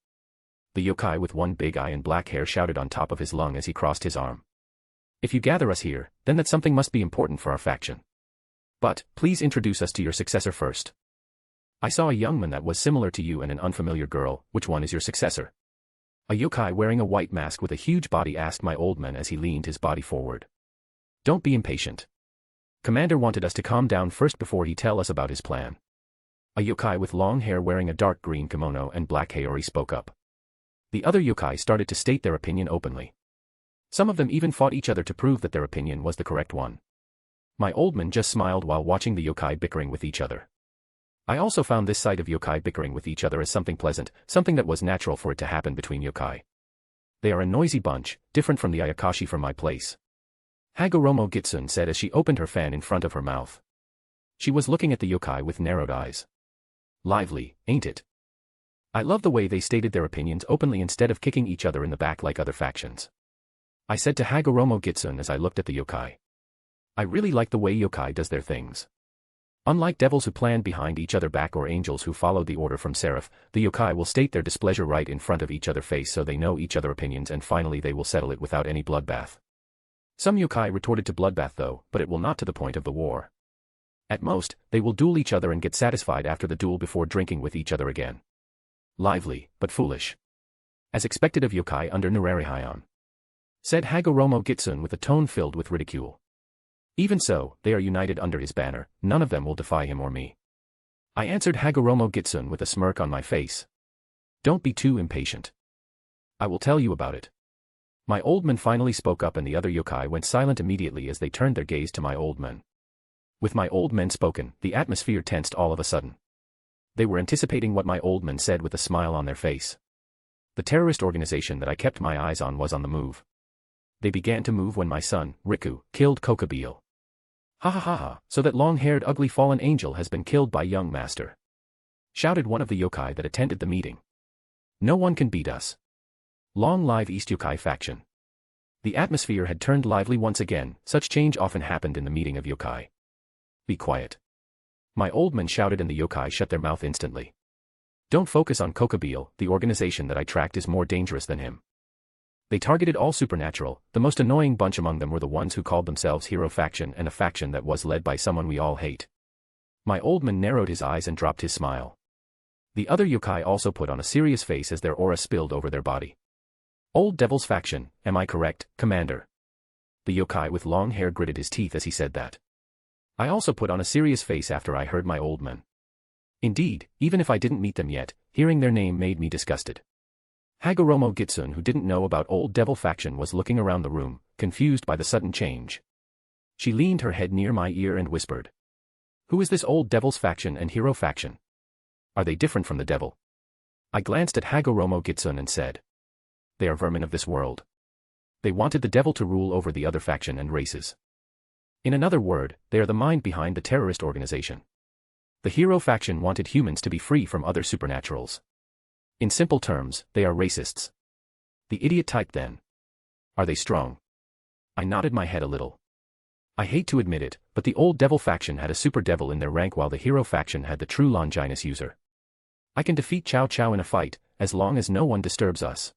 The yokai with one big eye and black hair shouted on top of his lung as he crossed his arm. If you gather us here, then that something must be important for our faction. But, please introduce us to your successor first. I saw a young man that was similar to you and an unfamiliar girl, which one is your successor? A yokai wearing a white mask with a huge body asked my old man as he leaned his body forward. Don't be impatient. Commander wanted us to calm down first before he tell us about his plan. A yokai with long hair wearing a dark green kimono and black haori spoke up. The other yokai started to state their opinion openly. Some of them even fought each other to prove that their opinion was the correct one. My old man just smiled while watching the yokai bickering with each other. I also found this sight of yokai bickering with each other as something pleasant, something that was natural for it to happen between yokai. They are a noisy bunch, different from the Ayakashi from my place. Hagoromo Gitsune said as she opened her fan in front of her mouth. She was looking at the yokai with narrowed eyes. Lively, ain't it? I love the way they stated their opinions openly instead of kicking each other in the back like other factions. I said to Hagoromo Gitsune as I looked at the yokai. I really like the way yokai does their things. Unlike devils who plan behind each other back or angels who followed the order from Seraph, the yokai will state their displeasure right in front of each other face so they know each other opinions and finally they will settle it without any bloodbath. Some yokai retorted to bloodbath though, but it will not to the point of the war. At most, they will duel each other and get satisfied after the duel before drinking with each other again. Lively, but foolish. As expected of yokai under Nurarihyon. Said Hagoromo Gitsune with a tone filled with ridicule. Even so, they are united under his banner, none of them will defy him or me. I answered Hagoromo Gitsune with a smirk on my face. Don't be too impatient. I will tell you about it. My old man finally spoke up and the other yokai went silent immediately as they turned their gaze to my old man. With my old men spoken, the atmosphere tensed all of a sudden. They were anticipating what my old man said with a smile on their face. The terrorist organization that I kept my eyes on was on the move. They began to move when my son, Riku, killed Kokobeel. Ha ha ha ha, so that long-haired ugly fallen angel has been killed by young master. Shouted one of the yokai that attended the meeting. No one can beat us. Long live East Yokai faction. The atmosphere had turned lively once again, such change often happened in the meeting of yokai. Be quiet. My old man shouted and the yokai shut their mouth instantly. Don't focus on Kokobeel, the organization that I tracked is more dangerous than him. They targeted all supernatural, the most annoying bunch among them were the ones who called themselves Hero Faction and a faction that was led by someone we all hate. My old man narrowed his eyes and dropped his smile. The other yokai also put on a serious face as their aura spilled over their body. Old Devil's faction, am I correct, Commander? The yokai with long hair gritted his teeth as he said that. I also put on a serious face after I heard my old man. Indeed, even if I didn't meet them yet, hearing their name made me disgusted. Hagoromo Gitsune, who didn't know about Old Devil faction, was looking around the room, confused by the sudden change. She leaned her head near my ear and whispered. Who is this Old Devil's faction and Hero faction? Are they different from the devil? I glanced at Hagoromo Gitsune and said. They are vermin of this world. They wanted the devil to rule over the other faction and races. In another word, they are the mind behind the terrorist organization. The Hero faction wanted humans to be free from other supernaturals. In simple terms, they are racists. The idiot type then. Are they strong? I nodded my head a little. I hate to admit it, but the Old Devil faction had a super devil in their rank while the Hero faction had the true Longinus user. I can defeat Chow Chow in a fight, as long as no one disturbs us.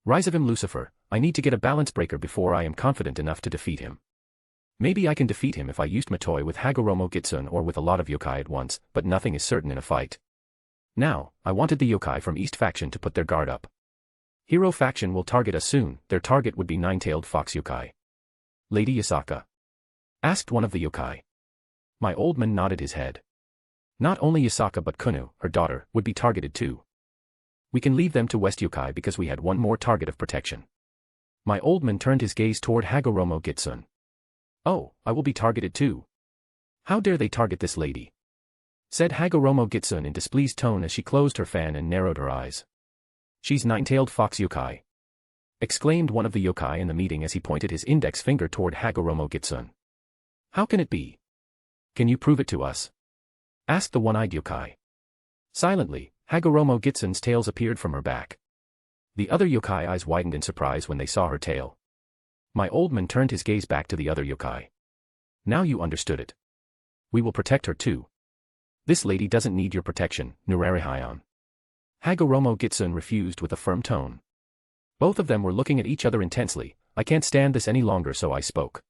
Rise of him Lucifer, I need to get a balance breaker before I am confident enough to defeat him. Maybe I can defeat him if I used Matoi with Hagoromo Gitsune or with a lot of yokai at once, but nothing is certain in a fight. Now, I wanted the yokai from East faction to put their guard up. Hero faction will target us soon, their target would be nine-tailed fox yokai. Lady Yasaka? Asked one of the yokai. My old man nodded his head. Not only Yasaka but Kunu, her daughter, would be targeted too. We can leave them to West Yokai because we had one more target of protection. My old man turned his gaze toward Hagoromo Gitsune. Oh, I will be targeted too. How dare they target this lady? Said Hagoromo Gitsune in displeased tone as she closed her fan and narrowed her eyes. She's nine-tailed fox yokai. Exclaimed one of the yokai in the meeting as he pointed his index finger toward Hagoromo Gitsune. How can it be? Can you prove it to us? Asked the one-eyed yokai. Silently, Hagoromo Gitsune's tails appeared from her back. The other yokai eyes widened in surprise when they saw her tail. My old man turned his gaze back to the other yokai. Now you understood it. We will protect her too. This lady doesn't need your protection, Nurarihyon. Hagoromo Gitsune refused with a firm tone. Both of them were looking at each other intensely. I can't stand this any longer, so I spoke.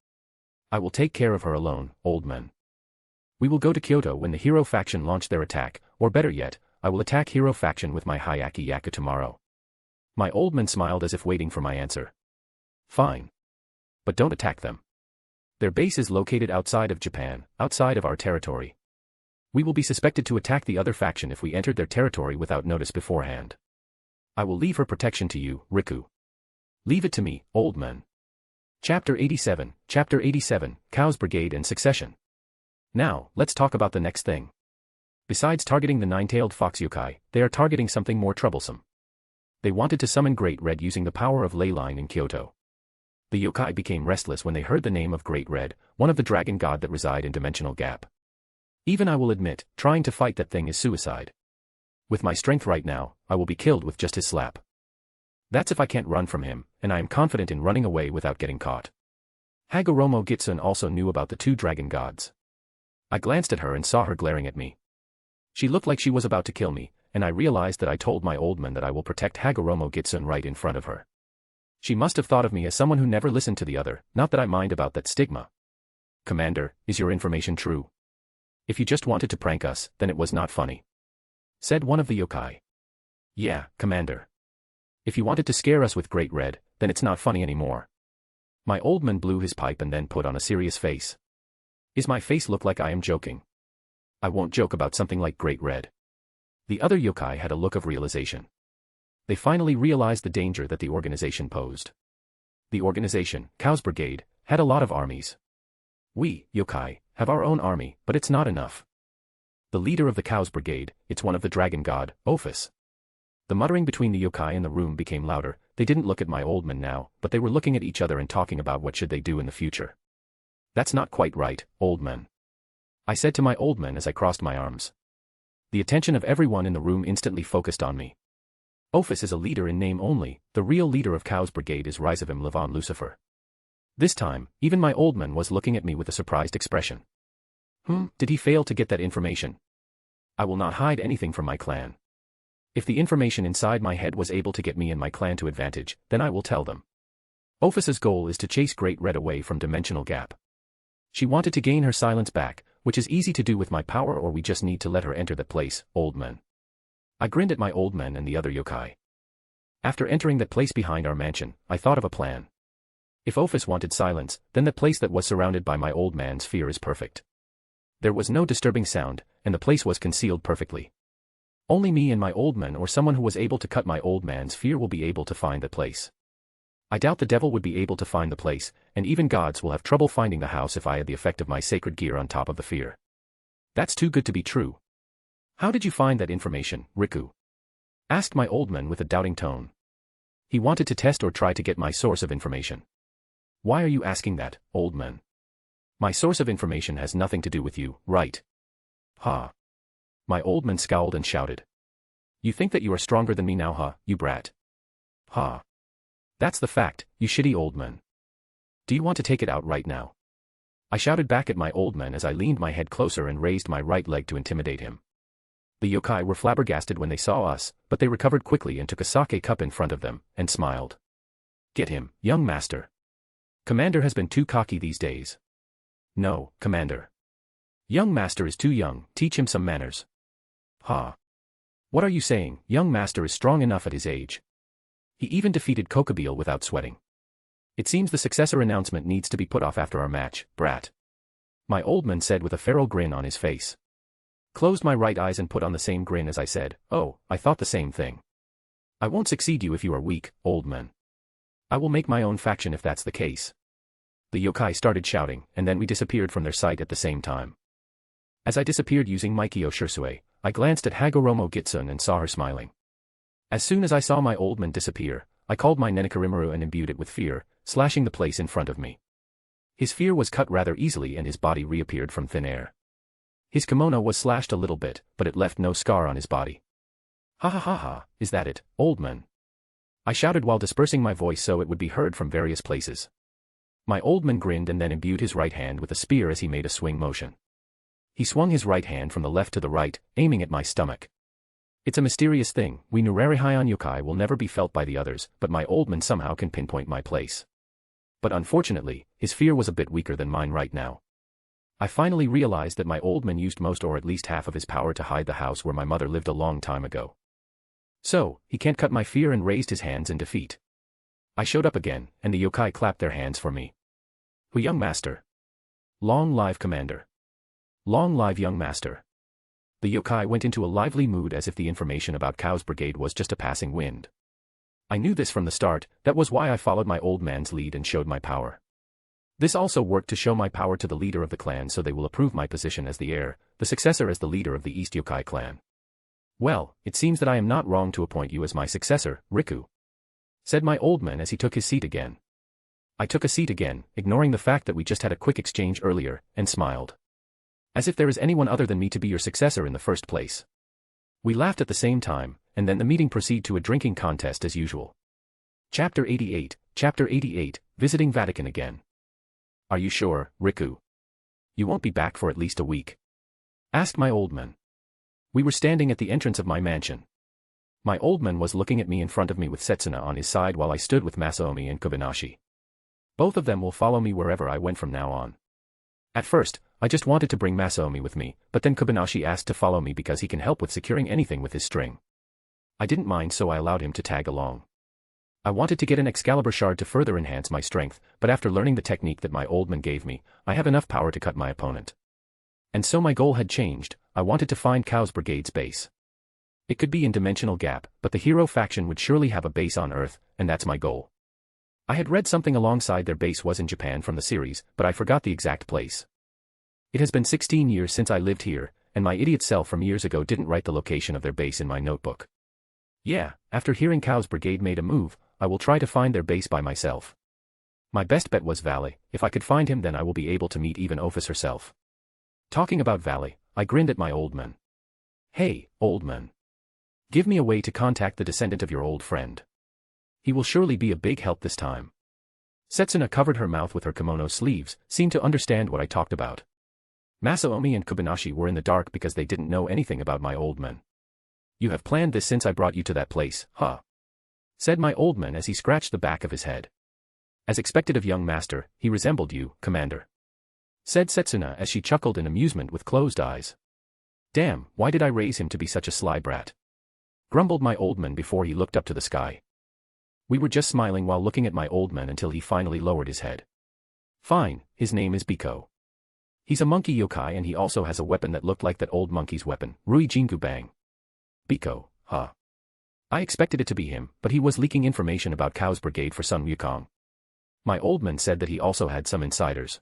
I will take care of her alone, old man. We will go to Kyoto when the Hero faction launch their attack, or better yet, I will attack Hero faction with my Hayaki Yaku tomorrow. My old man smiled as if waiting for my answer. Fine. But don't attack them. Their base is located outside of Japan, outside of our territory. We will be suspected to attack the other faction if we entered their territory without notice beforehand. I will leave her protection to you, Riku. Leave it to me, old man. Chapter 87, Chaos Brigade and Succession. Now, let's talk about the next thing. Besides targeting the nine-tailed fox yokai, they are targeting something more troublesome. They wanted to summon Great Red using the power of ley line in Kyoto. The yokai became restless when they heard the name of Great Red, one of the dragon god that reside in Dimensional Gap. Even I will admit, trying to fight that thing is suicide. With my strength right now, I will be killed with just his slap. That's if I can't run from him, and I am confident in running away without getting caught. Hagoromo Gitsune also knew about the two dragon gods. I glanced at her and saw her glaring at me. She looked like she was about to kill me, and I realized that I told my old man that I will protect Hagoromo Gitsune right in front of her. She must have thought of me as someone who never listened to the other, not that I mind about that stigma. Commander, is your information true? If you just wanted to prank us, then it was not funny. Said one of the yokai. Yeah, Commander. If you wanted to scare us with Great Red, then it's not funny anymore. My old man blew his pipe and then put on a serious face. Is my face look like I am joking? I won't joke about something like Great Red. The other yokai had a look of realization. They finally realized the danger that the organization posed. The organization, Chaos Brigade, had a lot of armies. We, yokai, have our own army, but it's not enough. The leader of the Chaos Brigade, it's one of the dragon god, Ophis. The muttering between the yokai in the room became louder. They didn't look at my old man now, but they were looking at each other and talking about what should they do in the future. That's not quite right, old man. I said to my old man as I crossed my arms. The attention of everyone in the room instantly focused on me. Ophis is a leader in name only, the real leader of Chaos Brigade is Rizavim Levon Lucifer. This time, even my old man was looking at me with a surprised expression. Did he fail to get that information? I will not hide anything from my clan. If the information inside my head was able to get me and my clan to advantage, then I will tell them. Ophis's goal is to chase Great Red away from Dimensional Gap. She wanted to gain her silence back, which is easy to do with my power, or we just need to let her enter that place, old man. I grinned at my old man and the other yokai. After entering that place behind our mansion, I thought of a plan. If Ophis wanted silence, then the place that was surrounded by my old man's fear is perfect. There was no disturbing sound, and the place was concealed perfectly. Only me and my old man or someone who was able to cut my old man's fear will be able to find that place. I doubt the devil would be able to find the place, and even gods will have trouble finding the house if I had the effect of my sacred gear on top of the fear. That's too good to be true. How did you find that information, Riku? Asked my old man with a doubting tone. He wanted to test or try to get my source of information. Why are you asking that, old man? My source of information has nothing to do with you, right? Ha. My old man scowled and shouted. You think that you are stronger than me now, huh, you brat? Ha. That's the fact, you shitty old man. Do you want to take it out right now? I shouted back at my old man as I leaned my head closer and raised my right leg to intimidate him. The yokai were flabbergasted when they saw us, but they recovered quickly and took a sake cup in front of them, and smiled. Get him, young master. Commander has been too cocky these days. No, Commander. Young master is too young, teach him some manners. Ha. What are you saying? Young master is strong enough at his age. He even defeated Kokobile without sweating. It seems the successor announcement needs to be put off after our match, brat. My old man said with a feral grin on his face. Closed my right eyes and put on the same grin as I said, oh, I thought the same thing. I won't succeed you if you are weak, old man. I will make my own faction if that's the case. The yokai started shouting, and then we disappeared from their sight at the same time. As I disappeared using Maikyo Shursue, I glanced at Hagoromo Gitsune and saw her smiling. As soon as I saw my old man disappear, I called my Nenekarimaru and imbued it with fear, slashing the place in front of me. His fear was cut rather easily and his body reappeared from thin air. His kimono was slashed a little bit, but it left no scar on his body. Ha ha ha ha, is that it, old man? I shouted while dispersing my voice so it would be heard from various places. My old man grinned and then imbued his right hand with a spear as he made a swing motion. He swung his right hand from the left to the right, aiming at my stomach. It's a mysterious thing, we Nurarihyon yokai will never be felt by the others, but my old man somehow can pinpoint my place. But unfortunately, his fear was a bit weaker than mine right now. I finally realized that my old man used most or at least half of his power to hide the house where my mother lived a long time ago. So, he can't cut my fear and raised his hands in defeat. I showed up again, and the yokai clapped their hands for me. Young master. Long live Commander. Long live young master. The yokai went into a lively mood as if the information about Cow's brigade was just a passing wind. I knew this from the start, that was why I followed my old man's lead and showed my power. This also worked to show my power to the leader of the clan, so they will approve my position as the heir, the successor as the leader of the East Yokai clan. Well, it seems that I am not wrong to appoint you as my successor, Riku, said my old man as he took his seat again. I took a seat again, ignoring the fact that we just had a quick exchange earlier, and smiled. As if there is anyone other than me to be your successor in the first place. We laughed at the same time, and then the meeting proceeded to a drinking contest as usual. Chapter 88, Visiting Vatican again. Are you sure, Riku? You won't be back for at least a week? Asked my old man. We were standing at the entrance of my mansion. My old man was looking at me in front of me with Setsuna on his side while I stood with Masaomi and Kobayashi. Both of them will follow me wherever I went from now on. At first, I just wanted to bring Masaomi with me, but then Kobayashi asked to follow me because he can help with securing anything with his string. I didn't mind, so I allowed him to tag along. I wanted to get an Excalibur shard to further enhance my strength, but after learning the technique that my old man gave me, I have enough power to cut my opponent. And so my goal had changed. I wanted to find Cow's brigade's base. It could be in Dimensional Gap, but the hero faction would surely have a base on Earth, and that's my goal. I had read something alongside their base was in Japan from the series, but I forgot the exact place. It has been 16 years since I lived here, and my idiot self from years ago didn't write the location of their base in my notebook. Yeah, after hearing Cow's brigade made a move, I will try to find their base by myself. My best bet was Valley. If I could find him, then I will be able to meet even Ophis herself. Talking about Valley, I grinned at my old man. Hey, old man. Give me a way to contact the descendant of your old friend. He will surely be a big help this time. Setsuna covered her mouth with her kimono sleeves, seemed to understand what I talked about. Masaomi and Kobayashi were in the dark because they didn't know anything about my old man. You have planned this since I brought you to that place, huh? Said my old man as he scratched the back of his head. As expected of young master, he resembled you, Commander. Said Setsuna as she chuckled in amusement with closed eyes. Damn, why did I raise him to be such a sly brat? Grumbled my old man before he looked up to the sky. We were just smiling while looking at my old man until he finally lowered his head. Fine, his name is Biko. He's a monkey yokai and he also has a weapon that looked like that old monkey's weapon, Rui Jinku Bang. Biko, huh? I expected it to be him, but he was leaking information about Cow's brigade for Sun Wukong. My old man said that he also had some insiders.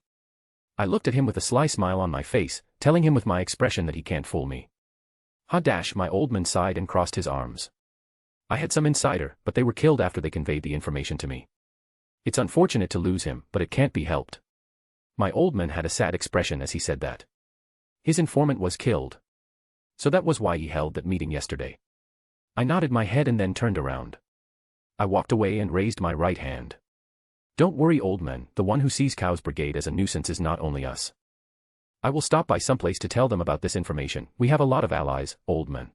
I looked at him with a sly smile on my face, telling him with my expression that he can't fool me. Ha dash, my old man sighed and crossed his arms. I had some insider, but they were killed after they conveyed the information to me. It's unfortunate to lose him, but it can't be helped. My old man had a sad expression as he said that. His informant was killed. So that was why he held that meeting yesterday. I nodded my head and then turned around. I walked away and raised my right hand. Don't worry, old man, the one who sees Cow's brigade as a nuisance is not only us. I will stop by someplace to tell them about this information. We have a lot of allies, old man.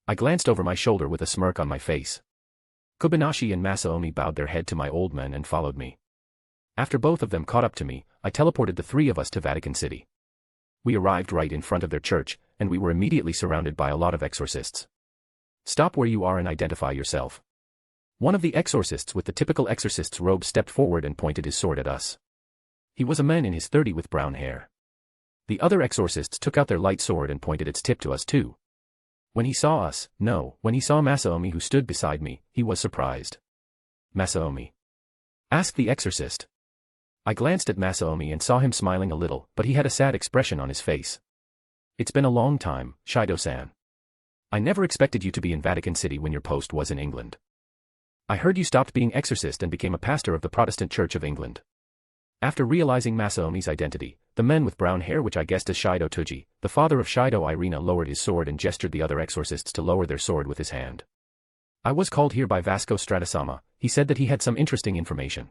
I glanced over my shoulder with a smirk on my face. Kobayashi and Masaomi bowed their head to my old man and followed me. After both of them caught up to me, I teleported the three of us to Vatican City. We arrived right in front of their church, and we were immediately surrounded by a lot of exorcists. Stop where you are and identify yourself. One of the exorcists with the typical exorcist's robe stepped forward and pointed his sword at us. He was a man in his 30s with brown hair. The other exorcists took out their light sword and pointed its tip to us too. When he saw us, when he saw Masaomi who stood beside me, he was surprised. Masaomi? Asked the exorcist. I glanced at Masaomi and saw him smiling a little, but he had a sad expression on his face. It's been a long time, Shido-san. I never expected you to be in Vatican City when your post was in England. I heard you stopped being exorcist and became a pastor of the Protestant Church of England. After realizing Masaomi's identity, the man with brown hair, which I guessed as Shido Tuji, the father of Shido Irina, lowered his sword and gestured the other exorcists to lower their sword with his hand. I was called here by Vasco Stratasama. He said that he had some interesting information.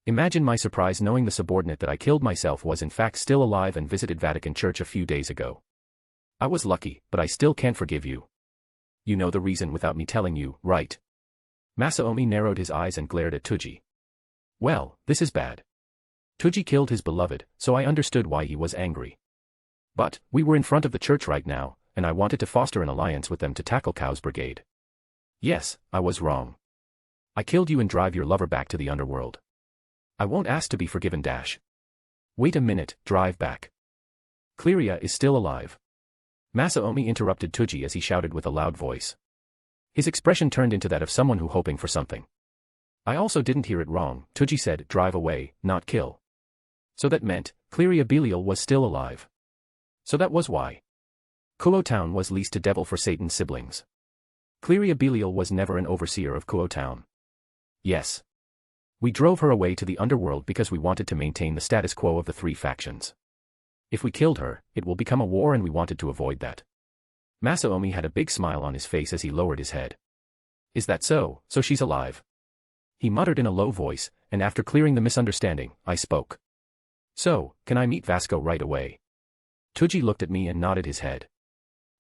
Imagine my surprise knowing the subordinate that I killed myself was in fact still alive and visited Vatican Church a few days ago. I was lucky, but I still can't forgive you. You know the reason without me telling you, right? Masaomi narrowed his eyes and glared at Tuji. Well, this is bad. Tuji killed his beloved, so I understood why he was angry. But, we were in front of the church right now, and I wanted to foster an alliance with them to tackle Cow's brigade. Yes, I was wrong. I killed you and drive your lover back to the underworld. I won't ask to be forgiven. Wait a minute, drive back. Cleria is still alive. Masaomi interrupted Tuji as he shouted with a loud voice. His expression turned into that of someone who hoping for something. I also didn't hear it wrong. Tuji said, drive away, not kill. So that meant, Cleria Belial was still alive. So that was why Kuo Town was leased to Devil for Satan's siblings. Cleria Belial was never an overseer of Kuo Town. Yes. We drove her away to the underworld because we wanted to maintain the status quo of the three factions. If we killed her, it will become a war and we wanted to avoid that. Masaomi had a big smile on his face as he lowered his head. Is that so? So she's alive? He muttered in a low voice, and after clearing the misunderstanding, I spoke. So, can I meet Vasco right away? Tuji looked at me and nodded his head.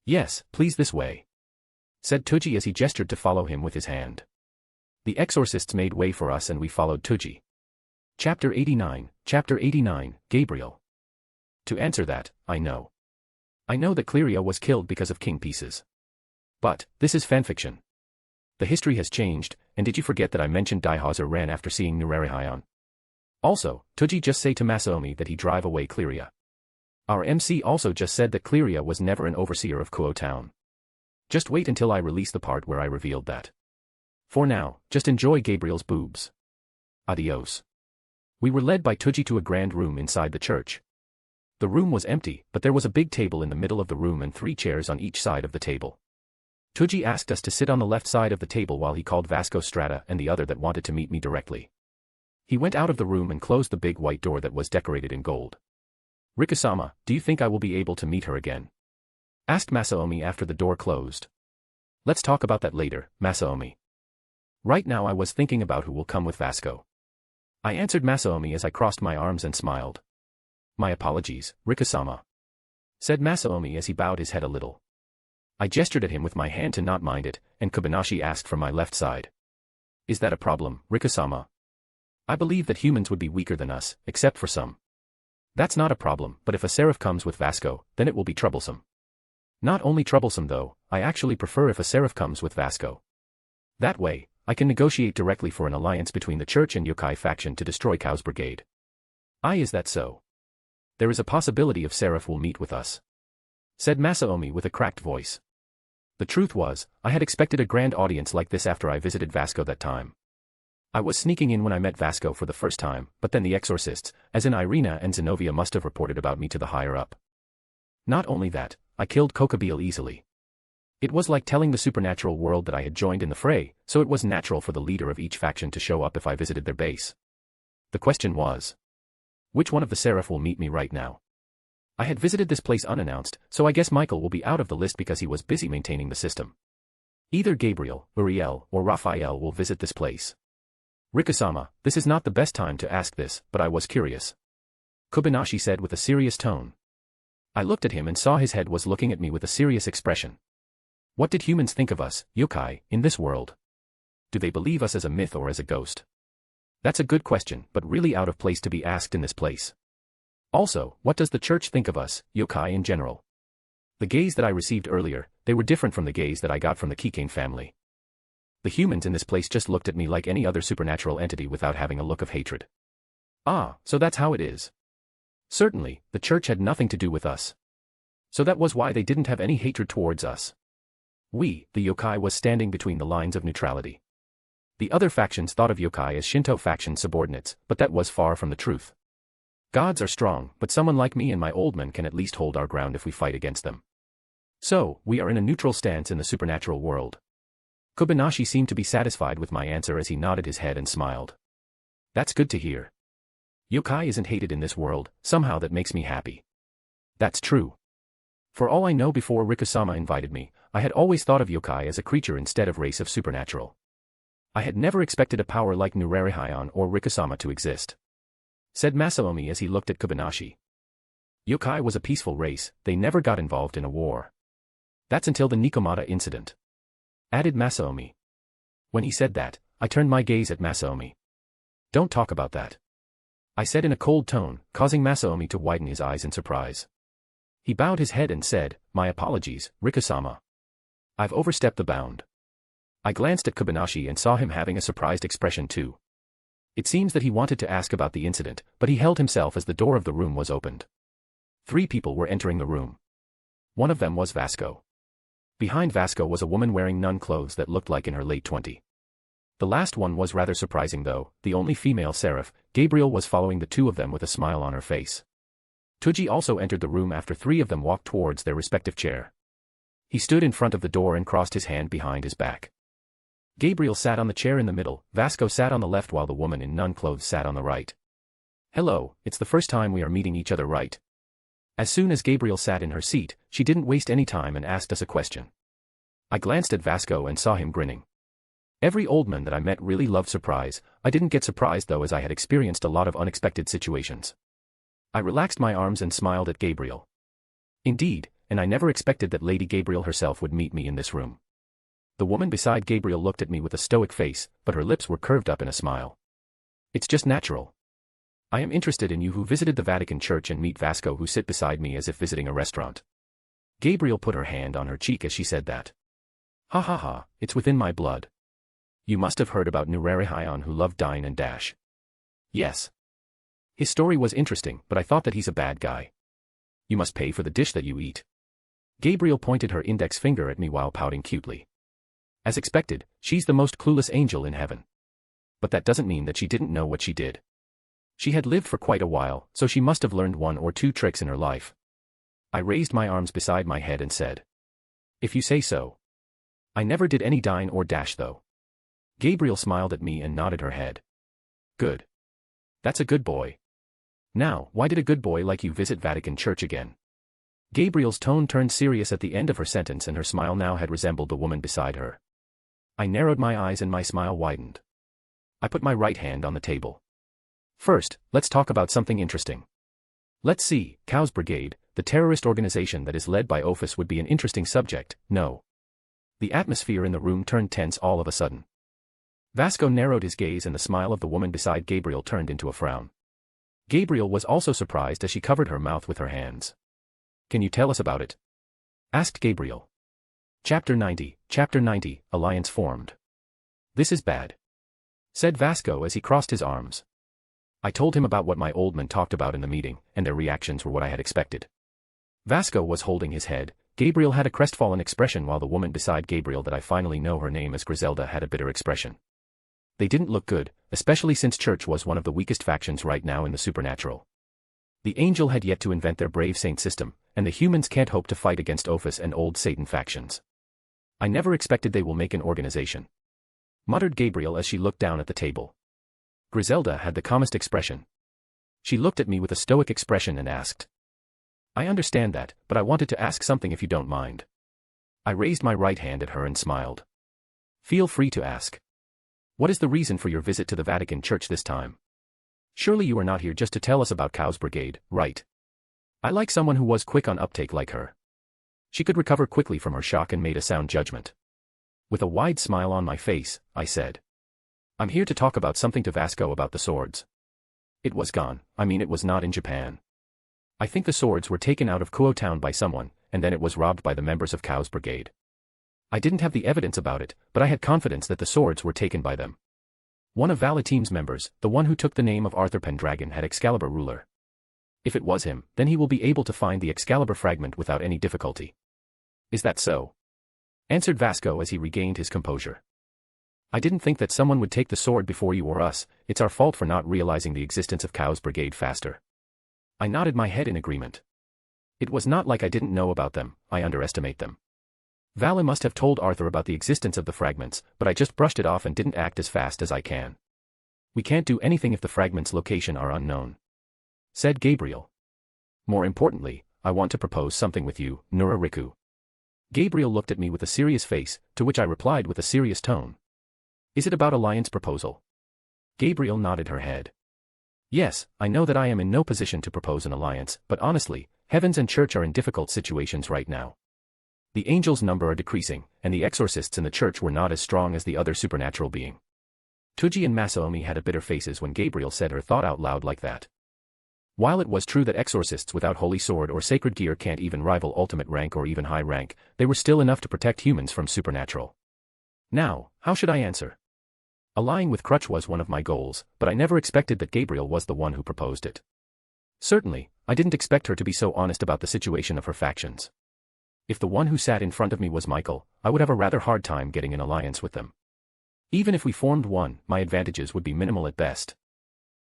Yes, please this way, said Tuji as he gestured to follow him with his hand. The exorcists made way for us and we followed Tuji. Chapter 89, Gabriel. To answer that, I know. I know that Cleria was killed because of king pieces. But, this is fanfiction. The history has changed, and did you forget that I mentioned Daihauser ran after seeing Nurarihyon? Also, Tuji just say to Masaomi that he drive away Cleria. Our MC also just said that Cleria was never an overseer of Kuo Town. Just wait until I release the part where I revealed that. For now, just enjoy Gabriel's boobs. Adios. We were led by Tuji to a grand room inside the church. The room was empty, but there was a big table in the middle of the room and 3 chairs on each side of the table. Tuji asked us to sit on the left side of the table while he called Vasco Strata and the other that wanted to meet me directly. He went out of the room and closed the big white door that was decorated in gold. Rikasama, do you think I will be able to meet her again? Asked Masaomi after the door closed. Let's talk about that later, Masaomi. Right now I was thinking about who will come with Vasco. I answered Masaomi as I crossed my arms and smiled. My apologies, Rikasama, said Masaomi as he bowed his head a little. I gestured at him with my hand to not mind it, and Kobayashi asked from my left side. Is that a problem, Rikasama? I believe that humans would be weaker than us, except for some. That's not a problem, but if a seraph comes with Vasco, then it will be troublesome. Not only troublesome though, I actually prefer if a seraph comes with Vasco. That way, I can negotiate directly for an alliance between the church and yokai faction to destroy Kao's brigade. Is that so? There is a possibility of seraph will meet with us, said Masaomi with a cracked voice. The truth was, I had expected a grand audience like this after I visited Vasco that time. I was sneaking in when I met Vasco for the first time, but then the exorcists, as in Irina and Zenobia, must have reported about me to the higher up. Not only that, I killed Kokabeel easily. It was like telling the supernatural world that I had joined in the fray, so it was natural for the leader of each faction to show up if I visited their base. The question was, which one of the seraph will meet me right now? I had visited this place unannounced, so I guess Michael will be out of the list because he was busy maintaining the system. Either Gabriel, Uriel, or Raphael will visit this place. Rikasama, this is not the best time to ask this, but I was curious, Kobayashi said with a serious tone. I looked at him and saw his head was looking at me with a serious expression. What did humans think of us, yokai, in this world? Do they believe us as a myth or as a ghost? That's a good question, but really out of place to be asked in this place. Also, what does the church think of us, yokai in general? The gaze that I received earlier, they were different from the gaze that I got from the Kikane family. The humans in this place just looked at me like any other supernatural entity without having a look of hatred. So that's how it is. Certainly, the church had nothing to do with us. So that was why they didn't have any hatred towards us. We, the yokai, was standing between the lines of neutrality. The other factions thought of yokai as Shinto faction subordinates, but that was far from the truth. Gods are strong, but someone like me and my old men can at least hold our ground if we fight against them. So, we are in a neutral stance in the supernatural world. Kobayashi seemed to be satisfied with my answer as he nodded his head and smiled. That's good to hear. Yokai isn't hated in this world, somehow that makes me happy. That's true. For all I know, before Rikasama invited me, I had always thought of yokai as a creature instead of race of supernatural. I had never expected a power like Nurarihyon or Rikasama to exist, said Masaomi as he looked at Kobayashi. Yokai was a peaceful race, they never got involved in a war. That's until the Nikomata incident, added Masaomi. When he said that, I turned my gaze at Masaomi. Don't talk about that, I said in a cold tone, causing Masaomi to widen his eyes in surprise. He bowed his head and said, my apologies, Rikasama. I've overstepped the bound. I glanced at Kobayashi and saw him having a surprised expression too. It seems that he wanted to ask about the incident, but he held himself as the door of the room was opened. 3 people were entering the room. One of them was Vasco. Behind Vasco was a woman wearing nun clothes that looked like in her late 20s. The last one was rather surprising though, the only female seraph. Gabriel was following the 2 of them with a smile on her face. Tuji also entered the room after 3 of them walked towards their respective chair. He stood in front of the door and crossed his hand behind his back. Gabriel sat on the chair in the middle, Vasco sat on the left while the woman in nun clothes sat on the right. Hello, it's the first time we are meeting each other, right? As soon as Gabriel sat in her seat, she didn't waste any time and asked us a question. I glanced at Vasco and saw him grinning. Every old man that I met really loved surprise. I didn't get surprised though, as I had experienced a lot of unexpected situations. I relaxed my arms and smiled at Gabriel. Indeed, and I never expected that Lady Gabriel herself would meet me in this room. The woman beside Gabriel looked at me with a stoic face, but her lips were curved up in a smile. It's just natural. I am interested in you who visited the Vatican Church, and meet Vasco who sit beside me as if visiting a restaurant. Gabriel put her hand on her cheek as she said that. Ha ha ha, it's within my blood. You must have heard about Nurarihyon who loved dine and dash. Yes. His story was interesting, but I thought that he's a bad guy. You must pay for the dish that you eat. Gabriel pointed her index finger at me while pouting cutely. As expected, she's the most clueless angel in heaven. But that doesn't mean that she didn't know what she did. She had lived for quite a while, so she must have learned 1 or 2 tricks in her life. I raised my arms beside my head and said. If you say so. I never did any dine or dash though. Gabriel smiled at me and nodded her head. Good. That's a good boy. Now, why did a good boy like you visit Vatican Church again? Gabriel's tone turned serious at the end of her sentence, and her smile now had resembled the woman beside her. I narrowed my eyes and my smile widened. I put my right hand on the table. First, let's talk about something interesting. Let's see, Cows Brigade, the terrorist organization that is led by Ophis, would be an interesting subject, no? The atmosphere in the room turned tense all of a sudden. Vasco narrowed his gaze and the smile of the woman beside Gabriel turned into a frown. Gabriel was also surprised as she covered her mouth with her hands. Can you tell us about it? Asked Gabriel. Chapter 90, Alliance formed. This is bad. Said Vasco as he crossed his arms. I told him about what my old men talked about in the meeting, and their reactions were what I had expected. Vasco was holding his head. Gabriel had a crestfallen expression, while the woman beside Gabriel, that I finally know her name as Griselda, had a bitter expression. They didn't look good, especially since Church was one of the weakest factions right now in the supernatural. The angel had yet to invent their brave saint system, and the humans can't hope to fight against Ophis and old Satan factions. I never expected they will make an organization. Muttered Gabriel as she looked down at the table. Griselda had the calmest expression. She looked at me with a stoic expression and asked. I understand that, but I wanted to ask something if you don't mind. I raised my right hand at her and smiled. Feel free to ask. What is the reason for your visit to the Vatican Church this time? Surely you are not here just to tell us about Cows Brigade, right? I like someone who was quick on uptake like her. She could recover quickly from her shock and made a sound judgment. With a wide smile on my face, I said. I'm here to talk about something to Vasco about the swords. It was gone, it was not in Japan. I think the swords were taken out of Kuo town by someone, and then it was robbed by the members of Cows Brigade. I didn't have the evidence about it, but I had confidence that the swords were taken by them. One of Valateem's members, the one who took the name of Arthur Pendragon, had Excalibur ruler. If it was him, then he will be able to find the Excalibur fragment without any difficulty. Is that so? Answered Vasco as he regained his composure. I didn't think that someone would take the sword before you or us. It's our fault for not realizing the existence of Cows Brigade faster. I nodded my head in agreement. It was not like I didn't know about them, I underestimate them. Vala must have told Arthur about the existence of the fragments, but I just brushed it off and didn't act as fast as I can. We can't do anything if the fragments' location are unknown. Said Gabriel. More importantly, I want to propose something with you, Nurarihyon. Gabriel looked at me with a serious face, to which I replied with a serious tone. Is it about alliance proposal? Gabriel nodded her head. Yes, I know that I am in no position to propose an alliance, but honestly, heavens and church are in difficult situations right now. The angels' number are decreasing, and the exorcists in the church were not as strong as the other supernatural being. Tuji and Masaomi had a bitter faces when Gabriel said her thought out loud like that. While it was true that exorcists without holy sword or sacred gear can't even rival ultimate rank or even high rank, they were still enough to protect humans from supernatural. Now, how should I answer? Allying with Crutch was one of my goals, but I never expected that Gabriel was the one who proposed it. Certainly, I didn't expect her to be so honest about the situation of her factions. If the one who sat in front of me was Michael, I would have a rather hard time getting an alliance with them. Even if we formed one, my advantages would be minimal at best.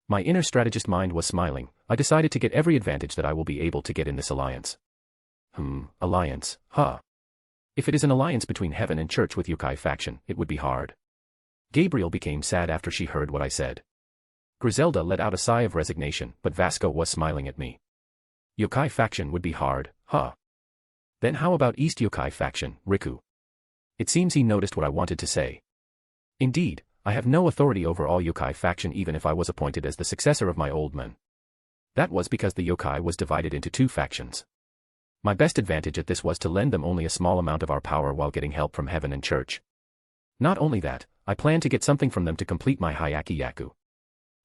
My inner strategist mind was smiling. I decided to get every advantage that I will be able to get in this alliance. Alliance, huh? If it is an alliance between heaven and church with youkai faction, it would be hard. Gabriel became sad after she heard what I said. Griselda let out a sigh of resignation, but Vasco was smiling at me. Youkai faction would be hard, huh? Then how about East Youkai faction, Riku? It seems he noticed what I wanted to say. Indeed, I have no authority over all yokai faction even if I was appointed as the successor of my old man. That was because the yokai was divided into two factions. My best advantage at this was to lend them only a small amount of our power while getting help from heaven and church. Not only that, I planned to get something from them to complete my Hayaki Yaku.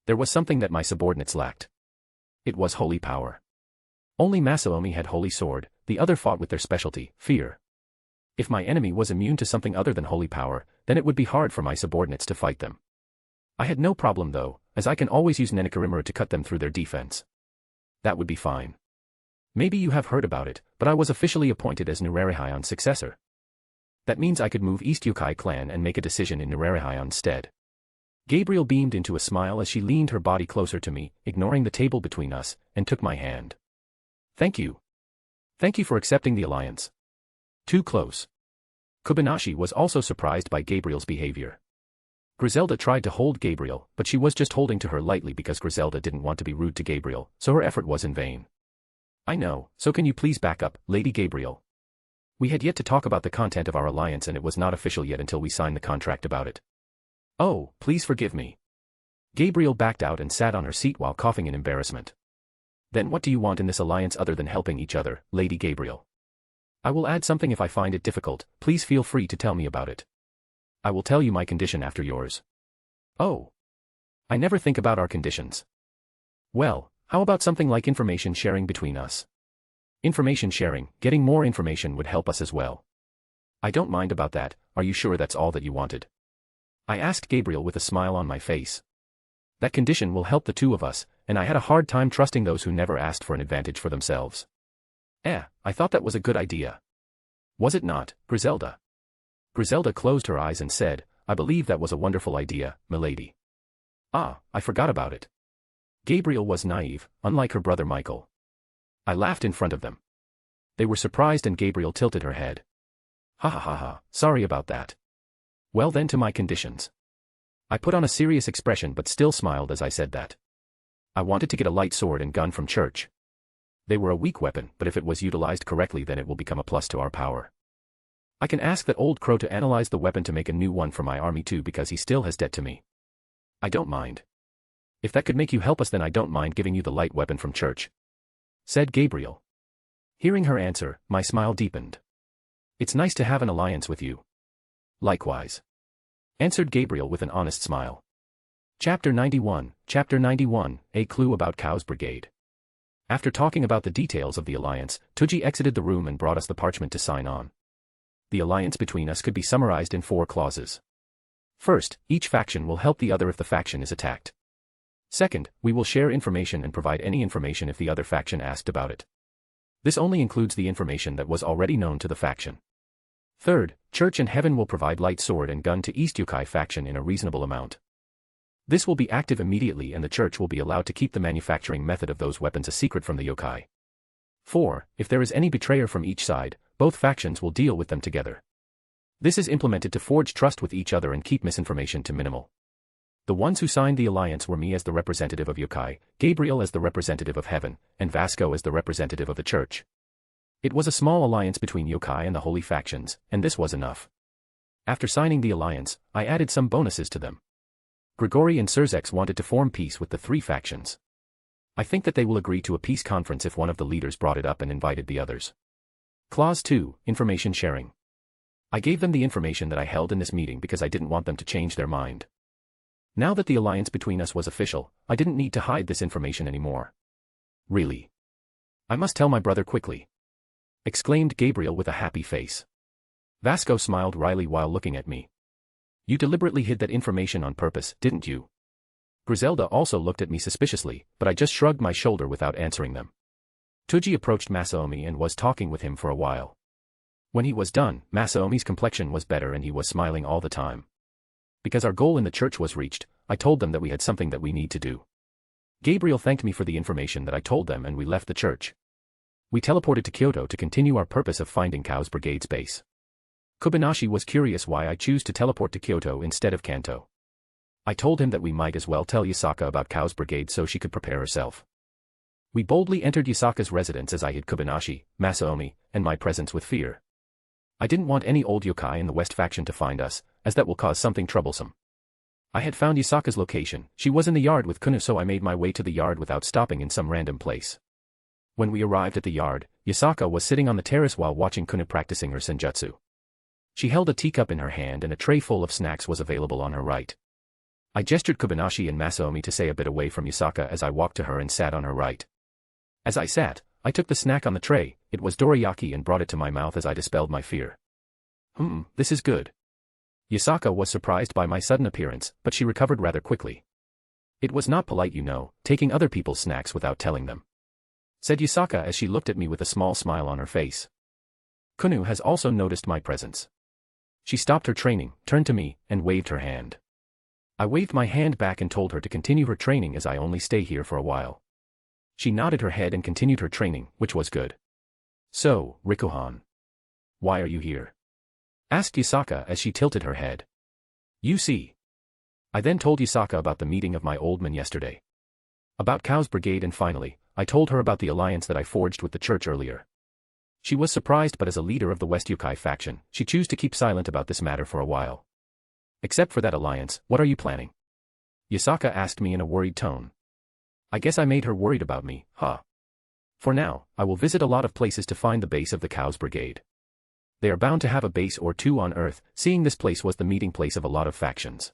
There was something that my subordinates lacked. It was holy power. Only Masaomi had holy sword, the other fought with their specialty, fear. If my enemy was immune to something other than holy power, then it would be hard for my subordinates to fight them. I had no problem though, as I can always use Nenikarimura to cut them through their defense. That would be fine. Maybe you have heard about it, but I was officially appointed as Nurarihyon's successor. That means I could move East Youkai clan and make a decision in Nurarihyon's stead. Gabriel beamed into a smile as she leaned her body closer to me, ignoring the table between us, and took my hand. Thank you. Thank you for accepting the alliance. Too close. Kobayashi was also surprised by Gabriel's behavior. Griselda tried to hold Gabriel, but she was just holding to her lightly because Griselda didn't want to be rude to Gabriel, so her effort was in vain. I know, so can you please back up, Lady Gabriel? We had yet to talk about the content of our alliance and it was not official yet until we signed the contract about it. Oh, please forgive me. Gabriel backed out and sat on her seat while coughing in embarrassment. Then what do you want in this alliance other than helping each other, Lady Gabriel? I will add something if I find it difficult, please feel free to tell me about it. I will tell you my condition after yours. Oh. I never think about our conditions. Well, how about something like information sharing between us? Information sharing, getting more information would help us as well. I don't mind about that, are you sure that's all that you wanted? I asked Gabriel with a smile on my face. That condition will help the two of us, and I had a hard time trusting those who never asked for an advantage for themselves. I thought that was a good idea. Was it not, Griselda? Griselda closed her eyes and said, I believe that was a wonderful idea, milady. Ah, I forgot about it. Gabriel was naive, unlike her brother Michael. I laughed in front of them. They were surprised and Gabriel tilted her head. Ha ha ha ha, sorry about that. Well then to my conditions. I put on a serious expression but still smiled as I said that. I wanted to get a light sword and gun from church. They were a weak weapon, but if it was utilized correctly then it will become a plus to our power. I can ask that old crow to analyze the weapon to make a new one for my army too because he still has debt to me. I don't mind. If that could make you help us then I don't mind giving you the light weapon from church. Said Gabriel. Hearing her answer, my smile deepened. It's nice to have an alliance with you. Likewise. Answered Gabriel with an honest smile. Chapter 91, A Clue About Cow's Brigade. After talking about the details of the alliance, Tuji exited the room and brought us the parchment to sign on. The alliance between us could be summarized in 4 clauses. First, each faction will help the other if the faction is attacked. Second, we will share information and provide any information if the other faction asked about it. This only includes the information that was already known to the faction. Third, Church and Heaven will provide light sword and gun to East Youkai faction in a reasonable amount. This will be active immediately and the Church will be allowed to keep the manufacturing method of those weapons a secret from the yokai. 4. If there is any betrayer from each side, both factions will deal with them together. This is implemented to forge trust with each other and keep misinformation to minimal. The ones who signed the alliance were me as the representative of yokai, Gabriel as the representative of Heaven, and Vasco as the representative of the Church. It was a small alliance between yokai and the holy factions, and this was enough. After signing the alliance, I added some bonuses to them. Grigori and Surzex wanted to form peace with the 3 factions. I think that they will agree to a peace conference if one of the leaders brought it up and invited the others. Clause 2, Information Sharing. I gave them the information that I held in this meeting because I didn't want them to change their mind. Now that the alliance between us was official, I didn't need to hide this information anymore. Really? I must tell my brother quickly. Exclaimed Gabriel with a happy face. Vasco smiled wryly while looking at me. You deliberately hid that information on purpose, didn't you? Griselda also looked at me suspiciously, but I just shrugged my shoulder without answering them. Tuji approached Masaomi and was talking with him for a while. When he was done, Masaomi's complexion was better and he was smiling all the time. Because our goal in the church was reached, I told them that we had something that we need to do. Gabriel thanked me for the information that I told them and we left the church. We teleported to Kyoto to continue our purpose of finding Chaos Brigade's base. Kobayashi was curious why I choose to teleport to Kyoto instead of Kanto. I told him that we might as well tell Yasaka about Chaos Brigade so she could prepare herself. We boldly entered Yasaka's residence as I hid Kobayashi, Masaomi, and my presence with fear. I didn't want any old yokai in the West faction to find us, as that will cause something troublesome. I had found Yasaka's location. She was in the yard with Kunu, so I made my way to the yard without stopping in some random place. When we arrived at the yard, Yasaka was sitting on the terrace while watching Kunu practicing her senjutsu. She held a teacup in her hand and a tray full of snacks was available on her right. I gestured Kobayashi and Masaomi to stay a bit away from Yasaka as I walked to her and sat on her right. As I sat, I took the snack on the tray. It was dorayaki and brought it to my mouth as I dispelled my fear. This is good. Yasaka was surprised by my sudden appearance, but she recovered rather quickly. It was not polite, you know, taking other people's snacks without telling them, said Yasaka as she looked at me with a small smile on her face. Kunu has also noticed my presence. She stopped her training, turned to me, and waved her hand. I waved my hand back and told her to continue her training as I only stay here for a while. She nodded her head and continued her training, which was good. So, Rikuhan, why are you here? Asked Yasaka as she tilted her head. You see. I then told Yasaka about the meeting of my old men yesterday. About Chaos Brigade and finally, I told her about the alliance that I forged with the church earlier. She was surprised, but as a leader of the West Yokai faction, she chose to keep silent about this matter for a while. Except for that alliance, what are you planning? Yasaka asked me in a worried tone. I guess I made her worried about me, huh? For now, I will visit a lot of places to find the base of the Chaos Brigade. They are bound to have a base or two on Earth, seeing this place was the meeting place of a lot of factions.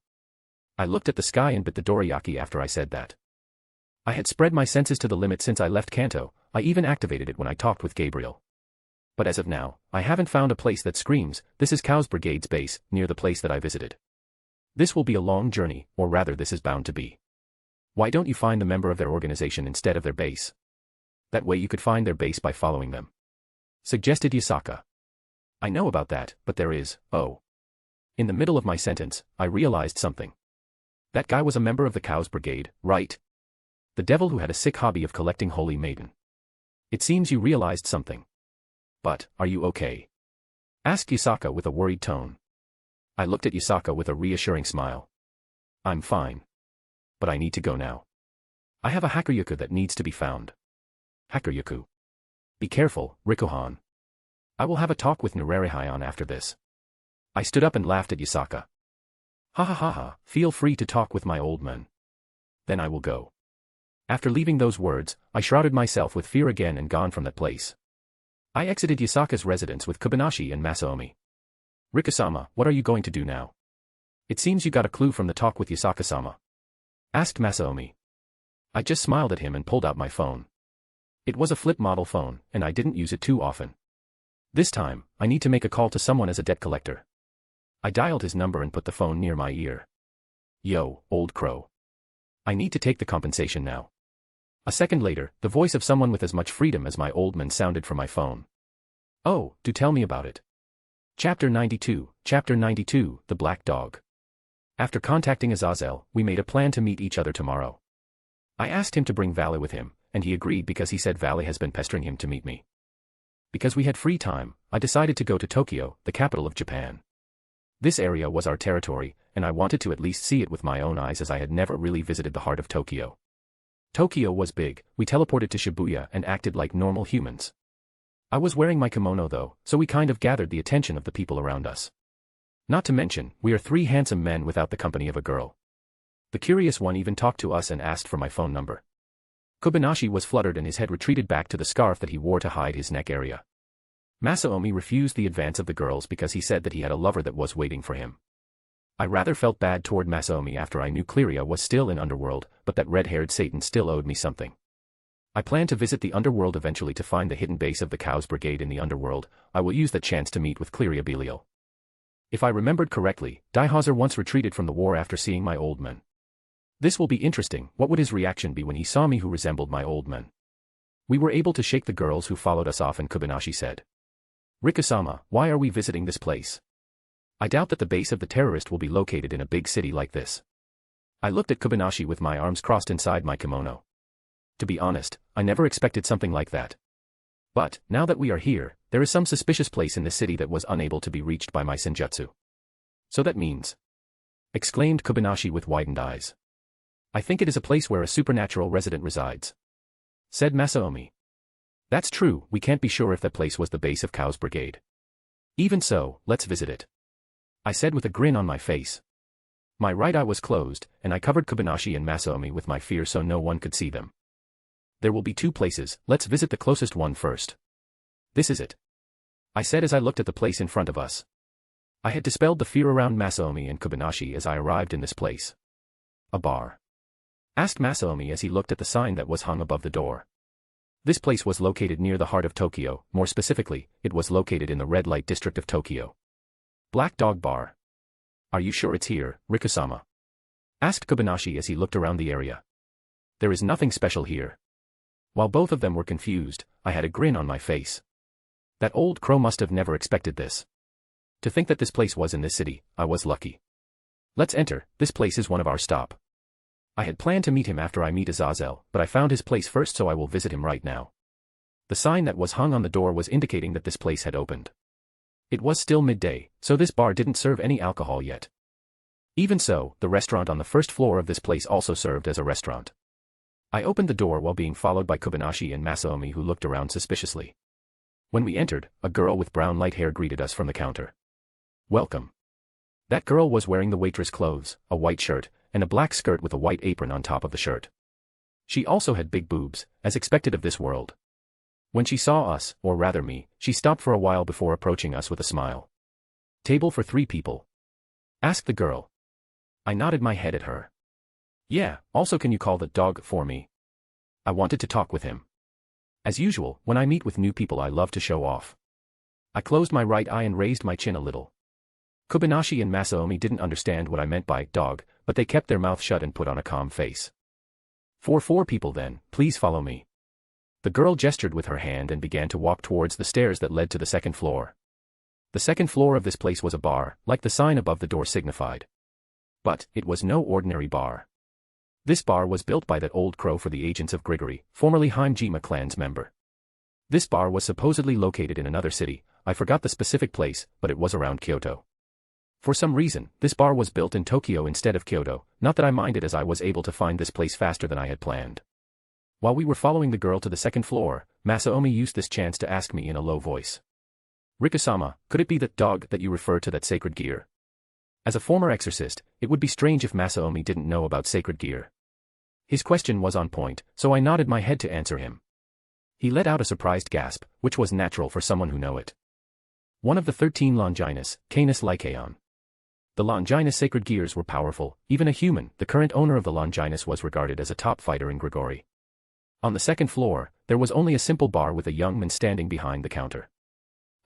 I looked at the sky and bit the dorayaki after I said that. I had spread my senses to the limit since I left Kanto. I even activated it when I talked with Gabriel. But as of now, I haven't found a place that screams, this is Chaos Brigade's base, near the place that I visited. This will be a long journey, or rather this is bound to be. Why don't you find the member of their organization instead of their base? That way you could find their base by following them, suggested Yasaka. I know about that, but there is, In the middle of my sentence, I realized something. That guy was a member of the Chaos Brigade, right? The devil who had a sick hobby of collecting holy maiden. It seems you realized something. But, are you okay? Asked Yasaka with a worried tone. I looked at Yasaka with a reassuring smile. I'm fine. But I need to go now. I have a Hakuryaku that needs to be found. Hakuryaku. Be careful, Rikuhan. I will have a talk with Nurarihyon after this. I stood up and laughed at Yasaka. Ha ha ha ha, feel free to talk with my old man. Then I will go. After leaving those words, I shrouded myself with fear again and gone from that place. I exited Yasaka's residence with Kobayashi and Masaomi. Riku-sama, what are you going to do now? It seems you got a clue from the talk with Yasaka-sama. Asked Masaomi. I just smiled at him and pulled out my phone. It was a flip model phone, and I didn't use it too often. This time, I need to make a call to someone as a debt collector. I dialed his number and put the phone near my ear. Yo, old crow. I need to take the compensation now. A second later, the voice of someone with as much freedom as my old man sounded from my phone. Oh, do tell me about it. Chapter 92, The Black Dog. After contacting Azazel, we made a plan to meet each other tomorrow. I asked him to bring Valley with him, and he agreed because he said Valley has been pestering him to meet me. Because we had free time, I decided to go to Tokyo, the capital of Japan. This area was our territory, and I wanted to at least see it with my own eyes as I had never really visited the heart of Tokyo. Tokyo was big. We teleported to Shibuya and acted like normal humans. I was wearing my kimono though, so we kind of gathered the attention of the people around us. Not to mention, we are three handsome men without the company of a girl. The curious one even talked to us and asked for my phone number. Kobayashi was fluttered and his head retreated back to the scarf that he wore to hide his neck area. Masaomi refused the advance of the girls because he said that he had a lover that was waiting for him. I rather felt bad toward Masaomi after I knew Cleria was still in Underworld, but that red-haired Satan still owed me something. I plan to visit the Underworld eventually to find the hidden base of the Chaos Brigade in the Underworld. I will use that chance to meet with Cleria Belial. If I remembered correctly, Daihazer once retreated from the war after seeing my old man. This will be interesting. What would his reaction be when he saw me who resembled my old man? We were able to shake the girls who followed us off, and Kobayashi said, "Riku-sama, why are we visiting this place? I doubt that the base of the terrorist will be located in a big city like this." I looked at Kobayashi with my arms crossed inside my kimono. To be honest, I never expected something like that. But, now that we are here, there is some suspicious place in the city that was unable to be reached by my senjutsu. "So that means?" exclaimed Kobayashi with widened eyes. "I think it is a place where a supernatural resident resides," said Masaomi. "That's true, we can't be sure if that place was the base of Kao's brigade. Even so, let's visit it," I said with a grin on my face. My right eye was closed, and I covered Kobayashi and Masaomi with my fear so no one could see them. "There will be two places, let's visit the closest one first." "This is it," I said as I looked at the place in front of us. I had dispelled the fear around Masaomi and Kobayashi as I arrived in this place. "A bar?" asked Masaomi as he looked at the sign that was hung above the door. This place was located near the heart of Tokyo, more specifically, it was located in the red light district of Tokyo. "Black Dog Bar. Are you sure it's here, Riku-sama?" asked Kobayashi as he looked around the area. "There is nothing special here." While both of them were confused, I had a grin on my face. That old crow must have never expected this. To think that this place was in this city, I was lucky. "Let's enter, this place is one of our stop." I had planned to meet him after I meet Azazel, but I found his place first, so I will visit him right now. The sign that was hung on the door was indicating that this place had opened. It was still midday, so this bar didn't serve any alcohol yet. Even so, the restaurant on the first floor of this place also served as a restaurant. I opened the door while being followed by Kobayashi and Masaomi, who looked around suspiciously. When we entered, a girl with brown light hair greeted us from the counter. "Welcome." That girl was wearing the waitress clothes, a white shirt, and a black skirt with a white apron on top of the shirt. She also had big boobs, as expected of this world. When she saw us, or rather me, she stopped for a while before approaching us with a smile. "Table for 3 people?" asked the girl. I nodded my head at her. "Yeah, also can you call the dog for me? I wanted to talk with him." As usual, when I meet with new people I love to show off. I closed my right eye and raised my chin a little. Kobayashi and Masaomi didn't understand what I meant by dog, but they kept their mouth shut and put on a calm face. "For 4 people then, please follow me." The girl gestured with her hand and began to walk towards the stairs that led to the second floor. The second floor of this place was a bar, like the sign above the door signified. But, it was no ordinary bar. This bar was built by that old crow for the agents of Grigory, formerly Heimjima clan's member. This bar was supposedly located in another city, I forgot the specific place, but it was around Kyoto. For some reason, this bar was built in Tokyo instead of Kyoto, not that I minded as I was able to find this place faster than I had planned. While we were following the girl to the second floor, Masaomi used this chance to ask me in a low voice. "Riku-sama, could it be that dog that you refer to, that sacred gear?" As a former exorcist, it would be strange if Masaomi didn't know about sacred gear. His question was on point, so I nodded my head to answer him. He let out a surprised gasp, which was natural for someone who knew it. One of the 13 Longinus, Canis Lycaon. The Longinus sacred gears were powerful, even a human, the current owner of the Longinus was regarded as a top fighter in Grigori. On the second floor, there was only a simple bar with a young man standing behind the counter.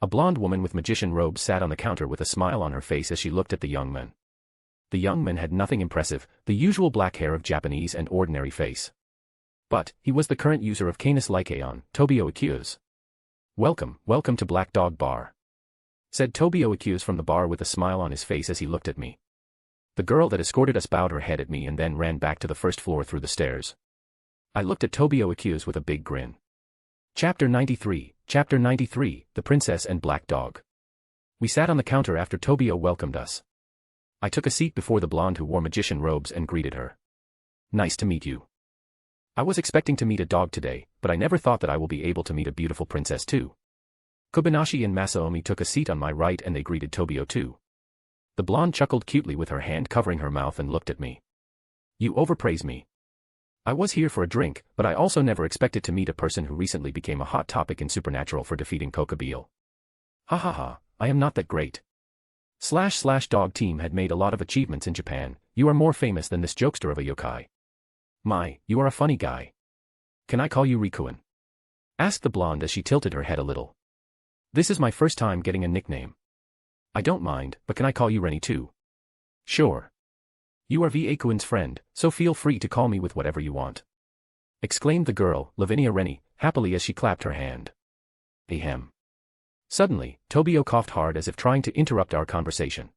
A blonde woman with magician robes sat on the counter with a smile on her face as she looked at the young man. The young man had nothing impressive, the usual black hair of Japanese and ordinary face. But, he was the current user of Canis Lycaon, Tobio Accuse. Welcome to Black Dog Bar," said Tobio Accuse from the bar with a smile on his face as he looked at me. The girl that escorted us bowed her head at me and then ran back to the first floor through the stairs. I looked at Tobio Accuse with a big grin. Chapter 93, The Princess and Black Dog. We sat on the counter after Tobio welcomed us. I took a seat before the blonde who wore magician robes and greeted her. "Nice to meet you. I was expecting to meet a dog today, but I never thought that I will be able to meet a beautiful princess too." Kobayashi and Masaomi took a seat on my right and they greeted Tobio too. The blonde chuckled cutely with her hand covering her mouth and looked at me. "You overpraise me. I was here for a drink, but I also never expected to meet a person who recently became a hot topic in Supernatural for defeating Kokabeel. Ha ha ha, I am not that great. / dog team had made a lot of achievements in Japan, you are more famous than this jokester of a yokai. My, you are a funny guy. Can I call you Rikuin?" asked the blonde as she tilted her head a little. "This is my first time getting a nickname." I don't mind, but can I call you Rennie too? Sure. You are Vakuin's friend, so feel free to call me with whatever you want. Exclaimed the girl, Lavinia Rennie, happily as she clapped her hand. Ahem. Suddenly, Tobio coughed hard as if trying to interrupt our conversation.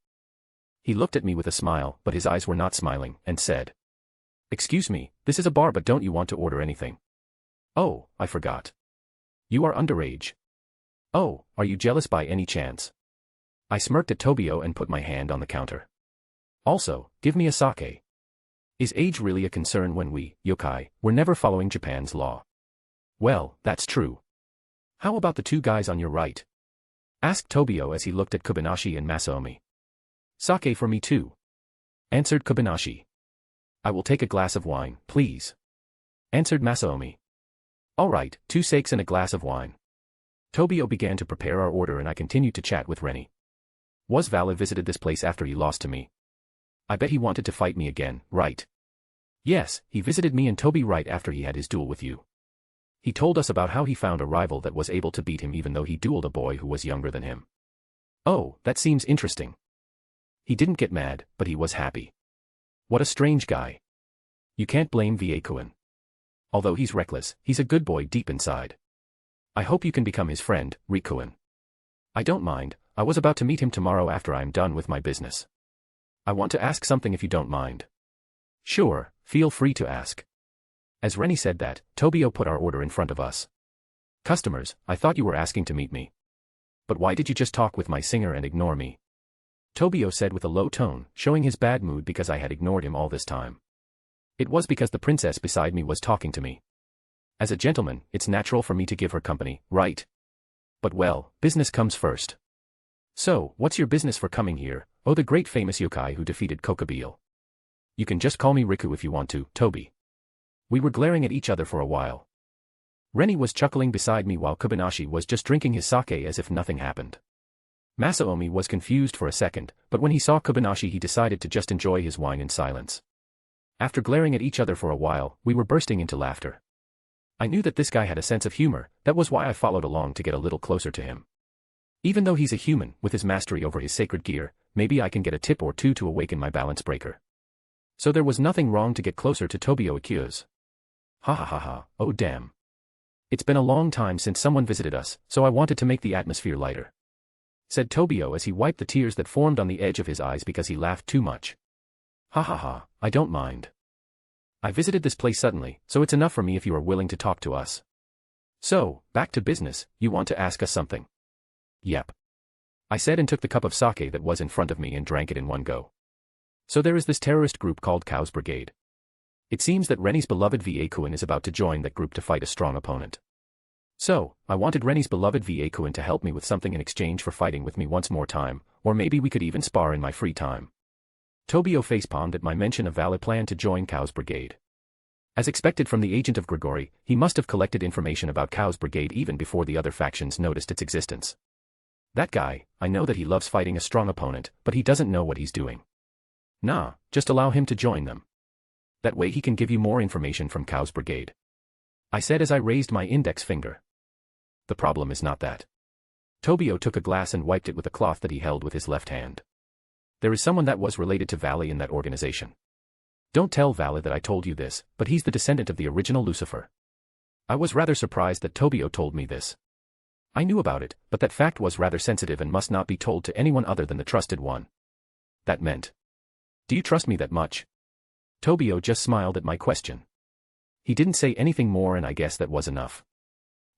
He looked at me with a smile, but his eyes were not smiling, and said, Excuse me, this is a bar, but don't you want to order anything? Oh, I forgot. You are underage. Oh, are you jealous by any chance? I smirked at Tobio and put my hand on the counter. Also, give me a sake. Is age really a concern when we, yokai, were never following Japan's law? Well, that's true. How about the two guys on your right? Asked Tobio as he looked at Kobayashi and Masaomi. Sake for me too. Answered Kobayashi. I will take a glass of wine, please. Answered Masaomi. All right, 2 sakes and a glass of wine. Tobio began to prepare our order and I continued to chat with Rennie. Was Vala visited this place after he lost to me? I bet he wanted to fight me again, right? Yes, he visited me and Toby right after he had his duel with you. He told us about how he found a rival that was able to beat him even though he dueled a boy who was younger than him. Oh, that seems interesting. He didn't get mad, but he was happy. What a strange guy. You can't blame Vakuin. Although he's reckless, he's a good boy deep inside. I hope you can become his friend, Rikuin. I don't mind, I was about to meet him tomorrow after I'm done with my business. I want to ask something if you don't mind. Sure, feel free to ask. As Rennie said that, Tobio put our order in front of us. Customers, I thought you were asking to meet me. But why did you just talk with my singer and ignore me? Tobio said with a low tone, showing his bad mood because I had ignored him all this time. It was because the princess beside me was talking to me. As a gentleman, it's natural for me to give her company, right? But well, business comes first. So, what's your business for coming here, oh the great famous yokai who defeated Kokobeel? You can just call me Riku if you want to, Toby. We were glaring at each other for a while. Rennie was chuckling beside me while Kobayashi was just drinking his sake as if nothing happened. Masaomi was confused for a second, but when he saw Kobayashi he decided to just enjoy his wine in silence. After glaring at each other for a while, we were bursting into laughter. I knew that this guy had a sense of humor, that was why I followed along to get a little closer to him. Even though he's a human, with his mastery over his sacred gear, maybe I can get a tip or two to awaken my balance breaker. So there was nothing wrong to get closer to Tobio Akiyu's. Ha ha ha ha, oh damn. It's been a long time since someone visited us, so I wanted to make the atmosphere lighter. Said Tobio as he wiped the tears that formed on the edge of his eyes because he laughed too much. Ha ha ha, I don't mind. I visited this place suddenly, so it's enough for me if you are willing to talk to us. So, back to business, you want to ask us something? Yep. I said and took the cup of sake that was in front of me and drank it in one go. So there is this terrorist group called Cow's Brigade. It seems that Rennie's beloved Vakuin is about to join that group to fight a strong opponent. So, I wanted Rennie's beloved Vakuin to help me with something in exchange for fighting with me once more time, or maybe we could even spar in my free time. Tobio facepalmed at my mention of valid plan to join Cow's Brigade. As expected from the agent of Grigori, he must have collected information about Cow's Brigade even before the other factions noticed its existence. That guy, I know that he loves fighting a strong opponent, but he doesn't know what he's doing. Nah, just allow him to join them. That way he can give you more information from Cow's Brigade. I said as I raised my index finger. The problem is not that. Tobio took a glass and wiped it with a cloth that he held with his left hand. There is someone that was related to Valley in that organization. Don't tell Valley that I told you this, but he's the descendant of the original Lucifer. I was rather surprised that Tobio told me this. I knew about it, but that fact was rather sensitive and must not be told to anyone other than the trusted one. That meant. Do you trust me that much? Tobio just smiled at my question. He didn't say anything more and I guess that was enough.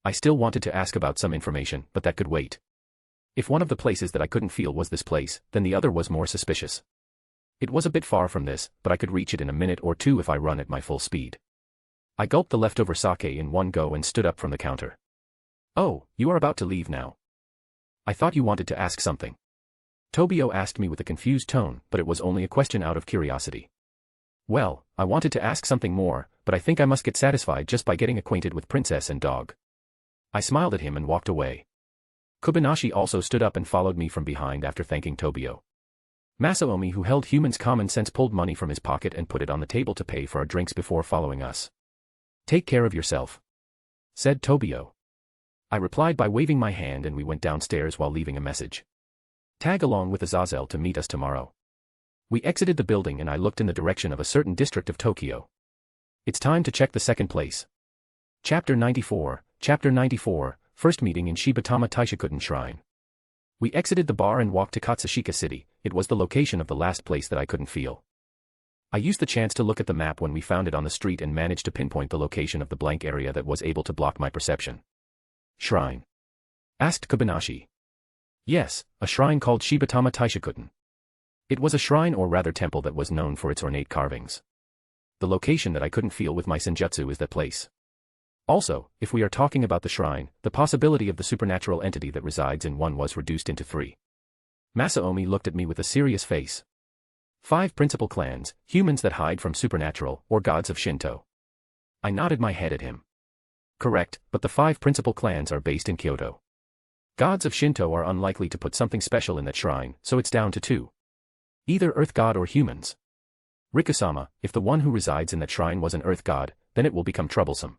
I still wanted to ask about some information, but that could wait. If one of the places that I couldn't feel was this place, then the other was more suspicious. It was a bit far from this, but I could reach it in a minute or two if I run at my full speed. I gulped the leftover sake in one go and stood up from the counter. Oh, you are about to leave now. I thought you wanted to ask something. Tobio asked me with a confused tone, but it was only a question out of curiosity. Well, I wanted to ask something more, but I think I must get satisfied just by getting acquainted with Princess and Dog. I smiled at him and walked away. Kobayashi also stood up and followed me from behind after thanking Tobio. Masaomi, who held human's common sense, pulled money from his pocket and put it on the table to pay for our drinks before following us. Take care of yourself, said Tobio. I replied by waving my hand and we went downstairs while leaving a message. Tag along with Azazel to meet us tomorrow. We exited the building and I looked in the direction of a certain district of Tokyo. It's time to check the second place. Chapter 94, First Meeting in Shibatama Taishikuten Shrine. We exited the bar and walked to Katsushika City. It was the location of the last place that I couldn't feel. I used the chance to look at the map when we found it on the street and managed to pinpoint the location of the blank area that was able to block my perception. Shrine? Asked Kobayashi. Yes, a shrine called Shibatama Taishikuten. It was a shrine or rather temple that was known for its ornate carvings. The location that I couldn't feel with my senjutsu is that place. Also, if we are talking about the shrine, the possibility of the supernatural entity that resides in one was reduced into 3. Masaomi looked at me with a serious face. 5 principal clans, humans that hide from supernatural or gods of Shinto. I nodded my head at him. Correct, but the 5 principal clans are based in Kyoto. Gods of Shinto are unlikely to put something special in that shrine, so it's down to 2. Either earth god or humans. Rikusama, if the one who resides in that shrine was an earth god, then it will become troublesome.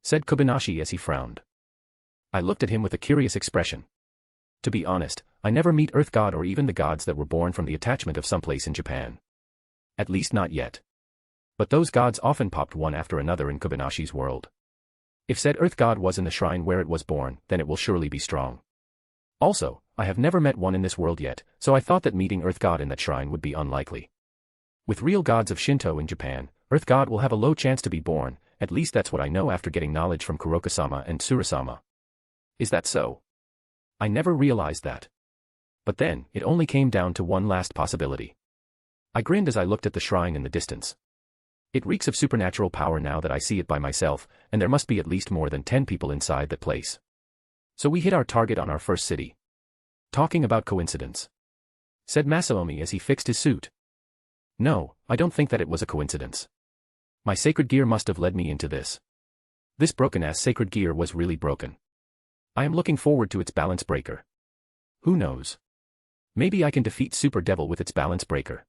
Said Kobayashi as he frowned. I looked at him with a curious expression. To be honest, I never meet earth god or even the gods that were born from the attachment of someplace in Japan. At least not yet. But those gods often popped one after another in Kobayashi's world. If said earth god was in the shrine where it was born, then it will surely be strong. Also, I have never met one in this world yet, so I thought that meeting earth god in that shrine would be unlikely. With real gods of Shinto in Japan, earth god will have a low chance to be born, at least that's what I know after getting knowledge from Kuroka-sama and Tsuru-sama. Is that so? I never realized that. But then, it only came down to one last possibility. I grinned as I looked at the shrine in the distance. It reeks of supernatural power now that I see it by myself, and there must be at least more than 10 people inside that place. So we hit our target on our first city. Talking about coincidence, said Masaomi as he fixed his suit. No, I don't think that it was a coincidence. My sacred gear must have led me into this. This broken-ass sacred gear was really broken. I am looking forward to its balance breaker. Who knows? Maybe I can defeat Super Devil with its balance breaker.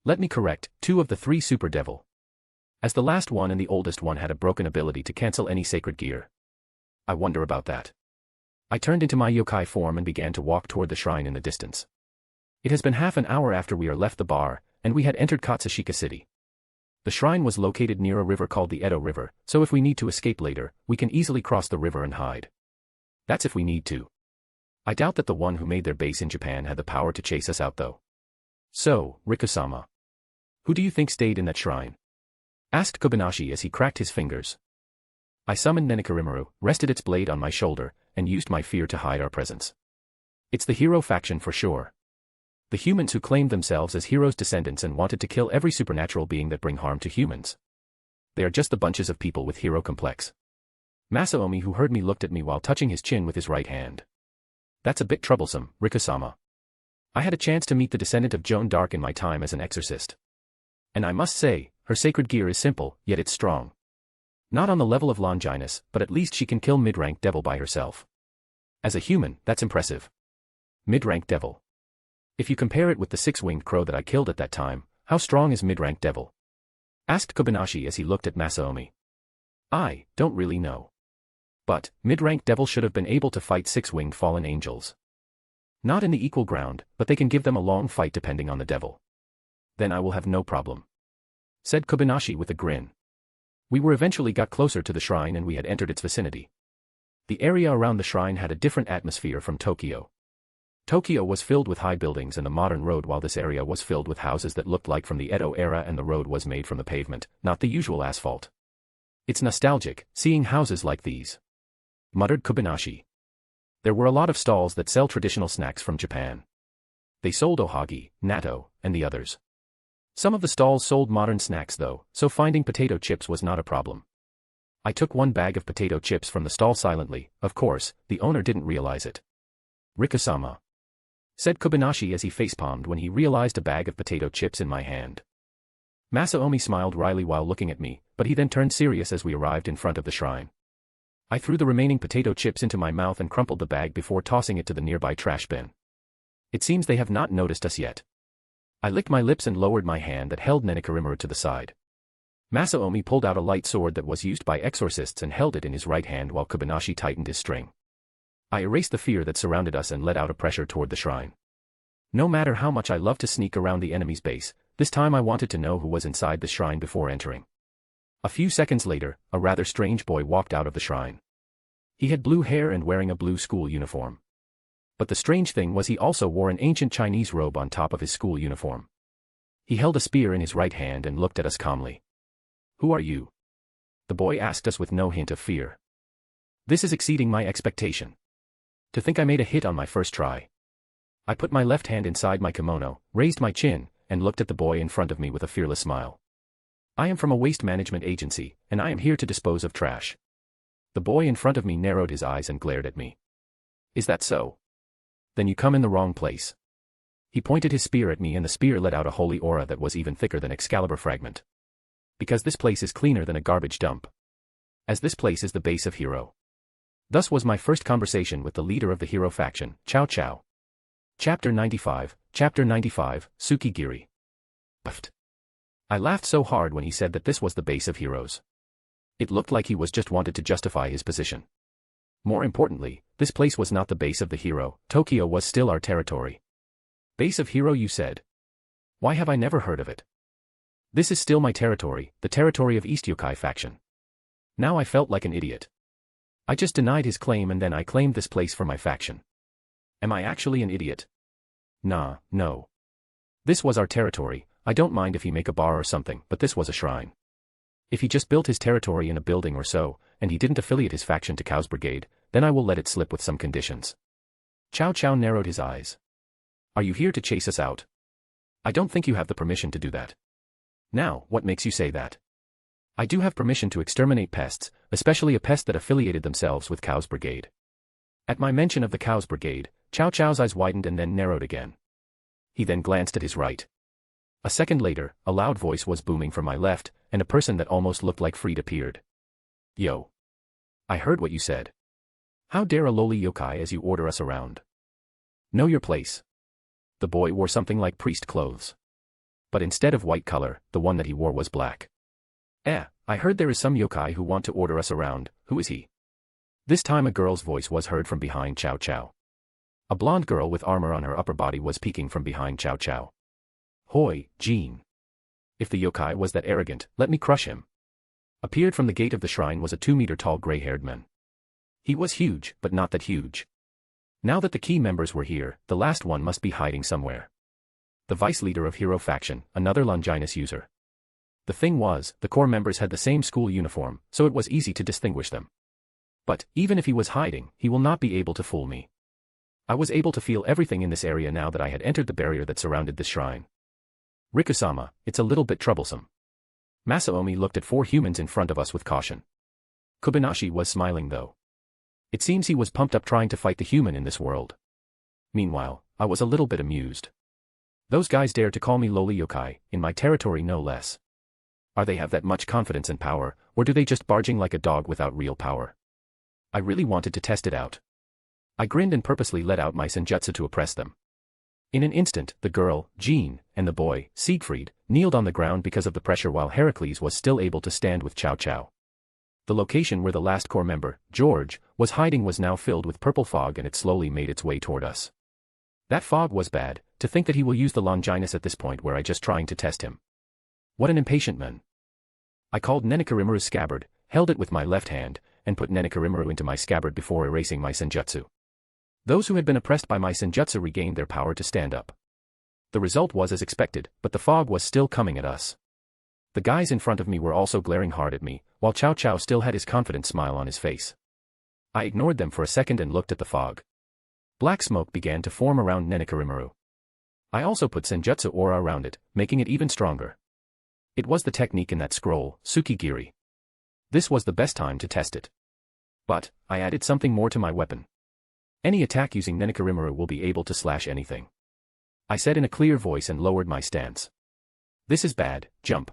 Let me correct, 2 of the 3 Super Devil. As the last one and the oldest one had a broken ability to cancel any sacred gear. I wonder about that. I turned into my yokai form and began to walk toward the shrine in the distance. It has been half an hour after we left the bar, and we had entered Katsushika City. The shrine was located near a river called the Edo River, so if we need to escape later, we can easily cross the river and hide. That's if we need to. I doubt that the one who made their base in Japan had the power to chase us out though. So, Rikusama. Who do you think stayed in that shrine? Asked Kobayashi as he cracked his fingers. I summoned Nurarihyon, rested its blade on my shoulder, and used my fear to hide our presence. It's the hero faction for sure. The humans who claimed themselves as heroes' descendants and wanted to kill every supernatural being that bring harm to humans. They are just the bunches of people with hero complex. Masaomi, who heard me, looked at me while touching his chin with his right hand. That's a bit troublesome, Rikusama. I had a chance to meet the descendant of Joan d'Arc in my time as an exorcist. And I must say, her sacred gear is simple, yet it's strong. Not on the level of Longinus, but at least she can kill mid-rank devil by herself. As a human, that's impressive. Mid-rank devil. If you compare it with the 6-winged crow that I killed at that time, how strong is mid-rank devil? Asked Kobayashi as he looked at Masaomi. I don't really know. But, mid-rank devil should have been able to fight 6-winged fallen angels. Not in the equal ground, but they can give them a long fight depending on the devil. Then I will have no problem. Said Kobayashi with a grin. We eventually got closer to the shrine and we had entered its vicinity. The area around the shrine had a different atmosphere from Tokyo. Tokyo was filled with high buildings and the modern road, while this area was filled with houses that looked like from the Edo era, and the road was made from the pavement, not the usual asphalt. It's nostalgic, seeing houses like these. Muttered Kobayashi. There were a lot of stalls that sell traditional snacks from Japan. They sold ohagi, natto, and the others. Some of the stalls sold modern snacks though, so finding potato chips was not a problem. I took one bag of potato chips from the stall silently. Of course, the owner didn't realize it. Rikusama. Said Kobayashi as he facepalmed when he realized a bag of potato chips in my hand. Masaomi smiled wryly while looking at me, but he then turned serious as we arrived in front of the shrine. I threw the remaining potato chips into my mouth and crumpled the bag before tossing it to the nearby trash bin. It seems they have not noticed us yet. I licked my lips and lowered my hand that held Nurarihyon to the side. Masaomi pulled out a light sword that was used by exorcists and held it in his right hand while Kobayashi tightened his string. I erased the fear that surrounded us and let out a pressure toward the shrine. No matter how much I love to sneak around the enemy's base, this time I wanted to know who was inside the shrine before entering. A few seconds later, a rather strange boy walked out of the shrine. He had blue hair and wearing a blue school uniform. But the strange thing was he also wore an ancient Chinese robe on top of his school uniform. He held a spear in his right hand and looked at us calmly. "Who are you?" the boy asked us with no hint of fear. This is exceeding my expectation. To think I made a hit on my first try. I put my left hand inside my kimono, raised my chin, and looked at the boy in front of me with a fearless smile. "I am from a waste management agency, and I am here to dispose of trash." The boy in front of me narrowed his eyes and glared at me. "Is that so? Then you come in the wrong place." He pointed his spear at me and the spear let out a holy aura that was even thicker than Excalibur fragment. "Because this place is cleaner than a garbage dump. As this place is the base of Hero." Thus was my first conversation with the leader of the Hero faction, Cao Cao. Chapter 95, Tsukigiri. Puffed. I laughed so hard when he said that this was the base of Heroes. It looked like he was just wanted to justify his position. More importantly, this place was not the base of the Hero, Tokyo was still our territory. Base of Hero, you said? Why have I never heard of it? This is still my territory, the territory of East Youkai faction. Now I felt like an idiot. I just denied his claim and then I claimed this place for my faction. Am I actually an idiot? Nah, no. This was our territory. I don't mind if he make a bar or something, but this was a shrine. If he just built his territory in a building or so, and he didn't affiliate his faction to Cao's brigade, then I will let it slip with some conditions. Cao Cao narrowed his eyes. Are you here to chase us out? I don't think you have the permission to do that. Now, what makes you say that? I do have permission to exterminate pests, especially a pest that affiliated themselves with Cao's brigade. At my mention of the Cao's brigade, Cao Cao's eyes widened and then narrowed again. He then glanced at his right. A second later, a loud voice was booming from my left, and a person that almost looked like Freed appeared. Yo. I heard what you said. How dare a lowly yokai as you order us around? Know your place. The boy wore something like priest clothes. But instead of white color, the one that he wore was black. I heard there is some yokai who want to order us around. Who is he? This time a girl's voice was heard from behind Cao Cao. A blonde girl with armor on her upper body was peeking from behind Cao Cao. Hoi, Jean. If the yokai was that arrogant, let me crush him. Appeared from the gate of the shrine was a 2-meter-tall gray-haired man. He was huge, but not that huge. Now that the key members were here, the last one must be hiding somewhere. The vice leader of Hero faction, another Longinus user. The thing was, the core members had the same school uniform, so it was easy to distinguish them. But, even if he was hiding, he will not be able to fool me. I was able to feel everything in this area now that I had entered the barrier that surrounded this shrine. Rikusama, it's a little bit troublesome. Masaomi looked at 4 humans in front of us with caution. Kobayashi was smiling though. It seems he was pumped up trying to fight the human in this world. Meanwhile, I was a little bit amused. Those guys dare to call me lowly yokai, in my territory no less. Are they have that much confidence and power, or do they just barging like a dog without real power? I really wanted to test it out. I grinned and purposely let out my senjutsu to oppress them. In an instant, the girl, Jean, and the boy, Siegfried, kneeled on the ground because of the pressure while Heracles was still able to stand with Cao Cao. The location where the last core member, George, was hiding was now filled with purple fog and it slowly made its way toward us. That fog was bad, to think that he will use the Longinus at this point where I just trying to test him. What an impatient man. I called Nenekarimaru's scabbard, held it with my left hand, and put Nenekarimaru into my scabbard before erasing my senjutsu. Those who had been oppressed by my senjutsu regained their power to stand up. The result was as expected, but the fog was still coming at us. The guys in front of me were also glaring hard at me, while Cao Cao still had his confident smile on his face. I ignored them for a second and looked at the fog. Black smoke began to form around Nenekarimaru. I also put senjutsu aura around it, making it even stronger. It was the technique in that scroll, Tsukigiri. This was the best time to test it. But, I added something more to my weapon. Any attack using Nenekarimaru will be able to slash anything. I said in a clear voice and lowered my stance. This is bad, jump.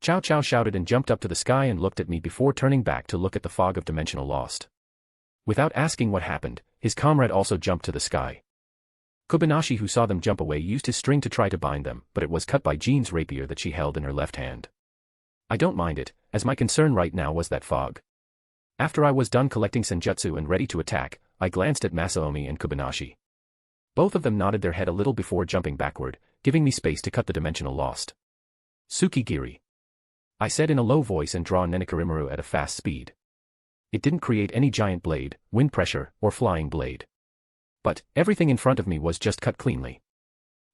Cao Cao shouted and jumped up to the sky and looked at me before turning back to look at the fog of dimensional lost. Without asking what happened, his comrade also jumped to the sky. Kobayashi, who saw them jump away, used his string to try to bind them, but it was cut by Jean's rapier that she held in her left hand. I don't mind it, as my concern right now was that fog. After I was done collecting senjutsu and ready to attack, I glanced at Masaomi and Kobayashi. Both of them nodded their head a little before jumping backward, giving me space to cut the dimensional lost. Tsukigiri, I said in a low voice and draw Nenekarimaru at a fast speed. It didn't create any giant blade, wind pressure, or flying blade. But everything in front of me was just cut cleanly.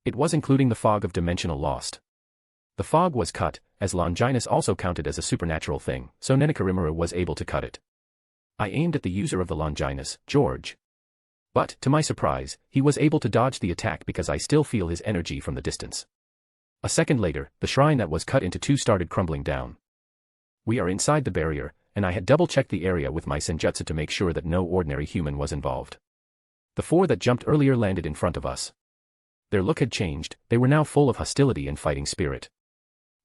It was including the fog of dimensional lost. The fog was cut, as Longinus also counted as a supernatural thing, so Nenekarimaru was able to cut it. I aimed at the user of the Longinus, George. But, to my surprise, he was able to dodge the attack because I still feel his energy from the distance. A second later, the shrine that was cut into two started crumbling down. We are inside the barrier, and I had double-checked the area with my senjutsu to make sure that no ordinary human was involved. The four that jumped earlier landed in front of us. Their look had changed, they were now full of hostility and fighting spirit.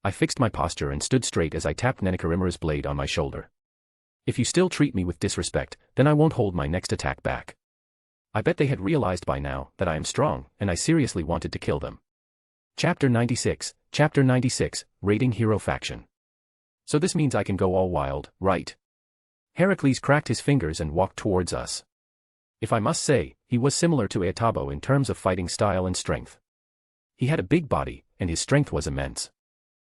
I fixed my posture and stood straight as I tapped Nenekarimaru's blade on my shoulder. If you still treat me with disrespect, then I won't hold my next attack back. I bet they had realized by now that I am strong, and I seriously wanted to kill them. Chapter 96, Raiding Hero Faction. So this means I can go all wild, right? Heracles cracked his fingers and walked towards us. If I must say, he was similar to Aetabo in terms of fighting style and strength. He had a big body, and his strength was immense.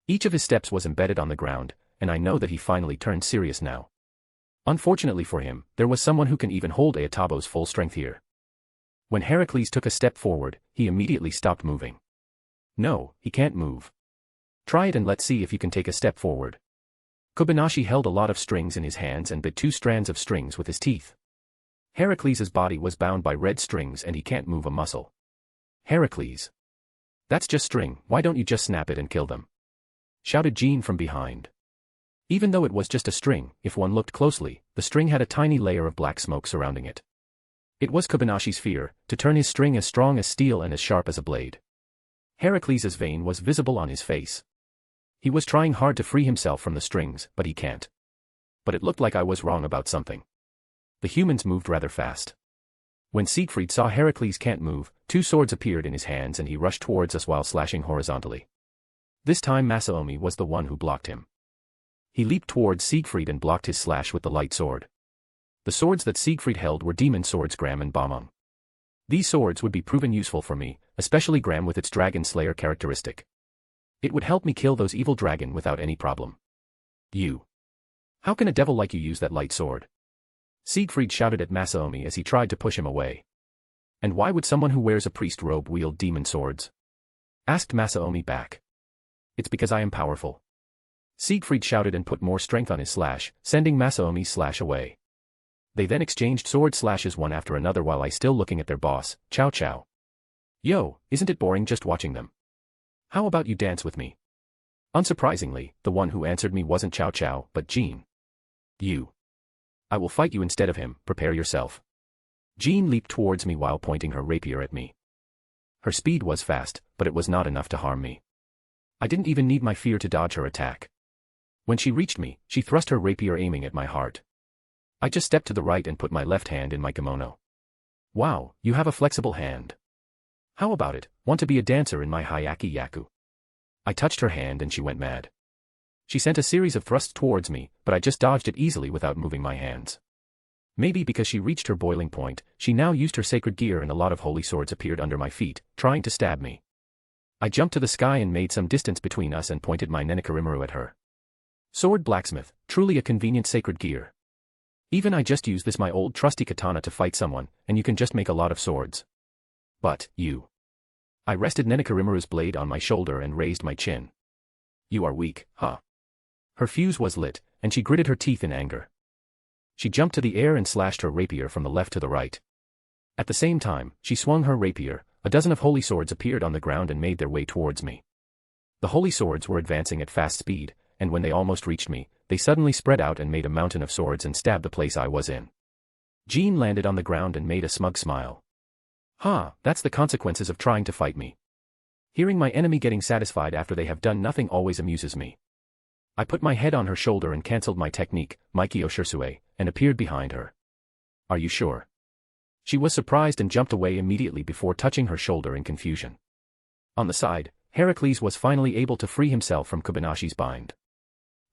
Each of his steps was embedded on the ground, and I know that he finally turned serious now. Unfortunately for him, there was someone who can even hold Aetabo's full strength here. When Heracles took a step forward, he immediately stopped moving. No, he can't move. Try it and let's see if you can take a step forward. Kobayashi held a lot of strings in his hands and bit two strands of strings with his teeth. Heracles' body was bound by red strings and he can't move a muscle. Heracles. That's just string, why don't you just snap it and kill them? Shouted Jean from behind. Even though it was just a string, if one looked closely, the string had a tiny layer of black smoke surrounding it. It was Kobayashi's fear, to turn his string as strong as steel and as sharp as a blade. Heracles' vein was visible on his face. He was trying hard to free himself from the strings, but he can't. But it looked like I was wrong about something. The humans moved rather fast. When Siegfried saw Heracles can't move, two swords appeared in his hands and he rushed towards us while slashing horizontally. This time Masaomi was the one who blocked him. He leaped towards Siegfried and blocked his slash with the light sword. The swords that Siegfried held were demon swords Gram and Bamong. These swords would be proven useful for me, especially Gram with its Dragon Slayer characteristic. It would help me kill those evil dragon without any problem. You. How can a devil like you use that light sword? Siegfried shouted at Masaomi as he tried to push him away. And why would someone who wears a priest robe wield demon swords? Asked Masaomi back. It's because I am powerful. Siegfried shouted and put more strength on his slash, sending Masaomi's slash away. They then exchanged sword slashes one after another while I still looking at their boss, Chow Chow. Yo, isn't it boring just watching them? How about you dance with me? Unsurprisingly, the one who answered me wasn't Chow Chow, but Jean. You. I will fight you instead of him, prepare yourself. Jean leaped towards me while pointing her rapier at me. Her speed was fast, but it was not enough to harm me. I didn't even need my fear to dodge her attack. When she reached me, she thrust her rapier aiming at my heart. I just stepped to the right and put my left hand in my kimono. Wow, you have a flexible hand. How about it, want to be a dancer in my Hayaki Yaku? I touched her hand and she went mad. She sent a series of thrusts towards me, but I just dodged it easily without moving my hands. Maybe because she reached her boiling point, she now used her sacred gear and a lot of holy swords appeared under my feet, trying to stab me. I jumped to the sky and made some distance between us and pointed my Nenekarimaru at her. Sword blacksmith, truly a convenient sacred gear. Even I just use this my old trusty katana to fight someone, and you can just make a lot of swords. But, you. I rested Nenekarimaru's blade on my shoulder and raised my chin. You are weak, huh? Her fuse was lit, and she gritted her teeth in anger. She jumped to the air and slashed her rapier from the left to the right. At the same time, she swung her rapier, a dozen of holy swords appeared on the ground and made their way towards me. The holy swords were advancing at fast speed, and when they almost reached me, they suddenly spread out and made a mountain of swords and stabbed the place I was in. Jean landed on the ground and made a smug smile. That's the consequences of trying to fight me. Hearing my enemy getting satisfied after they have done nothing always amuses me. I put my head on her shoulder and cancelled my technique, Maikyo Shirsue, and appeared behind her. Are you sure? She was surprised and jumped away immediately before touching her shoulder in confusion. On the side, Heracles was finally able to free himself from Kobayashi's bind.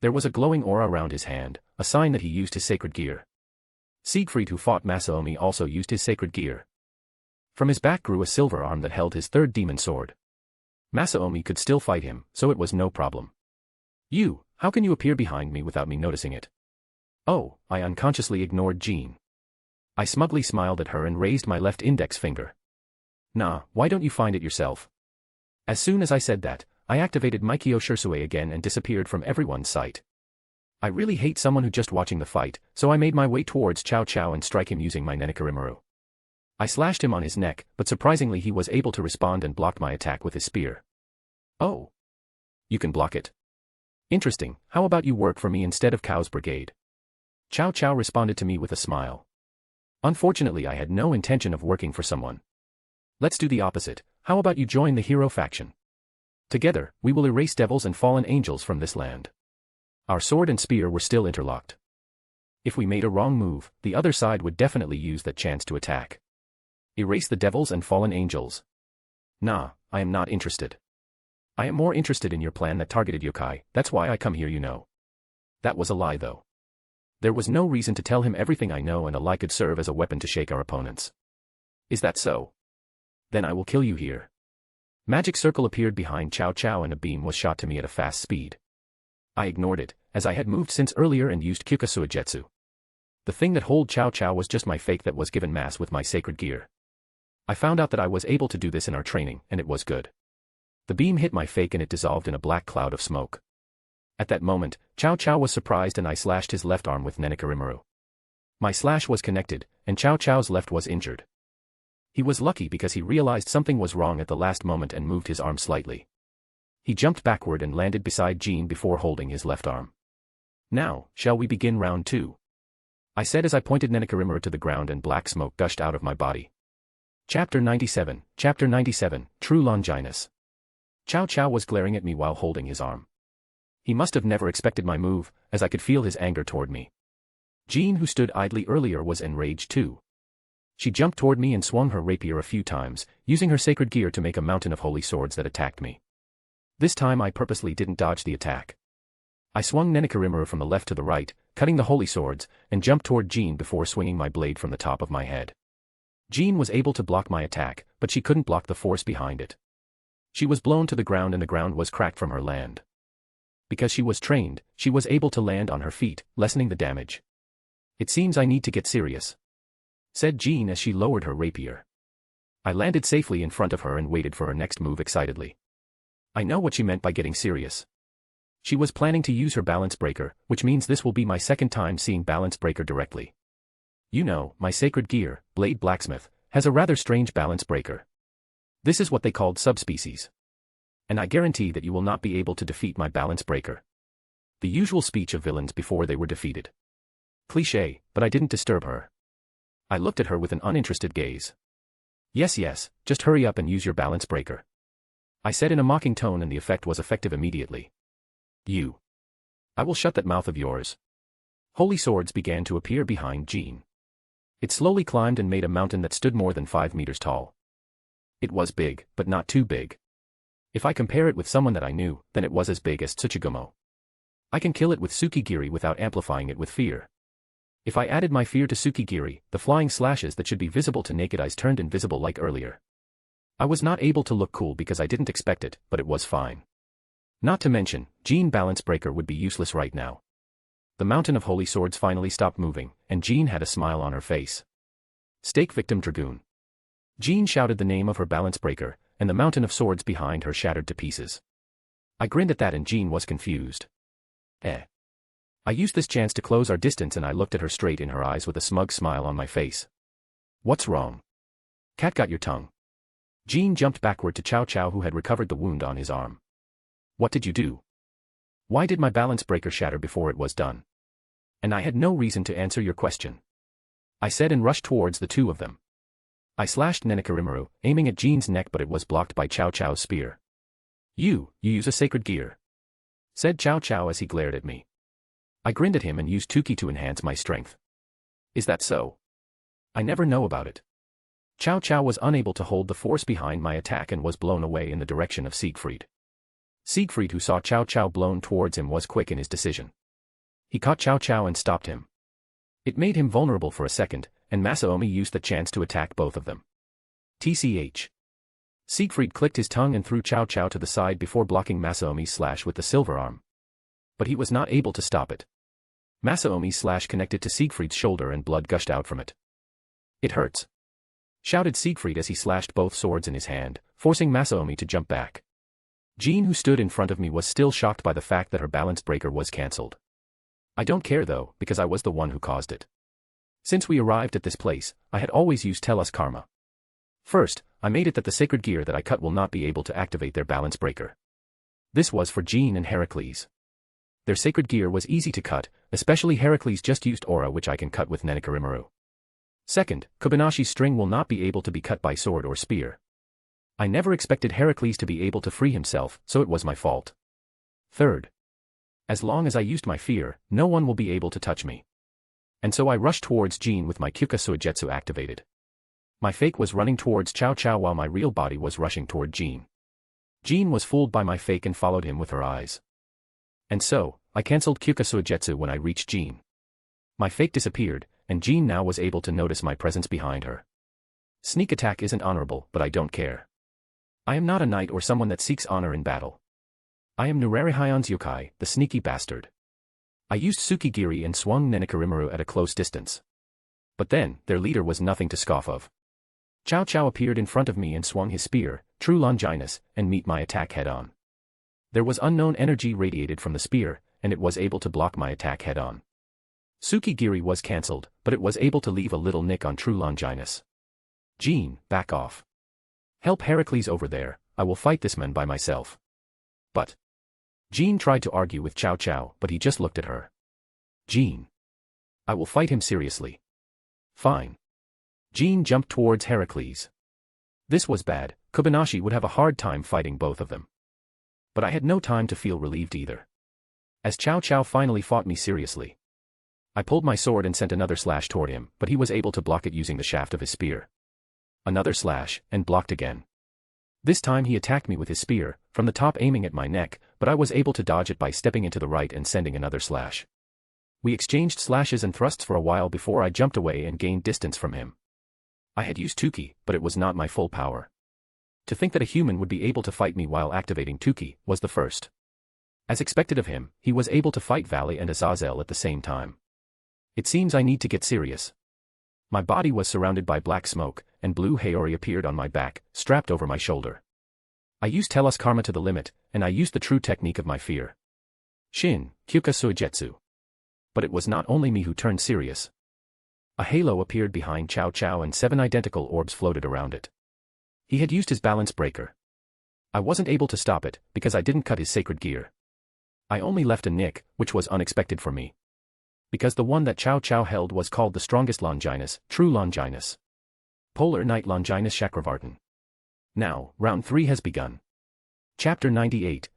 There was a glowing aura around his hand, a sign that he used his sacred gear. Siegfried who fought Masaomi also used his sacred gear. From his back grew a silver arm that held his third demon sword. Masaomi could still fight him, so it was no problem. How can you appear behind me without me noticing it? Oh, I unconsciously ignored Jean. I smugly smiled at her and raised my left index finger. Nah, why don't you find it yourself? As soon as I said that, I activated Mikyo Shirsue again and disappeared from everyone's sight. I really hate someone who just watching the fight, so I made my way towards Cao Cao and strike him using my Nurarihyon. I slashed him on his neck, but surprisingly he was able to respond and blocked my attack with his spear. Oh. You can block it? Interesting, how about you work for me instead of Cao's brigade? Cao Cao responded to me with a smile. Unfortunately I had no intention of working for someone. Let's do the opposite, how about you join the hero faction? Together, we will erase devils and fallen angels from this land. Our sword and spear were still interlocked. If we made a wrong move, the other side would definitely use that chance to attack. Erase the devils and fallen angels. Nah, I am not interested. I am more interested in your plan that targeted yokai, that's why I come here you know. That was a lie though. There was no reason to tell him everything I know and a lie could serve as a weapon to shake our opponents. Is that so? Then I will kill you here. Magic circle appeared behind Cao Cao and a beam was shot to me at a fast speed. I ignored it, as I had moved since earlier and used Kyukasuajetsu. The thing that hold Cao Cao was just my fake that was given mass with my sacred gear. I found out that I was able to do this in our training, and it was good. The beam hit my fake and it dissolved in a black cloud of smoke. At that moment, Cao Cao was surprised and I slashed his left arm with Nurarihyon. My slash was connected, and Cao Cao's left was injured. He was lucky because he realized something was wrong at the last moment and moved his arm slightly. He jumped backward and landed beside Jean before holding his left arm. Now, shall we begin round 2? I said as I pointed Nurarihyon to the ground and black smoke gushed out of my body. Chapter 97, True Longinus. Cao Cao was glaring at me while holding his arm. He must have never expected my move, as I could feel his anger toward me. Jean, who stood idly earlier, was enraged too. She jumped toward me and swung her rapier a few times, using her sacred gear to make a mountain of holy swords that attacked me. This time I purposely didn't dodge the attack. I swung Nurarihyon from the left to the right, cutting the holy swords, and jumped toward Jean before swinging my blade from the top of my head. Jean was able to block my attack, but she couldn't block the force behind it. She was blown to the ground and the ground was cracked from her land. Because she was trained, she was able to land on her feet, lessening the damage. It seems I need to get serious, said Jean as she lowered her rapier. I landed safely in front of her and waited for her next move excitedly. I know what she meant by getting serious. She was planning to use her balance breaker, which means this will be my second time seeing balance breaker directly. You know, my sacred gear, Blade Blacksmith, has a rather strange balance breaker. This is what they called subspecies. And I guarantee that you will not be able to defeat my balance breaker. The usual speech of villains before they were defeated. Cliché, but I didn't disturb her. I looked at her with an uninterested gaze. Yes, just hurry up and use your balance breaker, I said in a mocking tone, and the effect was effective immediately. I will shut that mouth of yours. Holy swords began to appear behind Jean. It slowly climbed and made a mountain that stood more than 5 meters tall. It was big, but not too big. If I compare it with someone that I knew, then it was as big as Tsuchigumo. I can kill it with Tsukigiri without amplifying it with fear. If I added my fear to Tsukigiri, the flying slashes that should be visible to naked eyes turned invisible like earlier. I was not able to look cool because I didn't expect it, but it was fine. Not to mention, Jean Balance Breaker would be useless right now. The mountain of holy swords finally stopped moving, and Jean had a smile on her face. Stake Victim Dragoon. Jean shouted the name of her balance breaker, and the mountain of swords behind her shattered to pieces. I grinned at that and Jean was confused. I used this chance to close our distance and I looked at her straight in her eyes with a smug smile on my face. What's wrong? Cat got your tongue. Jean jumped backward to Cao Cao, who had recovered the wound on his arm. What did you do? Why did my balance breaker shatter before it was done? And I had no reason to answer your question, I said and rushed towards the two of them. I slashed Nurarihyon, aiming at Jean's neck, but it was blocked by Cao Cao's spear. You use a sacred gear, said Cao Cao as he glared at me. I grinned at him and used Tuki to enhance my strength. Is that so? I never know about it. Cao Cao was unable to hold the force behind my attack and was blown away in the direction of Siegfried. Siegfried, who saw Cao Cao blown towards him, was quick in his decision. He caught Cao Cao and stopped him. It made him vulnerable for a second, and Masaomi used the chance to attack both of them. TCH. Siegfried clicked his tongue and threw Chow Chow to the side before blocking Masaomi's slash with the silver arm. But he was not able to stop it. Masaomi's slash connected to Siegfried's shoulder and blood gushed out from it. "It hurts," shouted Siegfried as he slashed both swords in his hand, forcing Masaomi to jump back. Jean, who stood in front of me, was still shocked by the fact that her balance breaker was cancelled. I don't care though, because I was the one who caused it. Since we arrived at this place, I had always used Tellus Karma. First, I made it that the sacred gear that I cut will not be able to activate their balance breaker. This was for Jean and Heracles. Their sacred gear was easy to cut, especially Heracles just used aura, which I can cut with Nurarihyon. Second, Kobanashi's string will not be able to be cut by sword or spear. I never expected Heracles to be able to free himself, so it was my fault. Third, as long as I used my fear, no one will be able to touch me. And so I rushed towards Jean with my Kyuka Suigetsu activated. My fake was running towards Chow Chow while my real body was rushing toward Jean. Jean was fooled by my fake and followed him with her eyes. And so, I cancelled Kyuka Suigetsu when I reached Jean. My fake disappeared, and Jean now was able to notice my presence behind her. Sneak attack isn't honorable, but I don't care. I am not a knight or someone that seeks honor in battle. I am Nurarihyon's youkai, the sneaky bastard. I used Tsukigiri and swung Nurarihyon at a close distance. But then, their leader was nothing to scoff of. Chow Chow appeared in front of me and swung his spear, True Longinus, and met my attack head-on. There was unknown energy radiated from the spear, and it was able to block my attack head-on. Tsukigiri was cancelled, but it was able to leave a little nick on True Longinus. Jean, back off. Help Heracles over there, I will fight this man by myself. But Jean tried to argue with Chow Chow, but he just looked at her. Jean. I will fight him seriously. Fine. Jean jumped towards Heracles. This was bad, Kobanashi would have a hard time fighting both of them. But I had no time to feel relieved either. As Chow Chow finally fought me seriously, I pulled my sword and sent another slash toward him, but he was able to block it using the shaft of his spear. Another slash, and blocked again. This time he attacked me with his spear, from the top aiming at my neck, but I was able to dodge it by stepping into the right and sending another slash. We exchanged slashes and thrusts for a while before I jumped away and gained distance from him. I had used Tuki, but it was not my full power. To think that a human would be able to fight me while activating Tuki was the first. As expected of him, he was able to fight Valley and Azazel at the same time. It seems I need to get serious. My body was surrounded by black smoke, and blue Haori appeared on my back, strapped over my shoulder. I used Tellus Karma to the limit, and I used the true technique of my fear. Shin, Kyuka Suigetsu. But it was not only me who turned serious. A halo appeared behind Chow Chow and 7 identical orbs floated around it. He had used his balance breaker. I wasn't able to stop it, because I didn't cut his sacred gear. I only left a nick, which was unexpected for me. Because the one that Chow Chow held was called the strongest Longinus, True Longinus. Polar Knight Longinus Chakravartin. Now, round 3 has begun. Chapter 98,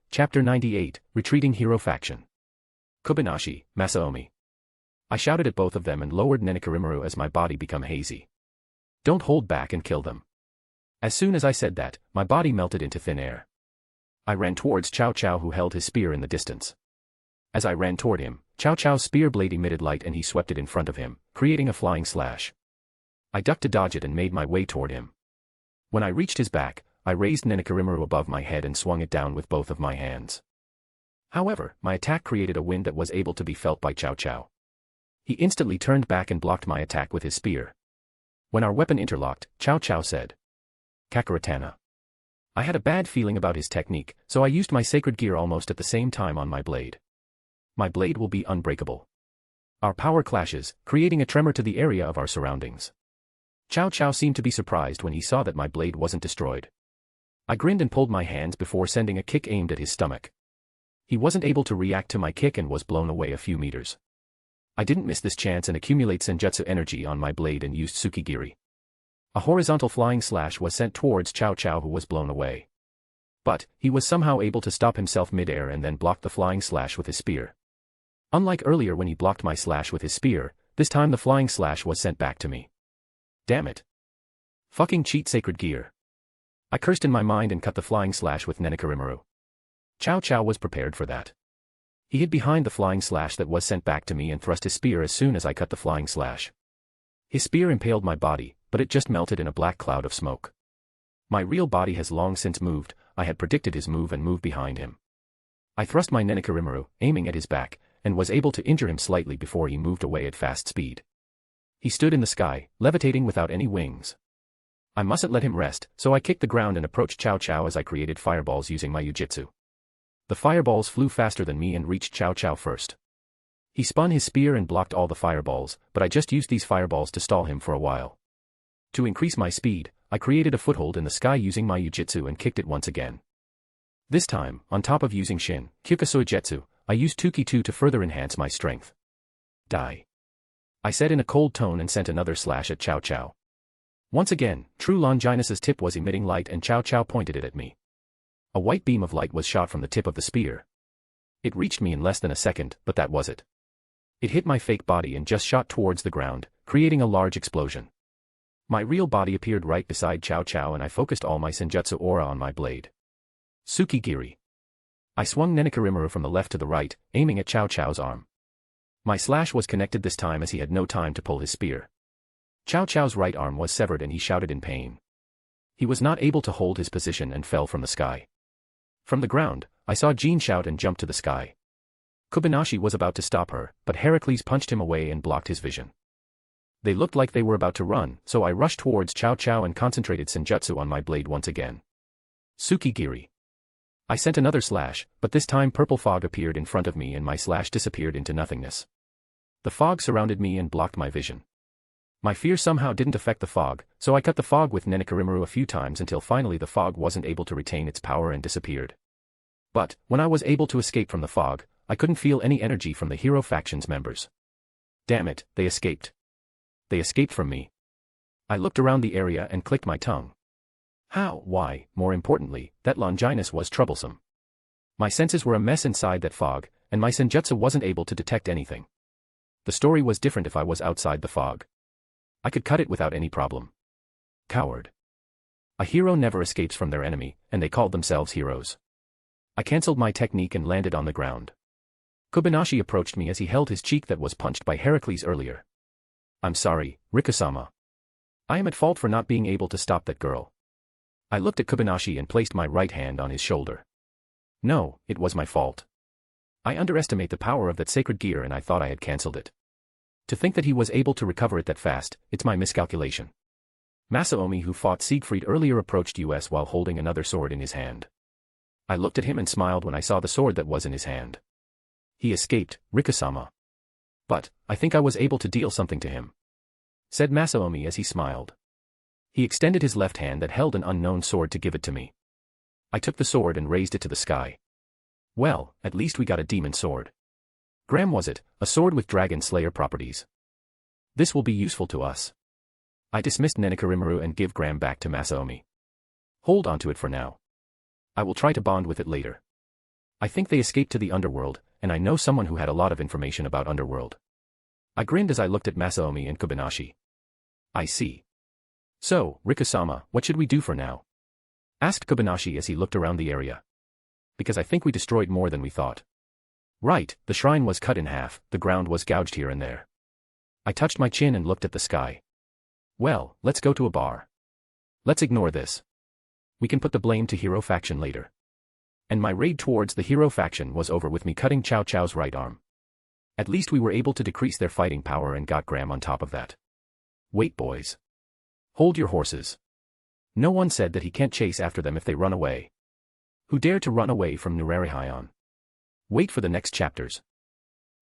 Retreating Hero Faction. Kobanashi, Masaomi. I shouted at both of them and lowered Nurarihyon as my body became hazy. Don't hold back and kill them. As soon as I said that, my body melted into thin air. I ran towards Chow Chow, who held his spear in the distance. As I ran toward him, Chow Chow's spear blade emitted light and he swept it in front of him, creating a flying slash. I ducked to dodge it and made my way toward him. When I reached his back, I raised Nurarihyon above my head and swung it down with both of my hands. However, my attack created a wind that was able to be felt by Chow Chow. He instantly turned back and blocked my attack with his spear. When our weapon interlocked, Chow Chow said, Kakaratana. I had a bad feeling about his technique, so I used my sacred gear almost at the same time on my blade. My blade will be unbreakable. Our power clashes, creating a tremor to the area of our surroundings. Chow Chow seemed to be surprised when he saw that my blade wasn't destroyed. I grinned and pulled my hands before sending a kick aimed at his stomach. He wasn't able to react to my kick and was blown away a few meters. I didn't miss this chance and accumulate Senjutsu energy on my blade and used Tsukigiri. A horizontal flying slash was sent towards Chow Chow, who was blown away. But, he was somehow able to stop himself mid-air and then block the flying slash with his spear. Unlike earlier when he blocked my slash with his spear, this time the flying slash was sent back to me. Damn it. Fucking cheat sacred gear. I cursed in my mind and cut the flying slash with Nurarihyon. Chow Chow was prepared for that. He hid behind the flying slash that was sent back to me and thrust his spear as soon as I cut the flying slash. His spear impaled my body, but it just melted in a black cloud of smoke. My real body has long since moved. I had predicted his move and moved behind him. I thrust my Nurarihyon, aiming at his back, and was able to injure him slightly before he moved away at fast speed. He stood in the sky, levitating without any wings. I mustn't let him rest, so I kicked the ground and approached Cao Cao as I created fireballs using my jujitsu. The fireballs flew faster than me and reached Cao Cao first. He spun his spear and blocked all the fireballs, but I just used these fireballs to stall him for a while. To increase my speed, I created a foothold in the sky using my jujitsu and kicked it once again. This time, on top of using Shin, Kyukusoi Jetsu, I used Tuki-2 to further enhance my strength. Die. I said in a cold tone and sent another slash at Cao Cao. Once again, True Longinus's tip was emitting light and Cao Cao pointed it at me. A white beam of light was shot from the tip of the spear. It reached me in less than a second, but that was it. It hit my fake body and just shot towards the ground, creating a large explosion. My real body appeared right beside Cao Cao and I focused all my Senjutsu aura on my blade. Tsukigiri. I swung Nurarihyon from the left to the right, aiming at Cao Cao's arm. My slash was connected this time as he had no time to pull his spear. Cao Cao's right arm was severed and he shouted in pain. He was not able to hold his position and fell from the sky. From the ground, I saw Jean shout and jump to the sky. Kobayashi was about to stop her, but Heracles punched him away and blocked his vision. They looked like they were about to run, so I rushed towards Cao Cao and concentrated Senjutsu on my blade once again. Tsukigiri. I sent another slash, but this time purple fog appeared in front of me and my slash disappeared into nothingness. The fog surrounded me and blocked my vision. My fear somehow didn't affect the fog, so I cut the fog with Nurarihyon a few times until finally the fog wasn't able to retain its power and disappeared. But, when I was able to escape from the fog, I couldn't feel any energy from the hero faction's members. Damn it, they escaped. They escaped from me. I looked around the area and clicked my tongue. How, why, more importantly, that Longinus was troublesome. My senses were a mess inside that fog, and my Senjutsu wasn't able to detect anything. The story was different if I was outside the fog. I could cut it without any problem. Coward. A hero never escapes from their enemy, and they called themselves heroes. I cancelled my technique and landed on the ground. Kobayashi approached me as he held his cheek that was punched by Heracles earlier. I'm sorry, Riku-sama. I am at fault for not being able to stop that girl. I looked at Kobayashi and placed my right hand on his shoulder. No, it was my fault. I underestimate the power of that sacred gear and I thought I had cancelled it. To think that he was able to recover it that fast, it's my miscalculation. Masaomi who fought Siegfried earlier approached us while holding another sword in his hand. I looked at him and smiled when I saw the sword that was in his hand. He escaped, Riku-sama. But, I think I was able to deal something to him, said Masaomi as he smiled. He extended his left hand that held an unknown sword to give it to me. I took the sword and raised it to the sky. Well, at least we got a demon sword. Graham was it, a sword with dragon slayer properties. This will be useful to us. I dismissed Nurarihyon and give Graham back to Masaomi. Hold on to it for now. I will try to bond with it later. I think they escaped to the underworld, and I know someone who had a lot of information about underworld. I grinned as I looked at Masaomi and Kobayashi. I see. So, Riku-sama, what should we do for now? Asked Kobayashi as he looked around the area. Because I think we destroyed more than we thought. Right, the shrine was cut in half, the ground was gouged here and there. I touched my chin and looked at the sky. Well, let's go to a bar. Let's ignore this. We can put the blame to hero faction later. And my raid towards the hero faction was over with me cutting Cao Cao's right arm. At least we were able to decrease their fighting power and got Graham on top of that. Wait boys. Hold your horses. No one said that he can't chase after them if they run away. Who dare to run away from Nurarihyon? Wait for the next chapters.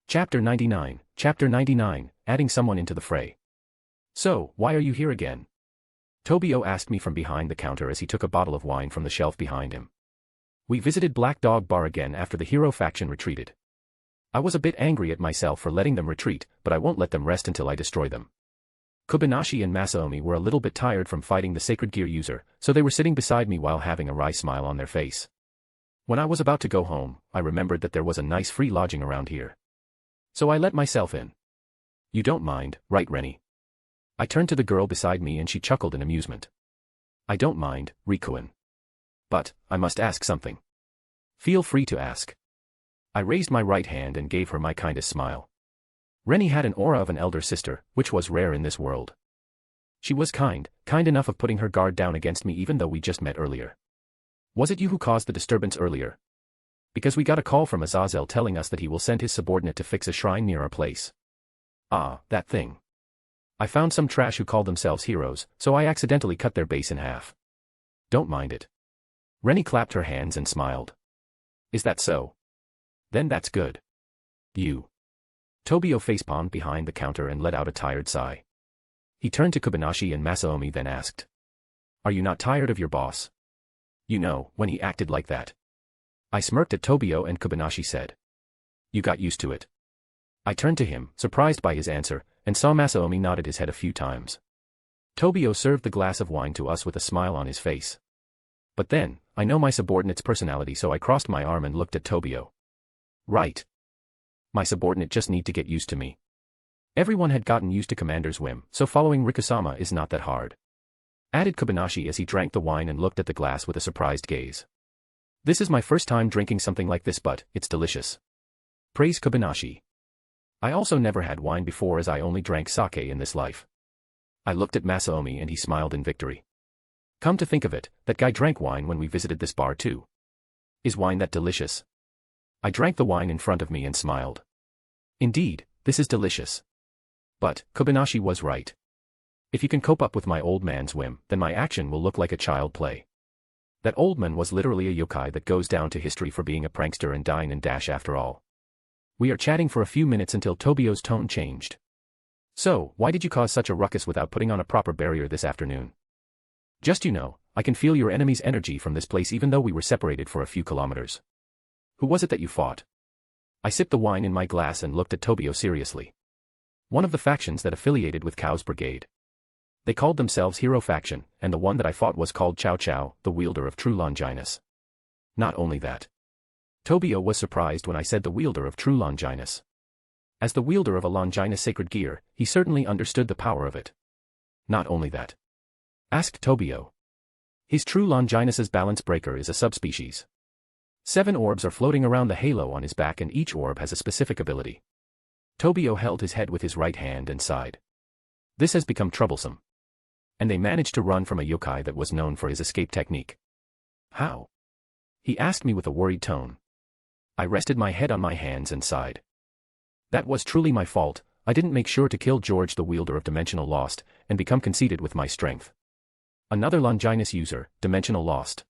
Chapter 99, adding someone into the fray. So, why are you here again? Tobio asked me from behind the counter as he took a bottle of wine from the shelf behind him. We visited Black Dog Bar again after the hero faction retreated. I was a bit angry at myself for letting them retreat, but I won't let them rest until I destroy them. Kobayashi and Masaomi were a little bit tired from fighting the sacred gear user, so they were sitting beside me while having a wry smile on their face. When I was about to go home, I remembered that there was a nice free lodging around here. So I let myself in. You don't mind, right Rennie? I turned to the girl beside me and she chuckled in amusement. I don't mind, Rikuen. But, I must ask something. Feel free to ask. I raised my right hand and gave her my kindest smile. Rennie had an aura of an elder sister, which was rare in this world. She was kind enough of putting her guard down against me even though we just met earlier. Was it you who caused the disturbance earlier? Because we got a call from Azazel telling us that he will send his subordinate to fix a shrine near our place. Ah, that thing. I found some trash who called themselves heroes, so I accidentally cut their base in half. Don't mind it. Rennie clapped her hands and smiled. Is that so? Then that's good. You. Tobio facepalmed behind the counter and let out a tired sigh. He turned to Kobayashi and Masaomi then asked. Are you not tired of your boss? You know, when he acted like that. I smirked at Tobio and Kobayashi said. You got used to it. I turned to him, surprised by his answer, and saw Masaomi nodded his head a few times. Tobio served the glass of wine to us with a smile on his face. But then, I know my subordinate's personality, so I crossed my arm and looked at Tobio. Right. My subordinate just need to get used to me. Everyone had gotten used to Commander's whim, so following Rikusama is not that hard. Added Kobayashi as he drank the wine and looked at the glass with a surprised gaze. This is my first time drinking something like this, but it's delicious. Praise Kobayashi. I also never had wine before, as I only drank sake in this life. I looked at Masaomi and he smiled in victory. Come to think of it, that guy drank wine when we visited this bar too. Is wine that delicious? I drank the wine in front of me and smiled. Indeed, this is delicious. But, Kobayashi was right. If you can cope up with my old man's whim, then my action will look like a child play. That old man was literally a yokai that goes down to history for being a prankster and dine and dash after all. We are chatting for a few minutes until Tobio's tone changed. So, why did you cause such a ruckus without putting on a proper barrier this afternoon? Just I can feel your enemy's energy from this place even though we were separated for a few kilometers. Who was it that you fought? I sipped the wine in my glass and looked at Tobio seriously. One of the factions that affiliated with Chao's brigade. They called themselves Hero Faction, and the one that I fought was called Cao Cao, the wielder of true Longinus. Not only that. Tobio was surprised when I said the wielder of true Longinus. As the wielder of a Longinus sacred gear, he certainly understood the power of it. Not only that. Asked Tobio. His true Longinus's balance breaker is a subspecies. 7 orbs are floating around the halo on his back and each orb has a specific ability. Tobio held his head with his right hand and sighed. This has become troublesome. And they managed to run from a yokai that was known for his escape technique. How? He asked me with a worried tone. I rested my head on my hands and sighed. That was truly my fault. I didn't make sure to kill George the wielder of Dimensional Lost, and become conceited with my strength. Another Longinus user, Dimensional Lost.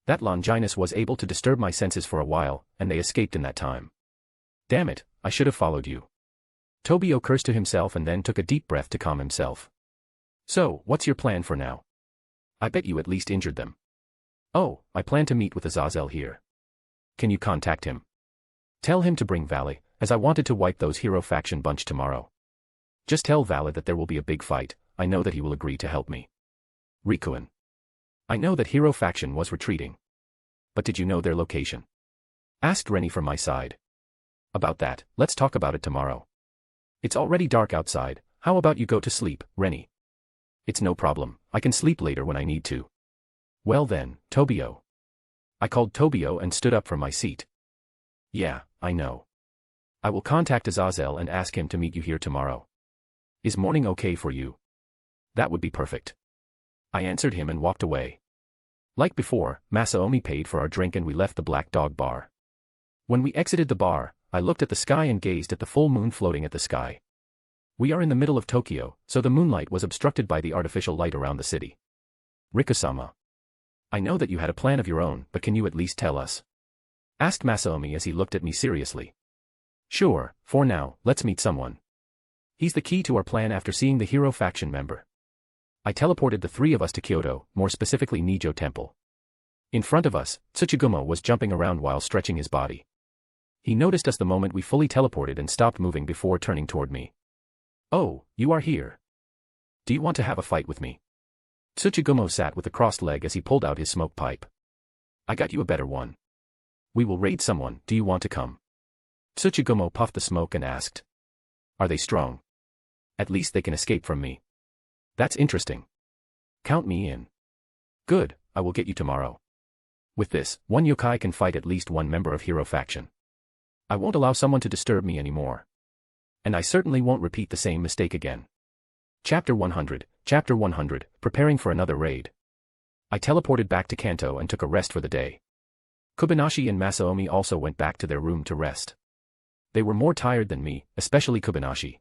That Longinus was able to disturb my senses for a while, and they escaped in that time. Damn it, I should have followed you. Tobio cursed to himself and then took a deep breath to calm himself. So, what's your plan for now? I bet you at least injured them. Oh, I plan to meet with Azazel here. Can you contact him? Tell him to bring Valley, as I wanted to wipe those Hero Faction bunch tomorrow. Just tell Valley that there will be a big fight. I know that he will agree to help me. Rikuin. I know that Hero Faction was retreating. But did you know their location? Asked Rennie from my side. About that, let's talk about it tomorrow. It's already dark outside, how about you go to sleep, Rennie? It's no problem, I can sleep later when I need to. Well then, Tobio. I called Tobio and stood up from my seat. Yeah, I know. I will contact Azazel and ask him to meet you here tomorrow. Is morning okay for you? That would be perfect. I answered him and walked away. Like before, Masaomi paid for our drink and we left the Black Dog Bar. When we exited the bar, I looked at the sky and gazed at the full moon floating at the sky. We are in the middle of Tokyo, so the moonlight was obstructed by the artificial light around the city. Rikusama. I know that you had a plan of your own, but can you at least tell us? Asked Masaomi as he looked at me seriously. Sure, for now, let's meet someone. He's the key to our plan after seeing the Hero Faction member. I teleported the 3 of us to Kyoto, more specifically Nijo Temple. In front of us, Tsuchigumo was jumping around while stretching his body. He noticed us the moment we fully teleported and stopped moving before turning toward me. Oh, you are here. Do you want to have a fight with me? Tsuchigumo sat with a crossed leg as he pulled out his smoke pipe. I got you a better one. We will raid someone, do you want to come? Tsuchigumo puffed the smoke and asked. Are they strong? At least they can escape from me. That's interesting. Count me in. Good, I will get you tomorrow. With this, one yokai can fight at least one member of Hero Faction. I won't allow someone to disturb me anymore. And I certainly won't repeat the same mistake again. Chapter 100, Chapter 100, Preparing for Another Raid. I teleported back to Kanto and took a rest for the day. Kobayashi and Masaomi also went back to their room to rest. They were more tired than me, especially Kobayashi.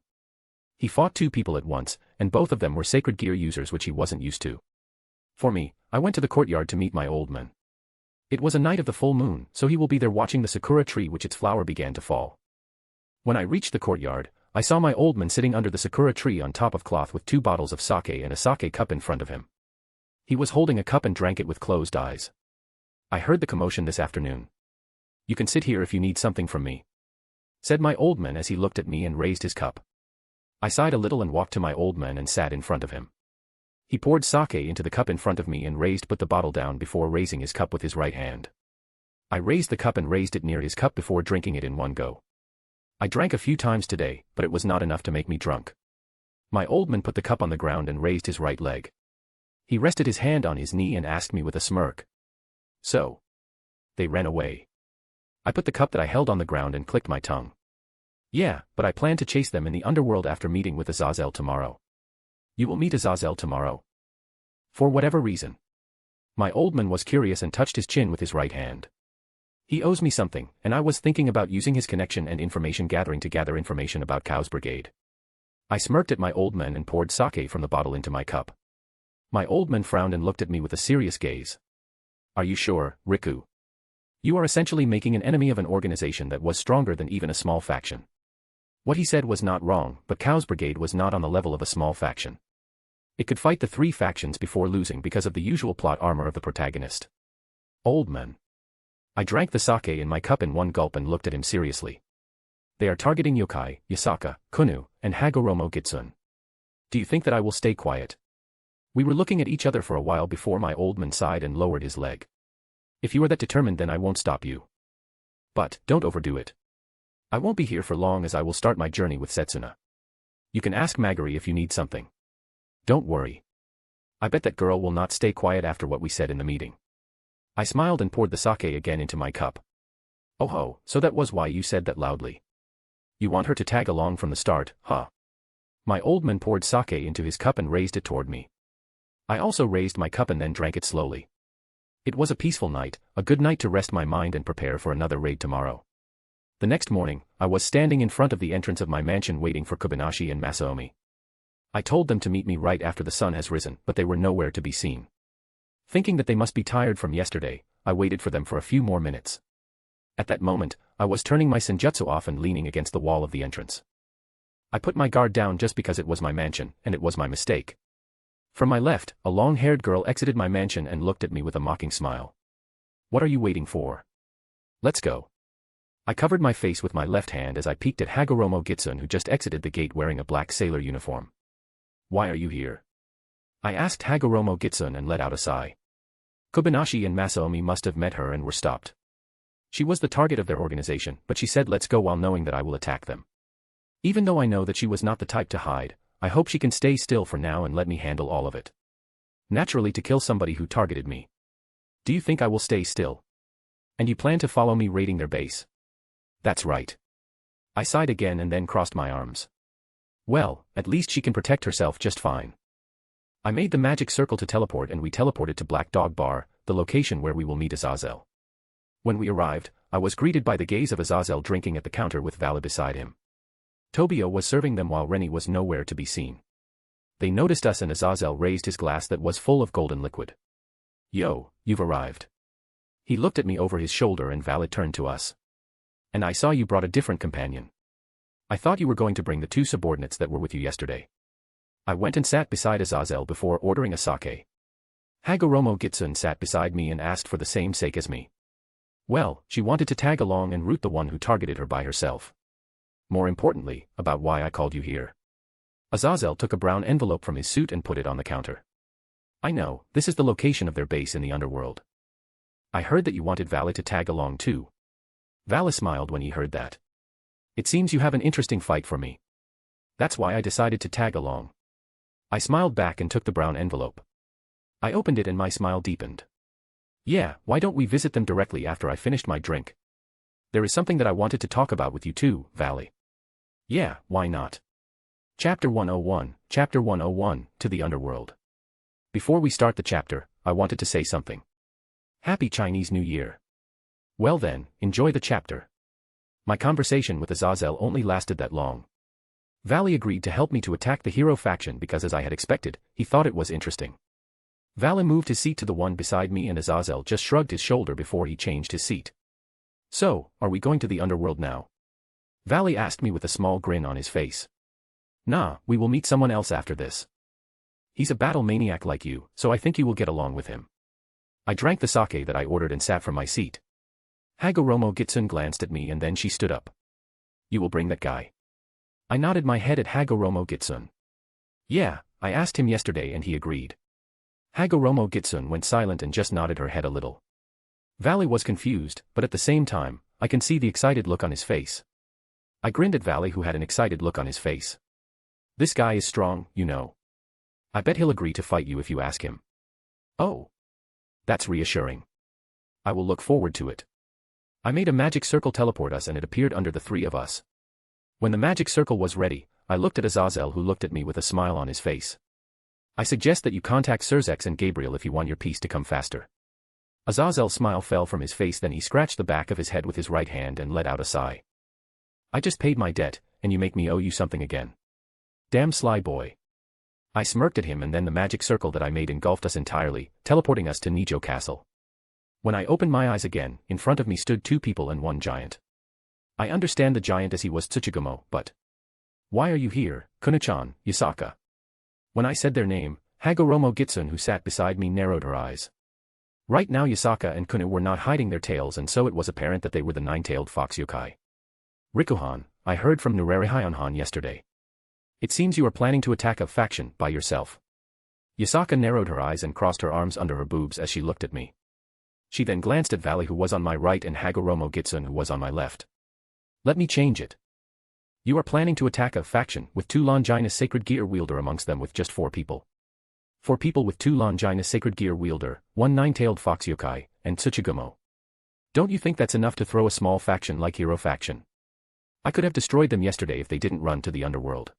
He fought 2 people at once, and both of them were sacred gear users which he wasn't used to. For me, I went to the courtyard to meet my old man. It was a night of the full moon, so he will be there watching the sakura tree which its flower began to fall. When I reached the courtyard, I saw my old man sitting under the sakura tree on top of cloth with 2 bottles of sake and a sake cup in front of him. He was holding a cup and drank it with closed eyes. I heard the commotion this afternoon. You can sit here if you need something from me, said my old man as he looked at me and raised his cup. I sighed a little and walked to my old man and sat in front of him. He poured sake into the cup in front of me and put the bottle down before raising his cup with his right hand. I raised the cup and raised it near his cup before drinking it in one go. I drank a few times today, but it was not enough to make me drunk. My old man put the cup on the ground and raised his right leg. He rested his hand on his knee and asked me with a smirk. So? They ran away. I put the cup that I held on the ground and clicked my tongue. Yeah, but I plan to chase them in the underworld after meeting with Azazel tomorrow. You will meet Azazel tomorrow? For whatever reason. My old man was curious and touched his chin with his right hand. He owes me something, and I was thinking about using his connection and information gathering to gather information about Cow's Brigade. I smirked at my old man and poured sake from the bottle into my cup. My old man frowned and looked at me with a serious gaze. Are you sure, Riku? You are essentially making an enemy of an organization that was stronger than even a small faction. What he said was not wrong, but Cow's Brigade was not on the level of a small faction. It could fight the 3 factions before losing because of the usual plot armor of the protagonist. Old man. I drank the sake in my cup in one gulp and looked at him seriously. They are targeting Youkai, Yasaka, Kunu, and Hagoromo Gitsune. Do you think that I will stay quiet? We were looking at each other for a while before my old man sighed and lowered his leg. If you are that determined, then I won't stop you. But, don't overdo it. I won't be here for long as I will start my journey with Setsuna. You can ask Magari if you need something. Don't worry. I bet that girl will not stay quiet after what we said in the meeting. I smiled and poured the sake again into my cup. Oh ho, so that was why you said that loudly. You want her to tag along from the start, huh? My old man poured sake into his cup and raised it toward me. I also raised my cup and then drank it slowly. It was a peaceful night, a good night to rest my mind and prepare for another raid tomorrow. The next morning, I was standing in front of the entrance of my mansion waiting for Kobayashi and Masaomi. I told them to meet me right after the sun has risen, but they were nowhere to be seen. Thinking that they must be tired from yesterday, I waited for them for a few more minutes. At that moment, I was turning my senjutsu off and leaning against the wall of the entrance. I put my guard down just because it was my mansion, and it was my mistake. From my left, a long-haired girl exited my mansion and looked at me with a mocking smile. What are you waiting for? Let's go. I covered my face with my left hand as I peeked at Hagoromo Gitsune, who just exited the gate wearing a black sailor uniform. Why are you here? I asked Hagoromo Gitsune and let out a sigh. Kobayashi and Masaomi must have met her and were stopped. She was the target of their organization, but she said let's go while knowing that I will attack them. Even though I know that she was not the type to hide, I hope she can stay still for now and let me handle all of it. Naturally, to kill somebody who targeted me. Do you think I will stay still? And you plan to follow me raiding their base? That's right. I sighed again and then crossed my arms. Well, at least she can protect herself just fine. I made the magic circle to teleport and we teleported to Black Dog Bar, the location where we will meet Azazel. When we arrived, I was greeted by the gaze of Azazel drinking at the counter with Vala beside him. Tobio was serving them while Rennie was nowhere to be seen. They noticed us and Azazel raised his glass that was full of golden liquid. Yo, you've arrived. He looked at me over his shoulder and Vala turned to us. And I saw you brought a different companion. I thought you were going to bring the 2 subordinates that were with you yesterday. I went and sat beside Azazel before ordering a sake. Hagoromo Gitsune sat beside me and asked for the same sake as me. Well, she wanted to tag along and root the one who targeted her by herself. More importantly, about why I called you here. Azazel took a brown envelope from his suit and put it on the counter. I know, this is the location of their base in the underworld. I heard that you wanted Vala to tag along too. Vala smiled when he heard that. It seems you have an interesting fight for me. That's why I decided to tag along. I smiled back and took the brown envelope. I opened it and my smile deepened. Yeah, why don't we visit them directly after I finished my drink? There is something that I wanted to talk about with you too, Valley. Yeah, why not? Chapter 101, Chapter 101, To the Underworld. Before we start the chapter, I wanted to say something. Happy Chinese New Year. Well then, enjoy the chapter. My conversation with Azazel only lasted that long. Valley agreed to help me to attack the hero faction because, as I had expected, he thought it was interesting. Valley moved his seat to the one beside me and Azazel just shrugged his shoulder before he changed his seat. So, are we going to the underworld now? Valley asked me with a small grin on his face. Nah, we will meet someone else after this. He's a battle maniac like you, so I think you will get along with him. I drank the sake that I ordered and sat from my seat. Hagoromo Gitsun glanced at me and then she stood up. You will bring that guy? I nodded my head at Hagoromo Gitsun. Yeah, I asked him yesterday and he agreed. Hagoromo Gitsun went silent and just nodded her head a little. Valley was confused, but at the same time, I can see the excited look on his face. I grinned at Valley, who had an excited look on his face. This guy is strong, you know. I bet he'll agree to fight you if you ask him. Oh. That's reassuring. I will look forward to it. I made a magic circle teleport us and it appeared under the three of us. When the magic circle was ready, I looked at Azazel, who looked at me with a smile on his face. I suggest that you contact Sirzex and Gabriel if you want your piece to come faster. Azazel's smile fell from his face, then he scratched the back of his head with his right hand and let out a sigh. I just paid my debt, and you make me owe you something again. Damn sly boy. I smirked at him and then the magic circle that I made engulfed us entirely, teleporting us to Nijo Castle. When I opened my eyes again, in front of me stood two people and one giant. I understand the giant as he was Tsuchigumo, but... Why are you here, Kuna-chan, Yasaka? When I said their name, Hagoromo Gitsun, who sat beside me, narrowed her eyes. Right now Yasaka and Kuna were not hiding their tails, and so it was apparent that they were the nine-tailed fox yokai. Rikuhan, I heard from Nurarihyon yesterday. It seems you are planning to attack a faction by yourself. Yasaka narrowed her eyes and crossed her arms under her boobs as she looked at me. She then glanced at Valley, who was on my right, and Hagoromo Gitsun, who was on my left. Let me change it. You are planning to attack a faction with two Longinus sacred gear wielder amongst them, with just 4 people. 4 people with 2 Longinus sacred gear wielder, 1 nine-tailed fox yokai, and Tsuchigumo. Don't you think that's enough to throw a small faction like Hero faction? I could have destroyed them yesterday if they didn't run to the underworld.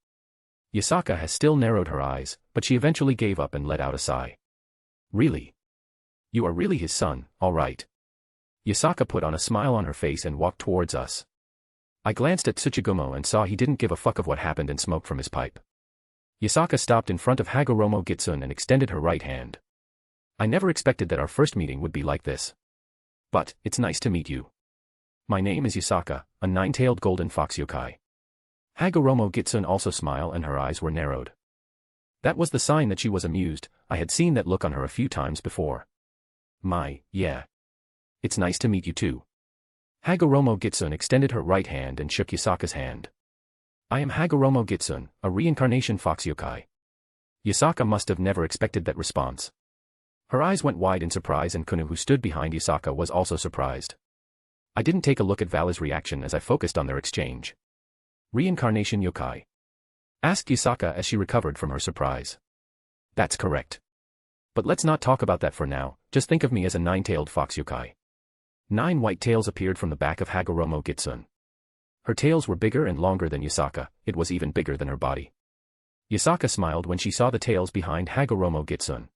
Yasaka has still narrowed her eyes, but she eventually gave up and let out a sigh. Really? You are really his son, all right. Yasaka put on a smile on her face and walked towards us. I glanced at Tsuchigumo and saw he didn't give a fuck of what happened and smoked from his pipe. Yasaka stopped in front of Hagoromo Gitsun and extended her right hand. I never expected that our first meeting would be like this. But, it's nice to meet you. My name is Yasaka, a nine-tailed golden fox yokai. Hagoromo Gitsun also smiled and her eyes were narrowed. That was the sign that she was amused. I had seen that look on her a few times before. Yeah. It's nice to meet you too. Hagoromo Gitsun extended her right hand and shook Yasaka's hand. I am Hagoromo Gitsun, a reincarnation fox yokai. Yasaka must have never expected that response. Her eyes went wide in surprise, and Kuna, who stood behind Yasaka, was also surprised. I didn't take a look at Valley's reaction as I focused on their exchange. Reincarnation yokai? Asked Yasaka as she recovered from her surprise. That's correct. But let's not talk about that for now, just think of me as a nine-tailed fox yokai. 9 white tails appeared from the back of Hagoromo Gitsun. Her tails were bigger and longer than Yasaka, it was even bigger than her body. Yasaka smiled when she saw the tails behind Hagoromo Gitsun.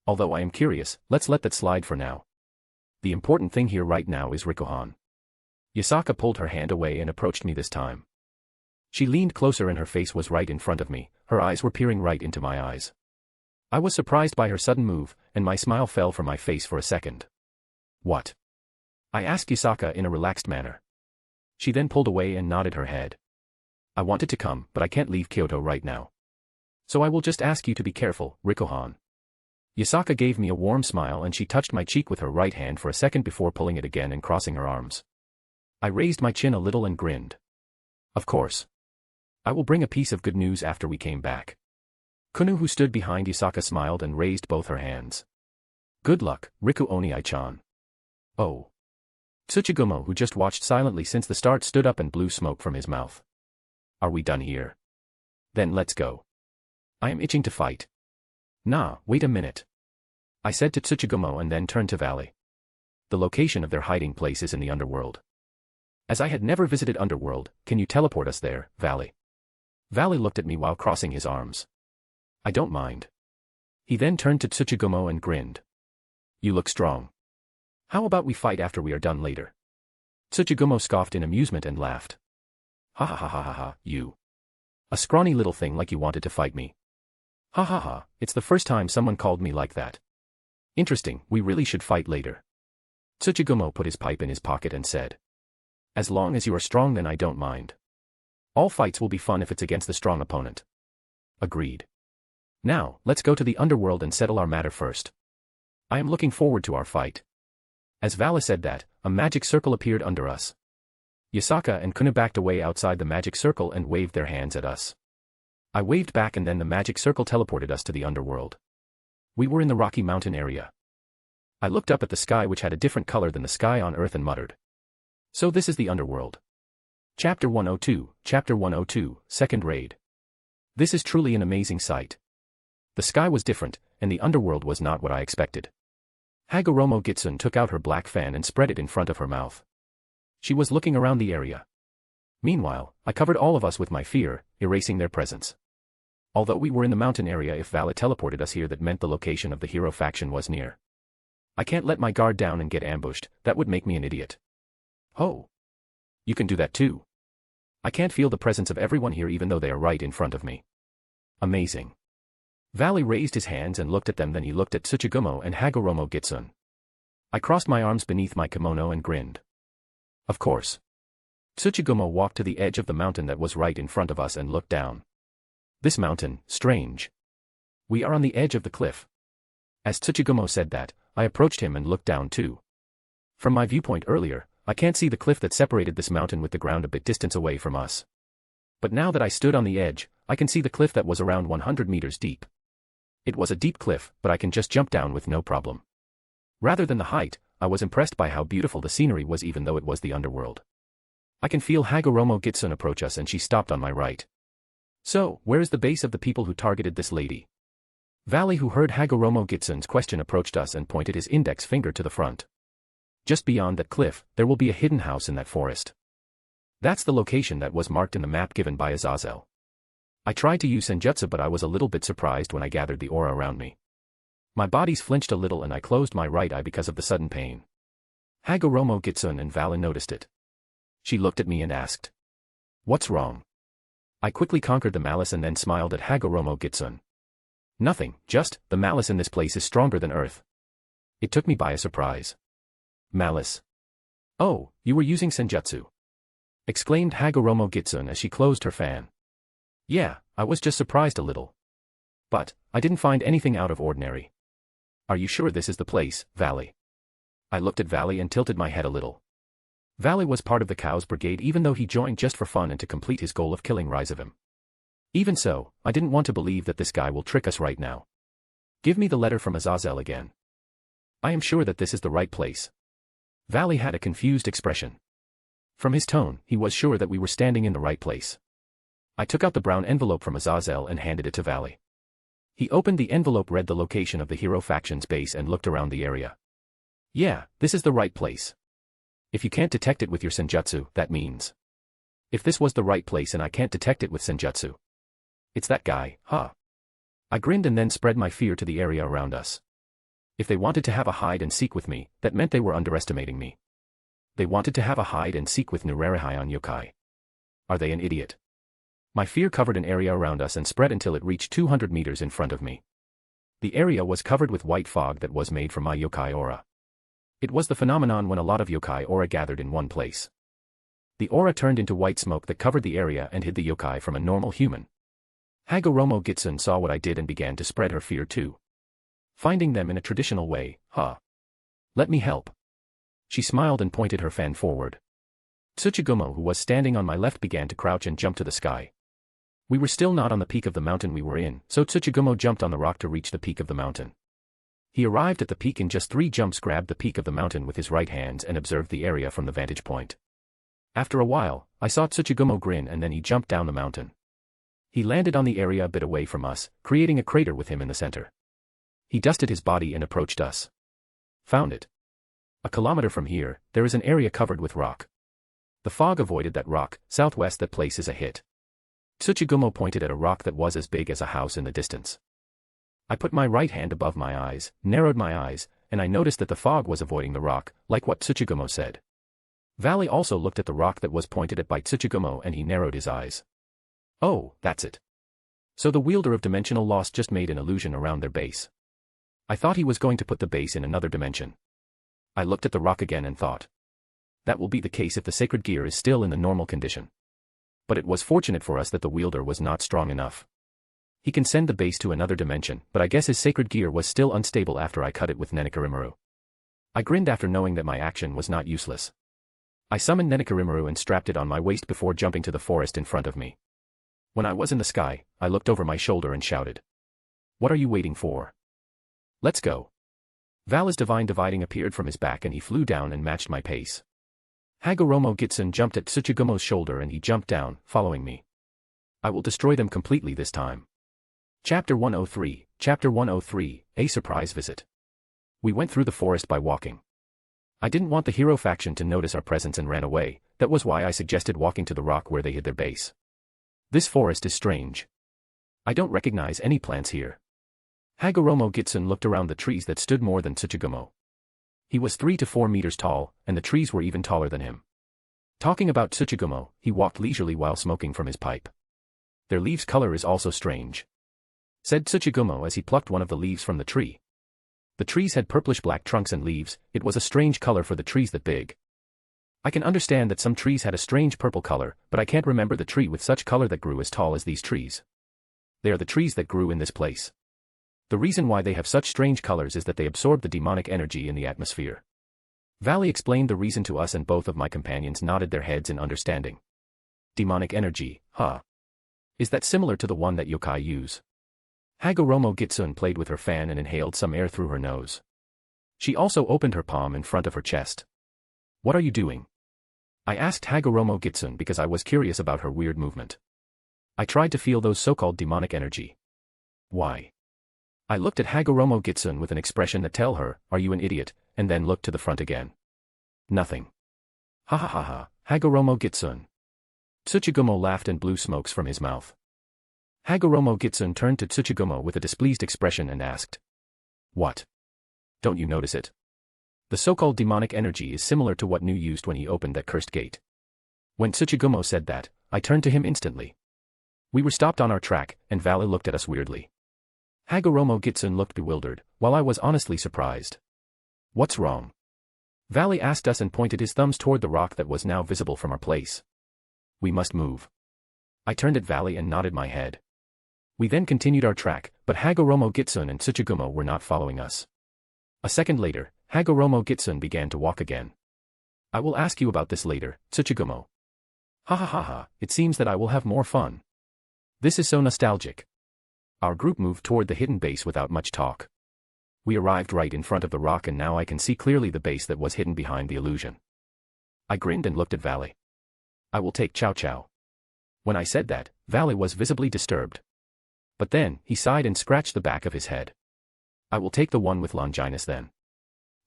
Although I am curious, let's let that slide for now. The important thing here right now is Rikuhan. Yasaka pulled her hand away and approached me this time. She leaned closer and her face was right in front of me, her eyes were peering right into my eyes. I was surprised by her sudden move, and my smile fell from my face for a second. What? I asked Yasaka in a relaxed manner. She then pulled away and nodded her head. I wanted to come, but I can't leave Kyoto right now. So I will just ask you to be careful, Rikuhan. Yasaka gave me a warm smile and she touched my cheek with her right hand for a second before pulling it again and crossing her arms. I raised my chin a little and grinned. Of course. I will bring a piece of good news after we came back. Kuna, who stood behind Yasaka, smiled and raised both her hands. Good luck, Riku Oniai-chan. Oh. Tsuchigumo, who just watched silently since the start, stood up and blew smoke from his mouth. Are we done here? Then let's go. I am itching to fight. Nah, wait a minute. I said to Tsuchigumo and then turned to Valley. The location of their hiding place is in the underworld. As I had never visited underworld, can you teleport us there, Valley? Valley looked at me while crossing his arms. I don't mind. He then turned to Tsuchigumo and grinned. You look strong. How about we fight after we are done later? Tsuchigumo scoffed in amusement and laughed. Ha ha ha ha ha ha, you. A scrawny little thing like you wanted to fight me. Ha ha ha, it's the first time someone called me like that. Interesting, we really should fight later. Tsuchigumo put his pipe in his pocket and said. As long as you are strong then I don't mind. All fights will be fun if it's against the strong opponent. Agreed. Now, let's go to the underworld and settle our matter first. I am looking forward to our fight. As Vala said that, a magic circle appeared under us. Yasaka and Kuna backed away outside the magic circle and waved their hands at us. I waved back and then the magic circle teleported us to the underworld. We were in the Rocky Mountain area. I looked up at the sky which had a different color than the sky on Earth and muttered. So this is the underworld. Chapter 102, Chapter 102, Second Raid. This is truly an amazing sight. The sky was different, and the underworld was not what I expected. Hagoromo Gitsune took out her black fan and spread it in front of her mouth. She was looking around the area. Meanwhile, I covered all of us with my fear, erasing their presence. Although we were in the mountain area, if Vala teleported us here, that meant the location of the hero faction was near. I can't let my guard down and get ambushed, that would make me an idiot. Oh. You can do that too. I can't feel the presence of everyone here even though they are right in front of me. Amazing. Valley raised his hands and looked at them, then he looked at Tsuchigumo and Hagoromo Gitsune. I crossed my arms beneath my kimono and grinned. Of course. Tsuchigumo walked to the edge of the mountain that was right in front of us and looked down. This mountain, strange. We are on the edge of the cliff. As Tsuchigumo said that, I approached him and looked down too. From my viewpoint earlier, I can't see the cliff that separated this mountain with the ground a bit distance away from us. But now that I stood on the edge, I can see the cliff that was around 100 meters deep. It was a deep cliff, but I can just jump down with no problem. Rather than the height, I was impressed by how beautiful the scenery was even though it was the underworld. I can feel Hagoromo Gitsune approach us and she stopped on my right. So, where is the base of the people who targeted this lady? Valley, who heard Hagoromo Gitsune's question, approached us and pointed his index finger to the front. Just beyond that cliff, there will be a hidden house in that forest. That's the location that was marked in the map given by Azazel. I tried to use Senjutsu, but I was a little bit surprised when I gathered the aura around me. My bodies flinched a little and I closed my right eye because of the sudden pain. Hagoromo Gitsune and Vala noticed it. She looked at me and asked. What's wrong? I quickly conquered the malice and then smiled at Hagoromo Gitsune. Nothing, just, the malice in this place is stronger than Earth. It took me by a surprise. Malice. Oh, you were using Senjutsu. Exclaimed Hagoromo Gitsune as she closed her fan. Yeah, I was just surprised a little. But, I didn't find anything out of ordinary. Are you sure this is the place, Valley? I looked at Valley and tilted my head a little. Valley was part of the Cows Brigade even though he joined just for fun and to complete his goal of killing Rizavim. Even so, I didn't want to believe that this guy will trick us right now. Give me the letter from Azazel again. I am sure that this is the right place. Valley had a confused expression. From his tone, he was sure that we were standing in the right place. I took out the brown envelope from Azazel and handed it to Valley. He opened the envelope, read the location of the hero faction's base and looked around the area. Yeah, this is the right place. If you can't detect it with your Senjutsu, that means. If this was the right place and I can't detect it with Senjutsu. It's that guy, huh? I grinned and then spread my fear to the area around us. If they wanted to have a hide and seek with me, that meant they were underestimating me. They wanted to have a hide and seek with Nurarihyon yokai. Are they an idiot? My fear covered an area around us and spread until it reached 200 meters in front of me. The area was covered with white fog that was made from my yokai aura. It was the phenomenon when a lot of yokai aura gathered in one place. The aura turned into white smoke that covered the area and hid the yokai from a normal human. Hagoromo Gitsune saw what I did and began to spread her fear too. Finding them in a traditional way, huh? Let me help. She smiled and pointed her fan forward. Tsuchigumo, who was standing on my left, began to crouch and jump to the sky. We were still not on the peak of the mountain we were in, so Tsuchigumo jumped on the rock to reach the peak of the mountain. He arrived at the peak in just 3 jumps, grabbed the peak of the mountain with his right hand and observed the area from the vantage point. After a while, I saw Tsuchigumo grin and then he jumped down the mountain. He landed on the area a bit away from us, creating a crater with him in the center. He dusted his body and approached us. Found it. A kilometer from here, there is an area covered with rock. The fog avoided that rock, southwest that place is a hit. Tsuchigumo pointed at a rock that was as big as a house in the distance. I put my right hand above my eyes, narrowed my eyes, and I noticed that the fog was avoiding the rock, like what Tsuchigumo said. Valley also looked at the rock that was pointed at by Tsuchigumo and he narrowed his eyes. Oh, that's it. So the wielder of dimensional loss just made an illusion around their base. I thought he was going to put the base in another dimension. I looked at the rock again and thought. That will be the case if the sacred gear is still in the normal condition. But it was fortunate for us that the wielder was not strong enough. He can send the base to another dimension, but I guess his sacred gear was still unstable after I cut it with Nenekarimaru. I grinned after knowing that my action was not useless. I summoned Nenekarimaru and strapped it on my waist before jumping to the forest in front of me. When I was in the sky, I looked over my shoulder and shouted. What are you waiting for? Let's go. Vala's divine dividing appeared from his back and he flew down and matched my pace. Hagoromo Gitsun jumped at Tsuchigumo's shoulder and he jumped down, following me. I will destroy them completely this time. Chapter 103, Chapter 103, A Surprise Visit. We went through the forest by walking. I didn't want the hero faction to notice our presence and ran away, that was why I suggested walking to the rock where they hid their base. This forest is strange. I don't recognize any plants here. Hagoromo Gitsun looked around the trees that stood more than Tsuchigumo. He was 3 to 4 meters tall, and the trees were even taller than him. Talking about Tsuchigumo, he walked leisurely while smoking from his pipe. Their leaves' color is also strange, said Tsuchigumo as he plucked one of the leaves from the tree. The trees had purplish-black trunks and leaves, it was a strange color for the trees that big. I can understand that some trees had a strange purple color, but I can't remember the tree with such color that grew as tall as these trees. They are the trees that grew in this place. The reason why they have such strange colors is that they absorb the demonic energy in the atmosphere. Valley explained the reason to us and both of my companions nodded their heads in understanding. Demonic energy, huh? Is that similar to the one that yokai use? Hagoromo Gitsun played with her fan and inhaled some air through her nose. She also opened her palm in front of her chest. What are you doing? I asked Hagoromo Gitsun because I was curious about her weird movement. I tried to feel those so-called demonic energy. Why? I looked at Hagoromo Gitsun with an expression that tell her, are you an idiot, and then looked to the front again. Nothing. Ha ha ha ha, Hagoromo Gitsun. Tsuchigumo laughed and blew smokes from his mouth. Hagoromo Gitsun turned to Tsuchigumo with a displeased expression and asked. What? Don't you notice it? The so-called demonic energy is similar to what Nu used when he opened that cursed gate. When Tsuchigumo said that, I turned to him instantly. We were stopped on our track, and Vala looked at us weirdly. Hagoromo Gitsun looked bewildered, while I was honestly surprised. What's wrong? Valley asked us and pointed his thumbs toward the rock that was now visible from our place. We must move. I turned at Valley and nodded my head. We then continued our track, but Hagoromo Gitsun and Tsuchigumo were not following us. A second later, Hagoromo Gitsun began to walk again. I will ask you about this later, Tsuchigumo. Ha ha ha ha, it seems that I will have more fun. This is so nostalgic. Our group moved toward the hidden base without much talk. We arrived right in front of the rock and now I can see clearly the base that was hidden behind the illusion. I grinned and looked at Valley. I will take Chow Chow. When I said that, Valley was visibly disturbed. But then, he sighed and scratched the back of his head. I will take the one with Longinus then.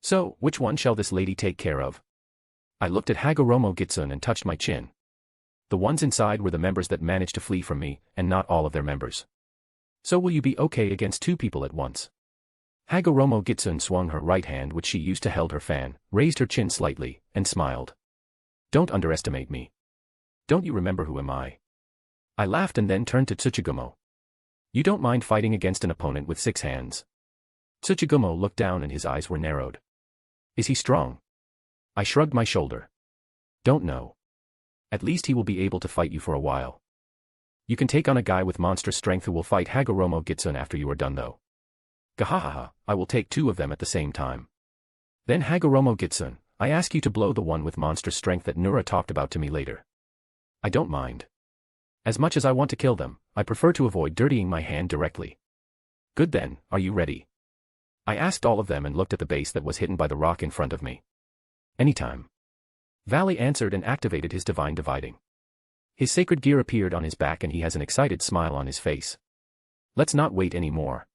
So, which one shall this lady take care of? I looked at Hagoromo Gitsun and touched my chin. The ones inside were the members that managed to flee from me, and not all of their members. So will you be okay against 2 people at once? Hagoromo Gitsun swung her right hand which she used to held her fan, raised her chin slightly, and smiled. Don't underestimate me. Don't you remember who am I? I laughed and then turned to Tsuchigumo. You don't mind fighting against an opponent with 6 hands? Tsuchigumo looked down and his eyes were narrowed. Is he strong? I shrugged my shoulder. Don't know. At least he will be able to fight you for a while. You can take on a guy with monstrous strength who will fight Hagoromo Gitsun after you are done though. Gahahaha, I will take 2 of them at the same time. Then Hagoromo Gitsun, I ask you to blow the one with monstrous strength that Nura talked about to me later. I don't mind. As much as I want to kill them, I prefer to avoid dirtying my hand directly. Good then, are you ready? I asked all of them and looked at the base that was hidden by the rock in front of me. Anytime. Valley answered and activated his divine dividing. His sacred gear appeared on his back and he has an excited smile on his face. Let's not wait any more.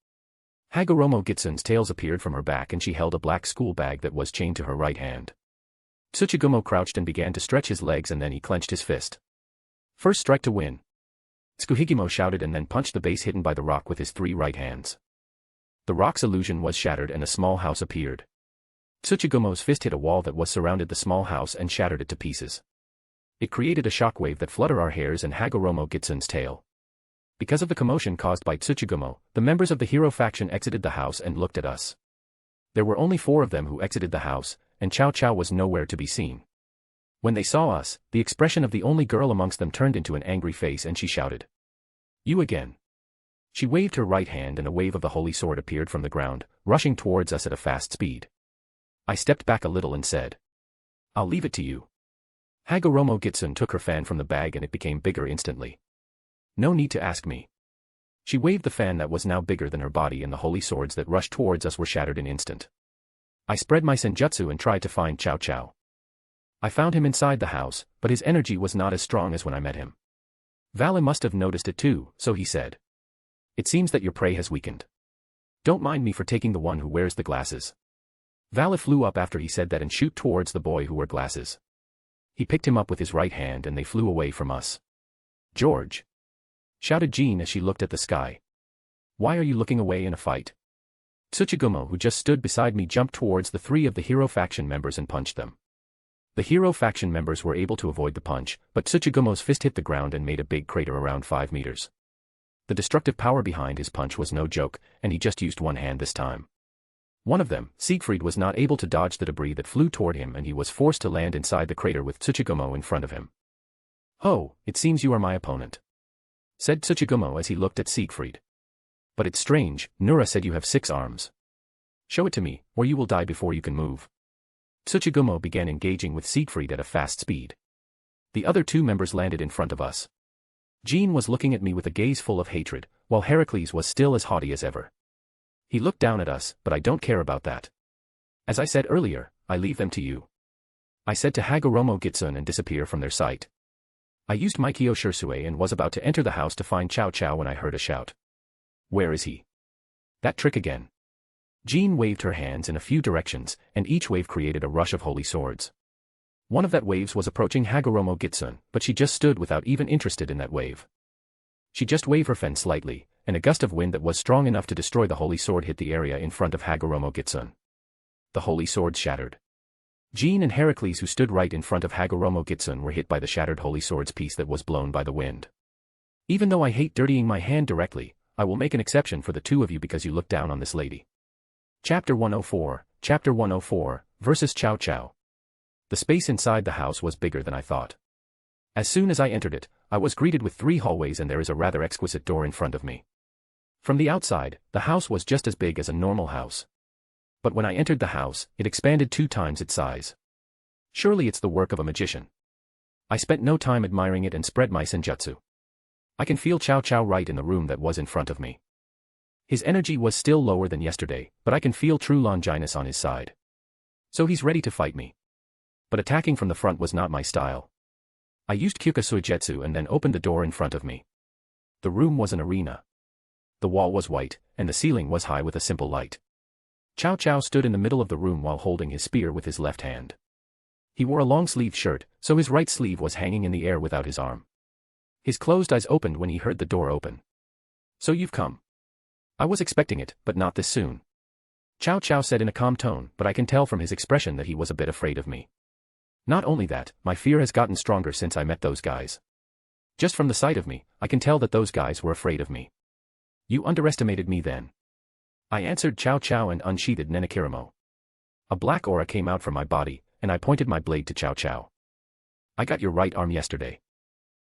Hagoromo Gitsun's tails appeared from her back and she held a black school bag that was chained to her right hand. Tsuchigumo crouched and began to stretch his legs and then he clenched his fist. First strike to win. Tsukuhigimo shouted and then punched the base hidden by the rock with his 3 right hands. The rock's illusion was shattered and a small house appeared. Tsuchigumo's fist hit a wall that was surrounded the small house and shattered it to pieces. It created a shockwave that fluttered our hairs and Hagoromo Gitsun's tail. Because of the commotion caused by Tsuchigumo, the members of the hero faction exited the house and looked at us. There were only 4 of them who exited the house, and Cao Cao was nowhere to be seen. When they saw us, the expression of the only girl amongst them turned into an angry face and she shouted, "You again." She waved her right hand and a wave of the holy sword appeared from the ground, rushing towards us at a fast speed. I stepped back a little and said, "I'll leave it to you." Hagoromo Gitsun took her fan from the bag and it became bigger instantly. No need to ask me. She waved the fan that was now bigger than her body and the holy swords that rushed towards us were shattered in instant. I spread my senjutsu and tried to find Cao Cao. I found him inside the house, but his energy was not as strong as when I met him. Valle must have noticed it too, so he said, "It seems that your prey has weakened. Don't mind me for taking the one who wears the glasses." Valle flew up after he said that and shoot towards the boy who wore glasses. He picked him up with his right hand and they flew away from us. "George!" shouted Jean as she looked at the sky. "Why are you looking away in a fight?" Tsuchigumo, who just stood beside me, jumped towards the 3 of the hero faction members and punched them. The hero faction members were able to avoid the punch, but Tsuchigumo's fist hit the ground and made a big crater around 5 meters. The destructive power behind his punch was no joke, and he just used one hand this time. One of them, Siegfried, was not able to dodge the debris that flew toward him and he was forced to land inside the crater with Tsuchigumo in front of him. "Oh, it seems you are my opponent," said Tsuchigumo as he looked at Siegfried. "But it's strange, Nura said you have 6 arms. Show it to me, or you will die before you can move." Tsuchigumo began engaging with Siegfried at a fast speed. The other 2 members landed in front of us. Jean was looking at me with a gaze full of hatred, while Heracles was still as haughty as ever. He looked down at us, but I don't care about that. As I said earlier, I leave them to you. I said to Hagoromo Gitsun and disappear from their sight. I used my Kyo Shursui and was about to enter the house to find Cao Cao when I heard a shout. "Where is he?" That trick again. Jean waved her hands in a few directions, and each wave created a rush of holy swords. One of that waves was approaching Hagoromo Gitsun, but she just stood without even interested in that wave. She just waved her fan slightly, and a gust of wind that was strong enough to destroy the holy sword hit the area in front of Hagoromo Gitsun. The holy sword shattered. Jean and Heracles, who stood right in front of Hagoromo Gitsun, were hit by the shattered holy sword's piece that was blown by the wind. Even though I hate dirtying my hand directly, I will make an exception for the 2 of you because you look down on this lady. Chapter 104, versus Cao Cao. The space inside the house was bigger than I thought. As soon as I entered it, I was greeted with 3 hallways and there is a rather exquisite door in front of me. From the outside, the house was just as big as a normal house. But when I entered the house, it expanded 2 times its size. Surely it's the work of a magician. I spent no time admiring it and spread my senjutsu. I can feel Cao Cao right in the room that was in front of me. His energy was still lower than yesterday, but I can feel true Longinus on his side. So he's ready to fight me. But attacking from the front was not my style. I used Kyuka Suigetsu and then opened the door in front of me. The room was an arena. The wall was white, and the ceiling was high with a simple light. Cao Cao stood in the middle of the room while holding his spear with his left hand. He wore a long-sleeved shirt, so his right sleeve was hanging in the air without his arm. His closed eyes opened when he heard the door open. "So you've come." "I was expecting it, but not this soon," Cao Cao said in a calm tone, but I can tell from his expression that he was a bit afraid of me. Not only that, my fear has gotten stronger since I met those guys. Just from the sight of me, I can tell that those guys were afraid of me. "You underestimated me then," I answered Cao Cao and unsheathed Nenakirimo. A black aura came out from my body, and I pointed my blade to Cao Cao. "I got your right arm yesterday.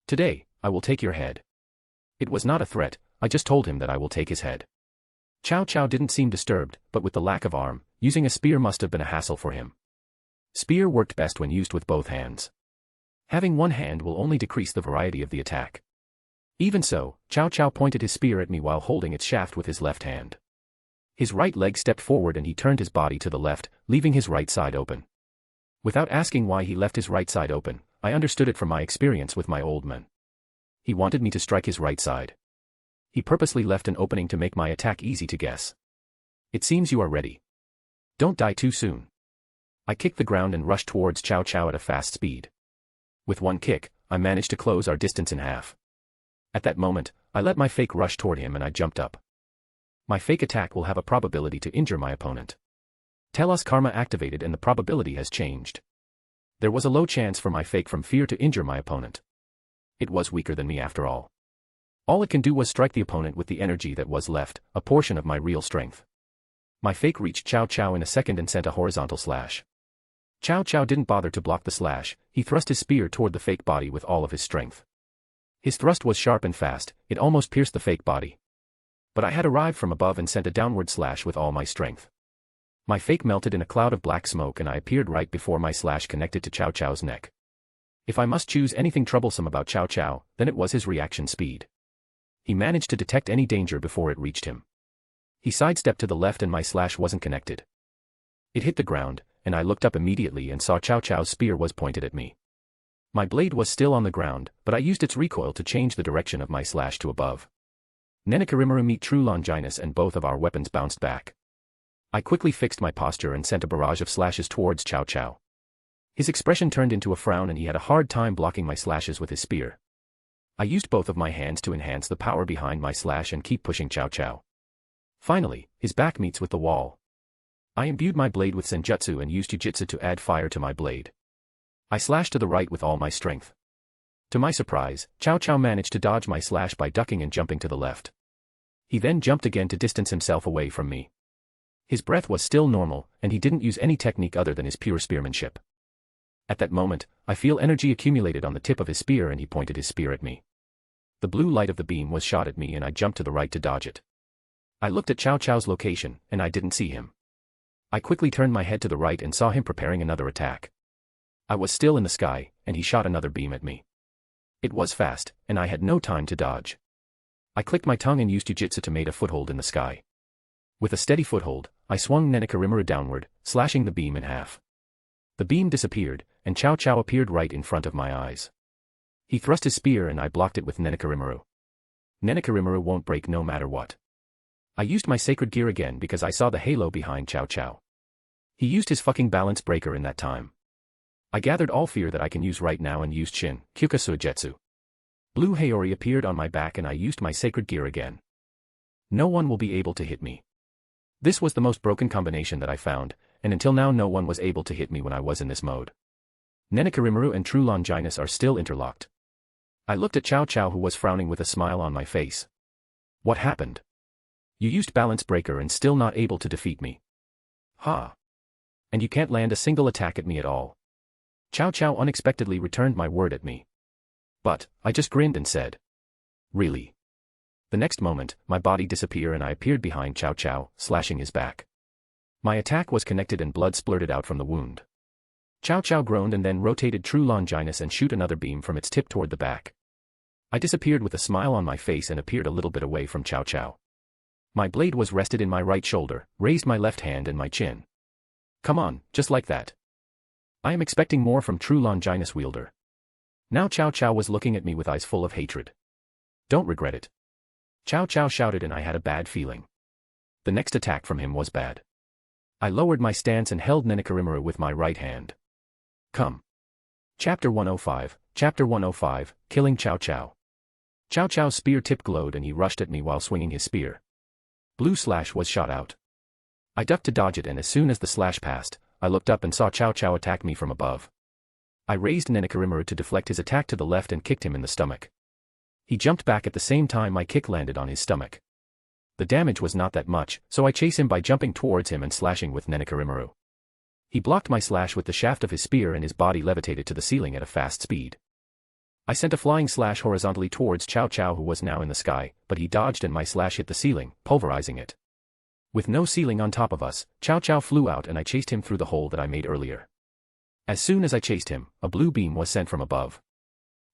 Today, I will take your head." It was not a threat, I just told him that I will take his head. Cao Cao didn't seem disturbed, but with the lack of arm, using a spear must have been a hassle for him. Spear worked best when used with both hands. Having one hand will only decrease the variety of the attack. Even so, Cao Cao pointed his spear at me while holding its shaft with his left hand. His right leg stepped forward and he turned his body to the left, leaving his right side open. Without asking why he left his right side open, I understood it from my experience with my old man. He wanted me to strike his right side. He purposely left an opening to make my attack easy to guess. "It seems you are ready. Don't die too soon." I kicked the ground and rushed towards Cao Cao at a fast speed. With one kick, I managed to close our distance in half. At that moment, I let my fake rush toward him and I jumped up. My fake attack will have a probability to injure my opponent. Tell us karma activated and the probability has changed. There was a low chance for my fake from fear to injure my opponent. It was weaker than me after all. All it can do was strike the opponent with the energy that was left, a portion of my real strength. My fake reached Chow Chow in a second and sent a horizontal slash. Chow Chow didn't bother to block the slash, he thrust his spear toward the fake body with all of his strength. His thrust was sharp and fast, it almost pierced the fake body. But I had arrived from above and sent a downward slash with all my strength. My fake melted in a cloud of black smoke and I appeared right before my slash connected to Chow Chow's neck. If I must choose anything troublesome about Chow Chow, then it was his reaction speed. He managed to detect any danger before it reached him. He sidestepped to the left and my slash wasn't connected. It hit the ground, and I looked up immediately and saw Chow Chow's spear was pointed at me. My blade was still on the ground, but I used its recoil to change the direction of my slash to above. Nenekarimaru meet True Longinus and both of our weapons bounced back. I quickly fixed my posture and sent a barrage of slashes towards Chow Chow. His expression turned into a frown and he had a hard time blocking my slashes with his spear. I used both of my hands to enhance the power behind my slash and keep pushing Chow Chow. Finally, his back meets with the wall. I imbued my blade with senjutsu and used jujitsu to add fire to my blade. I slashed to the right with all my strength. To my surprise, Chow Chow managed to dodge my slash by ducking and jumping to the left. He then jumped again to distance himself away from me. His breath was still normal, and he didn't use any technique other than his pure spearmanship. At that moment, I feel energy accumulated on the tip of his spear and he pointed his spear at me. The blue light of the beam was shot at me and I jumped to the right to dodge it. I looked at Chow Chow's location, and I didn't see him. I quickly turned my head to the right and saw him preparing another attack. I was still in the sky, and he shot another beam at me. It was fast, and I had no time to dodge. I clicked my tongue and used jujitsu to make a foothold in the sky. With a steady foothold, I swung Nenekarimaru downward, slashing the beam in half. The beam disappeared, and Chow Chow appeared right in front of my eyes. He thrust his spear and I blocked it with Nenekarimaru. Nenekarimaru won't break no matter what. I used my sacred gear again because I saw the halo behind Chow Chow. He used his fucking balance breaker in that time. I gathered all fear that I can use right now and used Shin, Kyuka Suigetsu. Blue Haori appeared on my back and I used my sacred gear again. No one will be able to hit me. This was the most broken combination that I found, and until now no one was able to hit me when I was in this mode. Nenekarimaru and True Longinus are still interlocked. I looked at Chow Chow who was frowning with a smile on my face. What happened? You used balance breaker and still not able to defeat me. Ha! And you can't land a single attack at me at all. Chow Chow unexpectedly returned my word at me. But, I just grinned and said. Really? The next moment, my body disappeared and I appeared behind Chow Chow, slashing his back. My attack was connected and blood splurted out from the wound. Chow Chow groaned and then rotated True Longinus and shoot another beam from its tip toward the back. I disappeared with a smile on my face and appeared a little bit away from Chow Chow. My blade was rested in my right shoulder, raised my left hand and my chin. Come on, just like that. I am expecting more from True Longinus wielder. Now Chow Chow was looking at me with eyes full of hatred. Don't regret it. Chow Chow shouted and I had a bad feeling. The next attack from him was bad. I lowered my stance and held Nenekarimaru with my right hand. Come. Chapter 105, Chapter 105, Killing Chow Chow. Chow Chow's spear tip glowed and he rushed at me while swinging his spear. Blue slash was shot out. I ducked to dodge it and as soon as the slash passed, I looked up and saw Chow Chow attack me from above. I raised Nenekarimaru to deflect his attack to the left and kicked him in the stomach. He jumped back at the same time my kick landed on his stomach. The damage was not that much, so I chase him by jumping towards him and slashing with Nenekarimaru. He blocked my slash with the shaft of his spear and his body levitated to the ceiling at a fast speed. I sent a flying slash horizontally towards Chow Chow who was now in the sky, but he dodged and my slash hit the ceiling, pulverizing it. With no ceiling on top of us, Chow Chow flew out and I chased him through the hole that I made earlier. As soon as I chased him, a blue beam was sent from above.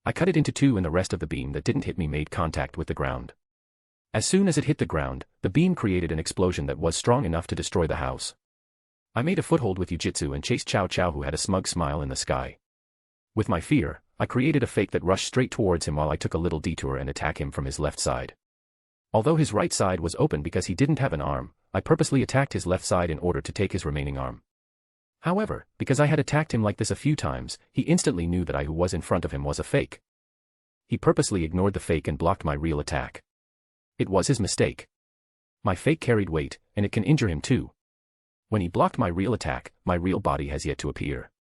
I cut it into two and the rest of the beam that didn't hit me made contact with the ground. As soon as it hit the ground, the beam created an explosion that was strong enough to destroy the house. I made a foothold with Jujitsu and chased Chow Chow who had a smug smile in the sky. With my fear, I created a fake that rushed straight towards him while I took a little detour and attacked him from his left side. Although his right side was open because he didn't have an arm, I purposely attacked his left side in order to take his remaining arm. However, because I had attacked him like this a few times, he instantly knew that I who was in front of him was a fake. he purposely ignored the fake and blocked my real attack. It was his mistake. My fake carried weight, and it can injure him too. When he blocked my real attack, my real body has yet to appear.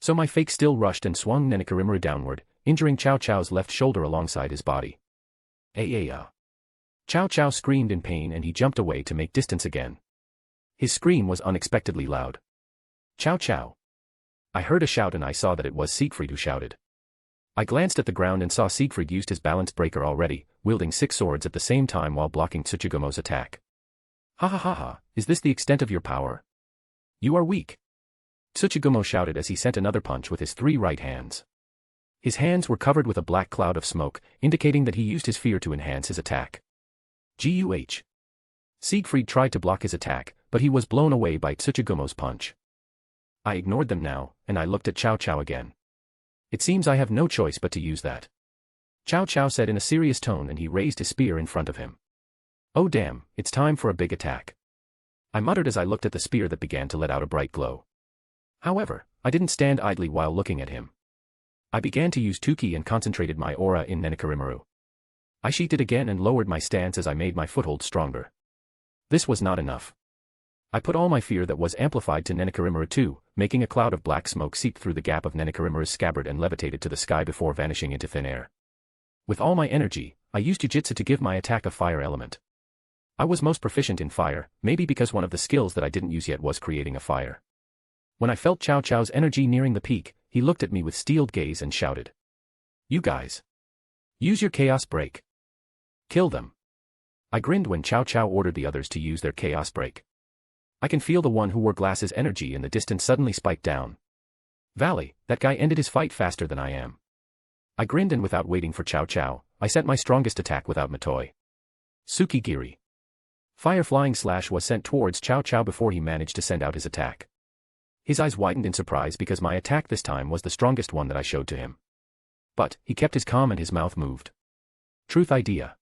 So my fake still rushed and swung Nurarihyon downward, injuring Cao Cao's left shoulder alongside his body. Cao Cao screamed in pain and he jumped away to make distance again. His scream was unexpectedly loud. Cao Cao. I heard a shout and I saw that it was Siegfried who shouted. I glanced at the ground and saw Siegfried used his balance breaker already, wielding 6 swords at the same time while blocking Tsuchigomo's attack. Ha ha ha ha, is this the extent of your power? You are weak. Tsuchigomo shouted as he sent another punch with his 3 right hands. His hands were covered with a black cloud of smoke, indicating that he used his fear to enhance his attack. Guh. Siegfried tried to block his attack, but he was blown away by Tsuchigomo's punch. I ignored them now, and I looked at Cao Cao again. It seems I have no choice but to use that. Cao Cao said in a serious tone and he raised his spear in front of him. Oh damn, it's time for a big attack. I muttered as I looked at the spear that began to let out a bright glow. However, I didn't stand idly while looking at him. I began to use Tuki and concentrated my aura in Nurarihyon. I sheathed again and lowered my stance as I made my foothold stronger. This was not enough. I put all my fear that was amplified to Nurarihyon too, making a cloud of black smoke seep through the gap of Nurarihyon's scabbard and levitated to the sky before vanishing into thin air. With all my energy, I used Jiu-Jitsu to give my attack a fire element. I was most proficient in fire, maybe because one of the skills that I didn't use yet was creating a fire. When I felt Cao Cao's energy nearing the peak, he looked at me with steeled gaze and shouted. You guys. Use your chaos break. Kill them. I grinned when Cao Cao ordered the others to use their chaos break. I can feel the one who wore glasses' energy in the distance suddenly spiked down. Valley, that guy ended his fight faster than I am. I grinned and without waiting for Cao Cao, I sent my strongest attack without Matoi. Tsukigiri. Fire flying slash was sent towards Cao Cao before he managed to send out his attack. His eyes widened in surprise because my attack this time was the strongest one that I showed to him. But, he kept his calm and his mouth moved. Truth idea.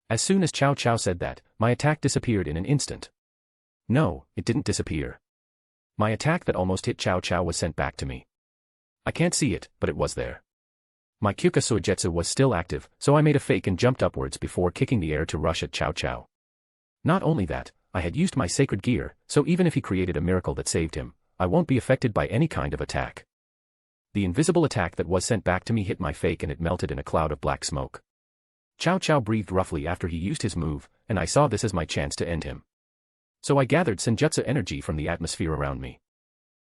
As soon as Cao Cao said that, my attack disappeared in an instant. No, it didn't disappear. My attack that almost hit Cao Cao was sent back to me. I can't see it, but it was there. My Kyuka Soijetsu was still active, so I made a fake and jumped upwards before kicking the air to rush at Cao Cao. Not only that, I had used my sacred gear, so even if he created a miracle that saved him, I won't be affected by any kind of attack. The invisible attack that was sent back to me hit my fake and it melted in a cloud of black smoke. Cao Cao breathed roughly after he used his move, and I saw this as my chance to end him. So I gathered Senjutsu energy from the atmosphere around me.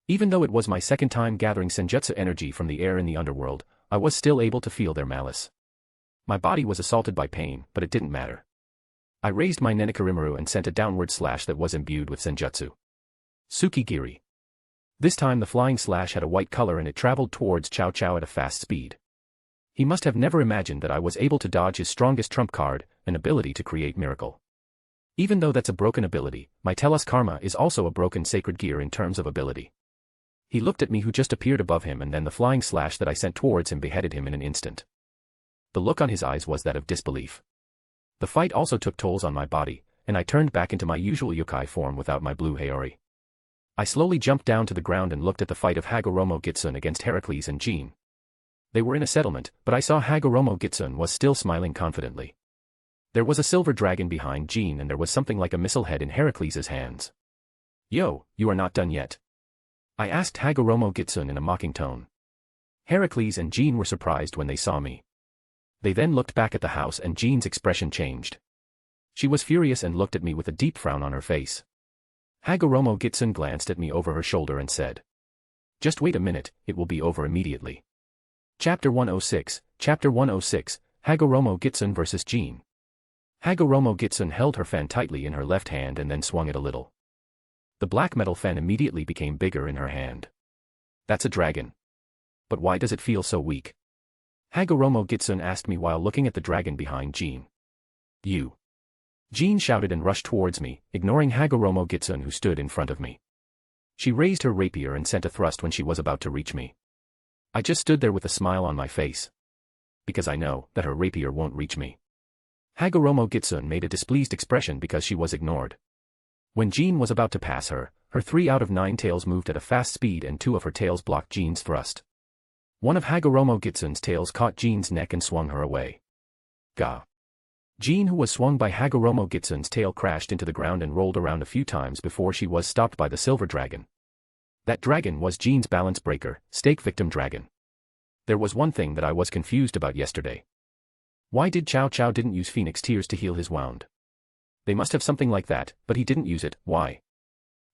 Even though it was my second time gathering Senjutsu energy from the air in the underworld, I was still able to feel their malice. My body was assaulted by pain, but it didn't matter. I raised my Nurarihyon and sent a downward slash that was imbued with Senjutsu. Tsukigiri. This time the flying slash had a white color and it traveled towards Cao Cao at a fast speed. He must have never imagined that I was able to dodge his strongest trump card, an ability to create miracle. Even though that's a broken ability, my Telos Karma is also a broken sacred gear in terms of ability. He looked at me who just appeared above him and then the flying slash that I sent towards him beheaded him in an instant. The look on his eyes was that of disbelief. The fight also took tolls on my body, and I turned back into my usual yokai form without my blue Haori. I slowly jumped down to the ground and looked at the fight of Hagoromo Gitsun against Heracles and Jean. They were in a settlement, but I saw Hagoromo Gitsun was still smiling confidently. There was a silver dragon behind Jean and there was something like a missile head in Heracles' hands. Yo, you are not done yet? I asked Hagoromo Gitsun in a mocking tone. Heracles and Jean were surprised when they saw me. They then looked back at the house and Jean's expression changed. She was furious and looked at me with a deep frown on her face. Hagoromo Gitsun glanced at me over her shoulder and said. Just wait a minute, it will be over immediately. Chapter 106, Hagoromo Gitsun vs. Jean. Hagoromo Gitsun held her fan tightly in her left hand and then swung it a little. The black metal fan immediately became bigger in her hand. That's a dragon. But why does it feel so weak? Hagoromo Gitsun asked me while looking at the dragon behind Jean. You. Jean shouted and rushed towards me, ignoring Hagoromo Gitsun who stood in front of me. She raised her rapier and sent a thrust when she was about to reach me. I just stood there with a smile on my face. Because I know that her rapier won't reach me. Hagoromo Gitsun made a displeased expression because she was ignored. When Jean was about to pass her, her 3 out of 9 tails moved at a fast speed and 2 of her tails blocked Jean's thrust. One of Hagoromo Gitsun's tails caught Jean's neck and swung her away. Gah! Jean, who was swung by Hagoromo Gitsun's tail, crashed into the ground and rolled around a few times before she was stopped by the silver dragon. That dragon was Jean's balance breaker, stake victim dragon. There was one thing that I was confused about yesterday. Why did Chow Chow didn't use Phoenix Tears to heal his wound? They must have something like that, but he didn't use it. Why?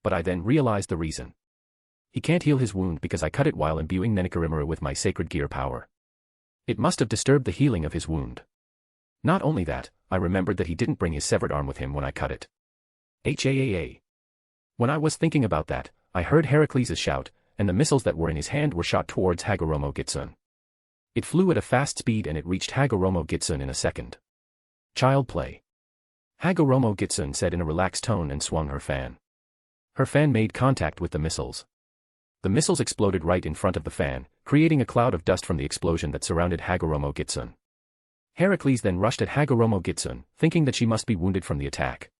But I then realized the reason. He can't heal his wound because I cut it while imbuing Nenekarimaru with my sacred gear power. It must have disturbed the healing of his wound. Not only that, I remembered that he didn't bring his severed arm with him when I cut it. HAAA. When I was thinking about that, I heard Heracles' shout, and the missiles that were in his hand were shot towards Hagoromo Gitsun. It flew at a fast speed and it reached Hagoromo Gitsun in a second. Child play. Hagoromo Gitsun said in a relaxed tone and swung her fan. Her fan made contact with the missiles. The missiles exploded right in front of the fan, creating a cloud of dust from the explosion that surrounded Hagoromo Gitsun. Heracles then rushed at Hagoromo Gitsun, thinking that she must be wounded from the attack.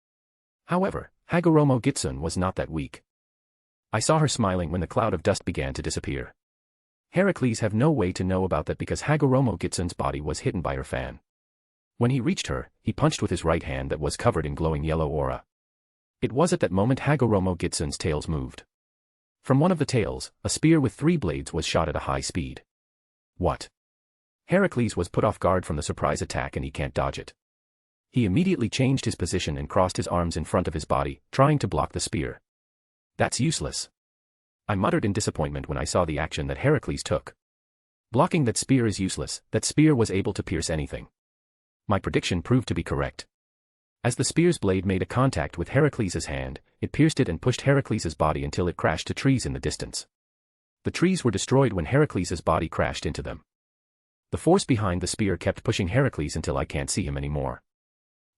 However, Hagoromo Gitsun was not that weak. I saw her smiling when the cloud of dust began to disappear. Heracles have no way to know about that because Hagoromo Gitsun's body was hidden by her fan. When he reached her, he punched with his right hand that was covered in glowing yellow aura. It was at that moment Hagoromo Gitsun's tails moved. From one of the tails, a spear with 3 blades was shot at a high speed. What? Heracles was put off guard from the surprise attack and he can't dodge it. He immediately changed his position and crossed his arms in front of his body, trying to block the spear. That's useless. I muttered in disappointment when I saw the action that Heracles took. Blocking that spear is useless, that spear was able to pierce anything. My prediction proved to be correct. As the spear's blade made a contact with Heracles' hand, it pierced it and pushed Heracles' body until it crashed to trees in the distance. The trees were destroyed when Heracles' body crashed into them. The force behind the spear kept pushing Heracles until I can't see him anymore.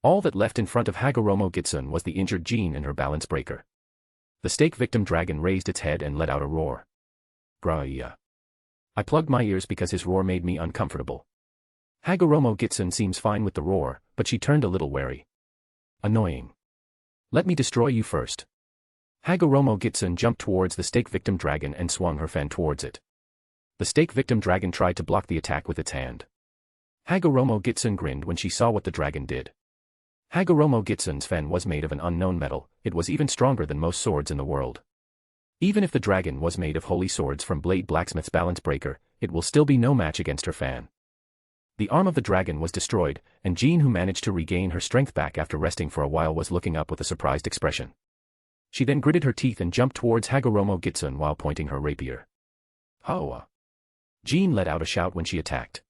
All that left in front of Hagoromo Gitsun was the injured Jean and her balance breaker. The stake victim dragon raised its head and let out a roar. Graya. I plugged my ears because his roar made me uncomfortable. Hagoromo Gitsun seems fine with the roar, but she turned a little wary. Annoying. Let me destroy you first. Hagoromo Gitsun jumped towards the stake victim dragon and swung her fan towards it. The stake victim dragon tried to block the attack with its hand. Hagoromo Gitsun grinned when she saw what the dragon did. Hagoromo Gitsun's fan was made of an unknown metal, it was even stronger than most swords in the world. Even if the dragon was made of holy swords from Blade Blacksmith's balance breaker, it will still be no match against her fan. The arm of the dragon was destroyed, and Jean, who managed to regain her strength back after resting for a while, was looking up with a surprised expression. She then gritted her teeth and jumped towards Hagoromo Gitsun while pointing her rapier. Hoa! Jean let out a shout when she attacked.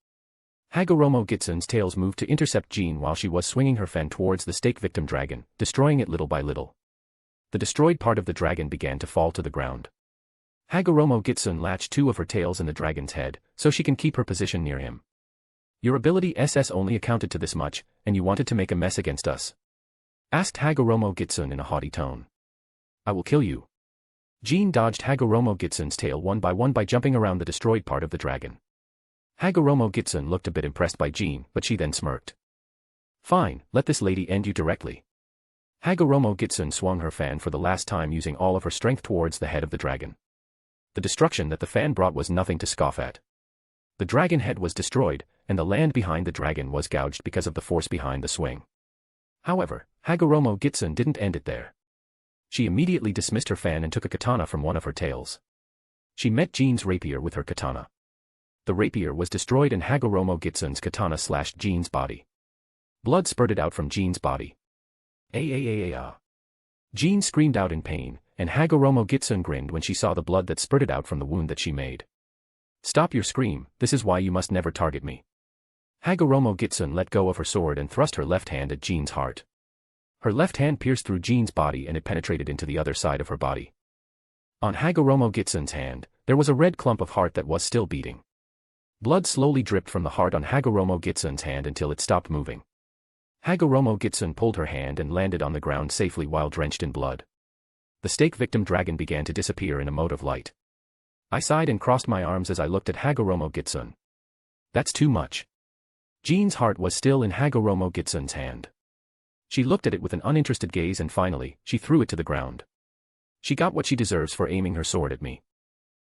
Hagoromo Gitsun's tails moved to intercept Jean while she was swinging her fan towards the stake victim dragon, destroying it little by little. The destroyed part of the dragon began to fall to the ground. Hagoromo Gitsun latched 2 of her tails in the dragon's head, so she can keep her position near him. Your ability SS only accounted to this much, and you wanted to make a mess against us? Asked Hagoromo Gitsun in a haughty tone. I will kill you. Jean dodged Hagoromo Gitsun's tail one by jumping around the destroyed part of the dragon. Hagoromo Gitsun looked a bit impressed by Jean, but she then smirked. Fine, let this lady end you directly. Hagoromo Gitsun swung her fan for the last time using all of her strength towards the head of the dragon. The destruction that the fan brought was nothing to scoff at. The dragon head was destroyed, and the land behind the dragon was gouged because of the force behind the swing. However, Hagoromo Gitsun didn't end it there. She immediately dismissed her fan and took a katana from one of her tails. She met Jean's rapier with her katana. The rapier was destroyed and Hagoromo Gitsun's katana slashed Jean's body. Blood spurted out from Jean's body. Jean screamed out in pain, and Hagoromo Gitsun grinned when she saw the blood that spurted out from the wound that she made. Stop your scream, this is why you must never target me. Hagoromo Gitsun let go of her sword and thrust her left hand at Jean's heart. Her left hand pierced through Jean's body and it penetrated into the other side of her body. On Hagoromo Gitsun's hand, there was a red clump of heart that was still beating. Blood slowly dripped from the heart on Hagoromo Gitsun's hand until it stopped moving. Hagoromo Gitsun pulled her hand and landed on the ground safely while drenched in blood. The stake victim dragon began to disappear in a mote of light. I sighed and crossed my arms as I looked at Hagoromo Gitsun. That's too much. Jean's heart was still in Hagoromo Gitsun's hand. She looked at it with an uninterested gaze and finally, she threw it to the ground. She got what she deserves for aiming her sword at me.